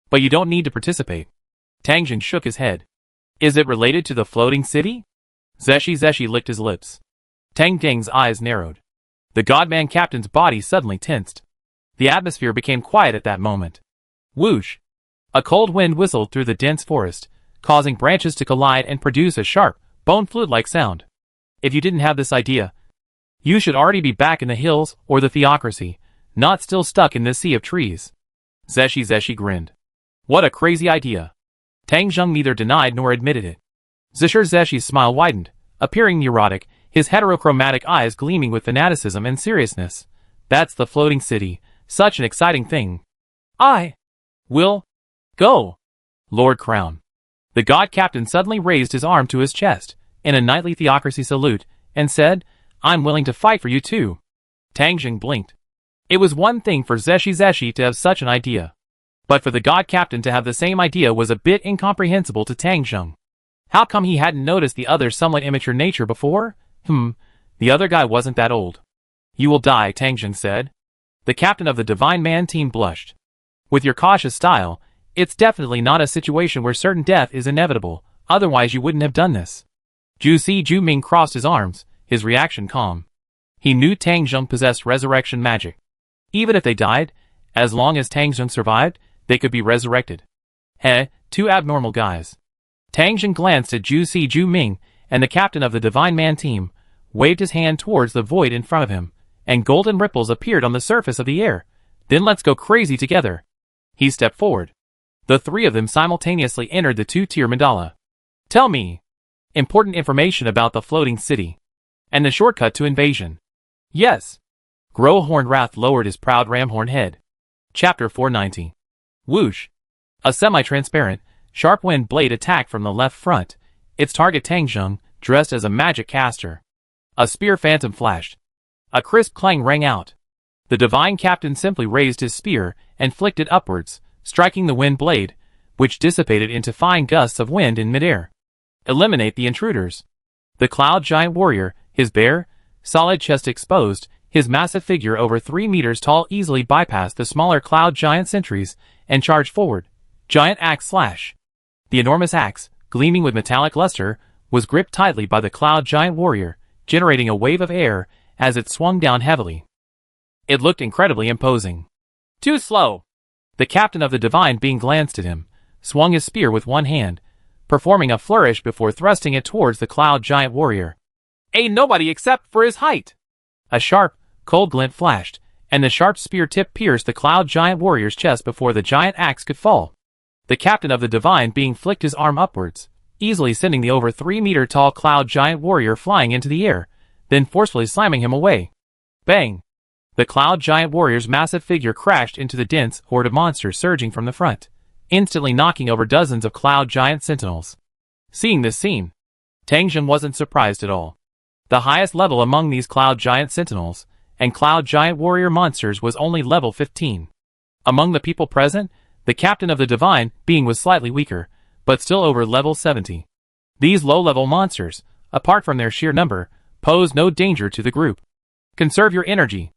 But you don't need to participate. Tangjung shook his head. Is it related to the Floating City? Zeshi licked his lips. Tangjung's eyes narrowed. The Godman Captain's body suddenly tensed. The atmosphere became quiet at that moment. Whoosh! A cold wind whistled through the dense forest, causing branches to collide and produce a sharp, bone flute-like sound. If you didn't have this idea, you should already be back in the hills or the Theocracy, not still stuck in this sea of trees. Zeshi grinned. What a crazy idea. Tangjung neither denied nor admitted it. Zeshi's smile widened. appearing neurotic, his heterochromatic eyes gleaming with fanaticism and seriousness. That's the floating city. Such an exciting thing. I will go. Lord Crown. The god captain suddenly raised his arm to his chest, in a knightly theocracy salute, and said, I'm willing to fight for you too. Tang Jing blinked. It was one thing for Zeshi to have such an idea. But for the god captain to have the same idea was a bit incomprehensible to Tang Jing. How come he hadn't noticed the other's somewhat immature nature before? The other guy wasn't that old. You will die, Tang Jing said. The captain of the Divine Man team blushed. With your cautious style, it's definitely not a situation where certain death is inevitable, otherwise you wouldn't have done this. Ju Ming crossed his arms, his reaction calm. He knew Tang Jing possessed resurrection magic. Even if they died, as long as Tang Jing survived, they could be resurrected. Two abnormal guys. Tang Jing glanced at Ju Ming, and the captain of the Divine Man team waved his hand towards the void in front of him, and golden ripples appeared on the surface of the air. Then let's go crazy together. He stepped forward. The three of them simultaneously entered the two-tier mandala. Tell me. Important information about the floating city. And the shortcut to invasion. Yes. Grohorn Wrath lowered his proud ramhorn head. Chapter 490. Whoosh. A semi-transparent, sharp wind blade attacked from the left front, its target Tang Jing, dressed as a magic caster. A spear phantom flashed. A crisp clang rang out. The divine captain simply raised his spear and flicked it upwards, striking the wind blade, which dissipated into fine gusts of wind in midair. Eliminate the intruders. The cloud giant warrior, his bare, solid chest exposed, his massive figure over 3 meters tall easily bypassed the smaller cloud giant sentries and charged forward. Giant axe slash. The enormous axe, gleaming with metallic luster, was gripped tightly by the cloud giant warrior, generating a wave of air as it swung down heavily. It looked incredibly imposing. Too slow. The captain of the divine being glanced at him, swung his spear with one hand, performing a flourish before thrusting it towards the cloud giant warrior. Ain't nobody except for his height. A sharp, cold glint flashed, and the sharp spear tip pierced the cloud giant warrior's chest before the giant axe could fall. The captain of the divine being flicked his arm upwards, easily sending the over 3 meter tall cloud giant warrior flying into the air, then forcefully slamming him away. Bang! The cloud giant warrior's massive figure crashed into the dense horde of monsters surging from the front, instantly knocking over dozens of cloud giant sentinels. Seeing this scene, Tang Jing wasn't surprised at all. The highest level among these cloud giant sentinels and cloud giant warrior monsters was only level 15. Among the people present, the captain of the divine being was slightly weaker, but still over level 70. These low-level monsters, apart from their sheer number, posed no danger to the group. Conserve your energy.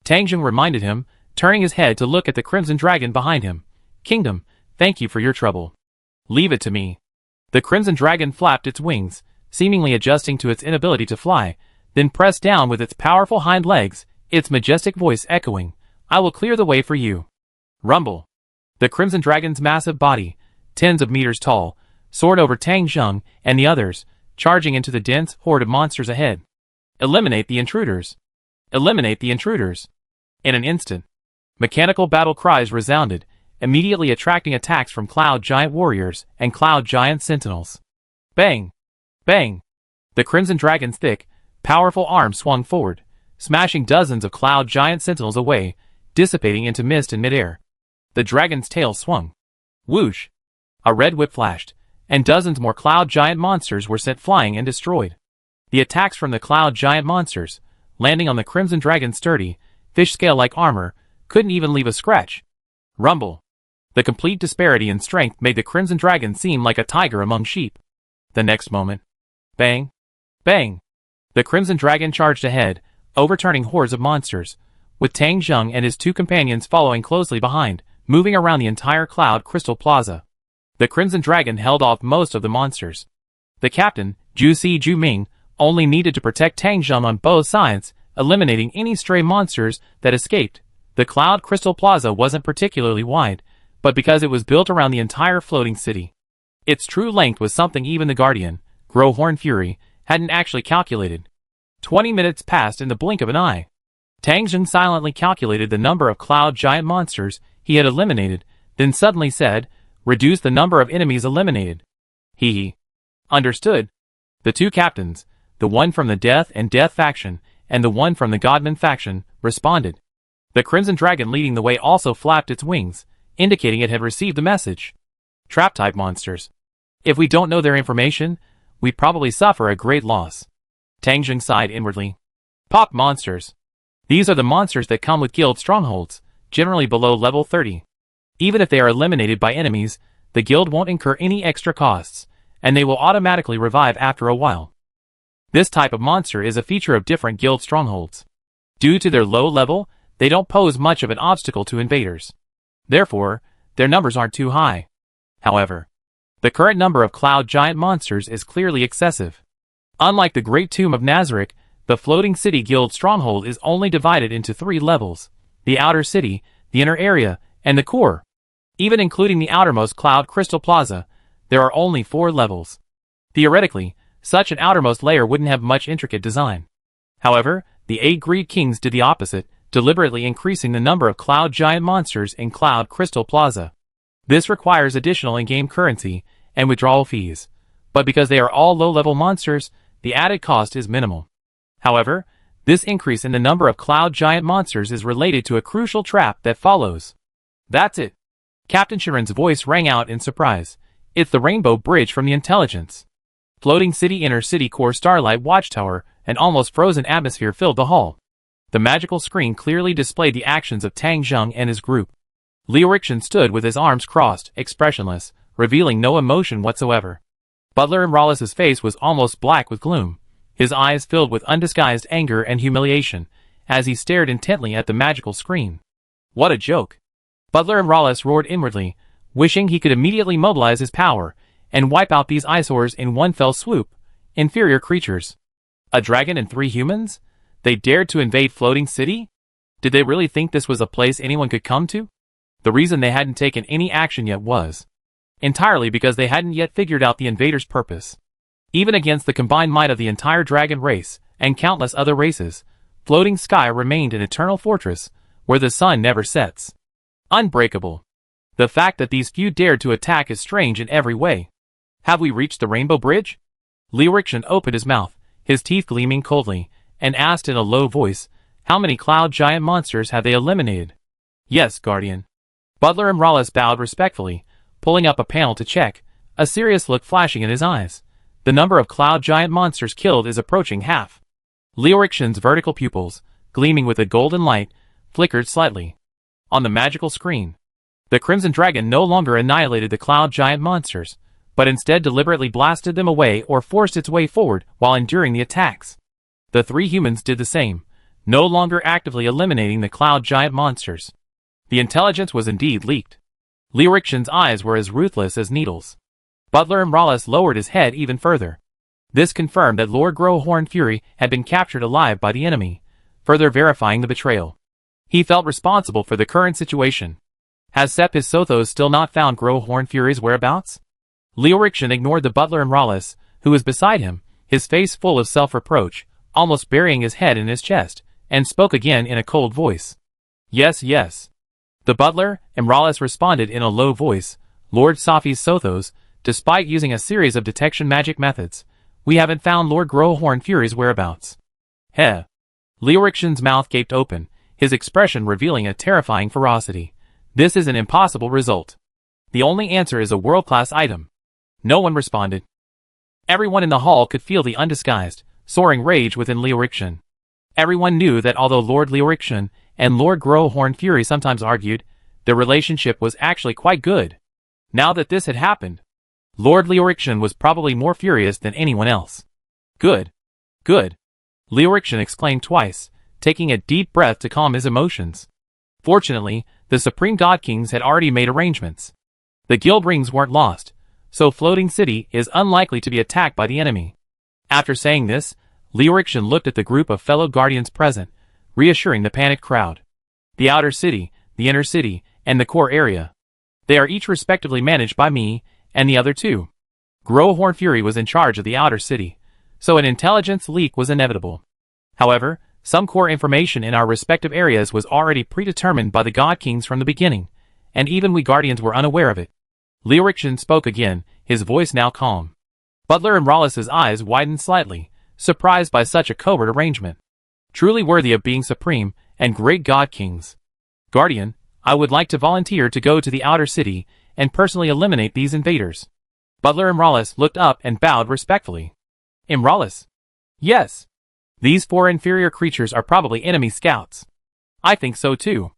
Tang Jing reminded him, turning his head to look at the crimson dragon behind him. Kingdom, thank you for your trouble. Leave it to me. The crimson dragon flapped its wings, seemingly adjusting to its inability to fly, then pressed down with its powerful hind legs, its majestic voice echoing, I will clear the way for you. Rumble. The crimson dragon's massive body, tens of meters tall, soared over Tang Jing and the others, charging into the dense horde of monsters ahead. Eliminate the intruders. Eliminate the intruders. In an instant, mechanical battle cries resounded, immediately attracting attacks from cloud giant warriors and cloud giant sentinels. Bang! Bang! The crimson dragon's thick, powerful arm swung forward, smashing dozens of cloud giant sentinels away, dissipating into mist in midair. The dragon's tail swung. Whoosh! A red whip flashed, and dozens more cloud giant monsters were sent flying and destroyed. The attacks from the cloud giant monsters, landing on the crimson dragon's sturdy, fish-scale-like armor, couldn't even leave a scratch. Rumble. The complete disparity in strength made the crimson dragon seem like a tiger among sheep. The next moment, bang! Bang! The crimson dragon charged ahead, overturning hordes of monsters, with Tang Jing and his two companions following closely behind, moving around the entire cloud crystal plaza. The crimson dragon held off most of the monsters. The captain, Ju Ming, only needed to protect Tang Jing on both sides, eliminating any stray monsters that escaped. The cloud crystal plaza wasn't particularly wide, but because it was built around the entire floating city, its true length was something even the guardian, Grohorn Fury, hadn't actually calculated. 20 minutes passed in the blink of an eye. Tang Jing silently calculated the number of cloud giant monsters he had eliminated, then suddenly said, reduce the number of enemies eliminated. He understood. The two captains, the one from the Death and Death faction, and the one from the Godman faction, responded. The Crimson Dragon leading the way also flapped its wings, indicating it had received the message. Trap-type monsters. If we don't know their information, we'd probably suffer a great loss. Tang Jing sighed inwardly. Pop monsters. These are the monsters that come with guild strongholds, generally below level 30. Even if they are eliminated by enemies, the guild won't incur any extra costs, and they will automatically revive after a while. This type of monster is a feature of different guild strongholds. Due to their low level, they don't pose much of an obstacle to invaders. Therefore, their numbers aren't too high. However, the current number of cloud giant monsters is clearly excessive. Unlike the Great Tomb of Nazarick, the Floating City Guild stronghold is only divided into 3 levels: the outer city, the inner area, and the core. Even including the outermost Cloud Crystal Plaza, there are only 4 levels. Theoretically, such an outermost layer wouldn't have much intricate design. However, the 8 Greed Kings did the opposite, deliberately increasing the number of cloud giant monsters in Cloud Crystal Plaza. This requires additional in-game currency and withdrawal fees, but because they are all low-level monsters, the added cost is minimal. However, this increase in the number of cloud giant monsters is related to a crucial trap that follows. That's it. Captain Shiren's voice rang out in surprise. It's the Rainbow Bridge from the Intelligence. Floating City Inner City Core Starlight Watchtower, an almost frozen atmosphere filled the hall. The magical screen clearly displayed the actions of Tang Jing and his group. Liu Rixin stood with his arms crossed, expressionless, revealing no emotion whatsoever. Butler Imralis's face was almost black with gloom, his eyes filled with undisguised anger and humiliation, as he stared intently at the magical screen. What a joke! Butler Imralis roared inwardly, wishing he could immediately mobilize his power and wipe out these eyesores in one fell swoop. Inferior creatures. A dragon and 3 humans? They dared to invade Floating City? Did they really think this was a place anyone could come to? The reason they hadn't taken any action yet was entirely because they hadn't yet figured out the invaders' purpose. Even against the combined might of the entire dragon race and countless other races, Floating Sky remained an eternal fortress where the sun never sets. Unbreakable. The fact that these few dared to attack is strange in every way. Have we reached the Rainbow Bridge? Liu Rixin opened his mouth, his teeth gleaming coldly, and asked in a low voice, how many cloud giant monsters have they eliminated? Yes, Guardian. Butler Imralis bowed respectfully, pulling up a panel to check, a serious look flashing in his eyes. The number of cloud giant monsters killed is approaching half. Liu Rixin's vertical pupils, gleaming with a golden light, flickered slightly. On the magical screen, the Crimson Dragon no longer annihilated the cloud giant monsters, but instead deliberately blasted them away or forced its way forward while enduring the attacks. The 3 humans did the same, no longer actively eliminating the cloud giant monsters. The intelligence was indeed leaked. Liu Rixin's eyes were as ruthless as needles. Butler Imralis lowered his head even further. This confirmed that Lord Growhorn Fury had been captured alive by the enemy, further verifying the betrayal. He felt responsible for the current situation. Has Sepis Sothos still not found Growhorn Fury's whereabouts? Liu Rixin ignored the Butler Imralis, who was beside him, his face full of self-reproach, almost burying his head in his chest, and spoke again in a cold voice. Yes, yes. The Butler Imralis responded in a low voice, Lord Safis Sothos, despite using a series of detection magic methods, we haven't found Lord Growhorn Fury's whereabouts. Heh. Liu Rixin's mouth gaped open, his expression revealing a terrifying ferocity. This is an impossible result. The only answer is a world-class item. No one responded. Everyone in the hall could feel the undisguised, soaring rage within Liu Rixin. Everyone knew that although Lord Liu Rixin and Lord Growhorn Fury sometimes argued, their relationship was actually quite good. Now that this had happened, Lord Liu Rixin was probably more furious than anyone else. Good. Good. Liu Rixin exclaimed twice, taking a deep breath to calm his emotions. Fortunately, the Supreme God Kings had already made arrangements. The guild rings weren't lost, so Floating City is unlikely to be attacked by the enemy. After saying this, Liu Rixin looked at the group of fellow guardians present, reassuring the panicked crowd. The outer city, the inner city, and the core area. They are each respectively managed by me and the other 2. Growhorn Fury was in charge of the outer city, so an intelligence leak was inevitable. However, some core information in our respective areas was already predetermined by the God Kings from the beginning, and even we Guardians were unaware of it. Liu Rixin spoke again, his voice now calm. Butler Imralis's eyes widened slightly, surprised by such a covert arrangement. Truly worthy of being supreme and great god kings. Guardian, I would like to volunteer to go to the outer city and personally eliminate these invaders. Butler Imralus looked up and bowed respectfully. Imralus? Yes. These 4 inferior creatures are probably enemy scouts. I think so too.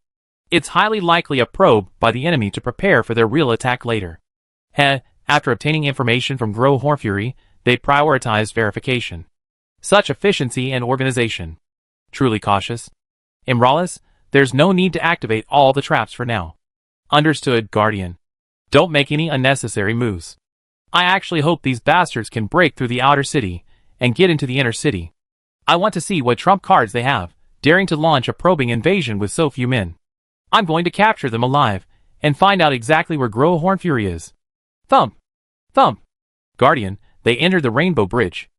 It's highly likely a probe by the enemy to prepare for their real attack later. After obtaining information from Grow Hornfury, they prioritized verification. Such efficiency and organization. Truly cautious. Imralus, there's no need to activate all the traps for now. Understood, Guardian. Don't make any unnecessary moves. I actually hope these bastards can break through the outer city and get into the inner city. I want to see what trump cards they have, daring to launch a probing invasion with so few men. I'm going to capture them alive and find out exactly where Grow Hornfury is. Thump! Thump! Guardian, they entered the Rainbow Bridge.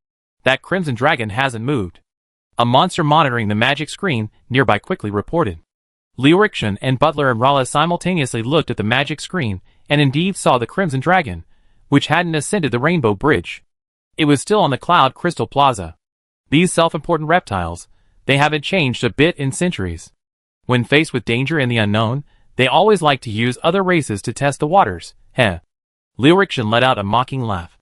That Crimson Dragon hasn't moved. A monster monitoring the magic screen nearby quickly reported. Leorixion and Butler Imralus simultaneously looked at the magic screen and indeed saw the Crimson Dragon, which hadn't ascended the Rainbow Bridge. It was still on the Cloud Crystal Plaza. These self-important reptiles, they haven't changed a bit in centuries. When faced with danger and the unknown, they always like to use other races to test the waters. Leorixion let out a mocking laugh.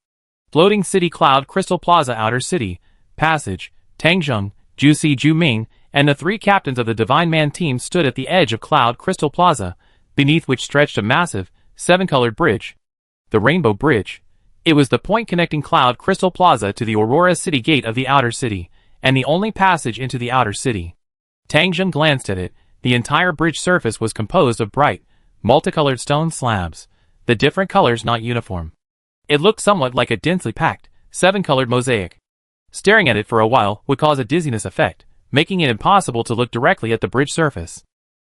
Floating City Cloud Crystal Plaza Outer City, Passage, Tangzheng, Jusi Juming, and the 3 captains of the Divine Man team stood at the edge of Cloud Crystal Plaza, beneath which stretched a massive, 7-colored bridge. The Rainbow Bridge. It was the point connecting Cloud Crystal Plaza to the Aurora City Gate of the Outer City, and the only passage into the Outer City. Tangzheng glanced at it. The entire bridge surface was composed of bright, multicolored stone slabs, the different colors not uniform. It looked somewhat like a densely packed, 7-colored mosaic. Staring at it for a while would cause a dizziness effect, making it impossible to look directly at the bridge surface.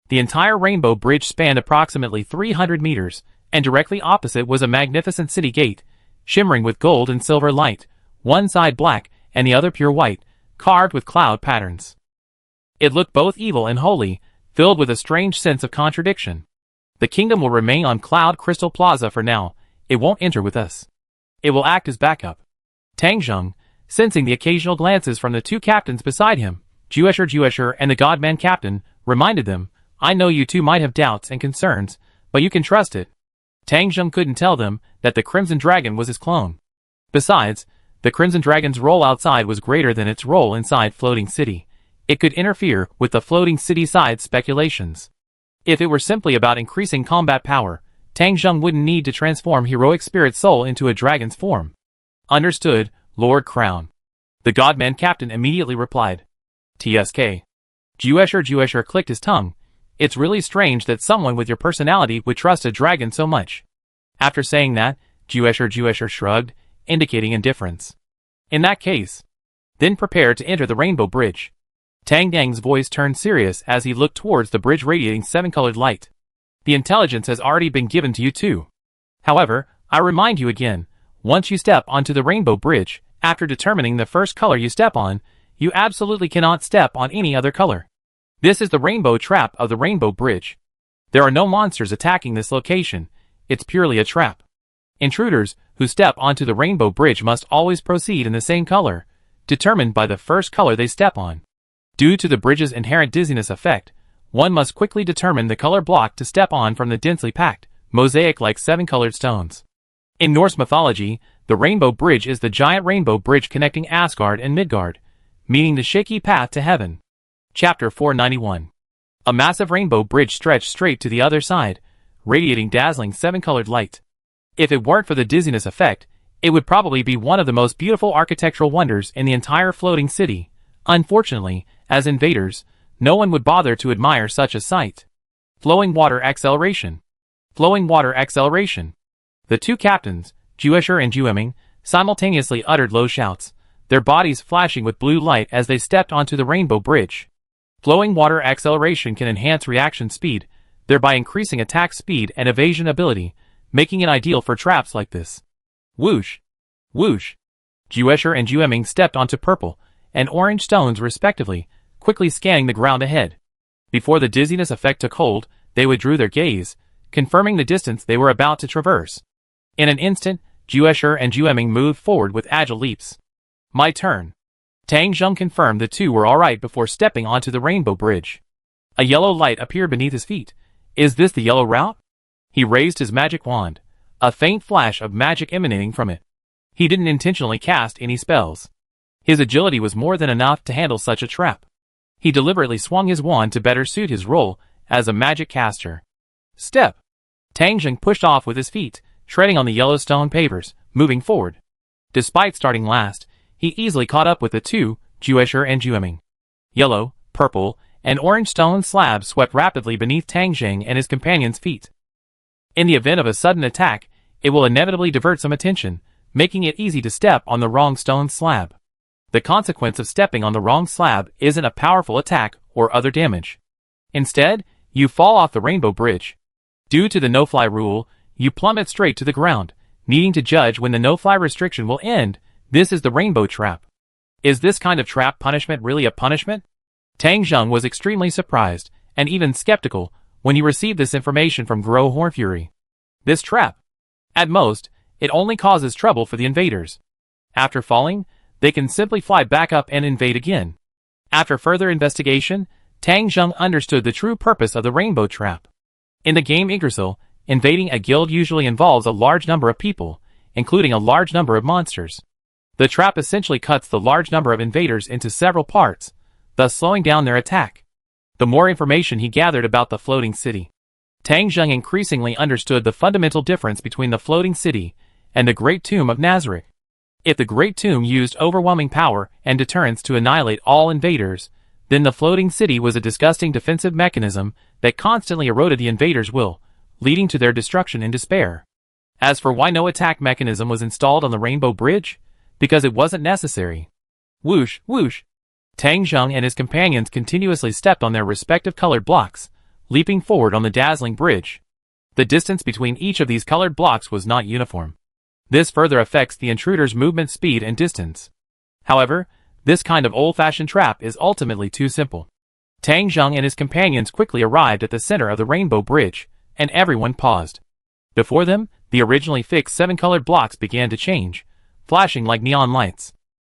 The entire Rainbow Bridge spanned approximately 300 meters, and directly opposite was a magnificent city gate, shimmering with gold and silver light, one side black and the other pure white, carved with cloud patterns. It looked both evil and holy, filled with a strange sense of contradiction. The kingdom will remain on Cloud Crystal Plaza for now. It won't enter with us. It will act as backup. Tangzheng, sensing the occasional glances from the 2 captains beside him, Juesher and the Godman captain, reminded them, I know you 2 might have doubts and concerns, but you can trust it. Tangzheng couldn't tell them that the Crimson Dragon was his clone. Besides, the Crimson Dragon's role outside was greater than its role inside Floating City. It could interfere with the Floating City side speculations. If it were simply about increasing combat power, Tangzheng wouldn't need to transform Heroic Spirit Soul into a dragon's form. Understood, Lord Crown. The Godman captain immediately replied. TSK. Juesher clicked his tongue. It's really strange that someone with your personality would trust a dragon so much. After saying that, Juesher shrugged, indicating indifference. In that case, then prepare to enter the Rainbow Bridge. Tang Dang's voice turned serious as he looked towards the bridge radiating 7-colored light. The intelligence has already been given to you too. However, I remind you again, once you step onto the Rainbow Bridge, after determining the first color you step on, you absolutely cannot step on any other color. This is the Rainbow Trap of the Rainbow Bridge. There are no monsters attacking this location. It's purely a trap. Intruders who step onto the Rainbow Bridge must always proceed in the same color, determined by the first color they step on. Due to the bridge's inherent dizziness effect, one must quickly determine the color block to step on from the densely packed, mosaic-like 7-colored stones. In Norse mythology, the Rainbow Bridge is the giant rainbow bridge connecting Asgard and Midgard, meaning the shaky path to heaven. Chapter 491. A massive rainbow bridge stretched straight to the other side, radiating dazzling 7-colored light. If it weren't for the dizziness effect, it would probably be one of the most beautiful architectural wonders in the entire Floating City. Unfortunately, as invaders, no one would bother to admire such a sight. Flowing water acceleration. Flowing water acceleration. The 2 captains, Juesher and Jueming, simultaneously uttered low shouts, their bodies flashing with blue light as they stepped onto the Rainbow Bridge. Flowing water acceleration can enhance reaction speed, thereby increasing attack speed and evasion ability, making it ideal for traps like this. Whoosh! Whoosh! Juesher and Jueming stepped onto purple and orange stones respectively, quickly scanning the ground ahead. Before the dizziness effect took hold, they withdrew their gaze, confirming the distance they were about to traverse. In an instant, Juesher and Jueming moved forward with agile leaps. My turn. Tang Zheng confirmed the two were alright before stepping onto the rainbow bridge. A yellow light appeared beneath his feet. Is this the yellow route? He raised his magic wand, a faint flash of magic emanating from it. He didn't intentionally cast any spells. His agility was more than enough to handle such a trap. He deliberately swung his wand to better suit his role as a magic caster. Step! Tang Zheng pushed off with his feet, treading on the yellow stone pavers, moving forward. Despite starting last, he easily caught up with the two, Juesher and Jueming. Yellow, purple, and orange stone slabs swept rapidly beneath Tang Zheng and his companion's feet. In the event of a sudden attack, it will inevitably divert some attention, making it easy to step on the wrong stone slab. The consequence of stepping on the wrong slab isn't a powerful attack or other damage. Instead, you fall off the rainbow bridge. Due to the no-fly rule, you plummet straight to the ground, needing to judge when the no-fly restriction will end. This is the rainbow trap. Is this kind of trap punishment really a punishment? Tang Zheng was extremely surprised, and even skeptical, when he received this information from Gro Hornfury. This trap. At most, it only causes trouble for the invaders. After falling, they can simply fly back up and invade again. After further investigation, Tang Zheng understood the true purpose of the rainbow trap. In the game Yggdrasil, invading a guild usually involves a large number of people, including a large number of monsters. The trap essentially cuts the large number of invaders into several parts, thus slowing down their attack. The more information he gathered about the floating city, Tang Zheng increasingly understood the fundamental difference between the floating city and the Great Tomb of Nazareth. If the Great Tomb used overwhelming power and deterrence to annihilate all invaders, then the floating city was a disgusting defensive mechanism that constantly eroded the invaders' will, leading to their destruction and despair. As for why no attack mechanism was installed on the Rainbow Bridge, because it wasn't necessary. Whoosh, whoosh. Tang Zheng and his companions continuously stepped on their respective colored blocks, leaping forward on the dazzling bridge. The distance between each of these colored blocks was not uniform. This further affects the intruder's movement speed and distance. However, this kind of old-fashioned trap is ultimately too simple. Tang Zheng and his companions quickly arrived at the center of the Rainbow Bridge, and everyone paused. Before them, the originally fixed 7-colored blocks began to change, flashing like neon lights.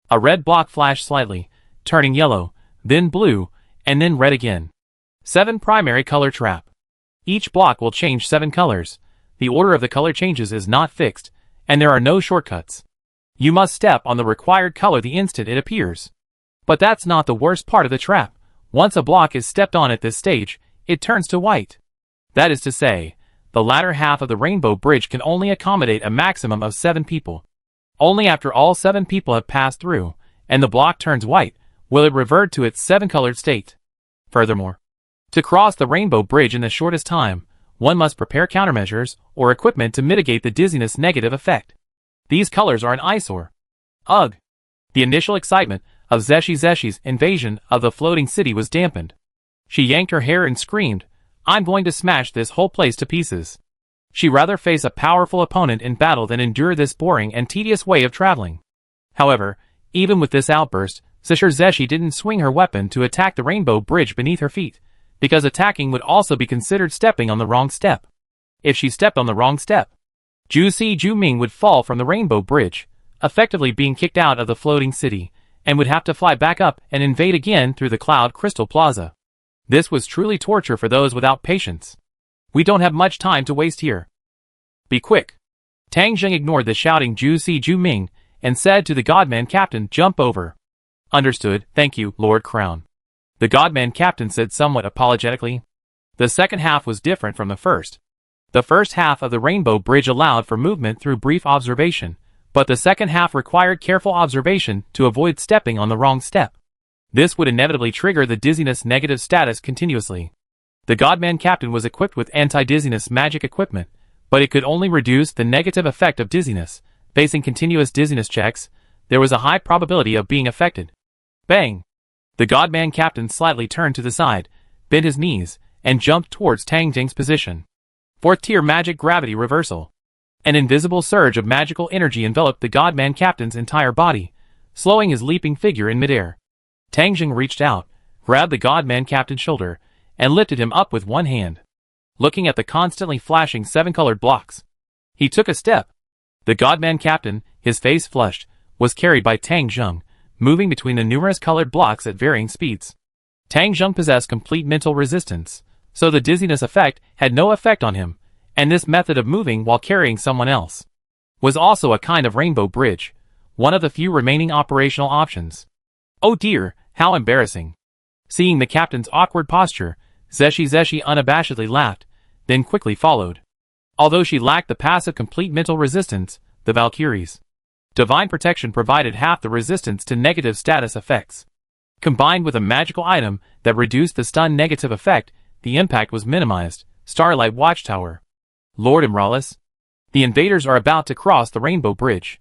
A red block flashed slightly, turning yellow, then blue, and then red again. 7 primary color trap. Each block will change 7 colors. The order of the color changes is not fixed, and there are no shortcuts. You must step on the required color the instant it appears. But that's not the worst part of the trap. Once a block is stepped on at this stage, it turns to white. That is to say, the latter half of the Rainbow Bridge can only accommodate a maximum of 7 people. Only after all 7 people have passed through, and the block turns white, will it revert to its 7-colored state. Furthermore, to cross the Rainbow Bridge in the shortest time, one must prepare countermeasures or equipment to mitigate the dizziness negative effect. These colors are an eyesore. Ugh! The initial excitement of Zeshi's invasion of the floating city was dampened. She yanked her hair and screamed, "I'm going to smash this whole place to pieces." She'd rather face a powerful opponent in battle than endure this boring and tedious way of traveling. However, even with this outburst, Zeshi didn't swing her weapon to attack the Rainbow Bridge beneath her feet, because attacking would also be considered stepping on the wrong step. If she stepped on the wrong step, Jueming would fall from the Rainbow Bridge, effectively being kicked out of the floating city, and would have to fly back up and invade again through the Cloud Crystal Plaza. This was truly torture for those without patience. We don't have much time to waste here. Be quick. Tang Zheng ignored the shouting Jueming and said to the Godman Captain, "Jump over." Understood, thank you, Lord Crown. The Godman Captain said somewhat apologetically. The second half was different from the first. The first half of the Rainbow Bridge allowed for movement through brief observation, but the second half required careful observation to avoid stepping on the wrong step. This would inevitably trigger the dizziness negative status continuously. The Godman Captain was equipped with anti-dizziness magic equipment, but it could only reduce the negative effect of dizziness. Facing continuous dizziness checks, there was a high probability of being affected. Bang! The Godman Captain slightly turned to the side, bent his knees, and jumped towards Tang Zheng's position. 4th tier magic gravity reversal. An invisible surge of magical energy enveloped the Godman Captain's entire body, slowing his leaping figure in midair. Tang Zheng reached out, grabbed the Godman Captain's shoulder, and lifted him up with one hand. Looking at the constantly flashing 7-colored blocks, he took a step. The Godman Captain, his face flushed, was carried by Tang Zheng, moving between the numerous colored blocks at varying speeds. Tang Zheng possessed complete mental resistance, so the dizziness effect had no effect on him, and this method of moving while carrying someone else was also a kind of rainbow bridge, one of the few remaining operational options. Oh dear, how embarrassing. Seeing the captain's awkward posture, Zeshi unabashedly laughed, then quickly followed. Although she lacked the passive complete mental resistance, the Valkyrie's divine protection provided half the resistance to negative status effects. Combined with a magical item that reduced the stun negative effect, the impact was minimized. Starlight Watchtower. Lord Imralis, the invaders are about to cross the Rainbow Bridge.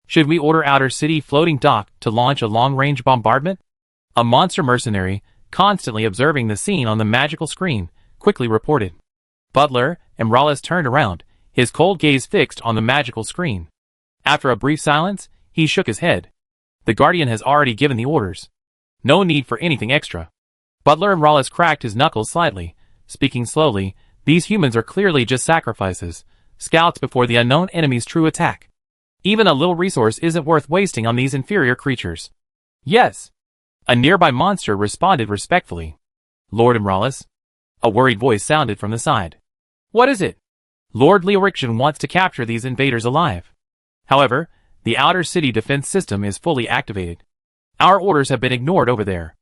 Should we order Outer City Floating Dock to launch a long-range bombardment? A monster mercenary, constantly observing the scene on the magical screen, quickly reported. Butler Imralis turned around, his cold gaze fixed on the magical screen. After a brief silence, he shook his head. The Guardian has already given the orders. No need for anything extra. Butler Imralis cracked his knuckles slightly, speaking slowly. These humans are clearly just sacrifices, scouts before the unknown enemy's true attack. Even a little resource isn't worth wasting on these inferior creatures. Yes. A nearby monster responded respectfully. Lord Imralis. A worried voice sounded from the side. What is it? Lord Leoriction wants to capture these invaders alive. However, the outer city defense system is fully activated. Our orders have been ignored over there.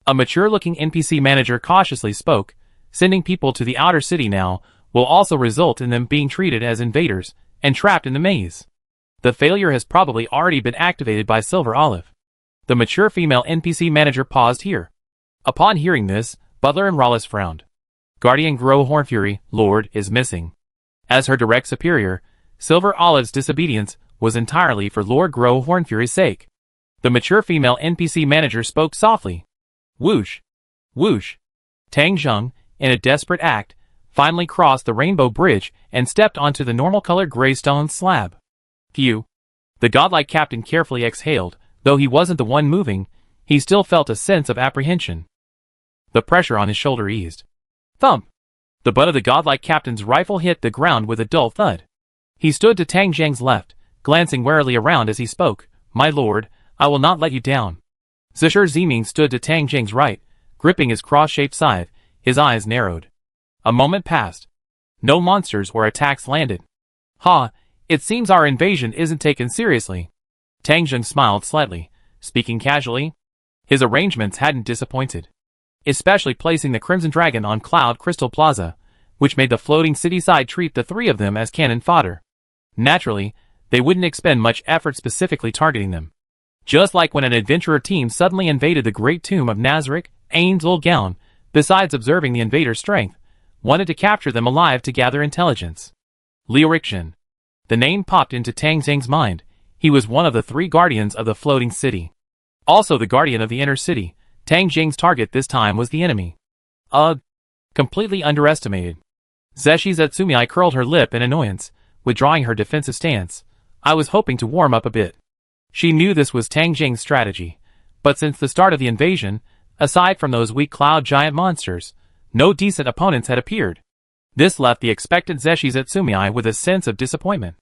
A mature-looking NPC manager cautiously spoke. Sending people to the outer city now will also result in them being treated as invaders and trapped in the maze. The failure has probably already been activated by Silver Olive. The mature female NPC manager paused here. Upon hearing this, Butler Imralis frowned. Guardian Grow Hornfury, Lord, is missing. As her direct superior, Silver Olive's disobedience was entirely for Lord Grow Hornfury's sake. The mature female NPC manager spoke softly. Whoosh! Whoosh! Tang Zheng, in a desperate act, finally crossed the Rainbow Bridge and stepped onto the normal-colored gray stone slab. Phew. The godlike captain carefully exhaled. Though he wasn't the one moving, he still felt a sense of apprehension. The pressure on his shoulder eased. Thump! The butt of the godlike captain's rifle hit the ground with a dull thud. He stood to Tang Zheng's left, glancing warily around as he spoke. My lord, I will not let you down. Zishur Zeming stood to Tang Zheng's right, gripping his cross-shaped scythe, his eyes narrowed. A moment passed. No monsters or attacks landed. Ha, it seems our invasion isn't taken seriously. Tang Zheng smiled slightly, speaking casually. His arrangements hadn't disappointed. Especially placing the Crimson Dragon on Cloud Crystal Plaza, which made the floating city-side treat the three of them as cannon fodder. Naturally, they wouldn't expend much effort specifically targeting them. Just like when an adventurer team suddenly invaded the great tomb of Nazarick, Ain's old gown, besides observing the invader's strength, wanted to capture them alive to gather intelligence. Leoriction. The name popped into Tang Zheng's mind. He was one of the three guardians of the floating city. Also the guardian of the inner city. Tang Zheng's target this time was the enemy. Ugh. Completely underestimated. Zeshi Zatsumii curled her lip in annoyance, withdrawing her defensive stance. I was hoping to warm up a bit. She knew this was Tang Zheng's strategy, but since the start of the invasion, aside from those weak cloud giant monsters, no decent opponents had appeared. This left the expectant Zeshi Zatsumii with a sense of disappointment.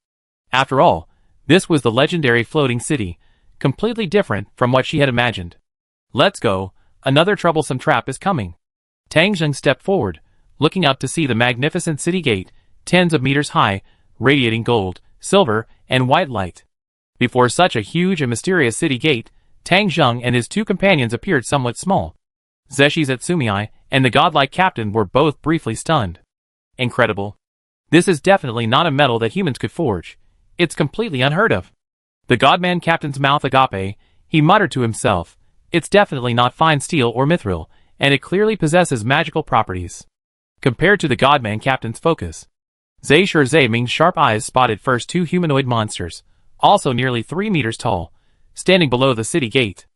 After all, this was the legendary floating city, completely different from what she had imagined. Let's go, another troublesome trap is coming. Tang Zheng stepped forward, looking up to see the magnificent city gate, tens of meters high, radiating gold, silver, and white light. Before such a huge and mysterious city gate, Tang Zheng and his two companions appeared somewhat small. Zeshi Zatsumii and the godlike captain were both briefly stunned. Incredible. This is definitely not a metal that humans could forge. It's completely unheard of. The godman captain's mouth agape, he muttered to himself. It's definitely not fine steel or mithril, and it clearly possesses magical properties. Compared to the godman captain's focus, Zishur Zeming's sharp eyes spotted first two humanoid monsters, also nearly 3 meters tall, standing below the city gate.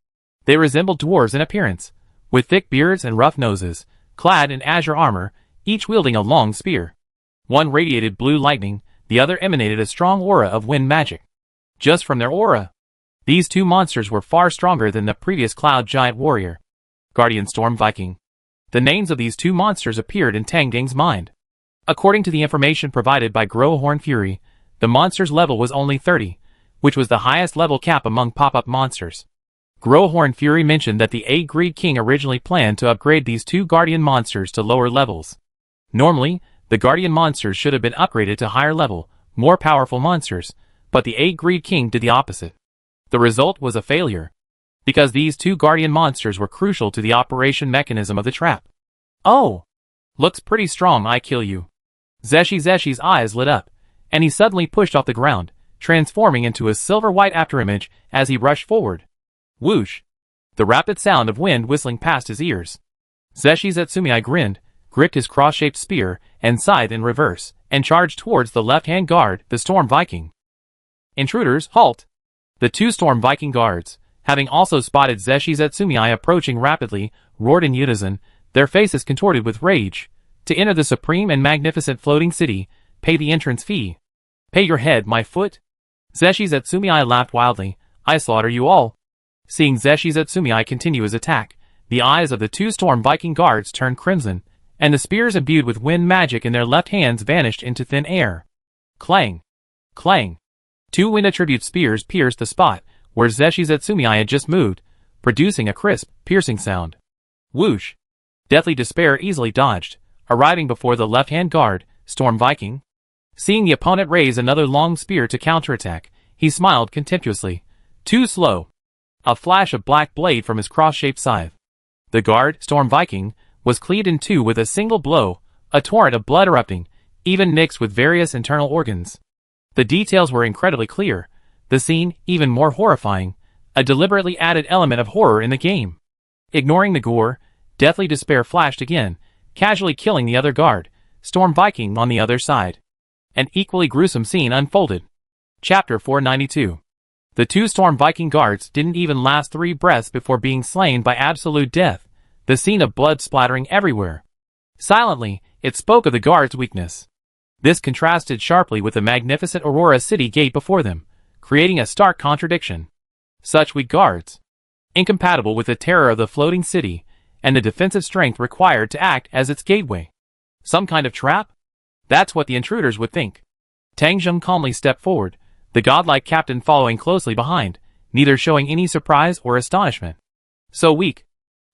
They resembled dwarves in appearance, with thick beards and rough noses, clad in azure armor, each wielding a long spear. One radiated blue lightning, the other emanated a strong aura of wind magic. Just from their aura, these two monsters were far stronger than the previous cloud giant warrior, Guardian Storm Viking. The names of these two monsters appeared in Tang Zheng's mind. According to the information provided by Growhorn Fury, the monster's level was only 30, which was the highest level cap among pop-up monsters. Growhorn Fury mentioned that the 8 Greed King originally planned to upgrade these 2 Guardian monsters to lower levels. Normally, the Guardian monsters should have been upgraded to higher level, more powerful monsters, but the 8 Greed King did the opposite. The result was a failure, because these 2 Guardian monsters were crucial to the operation mechanism of the trap. Oh! Looks pretty strong, I kill you. Zeshi's eyes lit up, and he suddenly pushed off the ground, transforming into a silver-white afterimage as he rushed forward. Whoosh! The rapid sound of wind whistling past his ears. Zeshi's grinned, gripped his cross-shaped spear and scythe in reverse, and charged towards the left-hand guard, the Storm Viking. Intruders, halt! The 2 Storm Viking guards, having also spotted Zeshi's approaching rapidly, roared in unison, their faces contorted with rage. To enter the supreme and magnificent floating city, pay the entrance fee. Pay your head, my foot? Zeshi's laughed wildly. I slaughter you all. Seeing Zeshi's continue his attack, the eyes of the 2 Storm Viking guards turned crimson, and the spears imbued with wind magic in their left hands vanished into thin air. Clang! Clang! 2 wind attribute spears pierced the spot where Zeshi's had just moved, producing a crisp, piercing sound. Whoosh! Deathly Despair easily dodged, arriving before the left-hand guard, Storm Viking. Seeing the opponent raise another long spear to counterattack, he smiled contemptuously. Too slow. A flash of black blade from his cross-shaped scythe. The guard, Storm Viking, was cleaved in 2 with a single blow, a torrent of blood erupting, even mixed with various internal organs. The details were incredibly clear, the scene even more horrifying, a deliberately added element of horror in the game. Ignoring the gore, Deathly Despair flashed again, casually killing the other guard, Storm Viking on the other side. An equally gruesome scene unfolded. Chapter 492. The 2 Storm Viking guards didn't even last 3 breaths before being slain by absolute death, the scene of blood splattering everywhere. Silently, it spoke of the guards' weakness. This contrasted sharply with the magnificent Aurora City gate before them, creating a stark contradiction. Such weak guards, incompatible with the terror of the floating city, and the defensive strength required to act as its gateway. Some kind of trap? That's what the intruders would think. Tang Zheng calmly stepped forward, the godlike captain following closely behind, neither showing any surprise or astonishment. So weak.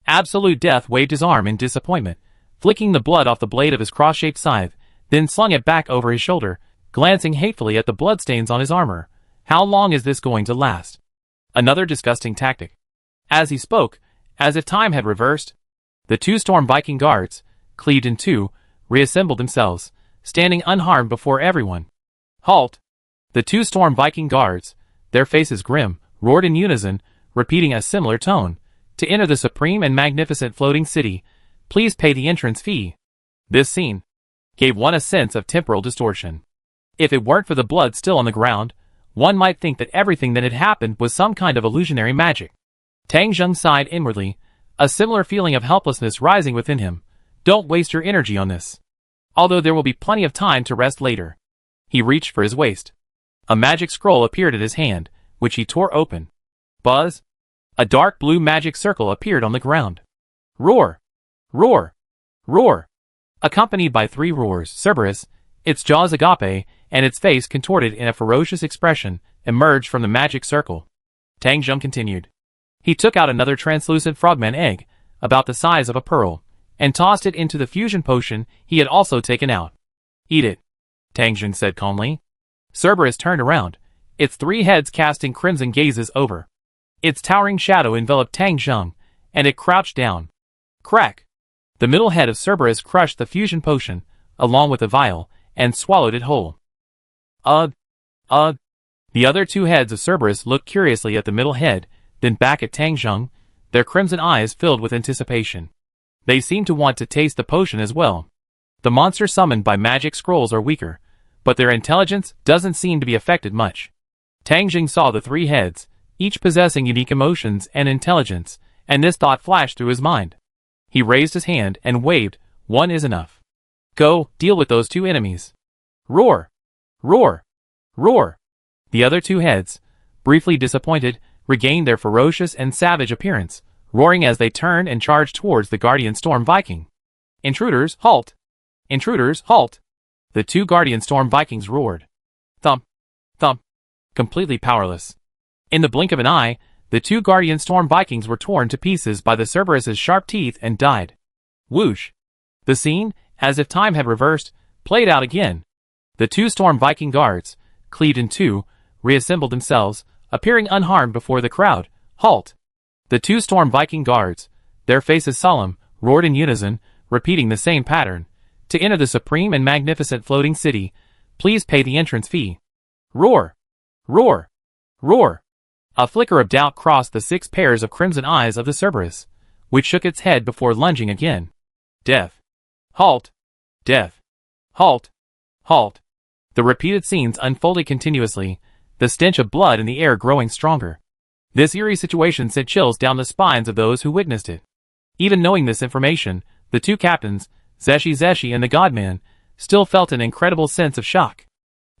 Absolute Death waved his arm in disappointment, flicking the blood off the blade of his cross-shaped scythe, then slung it back over his shoulder, glancing hatefully at the bloodstains on his armor. How long is this going to last? Another disgusting tactic. As he spoke, as if time had reversed, the 2 Storm Viking guards, cleaved in 2, reassembled themselves, standing unharmed before everyone. Halt! The 2 Storm Viking guards, their faces grim, roared in unison, repeating a similar tone. To enter the supreme and magnificent floating city, please pay the entrance fee. This scene gave one a sense of temporal distortion. If it weren't for the blood still on the ground, one might think that everything that had happened was some kind of illusionary magic. Tang Zheng sighed inwardly, a similar feeling of helplessness rising within him. Don't waste your energy on this. Although there will be plenty of time to rest later. He reached for his waist. A magic scroll appeared at his hand, which he tore open. Buzz! A dark blue magic circle appeared on the ground. Roar! Roar! Roar! Accompanied by 3 roars, Cerberus, its jaws agape, and its face contorted in a ferocious expression, emerged from the magic circle. Tang Zheng continued. He took out another translucent frogman egg, about the size of a pearl, and tossed it into the fusion potion he had also taken out. Eat it, Tang Zheng said calmly. Cerberus turned around, its 3 heads casting crimson gazes over. Its towering shadow enveloped Tang Zheng, and it crouched down. Crack! The middle head of Cerberus crushed the fusion potion, along with the vial, and swallowed it whole. Ugh! Ugh! The other 2 heads of Cerberus looked curiously at the middle head, then back at Tang Zheng, their crimson eyes filled with anticipation. They seemed to want to taste the potion as well. The monsters summoned by magic scrolls are weaker, but their intelligence doesn't seem to be affected much. Tang Zheng saw the 3 heads, each possessing unique emotions and intelligence, and this thought flashed through his mind. He raised his hand and waved, one is enough. Go, deal with those 2 enemies. Roar! Roar! Roar! The other 2 heads, briefly disappointed, regained their ferocious and savage appearance, roaring as they turned and charged towards the Guardian Storm Viking. Intruders, halt! Intruders, halt! The 2 Guardian Storm Vikings roared. Thump! Thump! Completely powerless. In the blink of an eye, The two Guardian Storm Vikings were torn to pieces by the Cerberus's sharp teeth and died. Whoosh! The scene, as if time had reversed, played out again. The two Storm Viking guards, cleaved in two, reassembled themselves, appearing unharmed before the crowd. Halt! The two Storm Viking guards, their faces solemn, roared in unison, repeating the same pattern. To enter the supreme and magnificent floating city, please pay the entrance fee. Roar! Roar! Roar! A flicker of doubt crossed the 6 pairs of crimson eyes of the Cerberus, which shook its head before lunging again. Death! Halt! Death! Halt! Halt! The repeated scenes unfolded continuously, the stench of blood in the air growing stronger. This eerie situation sent chills down the spines of those who witnessed it. Even knowing this information, the two captains, Zeshi and the Godman, still felt an incredible sense of shock.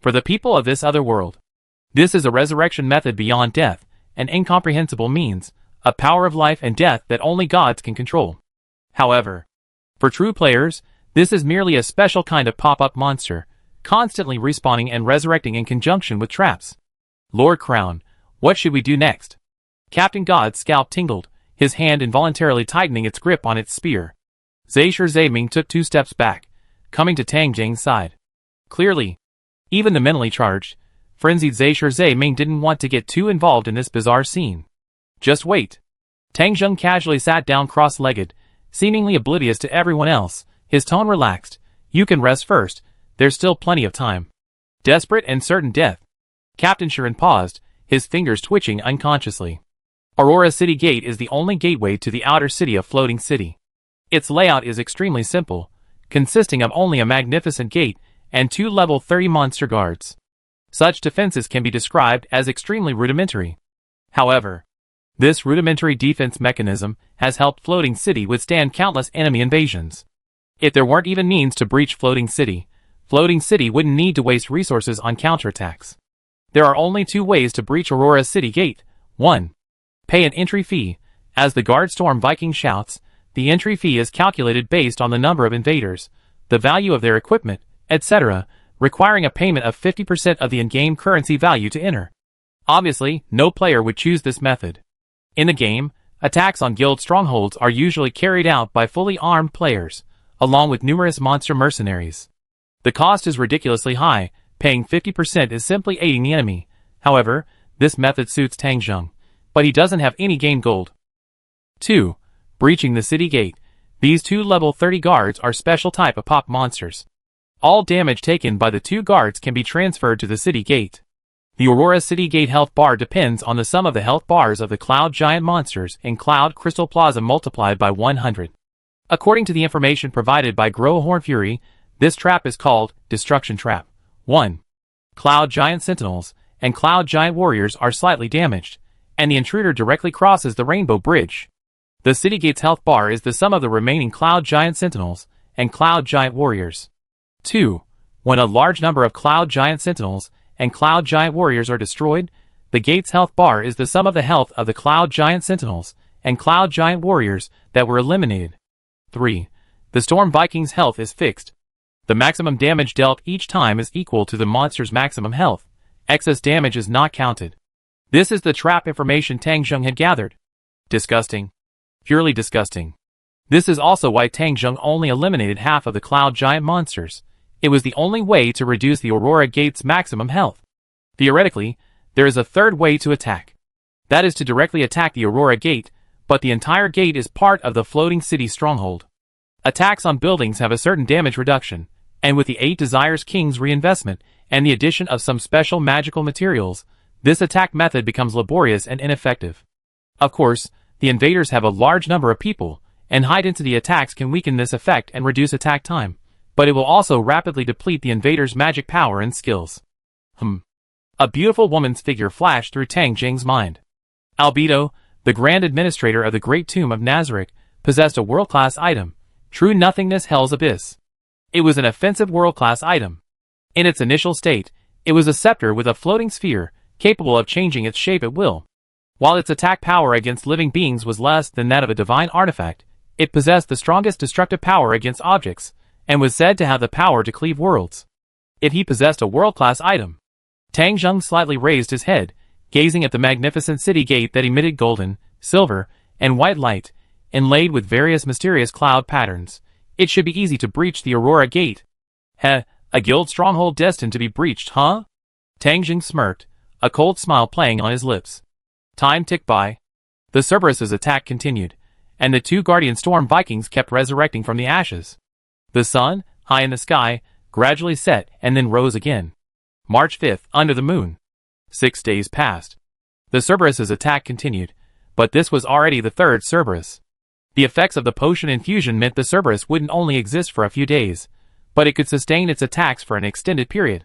For the people of this other world, this is a resurrection method beyond death, an incomprehensible means, a power of life and death that only gods can control. However, for true players, this is merely a special kind of pop-up monster, constantly respawning and resurrecting in conjunction with traps. Lord Crown, what should we do next? Captain God's scalp tingled, his hand involuntarily tightening its grip on its spear. Zhe Ming took 2 steps back, coming to Tang Jing's side. Clearly, even the mentally charged, frenzied Zhe Ming didn't want to get too involved in this bizarre scene. Just wait. Tang Jing casually sat down cross-legged, seemingly oblivious to everyone else, his tone relaxed. You can rest first, there's still plenty of time. Desperate and certain death. Captain Shirin paused, his fingers twitching unconsciously. Aurora City Gate is the only gateway to the outer city of Floating City. Its layout is extremely simple, consisting of only a magnificent gate and 2 level 30 monster guards. Such defenses can be described as extremely rudimentary. However, this rudimentary defense mechanism has helped Floating City withstand countless enemy invasions. If there weren't even means to breach Floating City wouldn't need to waste resources on counterattacks. There are only 2 ways to breach Aurora City Gate. 1. Pay an entry fee. As the Guard Storm Viking shouts, the entry fee is calculated based on the number of invaders, the value of their equipment, etc., requiring a payment of 50% of the in-game currency value to enter. Obviously, no player would choose this method. In the game, attacks on guild strongholds are usually carried out by fully armed players, along with numerous monster mercenaries. The cost is ridiculously high, paying 50% is simply aiding the enemy. However, this method suits Tang Jing, but he doesn't have any game gold. 2. Breaching the city gate. These 2 level 30 guards are special type of pop monsters. All damage taken by the 2 guards can be transferred to the city gate. The Aurora City Gate health bar depends on the sum of the health bars of the Cloud Giant monsters in Cloud Crystal Plaza multiplied by 100. According to the information provided by Horn Fury, this trap is called Destruction Trap. 1. Cloud Giant Sentinels and Cloud Giant Warriors are slightly damaged, and the intruder directly crosses the Rainbow Bridge. The City Gate's health bar is the sum of the remaining Cloud Giant Sentinels and Cloud Giant Warriors. 2. When a large number of Cloud Giant Sentinels and Cloud Giant Warriors are destroyed, the gate's health bar is the sum of the health of the Cloud Giant Sentinels and Cloud Giant Warriors that were eliminated. 3. The Storm Viking's health is fixed. The maximum damage dealt each time is equal to the monster's maximum health. Excess damage is not counted. This is the trap information Tang Jing had gathered. Disgusting. Purely disgusting. This is also why Tang Jing only eliminated half of the Cloud Giant monsters. It was the only way to reduce the Aurora Gate's maximum health. Theoretically, there is a third way to attack. That is to directly attack the Aurora Gate, but the entire gate is part of the Floating City stronghold. Attacks on buildings have a certain damage reduction, and with the 8 Desires King's reinvestment and the addition of some special magical materials, this attack method becomes laborious and ineffective. Of course, the invaders have a large number of people, and high-density attacks can weaken this effect and reduce attack time, but it will also rapidly deplete the invaders' magic power and skills. A beautiful woman's figure flashed through Tang Jing's mind. Albedo, the Grand Administrator of the Great Tomb of Nazarick, possessed a world-class item, True Nothingness Hell's Abyss. It was an offensive world-class item. In its initial state, it was a scepter with a floating sphere, capable of changing its shape at will. While its attack power against living beings was less than that of a divine artifact, it possessed the strongest destructive power against objects, and was said to have the power to cleave worlds. If he possessed a world-class item. Tang Jing slightly raised his head, gazing at the magnificent city gate that emitted golden, silver, and white light, inlaid with various mysterious cloud patterns. It should be easy to breach the Aurora Gate. Heh, a guild stronghold destined to be breached, huh? Tang Jing smirked, a cold smile playing on his lips. Time ticked by. The Cerberus's attack continued, and the two Guardian Storm Vikings kept resurrecting from the ashes. The sun, high in the sky, gradually set and then rose again. March 5th, under the moon. 6 days passed. The Cerberus's attack continued, but this was already the third Cerberus. The effects of the potion infusion meant the Cerberus wouldn't only exist for a few days, but it could sustain its attacks for an extended period.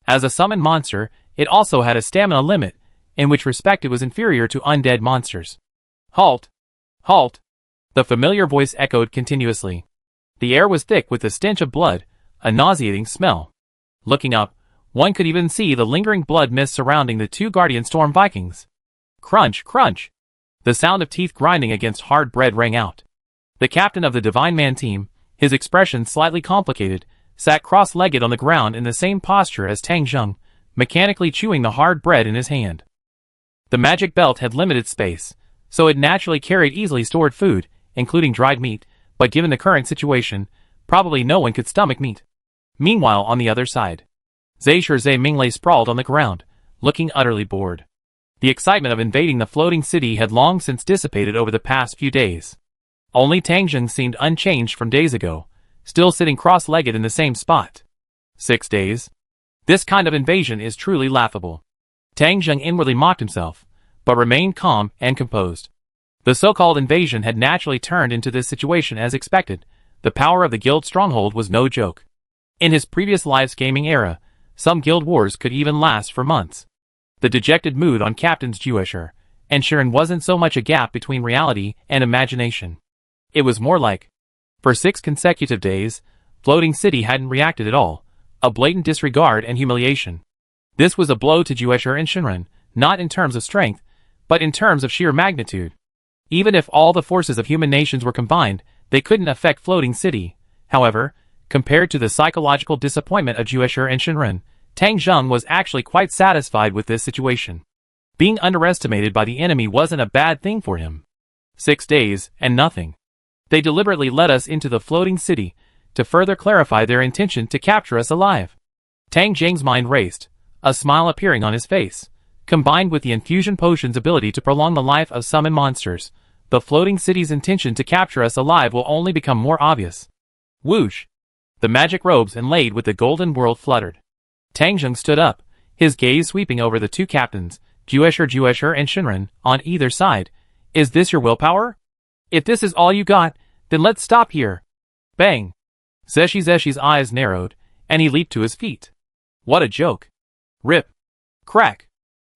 As a summoned monster, it also had a stamina limit, in which respect it was inferior to undead monsters. Halt! Halt! The familiar voice echoed continuously. The air was thick with the stench of blood, a nauseating smell. Looking up, one could even see the lingering blood mist surrounding the two Guardian Storm Vikings. Crunch, crunch! The sound of teeth grinding against hard bread rang out. The captain of the Divine Man team, his expression slightly complicated, sat cross-legged on the ground in the same posture as Tang Jing, mechanically chewing the hard bread in his hand. The magic belt had limited space, so it naturally carried easily stored food, including dried meat, but given the current situation, probably no one could stomach meat. Meanwhile, on the other side, Zhe Ming lay sprawled on the ground, looking utterly bored. The excitement of invading the floating city had long since dissipated over the past few days. Only Tang Jing seemed unchanged from days ago, still sitting cross-legged in the same spot. 6 days? This kind of invasion is truly laughable. Tang Jing inwardly mocked himself, but remained calm and composed. The so-called invasion had naturally turned into this situation as expected. The power of the guild stronghold was no joke. In his previous life's gaming era, some guild wars could even last for months. The dejected mood on Captains Juesher and Shiren wasn't so much a gap between reality and imagination. It was more like, for 6 consecutive days, Floating City hadn't reacted at all, a blatant disregard and humiliation. This was a blow to Juesher and Shinran, not in terms of strength, but in terms of sheer magnitude. Even if all the forces of human nations were combined, they couldn't affect Floating City. However, compared to the psychological disappointment of Juesher and Shinran, Tang Jing was actually quite satisfied with this situation. Being underestimated by the enemy wasn't a bad thing for him. 6 days, and nothing. They deliberately led us into the Floating City, to further clarify their intention to capture us alive. Tang Jing's mind raced, a smile appearing on his face. Combined with the infusion potion's ability to prolong the life of summoned monsters, the Floating City's intention to capture us alive will only become more obvious. Whoosh! The magic robes inlaid with the golden world fluttered. Tang Jing stood up, his gaze sweeping over the two captains, Juesher and Shinran, on either side. Is this your willpower? If this is all you got, then let's stop here. Bang! Zeshi's eyes narrowed, and he leaped to his feet. What a joke. Rip. Crack.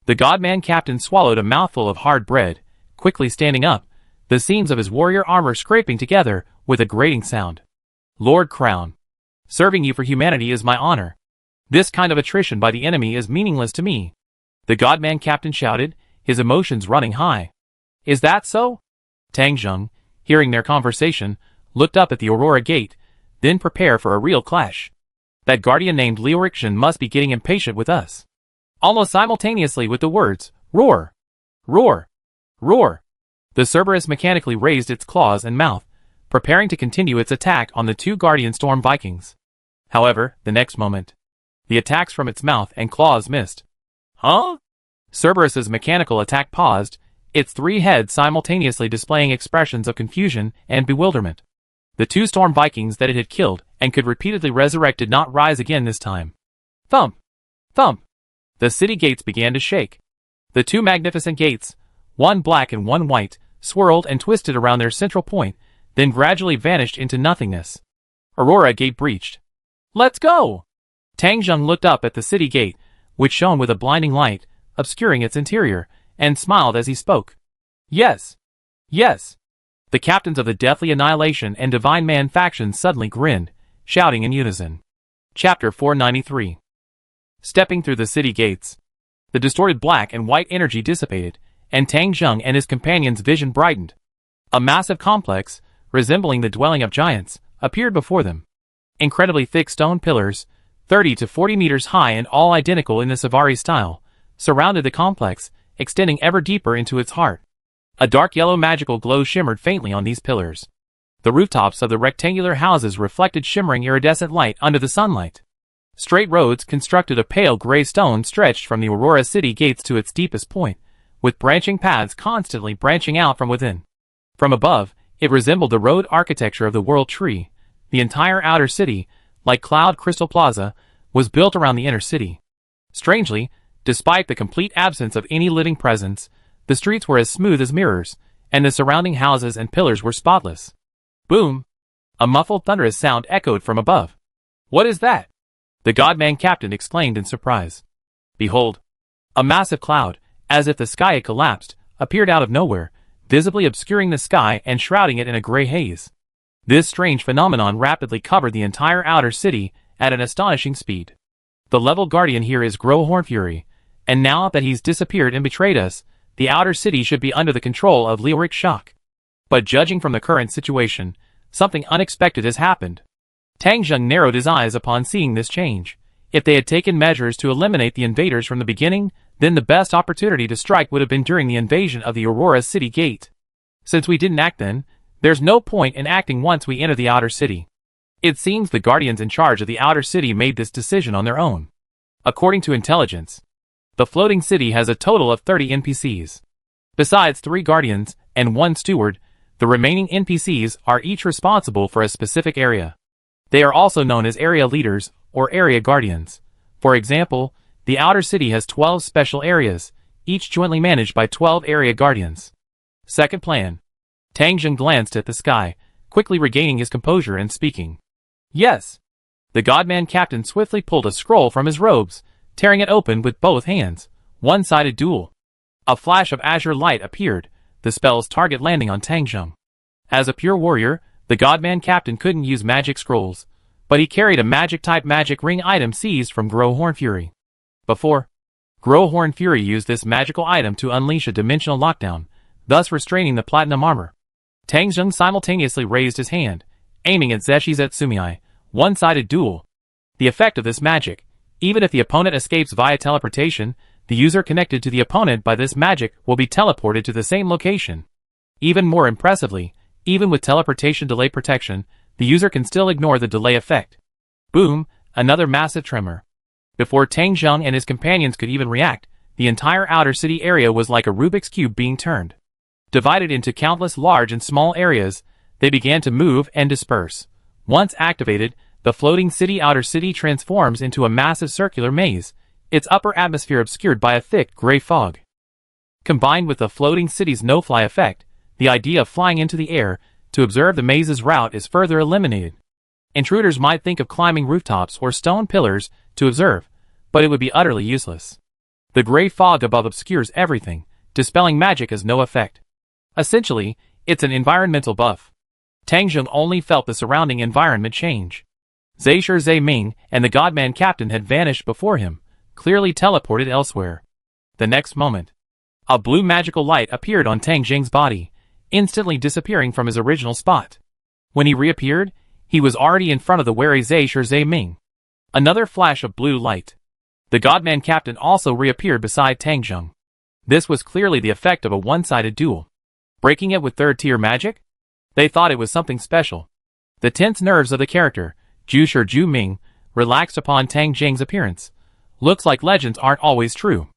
The Godman captain swallowed a mouthful of hard bread, quickly standing up, the seams of his warrior armor scraping together with a grating sound. Lord Crown. Serving you for humanity is my honor. This kind of attrition by the enemy is meaningless to me. The Godman captain shouted, his emotions running high. Is that so? Tang Jing, hearing their conversation, looked up at the Aurora Gate, then prepare for a real clash. That guardian named Liurikshan must be getting impatient with us. Almost simultaneously with the words, roar! Roar! Roar! The Cerberus mechanically raised its claws and mouth, preparing to continue its attack on the two Guardian Storm Vikings. However, the next moment, the attacks from its mouth and claws missed. Huh? Cerberus's mechanical attack paused, its 3 heads simultaneously displaying expressions of confusion and bewilderment. The 2 Storm Vikings that it had killed and could repeatedly resurrect did not rise again this time. Thump! Thump! The city gates began to shake. The 2 magnificent gates, one black and one white, swirled and twisted around their central point, then gradually vanished into nothingness. Aurora Gate breached. Let's go! Tang Jing looked up at the city gate, which shone with a blinding light, obscuring its interior, and smiled as he spoke. Yes! Yes! The captains of the Deathly Annihilation and Divine Man factions suddenly grinned, shouting in unison. Chapter 493. Stepping through the city gates. The distorted black and white energy dissipated, and Tang Jing and his companions' vision brightened. A massive complex, resembling the dwelling of giants, appeared before them. Incredibly thick stone pillars, 30 to 40 meters high and all identical in the Savari style, surrounded the complex, extending ever deeper into its heart. A dark yellow magical glow shimmered faintly on these pillars. The rooftops of the rectangular houses reflected shimmering iridescent light under the sunlight. Straight roads constructed of pale gray stone stretched from the Aurora City gates to its deepest point, with branching paths constantly branching out from within. From above, it resembled the road architecture of the World Tree. The entire outer city, like Cloud Crystal Plaza, was built around the inner city. Strangely, despite the complete absence of any living presence, the streets were as smooth as mirrors, and the surrounding houses and pillars were spotless. Boom! A muffled thunderous sound echoed from above. "What is that?" the Godman captain exclaimed in surprise. Behold! A massive cloud, as if the sky had collapsed, appeared out of nowhere, visibly obscuring the sky and shrouding it in a gray haze. This strange phenomenon rapidly covered the entire outer city at an astonishing speed. The level guardian here is Grohorn Fury, and now that he's disappeared and betrayed us, the outer city should be under the control of Leoric Shock. But judging from the current situation, something unexpected has happened. Tang Zheng narrowed his eyes upon seeing this change. If they had taken measures to eliminate the invaders from the beginning, then the best opportunity to strike would have been during the invasion of the Aurora City Gate. Since we didn't act then, there's no point in acting once we enter the outer city. It seems the guardians in charge of the outer city made this decision on their own. According to intelligence, the floating city has a total of 30 NPCs. Besides 3 guardians and 1 steward, the remaining NPCs are each responsible for a specific area. They are also known as area leaders or area guardians. For example, the outer city has 12 special areas, each jointly managed by 12 area guardians. Second plan. Tang Zheng glanced at the sky, quickly regaining his composure and speaking. Yes. The Godman captain swiftly pulled a scroll from his robes, tearing it open with both hands. One-sided duel. A flash of azure light appeared, the spell's target landing on Tang Zheng. As a pure warrior, the Godman captain couldn't use magic scrolls, but he carried a magic-type magic ring item seized from Grohorn Fury. Before, Grohorn Fury used this magical item to unleash a dimensional lockdown, thus restraining the platinum armor. Tang Zheng simultaneously raised his hand, aiming at Zeshi's Etsumii, one-sided duel. The effect of this magic, even if the opponent escapes via teleportation, the user connected to the opponent by this magic will be teleported to the same location. Even more impressively, even with teleportation delay protection, the user can still ignore the delay effect. Boom, another massive tremor. Before Tang Zheng and his companions could even react, the entire outer city area was like a Rubik's Cube being turned. Divided into countless large and small areas, they began to move and disperse. Once activated, the floating city outer city transforms into a massive circular maze, its upper atmosphere obscured by a thick gray fog. Combined with the floating city's no-fly effect, the idea of flying into the air to observe the maze's route is further eliminated. Intruders might think of climbing rooftops or stone pillars to observe, but it would be utterly useless. The gray fog above obscures everything, dispelling magic has no effect. Essentially, it's an environmental buff. Tang Zheng only felt the surrounding environment change. Zhe Ming and the Godman captain had vanished before him, clearly teleported elsewhere. The next moment, a blue magical light appeared on Tang Zheng's body, instantly disappearing from his original spot. When he reappeared, he was already in front of the wary Zhe Ming. Another flash of blue light. The Godman captain also reappeared beside Tang Zheng. This was clearly the effect of a one-sided duel. Breaking it with third-tier magic? They thought it was something special. The tense nerves of the character, Ju Ming, relaxed upon Tang Zheng's appearance. Looks like legends aren't always true.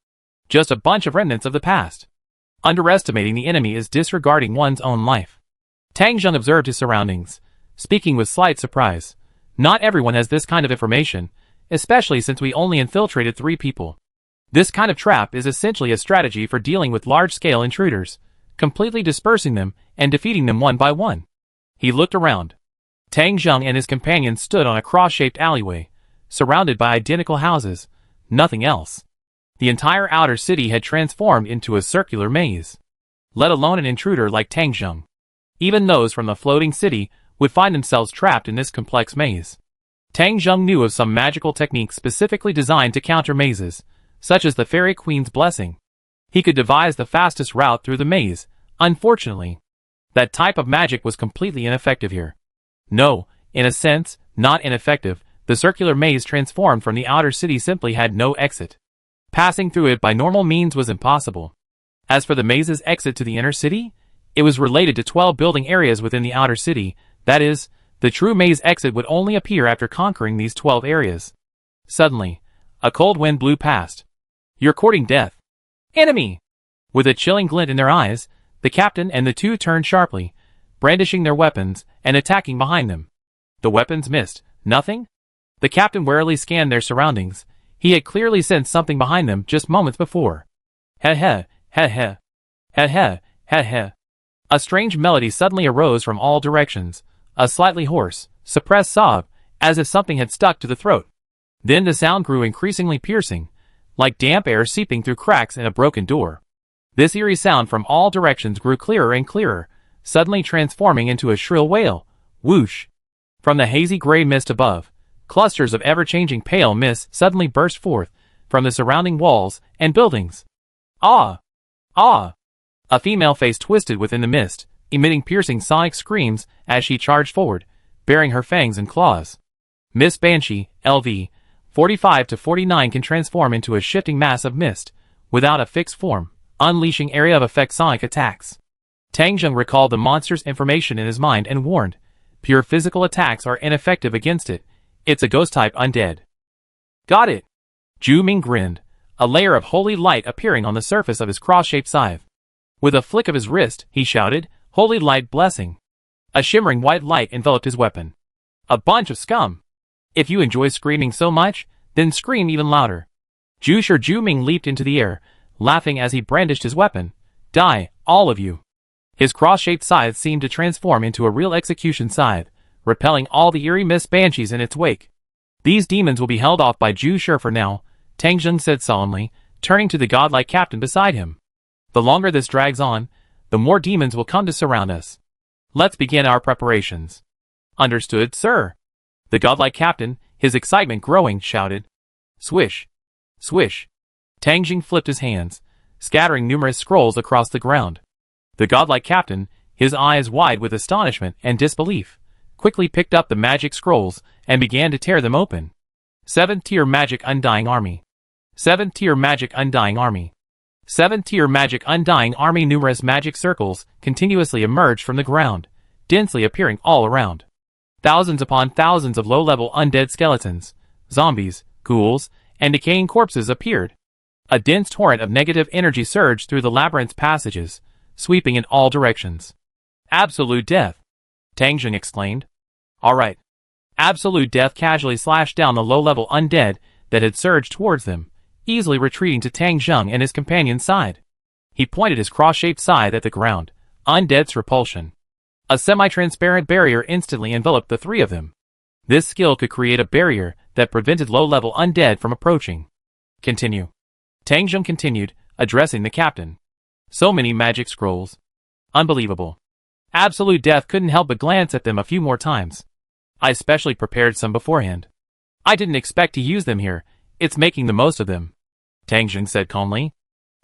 Just a bunch of remnants of the past. Underestimating the enemy is disregarding one's own life. Tang Zheng observed his surroundings, speaking with slight surprise. Not everyone has this kind of information, especially since we only infiltrated 3 people. This kind of trap is essentially a strategy for dealing with large-scale intruders, completely dispersing them and defeating them one by one. He looked around. Tang Zheng and his companions stood on a cross-shaped alleyway, surrounded by identical houses, nothing else. The entire outer city had transformed into a circular maze. Let alone an intruder like Tang Zheng. Even those from the floating city would find themselves trapped in this complex maze. Tang Zheng knew of some magical techniques specifically designed to counter mazes, such as the Fairy Queen's Blessing. He could devise the fastest route through the maze. Unfortunately, that type of magic was completely ineffective here. No, in a sense, not ineffective. The circular maze transformed from the outer city simply had no exit. Passing through it by normal means was impossible. As for the maze's exit to the inner city, it was related to 12 building areas within the outer city. That is, the true maze exit would only appear after conquering these 12 areas. Suddenly, a cold wind blew past. "You're courting death. Enemy!" With a chilling glint in their eyes, the captain and the two turned sharply, brandishing their weapons and attacking behind them. The weapons missed. Nothing? The captain warily scanned their surroundings. He had clearly sensed something behind them just moments before. Heh heh, heh heh, heh heh, heh heh. A strange melody suddenly arose from all directions, a slightly hoarse, suppressed sob, as if something had stuck to the throat. Then the sound grew increasingly piercing, like damp air seeping through cracks in a broken door. This eerie sound from all directions grew clearer and clearer, suddenly transforming into a shrill wail. Whoosh! From the hazy gray mist above, clusters of ever-changing pale mist suddenly burst forth from the surrounding walls and buildings. Ah! Ah! A female face twisted within the mist, emitting piercing sonic screams as she charged forward, bearing her fangs and claws. Miss Banshee, LV, 45 to 49 can transform into a shifting mass of mist, without a fixed form, unleashing area of effect sonic attacks. Tang Zheng recalled the monster's information in his mind and warned, pure physical attacks are ineffective against it. It's a ghost-type undead. Got it! Zhu Ming grinned, a layer of holy light appearing on the surface of his cross-shaped scythe. With a flick of his wrist, he shouted, "Holy light blessing." A shimmering white light enveloped his weapon. A bunch of scum! If you enjoy screaming so much, then scream even louder. Zhu Ming leaped into the air, laughing as he brandished his weapon. Die, all of you. His cross-shaped scythe seemed to transform into a real execution scythe, repelling all the eerie mist banshees in its wake. These demons will be held off by Zhu Shi for now, Tang Zheng said solemnly, turning to the godlike captain beside him. The longer this drags on, the more demons will come to surround us. Let's begin our preparations. Understood, sir. The godlike captain, his excitement growing, shouted. Swish! Swish! Tang Zheng flipped his hands, scattering numerous scrolls across the ground. The godlike captain, his eyes wide with astonishment and disbelief, quickly picked up the magic scrolls and began to tear them open. 7th-tier magic undying army. 7th-tier magic undying army. 7th-tier magic undying army. Numerous magic circles continuously emerged from the ground, densely appearing all around. Thousands upon thousands of low-level undead skeletons, zombies, ghouls, and decaying corpses appeared. A dense torrent of negative energy surged through the labyrinth's passages, sweeping in all directions. Absolute death! Tang Zheng exclaimed. All right. Absolute death casually slashed down the low-level undead that had surged towards them, easily retreating to Tang Zheng and his companion's side. He pointed his cross-shaped scythe at the ground. Undead's repulsion. A semi-transparent barrier instantly enveloped the three of them. This skill could create a barrier that prevented low-level undead from approaching. Continue. Tang Zheng continued, addressing the captain. So many magic scrolls. Unbelievable. Absolute death couldn't help but glance at them a few more times. I specially prepared some beforehand. I didn't expect to use them here. It's making the most of them. Tang Zheng said calmly.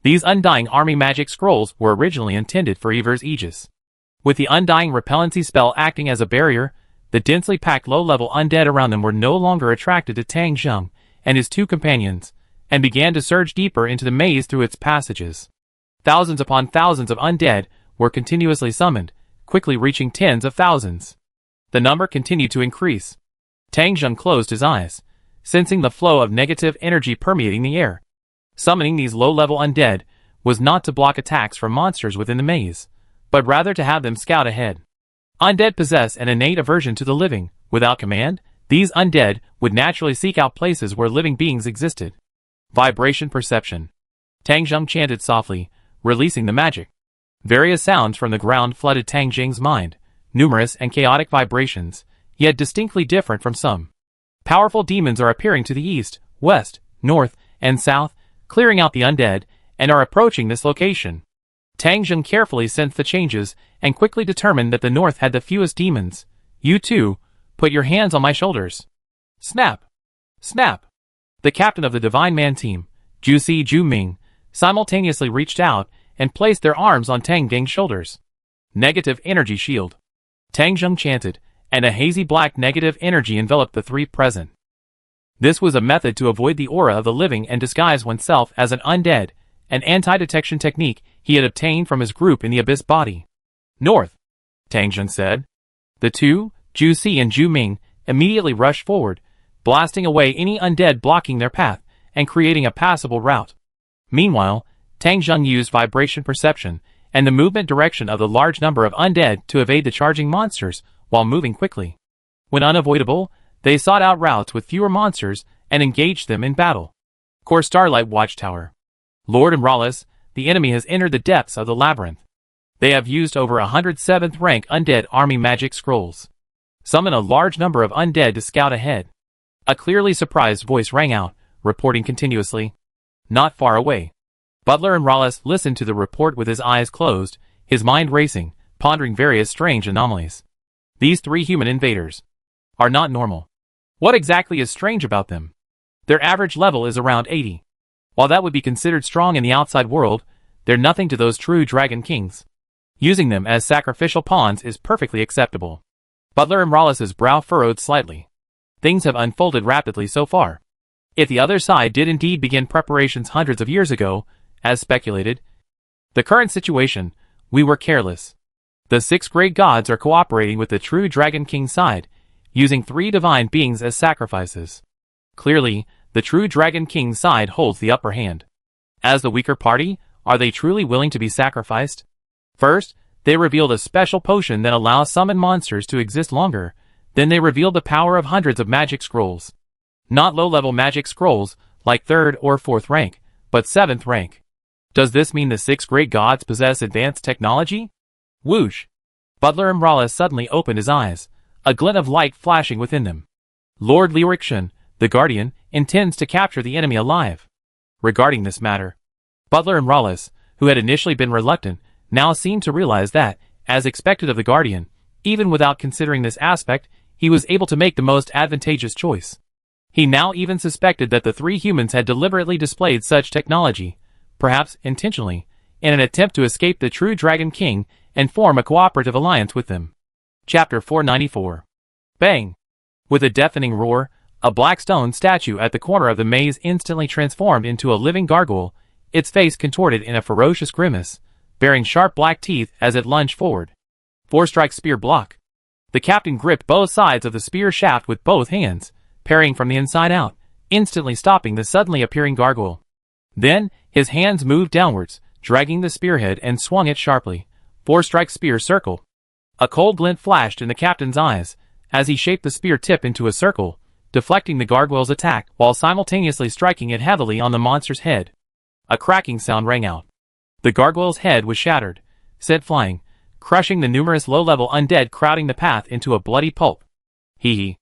These Undying Army magic scrolls were originally intended for Ever's Aegis. With the Undying Repellency spell acting as a barrier, the densely packed low-level undead around them were no longer attracted to Tang Zheng and his two companions, and began to surge deeper into the maze through its passages. Thousands upon thousands of undead were continuously summoned, quickly reaching tens of thousands. The number continued to increase. Tang Zheng closed his eyes, sensing the flow of negative energy permeating the air. Summoning these low-level undead was not to block attacks from monsters within the maze, but rather to have them scout ahead. Undead possess an innate aversion to the living. Without command, these undead would naturally seek out places where living beings existed. Vibration perception. Tang Zheng chanted softly, releasing the magic. Various sounds from the ground flooded Tang Zheng's mind, numerous and chaotic vibrations, yet distinctly different from some. Powerful demons are appearing to the east, west, north, and south, clearing out the undead, and are approaching this location. Tang Zheng carefully sensed the changes and quickly determined that the north had the fewest demons. You too, put your hands on my shoulders. Snap! Snap! The captain of the Divine Man team, Zhu Ming, simultaneously reached out and placed their arms on Tang Zheng's shoulders. Negative energy shield. Tang Zheng chanted, and a hazy black negative energy enveloped the three present. This was a method to avoid the aura of the living and disguise oneself as an undead, an anti-detection technique he had obtained from his group in the Abyss body. North, Tang Jing said. The two, Zhu Si and Zhu Ming, immediately rushed forward, blasting away any undead blocking their path and creating a passable route. Meanwhile, Tang Jing used vibration perception and the movement direction of the large number of undead to evade the charging monsters while moving quickly. When unavoidable, they sought out routes with fewer monsters and engaged them in battle. Core Starlight Watchtower. Lord and Rawless, the enemy has entered the depths of the labyrinth. They have used over 107th rank undead army magic scrolls. Summon a large number of undead to scout ahead. A clearly surprised voice rang out, reporting continuously. Not far away. Butler and Rawless listened to the report with his eyes closed, his mind racing, pondering various strange anomalies. These three human invaders are not normal. What exactly is strange about them? Their average level is around 80. While that would be considered strong in the outside world, they're nothing to those true Dragon Kings. Using them as sacrificial pawns is perfectly acceptable. Butler and Rawless's brow furrowed slightly. Things have unfolded rapidly so far. If the other side did indeed begin preparations hundreds of years ago, as speculated, the current situation, we were careless. The 6 great gods are cooperating with the true Dragon King side, using 3 divine beings as sacrifices. Clearly, the true Dragon King side holds the upper hand. As the weaker party, are they truly willing to be sacrificed? First, they revealed a special potion that allows summoned monsters to exist longer. Then they revealed the power of hundreds of magic scrolls. Not low-level magic scrolls, like 3rd or 4th rank, but 7th rank. Does this mean the 6 great gods possess advanced technology? Whoosh! Butler and Rawless suddenly opened his eyes, a glint of light flashing within them. Lord Liurikshan, the Guardian, intends to capture the enemy alive. Regarding this matter, Butler and Rawless, who had initially been reluctant, now seemed to realize that, as expected of the Guardian, even without considering this aspect, he was able to make the most advantageous choice. He now even suspected that the 3 humans had deliberately displayed such technology, perhaps intentionally, in an attempt to escape the true Dragon King and form a cooperative alliance with them. Chapter 494. Bang! With a deafening roar, a black stone statue at the corner of the maze instantly transformed into a living gargoyle, its face contorted in a ferocious grimace, bearing sharp black teeth as it lunged forward. 4-strike spear block. The captain gripped both sides of the spear shaft with both hands, parrying from the inside out, instantly stopping the suddenly appearing gargoyle. Then, his hands moved downwards, dragging the spearhead and swung it sharply. 4-strike spear circle. A cold glint flashed in the captain's eyes, as he shaped the spear tip into a circle, deflecting the gargoyle's attack while simultaneously striking it heavily on the monster's head. A cracking sound rang out. The gargoyle's head was shattered, sent flying, crushing the numerous low-level undead crowding the path into a bloody pulp. Hee hee.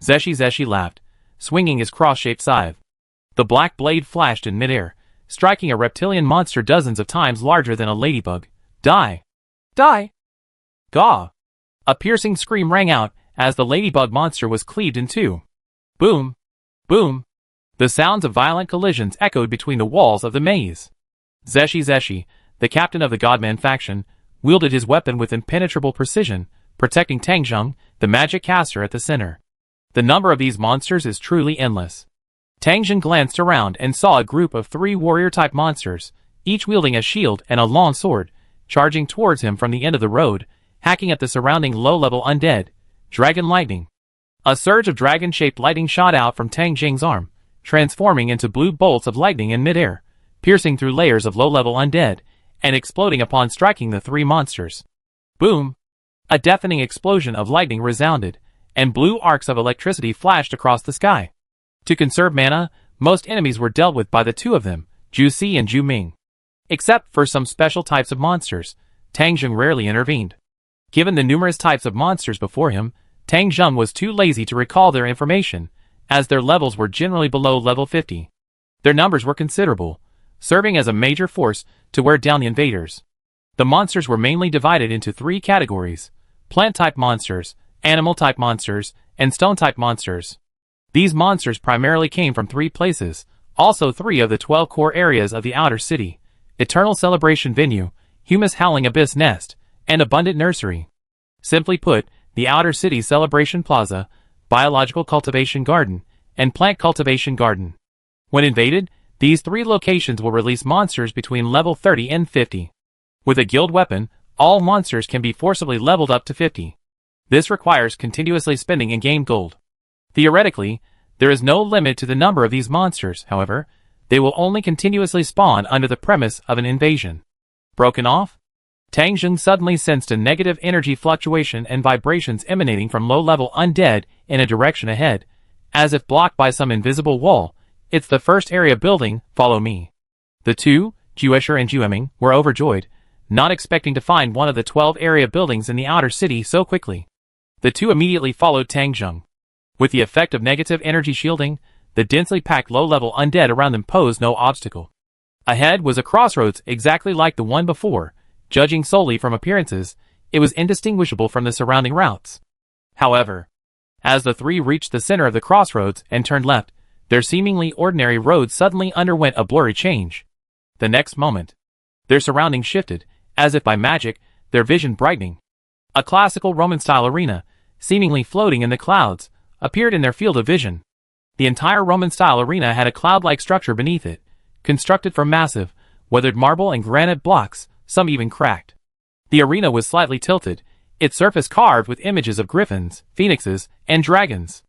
Zeshi laughed, swinging his cross-shaped scythe. The black blade flashed in midair, striking a reptilian monster dozens of times larger than a ladybug. Die! Die! Gaw! A piercing scream rang out as the ladybug monster was cleaved in two. Boom! Boom! The sounds of violent collisions echoed between the walls of the maze. Zeshi, the captain of the Godman faction, wielded his weapon with impenetrable precision, protecting Tang Jing, the magic caster at the center. The number of these monsters is truly endless. Tang Jing glanced around and saw a group of 3 warrior-type monsters, each wielding a shield and a long sword, charging towards him from the end of the road, hacking at the surrounding low-level undead. Dragon lightning. A surge of dragon-shaped lightning shot out from Tang Jing's arm, transforming into blue bolts of lightning in midair, piercing through layers of low-level undead, and exploding upon striking the 3 monsters. Boom! A deafening explosion of lightning resounded, and blue arcs of electricity flashed across the sky. To conserve mana, most enemies were dealt with by the 2 of them, Zhu Si and Zhu Ming. Except for some special types of monsters, Tang Jing rarely intervened. Given the numerous types of monsters before him, Tang Jing was too lazy to recall their information, as their levels were generally below level 50. Their numbers were considerable, serving as a major force to wear down the invaders. The monsters were mainly divided into 3 categories: plant-type monsters, animal-type monsters, and stone-type monsters. These monsters primarily came from 3 places, also 3 of the 12 core areas of the outer city: Eternal Celebration Venue, Humus Howling Abyss Nest, and Abundant Nursery. Simply put, the outer city Celebration Plaza, Biological Cultivation Garden, and Plant Cultivation Garden. When invaded, These 3 locations will release monsters between level 30 and 50. With a guild weapon, all monsters can be forcibly leveled up to 50. This requires continuously spending in-game gold. Theoretically, there is no limit to the number of these monsters, however, they will only continuously spawn under the premise of an invasion. Broken off? Tang Zheng suddenly sensed a negative energy fluctuation and vibrations emanating from low-level undead in a direction ahead, as if blocked by some invisible wall. It's the first area building, follow me. The two, Juesher and Jueming, were overjoyed, not expecting to find one of the 12 area buildings in the outer city so quickly. The two immediately followed Tang Zheng. With the effect of negative energy shielding, the densely packed low-level undead around them posed no obstacle. Ahead was a crossroads exactly like the one before. Judging solely from appearances, it was indistinguishable from the surrounding routes. However, as the three reached the center of the crossroads and turned left, their seemingly ordinary road suddenly underwent a blurry change. The next moment, their surroundings shifted, as if by magic, their vision brightening. A classical Roman-style arena, seemingly floating in the clouds, appeared in their field of vision. The entire Roman-style arena had a cloud-like structure beneath it, constructed from massive, weathered marble and granite blocks, some even cracked. The arena was slightly tilted, its surface carved with images of griffins, phoenixes, and dragons.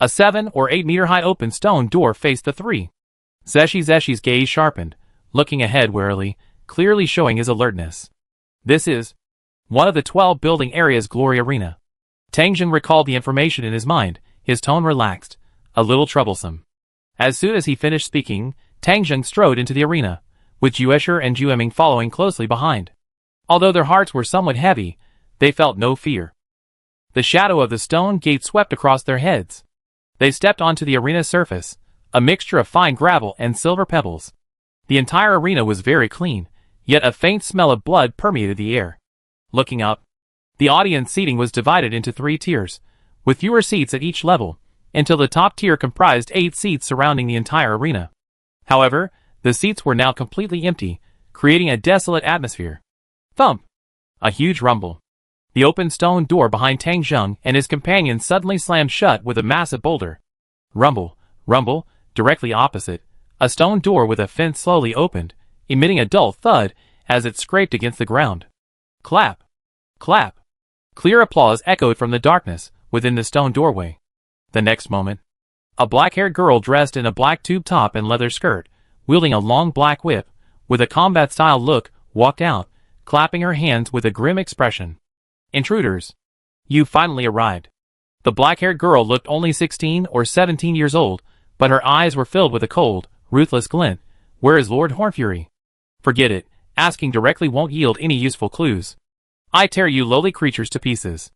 A 7 or 8 meter high open stone door faced the three. Zeshi's gaze sharpened, looking ahead warily, clearly showing his alertness. This is one of the 12 building area's glory arena. Tang Zheng recalled the information in his mind, his tone relaxed, a little troublesome. As soon as he finished speaking, Tang Zheng strode into the arena, with Juesher and Jueming following closely behind. Although their hearts were somewhat heavy, they felt no fear. The shadow of the stone gate swept across their heads. They stepped onto the arena's surface, a mixture of fine gravel and silver pebbles. The entire arena was very clean, yet a faint smell of blood permeated the air. Looking up, the audience seating was divided into 3 tiers, with fewer seats at each level, until the top tier comprised 8 seats surrounding the entire arena. However, the seats were now completely empty, creating a desolate atmosphere. Thump! A huge rumble. The open stone door behind Tang Zheng and his companions suddenly slammed shut with a massive boulder. Rumble, rumble, directly opposite, a stone door with a fence slowly opened, emitting a dull thud as it scraped against the ground. Clap! Clap! Clear applause echoed from the darkness within the stone doorway. The next moment, a black-haired girl dressed in a black tube top and leather skirt, wielding a long black whip, with a combat-style look, walked out, clapping her hands with a grim expression. Intruders! You've finally arrived. The black-haired girl looked only 16 or 17 years old, but her eyes were filled with a cold, ruthless glint. Where is Lord Hornfury? Forget it, asking directly won't yield any useful clues. I tear you lowly creatures to pieces.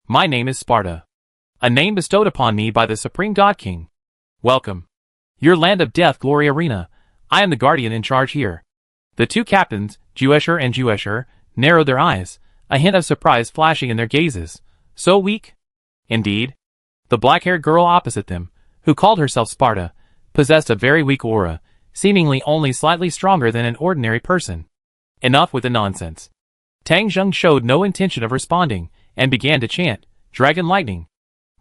My name is Sparta. A name bestowed upon me by the Supreme God King. Welcome. Your land of death glory arena. I am the guardian in charge here. The two captains, Juesher and Juesher, narrowed their eyes, a hint of surprise flashing in their gazes. So weak? Indeed. The black-haired girl opposite them, who called herself Sparta, possessed a very weak aura, seemingly only slightly stronger than an ordinary person. Enough with the nonsense. Tang Zheng showed no intention of responding, and began to chant, Dragon Lightning.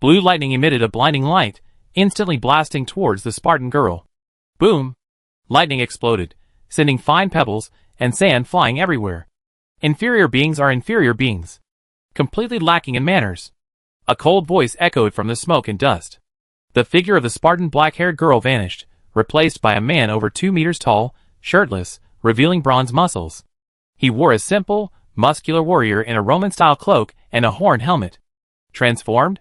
Blue lightning emitted a blinding light, instantly blasting towards the Spartan girl. Boom! Lightning exploded, sending fine pebbles and sand flying everywhere. Inferior beings are inferior beings, completely lacking in manners. A cold voice echoed from the smoke and dust. The figure of the Spartan black-haired girl vanished, replaced by a man over 2 meters tall, shirtless, revealing bronze muscles. He wore a simple, muscular warrior in a Roman-style cloak and a horned helmet. Transformed?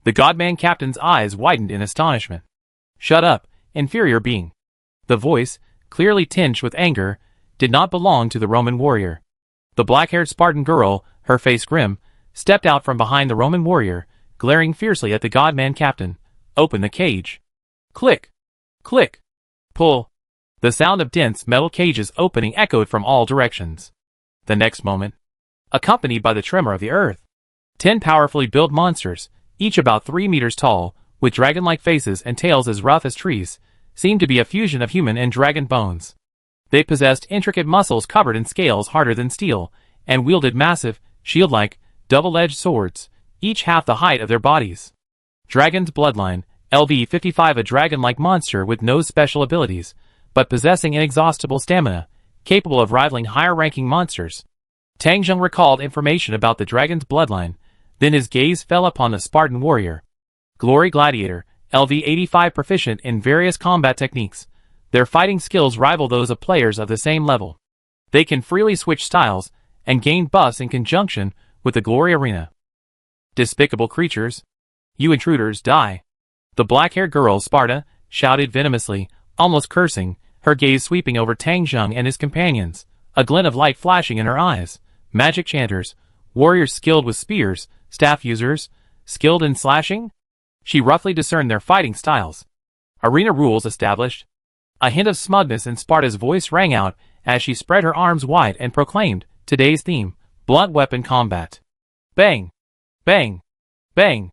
The Godman captain's eyes widened in astonishment. Shut up, inferior being. The voice, clearly tinged with anger, did not belong to the Roman warrior. The black-haired Spartan girl, her face grim, stepped out from behind the Roman warrior, glaring fiercely at the Godman captain. Open the cage. Click! Click! Pull! The sound of dense metal cages opening echoed from all directions. The next moment, accompanied by the tremor of the earth, 10 powerfully built monsters, each about 3 meters tall, with dragon-like faces and tails as rough as trees, seemed to be a fusion of human and dragon bones. They possessed intricate muscles covered in scales harder than steel, and wielded massive, shield-like, double-edged swords, each half the height of their bodies. Dragon's Bloodline, LV-55, a dragon-like monster with no special abilities, but possessing inexhaustible stamina, capable of rivaling higher-ranking monsters. Tang Zheng recalled information about the dragon's bloodline, then his gaze fell upon the Spartan warrior. Glory Gladiator, LV-85 proficient in various combat techniques. Their fighting skills rival those of players of the same level. They can freely switch styles and gain buffs in conjunction with the Glory Arena. Despicable creatures. You intruders, die. The black-haired girl, Sparta, shouted venomously, almost cursing, her gaze sweeping over Tang Zheng and his companions, a glint of light flashing in her eyes. Magic chanters, warriors skilled with spears, staff users, skilled in slashing? She roughly discerned their fighting styles. Arena rules established. A hint of smugness in Sparta's voice rang out as she spread her arms wide and proclaimed, today's theme, blunt weapon combat. Bang! Bang! Bang!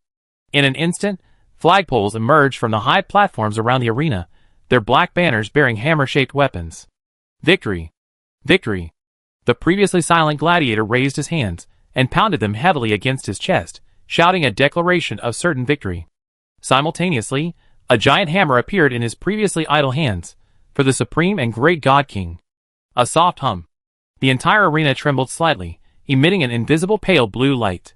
In an instant, flagpoles emerged from the high platforms around the arena, their black banners bearing hammer-shaped weapons. Victory! Victory! The previously silent gladiator raised his hands and pounded them heavily against his chest, shouting a declaration of certain victory. Simultaneously, a giant hammer appeared in his previously idle hands, for the supreme and great God King. A soft hum. The entire arena trembled slightly, emitting an invisible pale blue light.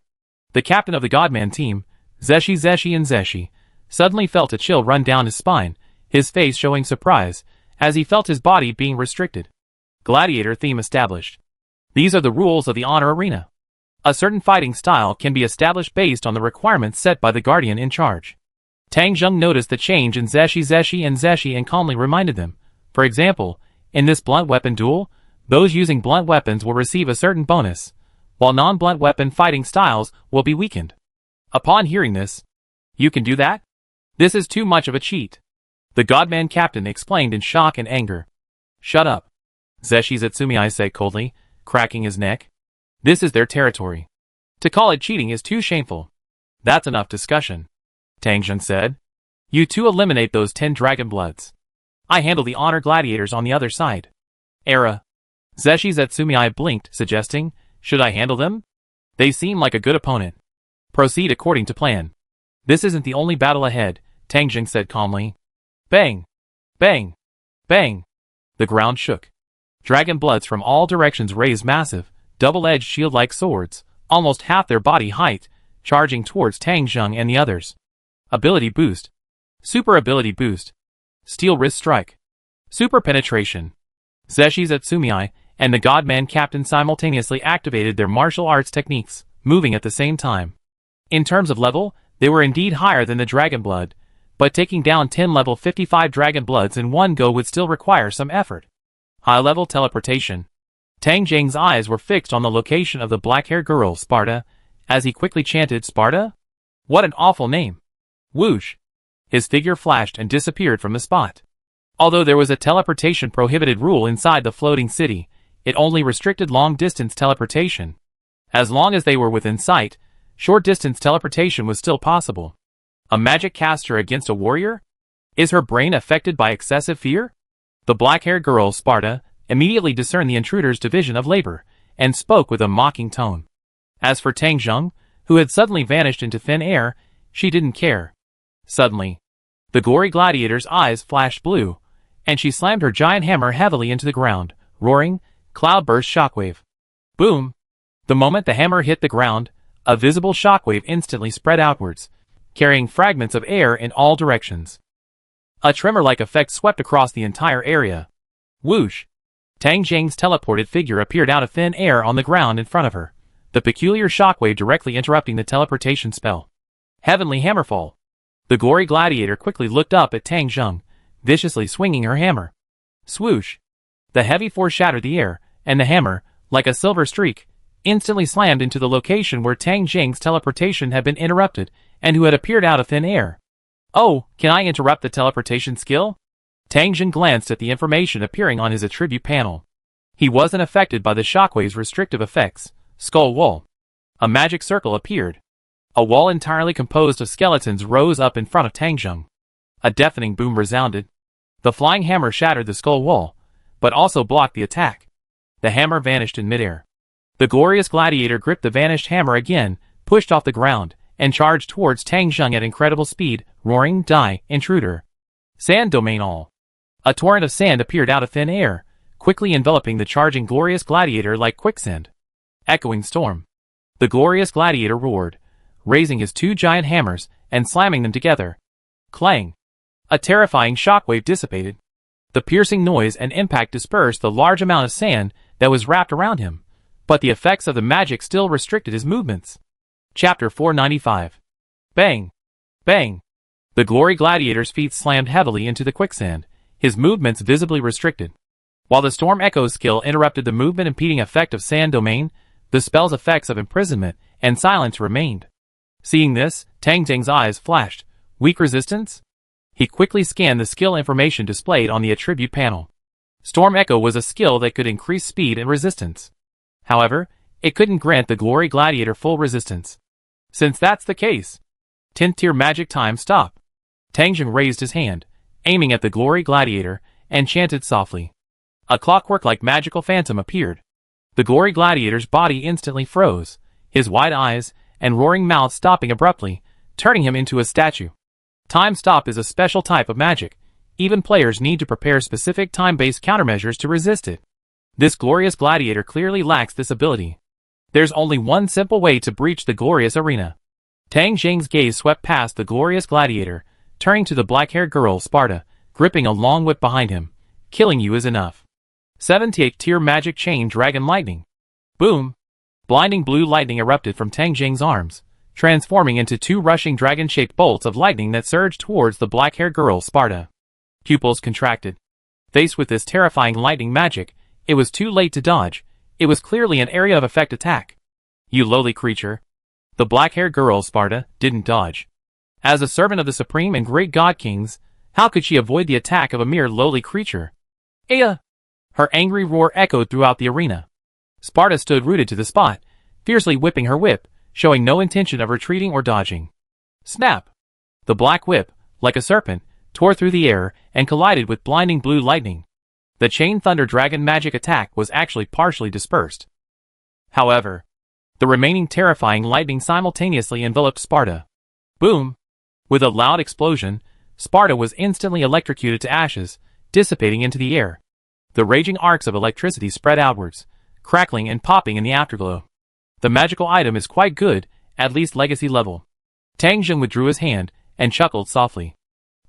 The captain of the Godman team, Zeshi, suddenly felt a chill run down his spine, his face showing surprise, as he felt his body being restricted. Gladiator theme established. These are the rules of the Honor Arena. A certain fighting style can be established based on the requirements set by the Guardian in charge. Tang Zheng noticed the change in Zeshi and calmly reminded them. For example, in this blunt weapon duel, those using blunt weapons will receive a certain bonus, while non-blunt weapon fighting styles will be weakened. Upon hearing this, you can do that? This is too much of a cheat. The Godman captain explained in shock and anger. Shut up. Zeshi Zatsumi said coldly, cracking his neck. This is their territory. To call it cheating is too shameful. That's enough discussion. Tang Zheng said. You two eliminate those 10 dragon bloods. I handle the honor gladiators on the other side. Era. Zeshi Zatsumi blinked, suggesting, should I handle them? They seem like a good opponent. Proceed according to plan. This isn't the only battle ahead, Tang Zheng said calmly. Bang! Bang! Bang! The ground shook. Dragon bloods from all directions raised massive, double-edged shield-like swords, almost half their body height, charging towards Tang Zheng and the others. Ability boost. Super ability boost. Steel wrist strike. Super penetration. Zeshi Zatsumi and the Godman captain simultaneously activated their martial arts techniques, moving at the same time. In terms of level, they were indeed higher than the Dragon Blood, but taking down 10 level 55 Dragon Bloods in one go would still require some effort. High-level teleportation. Tang Zheng's eyes were fixed on the location of the black-haired girl, Sparta, as he quickly chanted, Sparta? What an awful name. Whoosh. His figure flashed and disappeared from the spot. Although there was a teleportation prohibited rule inside the floating city, it only restricted long-distance teleportation. As long as they were within sight, short-distance teleportation was still possible. A magic caster against a warrior? Is her brain affected by excessive fear? The black-haired girl, Sparta, immediately discerned the intruder's division of labor, and spoke with a mocking tone. As for Tang Zheng, who had suddenly vanished into thin air, she didn't care. Suddenly, the Glory Gladiator's eyes flashed blue, and she slammed her giant hammer heavily into the ground, roaring, cloudburst shockwave. Boom! The moment the hammer hit the ground, a visible shockwave instantly spread outwards, carrying fragments of air in all directions. A tremor-like effect swept across the entire area. Whoosh! Tang Zheng's teleported figure appeared out of thin air on the ground in front of her, the peculiar shockwave directly interrupting the teleportation spell. Heavenly Hammerfall! The Glory Gladiator quickly looked up at Tang Zheng, viciously swinging her hammer. Swoosh! The heavy force shattered the air, and the hammer, like a silver streak, instantly slammed into the location where Tang Zheng's teleportation had been interrupted, and who had appeared out of thin air. Oh, can I interrupt the teleportation skill? Tang Zheng glanced at the information appearing on his attribute panel. He wasn't affected by the shockwave's restrictive effects. Skull Wall. A magic circle appeared. A wall entirely composed of skeletons rose up in front of Tang Zheng. A deafening boom resounded. The flying hammer shattered the skull wall, but also blocked the attack. The hammer vanished in midair. The glorious gladiator gripped the vanished hammer again, pushed off the ground, and charged towards Tang Zheng at incredible speed, roaring, Die, intruder. Sand Domain All. A torrent of sand appeared out of thin air, quickly enveloping the charging glorious gladiator like quicksand. Echoing storm. The glorious gladiator roared, raising his two giant hammers and slamming them together. Clang. A terrifying shockwave dissipated. The piercing noise and impact dispersed the large amount of sand that was wrapped around him, but the effects of the magic still restricted his movements. Chapter 495. Bang! Bang! The glory gladiator's feet slammed heavily into the quicksand, his movements visibly restricted. While the storm echo skill interrupted the movement impeding effect of sand domain, the spell's effects of imprisonment and silence remained. Seeing this, Tang Jing's eyes flashed. Weak resistance? He quickly scanned the skill information displayed on the attribute panel. Storm Echo was a skill that could increase speed and resistance. However, it couldn't grant the Glory Gladiator full resistance. Since that's the case, 10th tier magic time stop. Tang Jing raised his hand, aiming at the Glory Gladiator, and chanted softly. A clockwork-like magical phantom appeared. The Glory Gladiator's body instantly froze, his wide eyes and roaring mouth stopping abruptly, turning him into a statue. Time stop is a special type of magic. Even players need to prepare specific time-based countermeasures to resist it. This glorious gladiator clearly lacks this ability. There's only one simple way to breach the glorious arena. Tang Jing's gaze swept past the glorious gladiator, turning to the black-haired girl Sparta, gripping a long whip behind him. Killing you is enough. 78th tier magic chain dragon lightning. Boom! Blinding blue lightning erupted from Tang Jing's arms, transforming into two rushing dragon-shaped bolts of lightning that surged towards the black-haired girl Sparta. Pupils contracted. Faced with this terrifying lightning magic, it was too late to dodge. It was clearly an area of effect attack. You lowly creature. The black-haired girl Sparta didn't dodge. As a servant of the supreme and great god kings, how could she avoid the attack of a mere lowly creature? Aya! Her angry roar echoed throughout the arena. Sparta stood rooted to the spot, fiercely whipping her whip, showing no intention of retreating or dodging. Snap! The black whip, like a serpent, tore through the air and collided with blinding blue lightning. The chain thunder dragon magic attack was actually partially dispersed. However, the remaining terrifying lightning simultaneously enveloped Sparta. Boom! With a loud explosion, Sparta was instantly electrocuted to ashes, dissipating into the air. The raging arcs of electricity spread outwards, crackling and popping in the afterglow. The magical item is quite good, at least legacy level. Tang Jing withdrew his hand and chuckled softly.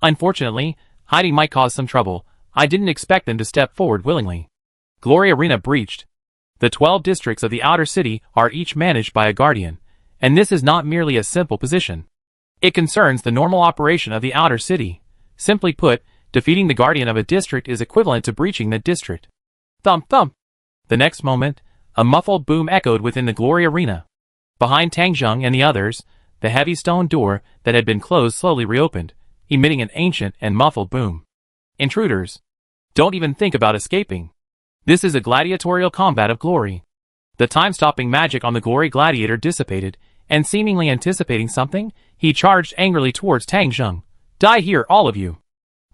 Unfortunately, hiding might cause some trouble. I didn't expect them to step forward willingly. Glory Arena breached. The 12 districts of the outer city are each managed by a guardian, and this is not merely a simple position. It concerns the normal operation of the outer city. Simply put, defeating the guardian of a district is equivalent to breaching the district. Thump thump! The next moment, a muffled boom echoed within the Glory Arena. Behind Tang Jing and the others, the heavy stone door that had been closed slowly reopened, emitting an ancient and muffled boom. Intruders! Don't even think about escaping. This is a gladiatorial combat of glory. The time-stopping magic on the Glory Gladiator dissipated, and seemingly anticipating something, he charged angrily towards Tang Jing. Die here, all of you!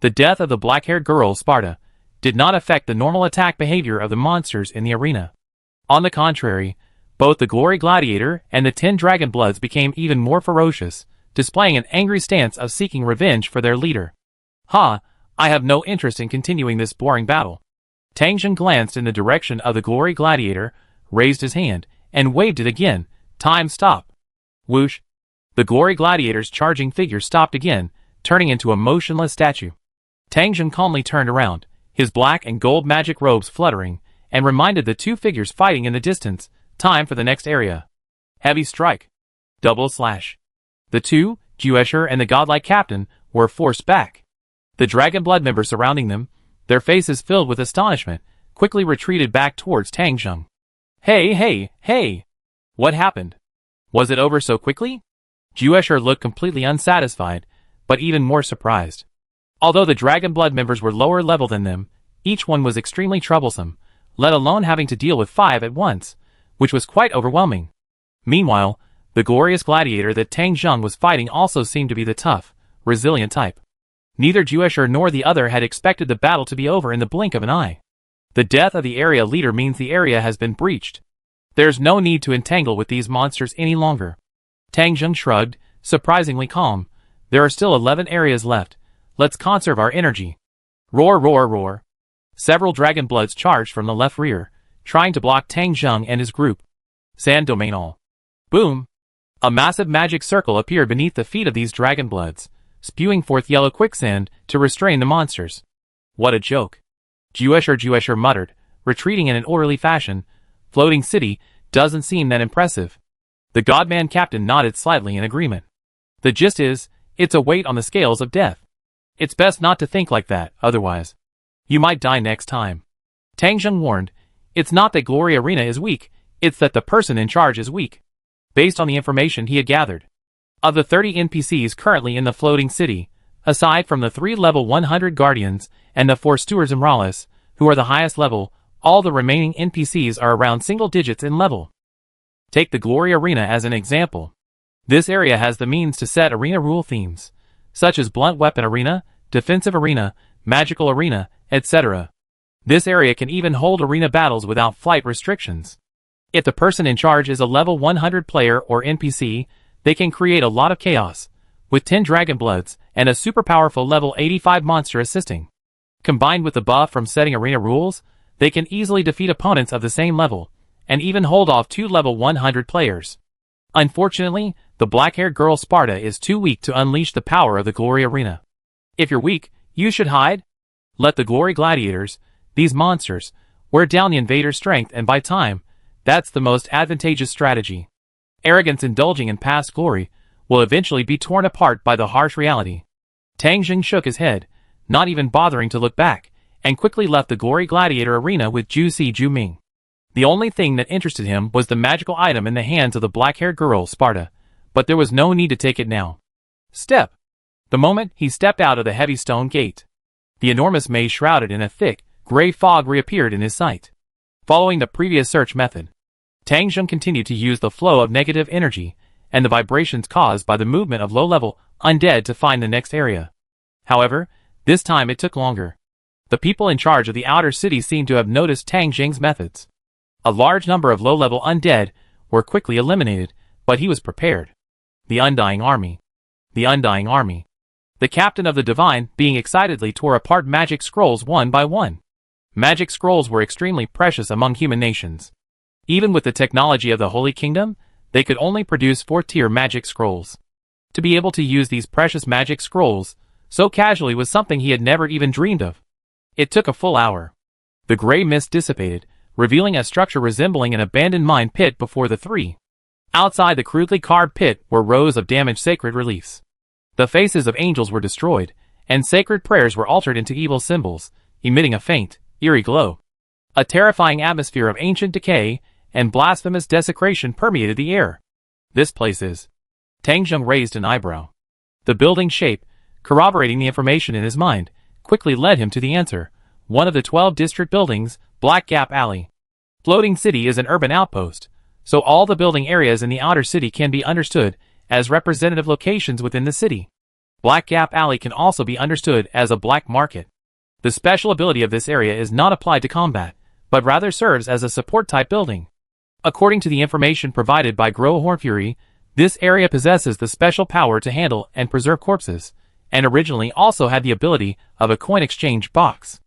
The death of the black-haired girl Sparta did not affect the normal attack behavior of the monsters in the arena. On the contrary, both the Glory Gladiator and the 10 Dragon Bloods became even more ferocious, displaying an angry stance of seeking revenge for their leader. Ha! I have no interest in continuing this boring battle. Tang Jing glanced in the direction of the Glory Gladiator, raised his hand, and waved it again. Time stop. Whoosh! The Glory Gladiator's charging figure stopped again, turning into a motionless statue. Tang Jing calmly turned around, his black and gold magic robes fluttering, and reminded the two figures fighting in the distance, time for the next area. Heavy strike. Double slash. The two, Juesher and the godlike captain, were forced back. The Dragon Blood members surrounding them, their faces filled with astonishment, quickly retreated back towards Tang Jing. Hey! What happened? Was it over so quickly? Juesher looked completely unsatisfied, but even more surprised. Although the Dragon Blood members were lower level than them, each one was extremely troublesome, let alone having to deal with 5 at once, which was quite overwhelming. Meanwhile, the glorious gladiator that Tang Jing was fighting also seemed to be the tough, resilient type. Neither Juesher nor the other had expected the battle to be over in the blink of an eye. The death of the area leader means the area has been breached. There's no need to entangle with these monsters any longer. Tang Jing shrugged, surprisingly calm. There are still 11 areas left. Let's conserve our energy. Roar, roar, roar. Several dragon bloods charged from the left rear, trying to block Tang Zheng and his group. Sand domain all. Boom! A massive magic circle appeared beneath the feet of these dragon bloods, spewing forth yellow quicksand to restrain the monsters. What a joke! Juesher muttered, retreating in an orderly fashion. Floating city doesn't seem that impressive. The Godman captain nodded slightly in agreement. The gist is, it's a weight on the scales of death. It's best not to think like that, otherwise you might die next time. Tang Zheng warned, it's not that Glory Arena is weak, it's that the person in charge is weak. Based on the information he had gathered. Of the 30 NPCs currently in the floating city, aside from the 3 level 100 guardians and the 4 stewards and Rallis, who are the highest level, all the remaining NPCs are around single digits in level. Take the Glory Arena as an example. This area has the means to set arena rule themes, such as blunt weapon arena, defensive arena, magical arena, etc. This area can even hold arena battles without flight restrictions. If the person in charge is a level 100 player or NPC, they can create a lot of chaos, with 10 Dragon Bloods and a super powerful level 85 monster assisting. Combined with the buff from setting arena rules, they can easily defeat opponents of the same level, and even hold off 2 level 100 players. Unfortunately, the black-haired girl Sparta is too weak to unleash the power of the Glory Arena. If you're weak, you should hide. Let the Glory Gladiators, these monsters, wear down the invader's strength, and by time, that's the most advantageous strategy. Arrogance indulging in past glory will eventually be torn apart by the harsh reality. Tang Zheng shook his head, not even bothering to look back, and quickly left the Glory Gladiator arena with Ju Ming. The only thing that interested him was the magical item in the hands of the black-haired girl Sparta, but there was no need to take it now. Step! The moment he stepped out of the heavy stone gate, the enormous maze shrouded in a thick, gray fog reappeared in his sight. Following the previous search method, Tang Zheng continued to use the flow of negative energy and the vibrations caused by the movement of low-level undead to find the next area. However, this time it took longer. The people in charge of the outer city seemed to have noticed Tang Zheng's methods. A large number of low-level undead were quickly eliminated, but he was prepared. The Undying Army. The Undying Army. The captain of the Divine being excitedly tore apart magic scrolls one by one. Magic scrolls were extremely precious among human nations. Even with the technology of the Holy Kingdom, they could only produce 4th-tier magic scrolls. To be able to use these precious magic scrolls so casually was something he had never even dreamed of. It took a full hour. The gray mist dissipated, revealing a structure resembling an abandoned mine pit before the 3. Outside the crudely carved pit were rows of damaged sacred reliefs. The faces of angels were destroyed, and sacred prayers were altered into evil symbols, emitting a faint, eerie glow. A terrifying atmosphere of ancient decay and blasphemous desecration permeated the air. This place is... Tang Zheng raised an eyebrow. The building shape, corroborating the information in his mind, quickly led him to the answer. One of the 12 district buildings, Black Gap Alley. Floating City is an urban outpost, so all the building areas in the outer city can be understood as representative locations within the city. Black Gap Alley can also be understood as a black market. The special ability of this area is not applied to combat, but rather serves as a support-type building. According to the information provided by Grow Hornfury, this area possesses the special power to handle and preserve corpses, and originally also had the ability of a coin exchange box.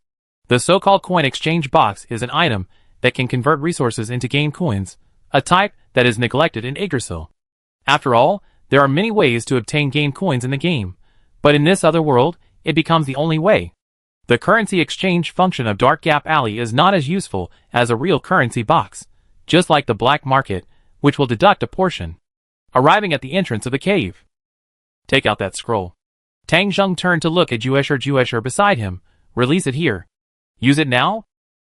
The so-called coin exchange box is an item that can convert resources into game coins, a type that is neglected in Yggdrasil. After all, there are many ways to obtain game coins in the game, but in this other world, it becomes the only way. The currency exchange function of Dark Gap Alley is not as useful as a real currency box, just like the black market, which will deduct a portion. Arriving at the entrance of the cave. Take out that scroll. Tang Zheng turned to look at Juesher beside him. Release it here. Use it now?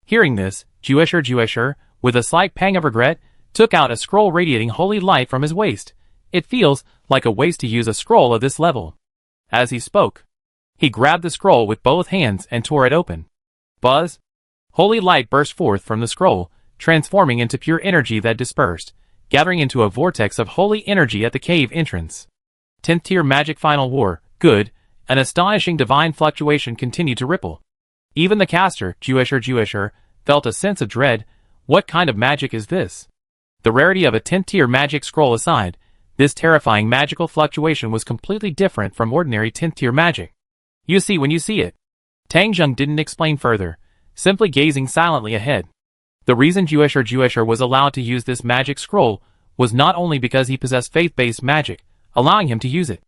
Hearing this, Juesher, with a slight pang of regret, took out a scroll radiating holy light from his waist. It feels like a waste to use a scroll of this level. As he spoke, he grabbed the scroll with both hands and tore it open. Buzz! Holy light burst forth from the scroll, transforming into pure energy that dispersed, gathering into a vortex of holy energy at the cave entrance. 10th tier magic final war, good, an astonishing divine fluctuation continued to ripple. Even the caster, Juesher, felt a sense of dread. What kind of magic is this? The rarity of a 10th tier magic scroll aside, this terrifying magical fluctuation was completely different from ordinary 10th tier magic. You see when you see it. Tang Zheng didn't explain further, simply gazing silently ahead. The reason Juesher was allowed to use this magic scroll was not only because he possessed faith-based magic, allowing him to use it.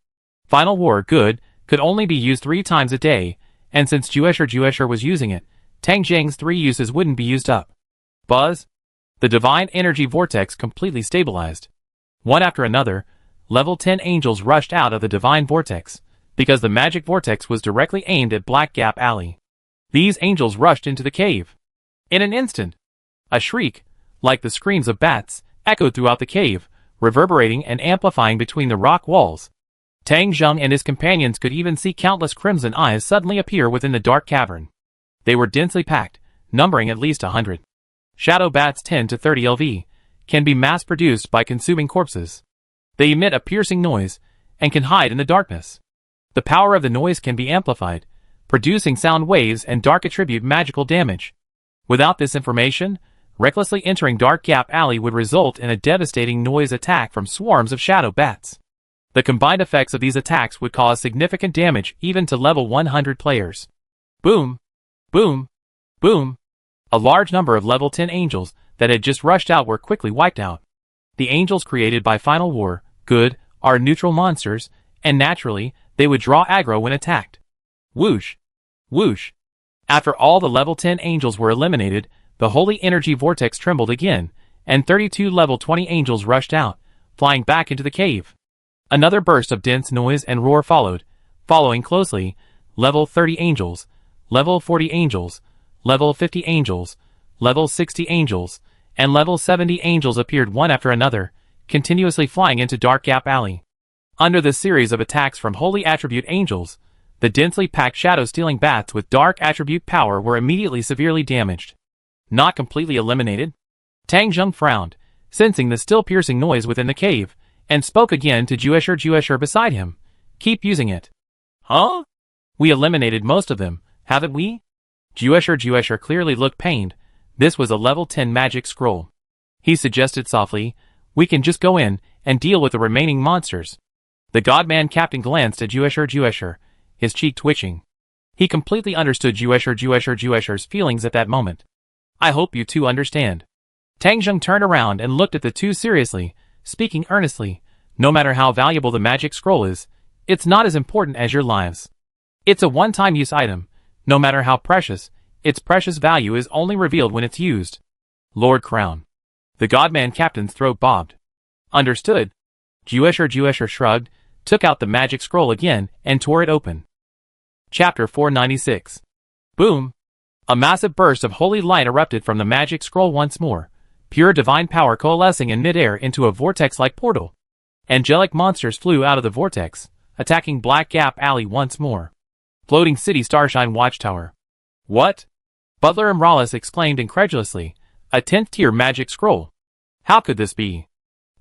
Final War Good could only be used 3 times a day, and since Juesher was using it, Tang Zheng's 3 uses wouldn't be used up. Buzz! The divine energy vortex completely stabilized. One after another, level 10 angels rushed out of the divine vortex, because the magic vortex was directly aimed at Black Gap Alley. These angels rushed into the cave. In an instant, a shriek, like the screams of bats, echoed throughout the cave, reverberating and amplifying between the rock walls. Tang Zheng and his companions could even see countless crimson eyes suddenly appear within the dark cavern. They were densely packed, numbering at least 100. Shadow bats 10 to 30 LV can be mass-produced by consuming corpses. They emit a piercing noise and can hide in the darkness. The power of the noise can be amplified, producing sound waves and dark attribute magical damage. Without this information, recklessly entering Dark Gap Alley would result in a devastating noise attack from swarms of shadow bats. The combined effects of these attacks would cause significant damage even to level 100 players. Boom! Boom! Boom! A large number of level 10 angels that had just rushed out were quickly wiped out. The angels created by Final War Good are neutral monsters, and naturally, they would draw aggro when attacked. Whoosh! Whoosh! After all the level 10 angels were eliminated, the holy energy vortex trembled again, and 32 level 20 angels rushed out, flying back into the cave. Another burst of dense noise and roar followed. Following closely, level 30 angels, level 40 angels, level 50 angels, level 60 angels, and level 70 angels appeared one after another, continuously flying into Dark Gap Alley. Under this series of attacks from holy attribute angels, the densely packed shadow-stealing bats with dark attribute power were immediately severely damaged. Not completely eliminated? Tang Zheng frowned, sensing the still piercing noise within the cave, and spoke again to Juesher beside him. Keep using it. Huh? We eliminated most of them, haven't we? Juesher clearly looked pained. This was a level 10 magic scroll. He suggested softly, we can just go in and deal with the remaining monsters. The Godman captain glanced at Juesher, his cheek twitching. He completely understood Juesher's feelings at that moment. I hope you two understand. Tang Zheng turned around and looked at the two seriously, speaking earnestly. No matter how valuable the magic scroll is, it's not as important as your lives. It's a one-time use item. No matter how precious, its precious value is only revealed when it's used. Lord Crown. The Godman captain's throat bobbed. Understood. Juesher shrugged, took out the magic scroll again, and tore it open. Chapter 496. Boom! A massive burst of holy light erupted from the magic scroll once more, pure divine power coalescing in mid-air into a vortex-like portal. Angelic monsters flew out of the vortex, attacking Black Gap Alley once more. Floating City Starshine Watchtower. What? Butler Imralis exclaimed incredulously. A 10th tier magic scroll. How could this be?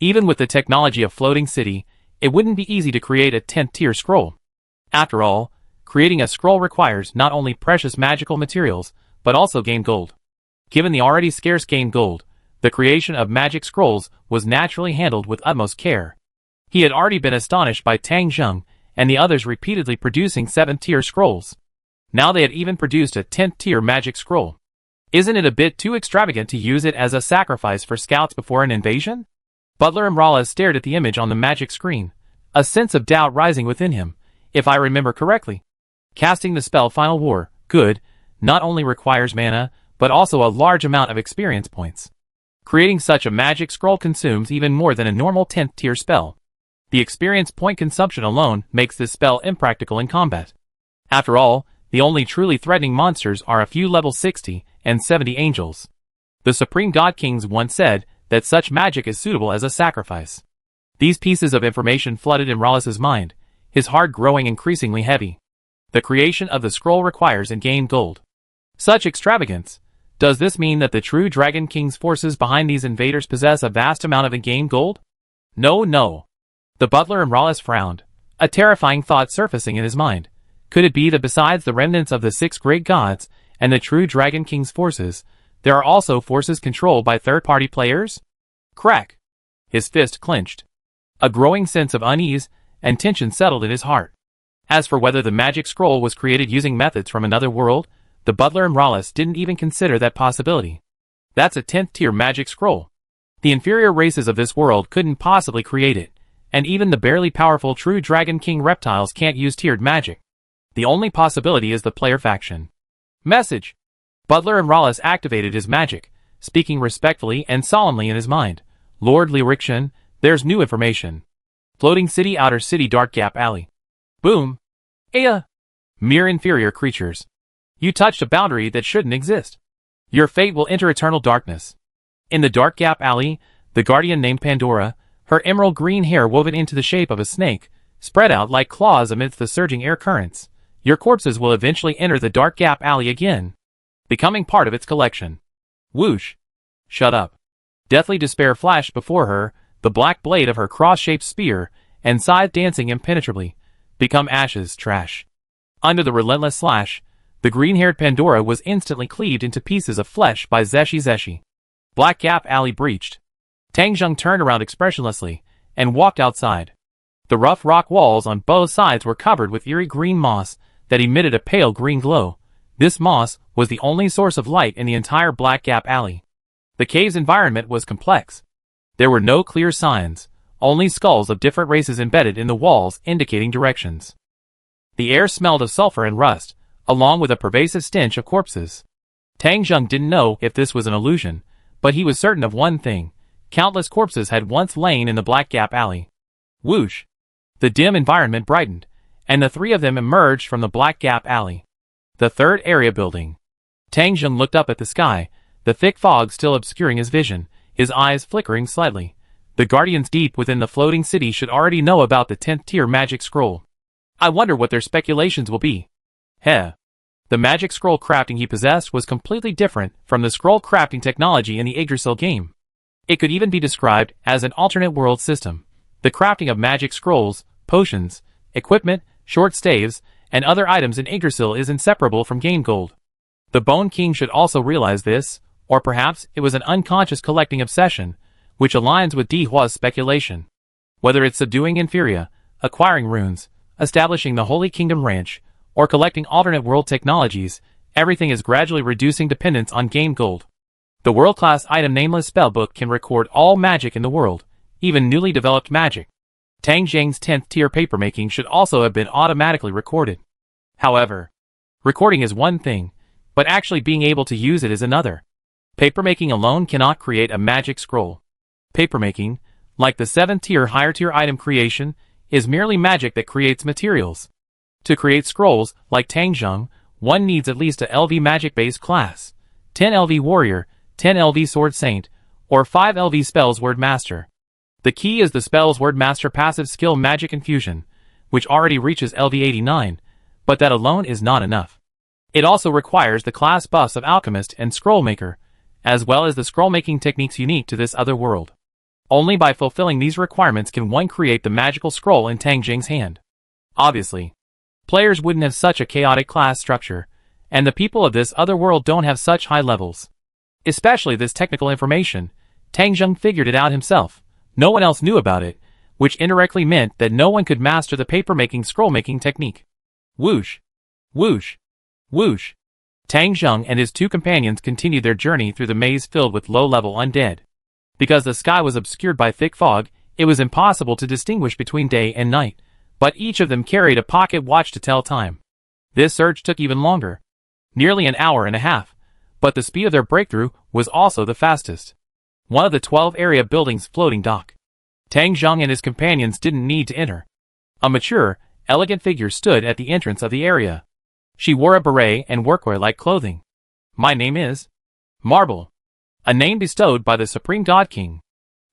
Even with the technology of Floating City, it wouldn't be easy to create a 10th tier scroll. After all, creating a scroll requires not only precious magical materials, but also game gold. Given the already scarce game gold, the creation of magic scrolls was naturally handled with utmost care. He had already been astonished by Tang Zheng and the others repeatedly producing 7th tier scrolls. Now they had even produced a 10th tier magic scroll. Isn't it a bit too extravagant to use it as a sacrifice for scouts before an invasion? Butler Imralis stared at the image on the magic screen, a sense of doubt rising within him, if I remember correctly. Casting the spell Final War Good not only requires mana, but also a large amount of experience points. Creating such a magic scroll consumes even more than a normal 10th tier spell. The experience point consumption alone makes this spell impractical in combat. After all, the only truly threatening monsters are a few level 60 and 70 angels. The Supreme God Kings once said that such magic is suitable as a sacrifice. These pieces of information flooded Imralis' mind, his heart growing increasingly heavy. The creation of the scroll requires in-game gold. Such extravagance. Does this mean that the true Dragon King's forces behind these invaders possess a vast amount of in-game gold? No. The butler Imralis frowned, a terrifying thought surfacing in his mind. Could it be that besides the remnants of the 6 great gods and the true Dragon King's forces, there are also forces controlled by third-party players? Crack! His fist clenched. A growing sense of unease and tension settled in his heart. As for whether the magic scroll was created using methods from another world, the butler and Rallis didn't even consider that possibility. That's a 10th tier magic scroll. The inferior races of this world couldn't possibly create it, and even the barely powerful true Dragon King reptiles can't use tiered magic. The only possibility is the player faction. Message. Butler and Rallis activated his magic, speaking respectfully and solemnly in his mind. Lord Lyriction, there's new information. Floating City, Outer City, Dark Gap Alley. Boom. Aya. Mere inferior creatures. You touched a boundary that shouldn't exist. Your fate will enter eternal darkness. In the Dark Gap Alley, the guardian named Pandora, her emerald green hair woven into the shape of a snake, spread out like claws amidst the surging air currents. Your corpses will eventually enter the Dark Gap Alley again, becoming part of its collection. Whoosh. Shut up. Deathly despair flashed before her, the black blade of her cross-shaped spear, and scythe dancing impenetrably. Become ashes, trash. Under the relentless slash, the green-haired Pandora was instantly cleaved into pieces of flesh by Zeshi. Black Gap Alley breached. Tang Zheng turned around expressionlessly, and walked outside. The rough rock walls on both sides were covered with eerie green moss that emitted a pale green glow. This moss was the only source of light in the entire Black Gap Alley. The cave's environment was complex. There were no clear signs, only skulls of different races embedded in the walls indicating directions. The air smelled of sulfur and rust, along with a pervasive stench of corpses. Tang Zheng didn't know if this was an illusion, but he was certain of one thing. Countless corpses had once lain in the Black Gap Alley. Whoosh! The dim environment brightened, and the three of them emerged from the Black Gap Alley. The third area building. Tang Zheng looked up at the sky, the thick fog still obscuring his vision, his eyes flickering slightly. The guardians deep within the floating city should already know about the 10th tier magic scroll. I wonder what their speculations will be. Heh. The magic scroll crafting he possessed was completely different from the scroll crafting technology in the Yggdrasil game. It could even be described as an alternate world system. The crafting of magic scrolls, potions, equipment, short staves, and other items in Yggdrasil is inseparable from game gold. The Bone King should also realize this, or perhaps it was an unconscious collecting obsession, which aligns with Di Hua's speculation. Whether it's subduing Inferia, acquiring runes, establishing the Holy Kingdom Ranch, or collecting alternate world technologies, everything is gradually reducing dependence on game gold. The world-class item Nameless Spellbook can record all magic in the world, even newly developed magic. Tang Zheng's 10th tier papermaking should also have been automatically recorded. However, recording is one thing, but actually being able to use it is another. Papermaking alone cannot create a magic scroll. Papermaking, like the 7th tier higher tier item creation, is merely magic that creates materials. To create scrolls, like Tang Zheng, one needs at least a LV magic-based class, 10 LV Warrior, 10 LV Sword Saint, or 5 LV Spells Word Master. The key is the Spells Word Master passive skill Magic Infusion, which already reaches LV 89, but that alone is not enough. It also requires the class buffs of Alchemist and Scrollmaker, as well as the scroll-making techniques unique to this other world. Only by fulfilling these requirements can one create the magical scroll in Tang Zheng's hand. Obviously, players wouldn't have such a chaotic class structure, and the people of this other world don't have such high levels. Especially this technical information, Tang Zheng figured it out himself. No one else knew about it, which indirectly meant that no one could master the paper-making scroll-making technique. Whoosh! Whoosh! Whoosh! Tang Zheng and his two companions continued their journey through the maze filled with low-level undead. Because the sky was obscured by thick fog, it was impossible to distinguish between day and night, but each of them carried a pocket watch to tell time. This search took even longer, nearly an hour and a half, but the speed of their breakthrough was also the fastest. One of the 12 area buildings' floating dock. Tang Zheng and his companions didn't need to enter. A mature, elegant figure stood at the entrance of the area. She wore a beret and workwear-like clothing. My name is Marble, a name bestowed by the Supreme God King.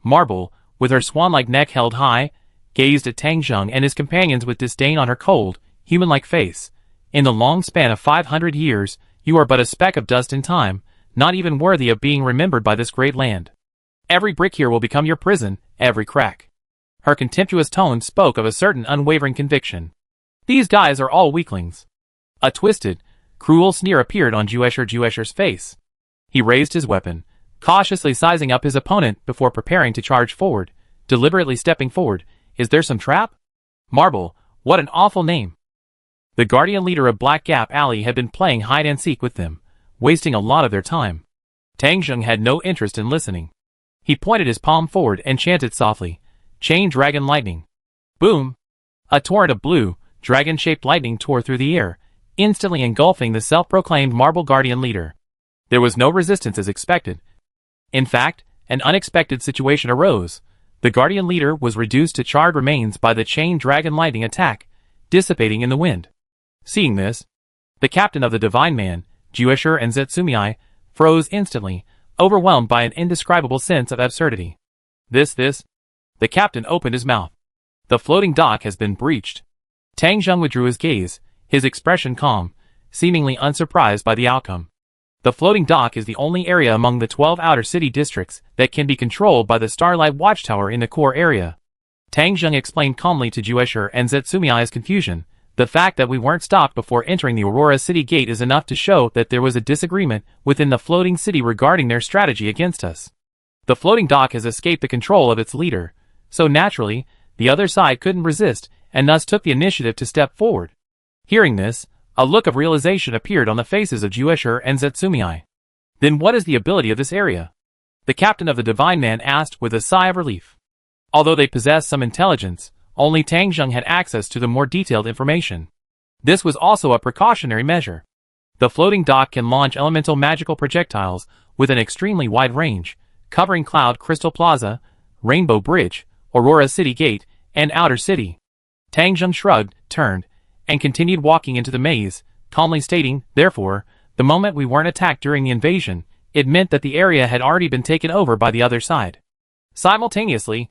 Marble, with her swan-like neck held high, gazed at Tang Zheng and his companions with disdain on her cold, human-like face. In the long span of 500 years, you are but a speck of dust in time, not even worthy of being remembered by this great land. Every brick here will become your prison, every crack. Her contemptuous tone spoke of a certain unwavering conviction. These guys are all weaklings. A twisted, cruel sneer appeared on Juesher's face. He raised his weapon, cautiously sizing up his opponent before preparing to charge forward, deliberately stepping forward. Is there some trap? Marble, what an awful name. The guardian leader of Black Gap Alley had been playing hide-and-seek with them, wasting a lot of their time. Tang Zheng had no interest in listening. He pointed his palm forward and chanted softly, "Chain Dragon Lightning." Boom! A torrent of blue, dragon-shaped lightning tore through the air, instantly engulfing the self-proclaimed Marble Guardian leader. There was no resistance as expected. In fact, an unexpected situation arose. The Guardian leader was reduced to charred remains by the Chain Dragon Lightning attack, dissipating in the wind. Seeing this, the captain of the Divine Man, Juesher and Zetsumei, froze instantly, overwhelmed by an indescribable sense of absurdity. This. The captain opened his mouth. The floating dock has been breached. Tang Zheng withdrew his gaze, his expression calm, seemingly unsurprised by the outcome. The floating dock is the only area among the 12 outer city districts that can be controlled by the Starlight Watchtower in the core area. Tang Zheng explained calmly to Juesher and Zetsumei's confusion. The fact that we weren't stopped before entering the Aurora City Gate is enough to show that there was a disagreement within the floating city regarding their strategy against us. The floating dock has escaped the control of its leader, so naturally, the other side couldn't resist and thus took the initiative to step forward. Hearing this, a look of realization appeared on the faces of Juesher and Zetsumei. Then what is the ability of this area? The captain of the Divine Man asked with a sigh of relief. Although they possessed some intelligence, only Tang Zheng had access to the more detailed information. This was also a precautionary measure. The floating dock can launch elemental magical projectiles with an extremely wide range, covering Cloud Crystal Plaza, Rainbow Bridge, Aurora City Gate, and Outer City. Tang Zheng shrugged, turned, and continued walking into the maze, calmly stating, therefore, the moment we weren't attacked during the invasion, it meant that the area had already been taken over by the other side. Simultaneously,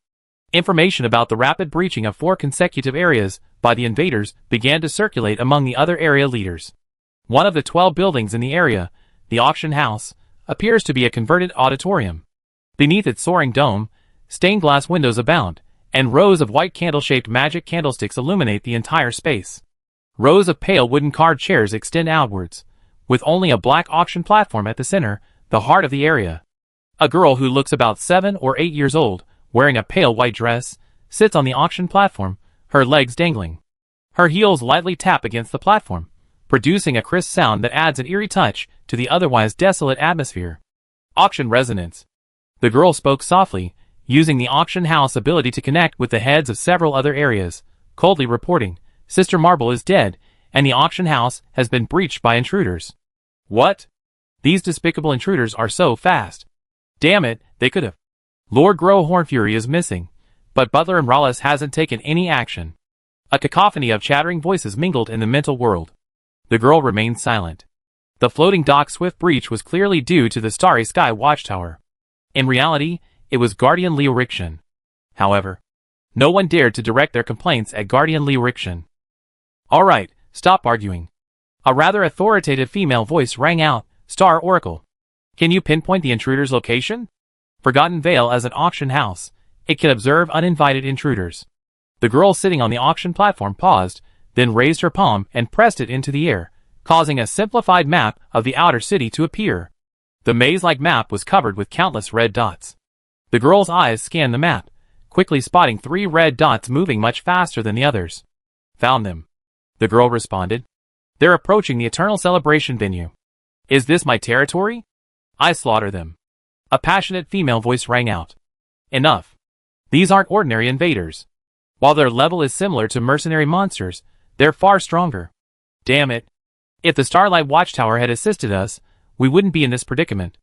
information about the rapid breaching of 4 consecutive areas by the invaders began to circulate among the other area leaders. One of the 12 buildings in the area, the auction house, appears to be a converted auditorium. Beneath its soaring dome, stained glass windows abound, and rows of white candle-shaped magic candlesticks illuminate the entire space. Rows of pale wooden carved chairs extend outwards, with only a black auction platform at the center, the heart of the area. A girl who looks about 7 or 8 years old, wearing a pale white dress, sits on the auction platform, her legs dangling. Her heels lightly tap against the platform, producing a crisp sound that adds an eerie touch to the otherwise desolate atmosphere. Auction resonance. The girl spoke softly, using the auction house ability to connect with the heads of several other areas, coldly reporting, Sister Marble is dead, and the auction house has been breached by intruders. What? These despicable intruders are so fast. Damn it, they could have. Lord Grow Hornfury is missing, but Butler and Rallis hasn't taken any action. A cacophony of chattering voices mingled in the mental world. The girl remained silent. The floating dock's swift breach was clearly due to the Starry Sky Watchtower. In reality, it was Guardian Liu Rikshan. However, no one dared to direct their complaints at Guardian Liu Rikshan. Alright, stop arguing. A rather authoritative female voice rang out, Star Oracle. Can you pinpoint the intruder's location? Forgotten Vale as an auction house, it can observe uninvited intruders. The girl sitting on the auction platform paused, then raised her palm and pressed it into the air, causing a simplified map of the outer city to appear. The maze-like map was covered with countless red dots. The girl's eyes scanned the map, quickly spotting 3 red dots moving much faster than the others. Found them. The girl responded. They're approaching the Eternal Celebration venue. Is this my territory? I slaughter them. A passionate female voice rang out. Enough. These aren't ordinary invaders. While their level is similar to mercenary monsters, they're far stronger. Damn it. If the Starlight Watchtower had assisted us, we wouldn't be in this predicament.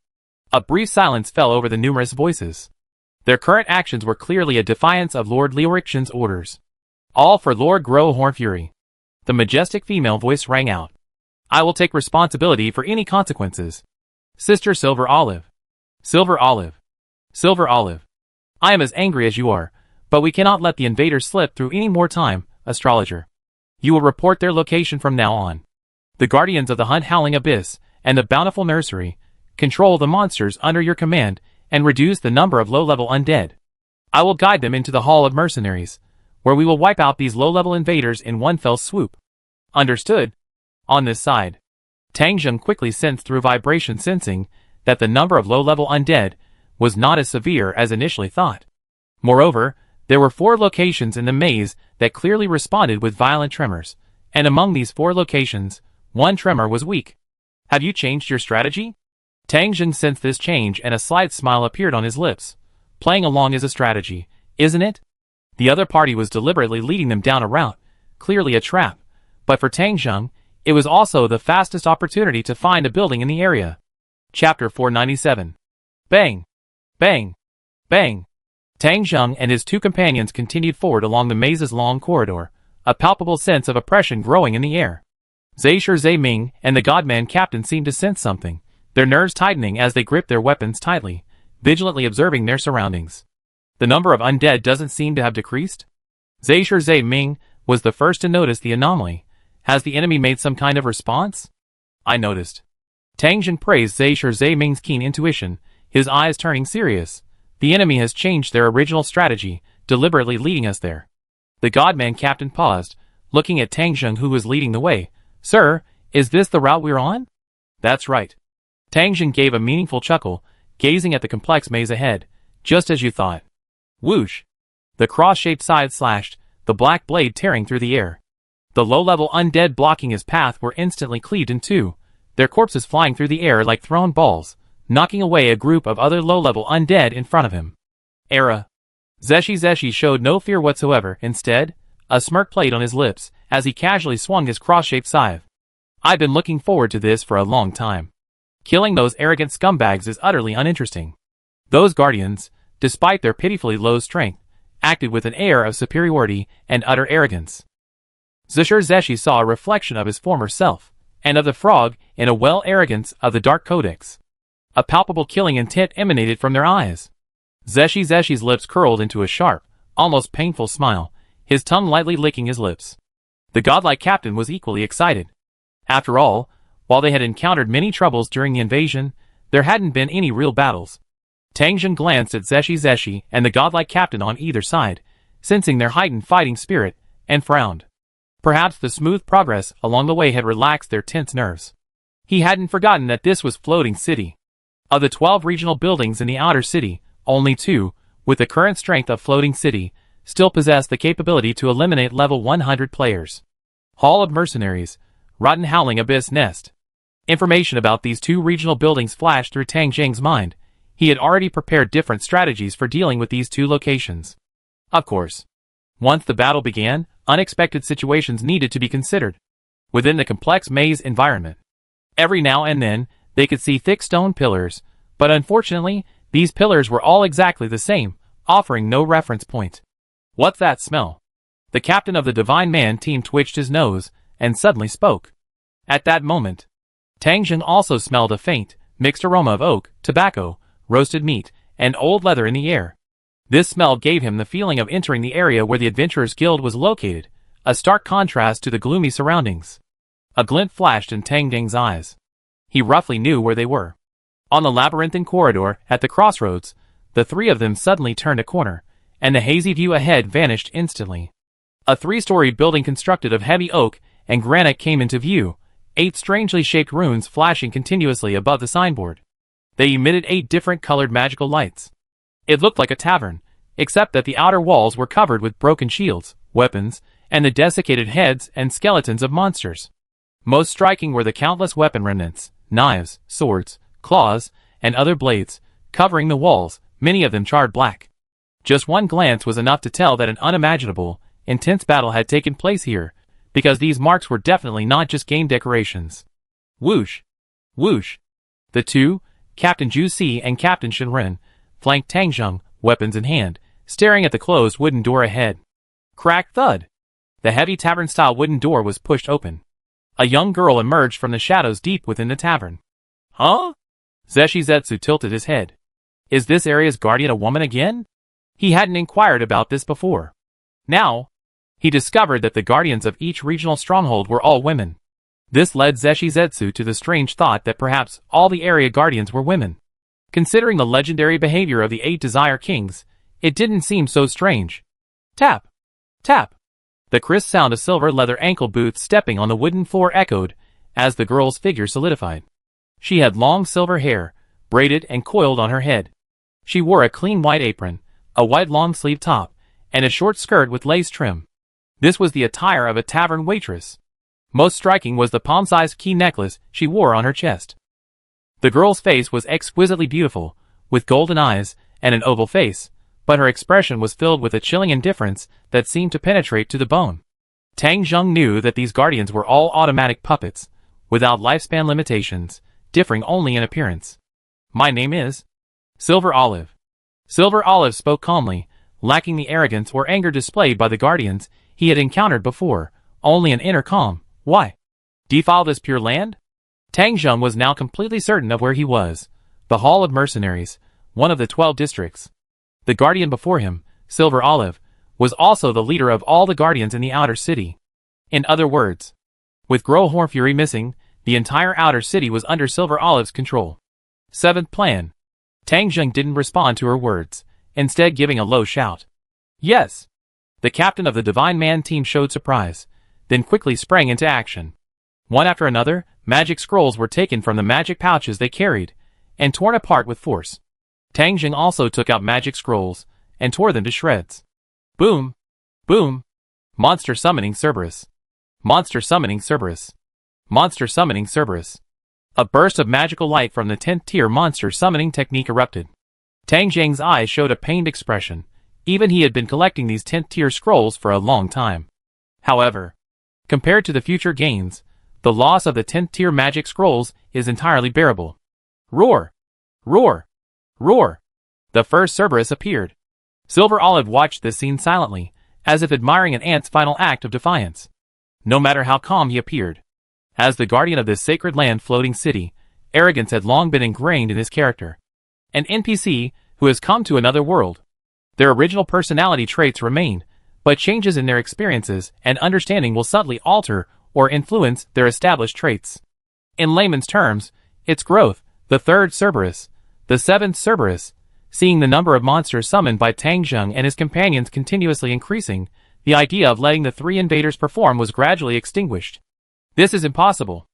A brief silence fell over the numerous voices. Their current actions were clearly a defiance of Lord Liu Rikshan's orders. All for Lord Grow Hornfury. The majestic female voice rang out. I will take responsibility for any consequences. Sister Silver Olive. Silver Olive. Silver Olive. I am as angry as you are, but we cannot let the invaders slip through any more time, astrologer. You will report their location from now on. The guardians of the Hunt Howling Abyss and the Bountiful Nursery control the monsters under your command and reduce the number of low-level undead. I will guide them into the Hall of Mercenaries, where we will wipe out these low-level invaders in one fell swoop. Understood? On this side. Tang Zheng quickly sensed through vibration sensing that the number of low-level undead was not as severe as initially thought. Moreover, there were 4 locations in the maze that clearly responded with violent tremors, And among these 4 locations, one tremor was weak. Have you changed your strategy? Tang Jing sensed this change and a slight smile appeared on his lips. Playing along is a strategy, isn't it? The other party was deliberately leading them down a route, clearly a trap, but for Tang Jing, it was also the fastest opportunity to find a building in the area. Chapter 497. Bang! Bang! Bang! Tang Jing and his 2 companions continued forward along the maze's long corridor, a palpable sense of oppression growing in the air. Zhe Ming and the Godman captain seemed to sense something, their nerves tightening as they gripped their weapons tightly, vigilantly observing their surroundings. The number of undead doesn't seem to have decreased. Zhe Ming was the first to notice the anomaly. Has the enemy made some kind of response? I noticed. Tang Jing praised Zhe Ming's keen intuition, his eyes turning serious. The enemy has changed their original strategy, deliberately leading us there. The Godman captain paused, looking at Tang Jing who was leading the way. Sir, is this the route we're on? That's right. Tang Jing gave a meaningful chuckle, gazing at the complex maze ahead. Just as you thought. Whoosh! The cross-shaped side slashed, the black blade tearing through the air. The low-level undead blocking his path were instantly cleaved in 2, their corpses flying through the air like thrown balls, knocking away a group of other low-level undead in front of him. Era. Zhe showed no fear whatsoever. Instead, a smirk played on his lips as he casually swung his cross-shaped scythe. I've been looking forward to this for a long time. Killing those arrogant scumbags is utterly uninteresting. Those guardians, despite their pitifully low strength, acted with an air of superiority and utter arrogance. Zhe saw a reflection of his former self, and of the frog in a well-arrogance of the Dark Codex. A palpable killing intent emanated from their eyes. Zhe's lips curled into a sharp, almost painful smile, his tongue lightly licking his lips. The godlike captain was equally excited. After all, while they had encountered many troubles during the invasion, there hadn't been any real battles. Tang Jing glanced at Zhe and the godlike captain on either side, sensing their heightened fighting spirit, and frowned. Perhaps the smooth progress along the way had relaxed their tense nerves. He hadn't forgotten that this was Floating City. Of the 12 regional buildings in the outer city, only 2, with the current strength of Floating City, still possessed the capability to eliminate level 100 players. Hall of Mercenaries, Rotten Howling Abyss Nest. Information about these 2 regional buildings flashed through Tang Jing's mind. He had already prepared different strategies for dealing with these 2 locations. Of course. Once the battle began, unexpected situations needed to be considered. Within the complex maze environment, every now and then, they could see thick stone pillars, but unfortunately, these pillars were all exactly the same, offering no reference point. What's that smell? The captain of the Divine Man team twitched his nose, and suddenly spoke. At that moment, Tang Jing also smelled a faint, mixed aroma of oak, tobacco, roasted meat, and old leather in the air. This smell gave him the feeling of entering the area where the Adventurers Guild was located, a stark contrast to the gloomy surroundings. A glint flashed in Tang Jing's eyes. He roughly knew where they were. On the labyrinthine corridor, at the crossroads, the 3 of them suddenly turned a corner, and the hazy view ahead vanished instantly. A 3-story building constructed of heavy oak and granite came into view, 8 strangely shaped runes flashing continuously above the signboard. They emitted 8 different colored magical lights. It looked like a tavern, except that the outer walls were covered with broken shields, weapons, and the desiccated heads and skeletons of monsters. Most striking were the countless weapon remnants, knives, swords, claws, and other blades, covering the walls, many of them charred black. Just one glance was enough to tell that an unimaginable, intense battle had taken place here, because these marks were definitely not just game decorations. Whoosh! Whoosh! The 2, Captain Zhu Si and Captain Shenren, flanked Tang Jing, weapons in hand, staring at the closed wooden door ahead. Crack thud! The heavy tavern-style wooden door was pushed open. A young girl emerged from the shadows deep within the tavern. Huh? Zeshizetsu tilted his head. Is this area's guardian a woman again? He hadn't inquired about this before. Now, he discovered that the guardians of each regional stronghold were all women. This led Zeshizetsu to the strange thought that perhaps all the area guardians were women. Considering the legendary behavior of the 8 Desire Kings, it didn't seem so strange. Tap! Tap! The crisp sound of silver leather ankle boots stepping on the wooden floor echoed as the girl's figure solidified. She had long silver hair, braided and coiled on her head. She wore a clean white apron, a white long-sleeve top, and a short skirt with lace trim. This was the attire of a tavern waitress. Most striking was the palm-sized key necklace she wore on her chest. The girl's face was exquisitely beautiful, with golden eyes and an oval face, but her expression was filled with a chilling indifference that seemed to penetrate to the bone. Tang Zheng knew that these guardians were all automatic puppets, without lifespan limitations, differing only in appearance. My name is Silver Olive. Silver Olive spoke calmly, lacking the arrogance or anger displayed by the guardians he had encountered before, only an inner calm. Why? Defile this pure land? Tang Zheng was now completely certain of where he was. The Hall of Mercenaries, one of the 12 districts. The guardian before him, Silver Olive, was also the leader of all the guardians in the outer city. In other words, with Grohorn Fury missing, the entire outer city was under Silver Olive's control. Seventh plan. Tang Zheng didn't respond to her words, instead giving a low shout. Yes! The captain of the Divine Man team showed surprise, then quickly sprang into action. One after another, magic scrolls were taken from the magic pouches they carried, and torn apart with force. Tang Zheng also took out magic scrolls, and tore them to shreds. Boom! Boom! Monster summoning Cerberus. Monster summoning Cerberus. Monster summoning Cerberus. A burst of magical light from the 10th tier monster summoning technique erupted. Tang Zheng's eyes showed a pained expression. Even he had been collecting these 10th tier scrolls for a long time. However, compared to the future gains, the loss of the 10th tier magic scrolls is entirely bearable. Roar! Roar! Roar! The first Cerberus appeared. Silver Olive watched this scene silently, as if admiring an ant's final act of defiance. No matter how calm he appeared. As the guardian of this sacred land floating city, arrogance had long been ingrained in his character. An NPC who has come to another world. Their original personality traits remain, but changes in their experiences and understanding will subtly alter or influence their established traits. In layman's terms, its growth, the third Cerberus, the seventh Cerberus, seeing the number of monsters summoned by Tang Zheng and his companions continuously increasing, the idea of letting the three invaders perform was gradually extinguished. This is impossible.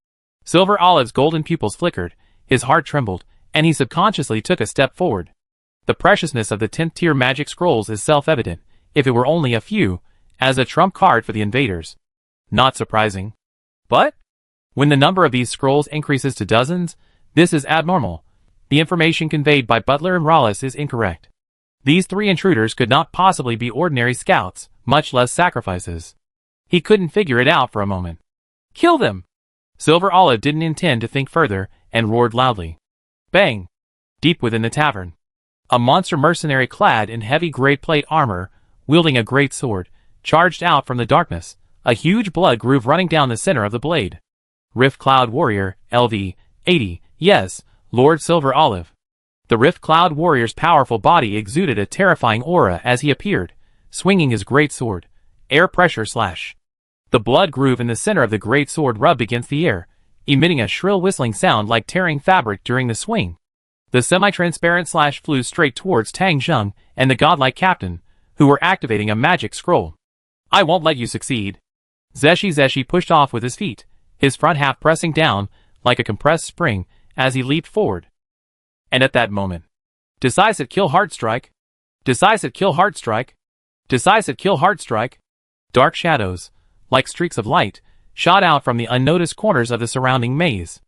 Silver Olive's golden pupils flickered, his heart trembled, and he subconsciously took a step forward. The preciousness of the 10th tier magic scrolls is self-evident, if it were only a few, as a trump card for the invaders. Not surprising. But when the number of these scrolls increases to dozens, this is abnormal. The information conveyed by Butler and Rawless is incorrect. These three intruders could not possibly be ordinary scouts, much less sacrifices. He couldn't figure it out for a moment. Kill them! Silver Olive didn't intend to think further, and roared loudly. Bang! Deep within the tavern. A monster mercenary clad in heavy grey plate armor, wielding a great sword, charged out from the darkness, a huge blood groove running down the center of the blade. Rift Cloud Warrior, LV, 80, yes, Lord Silver Olive. The Rift Cloud Warrior's powerful body exuded a terrifying aura as he appeared, swinging his great sword. Air pressure slash. The blood groove in the center of the great sword rubbed against the air, emitting a shrill whistling sound like tearing fabric during the swing. The semi-transparent slash flew straight towards Tang Zheng and the godlike captain, who were activating a magic scroll. I won't let you succeed. Zeshi pushed off with his feet, his front half pressing down like a compressed spring as he leaped forward. And at that moment, decisive kill hard strike. Decisive kill hard strike. Decisive kill hard strike. Dark shadows, like streaks of light, shot out from the unnoticed corners of the surrounding maze.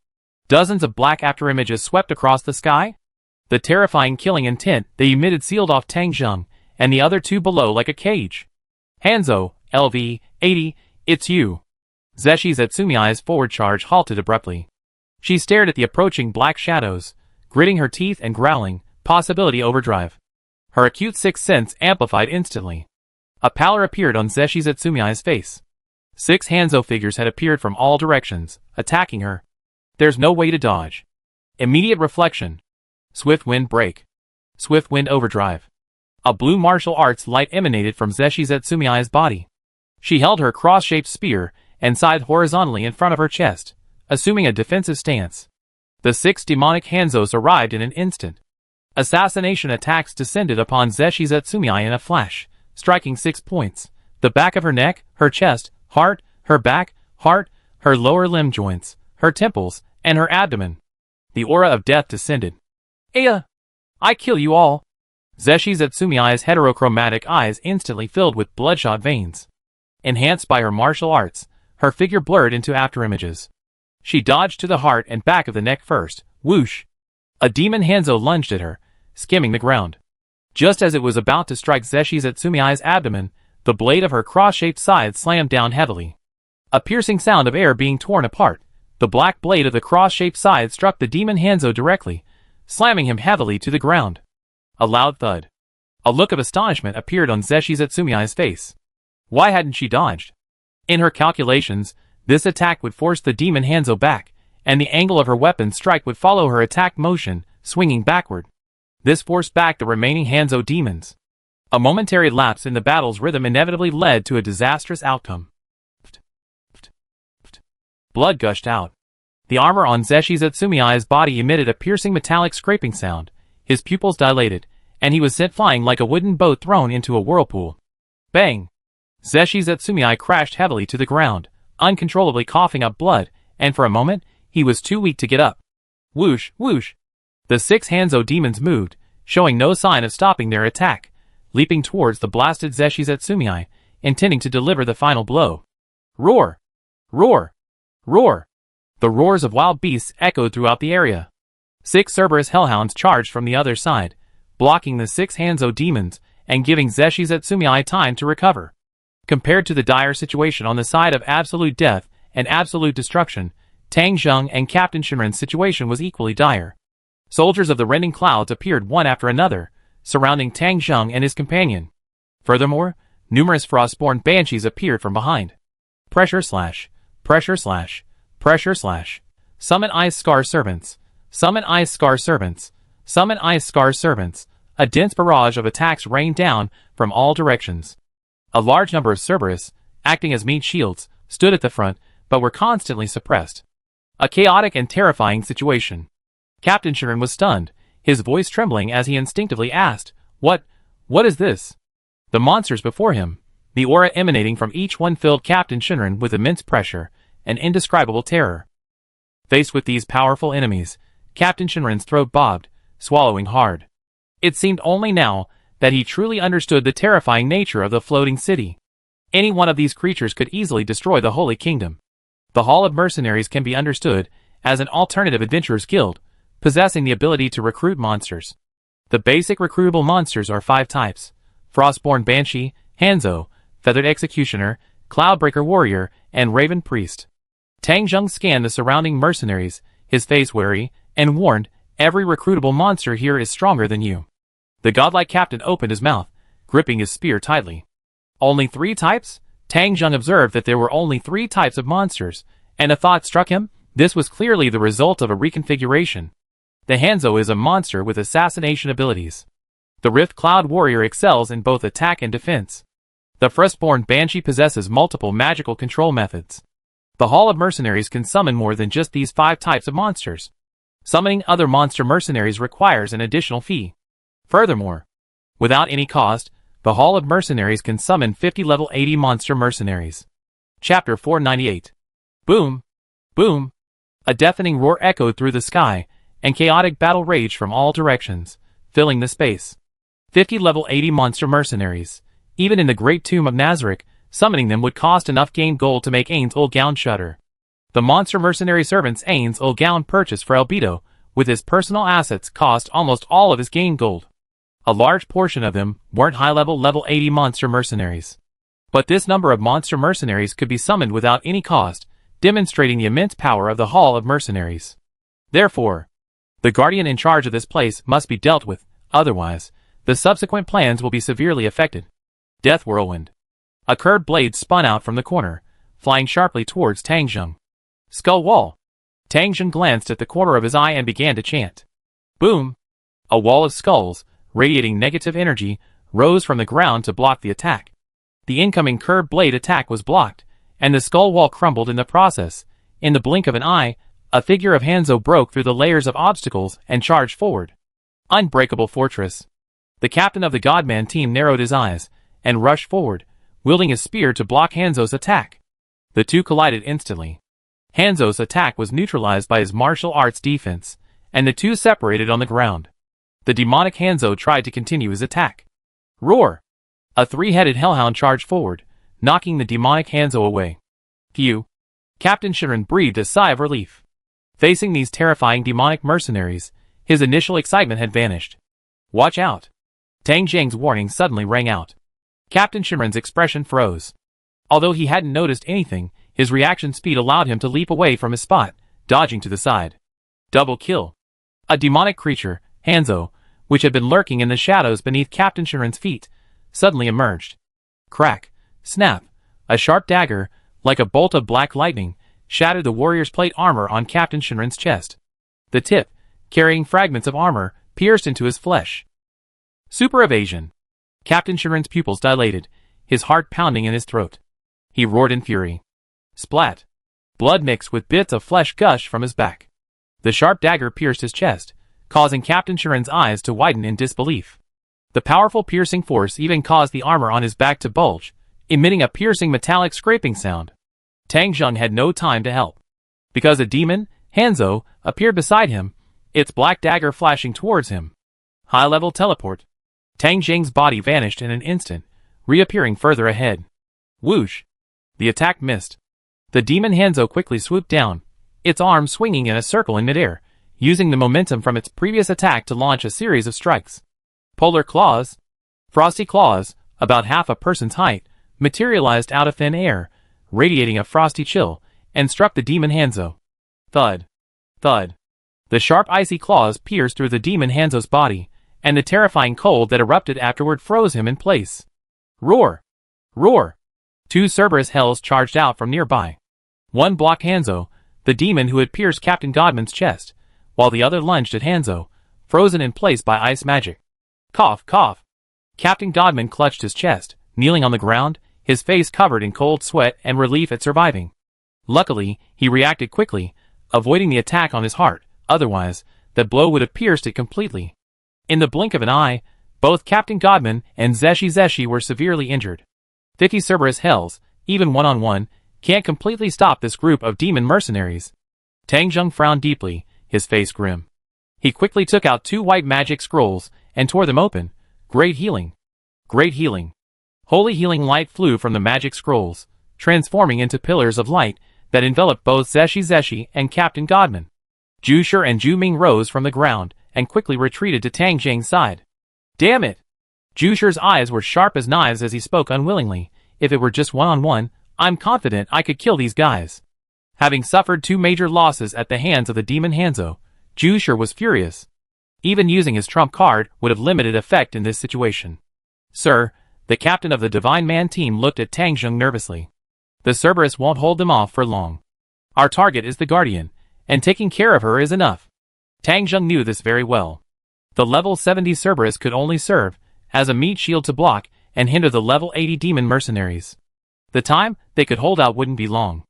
Dozens of black afterimages swept across the sky. The terrifying killing intent they emitted sealed off Tang Zheng and the other two below like a cage. Hanzo, LV, 80, it's you. Zeshi Zetsumiai's forward charge halted abruptly. She stared at the approaching black shadows, gritting her teeth and growling, possibility overdrive. Her acute sixth sense amplified instantly. A pallor appeared on Zeshi Zetsumiai's face. 6 Hanzo figures had appeared from all directions, attacking her. There's no way to dodge. Immediate reflection. Swift wind break. Swift wind overdrive. A blue martial arts light emanated from Zeshi Zetsumiai's body. She held her cross-shaped spear and scythe horizontally in front of her chest, assuming a defensive stance. The 6 demonic Hanzos arrived in an instant. Assassination attacks descended upon Zeshi Zetsumiai in a flash, striking 6 points: the back of her neck, her chest, heart, her back, heart, her lower limb joints, her temples, and her abdomen. The aura of death descended. Aya! I kill you all! Zeshi Zetsumiai's heterochromatic eyes instantly filled with bloodshot veins. Enhanced by her martial arts, Her figure blurred into afterimages. She dodged to the heart and back of the neck first. Whoosh! A demon Hanzo lunged at her, skimming the ground. Just as it was about to strike Zeshi Zatsumiai's abdomen, the blade of her cross-shaped scythe slammed down heavily. A piercing sound of air being torn apart, the black blade of the cross-shaped scythe struck the demon Hanzo directly, slamming him heavily to the ground. A loud thud. A look of astonishment appeared on Zeshi Zatsumiai's face. Why hadn't she dodged? In her calculations, this attack would force the demon Hanzo back, and the angle of her weapon strike would follow her attack motion, swinging backward. This forced back the remaining Hanzo demons. A momentary lapse in the battle's rhythm inevitably led to a disastrous outcome. Blood gushed out. The armor on Zeshi Zatsumiai's body emitted a piercing metallic scraping sound, his pupils dilated, and he was sent flying like a wooden boat thrown into a whirlpool. Bang! Zeshi Zatsumiai crashed heavily to the ground, uncontrollably coughing up blood, and for a moment, he was too weak to get up. Whoosh, whoosh! The 6 Hanzo demons moved, showing no sign of stopping their attack, leaping towards the blasted Zeshi Zatsumiai, intending to deliver the final blow. Roar! Roar! Roar! The roars of wild beasts echoed throughout the area. 6 Cerberus hellhounds charged from the other side, blocking the 6 Hanzo demons and giving Zeshi Zatsumiai time to recover. Compared to the dire situation on the side of absolute death and absolute destruction, Tang Zheng and Captain Shinran's situation was equally dire. Soldiers of the rending clouds appeared one after another, surrounding Tang Zheng and his companion. Furthermore, numerous frostborn banshees appeared from behind. Pressure slash. Pressure slash. Pressure slash. Summon Ice Scar Servants. Summon Ice Scar Servants. Summon Ice Scar Servants. A dense barrage of attacks rained down from all directions. A large number of Cerberus, acting as meat shields, stood at the front, but were constantly suppressed. A chaotic and terrifying situation. Captain Shinran was stunned, his voice trembling as he instinctively asked, What is this? The monsters before him, the aura emanating from each one filled Captain Shinran with immense pressure and indescribable terror. Faced with these powerful enemies, Captain Shinran's throat bobbed, swallowing hard. It seemed only now that he truly understood the terrifying nature of the floating city. Any one of these creatures could easily destroy the Holy Kingdom. The Hall of Mercenaries can be understood as an alternative adventurers guild, possessing the ability to recruit monsters. The basic recruitable monsters are 5 types: Frostborn Banshee, Hanzo, Feathered Executioner, Cloudbreaker Warrior, and Raven Priest. Tang Zheng scanned the surrounding mercenaries, his face wary, and warned, every recruitable monster here is stronger than you. The godlike captain opened his mouth, gripping his spear tightly. Only 3 types? Tang Zheng observed that there were only 3 types of monsters, and a thought struck him. This was clearly the result of a reconfiguration. The Hanzo is a monster with assassination abilities. The Rift Cloud Warrior excels in both attack and defense. The Frostborn Banshee possesses multiple magical control methods. The Hall of Mercenaries can summon more than just these 5 types of monsters. Summoning other monster mercenaries requires an additional fee. Furthermore, without any cost, the Hall of Mercenaries can summon 50 level 80 monster mercenaries. Chapter 498. Boom! Boom! A deafening roar echoed through the sky, and chaotic battle raged from all directions, filling the space. 50 level 80 monster mercenaries. Even in the Great Tomb of Nazarick, summoning them would cost enough game gold to make Ain's Ul Gown shudder. The monster mercenary servants Ain's Ul Gown purchased for Albedo, with his personal assets, cost almost all of his game gold. A large portion of them weren't level 80 monster mercenaries. But this number of monster mercenaries could be summoned without any cost, demonstrating the immense power of the Hall of Mercenaries. Therefore, the guardian in charge of this place must be dealt with, otherwise, the subsequent plans will be severely affected. Death Whirlwind. A curved blade spun out from the corner, flying sharply towards Tang Zheng. Skull Wall. Tang Zheng glanced at the corner of his eye and began to chant. Boom! A wall of skulls, radiating negative energy, rose from the ground to block the attack. The incoming curved blade attack was blocked, and the skull wall crumbled in the process. In the blink of an eye, a figure of Hanzo broke through the layers of obstacles and charged forward. Unbreakable Fortress. The captain of the Godman team narrowed his eyes and rushed forward, wielding his spear to block Hanzo's attack. The two collided instantly. Hanzo's attack was neutralized by his martial arts defense, and the two separated on the ground. The demonic Hanzo tried to continue his attack. Roar! A 3-headed hellhound charged forward, knocking the demonic Hanzo away. Phew! Captain Shinran breathed a sigh of relief. Facing these terrifying demonic mercenaries, his initial excitement had vanished. Watch out! Tang Jiang's warning suddenly rang out. Captain Shinran's expression froze. Although he hadn't noticed anything, his reaction speed allowed him to leap away from his spot, dodging to the side. Double kill. A demonic creature, Hanzo, which had been lurking in the shadows beneath Captain Shinran's feet, suddenly emerged. Crack, snap, a sharp dagger, like a bolt of black lightning, shattered the warrior's plate armor on Captain Shinran's chest. The tip, carrying fragments of armor, pierced into his flesh. Super evasion. Captain Shinran's pupils dilated, his heart pounding in his throat. He roared in fury. Splat. Blood mixed with bits of flesh gushed from his back. The sharp dagger pierced his chest, causing Captain Shinran's eyes to widen in disbelief. The powerful piercing force even caused the armor on his back to bulge, emitting a piercing metallic scraping sound. Tang Zheng had no time to help. Because a demon, Hanzo, appeared beside him, its black dagger flashing towards him. High-level teleport. Tang Zheng's body vanished in an instant, reappearing further ahead. Whoosh! The attack missed. The demon Hanzo quickly swooped down, its arms swinging in a circle in midair, using the momentum from its previous attack to launch a series of strikes. Polar claws. Frosty claws, about half a person's height, materialized out of thin air, radiating a frosty chill, and struck the demon Hanzo. Thud. Thud. The sharp icy claws pierced through the demon Hanzo's body, and the terrifying cold that erupted afterward froze him in place. Roar! Roar! Two Cerberus hells charged out from nearby. One blocked Hanzo, the demon who had pierced Captain Godman's chest, while the other lunged at Hanzo, frozen in place by ice magic. Cough, cough. Captain Godman clutched his chest, kneeling on the ground, his face covered in cold sweat and relief at surviving. Luckily, he reacted quickly, avoiding the attack on his heart, otherwise, that blow would have pierced it completely. In the blink of an eye, both Captain Godman and Zeshi were severely injured. 50 Cerberus hells, even one-on-one, can't completely stop this group of demon mercenaries. Tang Zheng frowned deeply, his face grim. He quickly took out 2 white magic scrolls and tore them open. Great healing. Great healing. Holy healing light flew from the magic scrolls, transforming into pillars of light that enveloped both Zeshi and Captain Godman. Zhu Shi and Zhu Ming rose from the ground and quickly retreated to Tang Zheng's side. Damn it! Zhu Shi's eyes were sharp as knives as he spoke unwillingly. If it were just one-on-one, I'm confident I could kill these guys. Having suffered 2 major losses at the hands of the demon Hanzo, Zhu Shi was furious. Even using his trump card would have limited effect in this situation. Sir, the captain of the Divine Man team looked at Tang Zheng nervously. The Cerberus won't hold them off for long. Our target is the Guardian, and taking care of her is enough. Tang Zheng knew this very well. The level 70 Cerberus could only serve as a meat shield to block and hinder the level 80 demon mercenaries. The time they could hold out wouldn't be long.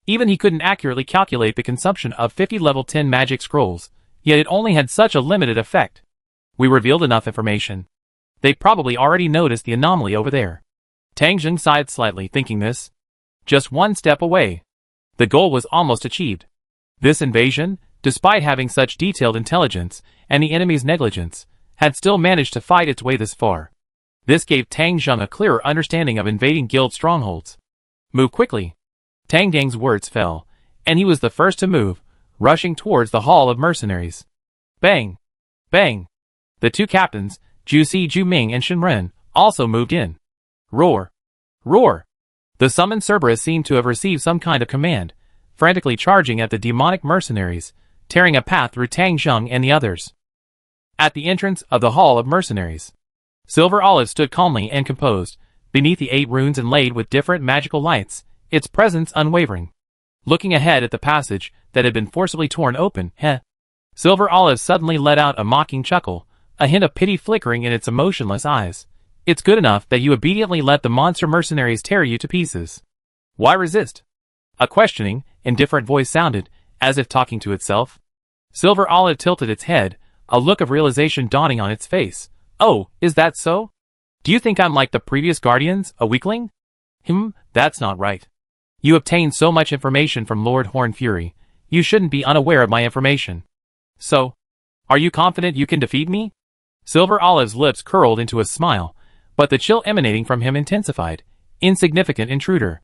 Even he couldn't accurately calculate the consumption of 50 level 10 magic scrolls, yet it only had such a limited effect. We revealed enough information. They probably already noticed the anomaly over there. Tang Zheng sighed slightly, thinking this. Just one step away. The goal was almost achieved. This invasion, despite having such detailed intelligence and the enemy's negligence, had still managed to fight its way this far. This gave Tang Zheng a clearer understanding of invading guild strongholds. Move quickly. Tang Dang's words fell, and he was the first to move, rushing towards the hall of mercenaries. Bang! Bang! The 2 captains, Zhu Ming and Shen Ren, also moved in. Roar! Roar! The summoned Cerberus seemed to have received some kind of command, frantically charging at the demonic mercenaries, tearing a path through Tang Zheng and the others. At the entrance of the hall of mercenaries, Silver Olive stood calmly and composed, beneath the 8 runes inlaid with different magical lights, its presence unwavering. Looking ahead at the passage that had been forcibly torn open, Silver Olive suddenly let out a mocking chuckle, a hint of pity flickering in its emotionless eyes. It's good enough that you obediently let the monster mercenaries tear you to pieces. Why resist? A questioning, indifferent voice sounded, as if talking to itself. Silver Olive tilted its head, a look of realization dawning on its face. Oh, is that so? Do you think I'm like the previous guardians, a weakling? That's not right. You obtained so much information from Lord Horn Fury, you shouldn't be unaware of my information. So, are you confident you can defeat me? Silver Olive's lips curled into a smile, but the chill emanating from him intensified. Insignificant intruder.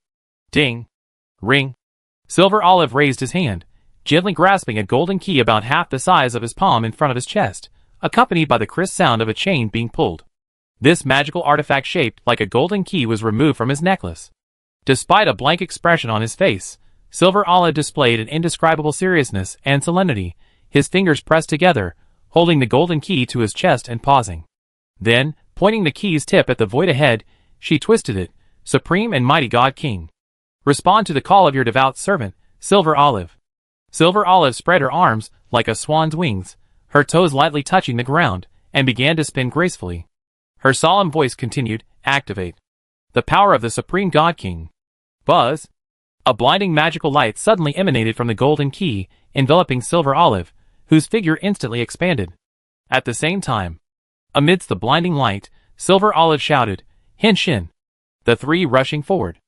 Ding. Ring. Silver Olive raised his hand, gently grasping a golden key about half the size of his palm in front of his chest, accompanied by the crisp sound of a chain being pulled. This magical artifact shaped like a golden key was removed from his necklace. Despite a blank expression on his face, Silver Olive displayed an indescribable seriousness and solemnity, his fingers pressed together, holding the golden key to his chest and pausing. Then, pointing the key's tip at the void ahead, she twisted it, "Supreme and mighty God King. Respond to the call of your devout servant, Silver Olive." Silver Olive spread her arms like a swan's wings, her toes lightly touching the ground, and began to spin gracefully. Her solemn voice continued, "Activate the power of the Supreme God King." Buzz! A blinding magical light suddenly emanated from the golden key, enveloping Silver Olive, whose figure instantly expanded. At the same time, amidst the blinding light, Silver Olive shouted, "Henshin!" The three rushing forward.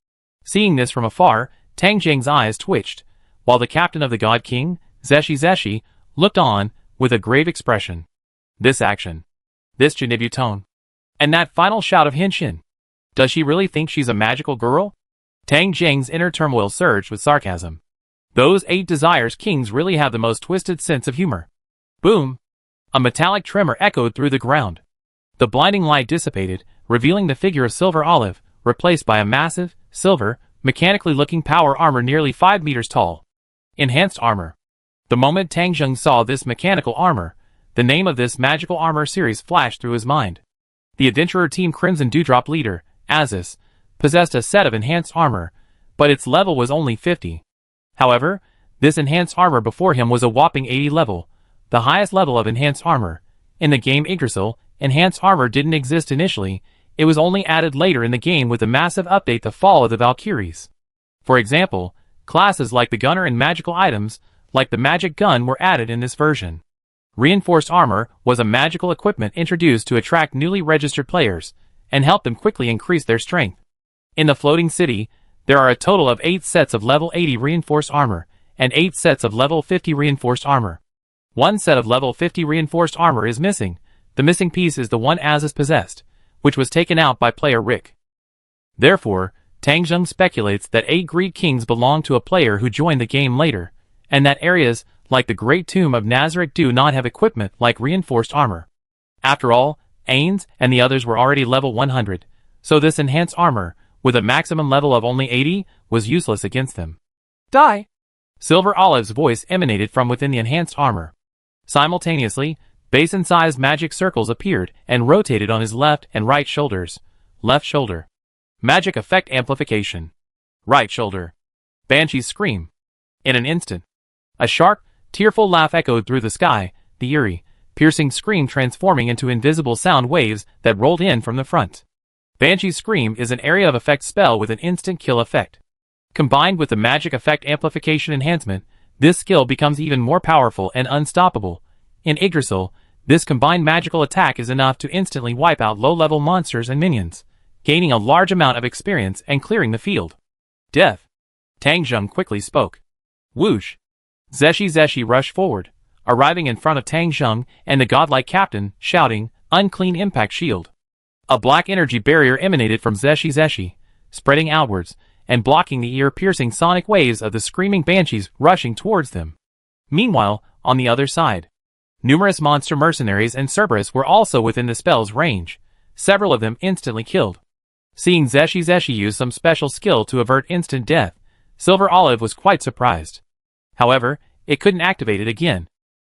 Seeing this from afar, Tang Jing's eyes twitched, while the captain of the God King, Zeshi, looked on, with a grave expression. This action. This Jinibu tone. And that final shout of Henshin. Does she really think she's a magical girl? Tang Jing's inner turmoil surged with sarcasm. Those 8 Desires Kings really have the most twisted sense of humor. Boom! A metallic tremor echoed through the ground. The blinding light dissipated, revealing the figure of Silver Olive, replaced by a massive, silver, mechanically looking power armor nearly 5 meters tall. Enhanced armor. The moment Tang Jing saw this mechanical armor, the name of this magical armor series flashed through his mind. The adventurer team Crimson Dewdrop leader, Aziz, possessed a set of enhanced armor, but its level was only 50. However, this enhanced armor before him was a whopping 80 level, the highest level of enhanced armor. In the game Yggdrasil, enhanced armor didn't exist initially, it was only added later in the game with the massive update The Fall of the Valkyries. For example, classes like the gunner and magical items, like the magic gun, were added in this version. Reinforced armor was a magical equipment introduced to attract newly registered players, and help them quickly increase their strength. In the floating city, there are a total of 8 sets of level 80 reinforced armor, and 8 sets of level 50 reinforced armor. One set of level 50 reinforced armor is missing. The missing piece is the one Aziz possessed, which was taken out by player Rick. Therefore, Tang Jing speculates that 8 Greed Kings belong to a player who joined the game later, and that areas, like the Great Tomb of Nazareth, do not have equipment like reinforced armor. After all, Ains and the others were already level 100, so this enhanced armor, with a maximum level of only 80, was useless against them. Die! Silver Olive's voice emanated from within the enhanced armor. Simultaneously, basin-sized magic circles appeared and rotated on his left and right shoulders. Left shoulder. Magic effect amplification. Right shoulder. Banshee's scream. In an instant, a sharp, tearful laugh echoed through the sky, the eerie, piercing scream transforming into invisible sound waves that rolled in from the front. Banshee's scream is an area of effect spell with an instant kill effect. Combined with the magic effect amplification enhancement, this skill becomes even more powerful and unstoppable. In Yggdrasil, this combined magical attack is enough to instantly wipe out low-level monsters and minions, gaining a large amount of experience and clearing the field. Death. Tang Jing quickly spoke. Whoosh. Zeshi rushed forward, arriving in front of Tang Jing and the godlike captain, shouting, "Unclean impact shield." A black energy barrier emanated from Zeshi, spreading outwards, and blocking the ear-piercing sonic waves of the screaming banshees rushing towards them. Meanwhile, on the other side, numerous monster mercenaries and Cerberus were also within the spell's range, several of them instantly killed. Seeing Zeshi use some special skill to avert instant death, Silver Olive was quite surprised. However, it couldn't activate it again.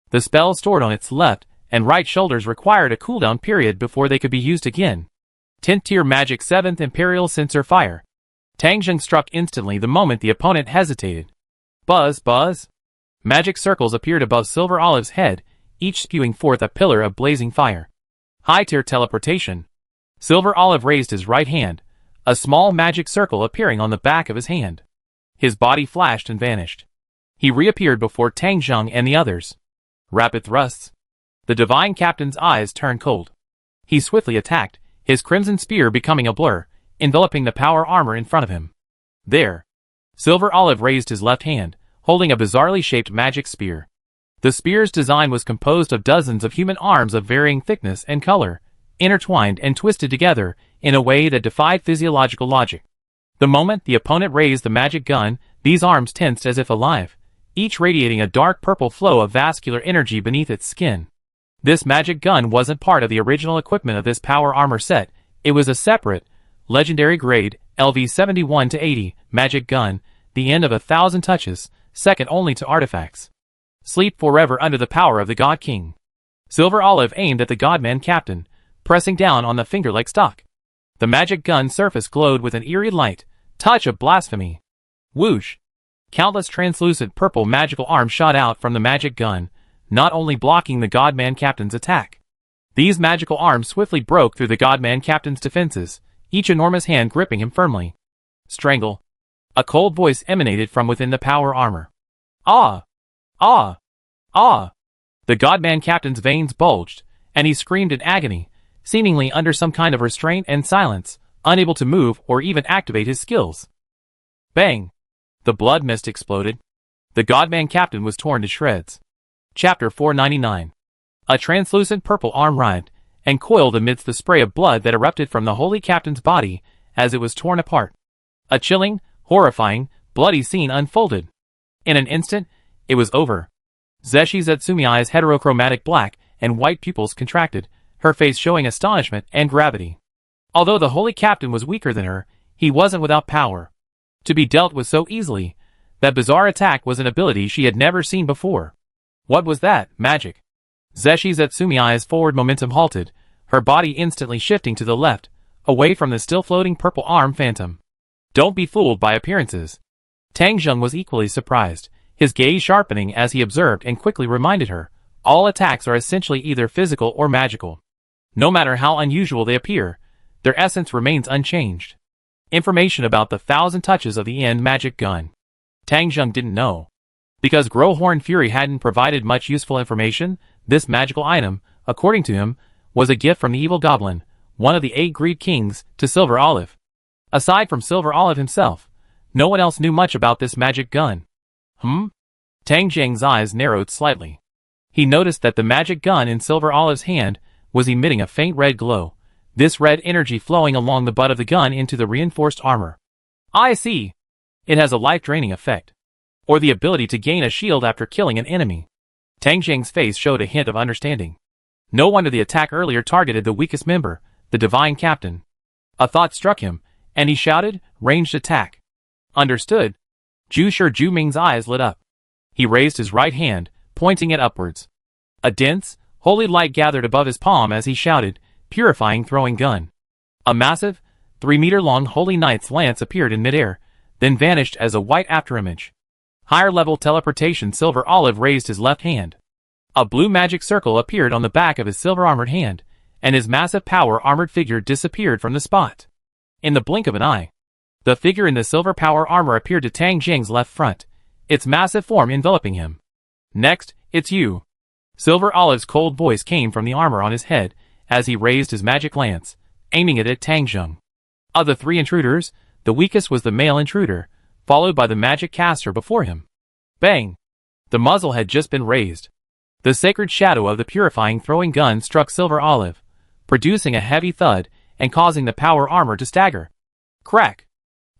The spell stored on its left and right shoulders required a cooldown period before they could be used again. 10th tier magic 7th Imperial Sensor Fire. Tang Jing struck instantly the moment the opponent hesitated. Buzz, buzz. Magic circles appeared above Silver Olive's head, each spewing forth a pillar of blazing fire. High tier teleportation. Silver Olive raised his right hand, a small magic circle appearing on the back of his hand. His body flashed and vanished. He reappeared before Tang Jing and the others. Rapid thrusts. The divine captain's eyes turned cold. He swiftly attacked, his crimson spear becoming a blur, enveloping the power armor in front of him. There. Silver Olive raised his left hand, holding a bizarrely shaped magic spear. The spear's design was composed of dozens of human arms of varying thickness and color, intertwined and twisted together in a way that defied physiological logic. The moment the opponent raised the magic gun, These arms tensed as if alive, each radiating a dark purple flow of vascular energy beneath its skin. This magic gun wasn't part of the original equipment of this power armor set. It was a separate, legendary grade, LV-71-80, magic gun, the end of 1,000 touches, second only to artifacts. Sleep forever under the power of the God King. Silver Olive aimed at the Godman Captain, pressing down on the finger-like stock. The magic gun surface glowed with an eerie light, touch of blasphemy. Whoosh! Countless translucent purple magical arms shot out from the magic gun, not only blocking the Godman Captain's attack. These magical arms swiftly broke through the Godman Captain's defenses, each enormous hand gripping him firmly. Strangle. A cold voice emanated from within the power armor. Ah! Ah! Ah! The Godman Captain's veins bulged, and he screamed in agony, seemingly under some kind of restraint and silence, unable to move or even activate his skills. Bang! The blood mist exploded. The Godman Captain was torn to shreds. Chapter 499. A translucent purple arm writhed and coiled amidst the spray of blood that erupted from the Holy Captain's body as it was torn apart. A chilling, horrifying, bloody scene unfolded. In an instant, it was over. Zeshi Zetsumiai's heterochromatic black and white pupils contracted, her face showing astonishment and gravity. Although the Holy Captain was weaker than her, he wasn't without power. To be dealt with so easily, that bizarre attack was an ability she had never seen before. What was that, magic? Zeshi Zetsumiai's forward momentum halted, her body instantly shifting to the left, away from the still floating purple arm phantom. Don't be fooled by appearances. Tang Zheng was equally surprised, his gaze sharpening as he observed and quickly reminded her, all attacks are essentially either physical or magical. No matter how unusual they appear, their essence remains unchanged. Information about the 1,000 touches of the end magic gun. Tang Zheng didn't know. Because Growhorn Fury hadn't provided much useful information, this magical item, according to him, was a gift from the evil goblin, one of the 8 Greed Kings, to Silver Olive. Aside from Silver Olive himself, no one else knew much about this magic gun. Tang Zheng's eyes narrowed slightly. He noticed that the magic gun in Silver Olive's hand was emitting a faint red glow, this red energy flowing along the butt of the gun into the reinforced armor. I see. It has a life-draining effect. Or the ability to gain a shield after killing an enemy. Tang Zheng's face showed a hint of understanding. No wonder the attack earlier targeted the weakest member, the Divine Captain. A thought struck him, and he shouted, ranged attack. Understood. Zhu Shi Ming's eyes lit up. He raised his right hand, pointing it upwards. A dense, holy light gathered above his palm as he shouted, purifying throwing gun. A massive, 3-meter-long Holy Knight's lance appeared in midair, then vanished as a white afterimage. Higher-level teleportation. Silver Olive raised his left hand. A blue magic circle appeared on the back of his silver-armored hand, and his massive power-armored figure disappeared from the spot. In the blink of an eye, the figure in the silver power armor appeared to Tang Zheng's left front, its massive form enveloping him. Next, it's you. Silver Olive's cold voice came from the armor on his head as he raised his magic lance, aiming it at Tang Zheng. Of the 3 intruders, the weakest was the male intruder, followed by the magic caster before him. Bang! The muzzle had just been raised. The sacred shadow of the purifying throwing gun struck Silver Olive, producing a heavy thud and causing the power armor to stagger. Crack!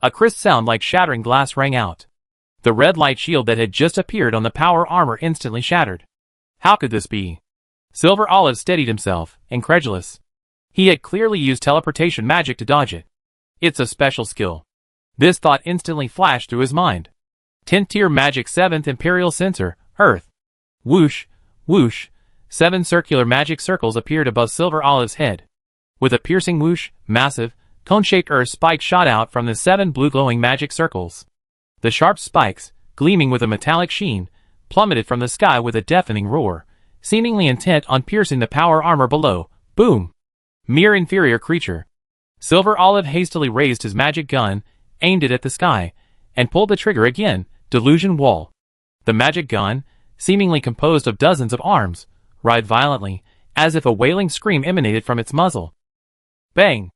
A crisp sound like shattering glass rang out. The red light shield that had just appeared on the power armor instantly shattered. How could this be? Silver Olive steadied himself, incredulous. He had clearly used teleportation magic to dodge it. It's a special skill. This thought instantly flashed through his mind. 10th tier magic 7th Imperial Sensor, Earth. Whoosh, whoosh, 7 circular magic circles appeared above Silver Olive's head. With a piercing whoosh, massive, cone-shaped earth spikes shot out from the 7 blue glowing magic circles. The sharp spikes, gleaming with a metallic sheen, plummeted from the sky with a deafening roar, seemingly intent on piercing the power armor below. Boom! Mere inferior creature. Silver Olive hastily raised his magic gun, aimed it at the sky, and pulled the trigger again. Delusion Wall. The magic gun, seemingly composed of dozens of arms, writhed violently, as if a wailing scream emanated from its muzzle. Bang!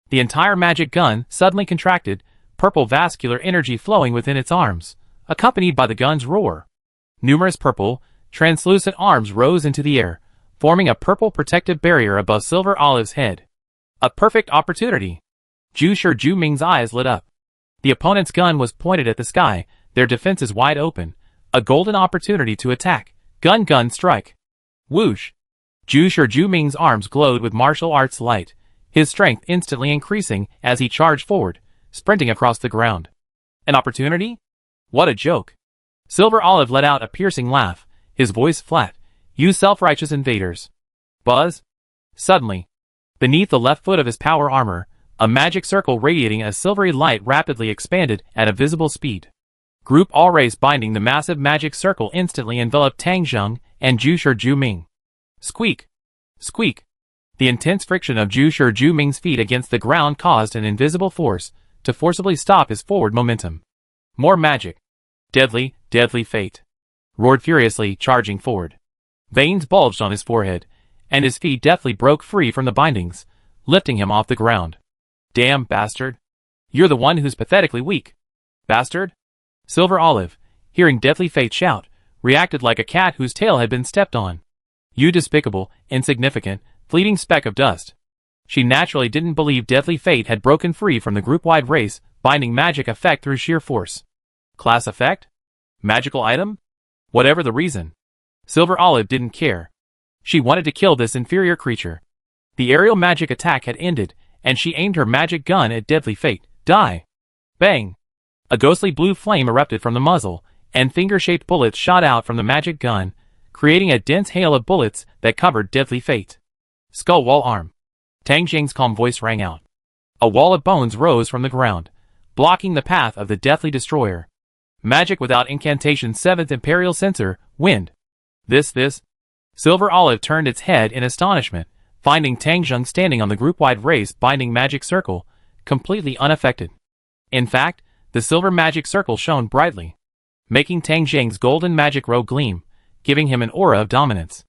The entire magic gun suddenly contracted, purple vascular energy flowing within its arms, accompanied by the gun's roar. Numerous purple, translucent arms rose into the air, forming a purple protective barrier above Silver Olive's head. A perfect opportunity. Zhu Ming's eyes lit up. The opponent's gun was pointed at the sky, their defenses wide open, a golden opportunity to attack. Gun strike. Whoosh. Ju Ming's arms glowed with martial arts light, his strength instantly increasing as he charged forward, sprinting across the ground. An opportunity? What a joke. Silver Olive let out a piercing laugh, his voice flat. You self-righteous invaders. Buzz. Suddenly, beneath the left foot of his power armor, a magic circle radiating a silvery light rapidly expanded at a visible speed. Group All Race binding the massive magic circle instantly enveloped Tang Zheng and Ju Ming. Squeak. Squeak. The intense friction of Ju Ming's feet against the ground caused an invisible force to forcibly stop his forward momentum. More magic. Deadly fate. Roared furiously, charging forward. Veins bulged on his forehead, and his feet deftly broke free from the bindings, lifting him off the ground. Damn, bastard. You're the one who's pathetically weak. Bastard? Silver Olive, hearing Deadly Fate shout, reacted like a cat whose tail had been stepped on. You despicable, insignificant, fleeting speck of dust. She naturally didn't believe Deadly Fate had broken free from the group-wide race, binding magic effect through sheer force. Class effect? Magical item? Whatever the reason. Silver Olive didn't care. She wanted to kill this inferior creature. The aerial magic attack had ended, and she aimed her magic gun at Deadly Fate. Die! Bang! A ghostly blue flame erupted from the muzzle, and finger-shaped bullets shot out from the magic gun, creating a dense hail of bullets that covered Deadly Fate. Skull Wall Arm. Tang Zheng's calm voice rang out. A wall of bones rose from the ground, blocking the path of the deathly destroyer. Magic without incantation. 7th Imperial Censor, Wind. This. Silver Olive turned its head in astonishment, finding Tang Zheng standing on the group-wide race binding magic circle, completely unaffected. In fact, the silver magic circle shone brightly, making Tang Zheng's golden magic robe gleam, giving him an aura of dominance.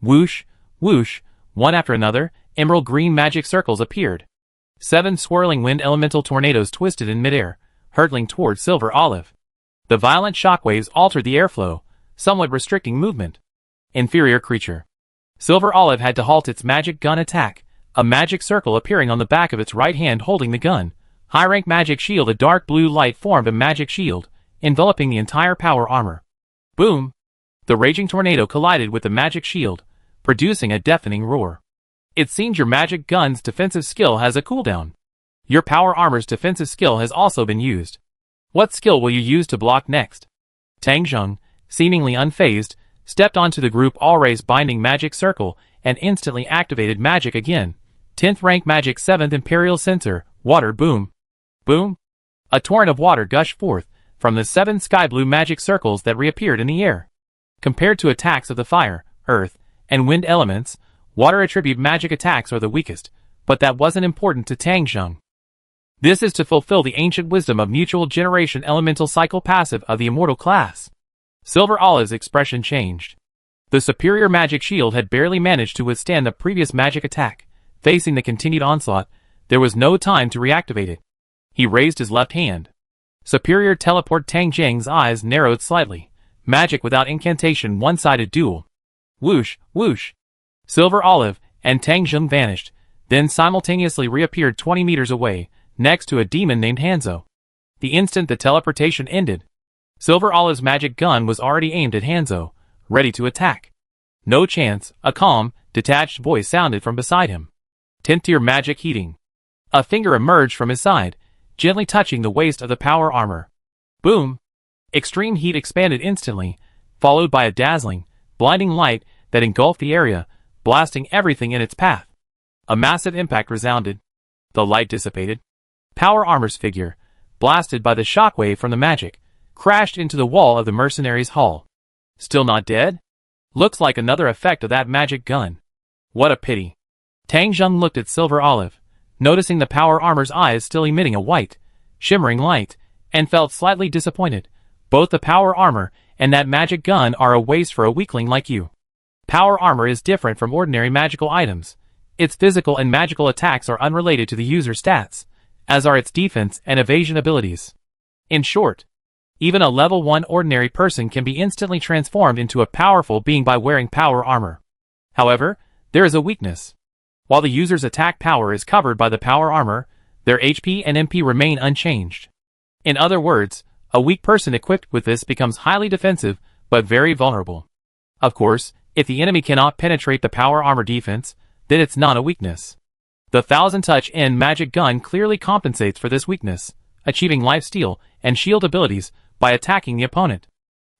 Whoosh, whoosh, one after another, emerald green magic circles appeared. 7 swirling wind elemental tornadoes twisted in midair, hurtling toward Silver Olive. The violent shockwaves altered the airflow, somewhat restricting movement. Inferior creature. Silver Olive had to halt its magic gun attack, a magic circle appearing on the back of its right hand holding the gun. High-rank magic shield. A dark blue light formed a magic shield, enveloping the entire power armor. Boom! The raging tornado collided with the magic shield, producing a deafening roar. It seems your magic gun's defensive skill has a cooldown. Your power armor's defensive skill has also been used. What skill will you use to block next? Tang Zheng, seemingly unfazed, stepped onto the group All Race binding magic circle and instantly activated magic again. 10th rank magic. 7th Imperial Censor, Water. Boom. Boom. A torrent of water gushed forth from the 7 sky blue magic circles that reappeared in the air. Compared to attacks of the fire, earth, and wind elements, water attribute magic attacks are the weakest, but that wasn't important to Tang Zheng. This is to fulfill the ancient wisdom of mutual generation elemental cycle passive of the immortal class. Silver Olive's expression changed. The superior magic shield had barely managed to withstand the previous magic attack. Facing the continued onslaught, there was no time to reactivate it. He raised his left hand. Superior teleport. Tang Zheng's eyes narrowed slightly. Magic without incantation. One-sided duel. Whoosh, whoosh. Silver Olive and Tang Zheng vanished, then simultaneously reappeared 20 meters away, next to a demon named Hanzo. The instant the teleportation ended, Silver Olive's magic gun was already aimed at Hanzo, ready to attack. No chance, a calm, detached voice sounded from beside him. Tint to your magic heating. A finger emerged from his side, gently touching the waist of the power armor. Boom! Extreme heat expanded instantly, followed by a dazzling, blinding light that engulfed the area, blasting everything in its path. A massive impact resounded. The light dissipated. Power armor's figure, blasted by the shockwave from the magic, crashed into the wall of the mercenaries' hall. Still not dead? Looks like another effect of that magic gun. What a pity. Tang Zheng looked at Silver Olive, noticing the power armor's eyes still emitting a white, shimmering light, and felt slightly disappointed. Both the power armor and that magic gun are a waste for a weakling like you. Power armor is different from ordinary magical items. Its physical and magical attacks are unrelated to the user's stats, as are its defense and evasion abilities. In short, even a level 1 ordinary person can be instantly transformed into a powerful being by wearing power armor. However, there is a weakness. While the user's attack power is covered by the power armor, their HP and MP remain unchanged. In other words, A weak person equipped with this becomes highly defensive, but very vulnerable. Of course, if the enemy cannot penetrate the power armor defense, then it's not a weakness. The 1000 touch N magic gun clearly compensates for this weakness, achieving lifesteal and shield abilities by attacking the opponent.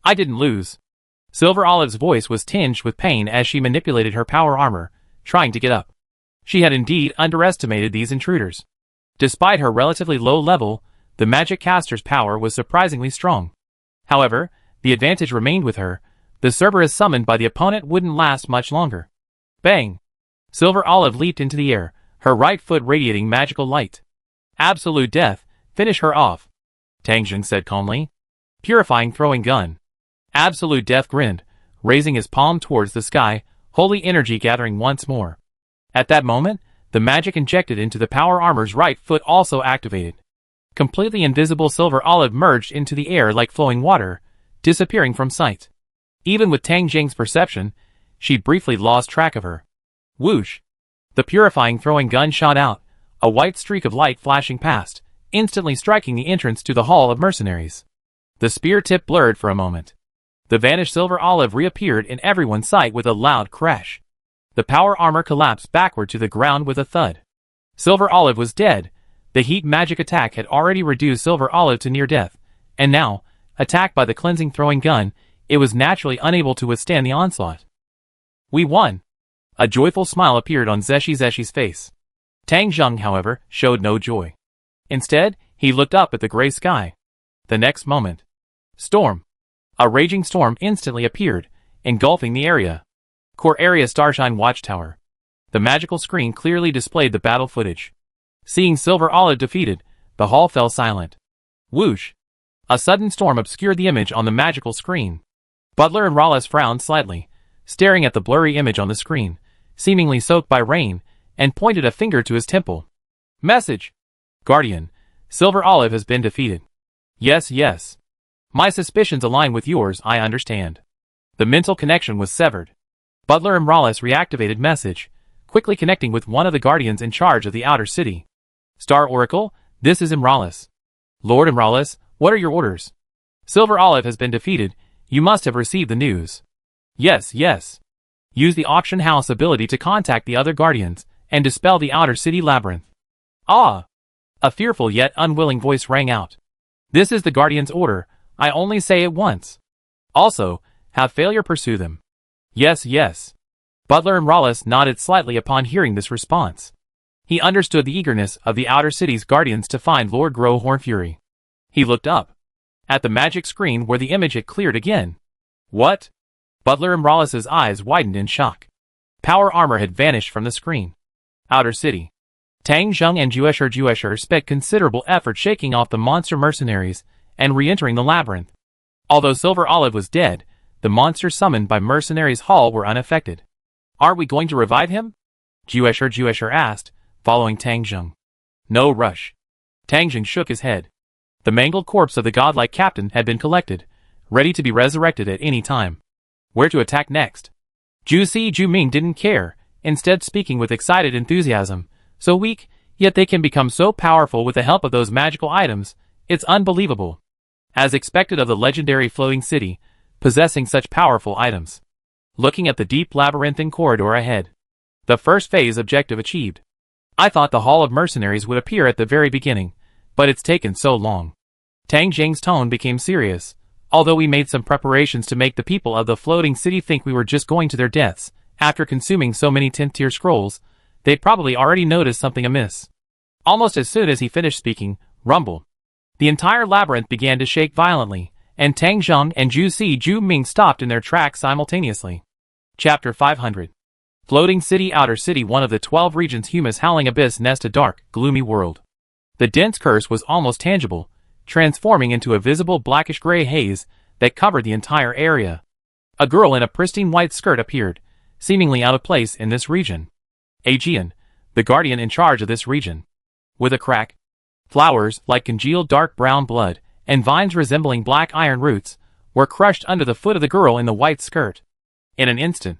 I didn't lose. Silver Olive's voice was tinged with pain as she manipulated her power armor, trying to get up. She had indeed underestimated these intruders. Despite her relatively low level, the magic caster's power was surprisingly strong. However, the advantage remained with her. The Cerberus summoned by the opponent wouldn't last much longer. Bang! Silver Olive leaped into the air, her right foot radiating magical light. Absolute death, finish her off, Tang Jing said calmly. Purifying throwing gun. Absolute death grinned, raising his palm towards the sky, holy energy gathering once more. At that moment, the magic injected into the power armor's right foot also activated. Completely invisible Silver Olive merged into the air like flowing water, disappearing from sight. Even with Tang Jing's perception, she briefly lost track of her. Whoosh! The purifying throwing gun shot out, a white streak of light flashing past, instantly striking the entrance to the Hall of Mercenaries. The spear tip blurred for a moment. The vanished Silver Olive reappeared in everyone's sight with a loud crash. The power armor collapsed backward to the ground with a thud. Silver Olive was dead. The heat magic attack had already reduced Silver Olive to near death, and now, attacked by the cleansing throwing gun, it was naturally unable to withstand the onslaught. We won! A joyful smile appeared on Zeshi's face. Tang Jing, however, showed no joy. Instead, he looked up at the gray sky. The next moment. Storm! A raging storm instantly appeared, engulfing the area. Core Area Starshine Watchtower. The magical screen clearly displayed the battle footage. Seeing Silver Olive defeated, the hall fell silent. Whoosh! A sudden storm obscured the image on the magical screen. Butler and Rawless frowned slightly, staring at the blurry image on the screen, seemingly soaked by rain, and pointed a finger to his temple. Message! Guardian, Silver Olive has been defeated. Yes, yes. My suspicions align with yours, I understand. The mental connection was severed. Butler and Rawless reactivated message, quickly connecting with one of the guardians in charge of the outer city. Star Oracle, this is Imrallis. Lord Imrallis, what are your orders? Silver Olive has been defeated. You must have received the news. Yes, yes. Use the auction house ability to contact the other guardians and dispel the outer city labyrinth. Ah! A fearful yet unwilling voice rang out. This is the guardian's order. I only say it once. Also, have failure pursue them. Yes, yes. Butler and Rawless nodded slightly upon hearing this response. He understood the eagerness of the outer city's guardians to find Lord Growhorn Fury. He looked up at the magic screen where the image had cleared again. What? Butler and Rawless's eyes widened in shock. Power armor had vanished from the screen. Outer city. Tang Jing and Juesher spent considerable effort shaking off the monster mercenaries and re-entering the labyrinth. Although Silver Olive was dead, the monsters summoned by Mercenaries Hall were unaffected. Are we going to revive him? Juesher asked, following Tang Jing. No rush. Tang Jing shook his head. The mangled corpse of the godlike captain had been collected, ready to be resurrected at any time. Where to attack next? Ju Ming didn't care, instead speaking with excited enthusiasm. So weak, yet they can become so powerful with the help of those magical items, it's unbelievable. As expected of the legendary floating city, possessing such powerful items. Looking at the deep labyrinthine corridor ahead. The first phase objective achieved. I thought the Hall of Mercenaries would appear at the very beginning, but it's taken so long. Tang Jing's tone became serious. Although we made some preparations to make the people of the floating city think we were just going to their deaths, after consuming so many 10th tier scrolls, they'd probably already noticed something amiss. Almost as soon as he finished speaking, rumble. The entire labyrinth began to shake violently, and Tang Jing and Ju Ming stopped in their tracks simultaneously. Chapter 500. Floating City Outer City. One of the 12 regions Humus howling abyss nest a dark, gloomy world. The dense curse was almost tangible, transforming into a visible blackish-gray haze that covered the entire area. A girl in a pristine white skirt appeared, seemingly out of place in this region. Aegean, the guardian in charge of this region. With a crack, flowers like congealed dark brown blood, and vines resembling black iron roots, were crushed under the foot of the girl in the white skirt. In an instant,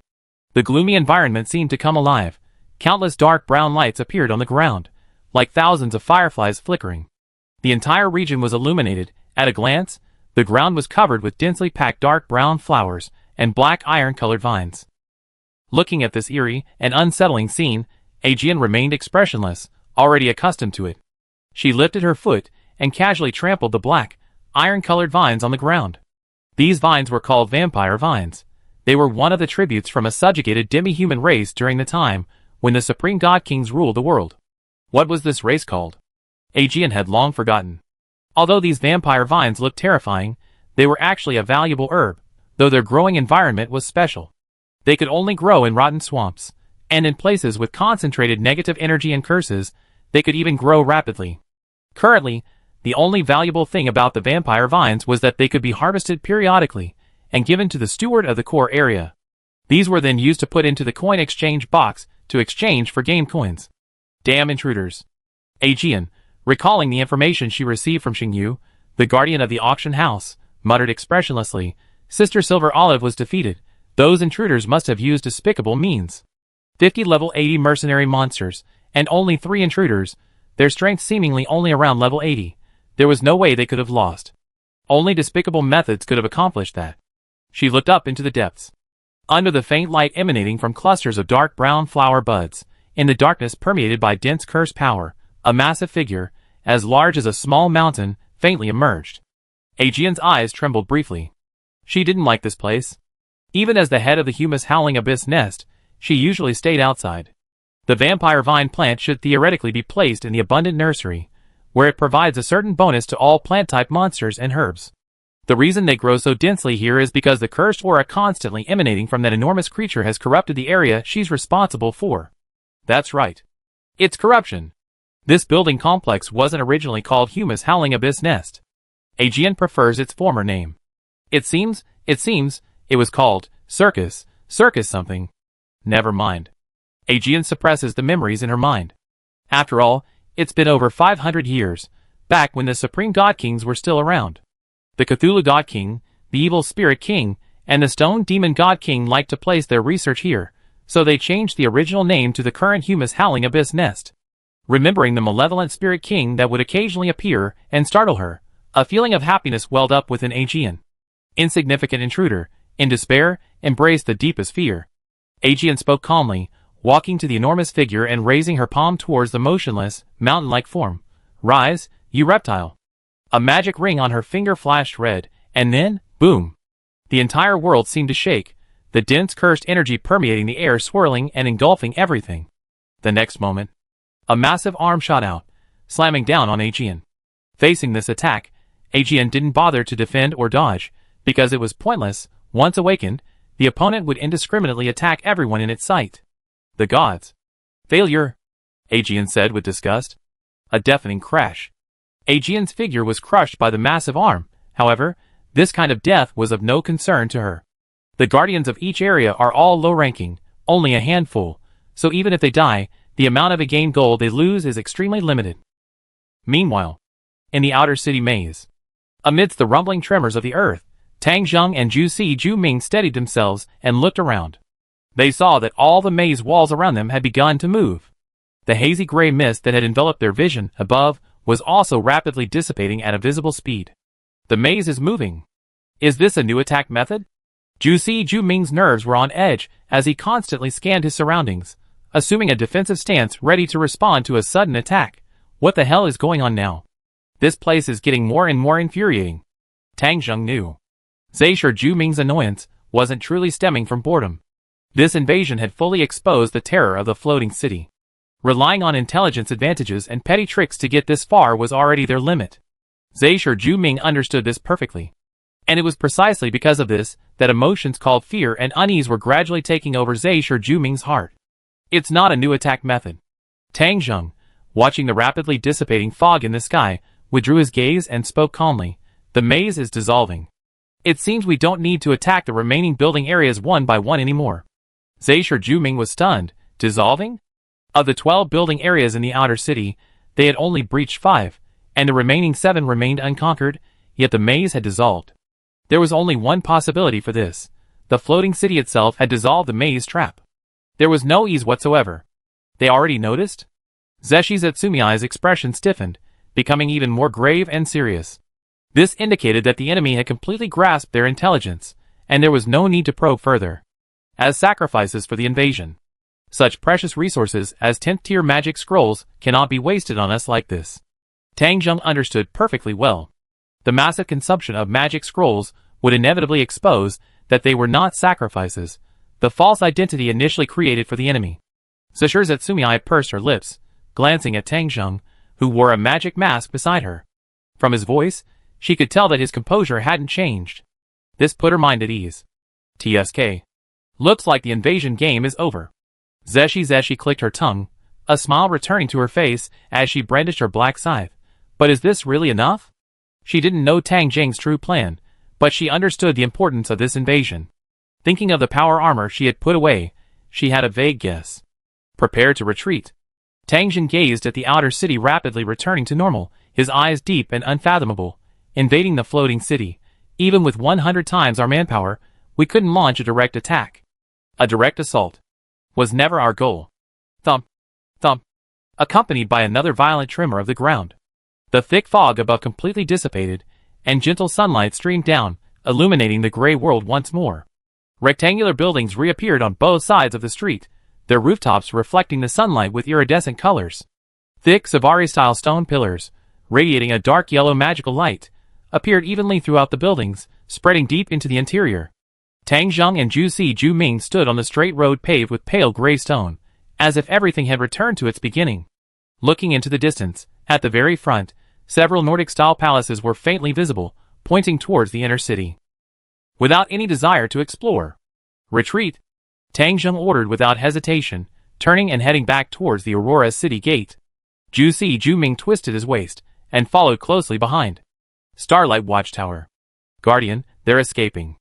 the gloomy environment seemed to come alive. Countless dark brown lights appeared on the ground, like thousands of fireflies flickering. The entire region was illuminated, At a glance, the ground was covered with densely packed dark brown flowers and black iron-colored vines. Looking at this eerie and unsettling scene, Aegean remained expressionless, already accustomed to it. She lifted her foot and casually trampled the black, iron-colored vines on the ground. These vines were called vampire vines. They were one of the tributes from a subjugated demi-human race during the time when the supreme god kings ruled the world. What was this race called? Aegean had long forgotten. Although these vampire vines looked terrifying, they were actually a valuable herb, though their growing environment was special. They could only grow in rotten swamps, and in places with concentrated negative energy and curses, they could even grow rapidly. Currently, the only valuable thing about the vampire vines was that they could be harvested periodically and given to the steward of the core area. These were then used to put into the coin exchange box to exchange for game coins. Damn intruders. Aegean, recalling the information she received from Xingyu, the guardian of the auction house, muttered expressionlessly, Sister Silver Olive was defeated. Those intruders must have used despicable means. 50 level 80 mercenary monsters, and only 3 intruders, their strength seemingly only around level 80. There was no way they could have lost. Only despicable methods could have accomplished that. She looked up into the depths. Under the faint light emanating from clusters of dark brown flower buds, in the darkness permeated by dense curse power, a massive figure, as large as a small mountain, faintly emerged. Aegean's eyes trembled briefly. She didn't like this place. Even as the head of the Humus Howling Abyss nest, she usually stayed outside. The vampire vine plant should theoretically be placed in the abundant nursery, where it provides a certain bonus to all plant-type monsters and herbs. The reason they grow so densely here is because the cursed aura constantly emanating from that enormous creature has corrupted the area she's responsible for. That's right. It's corruption. This building complex wasn't originally called Humus Howling Abyss Nest. Aegean prefers its former name. It seems, it was called Circus something. Never mind. Aegean suppresses the memories in her mind. After all, it's been over 500 years, back when the Supreme God Kings were still around. The Cthulhu God King, the Evil Spirit King, and the Stone Demon God King liked to place their research here, so they changed the original name to the current Humus Howling Abyss Nest. Remembering the malevolent Spirit King that would occasionally appear and startle her, a feeling of happiness welled up within Aegean. Insignificant intruder, in despair, embraced the deepest fear. Aegean spoke calmly, walking to the enormous figure and raising her palm towards the motionless, mountain-like form. Rise, you reptile. A magic ring on her finger flashed red, and then, boom. The entire world seemed to shake, the dense cursed energy permeating the air swirling and engulfing everything. The next moment, a massive arm shot out, slamming down on Aegean. Facing this attack, Aegean didn't bother to defend or dodge, because it was pointless. Once awakened, the opponent would indiscriminately attack everyone in its sight. The gods. Failure, Aegean said with disgust. A deafening crash. Aegean's figure was crushed by the massive arm. However, this kind of death was of no concern to her. The guardians of each area are all low-ranking, only a handful, so even if they die, the amount of a gained gold they lose is extremely limited. Meanwhile, in the outer city maze, amidst the rumbling tremors of the earth, Tang Zheng and Zhu Ming steadied themselves and looked around. They saw that all the maze walls around them had begun to move. The hazy gray mist that had enveloped their vision above was also rapidly dissipating at a visible speed. The maze is moving. Is this a new attack method? Zhu Ming's nerves were on edge as he constantly scanned his surroundings, assuming a defensive stance ready to respond to a sudden attack. What the hell is going on now? This place is getting more and more infuriating. Tang Zheng knew. Zhu Ming's annoyance wasn't truly stemming from boredom. This invasion had fully exposed the terror of the floating city. Relying on intelligence advantages and petty tricks to get this far was already their limit. Zhu Ming understood this perfectly. And it was precisely because of this that emotions called fear and unease were gradually taking over Zhu Ming's heart. It's not a new attack method. Tang Zheng, watching the rapidly dissipating fog in the sky, withdrew his gaze and spoke calmly. The maze is dissolving. It seems we don't need to attack the remaining building areas one by one anymore. Zhu Ming was stunned. Dissolving? Of the 12 building areas in the outer city, they had only breached 5, and the remaining 7 remained unconquered, yet the maze had dissolved. There was only one possibility for this. The floating city itself had dissolved the maze trap. There was no ease whatsoever. They already noticed? Zeshi Zetsumiai's expression stiffened, becoming even more grave and serious. This indicated that the enemy had completely grasped their intelligence, and there was no need to probe further. As sacrifices for the invasion. Such precious resources as 10th tier magic scrolls cannot be wasted on us like this. Tang Zheng understood perfectly well. The massive consumption of magic scrolls would inevitably expose that they were not sacrifices, the false identity initially created for the enemy. Sashur Zetsumei pursed her lips, glancing at Tang Zheng, who wore a magic mask beside her. From his voice, she could tell that his composure hadn't changed. This put her mind at ease. TSK. Looks like the invasion game is over. Zeshi clicked her tongue, a smile returning to her face as she brandished her black scythe. But is this really enough? She didn't know Tang Zheng's true plan, but she understood the importance of this invasion. Thinking of the power armor she had put away, she had a vague guess. Prepare to retreat. Tang Zheng gazed at the outer city rapidly returning to normal, his eyes deep and unfathomable. Invading the floating city. Even with 100 times our manpower, we couldn't launch a direct attack. A direct assault was never our goal. Thump, thump, accompanied by another violent tremor of the ground. The thick fog above completely dissipated, and gentle sunlight streamed down, illuminating the gray world once more. Rectangular buildings reappeared on both sides of the street, their rooftops reflecting the sunlight with iridescent colors. Thick Savari-style stone pillars, radiating a dark yellow magical light, appeared evenly throughout the buildings, spreading deep into the interior. Tang Zheng and Ju Ming stood on the straight road paved with pale gray stone, as if everything had returned to its beginning. Looking into the distance, at the very front, several Nordic-style palaces were faintly visible, pointing towards the inner city. Without any desire to explore. Retreat! Tang Zheng ordered without hesitation, turning and heading back towards the Aurora City gate. Ju Ming twisted his waist, and followed closely behind. Starlight Watchtower. Guardian, they're escaping.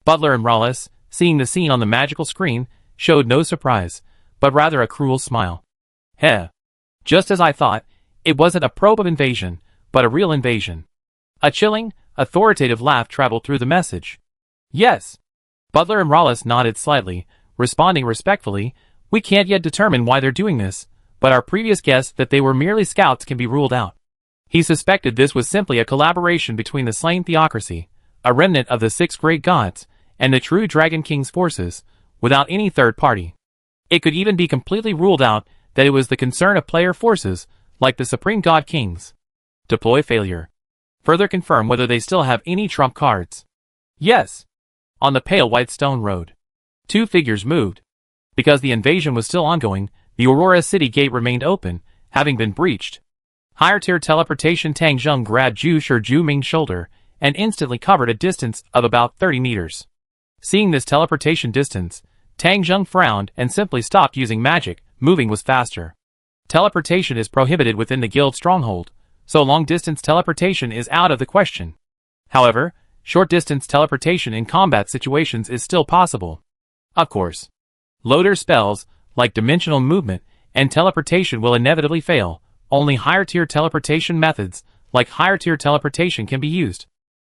Butler and Rawless, seeing the scene on the magical screen, showed no surprise, but rather a cruel smile. Heh. Just as I thought, it wasn't a probe of invasion, but a real invasion. A chilling, authoritative laugh traveled through the message. Yes. Butler and Rawless nodded slightly, responding respectfully. We can't yet determine why they're doing this, but our previous guess that they were merely scouts can be ruled out. He suspected this was simply a collaboration between the slain theocracy, a remnant of the 6 great gods, and the true Dragon King's forces, without any third party. It could even be completely ruled out that it was the concern of player forces, like the Supreme God Kings. Deploy failure. Further confirm whether they still have any trump cards. Yes. On the pale white stone road. 2 figures moved. Because the invasion was still ongoing, the Aurora City gate remained open, having been breached. Higher tier teleportation. Tang Zheng grabbed Ju Ming's shoulder, and instantly covered a distance of about 30 meters. Seeing this teleportation distance, Tang Zheng frowned and simply stopped using magic. Moving was faster. Teleportation is prohibited within the guild stronghold, so long-distance teleportation is out of the question. However, short-distance teleportation in combat situations is still possible. Of course. Loader spells, like dimensional movement and teleportation, will inevitably fail. Only higher-tier teleportation methods, like higher-tier teleportation, can be used.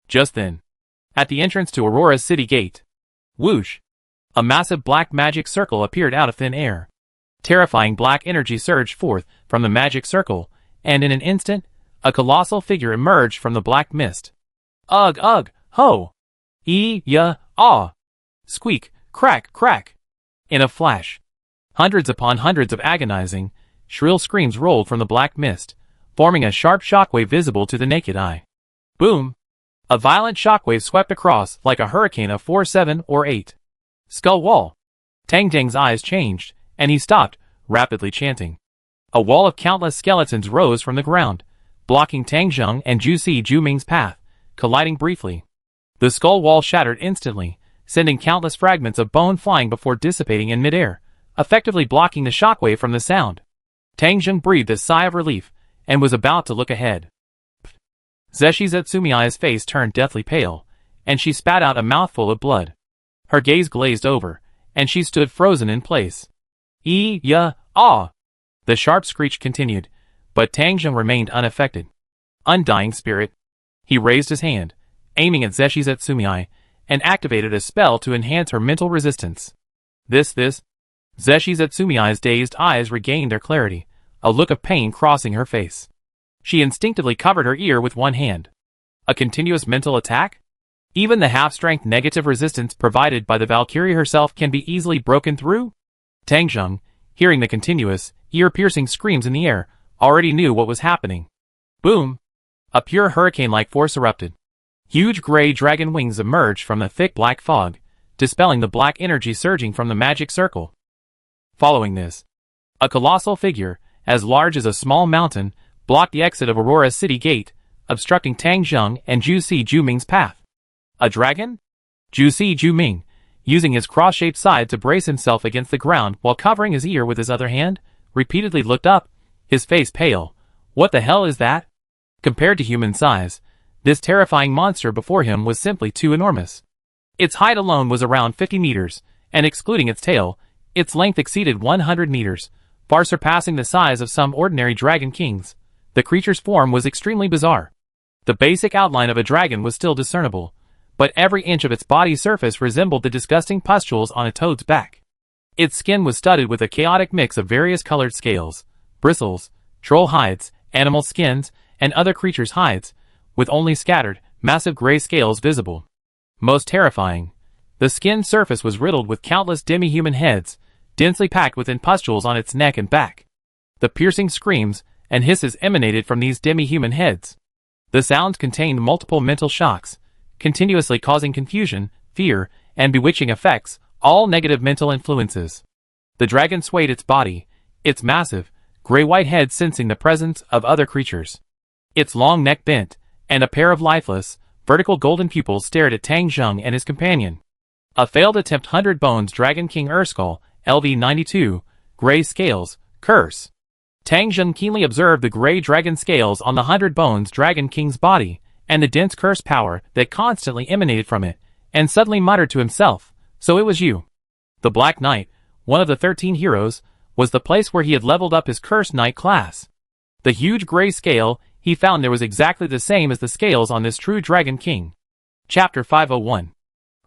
Just then, at the entrance to Aurora City Gate, whoosh! A massive black magic circle appeared out of thin air. Terrifying black energy surged forth from the magic circle, and in an instant, a colossal figure emerged from the black mist. Ugh, ugh, ho! Ya, ah! Squeak, crack, crack! In a flash, hundreds upon hundreds of agonizing, shrill screams rolled from the black mist, forming a sharp shockwave visible to the naked eye. Boom! A violent shockwave swept across like a hurricane of 4, 7, or 8. Skull wall. Tang Zheng's eyes changed, and he stopped, rapidly chanting. A wall of countless skeletons rose from the ground, blocking Tang Zheng and Ju Ming's path, colliding briefly. The skull wall shattered instantly, sending countless fragments of bone flying before dissipating in midair, effectively blocking the shockwave from the sound. Tang Zheng breathed a sigh of relief, and was about to look ahead. Zeshi Zetsumei's face turned deathly pale, and she spat out a mouthful of blood. Her gaze glazed over, and she stood frozen in place. Ya, ah! The sharp screech continued, but Tang Zheng remained unaffected. Undying spirit. He raised his hand, aiming at Zeshi Zetsumei, and activated a spell to enhance her mental resistance. This. Zeshi Zetsumei's dazed eyes regained their clarity, a look of pain crossing her face. She instinctively covered her ear with one hand. A continuous mental attack? Even the half-strength negative resistance provided by the Valkyrie herself can be easily broken through? Tang Zheng, hearing the continuous, ear-piercing screams in the air, already knew what was happening. Boom! A pure hurricane-like force erupted. Huge gray dragon wings emerged from the thick black fog, dispelling the black energy surging from the magic circle. Following this, a colossal figure, as large as a small mountain, blocked the exit of Aurora's city gate, obstructing Tang Zheng and Zhu Si Juming's path. A dragon? Zhu Si Juming, using his cross-shaped side to brace himself against the ground while covering his ear with his other hand, repeatedly looked up, his face pale. What the hell is that? Compared to human size, this terrifying monster before him was simply too enormous. Its height alone was around 50 meters, and excluding its tail, its length exceeded 100 meters, far surpassing the size of some ordinary dragon kings. The creature's form was extremely bizarre. The basic outline of a dragon was still discernible, but every inch of its body surface resembled the disgusting pustules on a toad's back. Its skin was studded with a chaotic mix of various colored scales, bristles, troll hides, animal skins, and other creatures' hides, with only scattered, massive gray scales visible. Most terrifying, the skin surface was riddled with countless demi-human heads, densely packed within pustules on its neck and back. The piercing screams and hisses emanated from these demi-human heads. The sounds contained multiple mental shocks, continuously causing confusion, fear, and bewitching effects, all negative mental influences. The dragon swayed its body, its massive, gray-white head sensing the presence of other creatures. Its long neck bent, and a pair of lifeless, vertical golden pupils stared at Tang Zheng and his companion. A failed attempt. 100 Bones Dragon King Urskull, LV92, Gray Scales, Curse. Tang Zheng keenly observed the gray dragon scales on the 100 Bones Dragon King's body, and the dense curse power that constantly emanated from it, and suddenly muttered to himself, "So it was you." The Black Knight, one of the 13 heroes, was the place where he had leveled up his Cursed Knight class. The huge gray scale, he found there was exactly the same as the scales on this true Dragon King. Chapter 501.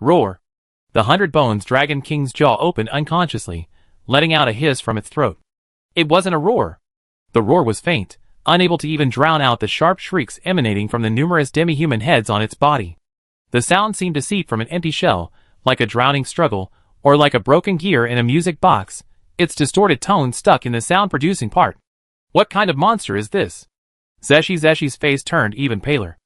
Roar. The 100 Bones Dragon King's jaw opened unconsciously, letting out a hiss from its throat. It wasn't a roar. The roar was faint, unable to even drown out the sharp shrieks emanating from the numerous demi-human heads on its body. The sound seemed to seep from an empty shell, like a drowning struggle, or like a broken gear in a music box, its distorted tone stuck in the sound-producing part. What kind of monster is this? Zeshi's face turned even paler.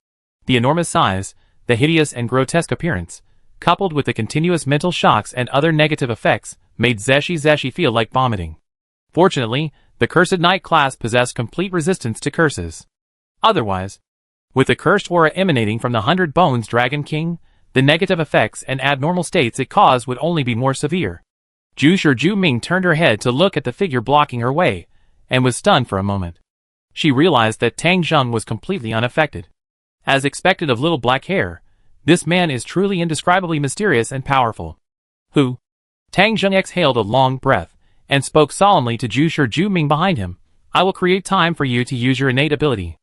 The enormous size, the hideous and grotesque appearance, coupled with the continuous mental shocks and other negative effects, made Zeshi feel like vomiting. Fortunately, the Cursed Knight class possessed complete resistance to curses. Otherwise, with the cursed aura emanating from the 100 Bones Dragon King, the negative effects and abnormal states it caused would only be more severe. Zhu Ming turned her head to look at the figure blocking her way, and was stunned for a moment. She realized that Tang Zheng was completely unaffected. As expected of Little Black Hair, this man is truly indescribably mysterious and powerful. Who? Tang Zheng exhaled a long breath, and spoke solemnly to Zhu Ming behind him. I will create time for you to use your innate ability.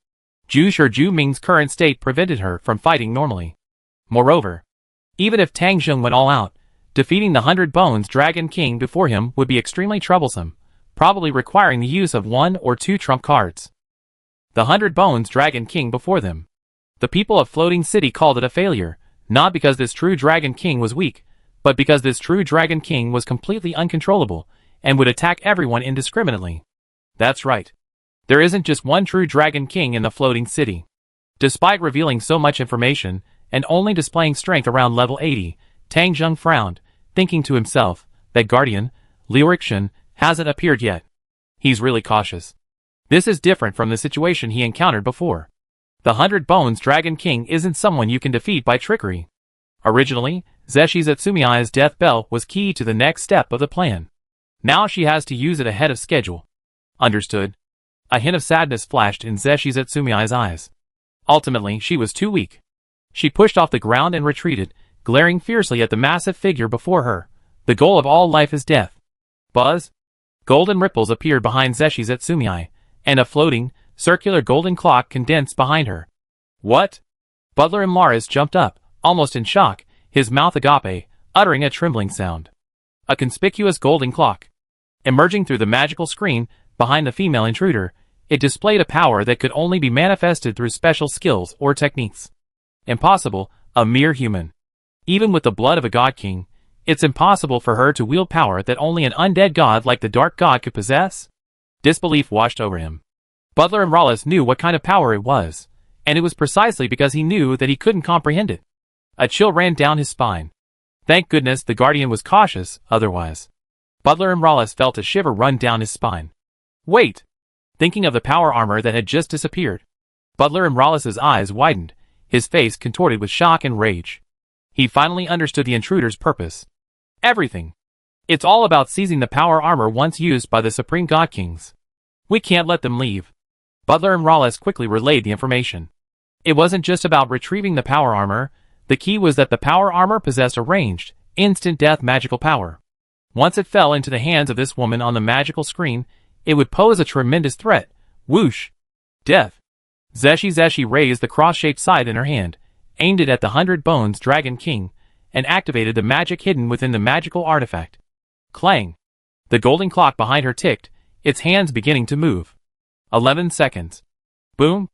Zhu Ming's current state prevented her from fighting normally. Moreover, even if Tang Zheng went all out, defeating the 100 Bones Dragon King before him would be extremely troublesome, probably requiring the use of 1 or 2 trump cards. The 100 Bones Dragon King before them. The people of Floating City called it a failure, not because this true Dragon King was weak, but because this true Dragon King was completely uncontrollable, and would attack everyone indiscriminately. That's right. There isn't just one true Dragon King in the Floating City. Despite revealing so much information, and only displaying strength around level 80, Tang Zheng frowned, thinking to himself, that Guardian, Liuxian, hasn't appeared yet. He's really cautious. This is different from the situation he encountered before. The 100 Bones Dragon King isn't someone you can defeat by trickery. Originally, Zeshi Zetsumiya's death bell was key to the next step of the plan. Now she has to use it ahead of schedule. Understood. A hint of sadness flashed in Zeshi Zetsumiya's eyes. Ultimately, she was too weak. She pushed off the ground and retreated, glaring fiercely at the massive figure before her. The goal of all life is death. Buzz? Golden ripples appeared behind Zeshi Zetsumiya, and a floating, circular golden clock condensed behind her. What? Butler Imlaris jumped up, almost in shock, his mouth agape, uttering a trembling sound. A conspicuous golden clock. Emerging through the magical screen, behind the female intruder, it displayed a power that could only be manifested through special skills or techniques. Impossible, a mere human. Even with the blood of a god king, it's impossible for her to wield power that only an undead god like the Dark God could possess. Disbelief washed over him. Butler and Rawless knew what kind of power it was, and it was precisely because he knew that he couldn't comprehend it. A chill ran down his spine. Thank goodness the Guardian was cautious, otherwise. Butler and Rawless felt a shiver run down his spine. Wait! Thinking of the power armor that had just disappeared. Butler and Rawless's eyes widened, his face contorted with shock and rage. He finally understood the intruder's purpose. Everything. It's all about seizing the power armor once used by the Supreme God Kings. We can't let them leave. Butler and Rawless quickly relayed the information. It wasn't just about retrieving the power armor, the key was that the power armor possessed a ranged, instant death magical power. Once it fell into the hands of this woman on the magical screen, it would pose a tremendous threat. Whoosh! Death! Zeshi raised the cross-shaped scythe in her hand, aimed it at the 100 Bones Dragon King, and activated the magic hidden within the magical artifact. Clang! The golden clock behind her ticked, its hands beginning to move. 11 seconds. Boom!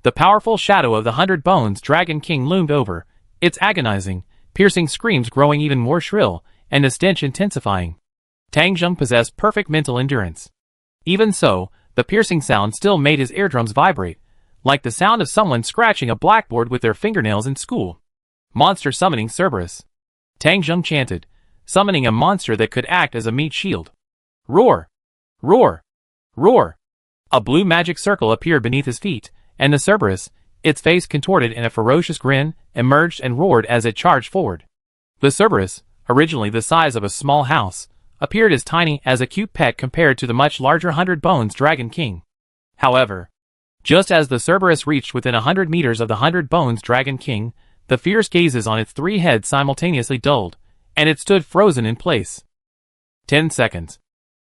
The powerful shadow of the 100 Bones Dragon King loomed over, its agonizing, piercing screams growing even more shrill, and the stench intensifying. Tang Zheng possessed perfect mental endurance. Even so, the piercing sound still made his eardrums vibrate, like the sound of someone scratching a blackboard with their fingernails in school. Monster summoning Cerberus. Tang Zheng chanted, summoning a monster that could act as a meat shield. Roar! Roar! Roar! A blue magic circle appeared beneath his feet, and the Cerberus, its face contorted in a ferocious grin, emerged and roared as it charged forward. The Cerberus, originally the size of a small house, appeared as tiny as a cute pet compared to the much larger 100 Bones Dragon King. However, just as the Cerberus reached within 100 meters of the 100 Bones Dragon King, the fierce gazes on its 3 heads simultaneously dulled, and it stood frozen in place. 10 seconds.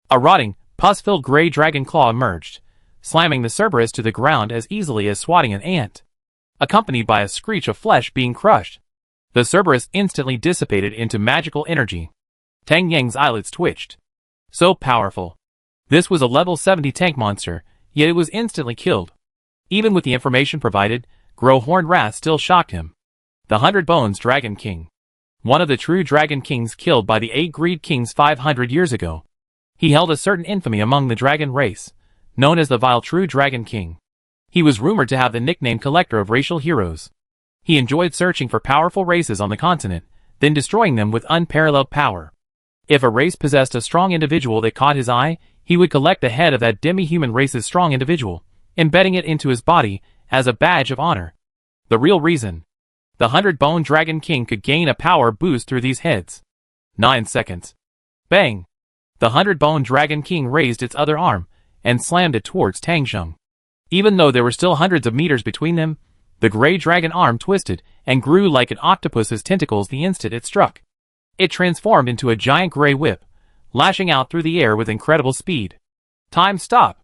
A rotting, pus-filled gray dragon claw emerged, slamming the Cerberus to the ground as easily as swatting an ant, accompanied by a screech of flesh being crushed. The Cerberus instantly dissipated into magical energy. Tang Yang's eyelids twitched. So powerful. This was a level 70 tank monster, yet it was instantly killed. Even with the information provided, Grow-Horned Wrath still shocked him. The 100 Bones Dragon King. One of the true Dragon Kings killed by the 8 Greed Kings 500 years ago. He held a certain infamy among the dragon race, known as the Vile True Dragon King. He was rumored to have the nickname Collector of Racial Heroes. He enjoyed searching for powerful races on the continent, then destroying them with unparalleled power. If a race possessed a strong individual that caught his eye, he would collect the head of that demi-human race's strong individual, embedding it into his body as a badge of honor. The real reason. The 100 Bone Dragon King could gain a power boost through these heads. 9 seconds. Bang! The 100 Bone Dragon King raised its other arm, and slammed it towards Tang Zheng. Even though there were still hundreds of meters between them, the gray dragon arm twisted and grew like an octopus's tentacles the instant it struck. It transformed into a giant gray whip, lashing out through the air with incredible speed. Time stop!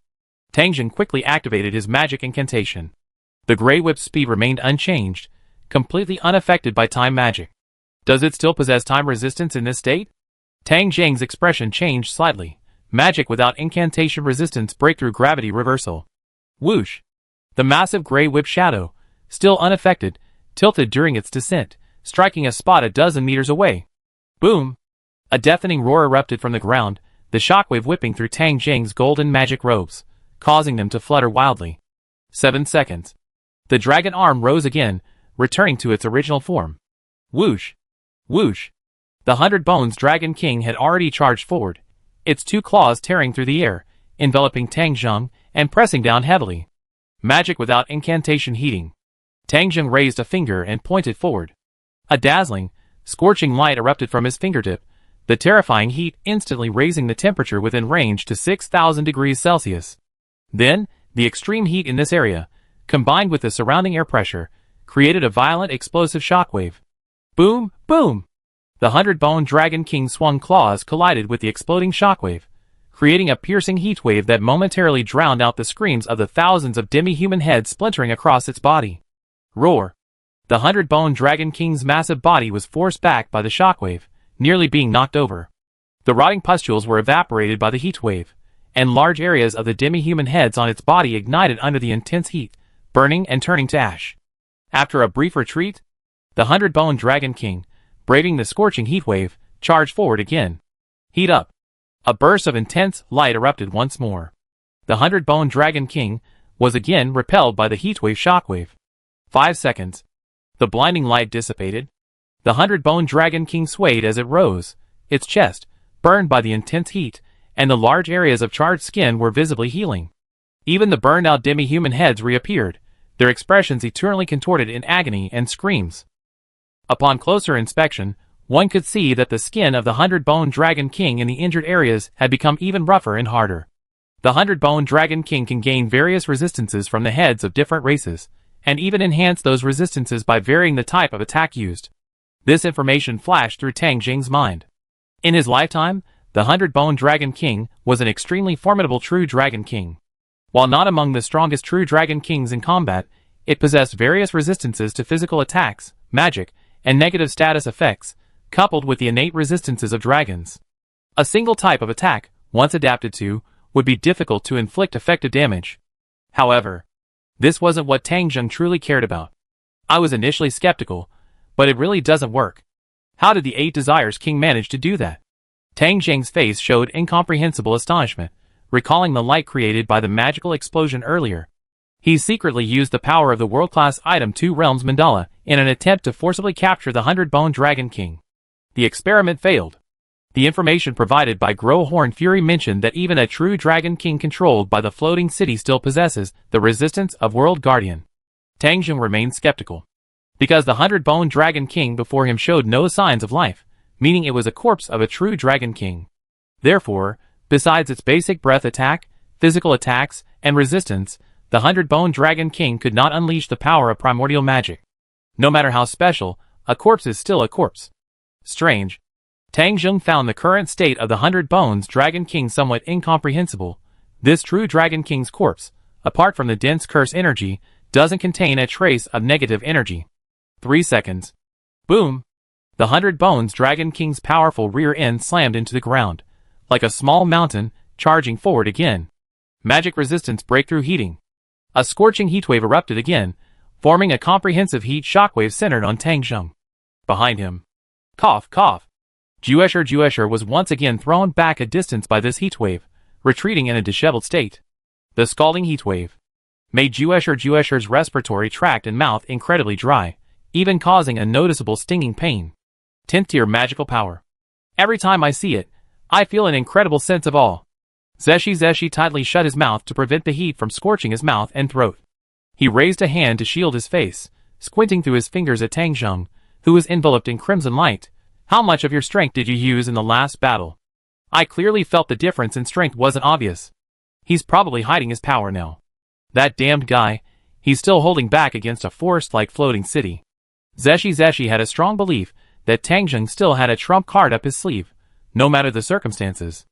Tang Zheng quickly activated his magic incantation. The gray whip's speed remained unchanged, completely unaffected by time magic. Does it still possess time resistance in this state? Tang Zheng's expression changed slightly. Magic without incantation resistance breakthrough gravity reversal. Whoosh! The massive gray whip shadow, still unaffected, tilted during its descent, striking a spot a dozen meters away. Boom! A deafening roar erupted from the ground, the shockwave whipping through Tang Zheng's golden magic robes, causing them to flutter wildly. 7 seconds. The dragon arm rose again, returning to its original form. Whoosh! Whoosh! The 100 Bones Dragon King had already charged forward, its 2 claws tearing through the air, enveloping Tang Zheng, and pressing down heavily. Magic without incantation heating. Tang Zheng raised a finger and pointed forward. A dazzling, scorching light erupted from his fingertip, the terrifying heat instantly raising the temperature within range to 6,000 degrees Celsius. Then, the extreme heat in this area, combined with the surrounding air pressure, created a violent explosive shockwave. Boom! Boom! The 100 Bone Dragon King swung claws collided with the exploding shockwave, creating a piercing heat wave that momentarily drowned out the screams of the thousands of demi-human heads splintering across its body. Roar! The 100 Bone Dragon King's massive body was forced back by the shockwave, nearly being knocked over. The rotting pustules were evaporated by the heat wave, and large areas of the demi-human heads on its body ignited under the intense heat, burning and turning to ash. After a brief retreat, The 100-Bone Dragon King, braving the scorching heatwave, charged forward again. Heat up. A burst of intense light erupted once more. The 100-Bone Dragon King was again repelled by the heatwave shockwave. 5 seconds. The blinding light dissipated. The 100-Bone Dragon King swayed as it rose, its chest, burned by the intense heat, and the large areas of charred skin were visibly healing. Even the burned-out demi-human heads reappeared, their expressions eternally contorted in agony and screams. Upon closer inspection, one could see that the skin of the 100-Bone Dragon King in the injured areas had become even rougher and harder. The 100-Bone Dragon King can gain various resistances from the heads of different races, and even enhance those resistances by varying the type of attack used. This information flashed through Tang Jing's mind. In his lifetime, the 100-Bone Dragon King was an extremely formidable true Dragon King. While not among the strongest true Dragon Kings in combat, it possessed various resistances to physical attacks, magic, and negative status effects, coupled with the innate resistances of dragons. A single type of attack, once adapted to, would be difficult to inflict effective damage. However, this wasn't what Tang Jing truly cared about. I was initially skeptical, but it really doesn't work. How did the 8 Desires King manage to do that? Tang Jing's face showed incomprehensible astonishment, recalling the light created by the magical explosion earlier. He secretly used the power of the world-class item Two Realms Mandala in an attempt to forcibly capture the 100-Bone Dragon King. The experiment failed. The information provided by Growhorn Fury mentioned that even a true Dragon King controlled by the floating city still possesses the resistance of World Guardian. Tang Jing remained skeptical. Because the 100-Bone Dragon King before him showed no signs of life, meaning it was a corpse of a true Dragon King. Therefore, besides its basic breath attack, physical attacks, and resistance, the 100-Bone Dragon King could not unleash the power of primordial magic. No matter how special, a corpse is still a corpse. Strange. Tang Jing found the current state of the 100-Bones Dragon King somewhat incomprehensible. This true Dragon King's corpse, apart from the dense curse energy, doesn't contain a trace of negative energy. 3 seconds. Boom! The 100-Bones Dragon King's powerful rear end slammed into the ground, like a small mountain, charging forward again. Magic resistance breakthrough heating. A scorching heatwave erupted again, forming a comprehensive heat shockwave centered on Tang Jing. Behind him. Cough, cough. Juesher was once again thrown back a distance by this heatwave, retreating in a disheveled state. The scalding heatwave made Juesher's respiratory tract and mouth incredibly dry, even causing a noticeable stinging pain. 10th tier magical power. Every time I see it, I feel an incredible sense of awe. Zeshi tightly shut his mouth to prevent the heat from scorching his mouth and throat. He raised a hand to shield his face, squinting through his fingers at Tang Jing, who was enveloped in crimson light. How much of your strength did you use in the last battle? I clearly felt the difference in strength wasn't obvious. He's probably hiding his power now. That damned guy, he's still holding back against a forest-like floating city. Zeshi had a strong belief that Tang Jing still had a trump card up his sleeve, no matter the circumstances.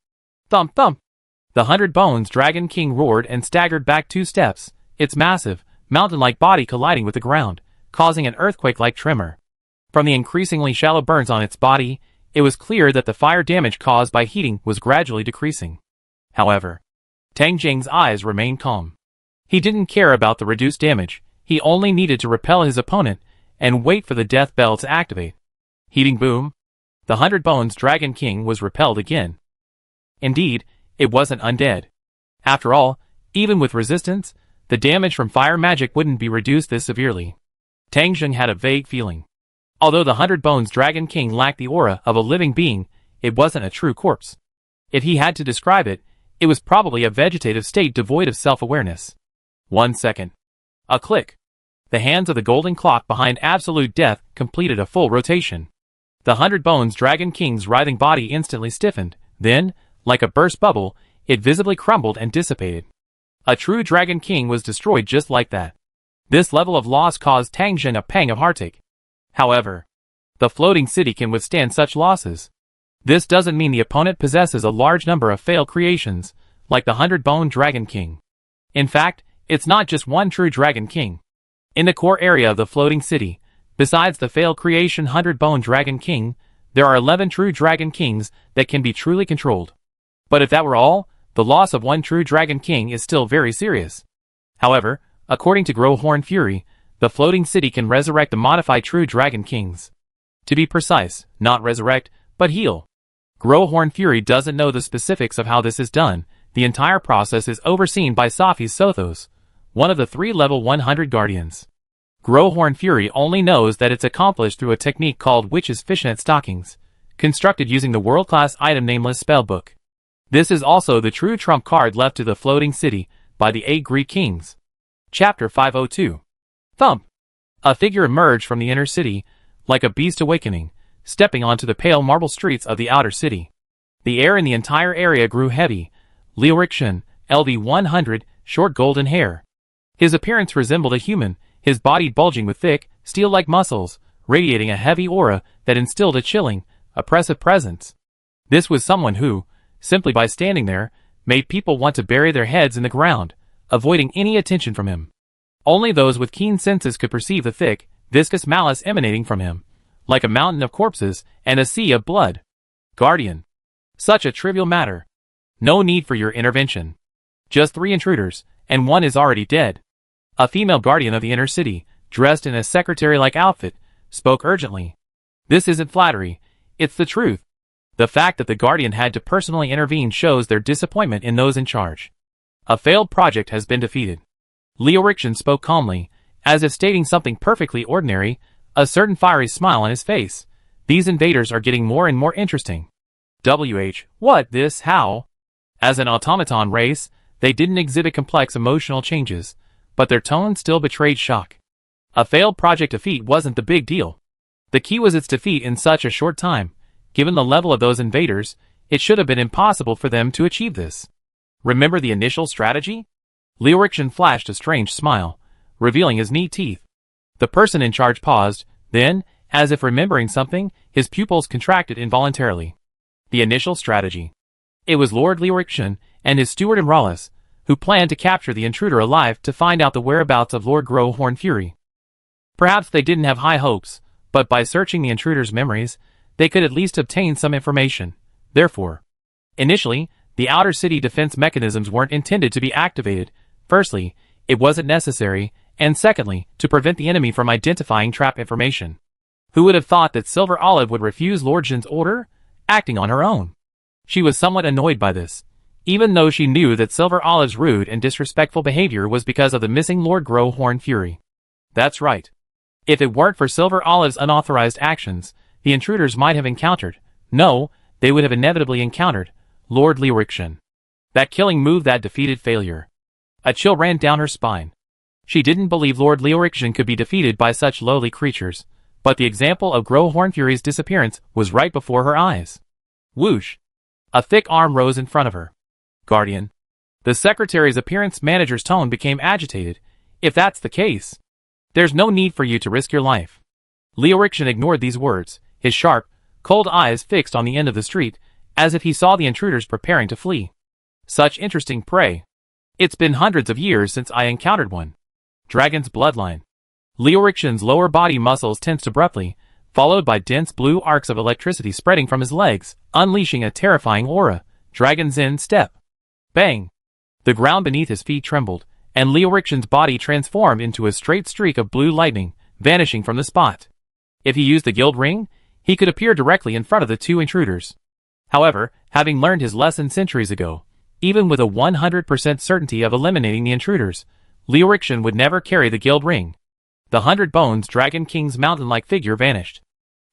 Thump thump! The 100-Bones Dragon King roared and staggered back 2 steps, its massive, mountain-like body colliding with the ground, causing an earthquake-like tremor. From the increasingly shallow burns on its body, it was clear that the fire damage caused by heating was gradually decreasing. However, Tang Jing's eyes remained calm. He didn't care about the reduced damage, he only needed to repel his opponent and wait for the death bell to activate. Heating boom. The 100-Bones Dragon King was repelled again. Indeed, it wasn't undead. After all, even with resistance, the damage from fire magic wouldn't be reduced this severely. Tang Jing had a vague feeling. Although the 100-Bones Dragon King lacked the aura of a living being, it wasn't a true corpse. If he had to describe it, it was probably a vegetative state devoid of self-awareness. 1 second. A click. The hands of the golden clock behind Absolute Death completed a full rotation. The 100-Bones Dragon King's writhing body instantly stiffened, then, like a burst bubble, it visibly crumbled and dissipated. A true Dragon King was destroyed just like that. This level of loss caused Tang Jing a pang of heartache. However, the floating city can withstand such losses. This doesn't mean the opponent possesses a large number of failed creations, like the 100-Bone Dragon King. In fact, it's not just one true Dragon King. In the core area of the floating city, besides the failed creation 100-Bone Dragon King, there are 11 true Dragon Kings that can be truly controlled. But if that were all, the loss of one true Dragon King is still very serious. However, according to Growhorn Fury, The floating city can resurrect the modified true dragon kings. To be precise, not resurrect, but heal. Growhorn Fury doesn't know the specifics of how this is done. The entire process is overseen by Saphis Sothos, one of the 3 level 100 guardians. Growhorn Fury only knows that it's accomplished through a technique called Witch's Fishnet Stockings, constructed using the world-class item Nameless Spellbook. This is also the true trump card left to the floating city by the 8 Greek kings. Chapter 502. Thump! A figure emerged from the inner city, like a beast awakening, stepping onto the pale marble streets of the outer city. The air in the entire area grew heavy. Liorikshan, LD 100, short golden hair. His appearance resembled a human, his body bulging with thick, steel-like muscles, radiating a heavy aura that instilled a chilling, oppressive presence. This was someone who, simply by standing there, made people want to bury their heads in the ground, avoiding any attention from him. Only those with keen senses could perceive the thick, viscous malice emanating from him, like a mountain of corpses and a sea of blood. Guardian. Such a trivial matter. No need for your intervention. Just 3 intruders, and 1 is already dead. A female guardian of the inner city, dressed in a secretary-like outfit, spoke urgently. This isn't flattery, it's the truth. The fact that the guardian had to personally intervene shows their disappointment in those in charge. A failed project has been defeated. Liorikshan spoke calmly, as if stating something perfectly ordinary, a certain fiery smile on his face. These invaders are getting more and more interesting. What, this, how? As an automaton race, they didn't exhibit complex emotional changes, but their tone still betrayed shock. A failed project defeat wasn't the big deal. The key was its defeat in such a short time. Given the level of those invaders, it should have been impossible for them to achieve this. Remember the initial strategy? Liorikshan flashed a strange smile, revealing his neat teeth. The person in charge paused, then, as if remembering something, his pupils contracted involuntarily. The initial strategy. It was Lord Liorikshan and his steward Imralis, who planned to capture the intruder alive to find out the whereabouts of Lord Growhorn Fury. Perhaps they didn't have high hopes, but by searching the intruder's memories, they could at least obtain some information. Therefore, initially, the outer city defense mechanisms weren't intended to be activated. Firstly, it wasn't necessary, and secondly, to prevent the enemy from identifying trap information. Who would have thought that Silver Olive would refuse Lord Jin's order, acting on her own? She was somewhat annoyed by this, even though she knew that Silver Olive's rude and disrespectful behavior was because of the missing Lord Growhorn Fury. That's right. If it weren't for Silver Olive's unauthorized actions, the intruders might have encountered, no, they would have inevitably encountered, Lord Liorikshan. That killing move that defeated failure. A chill ran down her spine. She didn't believe Lord Liorikshan could be defeated by such lowly creatures, but the example of Growhorn Fury's disappearance was right before her eyes. Whoosh! A thick arm rose in front of her. Guardian. The secretary's appearance manager's tone became agitated. If that's the case, there's no need for you to risk your life. Liorikshan ignored these words, his sharp, cold eyes fixed on the end of the street, as if he saw the intruders preparing to flee. Such interesting prey. It's been hundreds of years since I encountered one. Dragon's bloodline. Liorikshan's lower body muscles tensed abruptly, followed by dense blue arcs of electricity spreading from his legs, unleashing a terrifying aura. Dragon's Zen step. Bang! The ground beneath his feet trembled, and Liorikshan's body transformed into a straight streak of blue lightning, vanishing from the spot. If he used the guild ring, he could appear directly in front of the 2 intruders. However, having learned his lesson centuries ago, even with a 100% certainty of eliminating the intruders, Liorikshan would never carry the guild ring. The 100 Bones Dragon King's mountain-like figure vanished.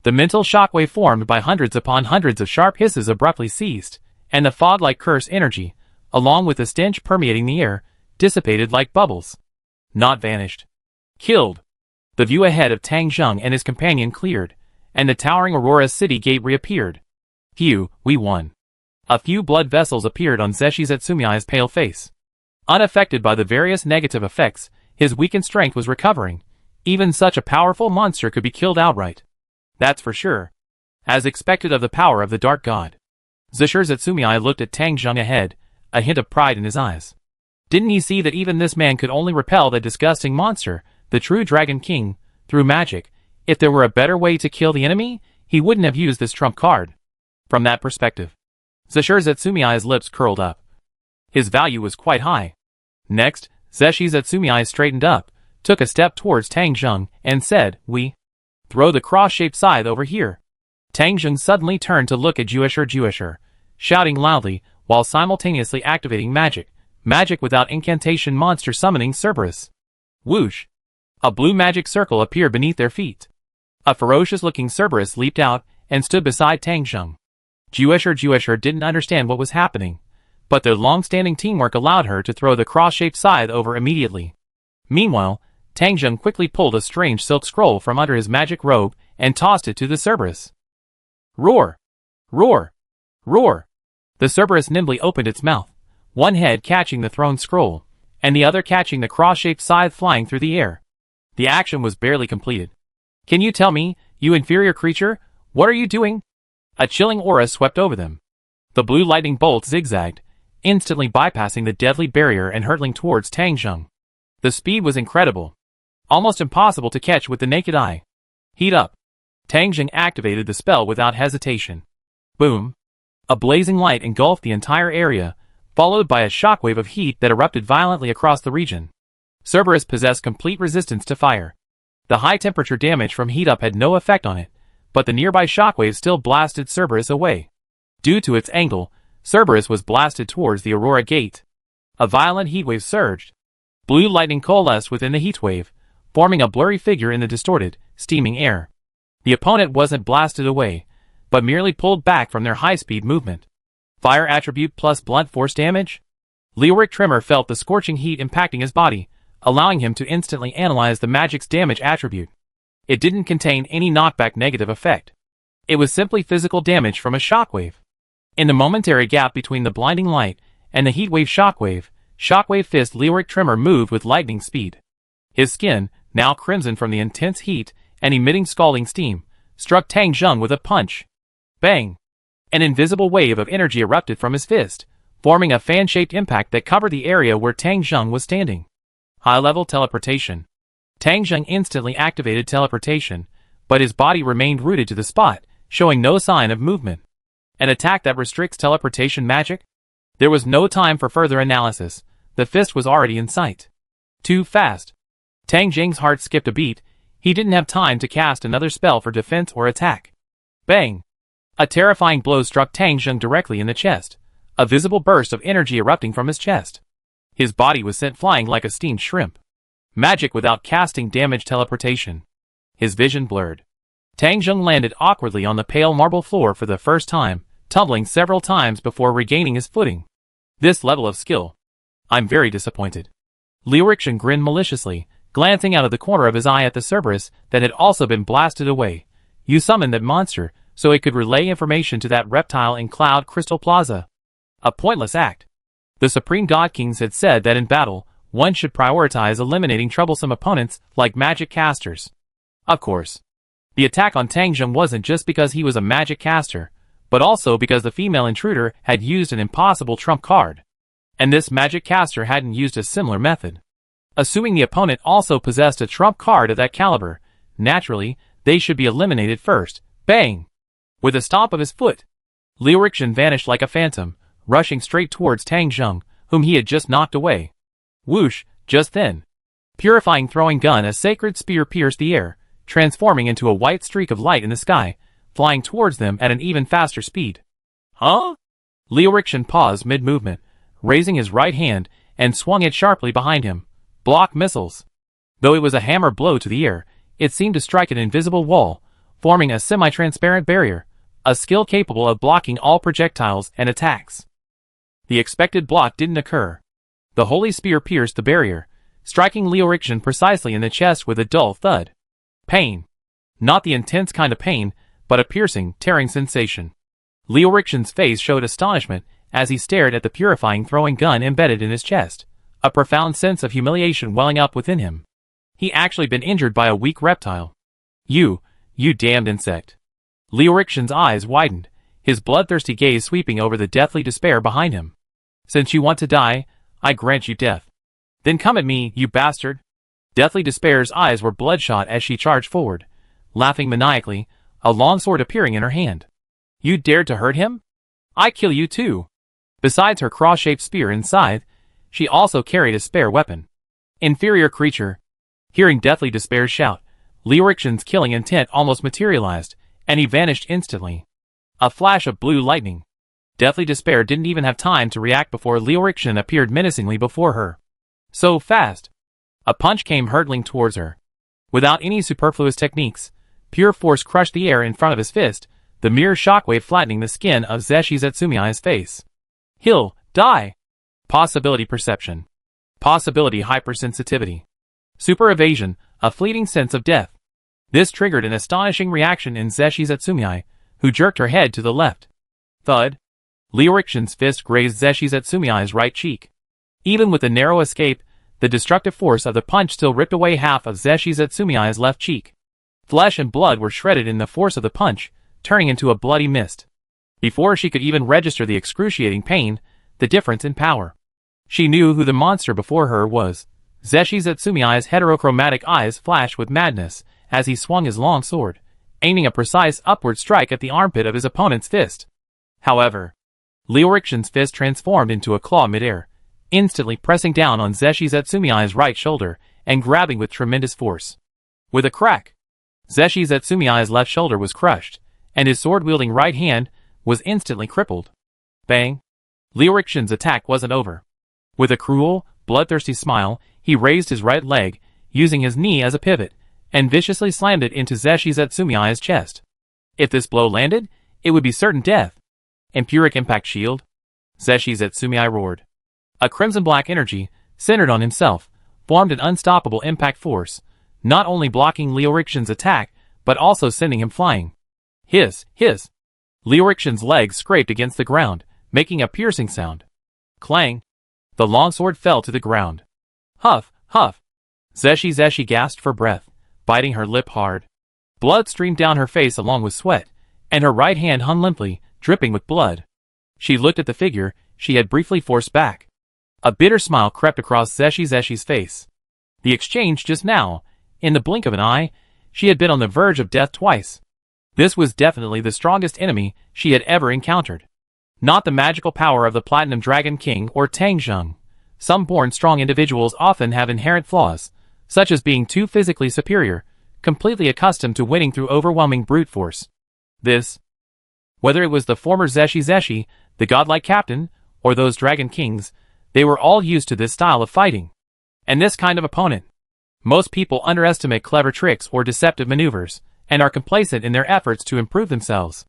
The mental shockwave formed by hundreds upon hundreds of sharp hisses abruptly ceased, and the fog-like curse energy, along with the stench permeating the air, dissipated like bubbles. Not vanished. Killed. The view ahead of Tang Zheng and his companion cleared, and the towering Aurora city gate reappeared. Phew, we won. A few blood vessels appeared on Zeshi Zetsumiai's pale face. Unaffected by the various negative effects, his weakened strength was recovering. Even such a powerful monster could be killed outright. That's for sure. As expected of the power of the Dark God. Zeshi Zetsumiai looked at Tang Zheng ahead, a hint of pride in his eyes. Didn't he see that even this man could only repel the disgusting monster, the true Dragon King, through magic? If there were a better way to kill the enemy, he wouldn't have used this trump card. From that perspective, Zeshi Zetsumiai's lips curled up. His value was quite high. Next, Zeshi Zetsumiai straightened up, took a step towards Tang Zheng and said, "We throw the cross-shaped scythe over here." Tang Zheng suddenly turned to look at Juisher, shouting loudly while simultaneously activating magic without incantation monster summoning Cerberus. Whoosh! A blue magic circle appeared beneath their feet. A ferocious-looking Cerberus leaped out and stood beside Tang Zheng. Juisher didn't understand what was happening, but their long-standing teamwork allowed her to throw the cross-shaped scythe over immediately. Meanwhile, Tang Zheng quickly pulled a strange silk scroll from under his magic robe and tossed it to the Cerberus. Roar! Roar! Roar! The Cerberus nimbly opened its mouth, one head catching the thrown scroll, and the other catching the cross-shaped scythe flying through the air. The action was barely completed. "Can you tell me, you inferior creature, what are you doing?" A chilling aura swept over them. The blue lightning bolt zigzagged, instantly bypassing the deadly barrier and hurtling towards Tang Zheng. The speed was incredible, almost impossible to catch with the naked eye. Heat up! Tang Zheng activated the spell without hesitation. Boom! A blazing light engulfed the entire area, followed by a shockwave of heat that erupted violently across the region. Cerberus possessed complete resistance to fire. The high-temperature damage from heat up had no effect on it, but the nearby shockwave still blasted Cerberus away. Due to its angle, Cerberus was blasted towards the Aurora Gate. A violent heatwave surged. Blue lightning coalesced within the heatwave, forming a blurry figure in the distorted, steaming air. The opponent wasn't blasted away, but merely pulled back from their high-speed movement. Fire attribute plus blunt force damage? Leoric Tremor felt the scorching heat impacting his body, allowing him to instantly analyze the magic's damage attribute. It didn't contain any knockback negative effect. It was simply physical damage from a shockwave. In the momentary gap between the blinding light and the heatwave shockwave fist Leoric Tremor moved with lightning speed. His skin, now crimson from the intense heat and emitting scalding steam, struck Tang Zheng with a punch. Bang! An invisible wave of energy erupted from his fist, forming a fan-shaped impact that covered the area where Tang Zheng was standing. High-level teleportation. Tang Zheng instantly activated teleportation, but his body remained rooted to the spot, showing no sign of movement. An attack that restricts teleportation magic? There was no time for further analysis. The fist was already in sight. Too fast. Tang Zheng's heart skipped a beat. He didn't have time to cast another spell for defense or attack. Bang! A terrifying blow struck Tang Zheng directly in the chest, a visible burst of energy erupting from his chest. His body was sent flying like a steamed shrimp. Magic without casting damage teleportation. His vision blurred. Tang Zheng landed awkwardly on the pale marble floor for the first time, tumbling several times before regaining his footing. This level of skill. I'm very disappointed. Leoric grinned maliciously, glancing out of the corner of his eye at the Cerberus that had also been blasted away. You summoned that monster so it could relay information to that reptile in Cloud Crystal Plaza. A pointless act. The Supreme God Kings had said that in battle, one should prioritize eliminating troublesome opponents like magic casters. Of course. The attack on Tang Zheng wasn't just because he was a magic caster, but also because the female intruder had used an impossible trump card. And this magic caster hadn't used a similar method. Assuming the opponent also possessed a trump card of that caliber, naturally, they should be eliminated first. Bang! With a stomp of his foot, Leoric vanished like a phantom, rushing straight towards Tang Zheng, whom he had just knocked away. Whoosh! Just then, purifying throwing gun, a sacred spear pierced the air, transforming into a white streak of light in the sky, flying towards them at an even faster speed. Huh? Leoric paused mid-movement, raising his right hand, and swung it sharply behind him. Block missiles. Though it was a hammer blow to the air, it seemed to strike an invisible wall, forming a semi-transparent barrier, a skill capable of blocking all projectiles and attacks. The expected block didn't occur. The holy spear pierced the barrier, striking Leoric precisely in the chest with a dull thud. Pain. Not the intense kind of pain, but a piercing, tearing sensation. Leoric's face showed astonishment as he stared at the purifying throwing gun embedded in his chest, a profound sense of humiliation welling up within him. He actually been injured by a weak reptile. You damned insect. Leoric's eyes widened, his bloodthirsty gaze sweeping over the deathly despair behind him. Since you want to die, I grant you death. Then come at me, you bastard. Deathly Despair's eyes were bloodshot as she charged forward, laughing maniacally, a long sword appearing in her hand. You dared to hurt him? I kill you too. Besides her cross-shaped spear and scythe, she also carried a spare weapon. Inferior creature. Hearing Deathly Despair's shout, Liu-Rixin's killing intent almost materialized, and he vanished instantly. A flash of blue lightning. Deathly Despair didn't even have time to react before Liu-Rixin appeared menacingly before her. So fast. A punch came hurtling towards her. Without any superfluous techniques, pure force crushed the air in front of his fist, the mere shockwave flattening the skin of Zeshi Zetsumiya's face. He'll die. Possibility perception. Possibility hypersensitivity. Super evasion, a fleeting sense of death. This triggered an astonishing reaction in Zeshi Zetsumiya, who jerked her head to the left. Thud. Liu-Rixin's fist grazed Zeshi Zetsumiya's right cheek. Even with the narrow escape, the destructive force of the punch still ripped away half of Zeshi Zetsumiya's left cheek. Flesh and blood were shredded in the force of the punch, turning into a bloody mist. Before she could even register the excruciating pain, the difference in power. She knew who the monster before her was. Zeshi Zetsumiya's heterochromatic eyes flashed with madness as he swung his long sword, aiming a precise upward strike at the armpit of his opponent's fist. However, Liu-Rixin's fist transformed into a claw midair, instantly pressing down on Zeshi Zetsumiya's right shoulder and grabbing with tremendous force. With a crack, Zeshi Zetsumiya's left shoulder was crushed, and his sword-wielding right hand was instantly crippled. Bang! Liu-Rixin's attack wasn't over. With a cruel, bloodthirsty smile, he raised his right leg, using his knee as a pivot, and viciously slammed it into Zeshi Zetsumiya's chest. If this blow landed, it would be certain death. Empyric Impact Shield. Zeshi Zetsumiya roared. A crimson-black energy, centered on himself, formed an unstoppable impact force, not only blocking Liu-Rixin's attack, but also sending him flying. Hiss! Liu-Rixin's legs scraped against the ground, making a piercing sound. Clang! The longsword fell to the ground. Huff! Zeshi gasped for breath, biting her lip hard. Blood streamed down her face along with sweat, and her right hand hung limply, dripping with blood. She looked at the figure she had briefly forced back. A bitter smile crept across Zeshi's face. The exchange just now, in the blink of an eye, she had been on the verge of death twice. This was definitely the strongest enemy she had ever encountered. Not the magical power of the Platinum Dragon King or Tang Zheng. Some born strong individuals often have inherent flaws, such as being too physically superior, completely accustomed to winning through overwhelming brute force. This, whether it was the former Zeshi, the godlike captain, or those Dragon Kings, they were all used to this style of fighting. And this kind of opponent. Most people underestimate clever tricks or deceptive maneuvers, and are complacent in their efforts to improve themselves.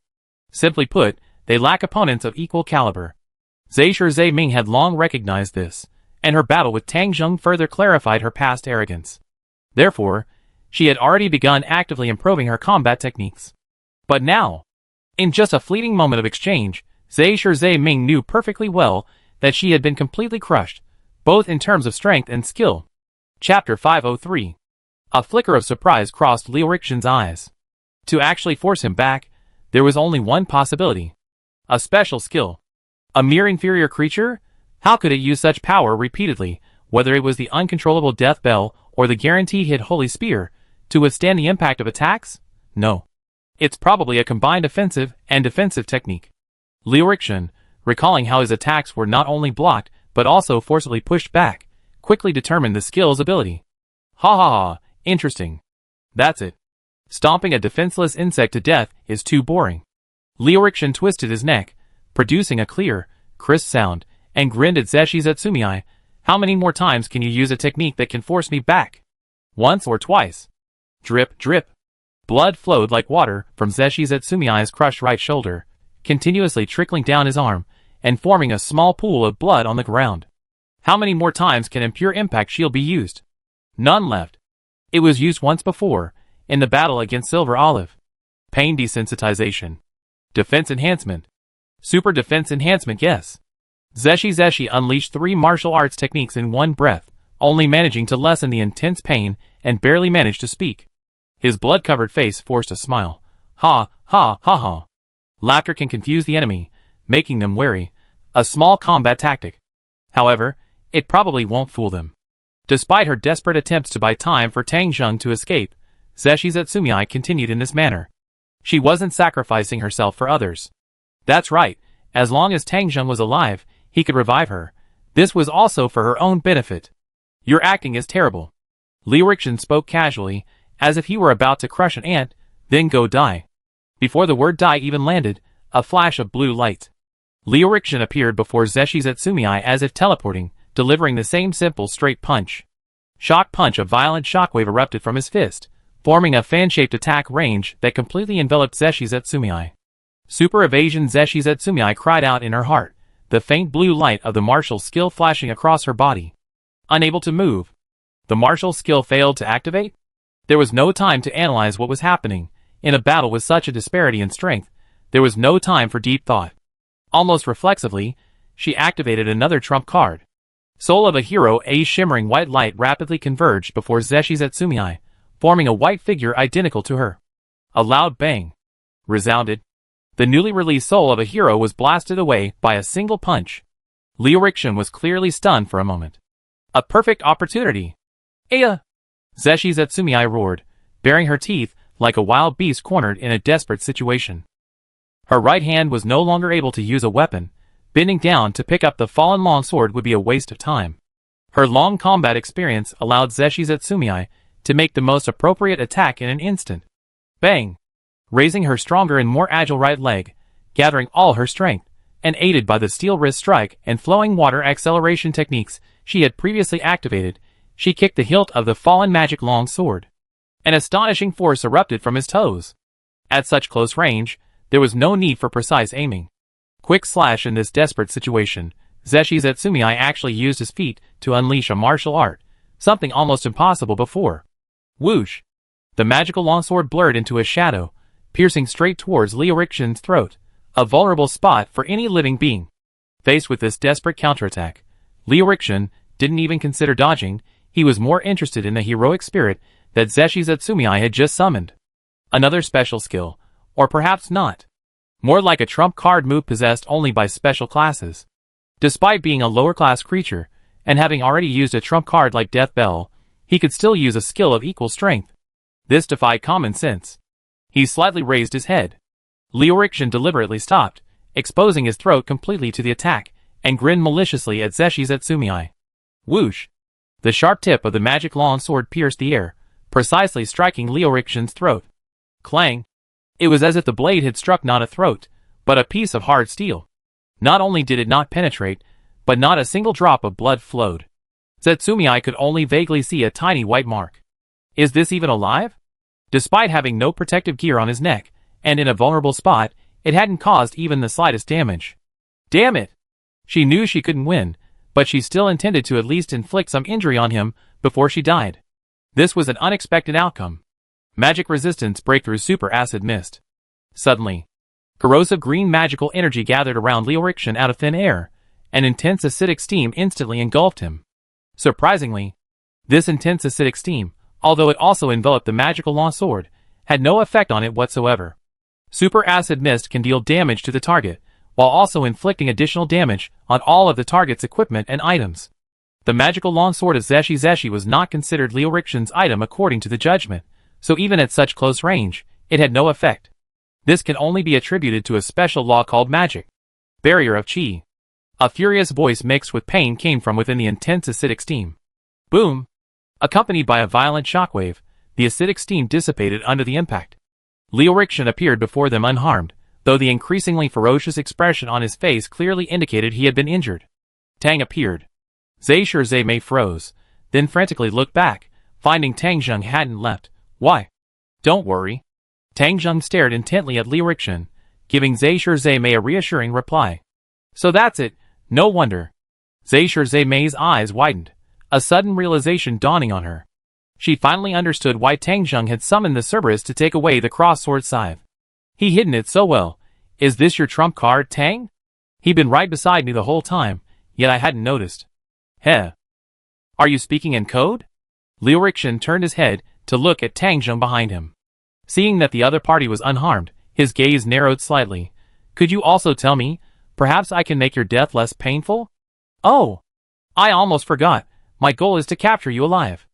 Simply put, they lack opponents of equal caliber. Zhe Ming had long recognized this, and her battle with Tang Zheng further clarified her past arrogance. Therefore, she had already begun actively improving her combat techniques. But now, in just a fleeting moment of exchange, Zhe Ming knew perfectly well that she had been completely crushed, both in terms of strength and skill. Chapter 503. A flicker of surprise crossed Liu-Rixin's eyes. To actually force him back, there was only one possibility. A special skill. A mere inferior creature? How could it use such power repeatedly, whether it was the uncontrollable death bell or the guaranteed hit holy spear, to withstand the impact of attacks? No. It's probably a combined offensive and defensive technique. Liu-Rixin, recalling how his attacks were not only blocked but also forcibly pushed back, quickly determined the skill's ability. Ha, interesting. That's it. Stomping a defenseless insect to death is too boring. Liu-Rixin twisted his neck, producing a clear, crisp sound, and grinned at Zeshi Zetsumiya. How many more times can you use a technique that can force me back? Once or twice. Drip, drip. Blood flowed like water from Zeshi Zetsumiya's crushed right shoulder, continuously trickling down his arm, and forming a small pool of blood on the ground. How many more times can Impure Impact Shield be used? None left. It was used once before, in the battle against Silver Olive. Pain desensitization. Defense enhancement. Super defense enhancement, yes. Zeshi unleashed 3 martial arts techniques in one breath, only managing to lessen the intense pain and barely managed to speak. His blood-covered face forced a smile. Ha. Laughter can confuse the enemy, making them wary. A small combat tactic. However, it probably won't fool them. Despite her desperate attempts to buy time for Tang Zheng to escape, Zeshi Zetsumiya continued in this manner. She wasn't sacrificing herself for others. That's right, as long as Tang Zheng was alive, he could revive her. This was also for her own benefit. Your acting is terrible. Liu Rixin spoke casually, as if he were about to crush an ant, then go die. Before the word die even landed, a flash of blue light. Liu Rixin appeared before Zeshi Zetsumii as if teleporting, delivering the same simple straight punch. Shock punch. A violent shockwave erupted from his fist, forming a fan-shaped attack range that completely enveloped Zeshi Zetsumii. Super evasion. Zeshi Zetsumii cried out in her heart, the faint blue light of the martial skill flashing across her body. Unable to move. The martial skill failed to activate? There was no time to analyze what was happening. In a battle with such a disparity in strength, there was no time for deep thought. Almost reflexively, she activated another trump card. Soul of a Hero. A shimmering white light rapidly converged before Zeshi Zetsumii, forming a white figure identical to her. A loud bang resounded. The newly released Soul of a Hero was blasted away by a single punch. Liu Rixin was clearly stunned for a moment. A perfect opportunity. Aya! Zeshi Zetsumii roared, baring her teeth like a wild beast cornered in a desperate situation. Her right hand was no longer able to use a weapon. Bending down to pick up the fallen longsword would be a waste of time. Her long combat experience allowed Zeshi Zetsumii to make the most appropriate attack in an instant. Bang! Raising her stronger and more agile right leg, gathering all her strength, and aided by the steel wrist strike and flowing water acceleration techniques she had previously activated, she kicked the hilt of the fallen magic long sword. An astonishing force erupted from his toes. At such close range, there was no need for precise aiming. Quick slash. In this desperate situation, Zeshi Zetsumii actually used his feet to unleash a martial art, something almost impossible before. Whoosh! The magical longsword blurred into a shadow, piercing straight towards Liu Rixin's throat, a vulnerable spot for any living being. Faced with this desperate counterattack, Liu Rixin didn't even consider dodging. He was more interested in the heroic spirit that Zeshi Zetsumii had just summoned. Another special skill, or perhaps not. More like a trump card move possessed only by special classes. Despite being a lower class creature, and having already used a trump card like Death Bell, he could still use a skill of equal strength. This defied common sense. He slightly raised his head. Liu Rixin deliberately stopped, exposing his throat completely to the attack, and grinned maliciously at Zeshi Zetsumii. Whoosh! The sharp tip of the magic long sword pierced the air, precisely striking Liu Rixin's throat. Clang! It was as if the blade had struck not a throat, but a piece of hard steel. Not only did it not penetrate, but not a single drop of blood flowed. Zetsumii could only vaguely see a tiny white mark. Is this even alive? Despite having no protective gear on his neck, and in a vulnerable spot, it hadn't caused even the slightest damage. Damn it! She knew she couldn't win, but she still intended to at least inflict some injury on him before she died. This was an unexpected outcome. Magic resistance breakthrough. Super acid mist. Suddenly, corrosive green magical energy gathered around Liu Rixin out of thin air, and intense acidic steam instantly engulfed him. Surprisingly, this intense acidic steam, although it also enveloped the magical long sword, had no effect on it whatsoever. Super acid mist can deal damage to the target, while also inflicting additional damage on all of the target's equipment and items. The magical longsword of Zeshi was not considered Liu Rixin's item according to the judgment, so even at such close range, it had no effect. This can only be attributed to a special law called magic. Barrier of Qi. A furious voice mixed with pain came from within the intense acidic steam. Boom! Accompanied by a violent shockwave, the acidic steam dissipated under the impact. Liu Rixin appeared before them unharmed, though the increasingly ferocious expression on his face clearly indicated he had been injured. Tang appeared. Zhe Mei froze, then frantically looked back, finding Tang Zheng hadn't left. Why? Don't worry. Tang Zheng stared intently at Liu Rixin, giving Zhe Mei a reassuring reply. So that's it, no wonder. Zhe Mei's eyes widened, a sudden realization dawning on her. She finally understood why Tang Zheng had summoned the Cerberus to take away the cross-sword scythe. He hidden it so well. Is this your trump card, Tang? He'd been right beside me the whole time, yet I hadn't noticed. Heh. Are you speaking in code? Liu Rixin turned his head to look at Tang Zheng behind him. Seeing that the other party was unharmed, his gaze narrowed slightly. Could you also tell me, perhaps I can make your death less painful? Oh! I almost forgot, my goal is to capture you alive.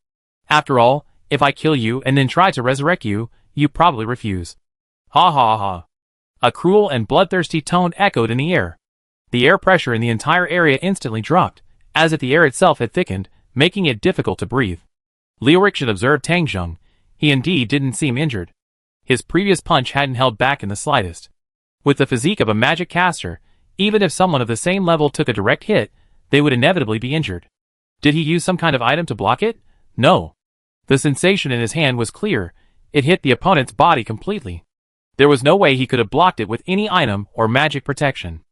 After all, if I kill you and then try to resurrect you, you probably refuse. Ha ha ha. A cruel and bloodthirsty tone echoed in the air. The air pressure in the entire area instantly dropped, as if the air itself had thickened, making it difficult to breathe. Liu Rixin observed Tang Zheng. He indeed didn't seem injured. His previous punch hadn't held back in the slightest. With the physique of a magic caster, even if someone of the same level took a direct hit, they would inevitably be injured. Did he use some kind of item to block it? No. The sensation in his hand was clear. It hit the opponent's body completely. There was no way he could have blocked it with any item or magic protection.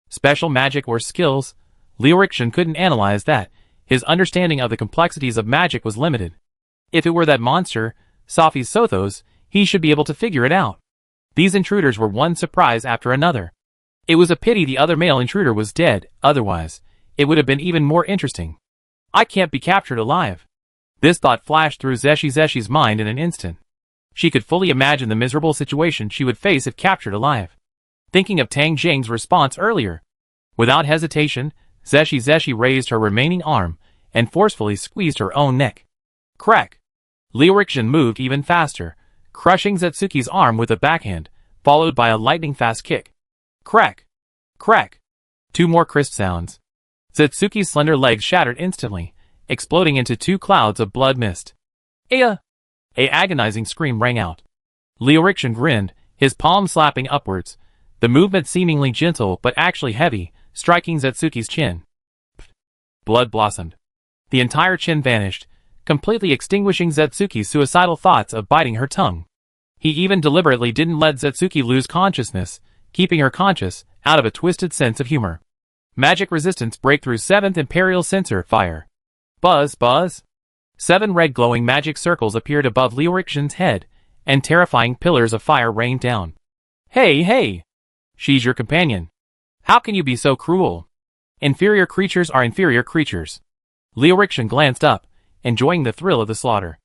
Special magic or skills? Liu Rixin couldn't analyze that. His understanding of the complexities of magic was limited. If it were that monster, Safi's Sothos, he should be able to figure it out. These intruders were one surprise after another. It was a pity the other male intruder was dead, otherwise, it would have been even more interesting. I can't be captured alive. This thought flashed through Zeshi's mind in an instant. She could fully imagine the miserable situation she would face if captured alive. Thinking of Tang Zheng's response earlier. Without hesitation, Zeshi raised her remaining arm and forcefully squeezed her own neck. Crack! Liu Rixin moved even faster, crushing Zetsuki's arm with a backhand, followed by a lightning-fast kick. Crack! Crack! 2 more crisp sounds. Zetsuki's slender legs shattered instantly, exploding into 2 clouds of blood mist. Aya! A agonizing scream rang out. Liu Rixin grinned, his palms slapping upwards, the movement seemingly gentle but actually heavy, striking Zetsuki's chin. Blood blossomed. The entire chin vanished, completely extinguishing Zetsuki's suicidal thoughts of biting her tongue. He even deliberately didn't let Zetsuki lose consciousness, keeping her conscious, out of a twisted sense of humor. Magic resistance breakthrough 7th Imperial Sensor Fire. Buzz, buzz. 7 red glowing magic circles appeared above Liu Rixin's head, and terrifying pillars of fire rained down. Hey, hey! She's your companion. How can you be so cruel? Inferior creatures are inferior creatures. Liu Rixin glanced up, enjoying the thrill of the slaughter.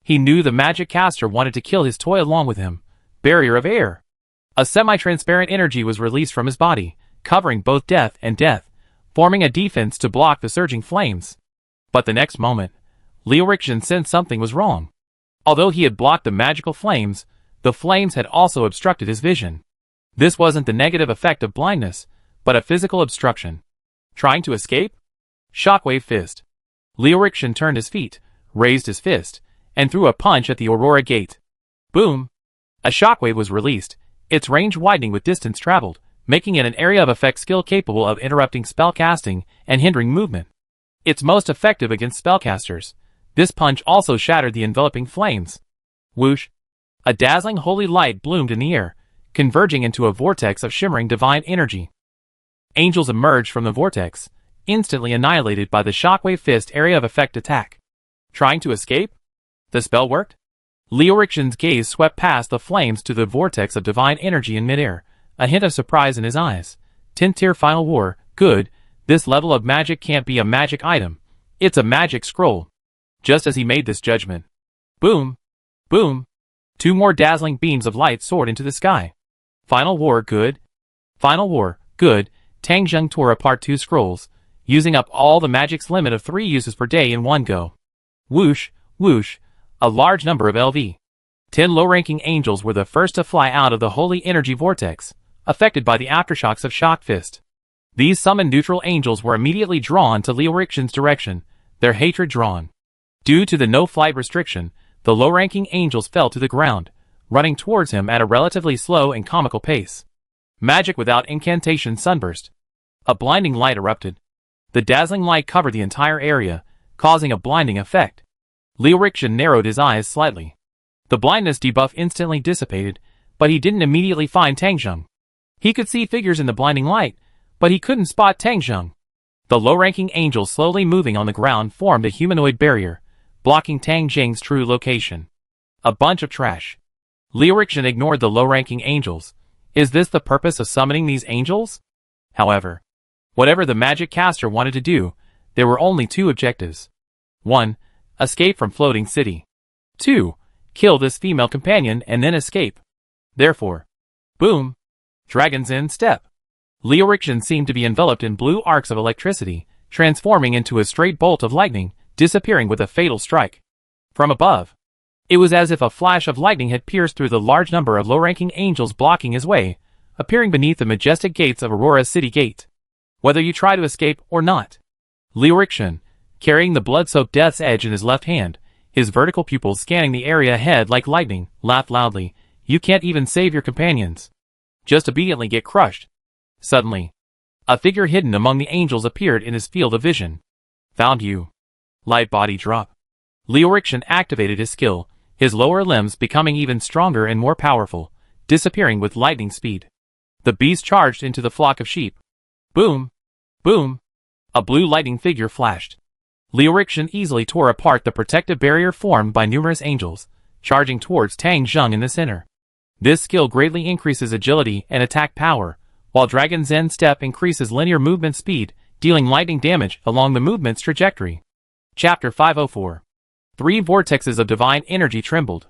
He knew the magic caster wanted to kill his toy along with him. Barrier of air. A semi-transparent energy was released from his body, covering both death and death, forming a defense to block the surging flames. But the next moment, Liu Rixin sensed something was wrong. Although he had blocked the magical flames, the flames had also obstructed his vision. This wasn't the negative effect of blindness, but a physical obstruction. Trying to escape? Shockwave fist. Liu Rixin turned his feet, raised his fist, and threw a punch at the Aurora Gate. Boom! A shockwave was released, its range widening with distance traveled, making it an area of effect skill capable of interrupting spellcasting and hindering movement. It's most effective against spellcasters. This punch also shattered the enveloping flames. Whoosh! A dazzling holy light bloomed in the air, converging into a vortex of shimmering divine energy. Angels emerged from the vortex, instantly annihilated by the shockwave fist area of effect attack. Trying to escape? The spell worked? Liu Rixin's gaze swept past the flames to the vortex of divine energy in midair, a hint of surprise in his eyes. 10th tier final war, good, this level of magic can't be a magic item. It's a magic scroll. Just as he made this judgment. Boom! Boom! 2 more dazzling beams of light soared into the sky. Final war, good. Final war, good. Tang Zheng tore apart 2 scrolls, using up all the magic's limit of 3 uses per day in one go. Whoosh, whoosh, a large number of LV. 10 low-ranking angels were the first to fly out of the holy energy vortex, affected by the aftershocks of Shock Fist. These summoned neutral angels were immediately drawn to Liu Rixin's direction, their hatred drawn. Due to the no-flight restriction, the low-ranking angels fell to the ground, running towards him at a relatively slow and comical pace. Magic without incantation sunburst. A blinding light erupted. The dazzling light covered the entire area, causing a blinding effect. Liu Rixin narrowed his eyes slightly. The blindness debuff instantly dissipated, but he didn't immediately find Tang Zheng. He could see figures in the blinding light, but he couldn't spot Tang Zheng. The low-ranking angels slowly moving on the ground formed a humanoid barrier, blocking Tang Zheng's true location. A bunch of trash. Liu Rixin ignored the low-ranking angels. Is this the purpose of summoning these angels? However, whatever the magic caster wanted to do, there were only 2 objectives. 1. Escape from Floating City. 2. Kill this female companion and then escape. Therefore, boom! Dragon's in step. Liu Rixin seemed to be enveloped in blue arcs of electricity, transforming into a straight bolt of lightning, disappearing with a fatal strike. From above, it was as if a flash of lightning had pierced through the large number of low-ranking angels blocking his way, appearing beneath the majestic gates of Aurora City Gate. Whether you try to escape or not. Liu Rixin, carrying the blood-soaked Death's Edge in his left hand, his vertical pupils scanning the area ahead like lightning, laughed loudly. You can't even save your companions. Just obediently get crushed. Suddenly, a figure hidden among the angels appeared in his field of vision. Found you. Light body drop. Liu activated his skill, his lower limbs becoming even stronger and more powerful, disappearing with lightning speed. The beast charged into the flock of sheep. Boom! Boom! A blue lightning figure flashed. Liu easily tore apart the protective barrier formed by numerous angels, charging towards Tang Zheng in the center. This skill greatly increases agility and attack power, while Dragon Zen Step increases linear movement speed, dealing lightning damage along the movement's trajectory. Chapter 504. 3 vortexes of divine energy trembled.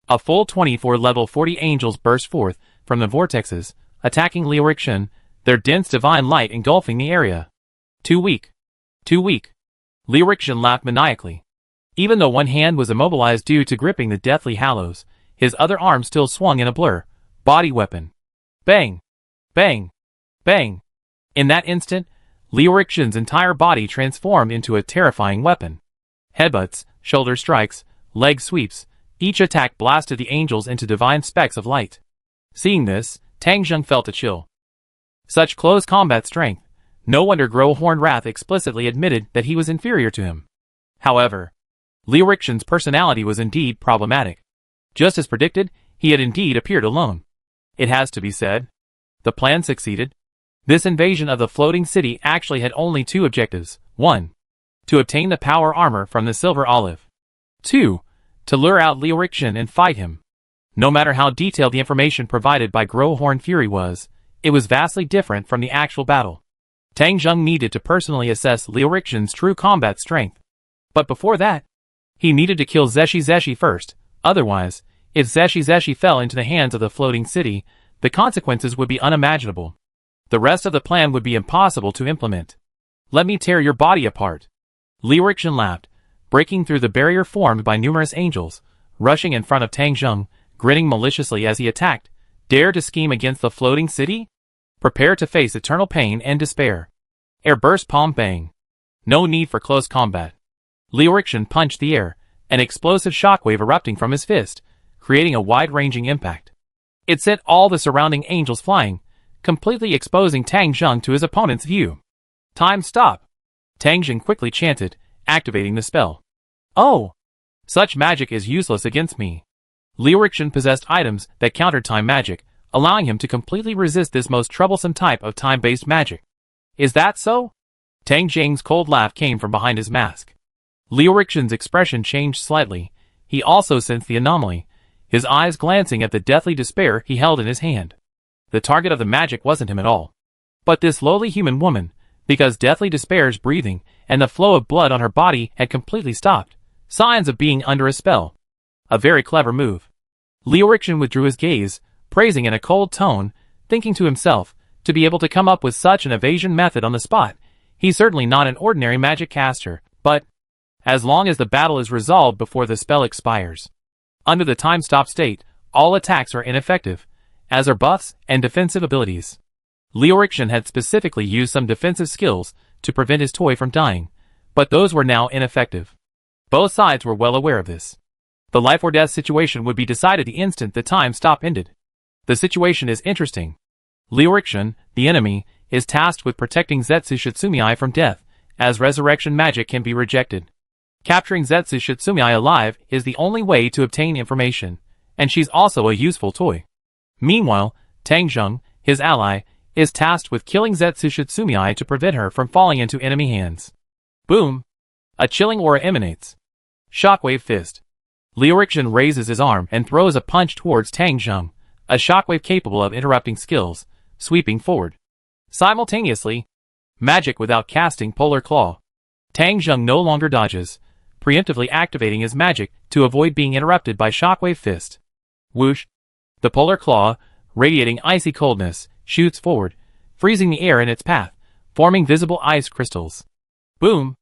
A full 24 level 40 angels burst forth from the vortexes, attacking Liu, their dense divine light engulfing the area. Too weak. Too weak. Liu laughed maniacally. Even though one hand was immobilized due to gripping the deathly hallows, his other arm still swung in a blur. Body weapon. Bang! Bang! Bang! In that instant, Liu entire body transformed into a terrifying weapon. Headbutts, shoulder strikes, leg sweeps, each attack blasted the angels into divine specks of light. Seeing this, Tang Zheng felt a chill. Such close combat strength. No wonder Grohorn Wrath explicitly admitted that he was inferior to him. However, Liu personality was indeed problematic. Just as predicted, he had indeed appeared alone. It has to be said. The plan succeeded. This invasion of the floating city actually had only 2 objectives. 1. To obtain the power armor from the Silver Olive. 2. To lure out Liu and fight him. No matter how detailed the information provided by Grohorn Fury was, it was vastly different from the actual battle. Tang Zheng needed to personally assess Liu true combat strength. But before that, he needed to kill Zeshi first. Otherwise, if Zeshi fell into the hands of the floating city, the consequences would be unimaginable. The rest of the plan would be impossible to implement. Let me tear your body apart. Liu laughed, breaking through the barrier formed by numerous angels, rushing in front of Tang Zheng, grinning maliciously as he attacked. Dare to scheme against the floating city? Prepare to face eternal pain and despair. Air burst palm bang. No need for close combat. Liu punched the air, an explosive shockwave erupting from his fist, creating a wide-ranging impact. It sent all the surrounding angels flying, completely exposing Tang Zheng to his opponent's view. Time stop. Tang Zheng quickly chanted, activating the spell. Oh! Such magic is useless against me. Liu possessed items that countered time magic, allowing him to completely resist this most troublesome type of time-based magic. Is that so? Tang Zheng's cold laugh came from behind his mask. Liu expression changed slightly. He also sensed the anomaly, his eyes glancing at the deathly despair he held in his hand. The target of the magic wasn't him at all, but this lowly human woman, because deathly despair's breathing and the flow of blood on her body had completely stopped, signs of being under a spell. A very clever move. Liu withdrew his gaze, praising in a cold tone, thinking to himself, to be able to come up with such an evasion method on the spot, he's certainly not an ordinary magic caster, but as long as the battle is resolved before the spell expires. Under the time-stop state, all attacks are ineffective, as are buffs and defensive abilities. Liu had specifically used some defensive skills to prevent his toy from dying, but those were now ineffective. Both sides were well aware of this. The life or death situation would be decided the instant the time stop ended. The situation is interesting. Liu, the enemy, is tasked with protecting Zetsu Shitsumei from death, as resurrection magic can be rejected. Capturing Zetsu Shitsumei alive is the only way to obtain information, and she's also a useful toy. Meanwhile, Tang Zheng, his ally, is tasked with killing Zetsu Shitsumei to prevent her from falling into enemy hands. Boom! A chilling aura emanates. Shockwave fist. Liu raises his arm and throws a punch towards Tang Zheng, a shockwave capable of interrupting skills, sweeping forward. Simultaneously, magic without casting Polar Claw. Tang Zheng no longer dodges, preemptively activating his magic to avoid being interrupted by Shockwave Fist. Whoosh! The Polar Claw, radiating icy coldness, shoots forward, freezing the air in its path, forming visible ice crystals. Boom!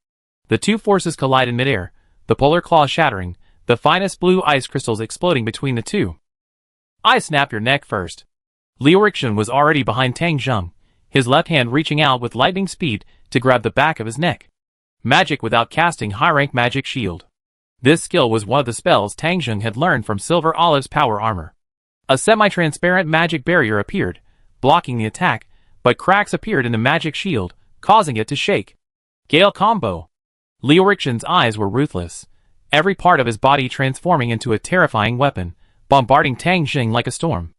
The two forces collide in midair, the Polar Claw shattering, the finest blue ice crystals exploding between the two. I snap your neck first. Liu was already behind Tang Zheng, his left hand reaching out with lightning speed to grab the back of his neck. Magic without casting high-rank magic shield. This skill was one of the spells Tang Zheng had learned from Silver Olive's power armor. A semi-transparent magic barrier appeared, blocking the attack, but cracks appeared in the magic shield, causing it to shake. Gale combo. Liu Rixin's eyes were ruthless, every part of his body transforming into a terrifying weapon, bombarding Tang Zheng like a storm.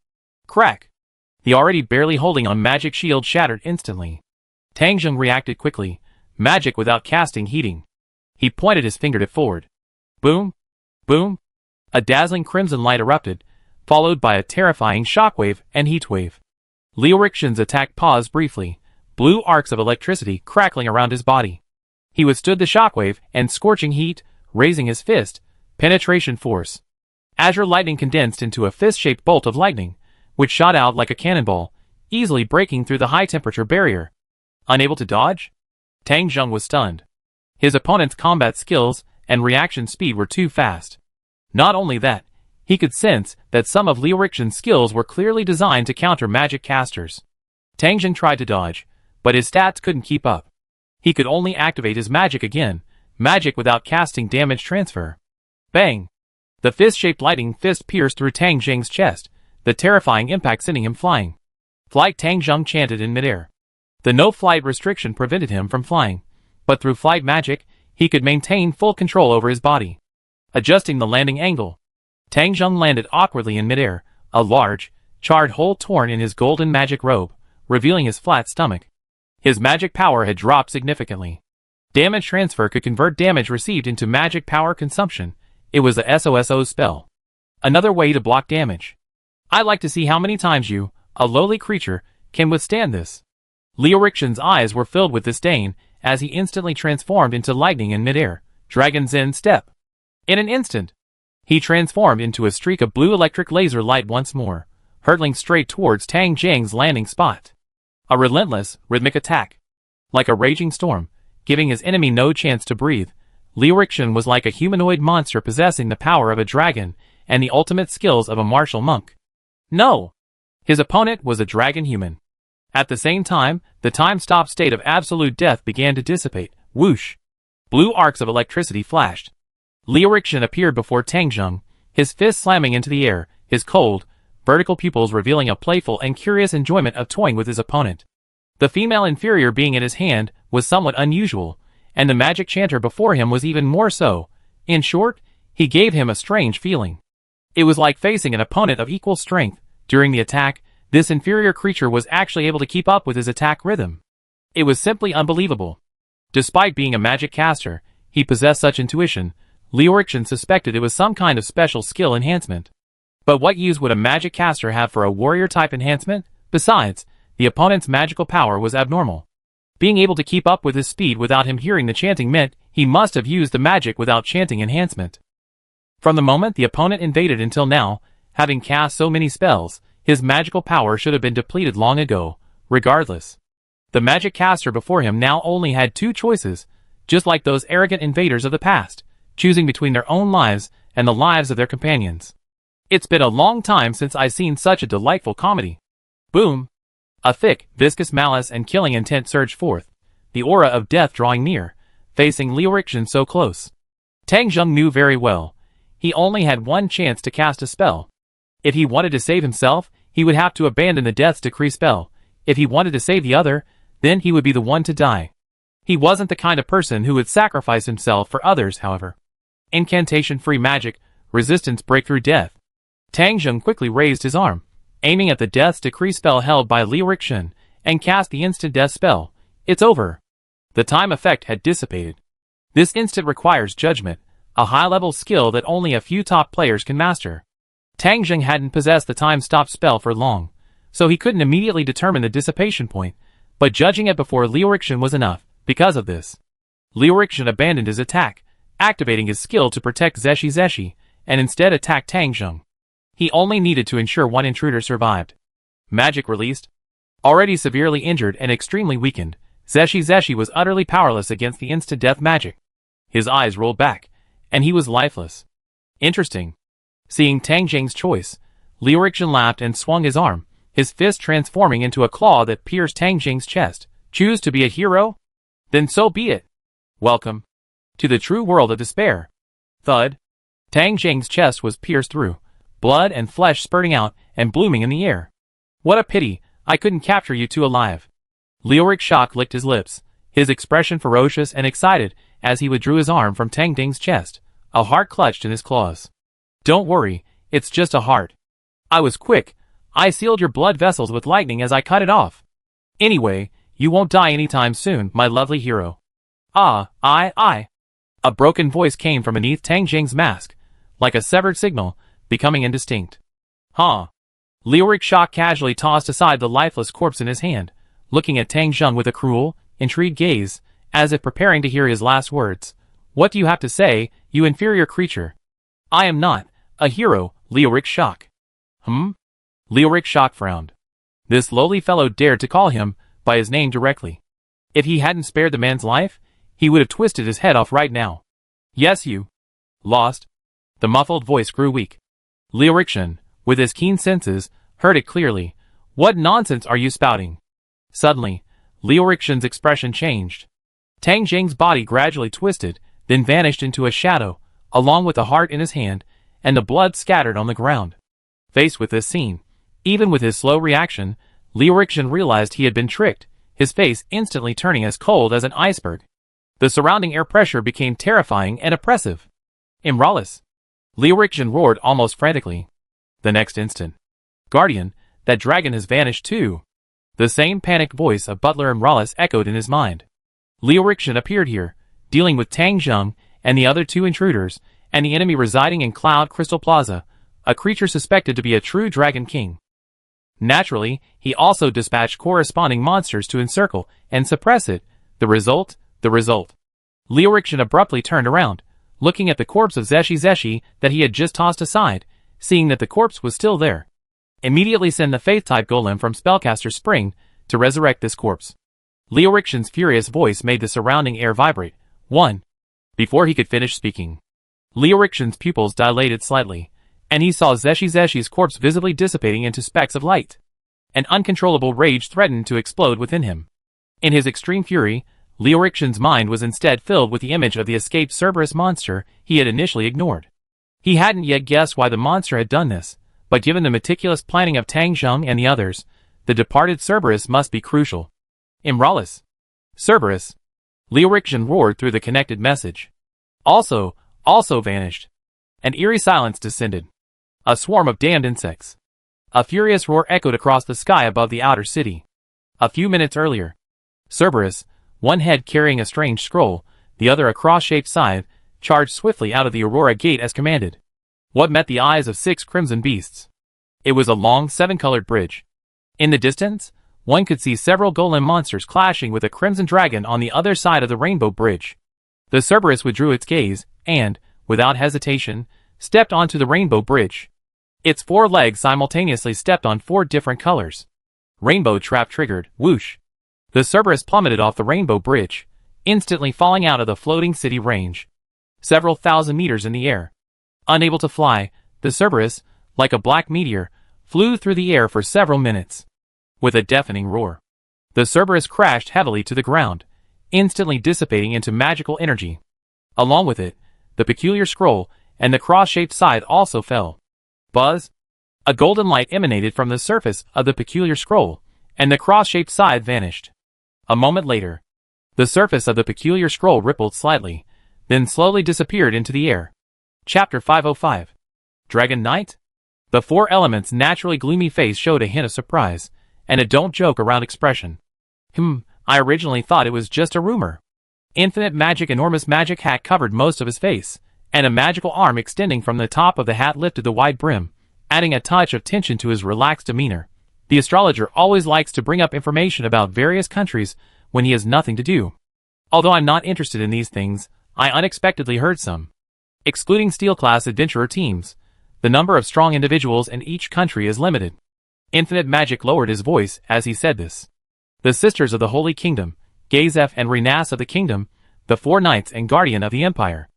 Crack! The already barely holding on magic shield shattered instantly. Tang Zheng reacted quickly, magic without casting heating. He pointed his finger forward. Boom! Boom! A dazzling crimson light erupted, followed by a terrifying shockwave and heatwave. Liu Rixin's attack paused briefly, blue arcs of electricity crackling around his body. He withstood the shockwave and scorching heat, raising his fist, penetration force. Azure lightning condensed into a fist-shaped bolt of lightning, which shot out like a cannonball, easily breaking through the high-temperature barrier. Unable to dodge? Tang Zheng was stunned. His opponent's combat skills and reaction speed were too fast. Not only that, he could sense that some of Liu Rixin's skills were clearly designed to counter magic casters. Tang Zheng tried to dodge, but his stats couldn't keep up. He could only activate his magic again, magic without casting damage transfer. Bang! The fist-shaped lightning fist pierced through Tang Zheng's chest, the terrifying impact sending him flying. Flight, Tang Zheng chanted in midair. The no-flight restriction prevented him from flying, but through flight magic, he could maintain full control over his body. Adjusting the landing angle, Tang Zheng landed awkwardly in midair, a large, charred hole torn in his golden magic robe, revealing his flat stomach. His magic power had dropped significantly. Damage transfer could convert damage received into magic power consumption. It was a SOSO spell. Another way to block damage. I'd like to see how many times you, a lowly creature, can withstand this. Liu Rixin's eyes were filled with disdain as he instantly transformed into lightning in midair, Dragon Zen step. In an instant, he transformed into a streak of blue electric laser light once more, hurtling straight towards Tang Zheng's landing spot. A relentless, rhythmic attack. Like a raging storm, giving his enemy no chance to breathe, Liu Rixin was like a humanoid monster possessing the power of a dragon and the ultimate skills of a martial monk. No! His opponent was a dragon human. At the same time, the time-stop state of absolute death began to dissipate. Whoosh! Blue arcs of electricity flashed. Liu Rixin appeared before Tang Zheng, his fist slamming into the air, his cold, vertical pupils revealing a playful and curious enjoyment of toying with his opponent. The female inferior being in his hand was somewhat unusual, and the magic chanter before him was even more so. In short, he gave him a strange feeling. It was like facing an opponent of equal strength. During the attack, this inferior creature was actually able to keep up with his attack rhythm. It was simply unbelievable. Despite being a magic caster, he possessed such intuition. Liu Rixin suspected it was some kind of special skill enhancement. But what use would a magic caster have for a warrior-type enhancement? Besides, the opponent's magical power was abnormal. Being able to keep up with his speed without him hearing the chanting meant he must have used the magic without chanting enhancement. From the moment the opponent invaded until now, having cast so many spells, his magical power should have been depleted long ago. Regardless, the magic caster before him now only had two choices, just like those arrogant invaders of the past, choosing between their own lives and the lives of their companions. It's been a long time since I've seen such a delightful comedy. Boom! A thick, viscous malice and killing intent surged forth, the aura of death drawing near, facing Liu Rixin so close. Tang Zheng knew very well, he only had one chance to cast a spell. If he wanted to save himself, he would have to abandon the Death's Decree spell. If he wanted to save the other, then he would be the one to die. He wasn't the kind of person who would sacrifice himself for others, however. Incantation-free magic, resistance breakthrough death. Tang Zheng quickly raised his arm, aiming at the Death's Decree spell held by Liu Rixin, and cast the instant death spell. It's over. The time effect had dissipated. This instant requires judgment, a high-level skill that only a few top players can master. Tang Zheng hadn't possessed the time-stop spell for long, so he couldn't immediately determine the dissipation point, but judging it before Liu Rixin was enough. Because of this, Liu Rixin abandoned his attack, activating his skill to protect Zeshi, and instead attacked Tang Zheng. He only needed to ensure one intruder survived. Magic released. Already severely injured and extremely weakened, Zeshi was utterly powerless against the instant death magic. His eyes rolled back, and he was lifeless. Interesting. Seeing Tang Zheng's choice, Liu Rixin laughed and swung his arm, his fist transforming into a claw that pierced Tang Zheng's chest. Choose to be a hero? Then so be it. Welcome to the true world of despair. Thud. Tang Jing's chest was pierced through, blood and flesh spurting out and blooming in the air. What a pity, I couldn't capture you two alive. Liu Shock licked his lips, his expression ferocious and excited as he withdrew his arm from Tang Ding's chest, a heart clutched in his claws. Don't worry, it's just a heart. I was quick, I sealed your blood vessels with lightning as I cut it off. Anyway, you won't die anytime soon, my lovely hero. I. A broken voice came from beneath Tang Jing's mask, like a severed signal, becoming indistinct. Huh. Liu Shock casually tossed aside the lifeless corpse in his hand, looking at Tang Jing with a cruel, intrigued gaze, as if preparing to hear his last words. What do you have to say, you inferior creature? I am not a hero, Liu Shock. Liu Shock frowned. This lowly fellow dared to call him by his name directly. If he hadn't spared the man's life, he would have twisted his head off right now. Yes, you. Lost. The muffled voice grew weak. Liu Rikshan, with his keen senses, heard it clearly. What nonsense are you spouting? Suddenly, Liu Rikshan's expression changed. Tang Jing's body gradually twisted, then vanished into a shadow, along with the heart in his hand, and the blood scattered on the ground. Faced with this scene, even with his slow reaction, Liu Rikshan realized he had been tricked, his face instantly turning as cold as an iceberg. The surrounding air pressure became terrifying and oppressive. Imralis! Liu Rikshan roared almost frantically. The next instant. Guardian, that dragon has vanished too. The same panicked voice of Butler Imralis echoed in his mind. Liu Rikshan appeared here, dealing with Tang Jing and the other two intruders, and the enemy residing in Cloud Crystal Plaza, a creature suspected to be a true Dragon King. Naturally, he also dispatched corresponding monsters to encircle and suppress it. The result. Liu Rikshan abruptly turned around, looking at the corpse of Zeshi that he had just tossed aside, seeing that the corpse was still there. Immediately send the Faith-type golem from Spellcaster Spring to resurrect this corpse. Liu Rikshan's furious voice made the surrounding air vibrate. 1. Before he could finish speaking, Liu Rikshan's pupils dilated slightly, and he saw Zeshi's corpse visibly dissipating into specks of light. An uncontrollable rage threatened to explode within him. In his extreme fury, Liu Rikshan's mind was instead filled with the image of the escaped Cerberus monster he had initially ignored. He hadn't yet guessed why the monster had done this, but given the meticulous planning of Tang Jing and the others, the departed Cerberus must be crucial. Imralis. Cerberus. Liu Rikshan roared through the connected message. Also vanished. An eerie silence descended. A swarm of damned insects. A furious roar echoed across the sky above the outer city. A few minutes earlier, Cerberus, one head carrying a strange scroll, the other a cross-shaped scythe, charged swiftly out of the Aurora Gate as commanded. What met the eyes of 6 crimson beasts? It was a long 7-colored bridge. In the distance, one could see several golem monsters clashing with a crimson dragon on the other side of the rainbow bridge. The Cerberus withdrew its gaze, and, without hesitation, stepped onto the rainbow bridge. Its 4 legs simultaneously stepped on 4 different colors. Rainbow trap triggered, whoosh. The Cerberus plummeted off the rainbow bridge, instantly falling out of the floating city range. Several thousand meters in the air. Unable to fly, the Cerberus, like a black meteor, flew through the air for several minutes. With a deafening roar, the Cerberus crashed heavily to the ground, instantly dissipating into magical energy. Along with it, the peculiar scroll and the cross-shaped scythe also fell. Buzz! A golden light emanated from the surface of the peculiar scroll, and the cross-shaped scythe vanished. A moment later, the surface of the peculiar scroll rippled slightly, then slowly disappeared into the air. Chapter 505. Dragon Knight? The 4 Elements' naturally gloomy face showed a hint of surprise, and a don't-joke-around expression. I originally thought it was just a rumor. Infinite magic enormous magic hat covered most of his face, and a magical arm extending from the top of the hat lifted the wide brim, adding a touch of tension to his relaxed demeanor. The astrologer always likes to bring up information about various countries when he has nothing to do. Although I'm not interested in these things, I unexpectedly heard some. Excluding Steel-class adventurer teams, the number of strong individuals in each country is limited. Infinite Magic lowered his voice as he said this. The Sisters of the Holy Kingdom, Gazef and Renas of the Kingdom, the 4 Knights and Guardian of the Empire.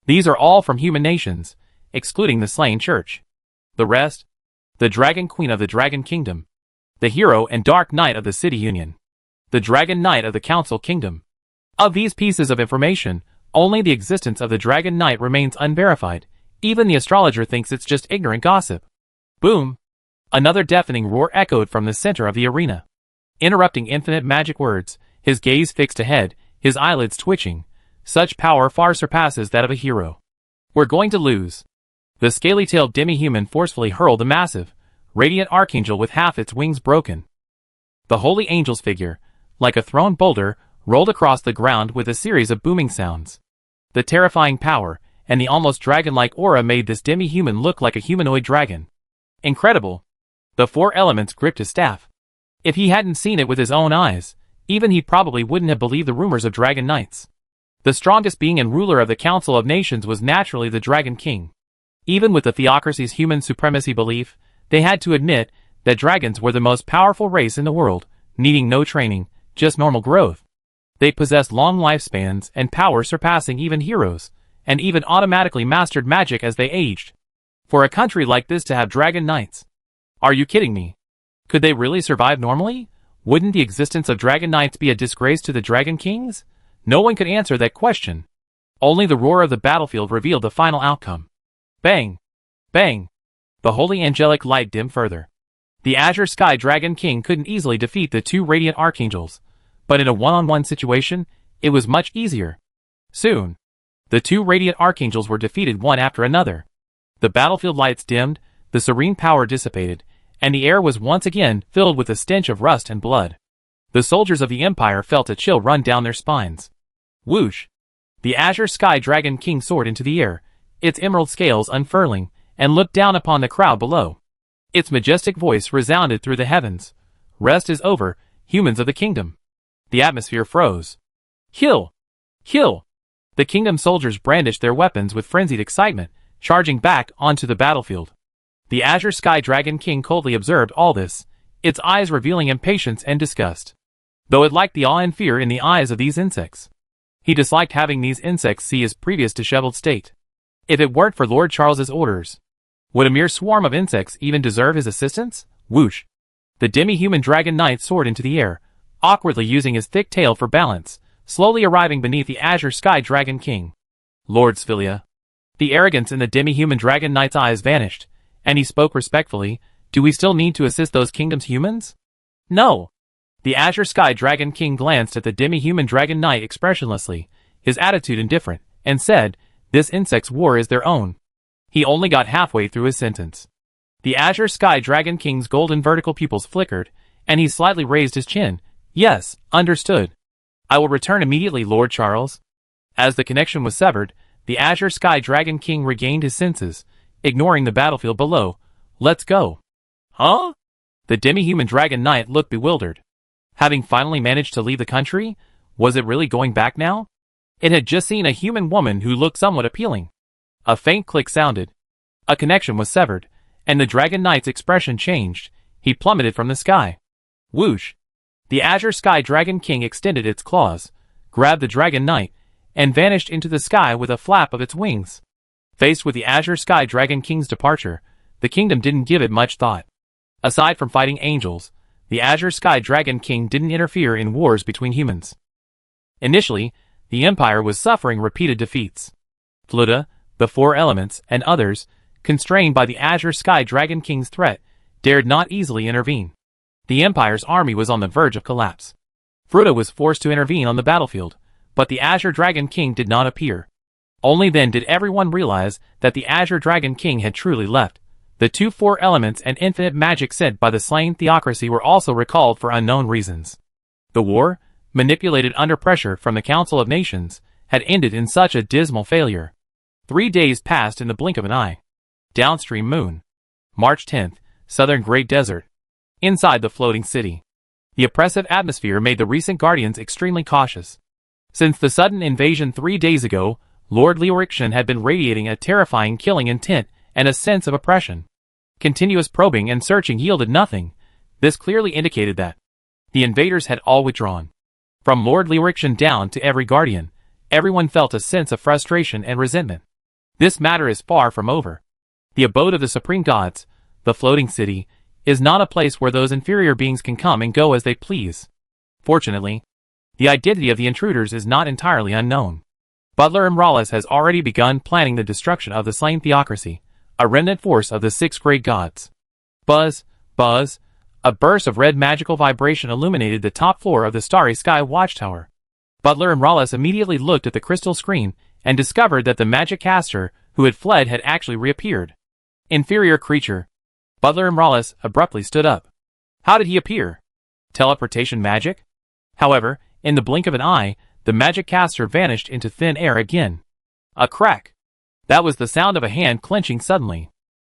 These are all from human nations, excluding the Slain Church. The rest? The Dragon Queen of the Dragon Kingdom. The Hero and Dark Knight of the City Union. The Dragon Knight of the Council Kingdom. Of these pieces of information, Only the existence of the Dragon Knight remains unverified. Even the astrologer thinks it's just ignorant gossip. Boom! Another deafening roar echoed from the center of the arena. Interrupting infinite magic words, his gaze fixed ahead, his eyelids twitching. Such power far surpasses that of a hero. We're going to lose. The scaly-tailed demi-human forcefully hurled the massive, radiant archangel with half its wings broken. The holy angel's figure, like a thrown boulder, rolled across the ground with a series of booming sounds. The terrifying power and the almost dragon-like aura made this demi-human look like a humanoid dragon. Incredible! The four elements gripped his staff. If he hadn't seen it with his own eyes, even he probably wouldn't have believed the rumors of dragon knights. The strongest being and ruler of the Council of Nations was naturally the Dragon King. Even with the theocracy's human supremacy belief, they had to admit that dragons were the most powerful race in the world, needing no training, just normal growth. They possessed long lifespans and power surpassing even heroes, and even automatically mastered magic as they aged. For a country like this to have dragon knights. Are you kidding me? Could they really survive normally? Wouldn't the existence of dragon knights be a disgrace to the Dragon Kings? No one could answer that question. Only the roar of the battlefield revealed the final outcome. Bang! Bang! The holy angelic light dimmed further. The Azure Sky Dragon King couldn't easily defeat the two radiant archangels, but in a one-on-one situation, it was much easier. Soon, the two radiant archangels were defeated one after another. The battlefield lights dimmed, the serene power dissipated, and the air was once again filled with the stench of rust and blood. The soldiers of the Empire felt a chill run down their spines. Whoosh! The Azure Sky Dragon King soared into the air, its emerald scales unfurling, and looked down upon the crowd below. Its majestic voice resounded through the heavens. Rest is over, humans of the kingdom. The atmosphere froze. Kill! Kill! The kingdom soldiers brandished their weapons with frenzied excitement, charging back onto the battlefield. The Azure Sky Dragon King coldly observed all this, its eyes revealing impatience and disgust. Though it liked the awe and fear in the eyes of these insects. He disliked having these insects see his previous disheveled state. If it weren't for Lord Charles's orders, would a mere swarm of insects even deserve his assistance? Whoosh! The demi-human Dragon Knight soared into the air, awkwardly using his thick tail for balance, slowly arriving beneath the Azure Sky Dragon King. Lord Sphilia. The arrogance in the demi-human Dragon Knight's eyes vanished, and he spoke respectfully. Do we still need to assist those kingdom's humans? No. The Azure Sky Dragon King glanced at the demi-human Dragon Knight expressionlessly, his attitude indifferent, and said, "This insect's war is their own." He only got halfway through his sentence. The Azure Sky Dragon King's golden vertical pupils flickered, and he slightly raised his chin. Yes, understood. I will return immediately, Lord Charles. As the connection was severed, the Azure Sky Dragon King regained his senses, ignoring the battlefield below. Let's go. Huh? The demi-human Dragon Knight looked bewildered. Having finally managed to leave the country, was it really going back now? It had just seen a human woman who looked somewhat appealing. A faint click sounded. A connection was severed, and the Dragon Knight's expression changed. He plummeted from the sky. Whoosh! The Azure Sky Dragon King extended its claws, grabbed the Dragon Knight, and vanished into the sky with a flap of its wings. Faced with the Azure Sky Dragon King's departure, the kingdom didn't give it much thought. Aside from fighting angels, the Azure Sky Dragon King didn't interfere in wars between humans. Initially, the Empire was suffering repeated defeats. Fluta, the Four Elements, and others, constrained by the Azure Sky Dragon King's threat, dared not easily intervene. The Empire's army was on the verge of collapse. Fruta was forced to intervene on the battlefield, but the Azure Dragon King did not appear. Only then did everyone realize that the Azure Dragon King had truly left. The two Four Elements and infinite magic sent by the slain theocracy were also recalled for unknown reasons. The war, manipulated under pressure from the Council of Nations, had ended in such a dismal failure. 3 days passed in the blink of an eye. Downstream Moon. March 10th, Southern Great Desert. Inside the floating city. The oppressive atmosphere made the recent Guardians extremely cautious. Since the sudden invasion 3 days ago, Lord Leorixian had been radiating a terrifying killing intent and a sense of oppression. Continuous probing and searching yielded nothing. This clearly indicated that the invaders had all withdrawn. From Lord Leorixian down to every Guardian, everyone felt a sense of frustration and resentment. This matter is far from over. The abode of the supreme gods, the floating city, is not a place where those inferior beings can come and go as they please. Fortunately, the identity of the intruders is not entirely unknown. Butler Imrales has already begun planning the destruction of the slain theocracy, a remnant force of the 6th grade gods. Buzz, buzz, a burst of red magical vibration illuminated the top floor of the Starry Sky Watchtower. Butler Imrales immediately looked at the crystal screen and discovered that the magic caster who had fled had actually reappeared. Inferior creature. Butler Imrales abruptly stood up. How did he appear? Teleportation magic? However, in the blink of an eye, the magic caster vanished into thin air again. A crack. That was the sound of a hand clenching suddenly.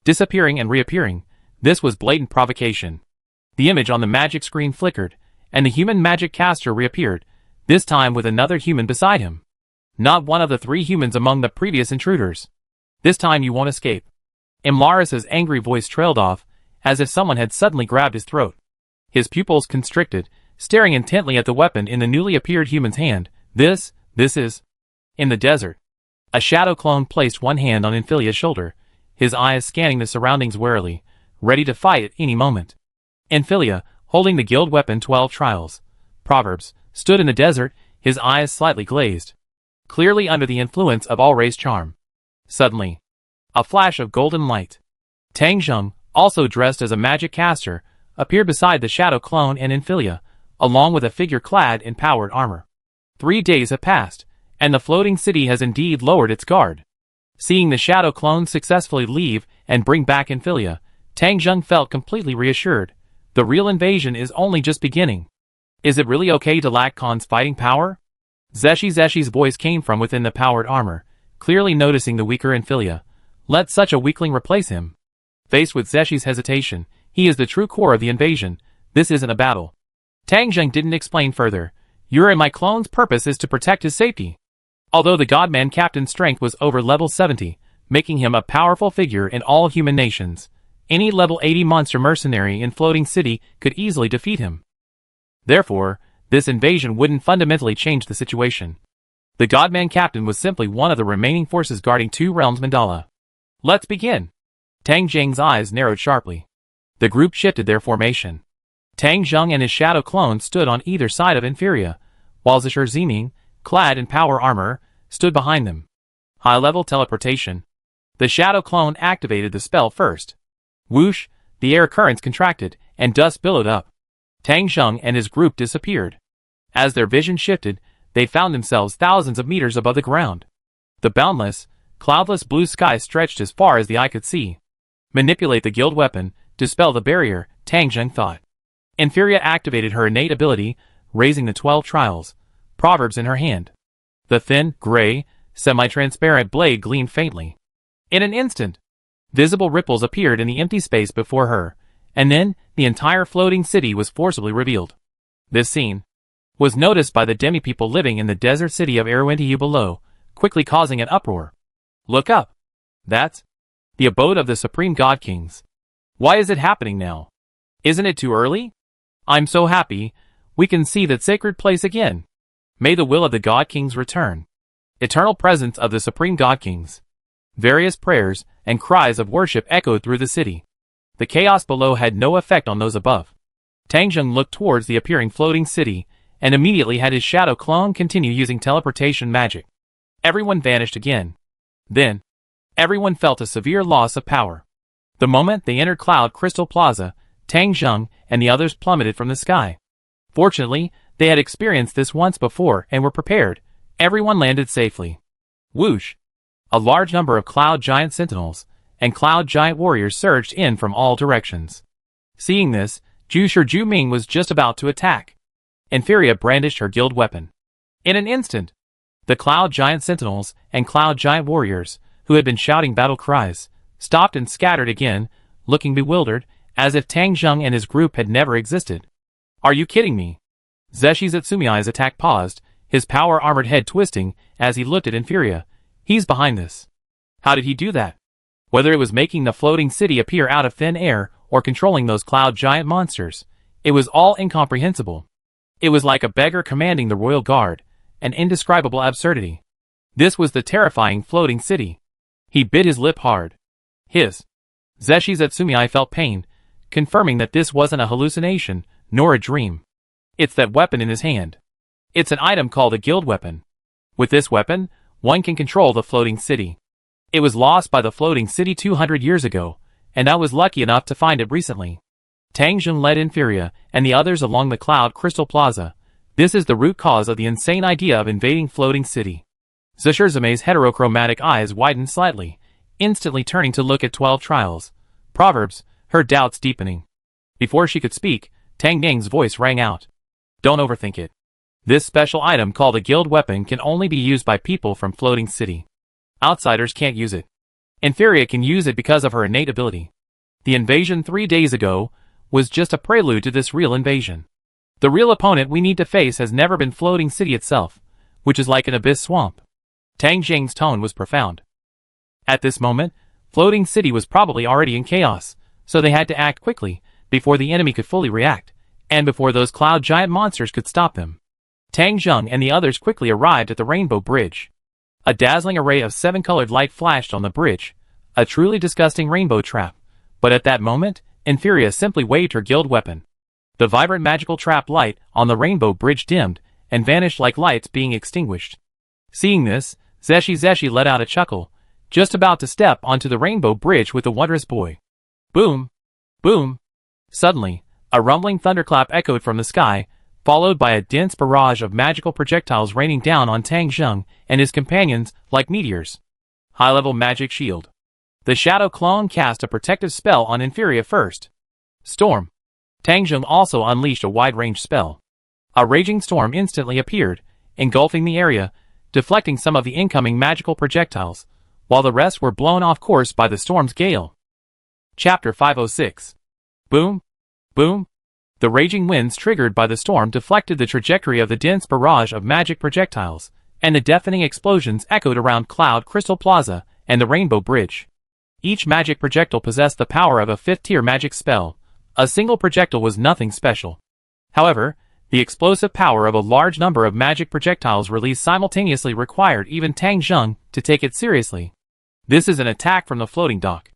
Disappearing and reappearing. This was blatant provocation. The image on the magic screen flickered, and the human magic caster reappeared, this time with another human beside him. Not one of the 3 humans among the previous intruders. This time you won't escape. Imrales' angry voice trailed off, as if someone had suddenly grabbed his throat. His pupils constricted, staring intently at the weapon in the newly appeared human's hand. This is... In the desert. A shadow clone placed one hand on Infilia's shoulder, his eyes scanning the surroundings warily, ready to fight at any moment. Infilia, holding the guild weapon 12 Trials, Proverbs, stood in the desert, his eyes slightly glazed. Clearly under the influence of All-Race charm. Suddenly, a flash of golden light. Tang Zheng, also dressed as a magic caster, appeared beside the shadow clone and Infilia, along with a figure clad in powered armor. 3 days have passed, and the floating city has indeed lowered its guard. Seeing the shadow clone successfully leave and bring back Infilia, Tang Zheng felt completely reassured. The real invasion is only just beginning. Is it really okay to lack Khan's fighting power? Zeshi's voice came from within the powered armor, clearly noticing the weaker Infilia. Let such a weakling replace him. Faced with Zeshi's hesitation, he is the true core of the invasion. This isn't a battle. Tang Zheng didn't explain further. Your and my clone's purpose is to protect his safety. Although the Godman Captain's strength was over level 70, making him a powerful figure in all human nations, any level 80 monster mercenary in Floating City could easily defeat him. Therefore, this invasion wouldn't fundamentally change the situation. The Godman Captain was simply one of the remaining forces guarding 2 realms mandala. Let's begin. Tang Zheng's eyes narrowed sharply. The group shifted their formation. Tang Zheng and his shadow clone stood on either side of Infilia, while Zeshur Ziming, clad in power armor, stood behind them. High-level teleportation. The shadow clone activated the spell first. Whoosh, the air currents contracted, and dust billowed up. Tang Zheng and his group disappeared. As their vision shifted, they found themselves thousands of meters above the ground. The boundless, cloudless blue sky stretched as far as the eye could see. Manipulate the guild weapon, dispel the barrier, Tang Zheng thought. Infilia activated her innate ability, raising the 12 Trials, Proverbs in her hand. The thin, gray, semi-transparent blade gleamed faintly. In an instant, visible ripples appeared in the empty space before her, and then the entire floating city was forcibly revealed. This scene was noticed by the demi-people living in the desert city of Erwintiu below, quickly causing an uproar. Look up. That's the abode of the Supreme God Kings. Why is it happening now? Isn't it too early? I'm so happy, we can see that sacred place again. May the will of the God Kings return. Eternal presence of the Supreme God Kings. Various prayers and cries of worship echoed through the city. The chaos below had no effect on those above. Tang Zheng looked towards the appearing floating city, and immediately had his shadow clone continue using teleportation magic. Everyone vanished again. Then, everyone felt a severe loss of power. The moment they entered Cloud Crystal Plaza, Tang Zheng and the others plummeted from the sky. Fortunately, they had experienced this once before and were prepared. Everyone landed safely. Whoosh! A large number of Cloud Giant Sentinels and Cloud Giant Warriors surged in from all directions. Seeing this, Zeshur Ziming was just about to attack. Infilia brandished her guild weapon. In an instant, the Cloud Giant Sentinels and Cloud Giant Warriors, who had been shouting battle cries, stopped and scattered again, looking bewildered, as if Tang Zheng and his group had never existed. Are you kidding me? Zeshi Zatsumi's attack paused, his power-armored head twisting as he looked at Infilia. He's behind this. How did he do that? Whether it was making the floating city appear out of thin air or controlling those cloud giant monsters, it was all incomprehensible. It was like a beggar commanding the royal guard, an indescribable absurdity. This was the terrifying floating city. He bit his lip hard. Zeshi Zatsumi felt pain, confirming that this wasn't a hallucination, nor a dream. It's that weapon in his hand. It's an item called a guild weapon. With this weapon, one can control the floating city. It was lost by the floating city 200 years ago, and I was lucky enough to find it recently. Tang Jung led Inferia and the others along the Cloud Crystal Plaza. This is the root cause of the insane idea of invading floating city. Zashirzame's heterochromatic eyes widened slightly, instantly turning to look at 12 trials. Proverbs, her doubts deepening. Before she could speak, Tang Ning's voice rang out. Don't overthink it. This special item called a guild weapon can only be used by people from floating city. Outsiders can't use it. Inferia can use it because of her innate ability. The invasion 3 days ago was just a prelude to this real invasion. The real opponent we need to face has never been floating city itself, which is like an abyss swamp. Tang Jing's tone was profound. At this moment, floating city was probably already in chaos, so they had to act quickly, before the enemy could fully react, and before those cloud giant monsters could stop them. Tang Jung and the others quickly arrived at the Rainbow Bridge. A dazzling array of 7-colored light flashed on the bridge, a truly disgusting rainbow trap, but at that moment, Inferia simply waved her guild weapon. The vibrant magical trap light on the Rainbow Bridge dimmed, and vanished like lights being extinguished. Seeing this, Zeshi let out a chuckle, just about to step onto the Rainbow Bridge with the wondrous boy. Boom! Boom! Suddenly, a rumbling thunderclap echoed from the sky, followed by a dense barrage of magical projectiles raining down on Tang Jung and his companions like meteors. High-level magic shield. The shadow clone cast a protective spell on Inferia first. Storm. Tang Jung also unleashed a wide-range spell. A raging storm instantly appeared, engulfing the area, deflecting some of the incoming magical projectiles, while the rest were blown off course by the storm's gale. Chapter 506. Boom! Boom! The raging winds triggered by the storm deflected the trajectory of the dense barrage of magic projectiles, and the deafening explosions echoed around Cloud Crystal Plaza and the Rainbow Bridge. Each magic projectile possessed the power of a 5th-tier magic spell. A single projectile was nothing special. However, the explosive power of a large number of magic projectiles released simultaneously required even Tang Jung to take it seriously. This is an attack from the floating dock.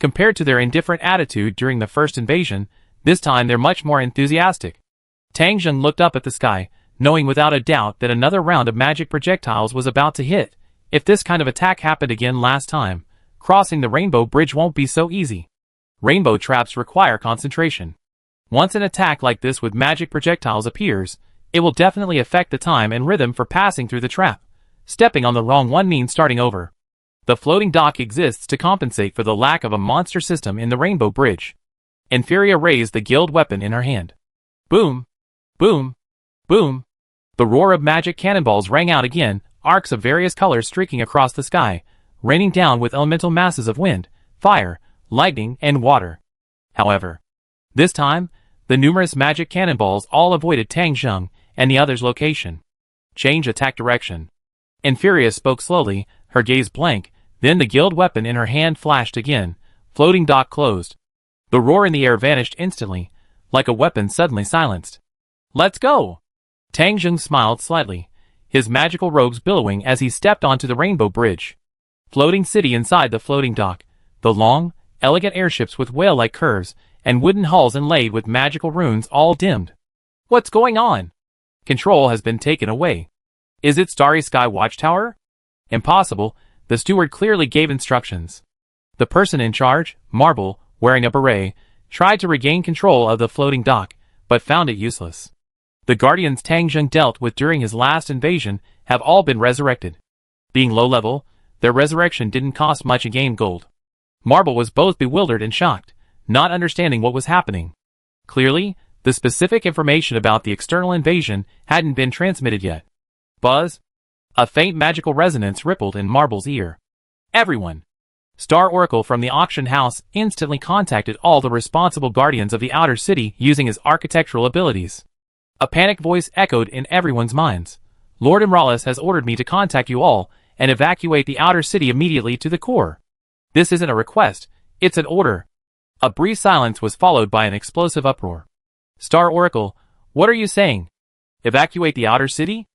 Compared to their indifferent attitude during the first invasion, this time they're much more enthusiastic. Tang Jung looked up at the sky, knowing without a doubt that another round of magic projectiles was about to hit. If this kind of attack happened again last time, crossing the Rainbow Bridge won't be so easy. Rainbow traps require concentration. Once an attack like this with magic projectiles appears, it will definitely affect the time and rhythm for passing through the trap. Stepping on the wrong one means starting over. The floating dock exists to compensate for the lack of a monster system in the Rainbow Bridge. Inferia raised the guild weapon in her hand. Boom! Boom! Boom! The roar of magic cannonballs rang out again, arcs of various colors streaking across the sky, raining down with elemental masses of wind, fire, lightning, and water. However, this time, the numerous magic cannonballs all avoided Tang Jung and the others' location. Change attack direction. Inferia spoke slowly, her gaze blank, then the guild weapon in her hand flashed again. Floating dock closed. The roar in the air vanished instantly, like a weapon suddenly silenced. Let's go! Tang Jung smiled slightly, his magical robes billowing as he stepped onto the Rainbow Bridge. Floating city inside the floating dock, the long, elegant airships with whale-like curves, and wooden hulls inlaid with magical runes all dimmed. What's going on? Control has been taken away. Is it Starry Sky Watchtower? Impossible, the steward clearly gave instructions. The person in charge, Marble, wearing a beret, tried to regain control of the floating dock, but found it useless. The guardians Tang Jung dealt with during his last invasion have all been resurrected. Being low-level, their resurrection didn't cost much in-game gold. Marble was both bewildered and shocked, not understanding what was happening. Clearly, the specific information about the external invasion hadn't been transmitted yet. Buzz? A faint magical resonance rippled in Marble's ear. Everyone! Star Oracle from the auction house instantly contacted all the responsible guardians of the outer city using his architectural abilities. A panicked voice echoed in everyone's minds. Lord Imralis has ordered me to contact you all and evacuate the outer city immediately to the core. This isn't a request, it's an order. A brief silence was followed by an explosive uproar. Star Oracle, what are you saying? Evacuate the outer city?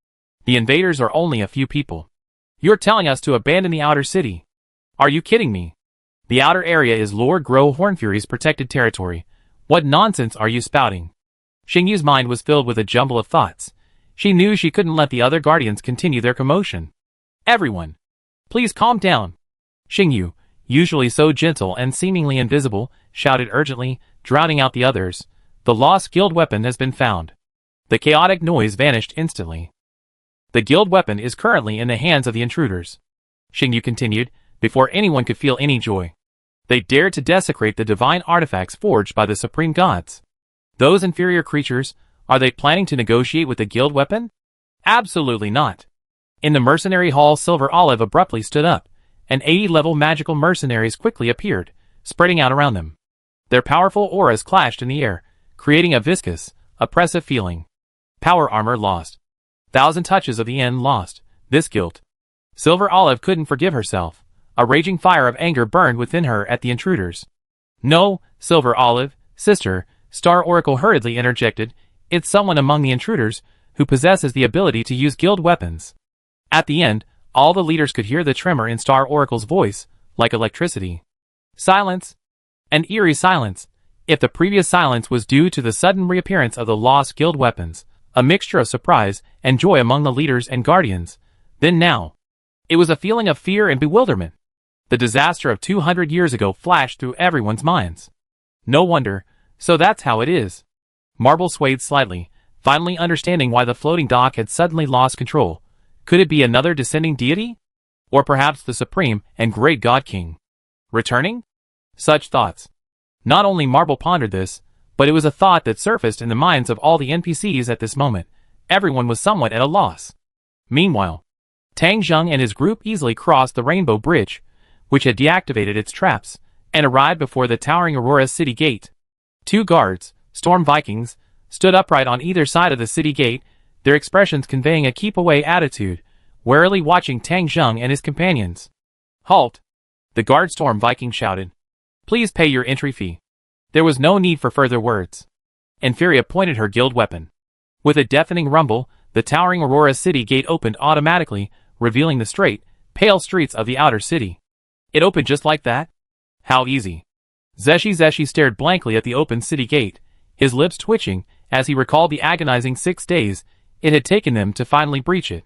The invaders are only a few people. You're telling us to abandon the outer city. Are you kidding me? The outer area is Lord Gro Hornfury's protected territory. What nonsense are you spouting? Xingyu's mind was filled with a jumble of thoughts. She knew she couldn't let the other guardians continue their commotion. Everyone, please calm down. Xingyu, usually so gentle and seemingly invisible, shouted urgently, drowning out the others. The lost guild weapon has been found. The chaotic noise vanished instantly. The guild weapon is currently in the hands of the intruders. Xingyu continued, before anyone could feel any joy. They dared to desecrate the divine artifacts forged by the supreme gods. Those inferior creatures, are they planning to negotiate with the guild weapon? Absolutely not. In the mercenary hall, Silver Olive abruptly stood up, and 80-level magical mercenaries quickly appeared, spreading out around them. Their powerful auras clashed in the air, creating a viscous, oppressive feeling. Power armor lost. 1,000 touches of the end lost. This guilt. Silver Olive couldn't forgive herself. A raging fire of anger burned within her at the intruders. No, Silver Olive, sister, Star Oracle hurriedly interjected, it's someone among the intruders who possesses the ability to use guild weapons. At the end, all the leaders could hear the tremor in Star Oracle's voice, like electricity. Silence. An eerie silence. If the previous silence was due to the sudden reappearance of the lost guild weapons, a mixture of surprise and joy among the leaders and guardians, then now, it was a feeling of fear and bewilderment. The disaster of 200 years ago flashed through everyone's minds. No wonder, so that's how it is. Marble swayed slightly, finally understanding why the floating dock had suddenly lost control. Could it be another descending deity? Or perhaps the supreme and great God King? Returning? Such thoughts. Not only Marble pondered this, but it was a thought that surfaced in the minds of all the NPCs at this moment. Everyone was somewhat at a loss. Meanwhile, Tang Zheng and his group easily crossed the Rainbow Bridge, which had deactivated its traps, and arrived before the towering Aurora City Gate. 2 guards, Storm Vikings, stood upright on either side of the city gate, their expressions conveying a keep-away attitude, warily watching Tang Zheng and his companions. Halt! The guard Storm Viking shouted. Please pay your entry fee. There was no need for further words. Inferia pointed her guild weapon. With a deafening rumble, the towering Aurora City Gate opened automatically, revealing the straight, pale streets of the outer city. It opened just like that? How easy. Zeshi stared blankly at the open city gate, his lips twitching as he recalled the agonizing 6 days it had taken them to finally breach it.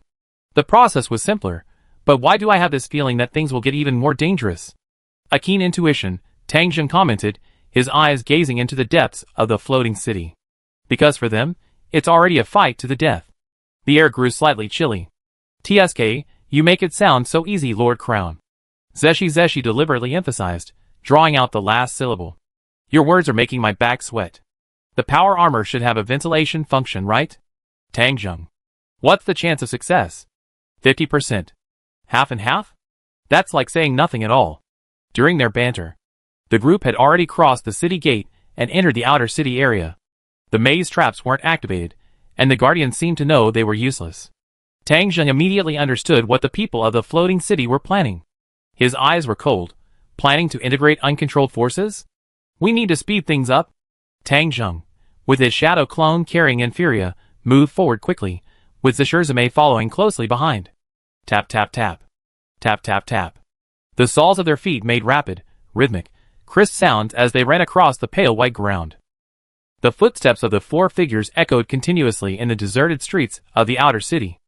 The process was simpler, but why do I have this feeling that things will get even more dangerous? A keen intuition, Tang Zheng commented, his eyes gazing into the depths of the floating city. Because for them, it's already a fight to the death. The air grew slightly chilly. TSK, you make it sound so easy, Lord Crown. Zeshi deliberately emphasized, drawing out the last syllable. Your words are making my back sweat. The power armor should have a ventilation function, right? Tang Zheng. What's the chance of success? 50%. Half and half? That's like saying nothing at all. During their banter, the group had already crossed the city gate and entered the outer city area. The maze traps weren't activated, and the guardians seemed to know they were useless. Tang Zheng immediately understood what the people of the floating city were planning. His eyes were cold. Planning to integrate uncontrolled forces? We need to speed things up. Tang Zheng, with his shadow clone carrying Inferia, moved forward quickly, with Zeshurzume following closely behind. Tap tap tap. Tap tap tap. The soles of their feet made rapid, rhythmic, crisp sounds as they ran across the pale white ground. The footsteps of the 4 figures echoed continuously in the deserted streets of the outer city.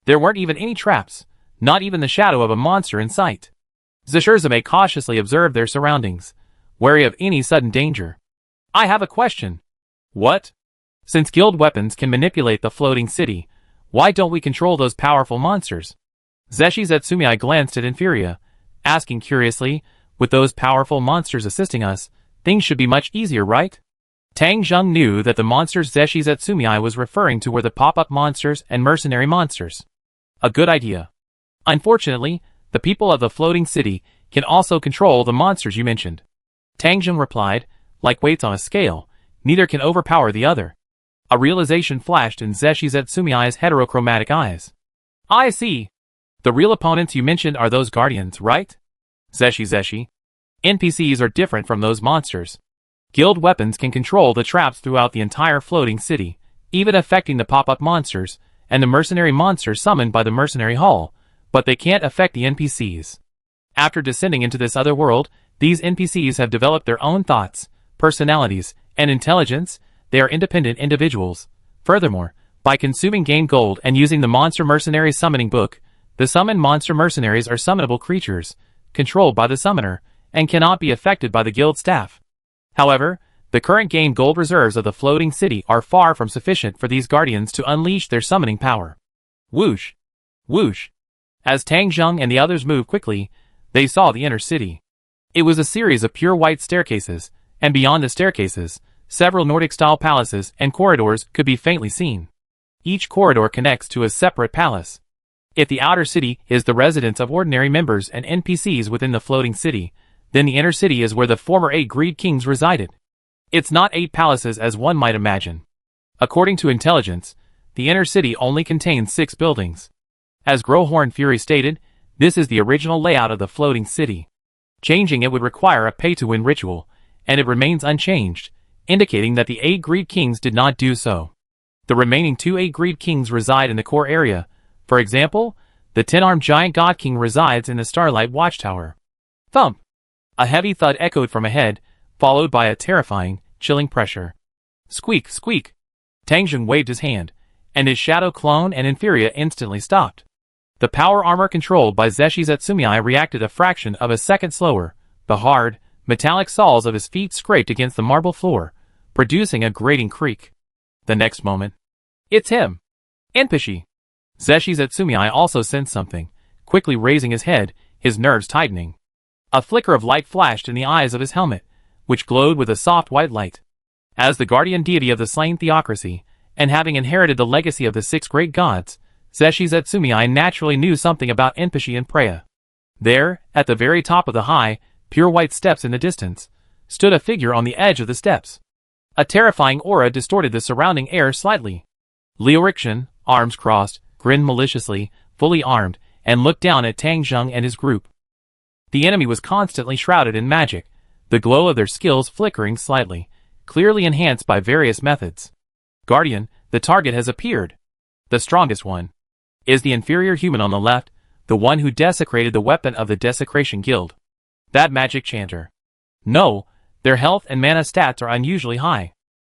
There weren't even any traps, not even the shadow of a monster in sight. Zeshurzume cautiously observed their surroundings, wary of any sudden danger. I have a question. What? Since guild weapons can manipulate the floating city, why don't we control those powerful monsters? Zeshi Zetsumei glanced at Inferia, asking curiously, with those powerful monsters assisting us, things should be much easier, right? Tang Zheng knew that the monsters Zeshi Zetsumei was referring to were the pop-up monsters and mercenary monsters. A good idea. Unfortunately, the people of the floating city can also control the monsters you mentioned. Tang Zheng replied, like weights on a scale, neither can overpower the other. A realization flashed in Zeshi Zetsumei's heterochromatic eyes. I see. The real opponents you mentioned are those guardians, right? Zeshi. NPCs are different from those monsters. Guild weapons can control the traps throughout the entire floating city, even affecting the pop-up monsters and the mercenary monsters summoned by the mercenary hall, but they can't affect the NPCs. After descending into this other world, these NPCs have developed their own thoughts, personalities, and intelligence. They are independent individuals. Furthermore, by consuming game gold and using the Monster Mercenary Summoning Book, The summoned monster mercenaries are summonable creatures, controlled by the summoner, and cannot be affected by the guild staff. However, the current game gold reserves of the floating city are far from sufficient for these guardians to unleash their summoning power. Whoosh! Whoosh! As Tang Zheng and the others moved quickly, they saw the inner city. It was a series of pure white staircases, and beyond the staircases, several Nordic-style palaces and corridors could be faintly seen. Each corridor connects to a separate palace. If the outer city is the residence of ordinary members and NPCs within the floating city, then the inner city is where the former 8 greed kings resided. It's not 8 palaces as one might imagine. According to intelligence, the inner city only contains 6 buildings. As Growhorn Fury stated, this is the original layout of the floating city. Changing it would require a pay-to-win ritual, and it remains unchanged, indicating that the 8 greed kings did not do so. The remaining 2 8 greed kings reside in the core area. For example, the 10-armed giant god king resides in the Starlight Watchtower. Thump! A heavy thud echoed from ahead, followed by a terrifying, chilling pressure. Squeak, squeak! Tang Zheng waved his hand, and his shadow clone and Inferior instantly stopped. The power armor controlled by Zeshi Zetsumei reacted a fraction of a second slower. The hard, metallic soles of his feet scraped against the marble floor, producing a grating creak. The next moment, it's him! Enpishi! Zeshi Zetsumei also sensed something, quickly raising his head, his nerves tightening. A flicker of light flashed in the eyes of his helmet, which glowed with a soft white light. As the guardian deity of the slain theocracy, and having inherited the legacy of the 6 great gods, Zeshi Zetsumei naturally knew something about Enpishi and Preya. There, at the very top of the high, pure white steps in the distance, stood a figure on the edge of the steps. A terrifying aura distorted the surrounding air slightly. Liu Rikshan, arms crossed, grinned maliciously, fully armed, and looked down at Tang Zheng and his group. The enemy was constantly shrouded in magic, the glow of their skills flickering slightly, clearly enhanced by various methods. Guardian, the target has appeared. The strongest one is the inferior human on the left, the one who desecrated the weapon of the Desecration Guild. That magic chanter. No, their health and mana stats are unusually high.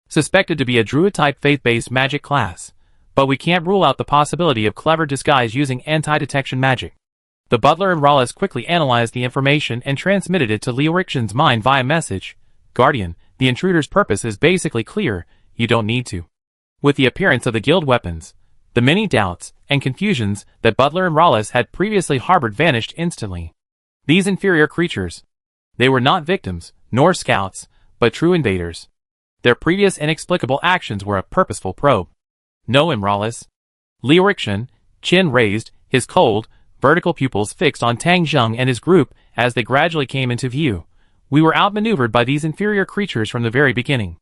Suspected to be a druid-type faith-based magic class, but we can't rule out the possibility of clever disguise using anti-detection magic. The butler and Rawless quickly analyzed the information and transmitted it to Liu Rikshan's mind via message. Guardian, the intruder's purpose is basically clear, you don't need to. With the appearance of the guild weapons, the many doubts and confusions that Butler and Rawless had previously harbored vanished instantly. These inferior creatures. They were not victims, nor scouts, but true invaders. Their previous inexplicable actions were a purposeful probe. No, Rawless. Liu Rikshan, chin raised, his cold, vertical pupils fixed on Tang Zheng and his group as they gradually came into view. We were outmaneuvered by these inferior creatures from the very beginning.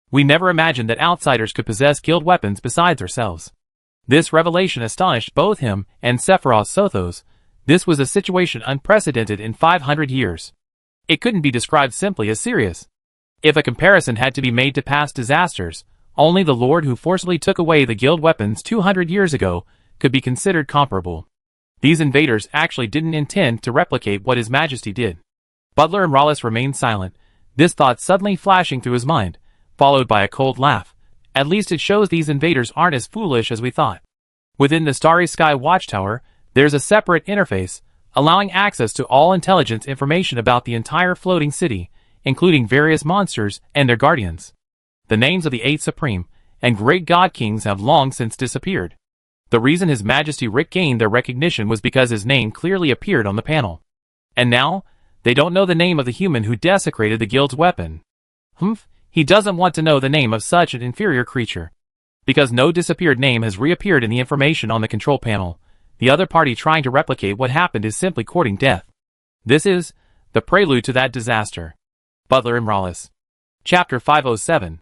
We never imagined that outsiders could possess guild weapons besides ourselves. This revelation astonished both him and Sephiroth Sothos. This was a situation unprecedented in 500 years. It couldn't be described simply as serious. If a comparison had to be made to past disasters, only the Lord who forcibly took away the guild weapons 200 years ago could be considered comparable. These invaders actually didn't intend to replicate what His Majesty did. Butler and Rawless remained silent, this thought suddenly flashing through his mind, followed by a cold laugh. At least it shows these invaders aren't as foolish as we thought. Within the Starry Sky Watchtower, there's a separate interface, allowing access to all intelligence information about the entire floating city, including various monsters and their guardians. The names of the 8 Supreme and Great God Kings have long since disappeared. The reason His Majesty Rick gained their recognition was because his name clearly appeared on the panel. And now, they don't know the name of the human who desecrated the guild's weapon. He doesn't want to know the name of such an inferior creature. Because no disappeared name has reappeared in the information on the control panel, the other party trying to replicate what happened is simply courting death. This is the prelude to that disaster. Butler and Rawless. Chapter 507.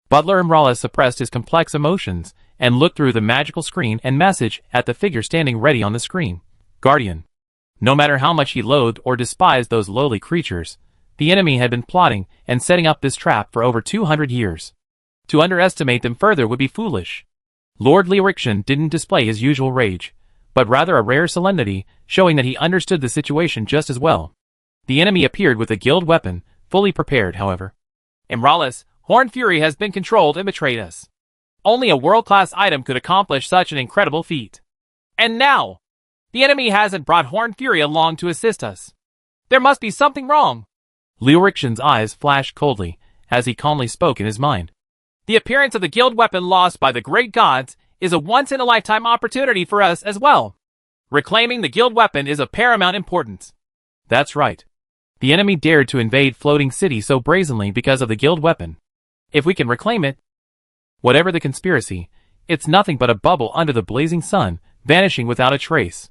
Butler and Rawless suppressed his complex emotions and looked through the magical screen and message at the figure standing ready on the screen. Guardian. No matter how much he loathed or despised those lowly creatures, the enemy had been plotting and setting up this trap for over 200 years. To underestimate them further would be foolish. Lord Liu Rikshan didn't display his usual rage, but rather a rare solemnity, showing that he understood the situation just as well. The enemy appeared with a guild weapon, fully prepared, however. Rawless, Horn Fury has been controlled and betrayed us. Only a world-class item could accomplish such an incredible feat. And now, The enemy hasn't brought Horned Fury along to assist us. There must be something wrong. Liu-Rixin's eyes flashed coldly, as he calmly spoke in his mind. The appearance of the guild weapon lost by the great gods is a once-in-a-lifetime opportunity for us as well. Reclaiming the guild weapon is of paramount importance. That's right. The enemy dared to invade Floating City so brazenly because of the guild weapon. If we can reclaim it, whatever the conspiracy, it's nothing but a bubble under the blazing sun, vanishing without a trace.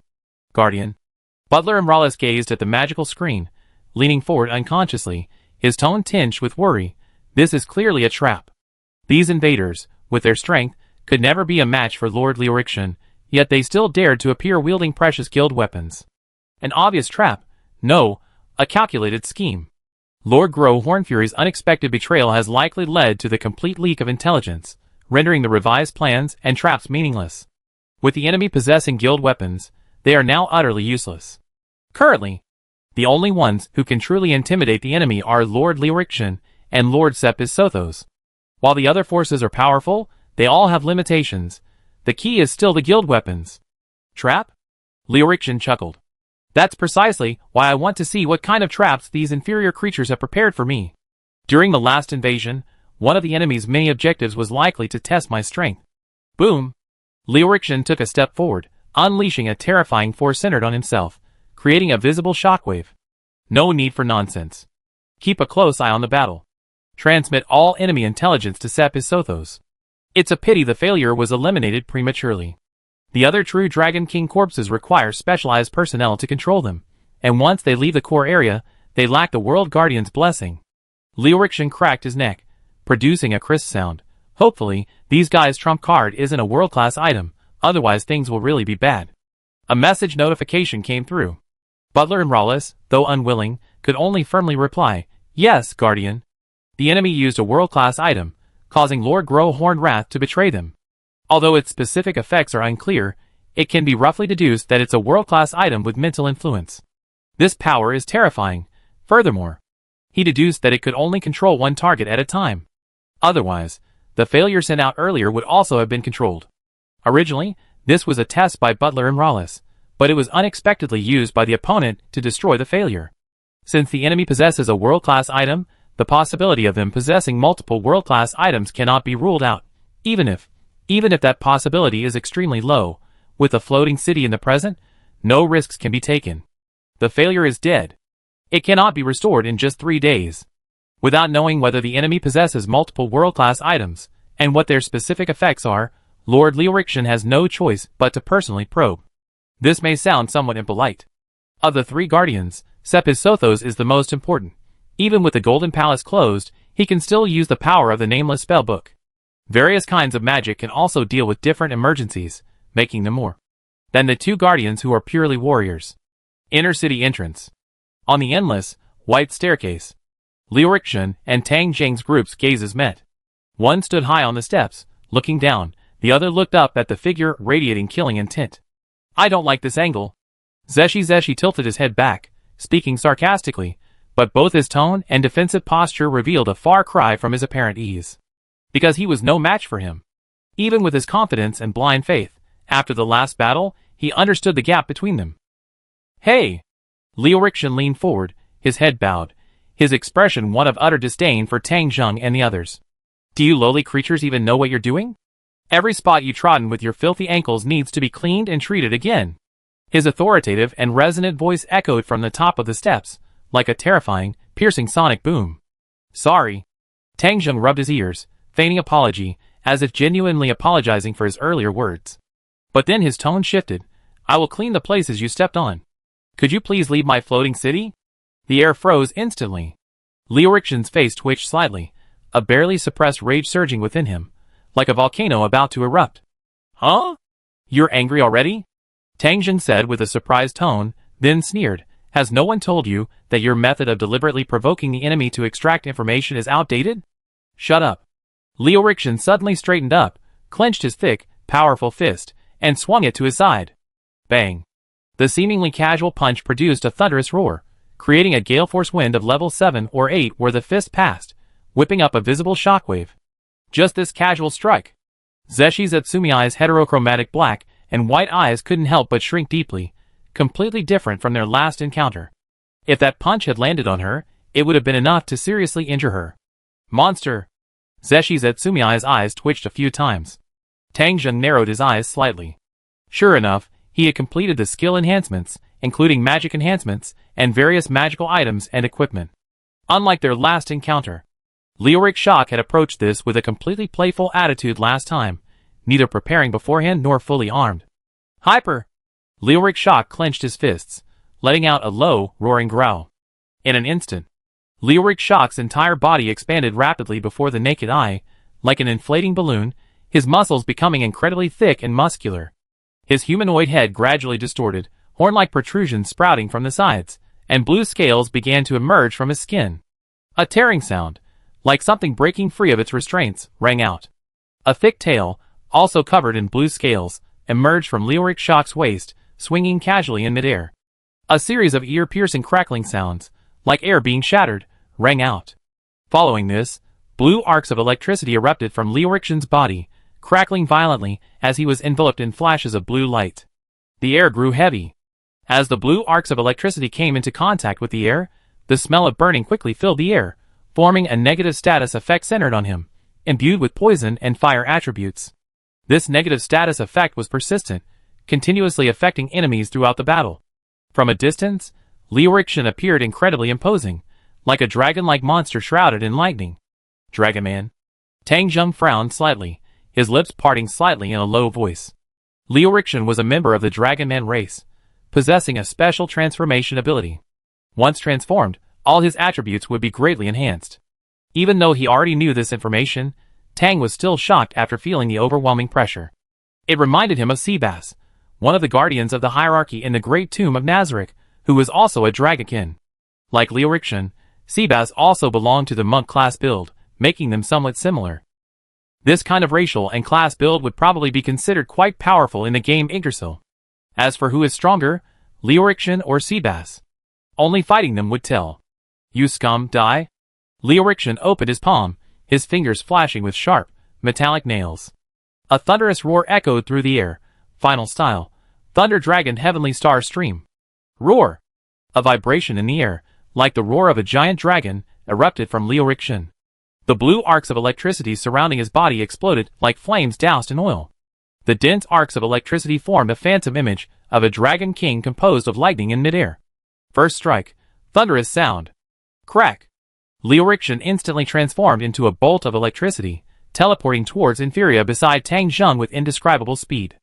Guardian. Butler Imrales gazed at the magical screen, leaning forward unconsciously, his tone tinged with worry. This is clearly a trap. These invaders, with their strength, could never be a match for Lord Liu-Rixin, yet they still dared to appear wielding precious guild weapons. An obvious trap? No, a calculated scheme. Lord Grow Hornfury's unexpected betrayal has likely led to the complete leak of intelligence, rendering the revised plans and traps meaningless. With the enemy possessing guild weapons, they are now utterly useless. Currently, the only ones who can truly intimidate the enemy are Lord Liu-Rixin and Lord Sepisothos. While the other forces are powerful, they all have limitations. The key is still the guild weapons. Trap? Liu-Rixin chuckled. That's precisely why I want to see what kind of traps these inferior creatures have prepared for me. During the last invasion, one of the enemy's many objectives was likely to test my strength. Boom! Liu-Rixin took a step forward, unleashing a terrifying force centered on himself, creating a visible shockwave. No need for nonsense. Keep a close eye on the battle. Transmit all enemy intelligence to Sepisothos. It's a pity the failure was eliminated prematurely. The other true Dragon King corpses require specialized personnel to control them, and once they leave the core area, they lack the World Guardian's blessing. Liu-Rixin cracked his neck, producing a crisp sound. Hopefully, these guys' trump card isn't a world-class item, otherwise things will really be bad. A message notification came through. Butler Imrales, though unwilling, could only firmly reply, "Yes, Guardian." The enemy used a world-class item, causing Lord Grow Horned Wrath to betray them. Although its specific effects are unclear, it can be roughly deduced that it's a world-class item with mental influence. This power is terrifying. Furthermore, he deduced that it could only control one target at a time. Otherwise, the failure sent out earlier would also have been controlled. Originally, this was a test by Butler Imrales, but it was unexpectedly used by the opponent to destroy the failure. Since the enemy possesses a world-class item, the possibility of them possessing multiple world-class items cannot be ruled out, even if that possibility is extremely low. With a floating city in the present, no risks can be taken. The failure is dead. It cannot be restored in just 3 days. Without knowing whether the enemy possesses multiple world-class items, and what their specific effects are, Lord Liu-Rixin has no choice but to personally probe. This may sound somewhat impolite. Of the 3 guardians, Sepisothos is the most important. Even with the Golden Palace closed, he can still use the power of the Nameless Spellbook. Various kinds of magic can also deal with different emergencies, making them more than the 2 guardians who are purely warriors. Inner city entrance. On the endless, white staircase, Liu-Rixin and Tang Zheng's groups' gazes met. One stood high on the steps, looking down, the other looked up at the figure radiating killing intent. I don't like this angle. Zeshi tilted his head back, speaking sarcastically, but both his tone and defensive posture revealed a far cry from his apparent ease. Because he was no match for him. Even with his confidence and blind faith, after the last battle, he understood the gap between them. Hey! Liu-Rixin leaned forward, his head bowed, his expression one of utter disdain for Tang Zheng and the others. Do you lowly creatures even know what you're doing? Every spot you trodden with your filthy ankles needs to be cleaned and treated again. His authoritative and resonant voice echoed from the top of the steps, like a terrifying, piercing sonic boom. Sorry. Tang Zheng rubbed his ears, feigning apology, as if genuinely apologizing for his earlier words. But then his tone shifted. I will clean the places you stepped on. Could you please leave my floating city? The air froze instantly. Liu-Rixin's face twitched slightly, a barely suppressed rage surging within him, like a volcano about to erupt. Huh? You're angry already? Tang Zheng said with a surprised tone, then sneered. Has no one told you that your method of deliberately provoking the enemy to extract information is outdated? Shut up. Liu-Rixin suddenly straightened up, clenched his thick, powerful fist, and swung it to his side. Bang. The seemingly casual punch produced a thunderous roar, creating a gale force wind of level 7 or 8 where the fist passed, whipping up a visible shockwave. Just this casual strike. Zeshi Zetsumiai's heterochromatic black and white eyes couldn't help but shrink deeply, completely different from their last encounter. If that punch had landed on her, it would have been enough to seriously injure her. Monster! Zeshi Zetsumiya's eyes twitched a few times. Tang Zheng narrowed his eyes slightly. Sure enough, he had completed the skill enhancements, including magic enhancements, and various magical items and equipment. Unlike their last encounter, Leoric Shock had approached this with a completely playful attitude last time, neither preparing beforehand nor fully armed. Hyper! Leoric Shock clenched his fists, letting out a low, roaring growl. In an instant, Leoric Shock's entire body expanded rapidly before the naked eye, like an inflating balloon, his muscles becoming incredibly thick and muscular. His humanoid head gradually distorted, horn-like protrusions sprouting from the sides, and blue scales began to emerge from his skin. A tearing sound, like something breaking free of its restraints, rang out. A thick tail, also covered in blue scales, emerged from Leoric Shock's waist, swinging casually in midair. A series of ear-piercing crackling sounds, like air being shattered, rang out. Following this, blue arcs of electricity erupted from Leoric's body, crackling violently as he was enveloped in flashes of blue light. The air grew heavy. As the blue arcs of electricity came into contact with the air, the smell of burning quickly filled the air, forming a negative status effect centered on him, imbued with poison and fire attributes. This negative status effect was persistent, continuously affecting enemies throughout the battle. From a distance, Leoric appeared incredibly imposing, like a dragon-like monster shrouded in lightning. Dragon Man. Tang Zheng frowned slightly, his lips parting slightly in a low voice. Leoric was a member of the Dragon Man race, possessing a special transformation ability. Once transformed, all his attributes would be greatly enhanced. Even though he already knew this information, Tang was still shocked after feeling the overwhelming pressure. It reminded him of Seabass, one of the guardians of the hierarchy in the Great Tomb of Nazarick, who was also a Dragakin. Like Leoric, Seabass also belonged to the monk class build, making them somewhat similar. This kind of racial and class build would probably be considered quite powerful in the game Yggdrasil. As for who is stronger, Leoric or Seabass, only fighting them would tell. You scum, die? Leoric opened his palm, his fingers flashing with sharp, metallic nails. A thunderous roar echoed through the air, final style, Thunder Dragon Heavenly Star Stream. Roar! A vibration in the air, like the roar of a giant dragon, erupted from Leoric. The blue arcs of electricity surrounding his body exploded like flames doused in oil. The dense arcs of electricity formed a phantom image of a dragon king composed of lightning in midair. First strike, thunderous sound. Crack! Leoric instantly transformed into a bolt of electricity, teleporting towards Inferia beside Tang Zheng with indescribable speed.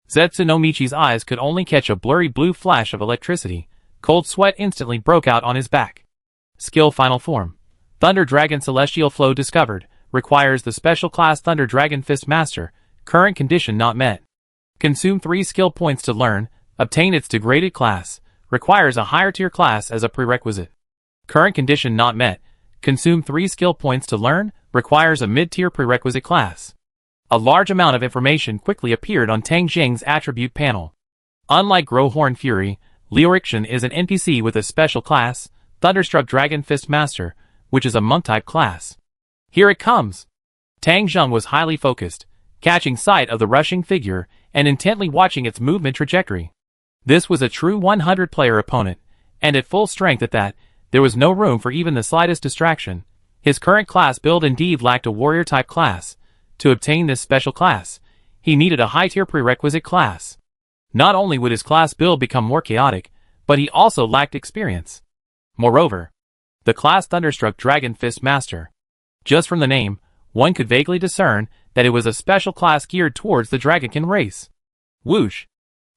Zetsunomichi's eyes could only catch a blurry blue flash of electricity. Cold sweat instantly broke out on his back. Skill Final Form. Thunder Dragon Celestial Flow discovered. Requires the special class Thunder Dragon Fist Master. Current condition not met. Consume 3 skill points to learn. Obtain its degraded class. Requires a higher tier class as a prerequisite. Current condition not met. Consume 3 skill points to learn. Requires a mid-tier prerequisite class. A large amount of information quickly appeared on Tang Zheng's attribute panel. Unlike Growhorn Fury, Leoric is an NPC with a special class, Thunderstruck Dragon Fist Master, which is a monk-type class. Here it comes! Tang Zheng was highly focused, catching sight of the rushing figure and intently watching its movement trajectory. This was a true 100-player opponent, and at full strength at that, there was no room for even the slightest distraction. His current class build indeed lacked a warrior-type class. To obtain this special class, he needed a high-tier prerequisite class. Not only would his class build become more chaotic, but he also lacked experience. Moreover, the class Thunderstruck Dragon Fist Master. Just from the name, one could vaguely discern that it was a special class geared towards the Dragonkin race. Whoosh!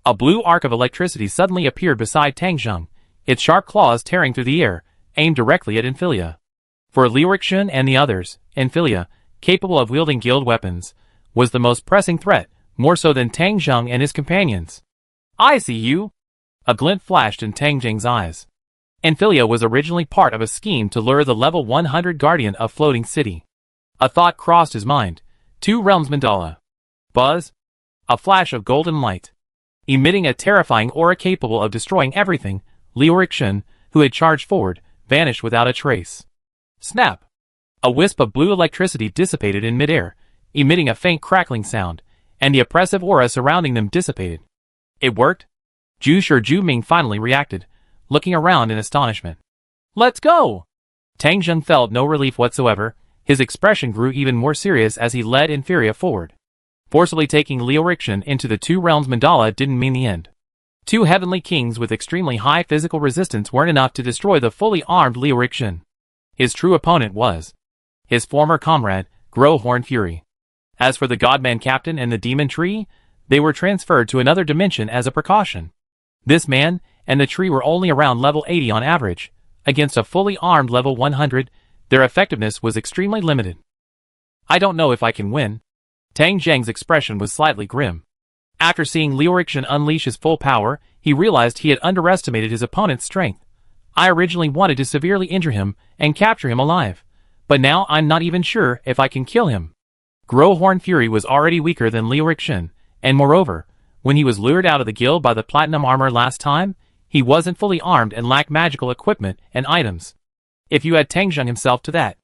A blue arc of electricity suddenly appeared beside Tang Zheng, its sharp claws tearing through the air, aimed directly at Infilia. For Leoric and the others, Infilia, capable of wielding guild weapons, was the most pressing threat, more so than Tang Zheng and his companions. I see you! A glint flashed in Tang Zheng's eyes. Infilia was originally part of a scheme to lure the level 100 guardian of Floating City. A thought crossed his mind. 2 realms mandala. Buzz. A flash of golden light. Emitting a terrifying aura capable of destroying everything, Leoric, who had charged forward, vanished without a trace. Snap! A wisp of blue electricity dissipated in midair, emitting a faint crackling sound, and the oppressive aura surrounding them dissipated. It worked? Zhu Ming finally reacted, looking around in astonishment. Let's go! Tang Zheng felt no relief whatsoever. His expression grew even more serious as he led Inferia forward. Forcibly taking Liu Rixin into the Two Realms mandala didn't mean the end. Two heavenly kings with extremely high physical resistance weren't enough to destroy the fully armed Liu Rixin. His true opponent was his former comrade, Horn Fury. As for the Godman Captain and the Demon Tree, they were transferred to another dimension as a precaution. This man and the tree were only around level 80 on average. Against a fully armed level 100, their effectiveness was extremely limited. I don't know if I can win. Tang Zheng's expression was slightly grim. After seeing Liu Rixin unleash his full power, he realized he had underestimated his opponent's strength. I originally wanted to severely injure him and capture him alive, but now I'm not even sure if I can kill him. Horn Fury was already weaker than Liu Rixin, and moreover, when he was lured out of the guild by the platinum armor last time, he wasn't fully armed and lacked magical equipment and items. If you add Tang Zheng himself to that,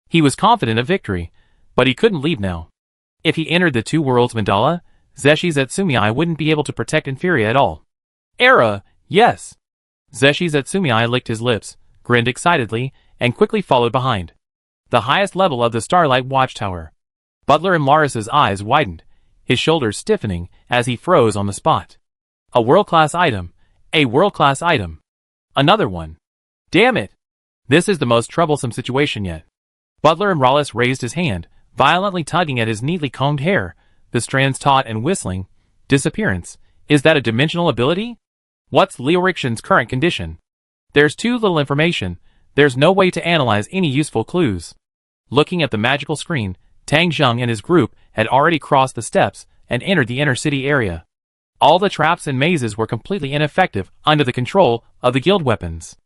he was confident of victory, but he couldn't leave now. If he entered the Two Worlds mandala, Zeshi Zetsumii wouldn't be able to protect Inferia at all. Yes. Zeshi Zetsumii licked his lips, grinned excitedly, and quickly followed behind. The highest level of the Starlight Watchtower. Butler Imlaris's eyes widened, his shoulders stiffening as he froze on the spot. A world-class item. A world-class item. Another one. Damn it! This is the most troublesome situation yet. Butler Imlaris raised his hand, violently tugging at his neatly combed hair, the strands taut and whistling. Disappearance. Is that a dimensional ability? What's Liu Rixin's current condition? There's too little information. There's no way to analyze any useful clues. Looking at the magical screen, Tang Zheng and his group had already crossed the steps and entered the inner city area. All the traps and mazes were completely ineffective under the control of the guild weapons.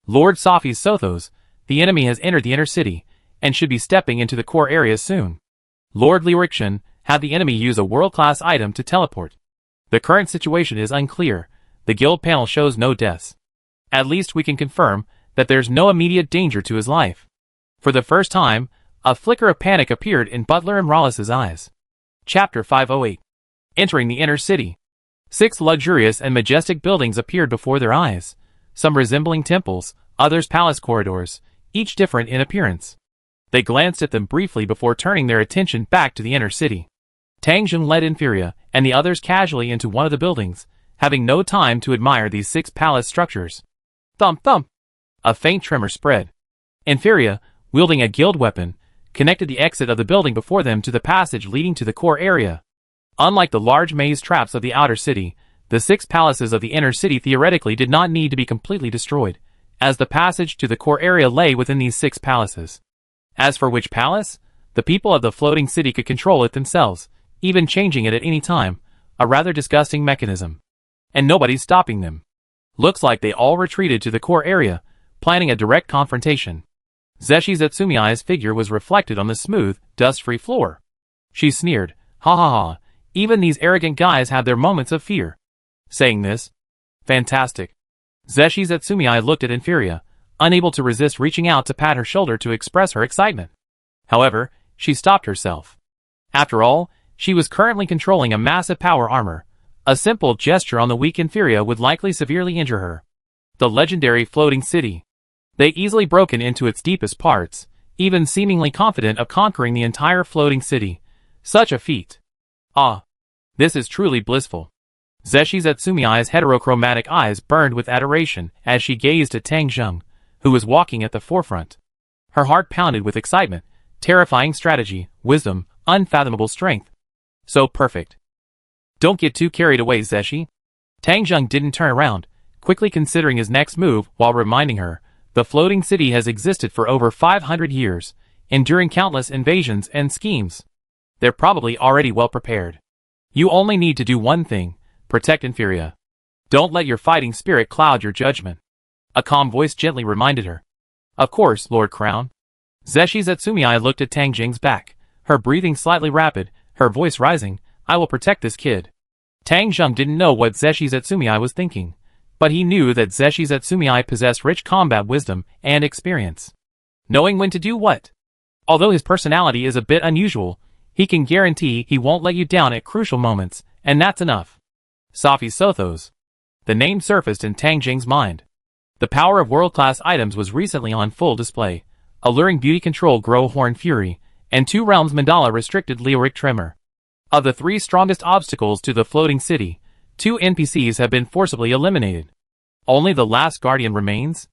Lord Safi's Sothos, the enemy has entered the inner city, and should be stepping into the core areas soon. Lord Liu Rixin had the enemy use a world-class item to teleport. The current situation is unclear. The guild panel shows no deaths. At least we can confirm that there's no immediate danger to his life. For the first time, a flicker of panic appeared in Butler Imlaris's eyes. Chapter 508. Entering the inner city. 6 luxurious and majestic buildings appeared before their eyes, some resembling temples, others palace corridors, each different in appearance. They glanced at them briefly before turning their attention back to the inner city. Tang Zheng led Inferia and the others casually into one of the buildings, having no time to admire these 6 palace structures. Thump thump! A faint tremor spread. Inferia, wielding a guild weapon, connected the exit of the building before them to the passage leading to the core area. Unlike the large maze traps of the outer city, the 6 palaces of the inner city theoretically did not need to be completely destroyed, as the passage to the core area lay within these 6 palaces. As for which palace, the people of the floating city could control it themselves, even changing it at any time, a rather disgusting mechanism. And nobody's stopping them. Looks like they all retreated to the core area, planning a direct confrontation. Zeshi Zetsumii's figure was reflected on the smooth, dust-free floor. She sneered, ha ha ha, even these arrogant guys have their moments of fear. Saying this, fantastic. Zeshi Zetsumii looked at Inferia, unable to resist reaching out to pat her shoulder to express her excitement. However, she stopped herself. After all, she was currently controlling a massive power armor. A simple gesture on the weak Inferia would likely severely injure her. The legendary floating city. They easily broken into its deepest parts, even seemingly confident of conquering the entire floating city. Such a feat. Ah, this is truly blissful. Zeshi Zetsumii's heterochromatic eyes burned with adoration as she gazed at Tang Zheng, who was walking at the forefront. Her heart pounded with excitement, terrifying strategy, wisdom, unfathomable strength. So perfect. Don't get too carried away, Zeshi. Tang Zheng didn't turn around, quickly considering his next move while reminding her, the floating city has existed for over 500 years, enduring countless invasions and schemes. They're probably already well prepared. You only need to do one thing, protect Inferia. Don't let your fighting spirit cloud your judgment. A calm voice gently reminded her. Of course, Lord Crown. Zeshi Zetsumii looked at Tang Zheng's back, her breathing slightly rapid, her voice rising. I will protect this kid. Tang Zheng didn't know what Zeshi Zetsumii was thinking, but he knew that Zeshi Zetsumii possessed rich combat wisdom and experience, knowing when to do what. Although his personality is a bit unusual, he can guarantee he won't let you down at crucial moments, and that's enough. Safi Sothos. the name surfaced in Tang Jing's mind. The power of world-class items was recently on full display. Alluring Beauty Control Grow Horn Fury, and 2 Realms Mandala Restricted Lyric Tremor. Of the 3 strongest obstacles to the floating city, 2 NPCs have been forcibly eliminated. Only the last Guardian remains.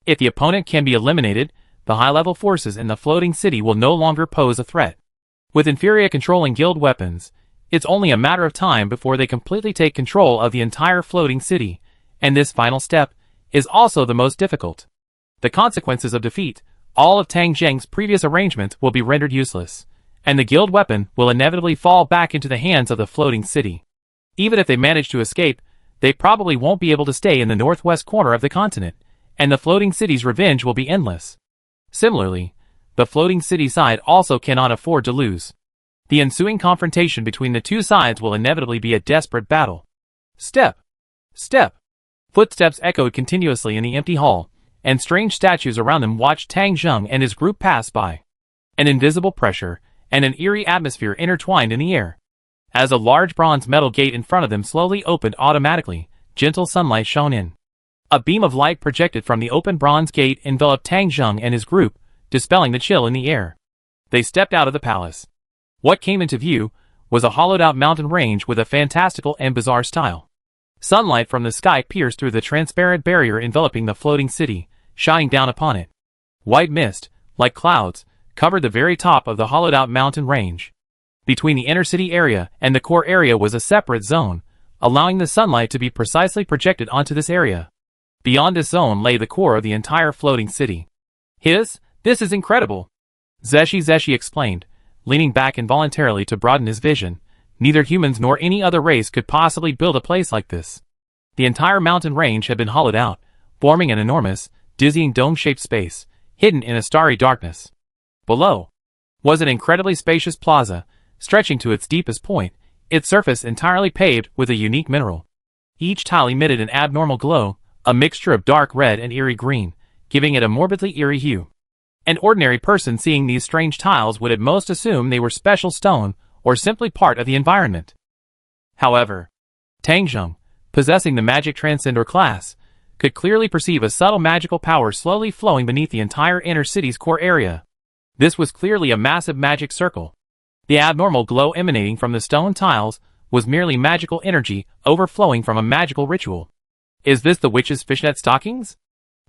If the opponent can be eliminated, the high-level forces in the floating city will no longer pose a threat. With Inferior controlling guild weapons, it's only a matter of time before they completely take control of the entire floating city, and this final step is also the most difficult. The consequences of defeat, all of Tang Jing's previous arrangements will be rendered useless, and the guild weapon will inevitably fall back into the hands of the floating city. Even if they manage to escape, they probably won't be able to stay in the northwest corner of the continent, and the floating city's revenge will be endless. Similarly, the floating city side also cannot afford to lose. The ensuing confrontation between the two sides will inevitably be a desperate battle. Step! Step! Footsteps echoed continuously in the empty hall, and strange statues around them watched Tang Jing and his group pass by. An invisible pressure and an eerie atmosphere intertwined in the air. As a large bronze metal gate in front of them slowly opened automatically, gentle sunlight shone in. A beam of light projected from the open bronze gate enveloped Tang Jing and his group, dispelling the chill in the air. They stepped out of the palace. What came into view was a hollowed-out mountain range with a fantastical and bizarre style. Sunlight from the sky pierced through the transparent barrier enveloping the floating city, shining down upon it. White mist, like clouds, covered the very top of the hollowed-out mountain range. Between the inner city area and the core area was a separate zone, allowing the sunlight to be precisely projected onto this area. Beyond this zone lay the core of the entire floating city. This is incredible, Zeshi explained, leaning back involuntarily to broaden his vision. Neither humans nor any other race could possibly build a place like this. The entire mountain range had been hollowed out, forming an enormous, dizzying dome-shaped space, hidden in a starry darkness. Below was an incredibly spacious plaza, stretching to its deepest point, its surface entirely paved with a unique mineral. Each tile emitted an abnormal glow, a mixture of dark red and eerie green, giving it a morbidly eerie hue. An ordinary person seeing these strange tiles would at most assume they were special stone, or simply part of the environment. However, Tang Jing, possessing the magic transcender class, could clearly perceive a subtle magical power slowly flowing beneath the entire inner city's core area. This was clearly a massive magic circle. The abnormal glow emanating from the stone tiles was merely magical energy overflowing from a magical ritual. Is this the witch's fishnet stockings?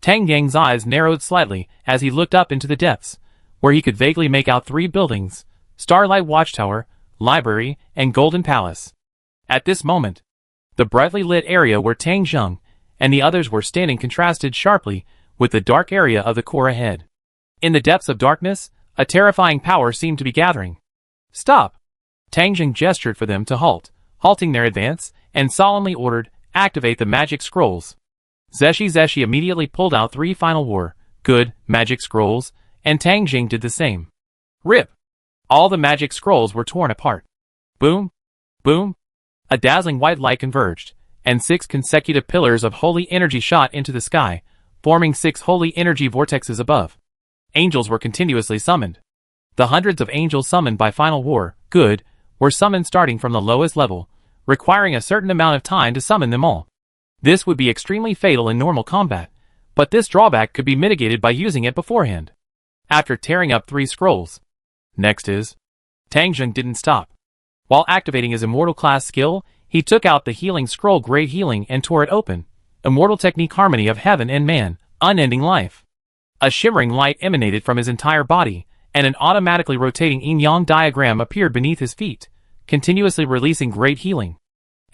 Tang Jing's eyes narrowed slightly as he looked up into the depths, where he could vaguely make out 3 buildings: Starlight Watchtower, Library, and Golden Palace. At this moment, the brightly lit area where Tang Jing and the others were standing contrasted sharply with the dark area of the core ahead. In the depths of darkness, a terrifying power seemed to be gathering. Stop! Tang Jing gestured for them to halt, halting their advance, and solemnly ordered, activate the magic scrolls. Zeshi immediately pulled out 3 final good magic scrolls, and Tang Jing did the same. Rip! All the magic scrolls were torn apart. Boom! Boom! A dazzling white light converged, and 6 consecutive pillars of holy energy shot into the sky, forming 6 holy energy vortexes above. Angels were continuously summoned. The hundreds of angels summoned by final good, were summoned starting from the lowest level, requiring a certain amount of time to summon them all. This would be extremely fatal in normal combat, but this drawback could be mitigated by using it beforehand. After tearing up 3 scrolls. Next is... Tang Jing didn't stop. While activating his immortal class skill, he took out the healing scroll Great Healing and tore it open. Immortal technique Harmony of Heaven and Man, Unending Life. A shimmering light emanated from his entire body, and an automatically rotating yin-yang diagram appeared beneath his feet, continuously releasing Great Healing.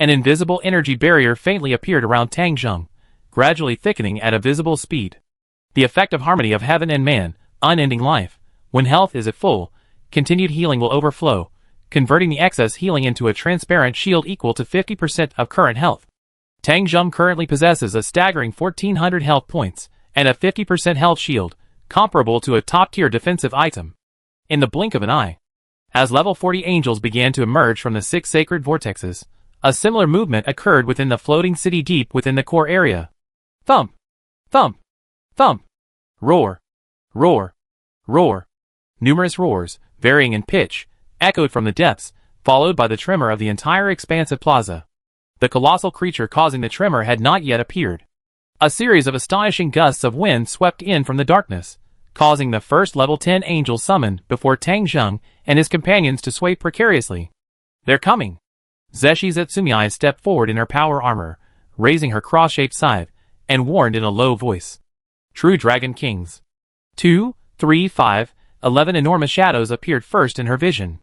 An invisible energy barrier faintly appeared around Tang Jing, gradually thickening at a visible speed. The effect of Harmony of Heaven and Man, Unending Life, when health is at full, continued healing will overflow, converting the excess healing into a transparent shield equal to 50% of current health. Tang Jing currently possesses a staggering 1,400 health points, and a 50% health shield, comparable to a top-tier defensive item. In the blink of an eye, as level 40 angels began to emerge from the 6 sacred vortexes, a similar movement occurred within the floating city deep within the core area. Thump! Thump! Thump! Roar! Roar! Roar! Numerous roars, varying in pitch, echoed from the depths, followed by the tremor of the entire expansive plaza. The colossal creature causing the tremor had not yet appeared. A series of astonishing gusts of wind swept in from the darkness, causing the first level 10 angel summoned before Tang Zheng and his companions to sway precariously. They're coming! Zeshi Zetsumei stepped forward in her power armor, raising her cross-shaped scythe, and warned in a low voice. True Dragon Kings. 2, 3, 5, 11 enormous shadows appeared first in her vision.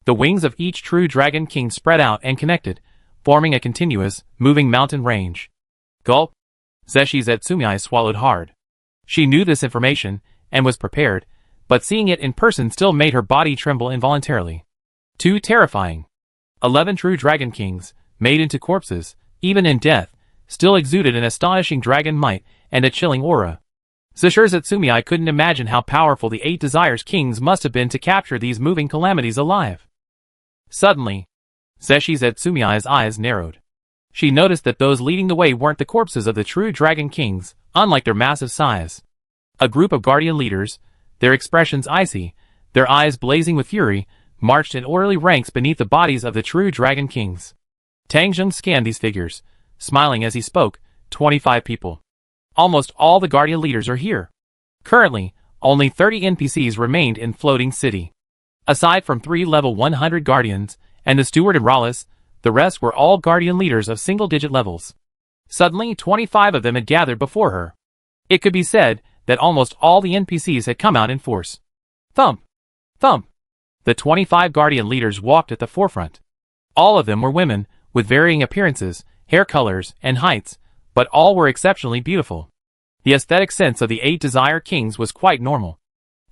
The wings of each true Dragon King spread out and connected, forming a continuous, moving mountain range. Gulp! Zeshi Zetsumei swallowed hard. She knew this information, and was prepared, but seeing it in person still made her body tremble involuntarily. Too terrifying. 11 true Dragon Kings, made into corpses, even in death, still exuded an astonishing dragon might and a chilling aura. Zeshi Zetsumei couldn't imagine how powerful the 8 Desires Kings must have been to capture these moving calamities alive. Suddenly, Zeshi Zetsumei's eyes narrowed. She noticed that those leading the way weren't the corpses of the true Dragon Kings, unlike their massive size. A group of guardian leaders, their expressions icy, their eyes blazing with fury, marched in orderly ranks beneath the bodies of the true Dragon Kings. Tang Zheng scanned these figures, smiling as he spoke. 25 people. Almost all the guardian leaders are here. Currently, only 30 NPCs remained in Floating City. Aside from 3 level 100 guardians, and the steward and Rallis, the rest were all guardian leaders of single-digit levels. Suddenly, 25 of them had gathered before her. It could be said that almost all the NPCs had come out in force. Thump! Thump! The 25 guardian leaders walked at the forefront. All of them were women, with varying appearances, hair colors, and heights, but all were exceptionally beautiful. The aesthetic sense of the 8 Desire Kings was quite normal.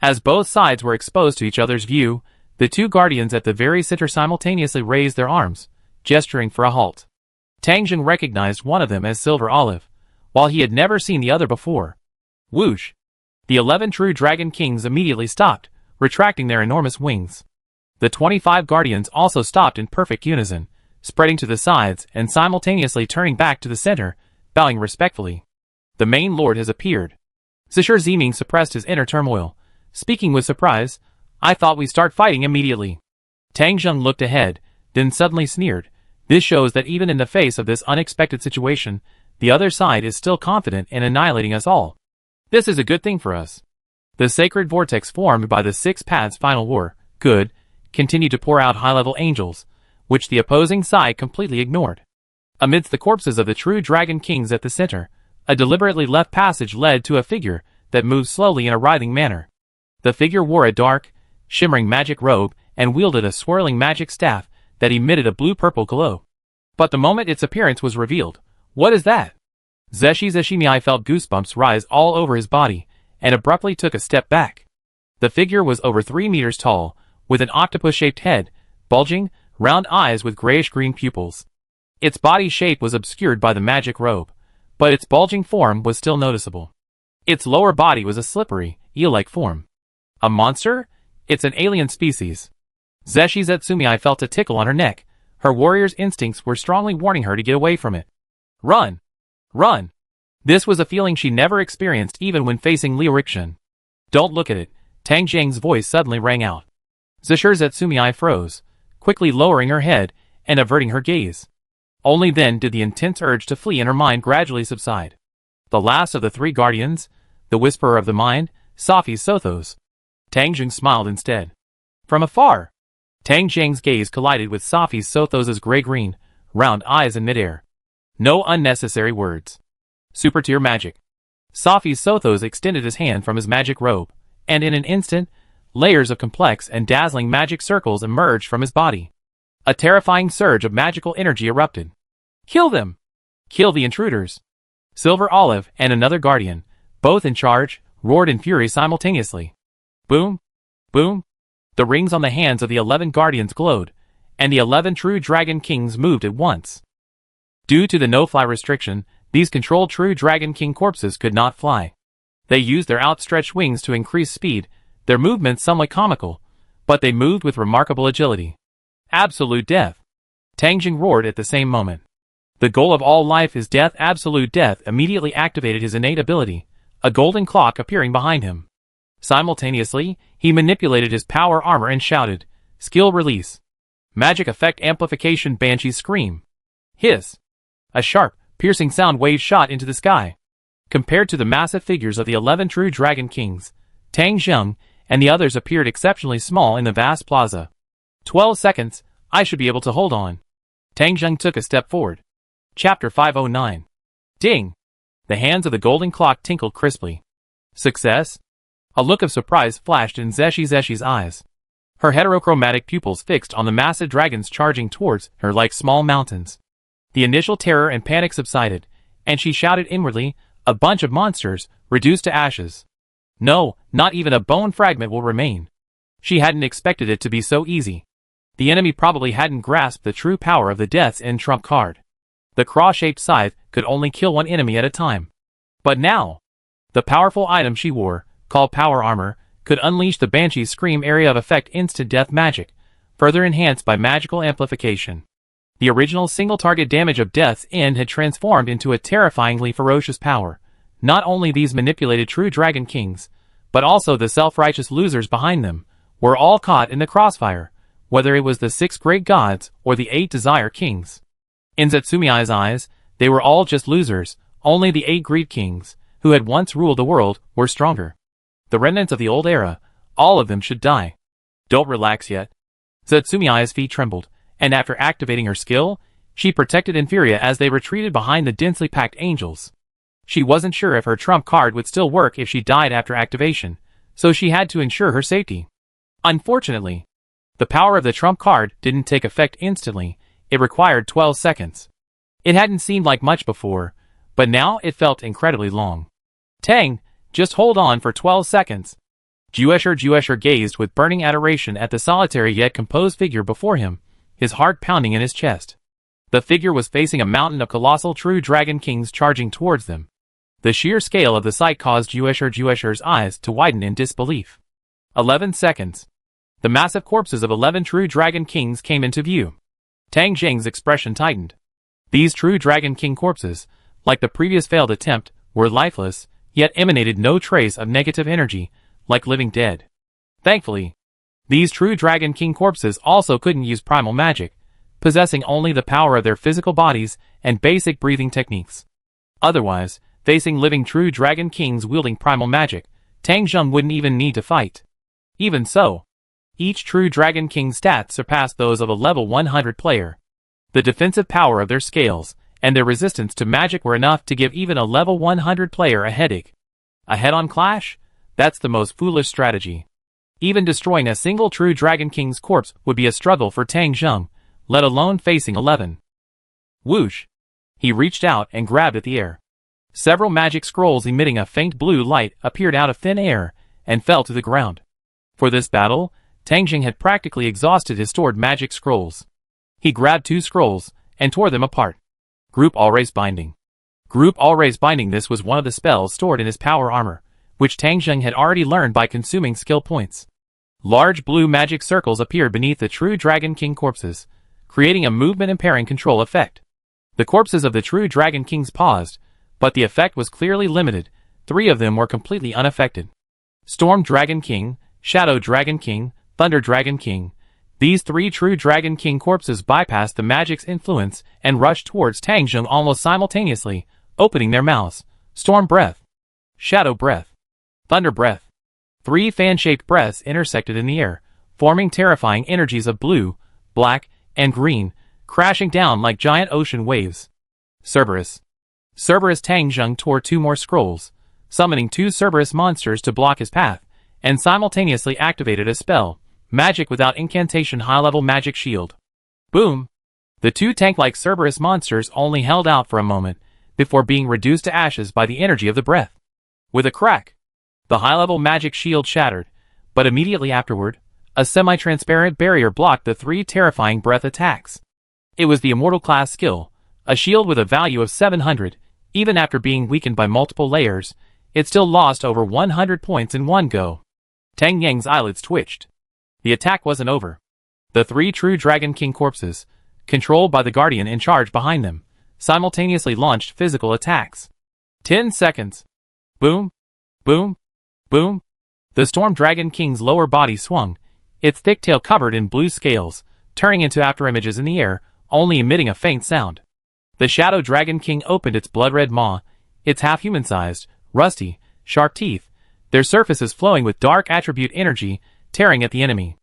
As both sides were exposed to each other's view, the 2 guardians at the very center simultaneously raised their arms, gesturing for a halt. Tang Zheng recognized one of them as Silver Olive, while he had never seen the other before. Whoosh! The 11 true Dragon Kings immediately stopped, retracting their enormous wings. The 25 guardians also stopped in perfect unison, spreading to the sides and simultaneously turning back to the center, bowing respectfully. The main lord has appeared. Zeshi Ziming suppressed his inner turmoil, speaking with surprise. I thought we'd start fighting immediately. Tang Zheng looked ahead, then suddenly sneered. This shows that even in the face of this unexpected situation, the other side is still confident in annihilating us all. This is a good thing for us. The sacred vortex formed by the 6 Paths Final War, good, continued to pour out high-level angels, which the opposing side completely ignored. Amidst the corpses of the true Dragon Kings at the center, a deliberately left passage led to a figure that moved slowly in a writhing manner. The figure wore a dark, shimmering magic robe and wielded a swirling magic staff that emitted a blue-purple glow. But the moment its appearance was revealed, what is that? Zeshi Zetsumei felt goosebumps rise all over his body, and abruptly took a step back. The figure was over 3 meters tall, with an octopus-shaped head, bulging, round eyes with grayish-green pupils. Its body shape was obscured by the magic robe, but its bulging form was still noticeable. Its lower body was a slippery, eel-like form. A monster? It's an alien species. Zeshi Zetsumei felt a tickle on her neck. Her warrior's instincts were strongly warning her to get away from it. Run! Run! This was a feeling she never experienced even when facing Liu Rixin. Don't look at it, Tang Zheng's voice suddenly rang out. Zeshi Zetsumei froze, quickly lowering her head and averting her gaze. Only then did the intense urge to flee in her mind gradually subside. The last of the 3 guardians, the whisperer of the mind, Safi's Sothos. Tang Zheng smiled instead. From afar, Tang Zheng's gaze collided with Safi's Sothos's gray-green, round eyes in midair. No unnecessary words. Super-tier magic. Safi's Sothos extended his hand from his magic robe, and in an instant, layers of complex and dazzling magic circles emerged from his body. A terrifying surge of magical energy erupted. Kill them! Kill the intruders! Silver Olive and another guardian, both in charge, roared in fury simultaneously. Boom! Boom! The rings on the hands of the 11 guardians glowed, and the 11 true Dragon Kings moved at once. Due to the no-fly restriction, these controlled true Dragon King corpses could not fly. They used their outstretched wings to increase speed, their movements somewhat comical, but they moved with remarkable agility. Absolute death! Tang Zheng roared at the same moment. The goal of all life is death. Absolute death immediately activated his innate ability, a golden clock appearing behind him. Simultaneously, he manipulated his power armor and shouted, Skill release. Magic effect amplification. Banshee's scream. Hiss. A sharp, piercing sound wave shot into the sky. Compared to the massive figures of the 11 true Dragon Kings, Tang Zheng and the others appeared exceptionally small in the vast plaza. 12 seconds, I should be able to hold on. Tang Zheng took a step forward. Chapter 509. Ding! The hands of the golden clock tinkled crisply. Success? A look of surprise flashed in Zeshi's eyes. Her heterochromatic pupils fixed on the massive dragons charging towards her like small mountains. The initial terror and panic subsided, and she shouted inwardly, "A bunch of monsters, reduced to ashes. No, not even a bone fragment will remain." She hadn't expected it to be so easy. The enemy probably hadn't grasped the true power of the Death's End trump card. The claw-shaped scythe could only kill one enemy at a time. But now, the powerful item she wore, called Power Armor, could unleash the Banshee's Scream area of effect instant death magic, further enhanced by magical amplification. The original single-target damage of Death's End had transformed into a terrifyingly ferocious power. Not only these manipulated true Dragon Kings, but also the self-righteous losers behind them, were all caught in the crossfire, whether it was the 6 great gods or the 8 Desire Kings. In Zetsumiai's eyes, they were all just losers. Only the 8 Greed Kings, who had once ruled the world, were stronger. The remnants of the old era, all of them should die. Don't relax yet. Zetsumiai's feet trembled, and after activating her skill, she protected Inferia as they retreated behind the densely packed angels. She wasn't sure if her trump card would still work if she died after activation, so she had to ensure her safety. Unfortunately, the power of the trump card didn't take effect instantly. It required 12 seconds. It hadn't seemed like much before, but now it felt incredibly long. Tang, just hold on for 12 seconds. Juesher gazed with burning adoration at the solitary yet composed figure before him, his heart pounding in his chest. The figure was facing a mountain of colossal true Dragon Kings charging towards them. The sheer scale of the sight caused Juesher's eyes to widen in disbelief. 11 seconds. The massive corpses of 11 true Dragon Kings came into view. Tang Zheng's expression tightened. These true Dragon King corpses, like the previous failed attempt, were lifeless, yet emanated no trace of negative energy, like living dead. Thankfully, these true Dragon King corpses also couldn't use primal magic, possessing only the power of their physical bodies and basic breathing techniques. Otherwise, facing living true Dragon Kings wielding primal magic, Tang Zheng wouldn't even need to fight. Even so, each true Dragon King stats surpassed those of a level 100 player. The defensive power of their scales and their resistance to magic were enough to give even a level 100 player a headache. A head-on clash? That's the most foolish strategy. Even destroying a single true Dragon King's corpse would be a struggle for Tang Zheng, let alone facing 11. Whoosh! He reached out and grabbed at the air. Several magic scrolls emitting a faint blue light appeared out of thin air and fell to the ground. For this battle, Tang Zheng had practically exhausted his stored magic scrolls. He grabbed 2 scrolls and tore them apart. Group All-Race Binding. Group All-Race Binding. This was one of the spells stored in his power armor, which Tang Zheng had already learned by consuming skill points. Large blue magic circles appeared beneath the true Dragon King corpses, creating a movement-impairing control effect. The corpses of the true Dragon Kings paused, but the effect was clearly limited. 3 of them were completely unaffected. Storm Dragon King, Shadow Dragon King, Thunder Dragon King. These 3 true Dragon King corpses bypassed the magic's influence and rushed towards Tang Zheng almost simultaneously, opening their mouths. Storm Breath, Shadow Breath, Thunder Breath. 3 fan-shaped breaths intersected in the air, forming terrifying energies of blue, black, and green, crashing down like giant ocean waves. Cerberus. Tang Zheng tore 2 more scrolls, summoning 2 Cerberus monsters to block his path, and simultaneously activated a spell, Magic Without Incantation High-Level Magic Shield. Boom! The 2 tank-like Cerberus monsters only held out for a moment, before being reduced to ashes by the energy of the breath. With a crack, the high-level magic shield shattered, but immediately afterward, a semi-transparent barrier blocked the 3 terrifying breath attacks. It was the Immortal class skill, a shield with a value of 700, even after being weakened by multiple layers, it still lost over 100 points in one go. Tang Yang's eyelids twitched. The attack wasn't over. The 3 true Dragon King corpses, controlled by the Guardian in charge behind them, simultaneously launched physical attacks. 10 seconds. Boom, boom, boom. The Storm Dragon King's lower body swung, its thick tail covered in blue scales, turning into afterimages in the air, only emitting a faint sound. The Shadow Dragon King opened its blood-red maw, its half-human-sized, rusty, sharp teeth, their surfaces flowing with dark attribute energy, tearing at the enemy.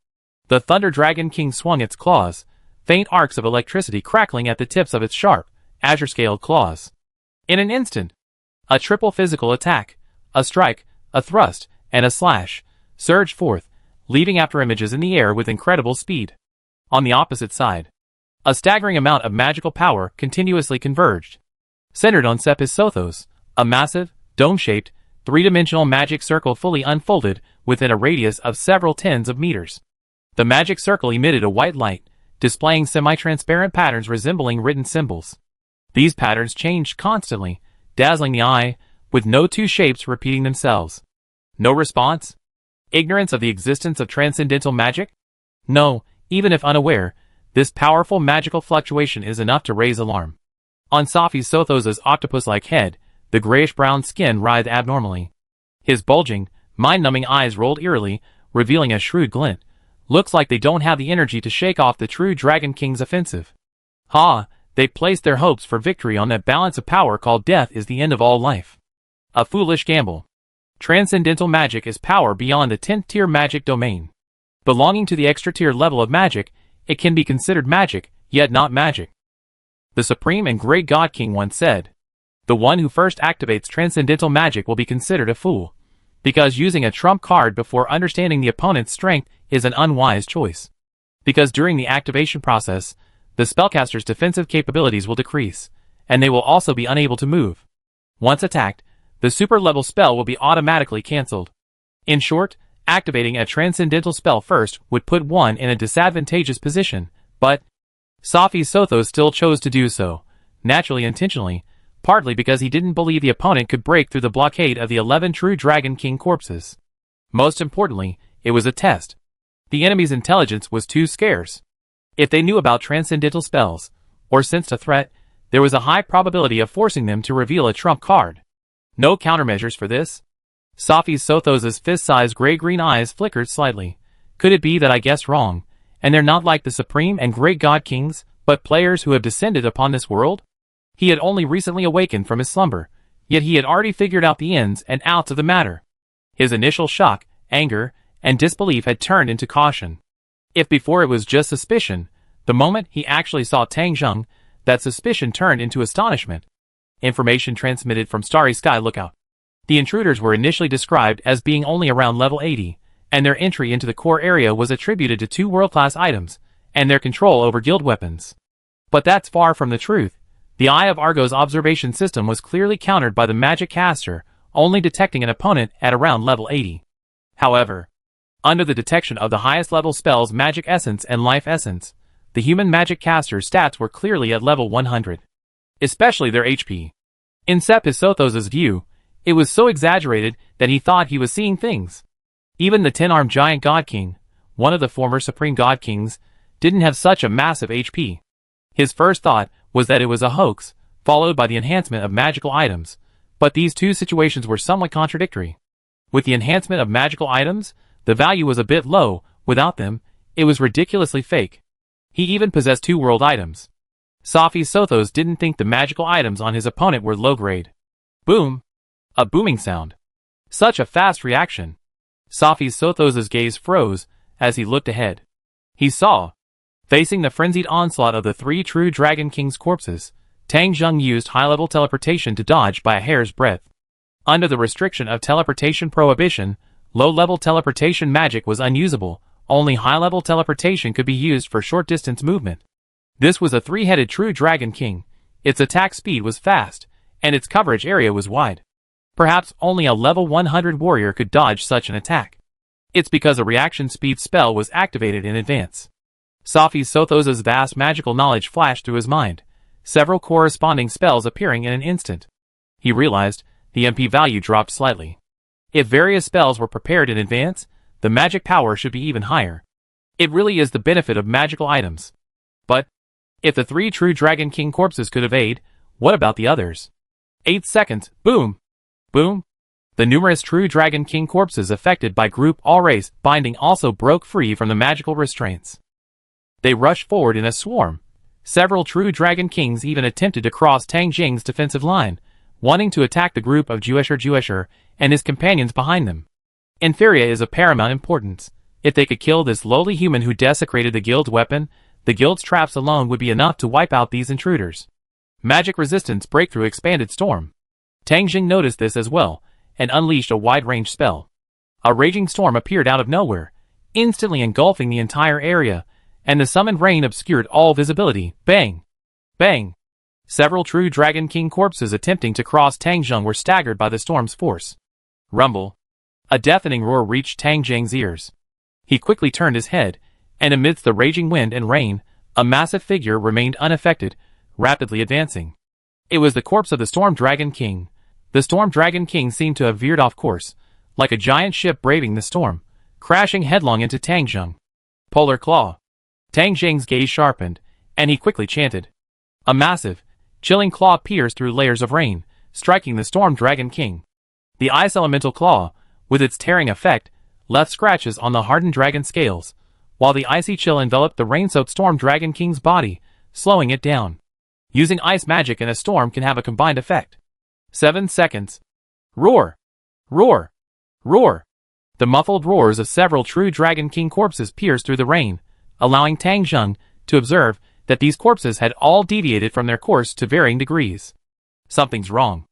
The Thunder Dragon King swung its claws, faint arcs of electricity crackling at the tips of its sharp, azure-scaled claws. In an instant, a triple physical attack, a strike, a thrust, and a slash, surged forth, leaving after images in the air with incredible speed. On the opposite side, a staggering amount of magical power continuously converged. Centered on Sepisothos, a massive, dome-shaped, three-dimensional magic circle fully unfolded within a radius of several tens of meters. The magic circle emitted a white light, displaying semi-transparent patterns resembling written symbols. These patterns changed constantly, dazzling the eye, with no two shapes repeating themselves. No response? Ignorance of the existence of transcendental magic? No, even if unaware, this powerful magical fluctuation is enough to raise alarm. On Sepisothos' octopus-like head, the grayish-brown skin writhed abnormally. His bulging, mind-numbing eyes rolled eerily, revealing a shrewd glint. Looks like they don't have the energy to shake off the true Dragon King's offensive. Ha! They placed their hopes for victory on that balance of power called death is the end of all life. A foolish gamble. Transcendental magic is power beyond the 10th tier magic domain. Belonging to the extra tier level of magic, it can be considered magic, yet not magic. The Supreme and Great God King once said, "The one who first activates transcendental magic will be considered a fool, because using a trump card before understanding the opponent's strength is an unwise choice. Because during the activation process, the spellcaster's defensive capabilities will decrease, and they will also be unable to move. Once attacked, the super-level spell will be automatically cancelled. In short, activating a transcendental spell first would put one in a disadvantageous position, but Sepisothos still chose to do so, naturally intentionally, partly because he didn't believe the opponent could break through the blockade of the 11 true Dragon King corpses. Most importantly, it was a test. The enemy's intelligence was too scarce. If they knew about transcendental spells, or sensed a threat, there was a high probability of forcing them to reveal a trump card. No countermeasures for this? Sepisothos' fist-sized gray-green eyes flickered slightly. Could it be that I guessed wrong, and they're not like the Supreme and Great God Kings, but players who have descended upon this world? He had only recently awakened from his slumber, yet he had already figured out the ins and outs of the matter. His initial shock, anger, and disbelief had turned into caution. If before it was just suspicion, the moment he actually saw Tang Zheng, that suspicion turned into astonishment. Information transmitted from Starry Sky Lookout. The intruders were initially described as being only around level 80, and their entry into the core area was attributed to 2 world-class items, and their control over guild weapons. But that's far from the truth. The Eye of Argo's observation system was clearly countered by the magic caster, only detecting an opponent at around level 80. However, under the detection of the highest level spells Magic Essence and Life Essence, the human magic caster's stats were clearly at level 100. Especially their HP. In Sepisothos' view, it was so exaggerated that he thought he was seeing things. Even the 10-armed giant God King, one of the former Supreme God Kings, didn't have such a massive HP. His first thought was that it was a hoax, followed by the enhancement of magical items, but these two situations were somewhat contradictory. With the enhancement of magical items, the value was a bit low. Without them, it was ridiculously fake. He even possessed 2 world items. Sepisothos didn't think the magical items on his opponent were low grade. Boom! A booming sound. Such a fast reaction. Sepisothos' gaze froze as he looked ahead. He saw, facing the frenzied onslaught of the 3 true Dragon King's corpses, Tang Zheng used high-level teleportation to dodge by a hair's breadth. Under the restriction of teleportation prohibition, low-level teleportation magic was unusable. Only high-level teleportation could be used for short-distance movement. This was a 3-headed true Dragon King. Its attack speed was fast, and its coverage area was wide. Perhaps only a level 100 warrior could dodge such an attack. It's because a reaction speed spell was activated in advance. Sepisothos' vast magical knowledge flashed through his mind, several corresponding spells appearing in an instant. He realized the MP value dropped slightly. If various spells were prepared in advance, the magic power should be even higher. It really is the benefit of magical items. But if the 3 true Dragon King corpses could evade, what about the others? 8 seconds, boom! Boom! The numerous true Dragon King corpses affected by Group All-Race binding also broke free from the magical restraints. They rushed forward in a swarm, Several true Dragon Kings even attempted to cross Tang Jing's defensive line, wanting to attack the group of Juesher and his companions behind them. Inferior is of paramount importance. If they could kill this lowly human who desecrated the guild's weapon, the guild's traps alone would be enough to wipe out these intruders. Magic resistance breakthrough expanded storm. Tang Jing noticed this as well, and unleashed a wide-range spell. A raging storm appeared out of nowhere, instantly engulfing the entire area, and the summoned rain obscured all visibility. Bang! Bang! Several true Dragon King corpses attempting to cross Tang Jing were staggered by the storm's force. Rumble. A deafening roar reached Tang Jing's ears. He quickly turned his head, and amidst the raging wind and rain, a massive figure remained unaffected, rapidly advancing. It was the corpse of the Storm Dragon King. The Storm Dragon King seemed to have veered off course, like a giant ship braving the storm, crashing headlong into Tang Jing. Polar Claw. Tang Jing's gaze sharpened, and he quickly chanted. A massive, chilling claw pierced through layers of rain, striking the Storm Dragon King. The ice elemental claw, with its tearing effect, left scratches on the hardened dragon scales, while the icy chill enveloped the rain-soaked Storm Dragon King's body, slowing it down. Using ice magic in a storm can have a combined effect. 7 seconds. Roar! Roar! Roar! The muffled roars of several true Dragon King corpses pierced through the rain, allowing Tang Jing to observe that these corpses had all deviated from their course to varying degrees. Something's wrong.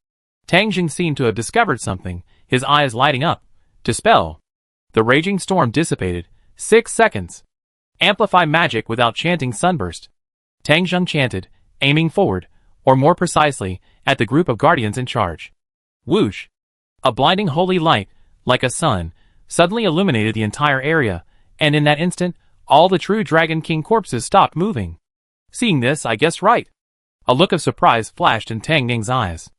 Tang Jing seemed to have discovered something, his eyes lighting up. Dispel. The raging storm dissipated. 6 seconds. Amplify magic without chanting sunburst. Tang Jing chanted, aiming forward, or more precisely, at the group of guardians in charge. Whoosh! A blinding holy light, like a sun, suddenly illuminated the entire area, and in that instant, all the true Dragon King corpses stopped moving. Seeing this, I guessed right. A look of surprise flashed in Tang Ning's eyes.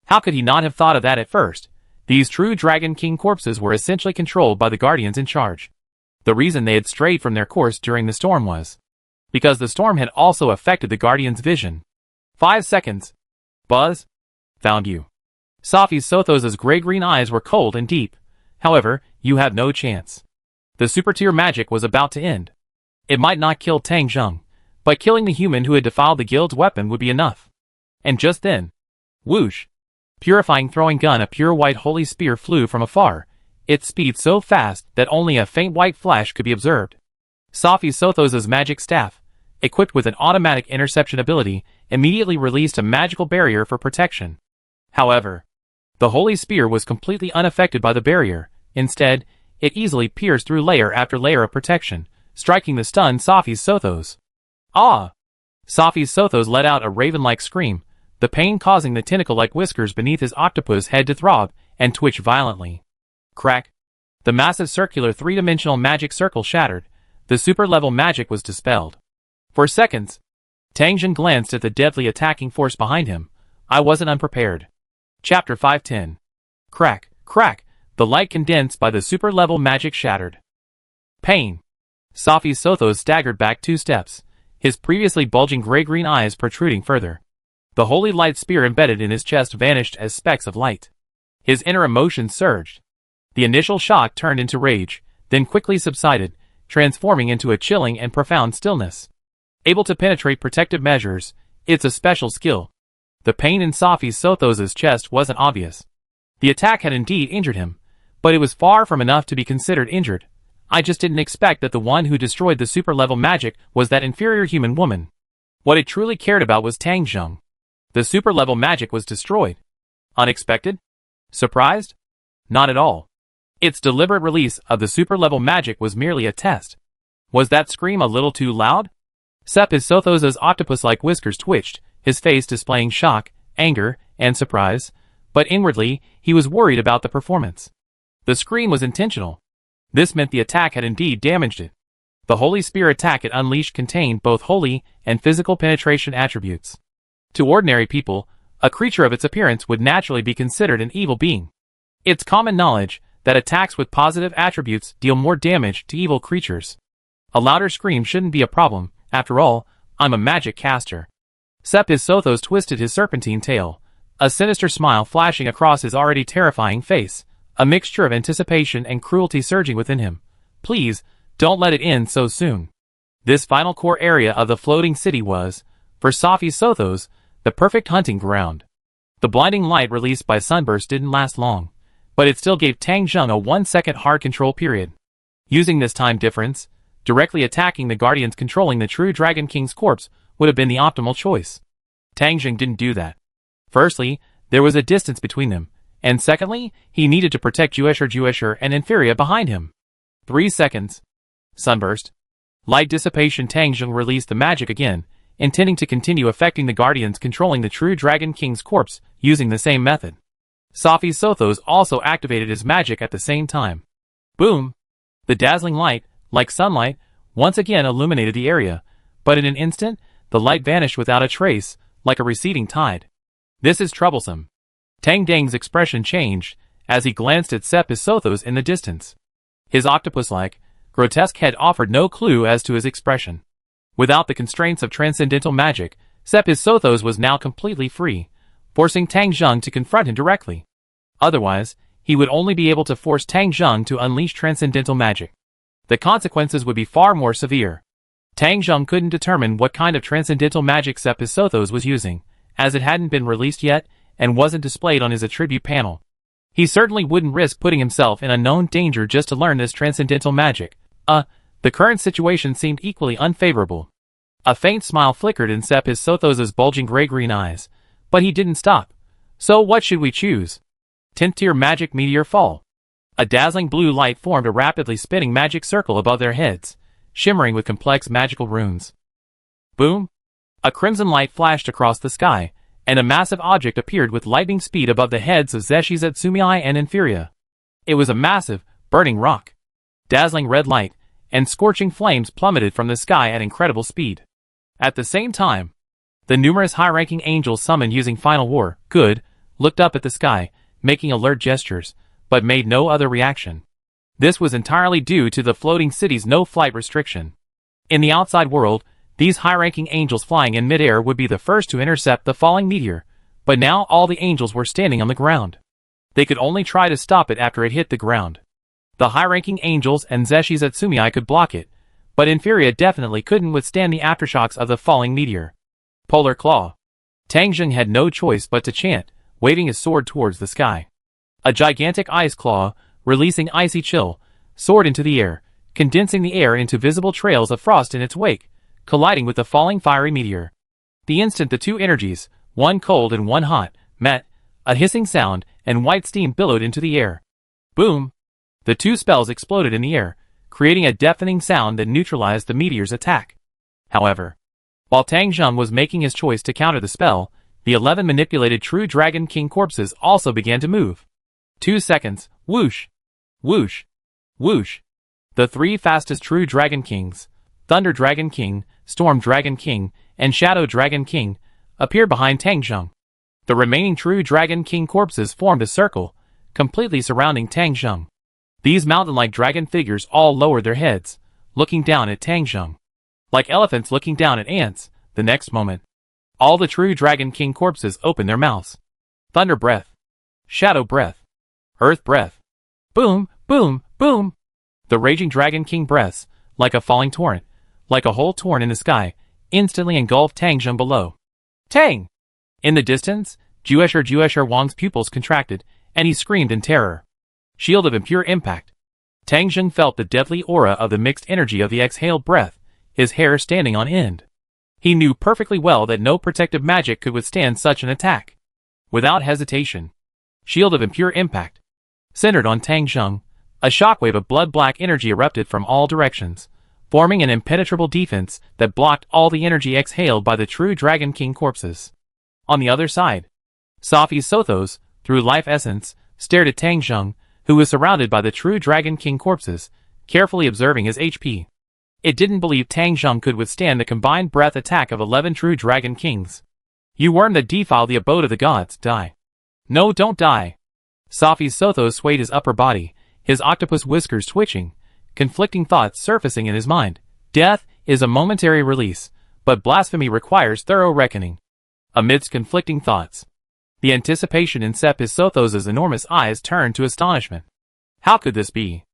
How could he not have thought of that at first? These true Dragon King corpses were essentially controlled by the guardians in charge. The reason they had strayed from their course during the storm was because the storm had also affected the guardians' vision. 5 seconds. Buzz. Found you. Safi Sothos's gray-green eyes were cold and deep. However, you have no chance. The super tier magic was about to end. It might not kill Tang Jing, but killing the human who had defiled the guild's weapon would be enough. And just then, whoosh! Purifying throwing gun, a pure white holy spear flew from afar, its speed so fast that only a faint white flash could be observed. Safi Sothos's magic staff, equipped with an automatic interception ability, immediately released a magical barrier for protection. However, the holy spear was completely unaffected by the barrier. Instead, it easily pierced through layer after layer of protection, striking the stunned Safi Sothos. Ah! Safi Sothos let out a raven-like scream, the pain causing the tentacle-like whiskers beneath his octopus head to throb and twitch violently. Crack! The massive circular three-dimensional magic circle shattered. The super-level magic was dispelled. For seconds, Tang Jing glanced at the deadly attacking force behind him. I wasn't unprepared. Chapter 510. Crack, crack, the light condensed by the super-level magic shattered. Pain. Safi Sothos staggered back 2 steps, his previously bulging gray-green eyes protruding further. The holy light spear embedded in his chest vanished as specks of light. His inner emotions surged. The initial shock turned into rage, then quickly subsided, transforming into a chilling and profound stillness. Able to penetrate protective measures, it's a special skill. The pain in Safi Sothos's chest wasn't obvious. The attack had indeed injured him, but it was far from enough to be considered injured. I just didn't expect that the one who destroyed the super-level magic was that inferior human woman. What it truly cared about was Tang Jing. The super-level magic was destroyed. Unexpected? Surprised? Not at all. Its deliberate release of the super-level magic was merely a test. Was that scream a little too loud? Safi Sothos's octopus-like whiskers twitched, his face displaying shock, anger, and surprise, but inwardly, he was worried about the performance. The scream was intentional. This meant the attack had indeed damaged it. The holy spear attack it unleashed contained both holy and physical penetration attributes. To ordinary people, a creature of its appearance would naturally be considered an evil being. It's common knowledge that attacks with positive attributes deal more damage to evil creatures. A louder scream shouldn't be a problem. After all, I'm a magic caster. Safi Sothos twisted his serpentine tail, a sinister smile flashing across his already terrifying face, a mixture of anticipation and cruelty surging within him. Please, don't let it end so soon. This final core area of the floating city was, For Safi's Sothos, the perfect hunting ground. The blinding light released by Sunburst didn't last long, but it still gave Tang Zheng a 1-second hard control period. Using this time difference, directly attacking the guardians controlling the true Dragon King's corpse would have been the optimal choice. Tang Zheng didn't do that. Firstly, there was a distance between them, and secondly, he needed to protect Juesher and Inferia behind him. 3 seconds. Sunburst. Light dissipation. Tang Zheng released the magic again, intending to continue affecting the guardians controlling the true Dragon King's corpse using the same method. Safi's Sothos also activated his magic at the same time. Boom! The dazzling light, like sunlight, once again illuminated the area, but in an instant, the light vanished without a trace, like a receding tide. This is troublesome. Tang Dang's expression changed as he glanced at Safi's Sothos in the distance. His octopus-like, grotesque head offered no clue as to his expression. Without the constraints of transcendental magic, Safi's Sothos was now completely free, forcing Tang Zheng to confront him directly. Otherwise, he would only be able to force Tang Zheng to unleash transcendental magic. The consequences would be far more severe. Tang Zheng couldn't determine what kind of transcendental magic Safi's Sothos was using, as it hadn't been released yet and wasn't displayed on his attribute panel. He certainly wouldn't risk putting himself in unknown danger just to learn this transcendental magic. The current situation seemed equally unfavorable. A faint smile flickered in Safi's Sothos' bulging gray-green eyes, but he didn't stop. So what should we choose? Tier magic meteor fall. A dazzling blue light formed a rapidly spinning magic circle above their heads, shimmering with complex magical runes. Boom! A crimson light flashed across the sky, and a massive object appeared with lightning speed above the heads of Zeshi Zetsumii and Inferia. It was a massive, burning rock. Dazzling red light and scorching flames plummeted from the sky at incredible speed. At the same time, the numerous high-ranking angels summoned using Final War, Good, looked up at the sky, making alert gestures, but made no other reaction. This was entirely due to the floating city's no-flight restriction. In the outside world, these high-ranking angels flying in mid-air would be the first to intercept the falling meteor, but now all the angels were standing on the ground. They could only try to stop it after it hit the ground. The high-ranking angels and Zeshi Zetsumii could block it, but Inferia definitely couldn't withstand the aftershocks of the falling meteor. Polar Claw. Tang Zheng had no choice but to chant, waving his sword towards the sky. A gigantic ice claw, releasing icy chill, soared into the air, condensing the air into visible trails of frost in its wake, colliding with the falling fiery meteor. The instant the two energies, one cold and one hot, met, a hissing sound and white steam billowed into the air. Boom! The two spells exploded in the air, creating a deafening sound that neutralized the meteor's attack. However, while Tang Zheng was making his choice to counter the spell, the 11 manipulated true Dragon King corpses also began to move. 2 seconds, whoosh, whoosh, whoosh. The 3 fastest true Dragon Kings, Thunder Dragon King, Storm Dragon King, and Shadow Dragon King, appeared behind Tang Zheng. The remaining true Dragon King corpses formed a circle, completely surrounding Tang Zheng. These mountain-like dragon figures all lowered their heads, looking down at Tang Zheng. Like elephants looking down at ants, the next moment, all the true Dragon King corpses opened their mouths. Thunder breath. Shadow breath. Earth breath. Boom, boom, boom. The raging Dragon King breaths, like a falling torrent, like a hole torn in the sky, instantly engulfed Tang Zheng below. Tang! In the distance, Juesher Wang's pupils contracted, and he screamed in terror. Shield of impure impact. Tang Zheng felt the deadly aura of the mixed energy of the exhaled breath, his hair standing on end. He knew perfectly well that no protective magic could withstand such an attack. Without hesitation, Shield of impure impact. Centered on Tang Zheng, a shockwave of blood-black energy erupted from all directions, forming an impenetrable defense that blocked all the energy exhaled by the true Dragon King corpses. On the other side, Safi's Sothos, through life essence, stared at Tang Zheng, who was surrounded by the true Dragon King corpses, carefully observing his HP. It didn't believe Tang Zheng could withstand the combined breath attack of 11 true Dragon Kings. You worm that defile the abode of the gods, die. No, don't die. Safi's Sothos swayed his upper body, his octopus whiskers twitching, conflicting thoughts surfacing in his mind. Death is a momentary release, but blasphemy requires thorough reckoning. Amidst conflicting thoughts, the anticipation in Safi's Sothos' enormous eyes turned to astonishment. How could this be?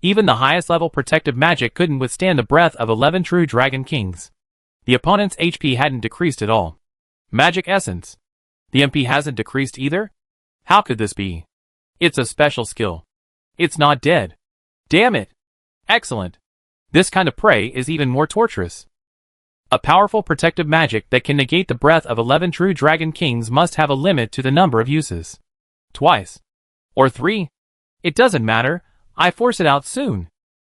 Even the highest level protective magic couldn't withstand the breath of 11 true Dragon Kings. The opponent's HP hadn't decreased at all. Magic Essence. The MP hasn't decreased either? How could this be? It's a special skill. It's not dead. Damn it. Excellent. This kind of prey is even more torturous. A powerful protective magic that can negate the breath of 11 true Dragon Kings must have a limit to the number of uses. Twice. Or 3. It doesn't matter, I force it out soon.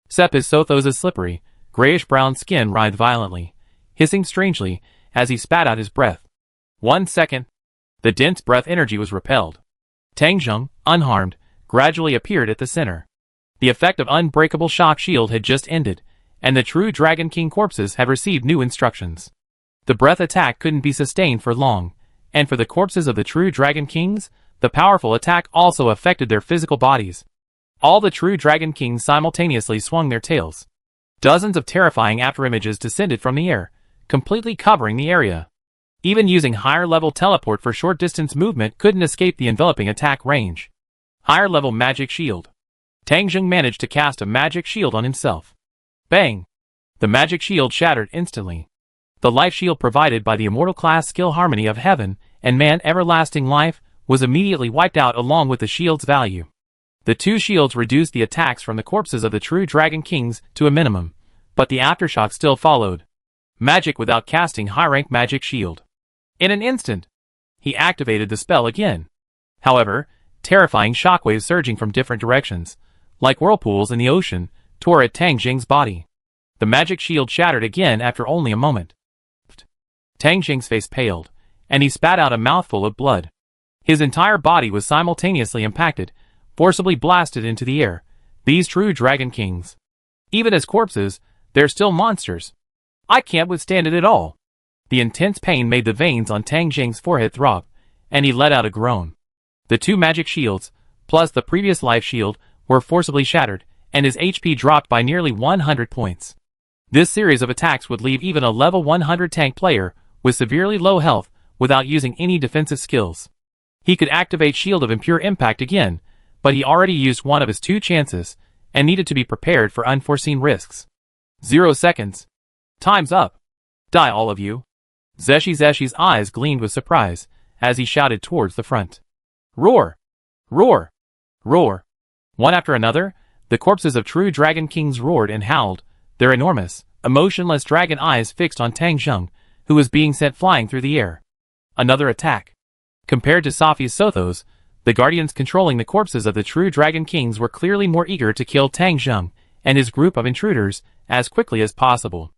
Sepis Sothos' slippery, grayish-brown skin writhed violently, hissing strangely as he spat out his breath. 1 second. The dense breath energy was repelled. Tang Zheng, unharmed, gradually appeared at the center. The effect of Unbreakable Shock Shield had just ended, and the true Dragon King corpses had received new instructions. The breath attack couldn't be sustained for long, and for the corpses of the true Dragon Kings, the powerful attack also affected their physical bodies. All the true Dragon Kings simultaneously swung their tails. Dozens of terrifying afterimages descended from the air, completely covering the area. Even using higher-level teleport for short-distance movement couldn't escape the enveloping attack range. Higher-level Magic Shield. Tang Zheng managed to cast a Magic Shield on himself. Bang! The Magic Shield shattered instantly. The life shield provided by the immortal class skill Harmony of Heaven and Man Everlasting Life was immediately wiped out along with the shield's value. The two shields reduced the attacks from the corpses of the true Dragon Kings to a minimum, but the aftershock still followed. Magic without casting high-rank Magic Shield. In an instant, he activated the spell again. However, terrifying shockwaves surging from different directions, like whirlpools in the ocean, tore at Tang Zheng's body. The Magic Shield shattered again after only a moment. Tang Zheng's face paled, and he spat out a mouthful of blood. His entire body was simultaneously impacted, forcibly blasted into the air. These true Dragon Kings. Even as corpses, they're still monsters. I can't withstand it at all. The intense pain made the veins on Tang Zheng's forehead throb, and he let out a groan. The two magic shields, plus the previous life shield, were forcibly shattered, and his HP dropped by nearly 100 points. This series of attacks would leave even a level 100 tank player with severely low health without using any defensive skills. He could activate Shield of Impure Impact again, but he already used one of his 2 chances, and needed to be prepared for unforeseen risks. 0 seconds. Time's up. Die all of you. Zeshi's eyes gleamed with surprise, as he shouted towards the front. Roar! Roar! Roar! One after another, the corpses of true Dragon Kings roared and howled, their enormous, emotionless dragon eyes fixed on Tang Zheng, who was being sent flying through the air. Another attack. Compared to Safi's Sothos, the guardians controlling the corpses of the true Dragon Kings were clearly more eager to kill Tang Zheng and his group of intruders as quickly as possible.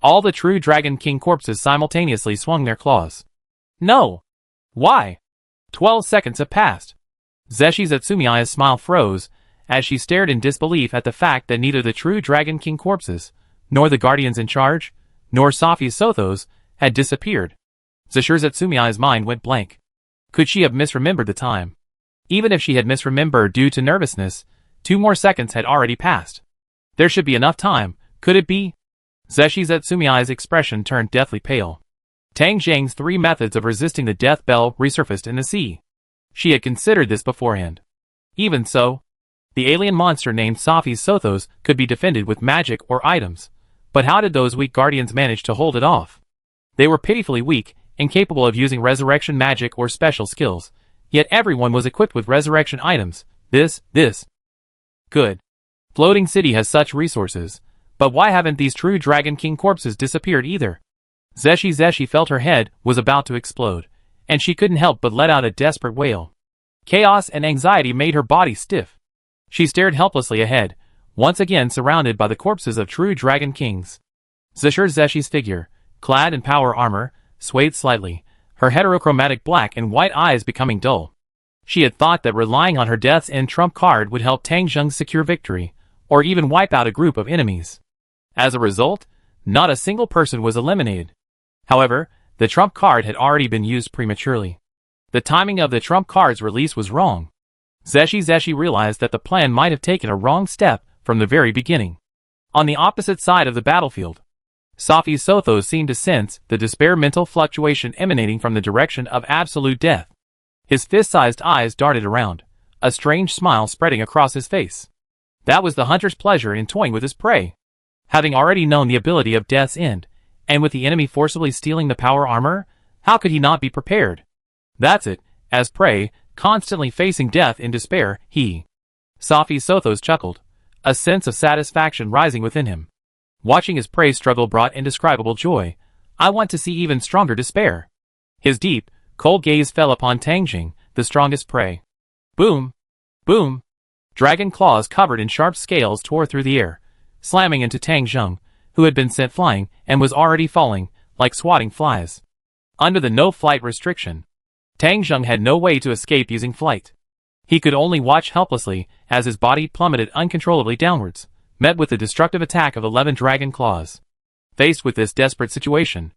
All the true Dragon King corpses simultaneously swung their claws. No! Why? 12 seconds have passed. Zeshi Zatsumiya's smile froze, as she stared in disbelief at the fact that neither the true Dragon King corpses, nor the guardians in charge, nor Safi's Sothos, had disappeared. Zeshur Zatsumiya's mind went blank. Could she have misremembered the time? Even if she had misremembered due to nervousness, 2 more seconds had already passed. There should be enough time, could it be? Zeshi Zatsumiya's expression turned deathly pale. Tang Zheng's 3 methods of resisting the death bell resurfaced in the sea. She had considered this beforehand. Even so, the alien monster named Safi's Sothos could be defended with magic or items, but how did those weak guardians manage to hold it off? They were pitifully weak, incapable of using resurrection magic or special skills, yet everyone was equipped with resurrection items. This. Good. Floating City has such resources, but why haven't these true Dragon King corpses disappeared either? Zeshi felt her head was about to explode, and she couldn't help but let out a desperate wail. Chaos and anxiety made her body stiff. She stared helplessly ahead, once again surrounded by the corpses of true Dragon Kings. Zeshi's figure, clad in power armor, swayed slightly, her heterochromatic black and white eyes becoming dull. She had thought that relying on her Death's End trump card would help Tang Zheng secure victory, or even wipe out a group of enemies. As a result, not a single person was eliminated. However, the trump card had already been used prematurely. The timing of the trump card's release was wrong. Zeshi realized that the plan might have taken a wrong step from the very beginning. On the opposite side of the battlefield, Safi's Sothos seemed to sense the despair mental fluctuation emanating from the direction of absolute death. His fist-sized eyes darted around, a strange smile spreading across his face. That was the hunter's pleasure in toying with his prey. Having already known the ability of Death's End, And with the enemy forcibly stealing the power armor, how could he not be prepared? That's it, as prey, constantly facing death in despair, Safi Sothos chuckled, a sense of satisfaction rising within him. Watching his prey struggle brought indescribable joy. I want to see even stronger despair. His deep, cold gaze fell upon Tang Jing, the strongest prey. Boom! Boom! Dragon claws covered in sharp scales tore through the air, slamming into Tang Jing, who had been sent flying and was already falling, like swatting flies. Under the no-flight restriction, Tang Jing had no way to escape using flight. He could only watch helplessly as his body plummeted uncontrollably downwards, met with the destructive attack of 11 dragon claws. Faced with this desperate situation,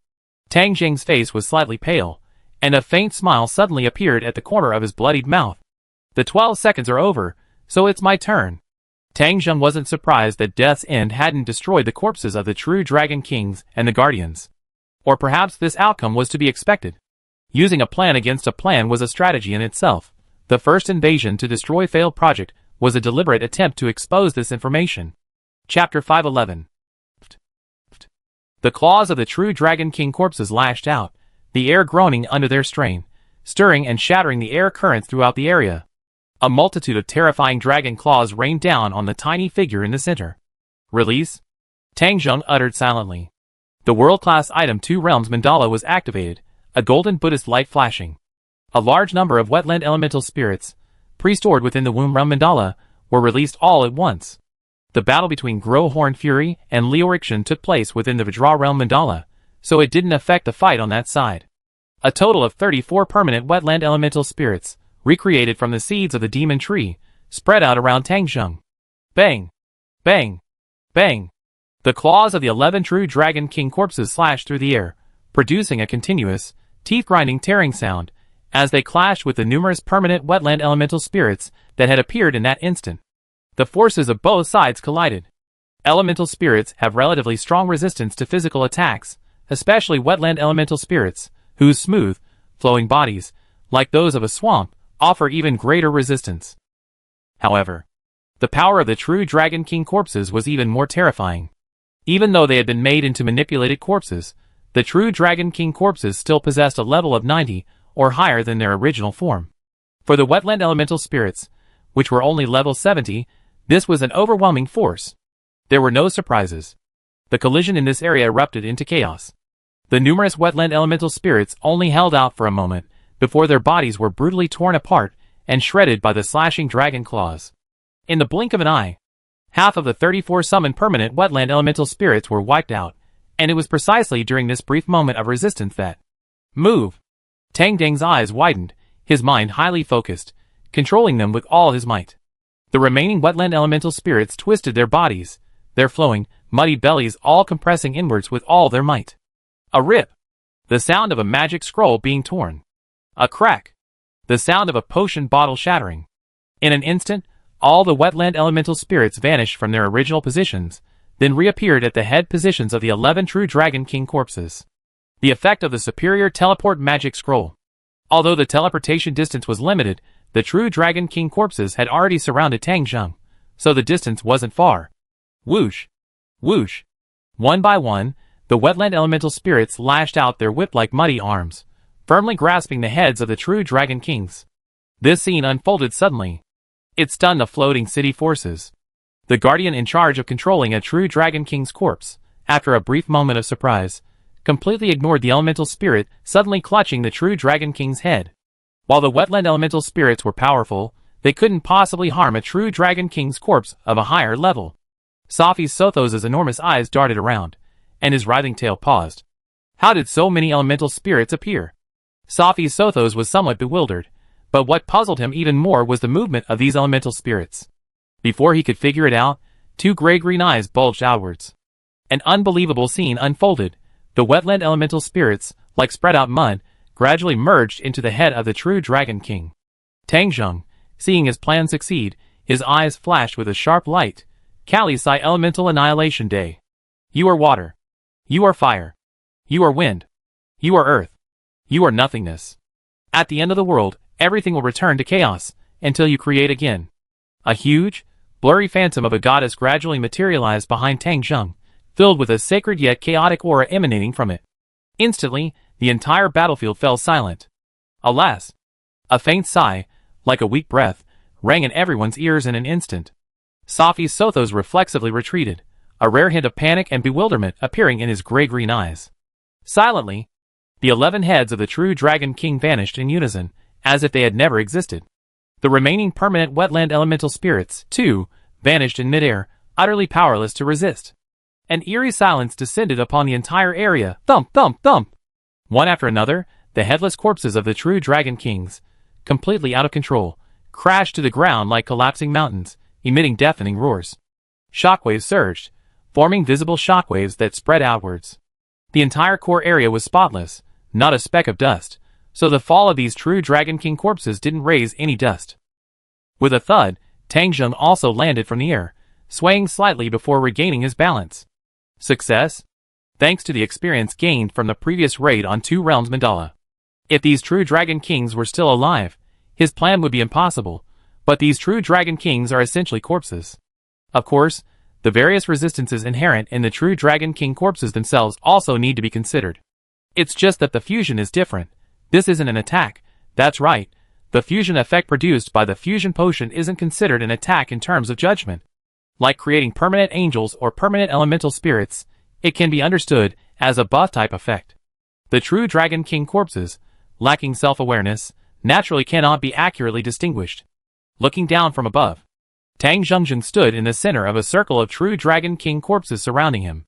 Tang Jing's face was slightly pale, and a faint smile suddenly appeared at the corner of his bloodied mouth. The 12 seconds are over, so it's my turn. Tang Jing wasn't surprised that Death's End hadn't destroyed the corpses of the true Dragon Kings and the Guardians. Or perhaps this outcome was to be expected. Using a plan against a plan was a strategy in itself. The first invasion to destroy failed project was a deliberate attempt to expose this information. Chapter 511. The claws of the true Dragon King corpses lashed out, the air groaning under their strain, stirring and shattering the air currents throughout the area. A multitude of terrifying dragon claws rained down on the tiny figure in the center. Release? Tang Jing uttered silently. The world-class item 2 Realms Mandala was activated, a golden Buddhist light flashing. A large number of wetland elemental spirits, pre-stored within the Womb Realm Mandala, were released all at once. The battle between Growhorn Fury and Leoriction took place within the Vajra Realm Mandala, so it didn't affect the fight on that side. A total of 34 permanent wetland elemental spirits, recreated from the seeds of the demon tree, spread out around Tang Jing. Bang! Bang! Bang! The claws of the 11 true Dragon King corpses slashed through the air, producing a continuous, teeth-grinding tearing sound, as they clashed with the numerous permanent wetland elemental spirits that had appeared in that instant. The forces of both sides collided. Elemental spirits have relatively strong resistance to physical attacks, especially wetland elemental spirits, whose smooth, flowing bodies, like those of a swamp, offer even greater resistance. However, the power of the true Dragon King corpses was even more terrifying. Even though they had been made into manipulated corpses, the true Dragon King corpses still possessed a level of 90 or higher than their original form. For the wetland elemental spirits, which were only level 70, this was an overwhelming force. There were no surprises. The collision in this area erupted into chaos. The numerous wetland elemental spirits only held out for a moment before their bodies were brutally torn apart and shredded by the slashing dragon claws. In the blink of an eye, half of the 34 summoned permanent wetland elemental spirits were wiped out, and it was precisely during this brief moment of resistance that move. Tang Jing's eyes widened, his mind highly focused, controlling them with all his might. The remaining wetland elemental spirits twisted their bodies, their flowing, muddy bellies all compressing inwards with all their might. A rip. The sound of a magic scroll being torn. A crack. The sound of a potion bottle shattering. In an instant, all the wetland elemental spirits vanished from their original positions, then reappeared at the head positions of the 11 true Dragon King corpses. The effect of the superior teleport magic scroll. Although the teleportation distance was limited, the true Dragon King corpses had already surrounded Tang Jing, so the distance wasn't far. Whoosh! Whoosh! One by one, the wetland elemental spirits lashed out their whip-like muddy arms, firmly grasping the heads of the true Dragon Kings. This scene unfolded suddenly. It stunned the floating city forces. The guardian in charge of controlling a true Dragon King's corpse, after a brief moment of surprise, completely ignored the elemental spirit suddenly clutching the true Dragon King's head. While the wetland elemental spirits were powerful, they couldn't possibly harm a true Dragon King's corpse of a higher level. Safi Sothos' enormous eyes darted around, and his writhing tail paused. How did so many elemental spirits appear? Safi Sothos was somewhat bewildered, but what puzzled him even more was the movement of these elemental spirits. Before he could figure it out, 2 gray-green eyes bulged outwards. An unbelievable scene unfolded. The wetland elemental spirits, like spread-out mud, gradually merged into the head of the true Dragon King. Tang Jing, seeing his plan succeed, his eyes flashed with a sharp light. Kali Sai Elemental Annihilation Day. You are water. You are fire. You are wind. You are earth. You are nothingness. At the end of the world, everything will return to chaos, until you create again. A huge, blurry phantom of a goddess gradually materialized behind Tang Jing, filled with a sacred yet chaotic aura emanating from it. Instantly, the entire battlefield fell silent. Alas! A faint sigh, like a weak breath, rang in everyone's ears in an instant. Safi's Sothos reflexively retreated, a rare hint of panic and bewilderment appearing in his gray-green eyes. Silently, the 11 heads of the true Dragon King vanished in unison, as if they had never existed. The remaining permanent wetland elemental spirits, too, vanished in midair, utterly powerless to resist. An eerie silence descended upon the entire area. Thump, thump, thump! One after another, the headless corpses of the true Dragon Kings, completely out of control, crashed to the ground like collapsing mountains, emitting deafening roars. Shockwaves surged, forming visible shockwaves that spread outwards. The entire core area was spotless, not a speck of dust, so the fall of these true Dragon King corpses didn't raise any dust. With a thud, Tang Zheng also landed from the air, swaying slightly before regaining his balance. Success? Thanks to the experience gained from the previous raid on Two Realms Mandala. If these true Dragon Kings were still alive, his plan would be impossible, but these true Dragon Kings are essentially corpses. Of course, the various resistances inherent in the true Dragon King corpses themselves also need to be considered. It's just that the fusion is different. This isn't an attack. That's right. The fusion effect produced by the fusion potion isn't considered an attack in terms of judgment. Like creating permanent angels or permanent elemental spirits, it can be understood as a buff-type effect. The true Dragon King corpses, lacking self-awareness, naturally cannot be accurately distinguished. Looking down from above, Tang Zhengzhen stood in the center of a circle of true Dragon King corpses surrounding him.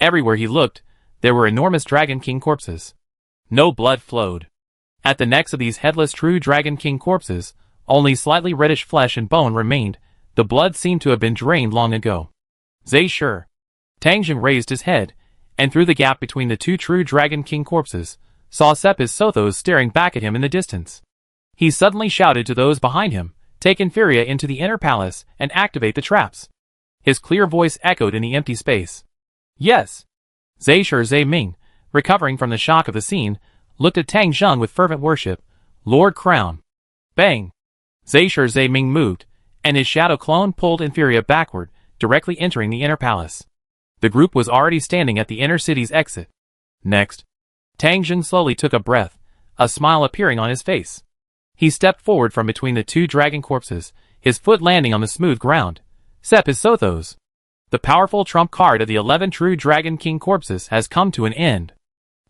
Everywhere he looked, there were enormous Dragon King corpses. No blood flowed. At the necks of these headless true Dragon King corpses, only slightly reddish flesh and bone remained. The blood seemed to have been drained long ago. Zhe Shi. Tang Zheng raised his head, and through the gap between the two true Dragon King corpses, saw Sepis Sothos staring back at him in the distance. He suddenly shouted to those behind him, "Take Inferia into the inner palace and activate the traps." His clear voice echoed in the empty space. Yes. Zhe Shi Zhe Ming, recovering from the shock of the scene, looked at Tang Zheng with fervent worship. Lord Crown. Bang! Zhe Shi Zhe Ming moved, and his shadow clone pulled Inferia backward, directly entering the inner palace. The group was already standing at the inner city's exit. Next, Tang Zheng slowly took a breath, a smile appearing on his face. He stepped forward from between the two dragon corpses, his foot landing on the smooth ground. Sepis Sothos. The powerful trump card of the 11 true Dragon King corpses has come to an end.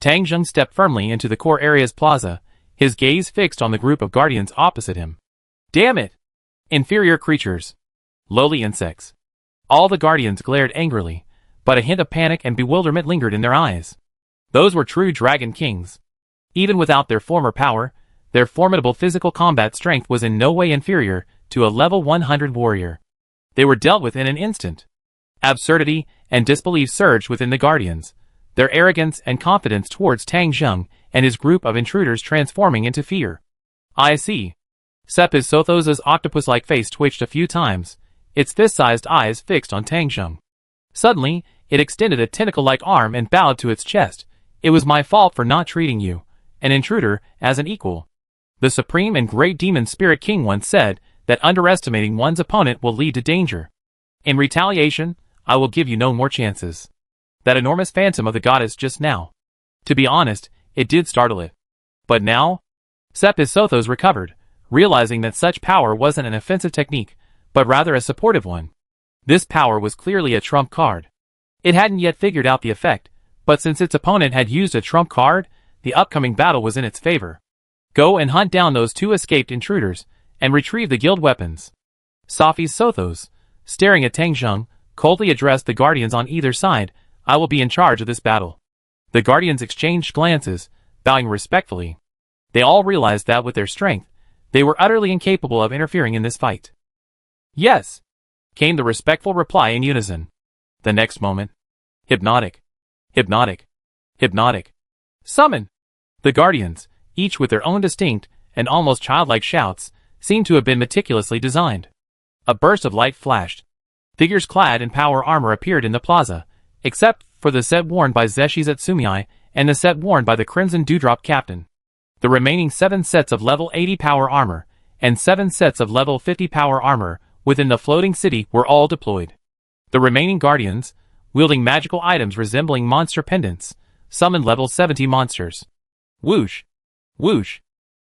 Tang Zheng stepped firmly into the core area's plaza, his gaze fixed on the group of guardians opposite him. Damn it! Inferior creatures. Lowly insects. All the guardians glared angrily, but a hint of panic and bewilderment lingered in their eyes. Those were true Dragon Kings. Even without their former power, their formidable physical combat strength was in no way inferior to a level 100 warrior. They were dealt with in an instant. Absurdity and disbelief surged within the guardians, their arrogance and confidence towards Tang Zheng and his group of intruders transforming into fear. I see. Sepis Sothos' octopus-like face twitched a few times, its fist-sized eyes fixed on Tang Zheng. Suddenly, it extended a tentacle-like arm and bowed to its chest. It was my fault for not treating you, an intruder, as an equal. The Supreme and Great Demon Spirit King once said that underestimating one's opponent will lead to danger. In retaliation, I will give you no more chances. That enormous phantom of the goddess just now. To be honest, it did startle it. But now? Sepis Sothos recovered, realizing that such power wasn't an offensive technique, but rather a supportive one. This power was clearly a trump card. It hadn't yet figured out the effect, but since its opponent had used a trump card, the upcoming battle was in its favor. Go and hunt down those two escaped intruders, and retrieve the guild weapons. Sepis Sothos, staring at Tang Zheng, coldly addressed the guardians on either side. I will be in charge of this battle. The guardians exchanged glances, bowing respectfully. They all realized that with their strength, they were utterly incapable of interfering in this fight. Yes, came the respectful reply in unison. The next moment, hypnotic, hypnotic, hypnotic. Summon! The guardians, each with their own distinct and almost childlike shouts, seemed to have been meticulously designed. A burst of light flashed. Figures clad in power armor appeared in the plaza, except for the set worn by Zeshi Zetsumiai and the set worn by the Crimson Dewdrop Captain. The remaining 7 sets of level 80 power armor and 7 sets of level 50 power armor within the floating city were all deployed. The remaining guardians, wielding magical items resembling monster pendants, summoned level 70 monsters. Whoosh! Whoosh!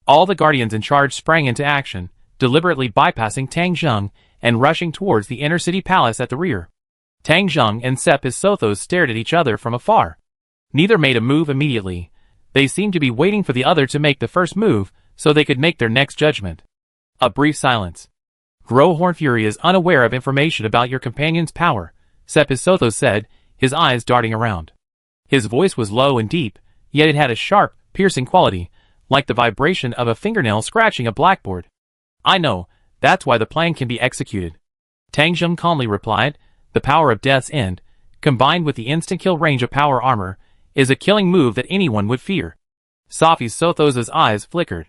All the guardians in charge sprang into action, deliberately bypassing Tang Zheng and rushing towards the inner city palace at the rear. Tang Zheng and Sepis Sothos stared at each other from afar. Neither made a move immediately. They seemed to be waiting for the other to make the first move so they could make their next judgment. A brief silence. Grohorn Fury is unaware of information about your companion's power, Sepis Sothos said, his eyes darting around. His voice was low and deep, yet it had a sharp, piercing quality, like the vibration of a fingernail scratching a blackboard. I know, that's why the plan can be executed. Tang Zheng calmly replied, the power of Death's End, combined with the instant kill range of power armor, is a killing move that anyone would fear. Sepis Sothos' eyes flickered.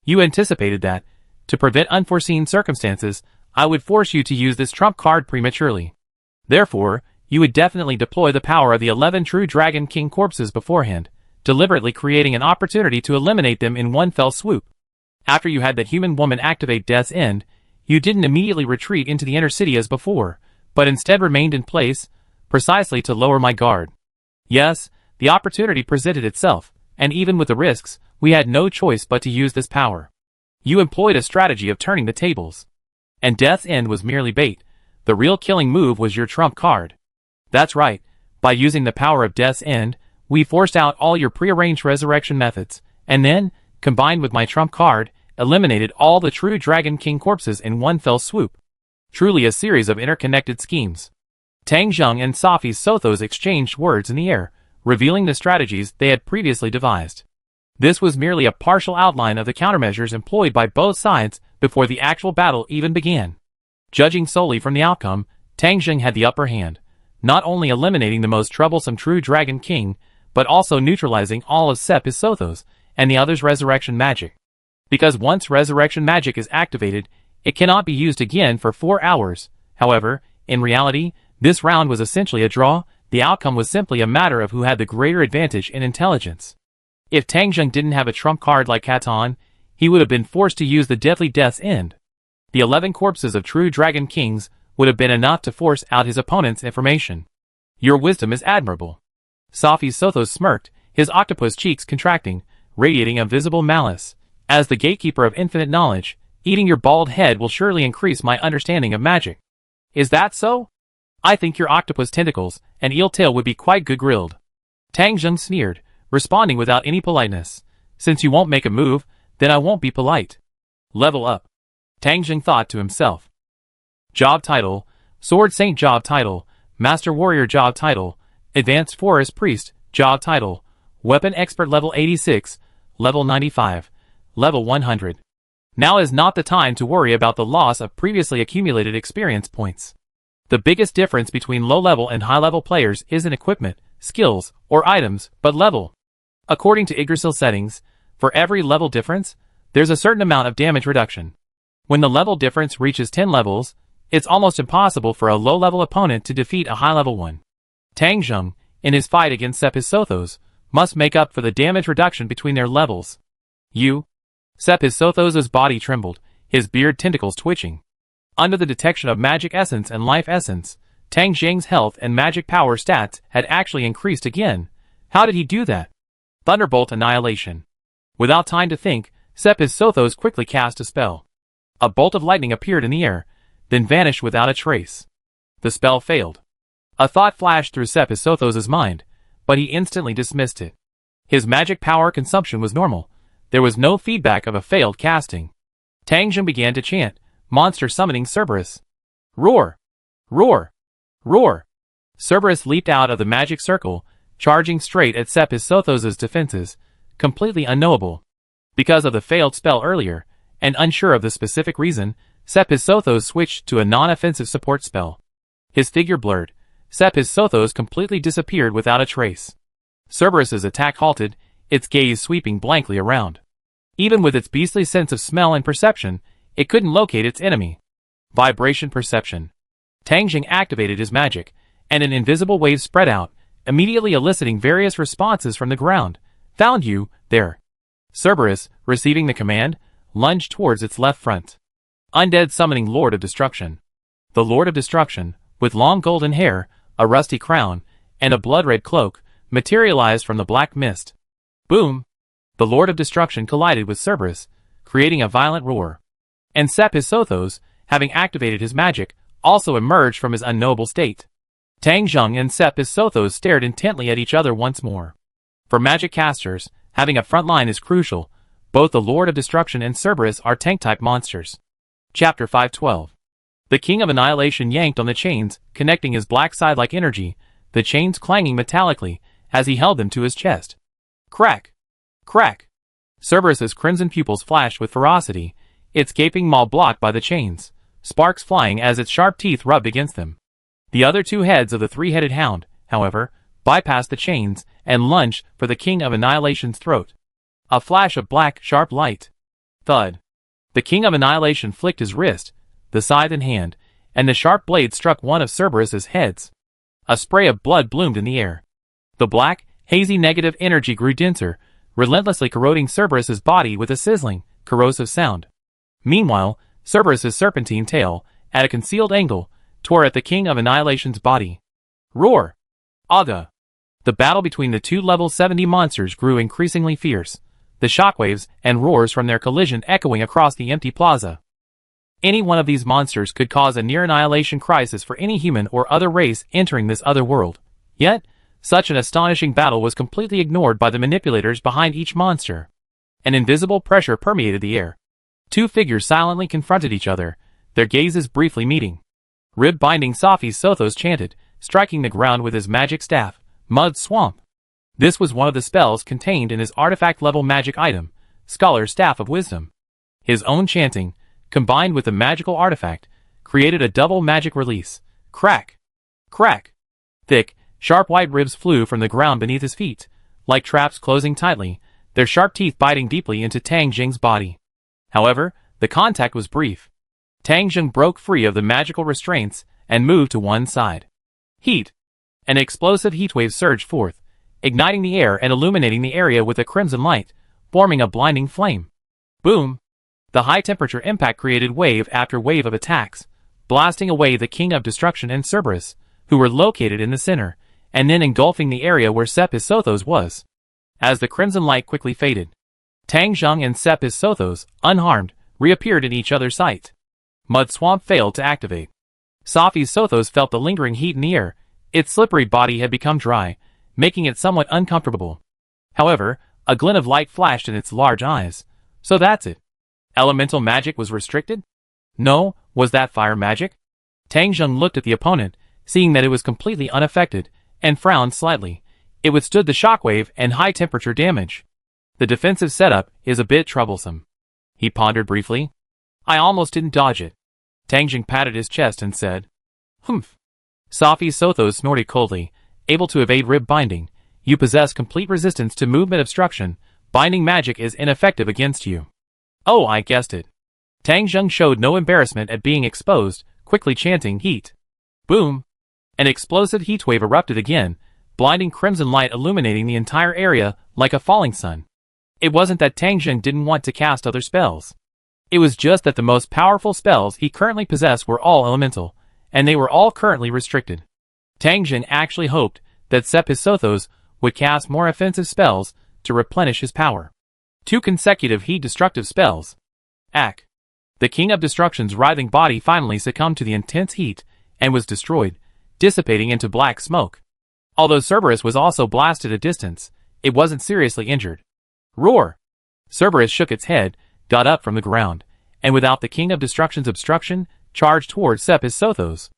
You anticipated that. To prevent unforeseen circumstances, I would force you to use this trump card prematurely. Therefore, you would definitely deploy the power of the 11 true Dragon King corpses beforehand, deliberately creating an opportunity to eliminate them in one fell swoop. After you had that human woman activate Death's End, you didn't immediately retreat into the inner city as before, but instead remained in place, precisely to lower my guard. Yes, the opportunity presented itself, and even with the risks, we had no choice but to use this power. You employed a strategy of turning the tables. And Death's End was merely bait. The real killing move was your trump card. That's right, by using the power of Death's End, we forced out all your prearranged resurrection methods, and then, combined with my trump card, eliminated all the true Dragon King corpses in one fell swoop. Truly a series of interconnected schemes. Tang Zheng and Sepis Sothos exchanged words in the air, revealing the strategies they had previously devised. This was merely a partial outline of the countermeasures employed by both sides before the actual battle even began. Judging solely from the outcome, Tang Zheng had the upper hand, not only eliminating the most troublesome true Dragon King, but also neutralizing all of Sepis Sothos and the other's resurrection magic. Because once resurrection magic is activated, it cannot be used again for 4 hours. However, in reality, this round was essentially a draw. The outcome was simply a matter of who had the greater advantage in intelligence. If Tang Zheng didn't have a trump card like Catan, he would have been forced to use the deadly Death's End. The 11 corpses of true Dragon Kings would have been enough to force out his opponent's information. Your wisdom is admirable. Sepis Sothos smirked, his octopus cheeks contracting, radiating a visible malice. As the gatekeeper of infinite knowledge, eating your bald head will surely increase my understanding of magic. Is that so? I think your octopus tentacles and eel tail would be quite good grilled. Tang Zheng sneered, responding without any politeness. Since you won't make a move, then I won't be polite. Level up. Tang Zheng thought to himself. Job title, Sword Saint job title, Master Warrior job title, Advanced Forest Priest job title, Weapon Expert level 86, level 95, level 100. Now is not the time to worry about the loss of previously accumulated experience points. The biggest difference between low-level and high-level players isn't equipment, skills, or items, but level. According to Yggdrasil settings, for every level difference, there's a certain amount of damage reduction. When the level difference reaches 10 levels, it's almost impossible for a low-level opponent to defeat a high-level one. Tang Zheng, in his fight against Sepis Sothos, must make up for the damage reduction between their levels. You? Sepis Sothos' body trembled, his beard tentacles twitching. Under the detection of magic essence and life essence, Tang Zheng's health and magic power stats had actually increased again. How did he do that? Thunderbolt Annihilation. Without time to think, Sepis Sothos quickly cast a spell. A bolt of lightning appeared in the air, then vanished without a trace. The spell failed. A thought flashed through Sepis Sothos' mind, but he instantly dismissed it. His magic power consumption was normal. There was no feedback of a failed casting. Tang Zheng began to chant, monster summoning Cerberus. Roar! Roar! Roar! Cerberus leaped out of the magic circle, charging straight at Sepis Sothos' defenses, completely unknowable. Because of the failed spell earlier, and unsure of the specific reason, Sepis Sothos switched to a non-offensive support spell. His figure blurred. Sepis Sothos completely disappeared without a trace. Cerberus's attack halted, its gaze sweeping blankly around. Even with its beastly sense of smell and perception, it couldn't locate its enemy. Vibration perception. Tang Zheng activated his magic, and an invisible wave spread out, immediately eliciting various responses from the ground. Found you, there. Cerberus, receiving the command, lunged towards its left front. Undead summoning Lord of Destruction. The Lord of Destruction, with long golden hair, a rusty crown, and a blood-red cloak materialized from the black mist. Boom! The Lord of Destruction collided with Cerberus, creating a violent roar. And Sepisothos, having activated his magic, also emerged from his unknowable state. Tang Zheng and Sepisothos stared intently at each other once more. For magic casters, having a front line is crucial. Both the Lord of Destruction and Cerberus are tank-type monsters. Chapter 512. The King of Annihilation yanked on the chains, connecting his black side-like energy, the chains clanging metallically, as he held them to his chest. Crack! Crack! Cerberus's crimson pupils flashed with ferocity, its gaping maw blocked by the chains, sparks flying as its sharp teeth rubbed against them. The other two heads of the three-headed hound, however, bypassed the chains and lunged for the King of Annihilation's throat. A flash of black, sharp light. Thud. The King of Annihilation flicked his wrist, the scythe in hand, and the sharp blade struck one of Cerberus's heads. A spray of blood bloomed in the air. The black, hazy negative energy grew denser, relentlessly corroding Cerberus's body with a sizzling, corrosive sound. Meanwhile, Cerberus's serpentine tail, at a concealed angle, tore at the King of Annihilation's body. Roar! Aga! The battle between the two level 70 monsters grew increasingly fierce, the shockwaves and roars from their collision echoing across the empty plaza. Any one of these monsters could cause a near-annihilation crisis for any human or other race entering this other world. Yet, such an astonishing battle was completely ignored by the manipulators behind each monster. An invisible pressure permeated the air. Two figures silently confronted each other, their gazes briefly meeting. Rib-binding Sepisothos chanted, striking the ground with his magic staff, Mud Swamp. This was one of the spells contained in his artifact-level magic item, Scholar's Staff of Wisdom. His own chanting, combined with the magical artifact, created a double magic release. Crack! Crack! Thick, sharp white ribs flew from the ground beneath his feet, like traps closing tightly, their sharp teeth biting deeply into Tang Zheng's body. However, the contact was brief. Tang Zheng broke free of the magical restraints and moved to one side. Heat! An explosive heatwave surged forth, igniting the air and illuminating the area with a crimson light, forming a blinding flame. Boom! The high-temperature impact created wave after wave of attacks, blasting away the King of Destruction and Cerberus, who were located in the center, and then engulfing the area where Sepisothos was. As the crimson light quickly faded, Tang Zheng and Sepisothos, unharmed, reappeared in each other's sight. Mud Swamp failed to activate. Sepisothos felt the lingering heat in the air. Its slippery body had become dry, making it somewhat uncomfortable. However, a glint of light flashed in its large eyes. So that's it. Elemental magic was restricted? No, was that fire magic? Tang Zheng looked at the opponent, seeing that it was completely unaffected, and frowned slightly. It withstood the shockwave and high-temperature damage. The defensive setup is a bit troublesome. He pondered briefly. I almost didn't dodge it. Tang Zheng patted his chest and said, Humph. Sepisothos snorted coldly, able to evade rib binding. You possess complete resistance to movement obstruction. Binding magic is ineffective against you. Oh, I guessed it. Tang Zheng showed no embarrassment at being exposed, quickly chanting heat. Boom! An explosive heatwave erupted again, blinding crimson light illuminating the entire area like a falling sun. It wasn't that Tang Zheng didn't want to cast other spells. It was just that the most powerful spells he currently possessed were all elemental, and they were all currently restricted. Tang Zheng actually hoped that Sepisothos would cast more offensive spells to replenish his power. 2 consecutive heat-destructive spells. Ack. The King of Destruction's writhing body finally succumbed to the intense heat and was destroyed, dissipating into black smoke. Although Cerberus was also blasted a distance, it wasn't seriously injured. Roar! Cerberus shook its head, got up from the ground, and without the King of Destruction's obstruction, charged towards Sepisothos.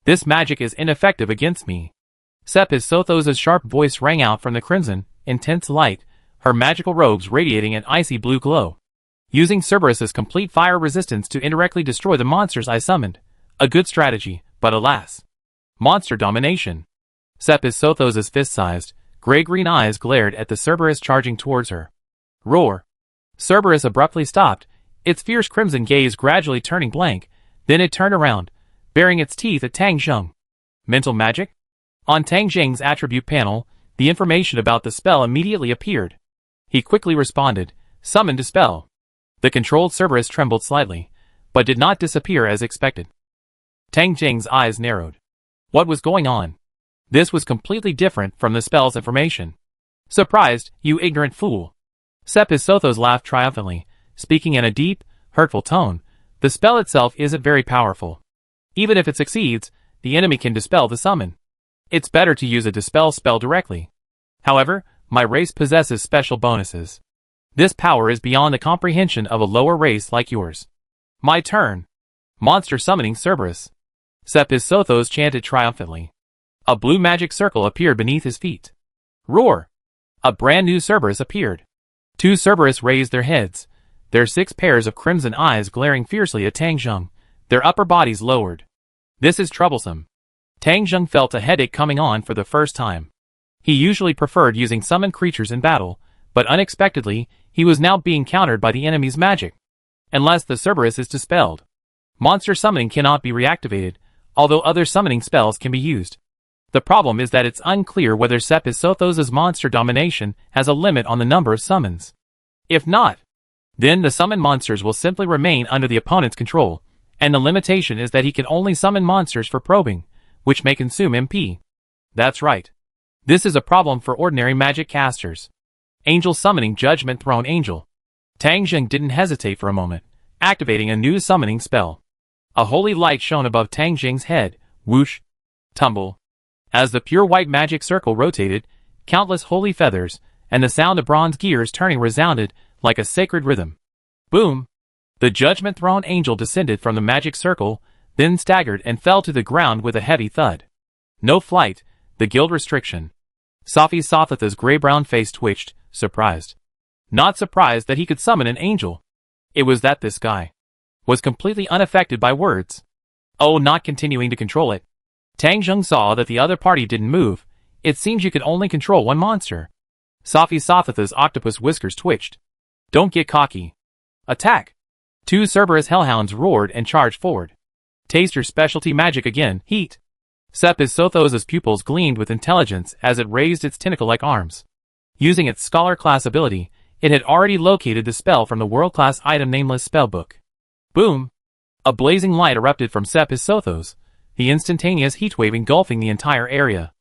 This magic is ineffective against me. Sepisothos' sharp voice rang out from the crimson, intense light, her magical robes radiating an icy blue glow. Using Cerberus's complete fire resistance to indirectly destroy the monsters I summoned. A good strategy, but alas. Monster domination. Sepisothos' fist-sized, gray-green eyes glared at the Cerberus charging towards her. Roar. Cerberus abruptly stopped, its fierce crimson gaze gradually turning blank, then it turned around, baring its teeth at Tang Zheng. Mental magic? On Tang Zheng's attribute panel, the information about the spell immediately appeared. He quickly responded, summoned a spell. The controlled Cerberus trembled slightly, but did not disappear as expected. Tang Zheng's eyes narrowed. What was going on? This was completely different from the spell's information. Surprised, you ignorant fool. Sepizotho's laughed triumphantly, speaking in a deep, hurtful tone. The spell itself isn't very powerful. Even if it succeeds, the enemy can dispel the summon. It's better to use a dispel spell directly. However, my race possesses special bonuses. This power is beyond the comprehension of a lower race like yours. My turn. Monster summoning Cerberus. Sepizothos chanted triumphantly. A blue magic circle appeared beneath his feet. Roar! A brand new Cerberus appeared. 2 Cerberus raised their heads, their 6 pairs of crimson eyes glaring fiercely at Tang Zheng, their upper bodies lowered. This is troublesome. Tang Zheng felt a headache coming on for the first time. He usually preferred using summoned creatures in battle, but unexpectedly, he was now being countered by the enemy's magic. Unless the Cerberus is dispelled, monster summoning cannot be reactivated, although other summoning spells can be used. The problem is that it's unclear whether Sepizothos' monster domination has a limit on the number of summons. If not, then the summoned monsters will simply remain under the opponent's control, and the limitation is that he can only summon monsters for probing, which may consume MP. That's right. This is a problem for ordinary magic casters. Angel summoning Judgment Throne Angel. Tang Zheng didn't hesitate for a moment, activating a new summoning spell. A holy light shone above Tang Zheng's head, whoosh, tumble. As the pure white magic circle rotated, countless holy feathers, and the sound of bronze gears turning resounded like a sacred rhythm. Boom! The Judgment Throne Angel descended from the magic circle, then staggered and fell to the ground with a heavy thud. No flight, the guild restriction. Sepizotho's gray-brown face twitched, surprised. Not surprised that he could summon an angel. It was that this guy was completely unaffected by words. Oh, not continuing to control it. Tang Zheng saw that the other party didn't move. It seems you could only control one monster. Sepizotho's octopus whiskers twitched. Don't get cocky. Attack! 2 Cerberus hellhounds roared and charged forward. Taste your specialty magic again, heat. Sepizothos' pupils gleamed with intelligence as it raised its tentacle-like arms. Using its scholar class ability, it had already located the spell from the world-class item Nameless Spellbook. Boom! A blazing light erupted from Sepizothos, the instantaneous heatwave engulfing the entire area.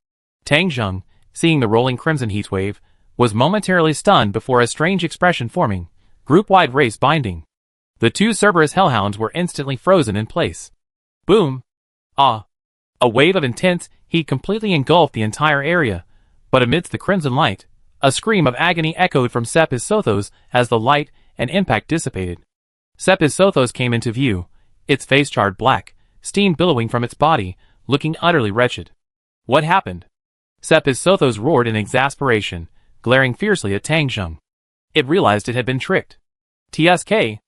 Tang Zheng, seeing the rolling crimson heatwave, was momentarily stunned before a strange expression forming, group-wide race binding. The 2 Cerberus hellhounds were instantly frozen in place. Boom! Ah! A wave of intense heat completely engulfed the entire area, but amidst the crimson light, a scream of agony echoed from Sepizothos as the light and impact dissipated. Sepizothos came into view, its face charred black, steam billowing from its body, looking utterly wretched. What happened? Sepizothos roared in exasperation, glaring fiercely at Tang Zheng. It realized it had been tricked. TSK.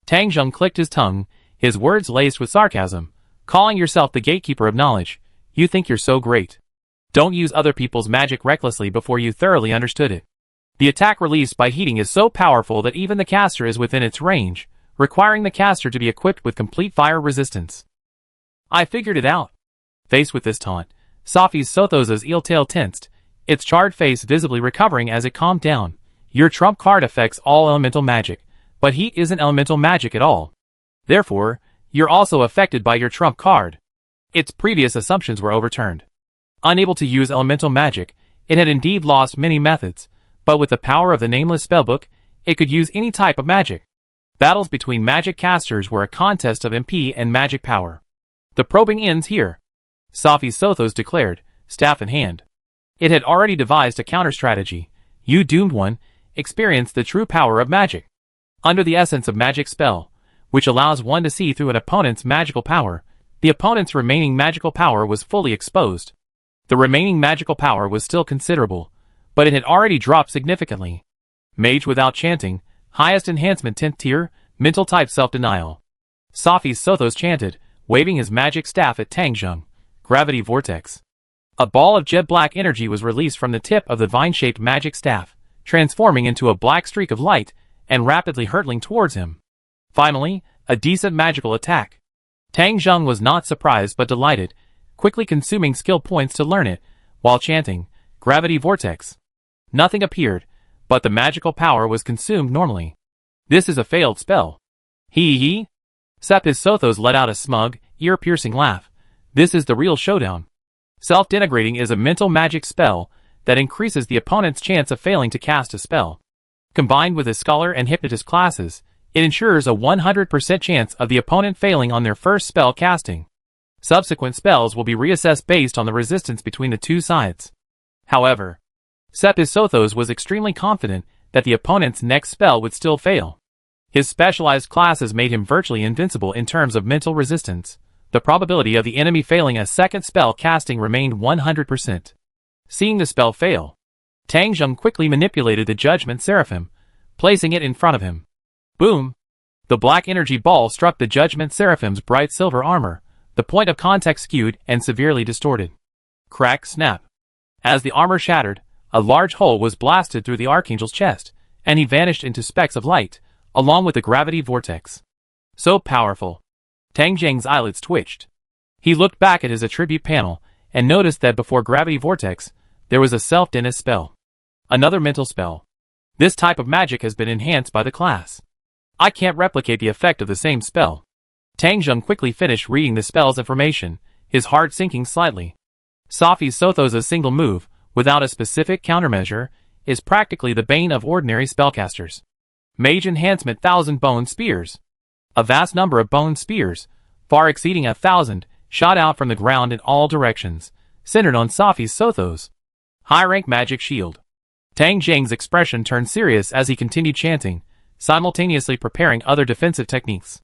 Tang Zheng clicked his tongue, his words laced with sarcasm. Calling yourself the gatekeeper of knowledge, you think you're so great. Don't use other people's magic recklessly before you thoroughly understood it. The attack released by heating is so powerful that even the caster is within its range, requiring the caster to be equipped with complete fire resistance. I figured it out. Faced with this taunt, Sepizothos' eel tail tensed, its charred face visibly recovering as it calmed down. Your trump card affects all elemental magic, but heat isn't elemental magic at all. Therefore, you're also affected by your trump card. Its previous assumptions were overturned. Unable to use elemental magic, it had indeed lost many methods, but with the power of the Nameless Spellbook, it could use any type of magic. Battles between magic casters were a contest of MP and magic power. The probing ends here, Sepizothos declared, staff in hand. It had already devised a counter-strategy. You doomed one, experienced the true power of magic. Under the essence of magic spell, which allows one to see through an opponent's magical power, the opponent's remaining magical power was fully exposed. The remaining magical power was still considerable, but it had already dropped significantly. Mage without chanting, highest enhancement 10th tier, mental type self-denial. Sepizothos chanted, waving his magic staff at Tang Zheng. Gravity vortex. A ball of jet-black energy was released from the tip of the vine-shaped magic staff, transforming into a black streak of light and rapidly hurtling towards him. Finally, a decent magical attack. Tang Zheng was not surprised but delighted, quickly consuming skill points to learn it, while chanting, Gravity Vortex. Nothing appeared, but the magical power was consumed normally. This is a failed spell. Hee. Sepizothos let out a smug, ear-piercing laugh. This is the real showdown. Self-denigrating is a mental magic spell that increases the opponent's chance of failing to cast a spell. Combined with the Scholar and Hypnotist classes, it ensures a 100% chance of the opponent failing on their first spell casting. Subsequent spells will be reassessed based on the resistance between the two sides. However, Sothos was extremely confident that the opponent's next spell would still fail. His specialized classes made him virtually invincible in terms of mental resistance. The probability of the enemy failing a second spell casting remained 100%. Seeing the spell fail, Tang Zheng quickly manipulated the Judgment Seraphim, placing it in front of him. Boom! The black energy ball struck the Judgment Seraphim's bright silver armor, the point of contact skewed and severely distorted. Crack, snap. As the armor shattered, a large hole was blasted through the Archangel's chest, and he vanished into specks of light, along with the gravity vortex. So powerful. Tang Zheng's eyelids twitched. He looked back at his attribute panel, and noticed that before gravity vortex, there was a self-denigrate spell. Another mental spell. This type of magic has been enhanced by the class. I can't replicate the effect of the same spell. Tang Zheng quickly finished reading the spell's information, his heart sinking slightly. Sothos' single move, without a specific countermeasure, is practically the bane of ordinary spellcasters. Mage Enhancement 1000 Bone Spears. A vast number of bone spears, far exceeding 1,000, shot out from the ground in all directions, centered on Sothos. High-rank magic shield. Tang Zheng's expression turned serious as he continued chanting, simultaneously preparing other defensive techniques.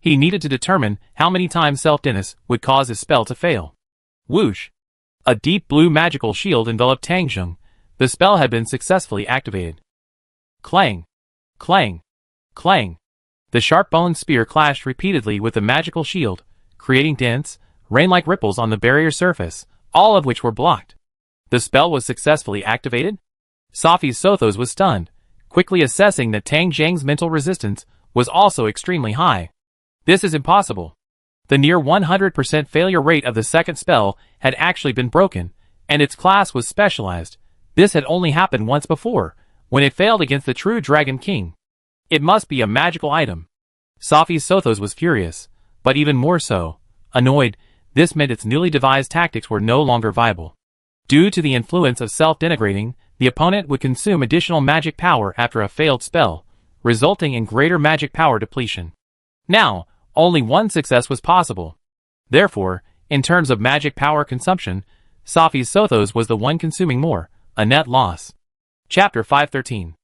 He needed to determine how many times self-denigrate would cause his spell to fail. Whoosh! A deep blue magical shield enveloped Tang Zheng. The spell had been successfully activated. Clang! Clang! Clang! The sharp bone spear clashed repeatedly with the magical shield, creating dense, rain-like ripples on the barrier surface, all of which were blocked. The spell was successfully activated? Sothos was stunned, quickly assessing that Tang Zheng's mental resistance was also extremely high. This is impossible. The near 100% failure rate of the second spell had actually been broken, and its class was specialized. This had only happened once before, when it failed against the true Dragon King. It must be a magical item. Sothos was furious, but even more so, annoyed. This meant its newly devised tactics were no longer viable. Due to the influence of self-denigrating, the opponent would consume additional magic power after a failed spell, resulting in greater magic power depletion. Now, only one success was possible. Therefore, in terms of magic power consumption, Sothos was the one consuming more, a net loss. Chapter 513.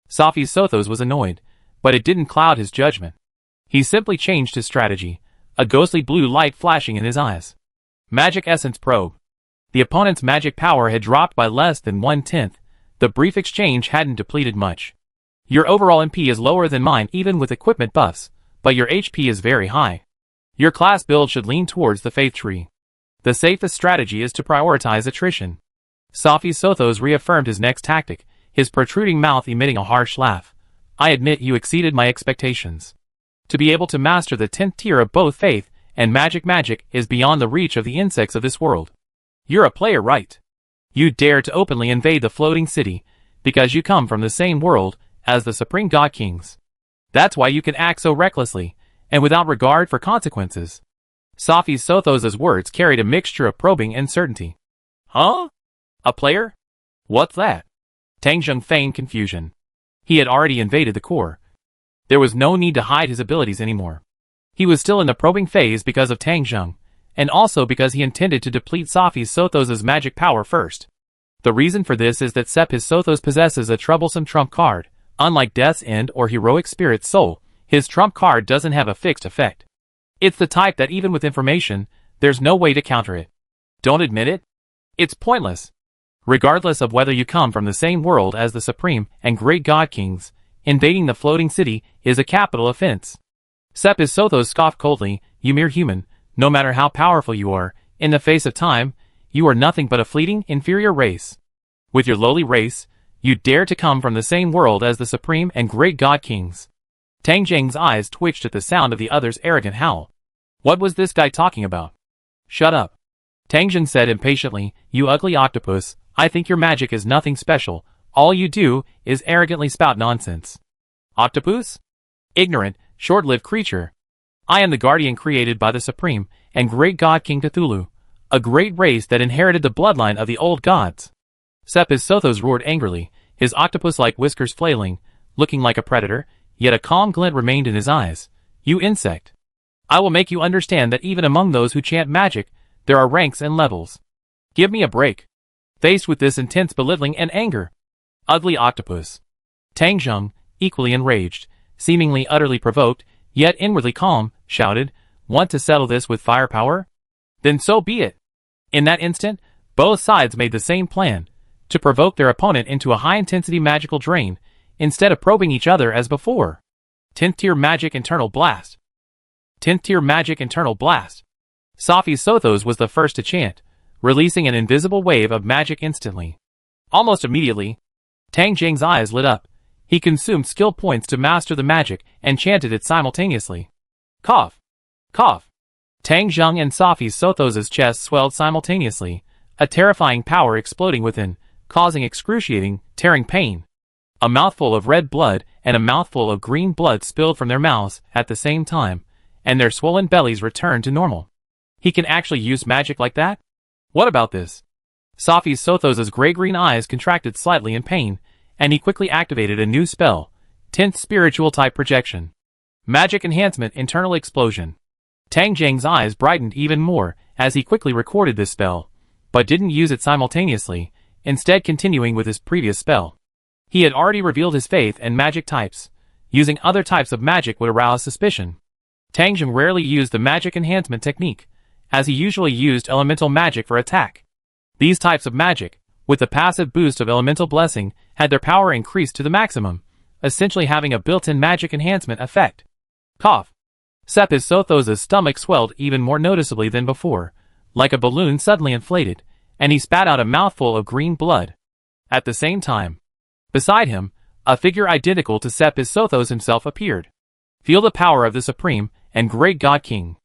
Sothos was annoyed, but it didn't cloud his judgment. He simply changed his strategy, a ghostly blue light flashing in his eyes. Magic Essence Probe. The opponent's magic power had dropped by less than 1/10. The brief exchange hadn't depleted much. Your overall MP is lower than mine even with equipment buffs, but your HP is very high. Your class build should lean towards the Faith Tree. The safest strategy is to prioritize attrition. Sothos reaffirmed his next tactic, his protruding mouth emitting a harsh laugh. I admit you exceeded my expectations. To be able to master the 10th tier of both faith and magic is beyond the reach of the insects of this world. You're a player, right? You dare to openly invade the floating city, because you come from the same world as the Supreme God Kings. That's why you can act so recklessly, and without regard for consequences. Sothos' words carried a mixture of probing and certainty. Huh? A player? What's that? Tang Zheng feigned confusion. He had already invaded the core. There was no need to hide his abilities anymore. He was still in the probing phase because of Tang Zheng, and also because he intended to deplete Sothos' magic power first. The reason for this is that Sothos possesses a troublesome trump card. Unlike Death's End or Heroic Spirit's Soul, his trump card doesn't have a fixed effect. It's the type that even with information, there's no way to counter it. Don't admit it? It's pointless. Regardless of whether you come from the same world as the Supreme and Great God Kings, invading the floating city is a capital offense. Sothos scoffed coldly, you mere human, no matter how powerful you are, in the face of time, you are nothing but a fleeting, inferior race. With your lowly race, you dare to come from the same world as the Supreme and Great God Kings. Tang Zheng's eyes twitched at the sound of the other's arrogant howl. What was this guy talking about? Shut up. Tang Zheng said impatiently, you ugly octopus, I think your magic is nothing special, all you do is arrogantly spout nonsense. Octopus? Ignorant, short-lived creature. I am the guardian created by the Supreme and Great God King Cthulhu. a great race that inherited the bloodline of the old gods. Sepis Sothos roared angrily, his octopus-like whiskers flailing, looking like a predator, yet a calm glint remained in his eyes. You insect! I will make you understand that even among those who chant magic, there are ranks and levels. Give me a break. Faced with this intense belittling and anger. Ugly octopus. Tang Zheng, equally enraged, seemingly utterly provoked, yet inwardly calm, shouted, Want to settle this with firepower? Then so be it. In that instant, both sides made the same plan, to provoke their opponent into a high-intensity magical drain, instead of probing each other as before. 10th tier magic internal blast. 10th tier magic internal blast. Sepis Sothos was the first to chant, releasing an invisible wave of magic instantly. Almost immediately, Tang Zheng's eyes lit up. He consumed skill points to master the magic and chanted it simultaneously. Cough! Cough! Tang Zheng and Sepis Sothos' chests swelled simultaneously, a terrifying power exploding within, causing excruciating, tearing pain. A mouthful of red blood and a mouthful of green blood spilled from their mouths at the same time, and their swollen bellies returned to normal. He can actually use magic like that? What about this? Sepis Sothos' gray-green eyes contracted slightly in pain, and he quickly activated a new spell, 10th spiritual type projection. Magic enhancement internal explosion. Tang Zheng's eyes brightened even more as he quickly recorded this spell, but didn't use it simultaneously, instead continuing with his previous spell. He had already revealed his faith and magic types. Using other types of magic would arouse suspicion. Tang Zheng rarely used the magic enhancement technique, as he usually used elemental magic for attack. These types of magic, with the passive boost of elemental blessing, had their power increased to the maximum, essentially having a built-in magic enhancement effect. Cough! Sepis Sothos' stomach swelled even more noticeably than before, like a balloon suddenly inflated, and he spat out a mouthful of green blood. At the same time, beside him, a figure identical to Sepis Sothos himself appeared. Feel the power of the Supreme and Great God King.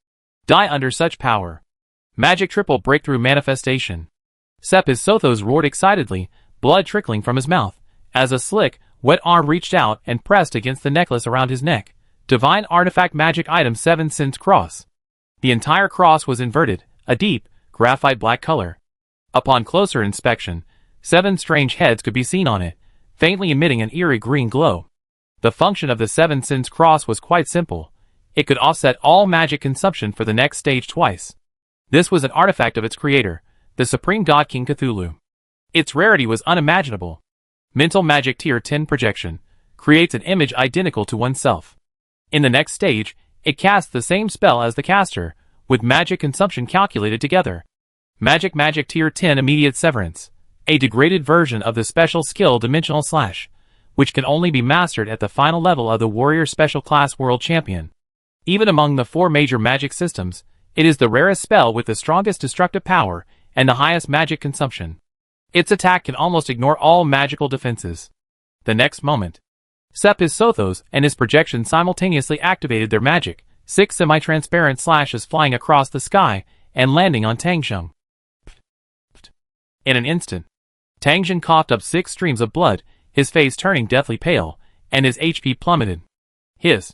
Die under such power. Magic triple breakthrough manifestation. Sepis Sothos roared excitedly, blood trickling from his mouth, as a slick, wet arm reached out and pressed against the necklace around his neck. Divine Artifact Magic Item 7 Sins Cross. The entire cross was inverted, a deep, graphite black color. Upon closer inspection, 7 strange heads could be seen on it, faintly emitting an eerie green glow. The function of the 7 Sins Cross was quite simple. It could offset all magic consumption for the next stage twice. This was an artifact of its creator, the Supreme God King Cthulhu. Its rarity was unimaginable. Mental Magic Tier 10 Projection creates an image identical to oneself. In the next stage, it casts the same spell as the caster, with magic consumption calculated together. Magic Tier 10 Immediate Severance, a degraded version of the special skill Dimensional Slash, which can only be mastered at the final level of the Warrior Special Class World Champion. Even among the 4 major magic systems, it is the rarest spell with the strongest destructive power and the highest magic consumption. Its attack can almost ignore all magical defenses. The next moment, Sepis Sothos and his projection simultaneously activated their magic, 6 semi-transparent slashes flying across the sky and landing on Tang Zheng. In an instant, Tang Zheng coughed up 6 streams of blood, his face turning deathly pale, and his HP plummeted. Hiss.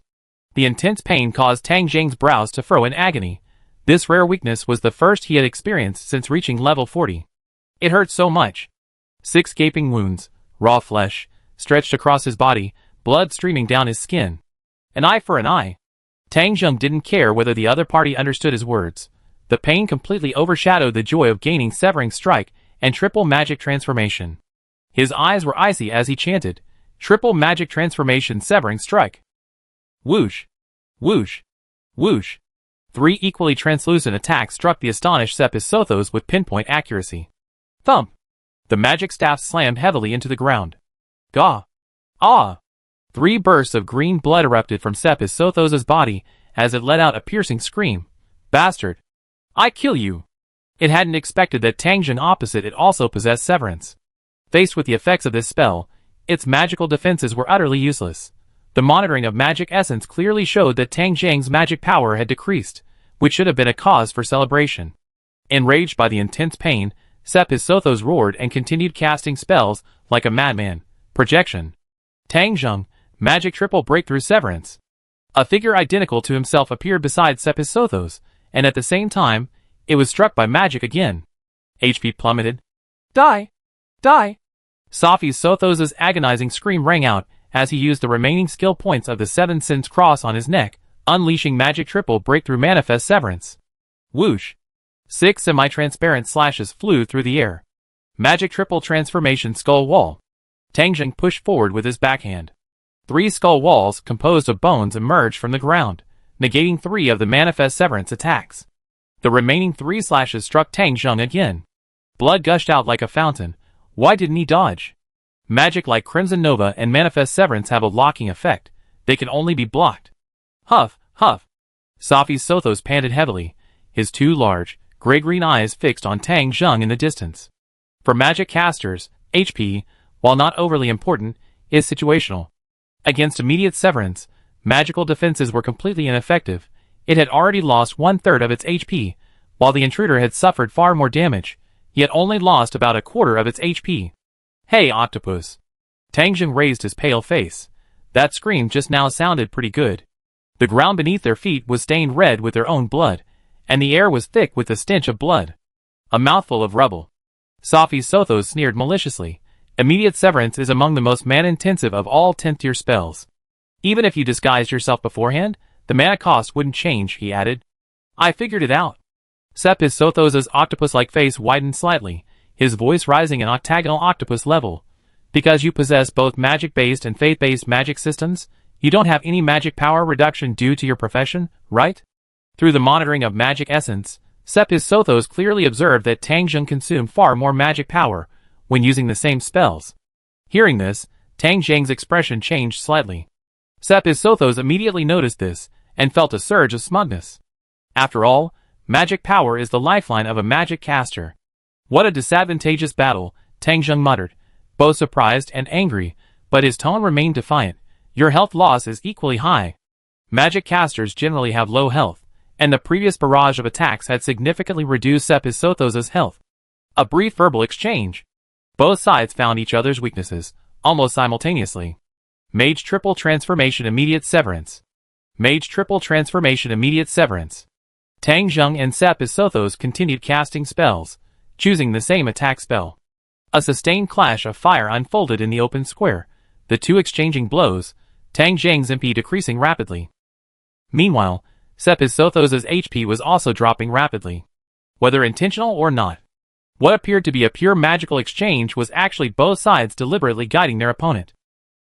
The intense pain caused Tang Zheng's brows to furrow in agony. This rare weakness was the first he had experienced since reaching level 40. It hurt so much. 6 gaping wounds, raw flesh, stretched across his body, blood streaming down his skin. An eye for an eye. Tang Zheng didn't care whether the other party understood his words. The pain completely overshadowed the joy of gaining Severing Strike and Triple Magic Transformation. His eyes were icy as he chanted, Triple Magic Transformation Severing Strike. Whoosh! Whoosh! Whoosh! 3 equally translucent attacks struck the astonished Sepis Sothos with pinpoint accuracy. Thump! The magic staff slammed heavily into the ground. Gah! Ah! 3 bursts of green blood erupted from Sepis Sothos' body as it let out a piercing scream. Bastard! I kill you! It hadn't expected that Tang Zheng opposite it also possessed Severance. Faced with the effects of this spell, its magical defenses were utterly useless. The monitoring of magic essence clearly showed that Tang Zheng's magic power had decreased, which should have been a cause for celebration. Enraged by the intense pain, Sepis Sothos roared and continued casting spells like a madman. Projection. Tang Zheng, Magic Triple Breakthrough Severance. A figure identical to himself appeared beside Sepis Sothos, and at the same time, It was struck by magic again. HP plummeted. Die! Die! Safi Sothos' agonizing scream rang out as he used the remaining skill points of the Seven Sins cross on his neck, unleashing magic triple breakthrough manifest severance. Whoosh! 6 semi-transparent slashes flew through the air. Magic triple transformation skull wall. Tang Zheng pushed forward with his backhand. 3 skull walls composed of bones emerged from the ground, negating 3 of the manifest severance attacks. The remaining 3 slashes struck Tang Zheng again. Blood gushed out like a fountain. Why didn't he dodge? Magic like Crimson Nova and Manifest Severance have a locking effect. They can only be blocked. Huff, huff. Safi Sothos panted heavily, his 2 large, gray-green eyes fixed on Tang Zheng in the distance. For magic casters, HP, while not overly important, is situational. Against immediate severance, magical defenses were completely ineffective. It had already lost 1/3 of its HP, while the intruder had suffered far more damage, yet only lost about 1/4 of its HP. Hey, octopus! Tang Zheng raised his pale face. That scream just now sounded pretty good. The ground beneath their feet was stained red with their own blood, and the air was thick with the stench of blood. A mouthful of rubble. Safi Sothos sneered maliciously. Immediate severance is among the most mana-intensive of all 10th tier spells. Even if you disguised yourself beforehand, the mana cost wouldn't change, he added. I figured it out. Safi Sothos' octopus-like face widened slightly, his voice rising in octagonal octopus level. Because you possess both magic-based and faith-based magic systems, you don't have any magic power reduction due to your profession, right? Through the monitoring of magic essence, Safi Sothos clearly observed that Tang Zheng consumed far more magic power when using the same spells. Hearing this, Tang Zheng's expression changed slightly. Safi Sothos immediately noticed this, and felt a surge of smugness. After all, magic power is the lifeline of a magic caster. What a disadvantageous battle, Tang Zheng muttered, both surprised and angry, but his tone remained defiant. Your health loss is equally high. Magic casters generally have low health, and the previous barrage of attacks had significantly reduced Safi Sothos' health. A brief verbal exchange. Both sides found each other's weaknesses, almost simultaneously. Mage triple transformation immediate severance. Mage triple transformation immediate severance. Tang Zheng and Safi Sothos continued casting spells, choosing the same attack spell. A sustained clash of fire unfolded in the open square, the two exchanging blows, Tang Zheng's MP decreasing rapidly. Meanwhile, Safi Sothos' HP was also dropping rapidly. Whether intentional or not, what appeared to be a pure magical exchange was actually both sides deliberately guiding their opponent.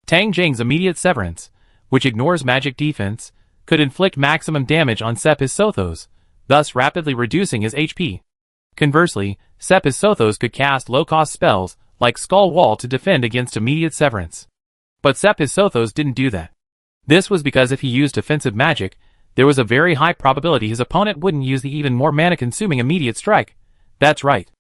Tang Zheng's immediate severance, which ignores magic defense, could inflict maximum damage on Safi Sothos, thus rapidly reducing his HP. Conversely, Safi Sothos could cast low-cost spells, like Skull Wall to defend against immediate severance. But Safi Sothos didn't do that. This was because if he used defensive magic, there was a very high probability his opponent wouldn't use the even more mana-consuming immediate strike. That's right.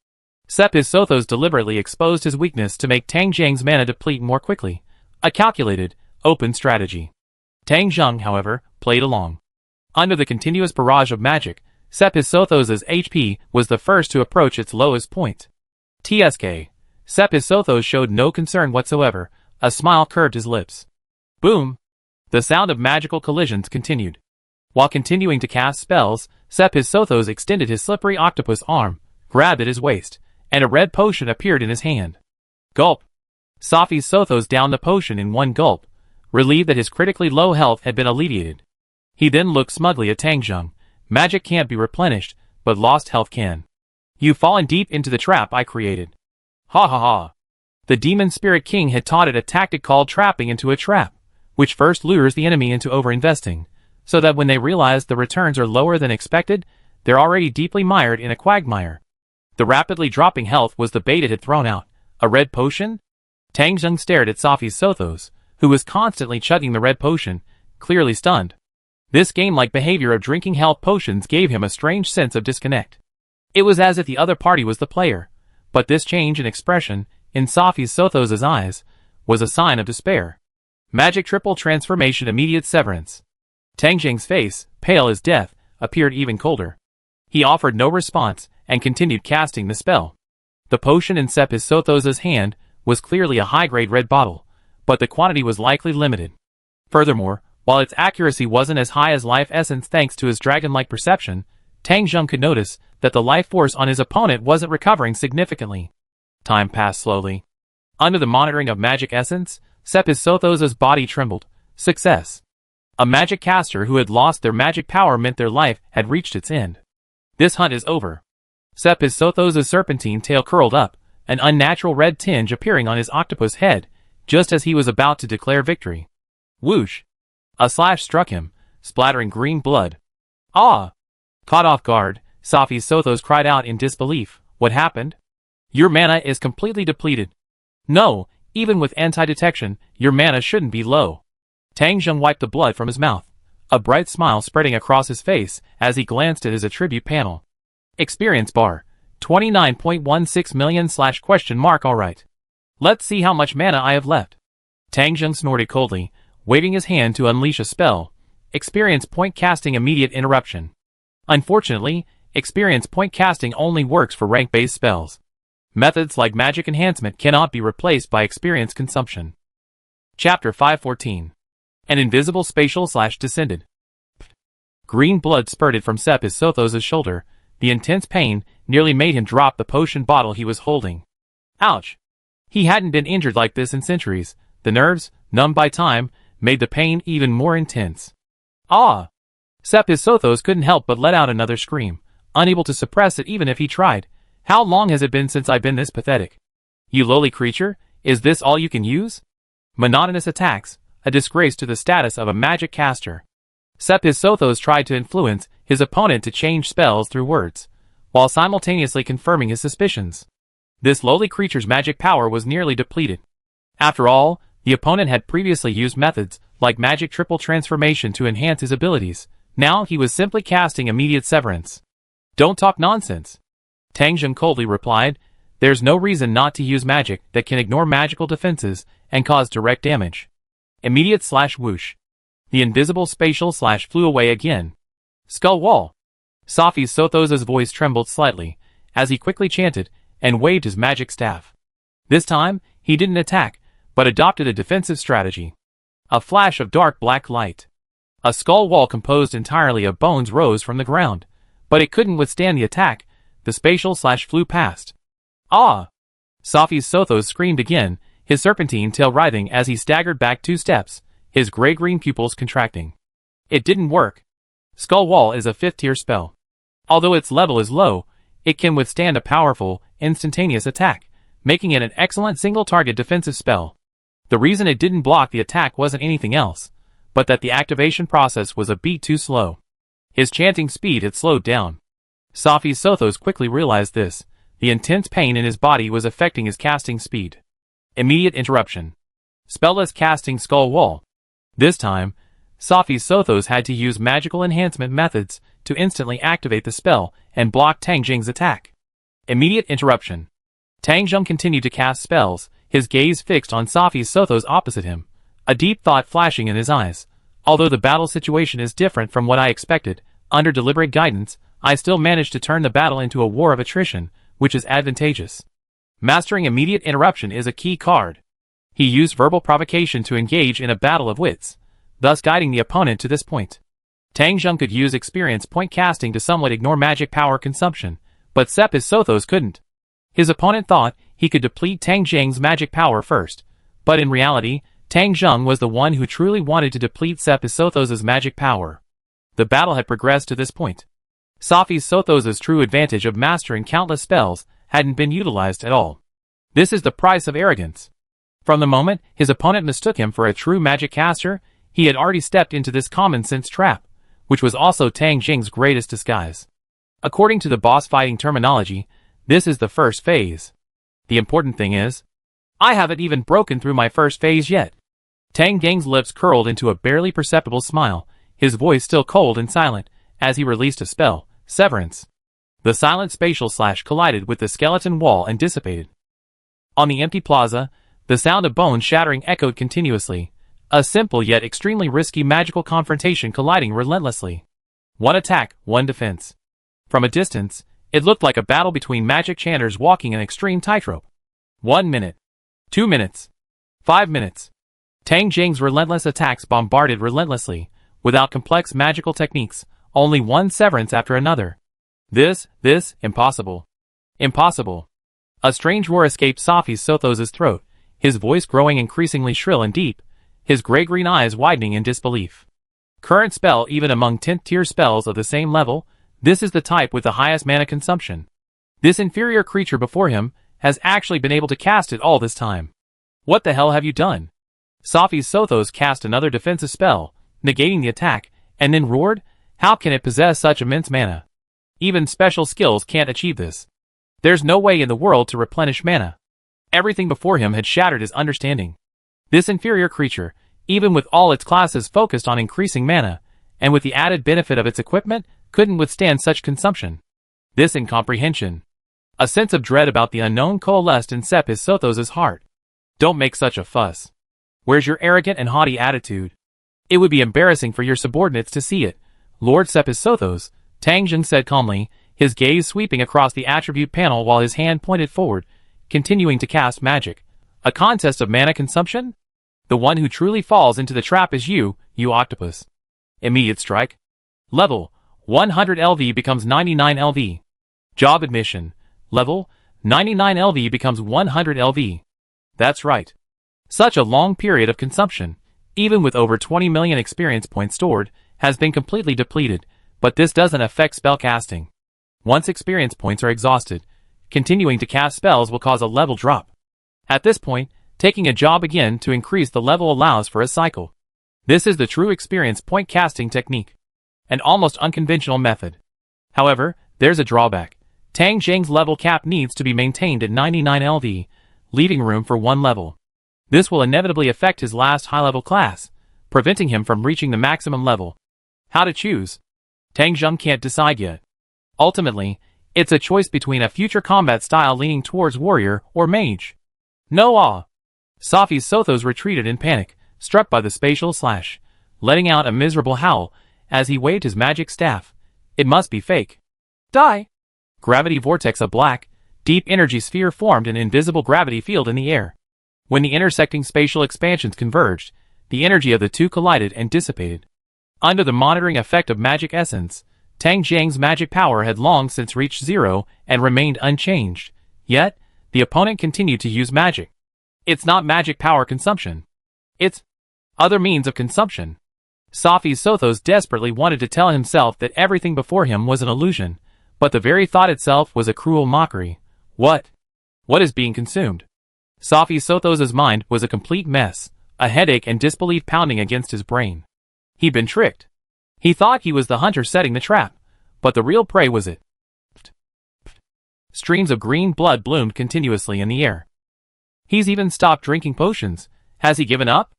Safi Sothos deliberately exposed his weakness to make Tang Zheng's mana deplete more quickly. A calculated, open strategy. Tang Zheng, however, played along. Under the continuous barrage of magic, Safi Sothos' HP was the first to approach its lowest point. TSK. Safi Sothos showed no concern whatsoever, a smile curved his lips. Boom! The sound of magical collisions continued. While continuing to cast spells, Safi Sothos extended his slippery octopus arm, grabbed at his waist, and a red potion appeared in his hand. Gulp! Safi Sothos downed the potion in one gulp, relieved that his critically low health had been alleviated. He then looked smugly at Tang Zheng. Magic can't be replenished, but lost health can. You've fallen deep into the trap I created. Ha ha ha. The Demon Spirit King had taught it a tactic called trapping into a trap, which first lures the enemy into overinvesting, so that when they realize the returns are lower than expected, they're already deeply mired in a quagmire. The rapidly dropping health was the bait it had thrown out. A red potion? Tang Zheng stared at Safi Sothos, who was constantly chugging the red potion, clearly stunned. This game-like behavior of drinking health potions gave him a strange sense of disconnect. It was as if the other party was the player, but this change in expression, in Safi Sothos' eyes, was a sign of despair. Magic triple transformation immediate severance. Tang Zheng's face, pale as death, appeared even colder. He offered no response, and continued casting the spell. The potion in Safi Sothos' hand was clearly a high-grade red bottle, but the quantity was likely limited. Furthermore, while its accuracy wasn't as high as life essence thanks to his dragon-like perception, Tang Zheng could notice that the life force on his opponent wasn't recovering significantly. Time passed slowly. Under the monitoring of magic essence, Sepizotho's body trembled. Success. A magic caster who had lost their magic power meant their life had reached its end. This hunt is over. Sepizotho's serpentine tail curled up, an unnatural red tinge appearing on his octopus head, just as he was about to declare victory. Whoosh! A slash struck him, splattering green blood. Ah! Caught off guard, Sepizotho cried out in disbelief. What happened? Your mana is completely depleted. No, even with anti-detection, your mana shouldn't be low. Tang Zheng wiped the blood from his mouth, a bright smile spreading across his face as he glanced at his attribute panel. Experience bar, 29.16 million /? Alright. Let's see how much mana I have left. Tang Zheng snorted coldly, waving his hand to unleash a spell. Experience point casting immediate interruption. Unfortunately, experience point casting only works for rank-based spells. Methods like magic enhancement cannot be replaced by experience consumption. Chapter 514. An invisible spatial/descended. Green blood spurted from Sepizotho's shoulder. The intense pain nearly made him drop the potion bottle he was holding. Ouch! He hadn't been injured like this in centuries. The nerves, numbed by time, made the pain even more intense. Ah! Sepizotho couldn't help but let out another scream, unable to suppress it even if he tried. How long has it been since I've been this pathetic? You lowly creature, is this all you can use? Monotonous attacks, a disgrace to the status of a magic caster. Sepizotho tried to influence his opponent to change spells through words, while simultaneously confirming his suspicions. This lowly creature's magic power was nearly depleted. After all, the opponent had previously used methods like magic triple transformation to enhance his abilities. Now he was simply casting immediate severance. Don't talk nonsense. Tang Zheng coldly replied, there's no reason not to use magic that can ignore magical defenses and cause direct damage. Immediate/whoosh. The invisible spatial/flew away again. Skull wall. Sepizotho's voice trembled slightly, as he quickly chanted, and waved his magic staff. This time, he didn't attack, but adopted a defensive strategy. A flash of dark black light. A skull wall composed entirely of bones rose from the ground, but it couldn't withstand the attack. The spatial/flew past. Ah! Sepizotho screamed again, his serpentine tail writhing as he staggered back 2 steps, his gray-green pupils contracting. It didn't work. Skull Wall is a 5th-tier spell. Although its level is low, it can withstand a powerful, instantaneous attack, making it an excellent single-target defensive spell. The reason it didn't block the attack wasn't anything else, but that the activation process was a beat too slow. His chanting speed had slowed down. Sepizotho quickly realized this. The intense pain in his body was affecting his casting speed. Immediate interruption. Spellless casting Skull Wall. This time, Sepizotho had to use magical enhancement methods to instantly activate the spell and block Tang Zheng's attack. Immediate interruption. Tang Zheng continued to cast spells, his gaze fixed on Sepizotho opposite him, a deep thought flashing in his eyes. Although the battle situation is different from what I expected, under deliberate guidance, I still managed to turn the battle into a war of attrition, which is advantageous. Mastering immediate interruption is a key card. He used verbal provocation to engage in a battle of wits, thus guiding the opponent to this point. Tang Zheng could use experience point casting to somewhat ignore magic power consumption, but Sepizotho couldn't. His opponent thought he could deplete Tang Zheng's magic power first, but in reality, Tang Zheng was the one who truly wanted to deplete Sepizotho's magic power. The battle had progressed to this point. Sepizotho's true advantage of mastering countless spells hadn't been utilized at all. This is the price of arrogance. From the moment his opponent mistook him for a true magic caster, he had already stepped into this common-sense trap, which was also Tang Zheng's greatest disguise. According to the boss fighting terminology, this is the first phase. The important thing is, I haven't even broken through my first phase yet. Tang Zheng's lips curled into a barely perceptible smile, his voice still cold and silent, as he released a spell, Severance. The silent spatial/slash collided with the skeleton wall and dissipated. On the empty plaza, the sound of bones shattering echoed continuously, a simple yet extremely risky magical confrontation colliding relentlessly. One attack, one defense. From a distance, it looked like a battle between magic chanters walking an extreme tightrope. 1 minute. 2 minutes. 5 minutes. Tang Zheng's relentless attacks bombarded relentlessly, without complex magical techniques, only one severance after another. Impossible. Impossible. A strange roar escaped Safi Sothos' throat, his voice growing increasingly shrill and deep, his gray-green eyes widening in disbelief. Current spell even among 10th tier spells of the same level, this is the type with the highest mana consumption. This inferior creature before him has actually been able to cast it all this time. What the hell have you done? Safi Sothos cast another defensive spell, negating the attack, and then roared, how can it possess such immense mana? Even special skills can't achieve this. There's no way in the world to replenish mana. Everything before him had shattered his understanding. This inferior creature, even with all its classes focused on increasing mana, and with the added benefit of its equipment, couldn't withstand such consumption. This incomprehension. A sense of dread about the unknown coalesced in Safi Sothos' heart. Don't make such a fuss. Where's your arrogant and haughty attitude? It would be embarrassing for your subordinates to see it, Lord Safi Sothos, Tang Zheng said calmly, his gaze sweeping across the attribute panel while his hand pointed forward, continuing to cast magic. A contest of mana consumption? The one who truly falls into the trap is you octopus. Immediate strike. Level 100 LV becomes 99 LV. Job admission. Level 99 LV becomes 100 LV. That's right. Such a long period of consumption, even with over 20 million experience points stored, has been completely depleted, but this doesn't affect spellcasting. Once experience points are exhausted, continuing to cast spells will cause a level drop. At this point, taking a job again to increase the level allows for a cycle. This is the true experience point casting technique. An almost unconventional method. However, there's a drawback. Tang Zheng's level cap needs to be maintained at 99 LV, leaving room for one level. This will inevitably affect his last high-level class, preventing him from reaching the maximum level. How to choose? Tang Zheng can't decide yet. Ultimately, it's a choice between a future combat style leaning towards warrior or mage. No awe. Safi Sothos retreated in panic, struck by the spatial slash, letting out a miserable howl as he waved his magic staff. It must be fake. Die! Gravity vortex. A black, deep energy sphere formed an invisible gravity field in the air. When the intersecting spatial expansions converged, the energy of the two collided and dissipated. Under the monitoring effect of magic essence, Tang Zheng's magic power had long since reached zero and remained unchanged. Yet, the opponent continued to use magic. It's not magic power consumption. It's other means of consumption. Safi Sothos desperately wanted to tell himself that everything before him was an illusion, but the very thought itself was a cruel mockery. What is being consumed? Safi Sothos' mind was a complete mess, a headache and disbelief pounding against his brain. He'd been tricked. He thought he was the hunter setting the trap, but the real prey was it. Streams of green blood bloomed continuously in the air. He's even stopped drinking potions. Has he given up?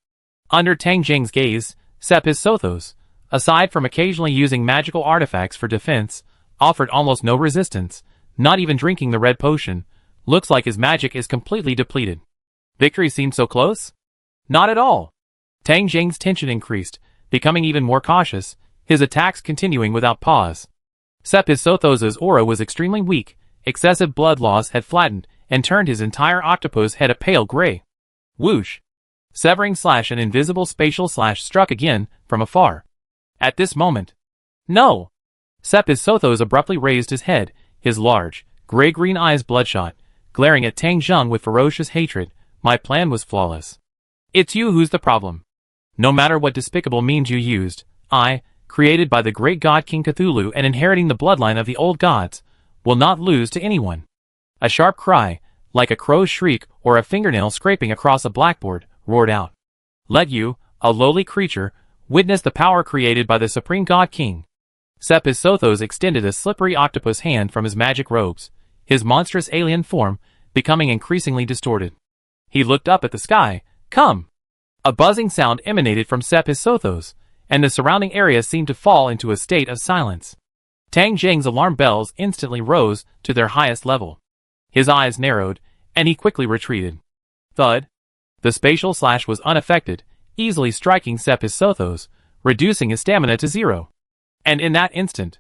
Under Tang Zheng's gaze, Safi Sothos, aside from occasionally using magical artifacts for defense, offered almost no resistance, not even drinking the red potion. Looks like his magic is completely depleted. Victory seemed so close? Not at all. Tang Zheng's tension increased, becoming even more cautious, his attacks continuing without pause. Safi Sothos' aura was extremely weak, excessive blood loss had flattened and turned his entire octopus head a pale gray. Whoosh! Severing slash and invisible spatial slash struck again, from afar. At this moment. No! Safi Sothos abruptly raised his head, his large, gray-green eyes bloodshot, glaring at Tang Zheng with ferocious hatred. My plan was flawless. It's you who's the problem. No matter what despicable means you used, I, created by the great god King Cthulhu and inheriting the bloodline of the old gods, will not lose to anyone. A sharp cry, like a crow's shriek or a fingernail scraping across a blackboard, roared out. Let you, a lowly creature, witness the power created by the supreme god king. Safi Sothos extended a slippery octopus hand from his magic robes, his monstrous alien form becoming increasingly distorted. He looked up at the sky. Come! A buzzing sound emanated from Safi Sothos, and the surrounding area seemed to fall into a state of silence. Tang Zheng's alarm bells instantly rose to their highest level. His eyes narrowed, and he quickly retreated. Thud! The spatial slash was unaffected, easily striking Safi Sothos, reducing his stamina to zero. And in that instant,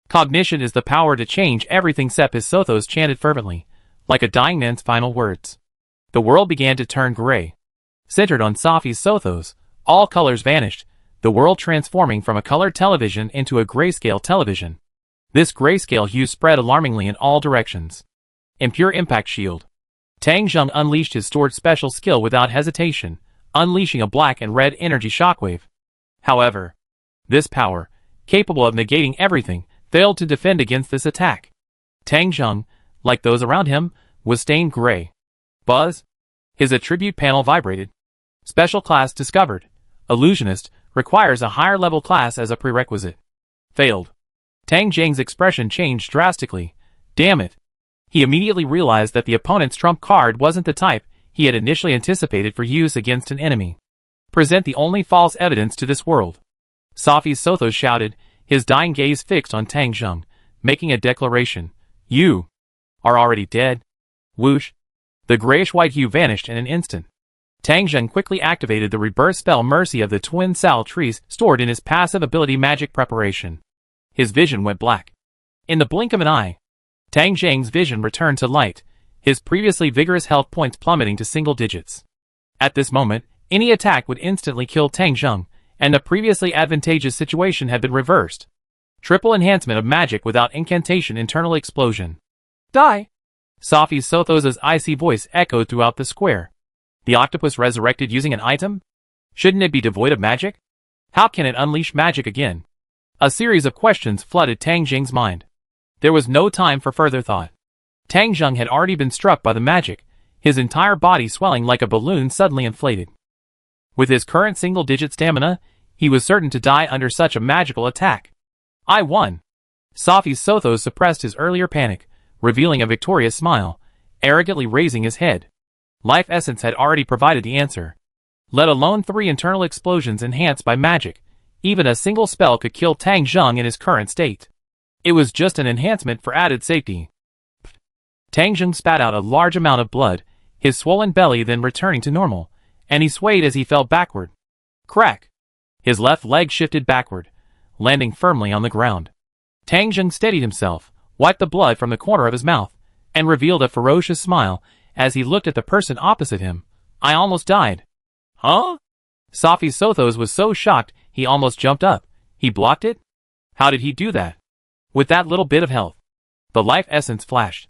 cognition is the power to change everything. Safi Sothos chanted fervently, like a dying man's final words. The world began to turn gray. Centered on Safi Sothos, all colors vanished, the world transforming from a colored television into a grayscale television. This grayscale hue spread alarmingly in all directions. Impure Impact Shield. Tang Zheng unleashed his stored special skill without hesitation, unleashing a black and red energy shockwave. However, this power, capable of negating everything, failed to defend against this attack. Tang Zheng, like those around him, was stained gray. Buzz. His attribute panel vibrated. Special class discovered. Illusionist requires a higher level class as a prerequisite. Failed. Tang Zheng's expression changed drastically. Damn it. He immediately realized that the opponent's trump card wasn't the type he had initially anticipated for use against an enemy. Present the only false evidence to this world. Safi's Sothos shouted, his dying gaze fixed on Tang Zheng, making a declaration. You are already dead. Whoosh. The grayish-white hue vanished in an instant. Tang Zheng quickly activated the rebirth spell Mercy of the twin Sal trees stored in his passive ability magic preparation. His vision went black. In the blink of an eye, Tang Zheng's vision returned to light, his previously vigorous health points plummeting to single digits. At this moment, any attack would instantly kill Tang Zheng, and the previously advantageous situation had been reversed. Triple enhancement of magic without incantation internal explosion. Die! Safi's Sothos' icy voice echoed throughout the square. The octopus resurrected using an item? Shouldn't it be devoid of magic? How can it unleash magic again? A series of questions flooded Tang Zheng's mind. There was no time for further thought. Tang Zheng had already been struck by the magic, his entire body swelling like a balloon suddenly inflated. With his current single-digit stamina, he was certain to die under such a magical attack. I won. Safi's Sothos suppressed his earlier panic, revealing a victorious smile, arrogantly raising his head. Life Essence had already provided the answer. Let alone 3 internal explosions enhanced by magic, even a single spell could kill Tang Zheng in his current state. It was just an enhancement for added safety. Tang Zheng spat out a large amount of blood, his swollen belly then returning to normal, and he swayed as he fell backward. Crack! His left leg shifted backward, landing firmly on the ground. Tang Zheng steadied himself, wiped the blood from the corner of his mouth, and revealed a ferocious smile as he looked at the person opposite him. I almost died. Huh? Safi's Sothos was so shocked he almost jumped up. He blocked it? How did he do that? With that little bit of health. The life essence flashed.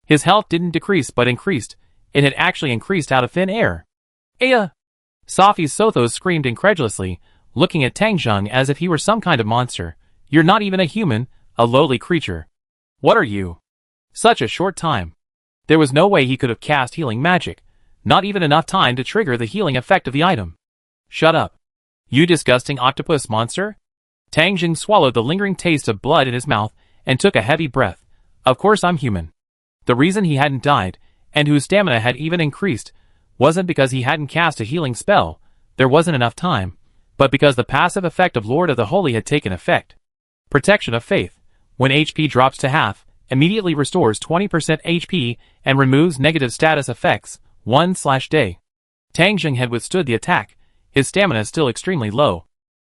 His health didn't decrease but increased. It had actually increased out of thin air. Aya! Safi's Sothos screamed incredulously, looking at Tang Zheng as if he were some kind of monster. You're not even a human, a lowly creature. What are you? Such a short time. There was no way he could have cast healing magic, not even enough time to trigger the healing effect of the item. Shut up. You disgusting octopus monster? Tang Zheng swallowed the lingering taste of blood in his mouth and took a heavy breath. Of course I'm human. The reason he hadn't died, and whose stamina had even increased, wasn't because he hadn't cast a healing spell, there wasn't enough time, but because the passive effect of Lord of the Holy had taken effect. Protection of Faith. When HP drops to half, immediately restores 20% HP and removes negative status effects, 1/day. Tang Zheng had withstood the attack, his stamina still extremely low.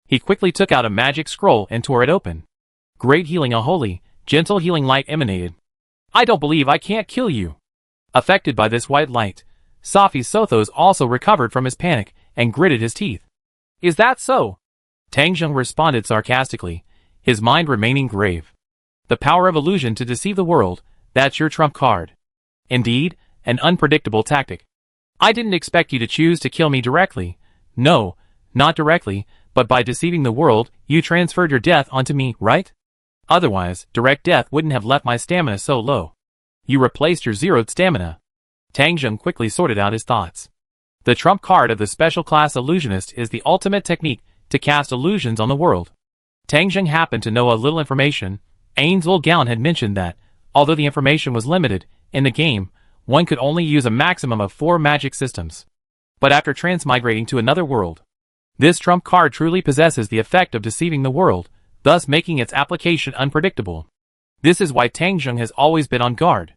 He quickly took out a magic scroll and tore it open. Great healing, a holy, gentle healing light emanated. I don't believe I can't kill you. Affected by this white light, Safi's Sothos also recovered from his panic and gritted his teeth. Is that so? Tang Zheng responded sarcastically, his mind remaining grave. The power of illusion to deceive the world, that's your trump card. Indeed, an unpredictable tactic. I didn't expect you to choose to kill me directly. No, not directly, but by deceiving the world, you transferred your death onto me, right? Otherwise, direct death wouldn't have left my stamina so low. You replaced your zeroed stamina. Tang Zheng quickly sorted out his thoughts. The trump card of the special class illusionist is the ultimate technique to cast illusions on the world. Tang Zheng happened to know a little information. Ainsley Gown had mentioned that, although the information was limited, in the game, one could only use a maximum of 4 magic systems. But after transmigrating to another world, this trump card truly possesses the effect of deceiving the world, thus making its application unpredictable. This is why Tang Zheng has always been on guard.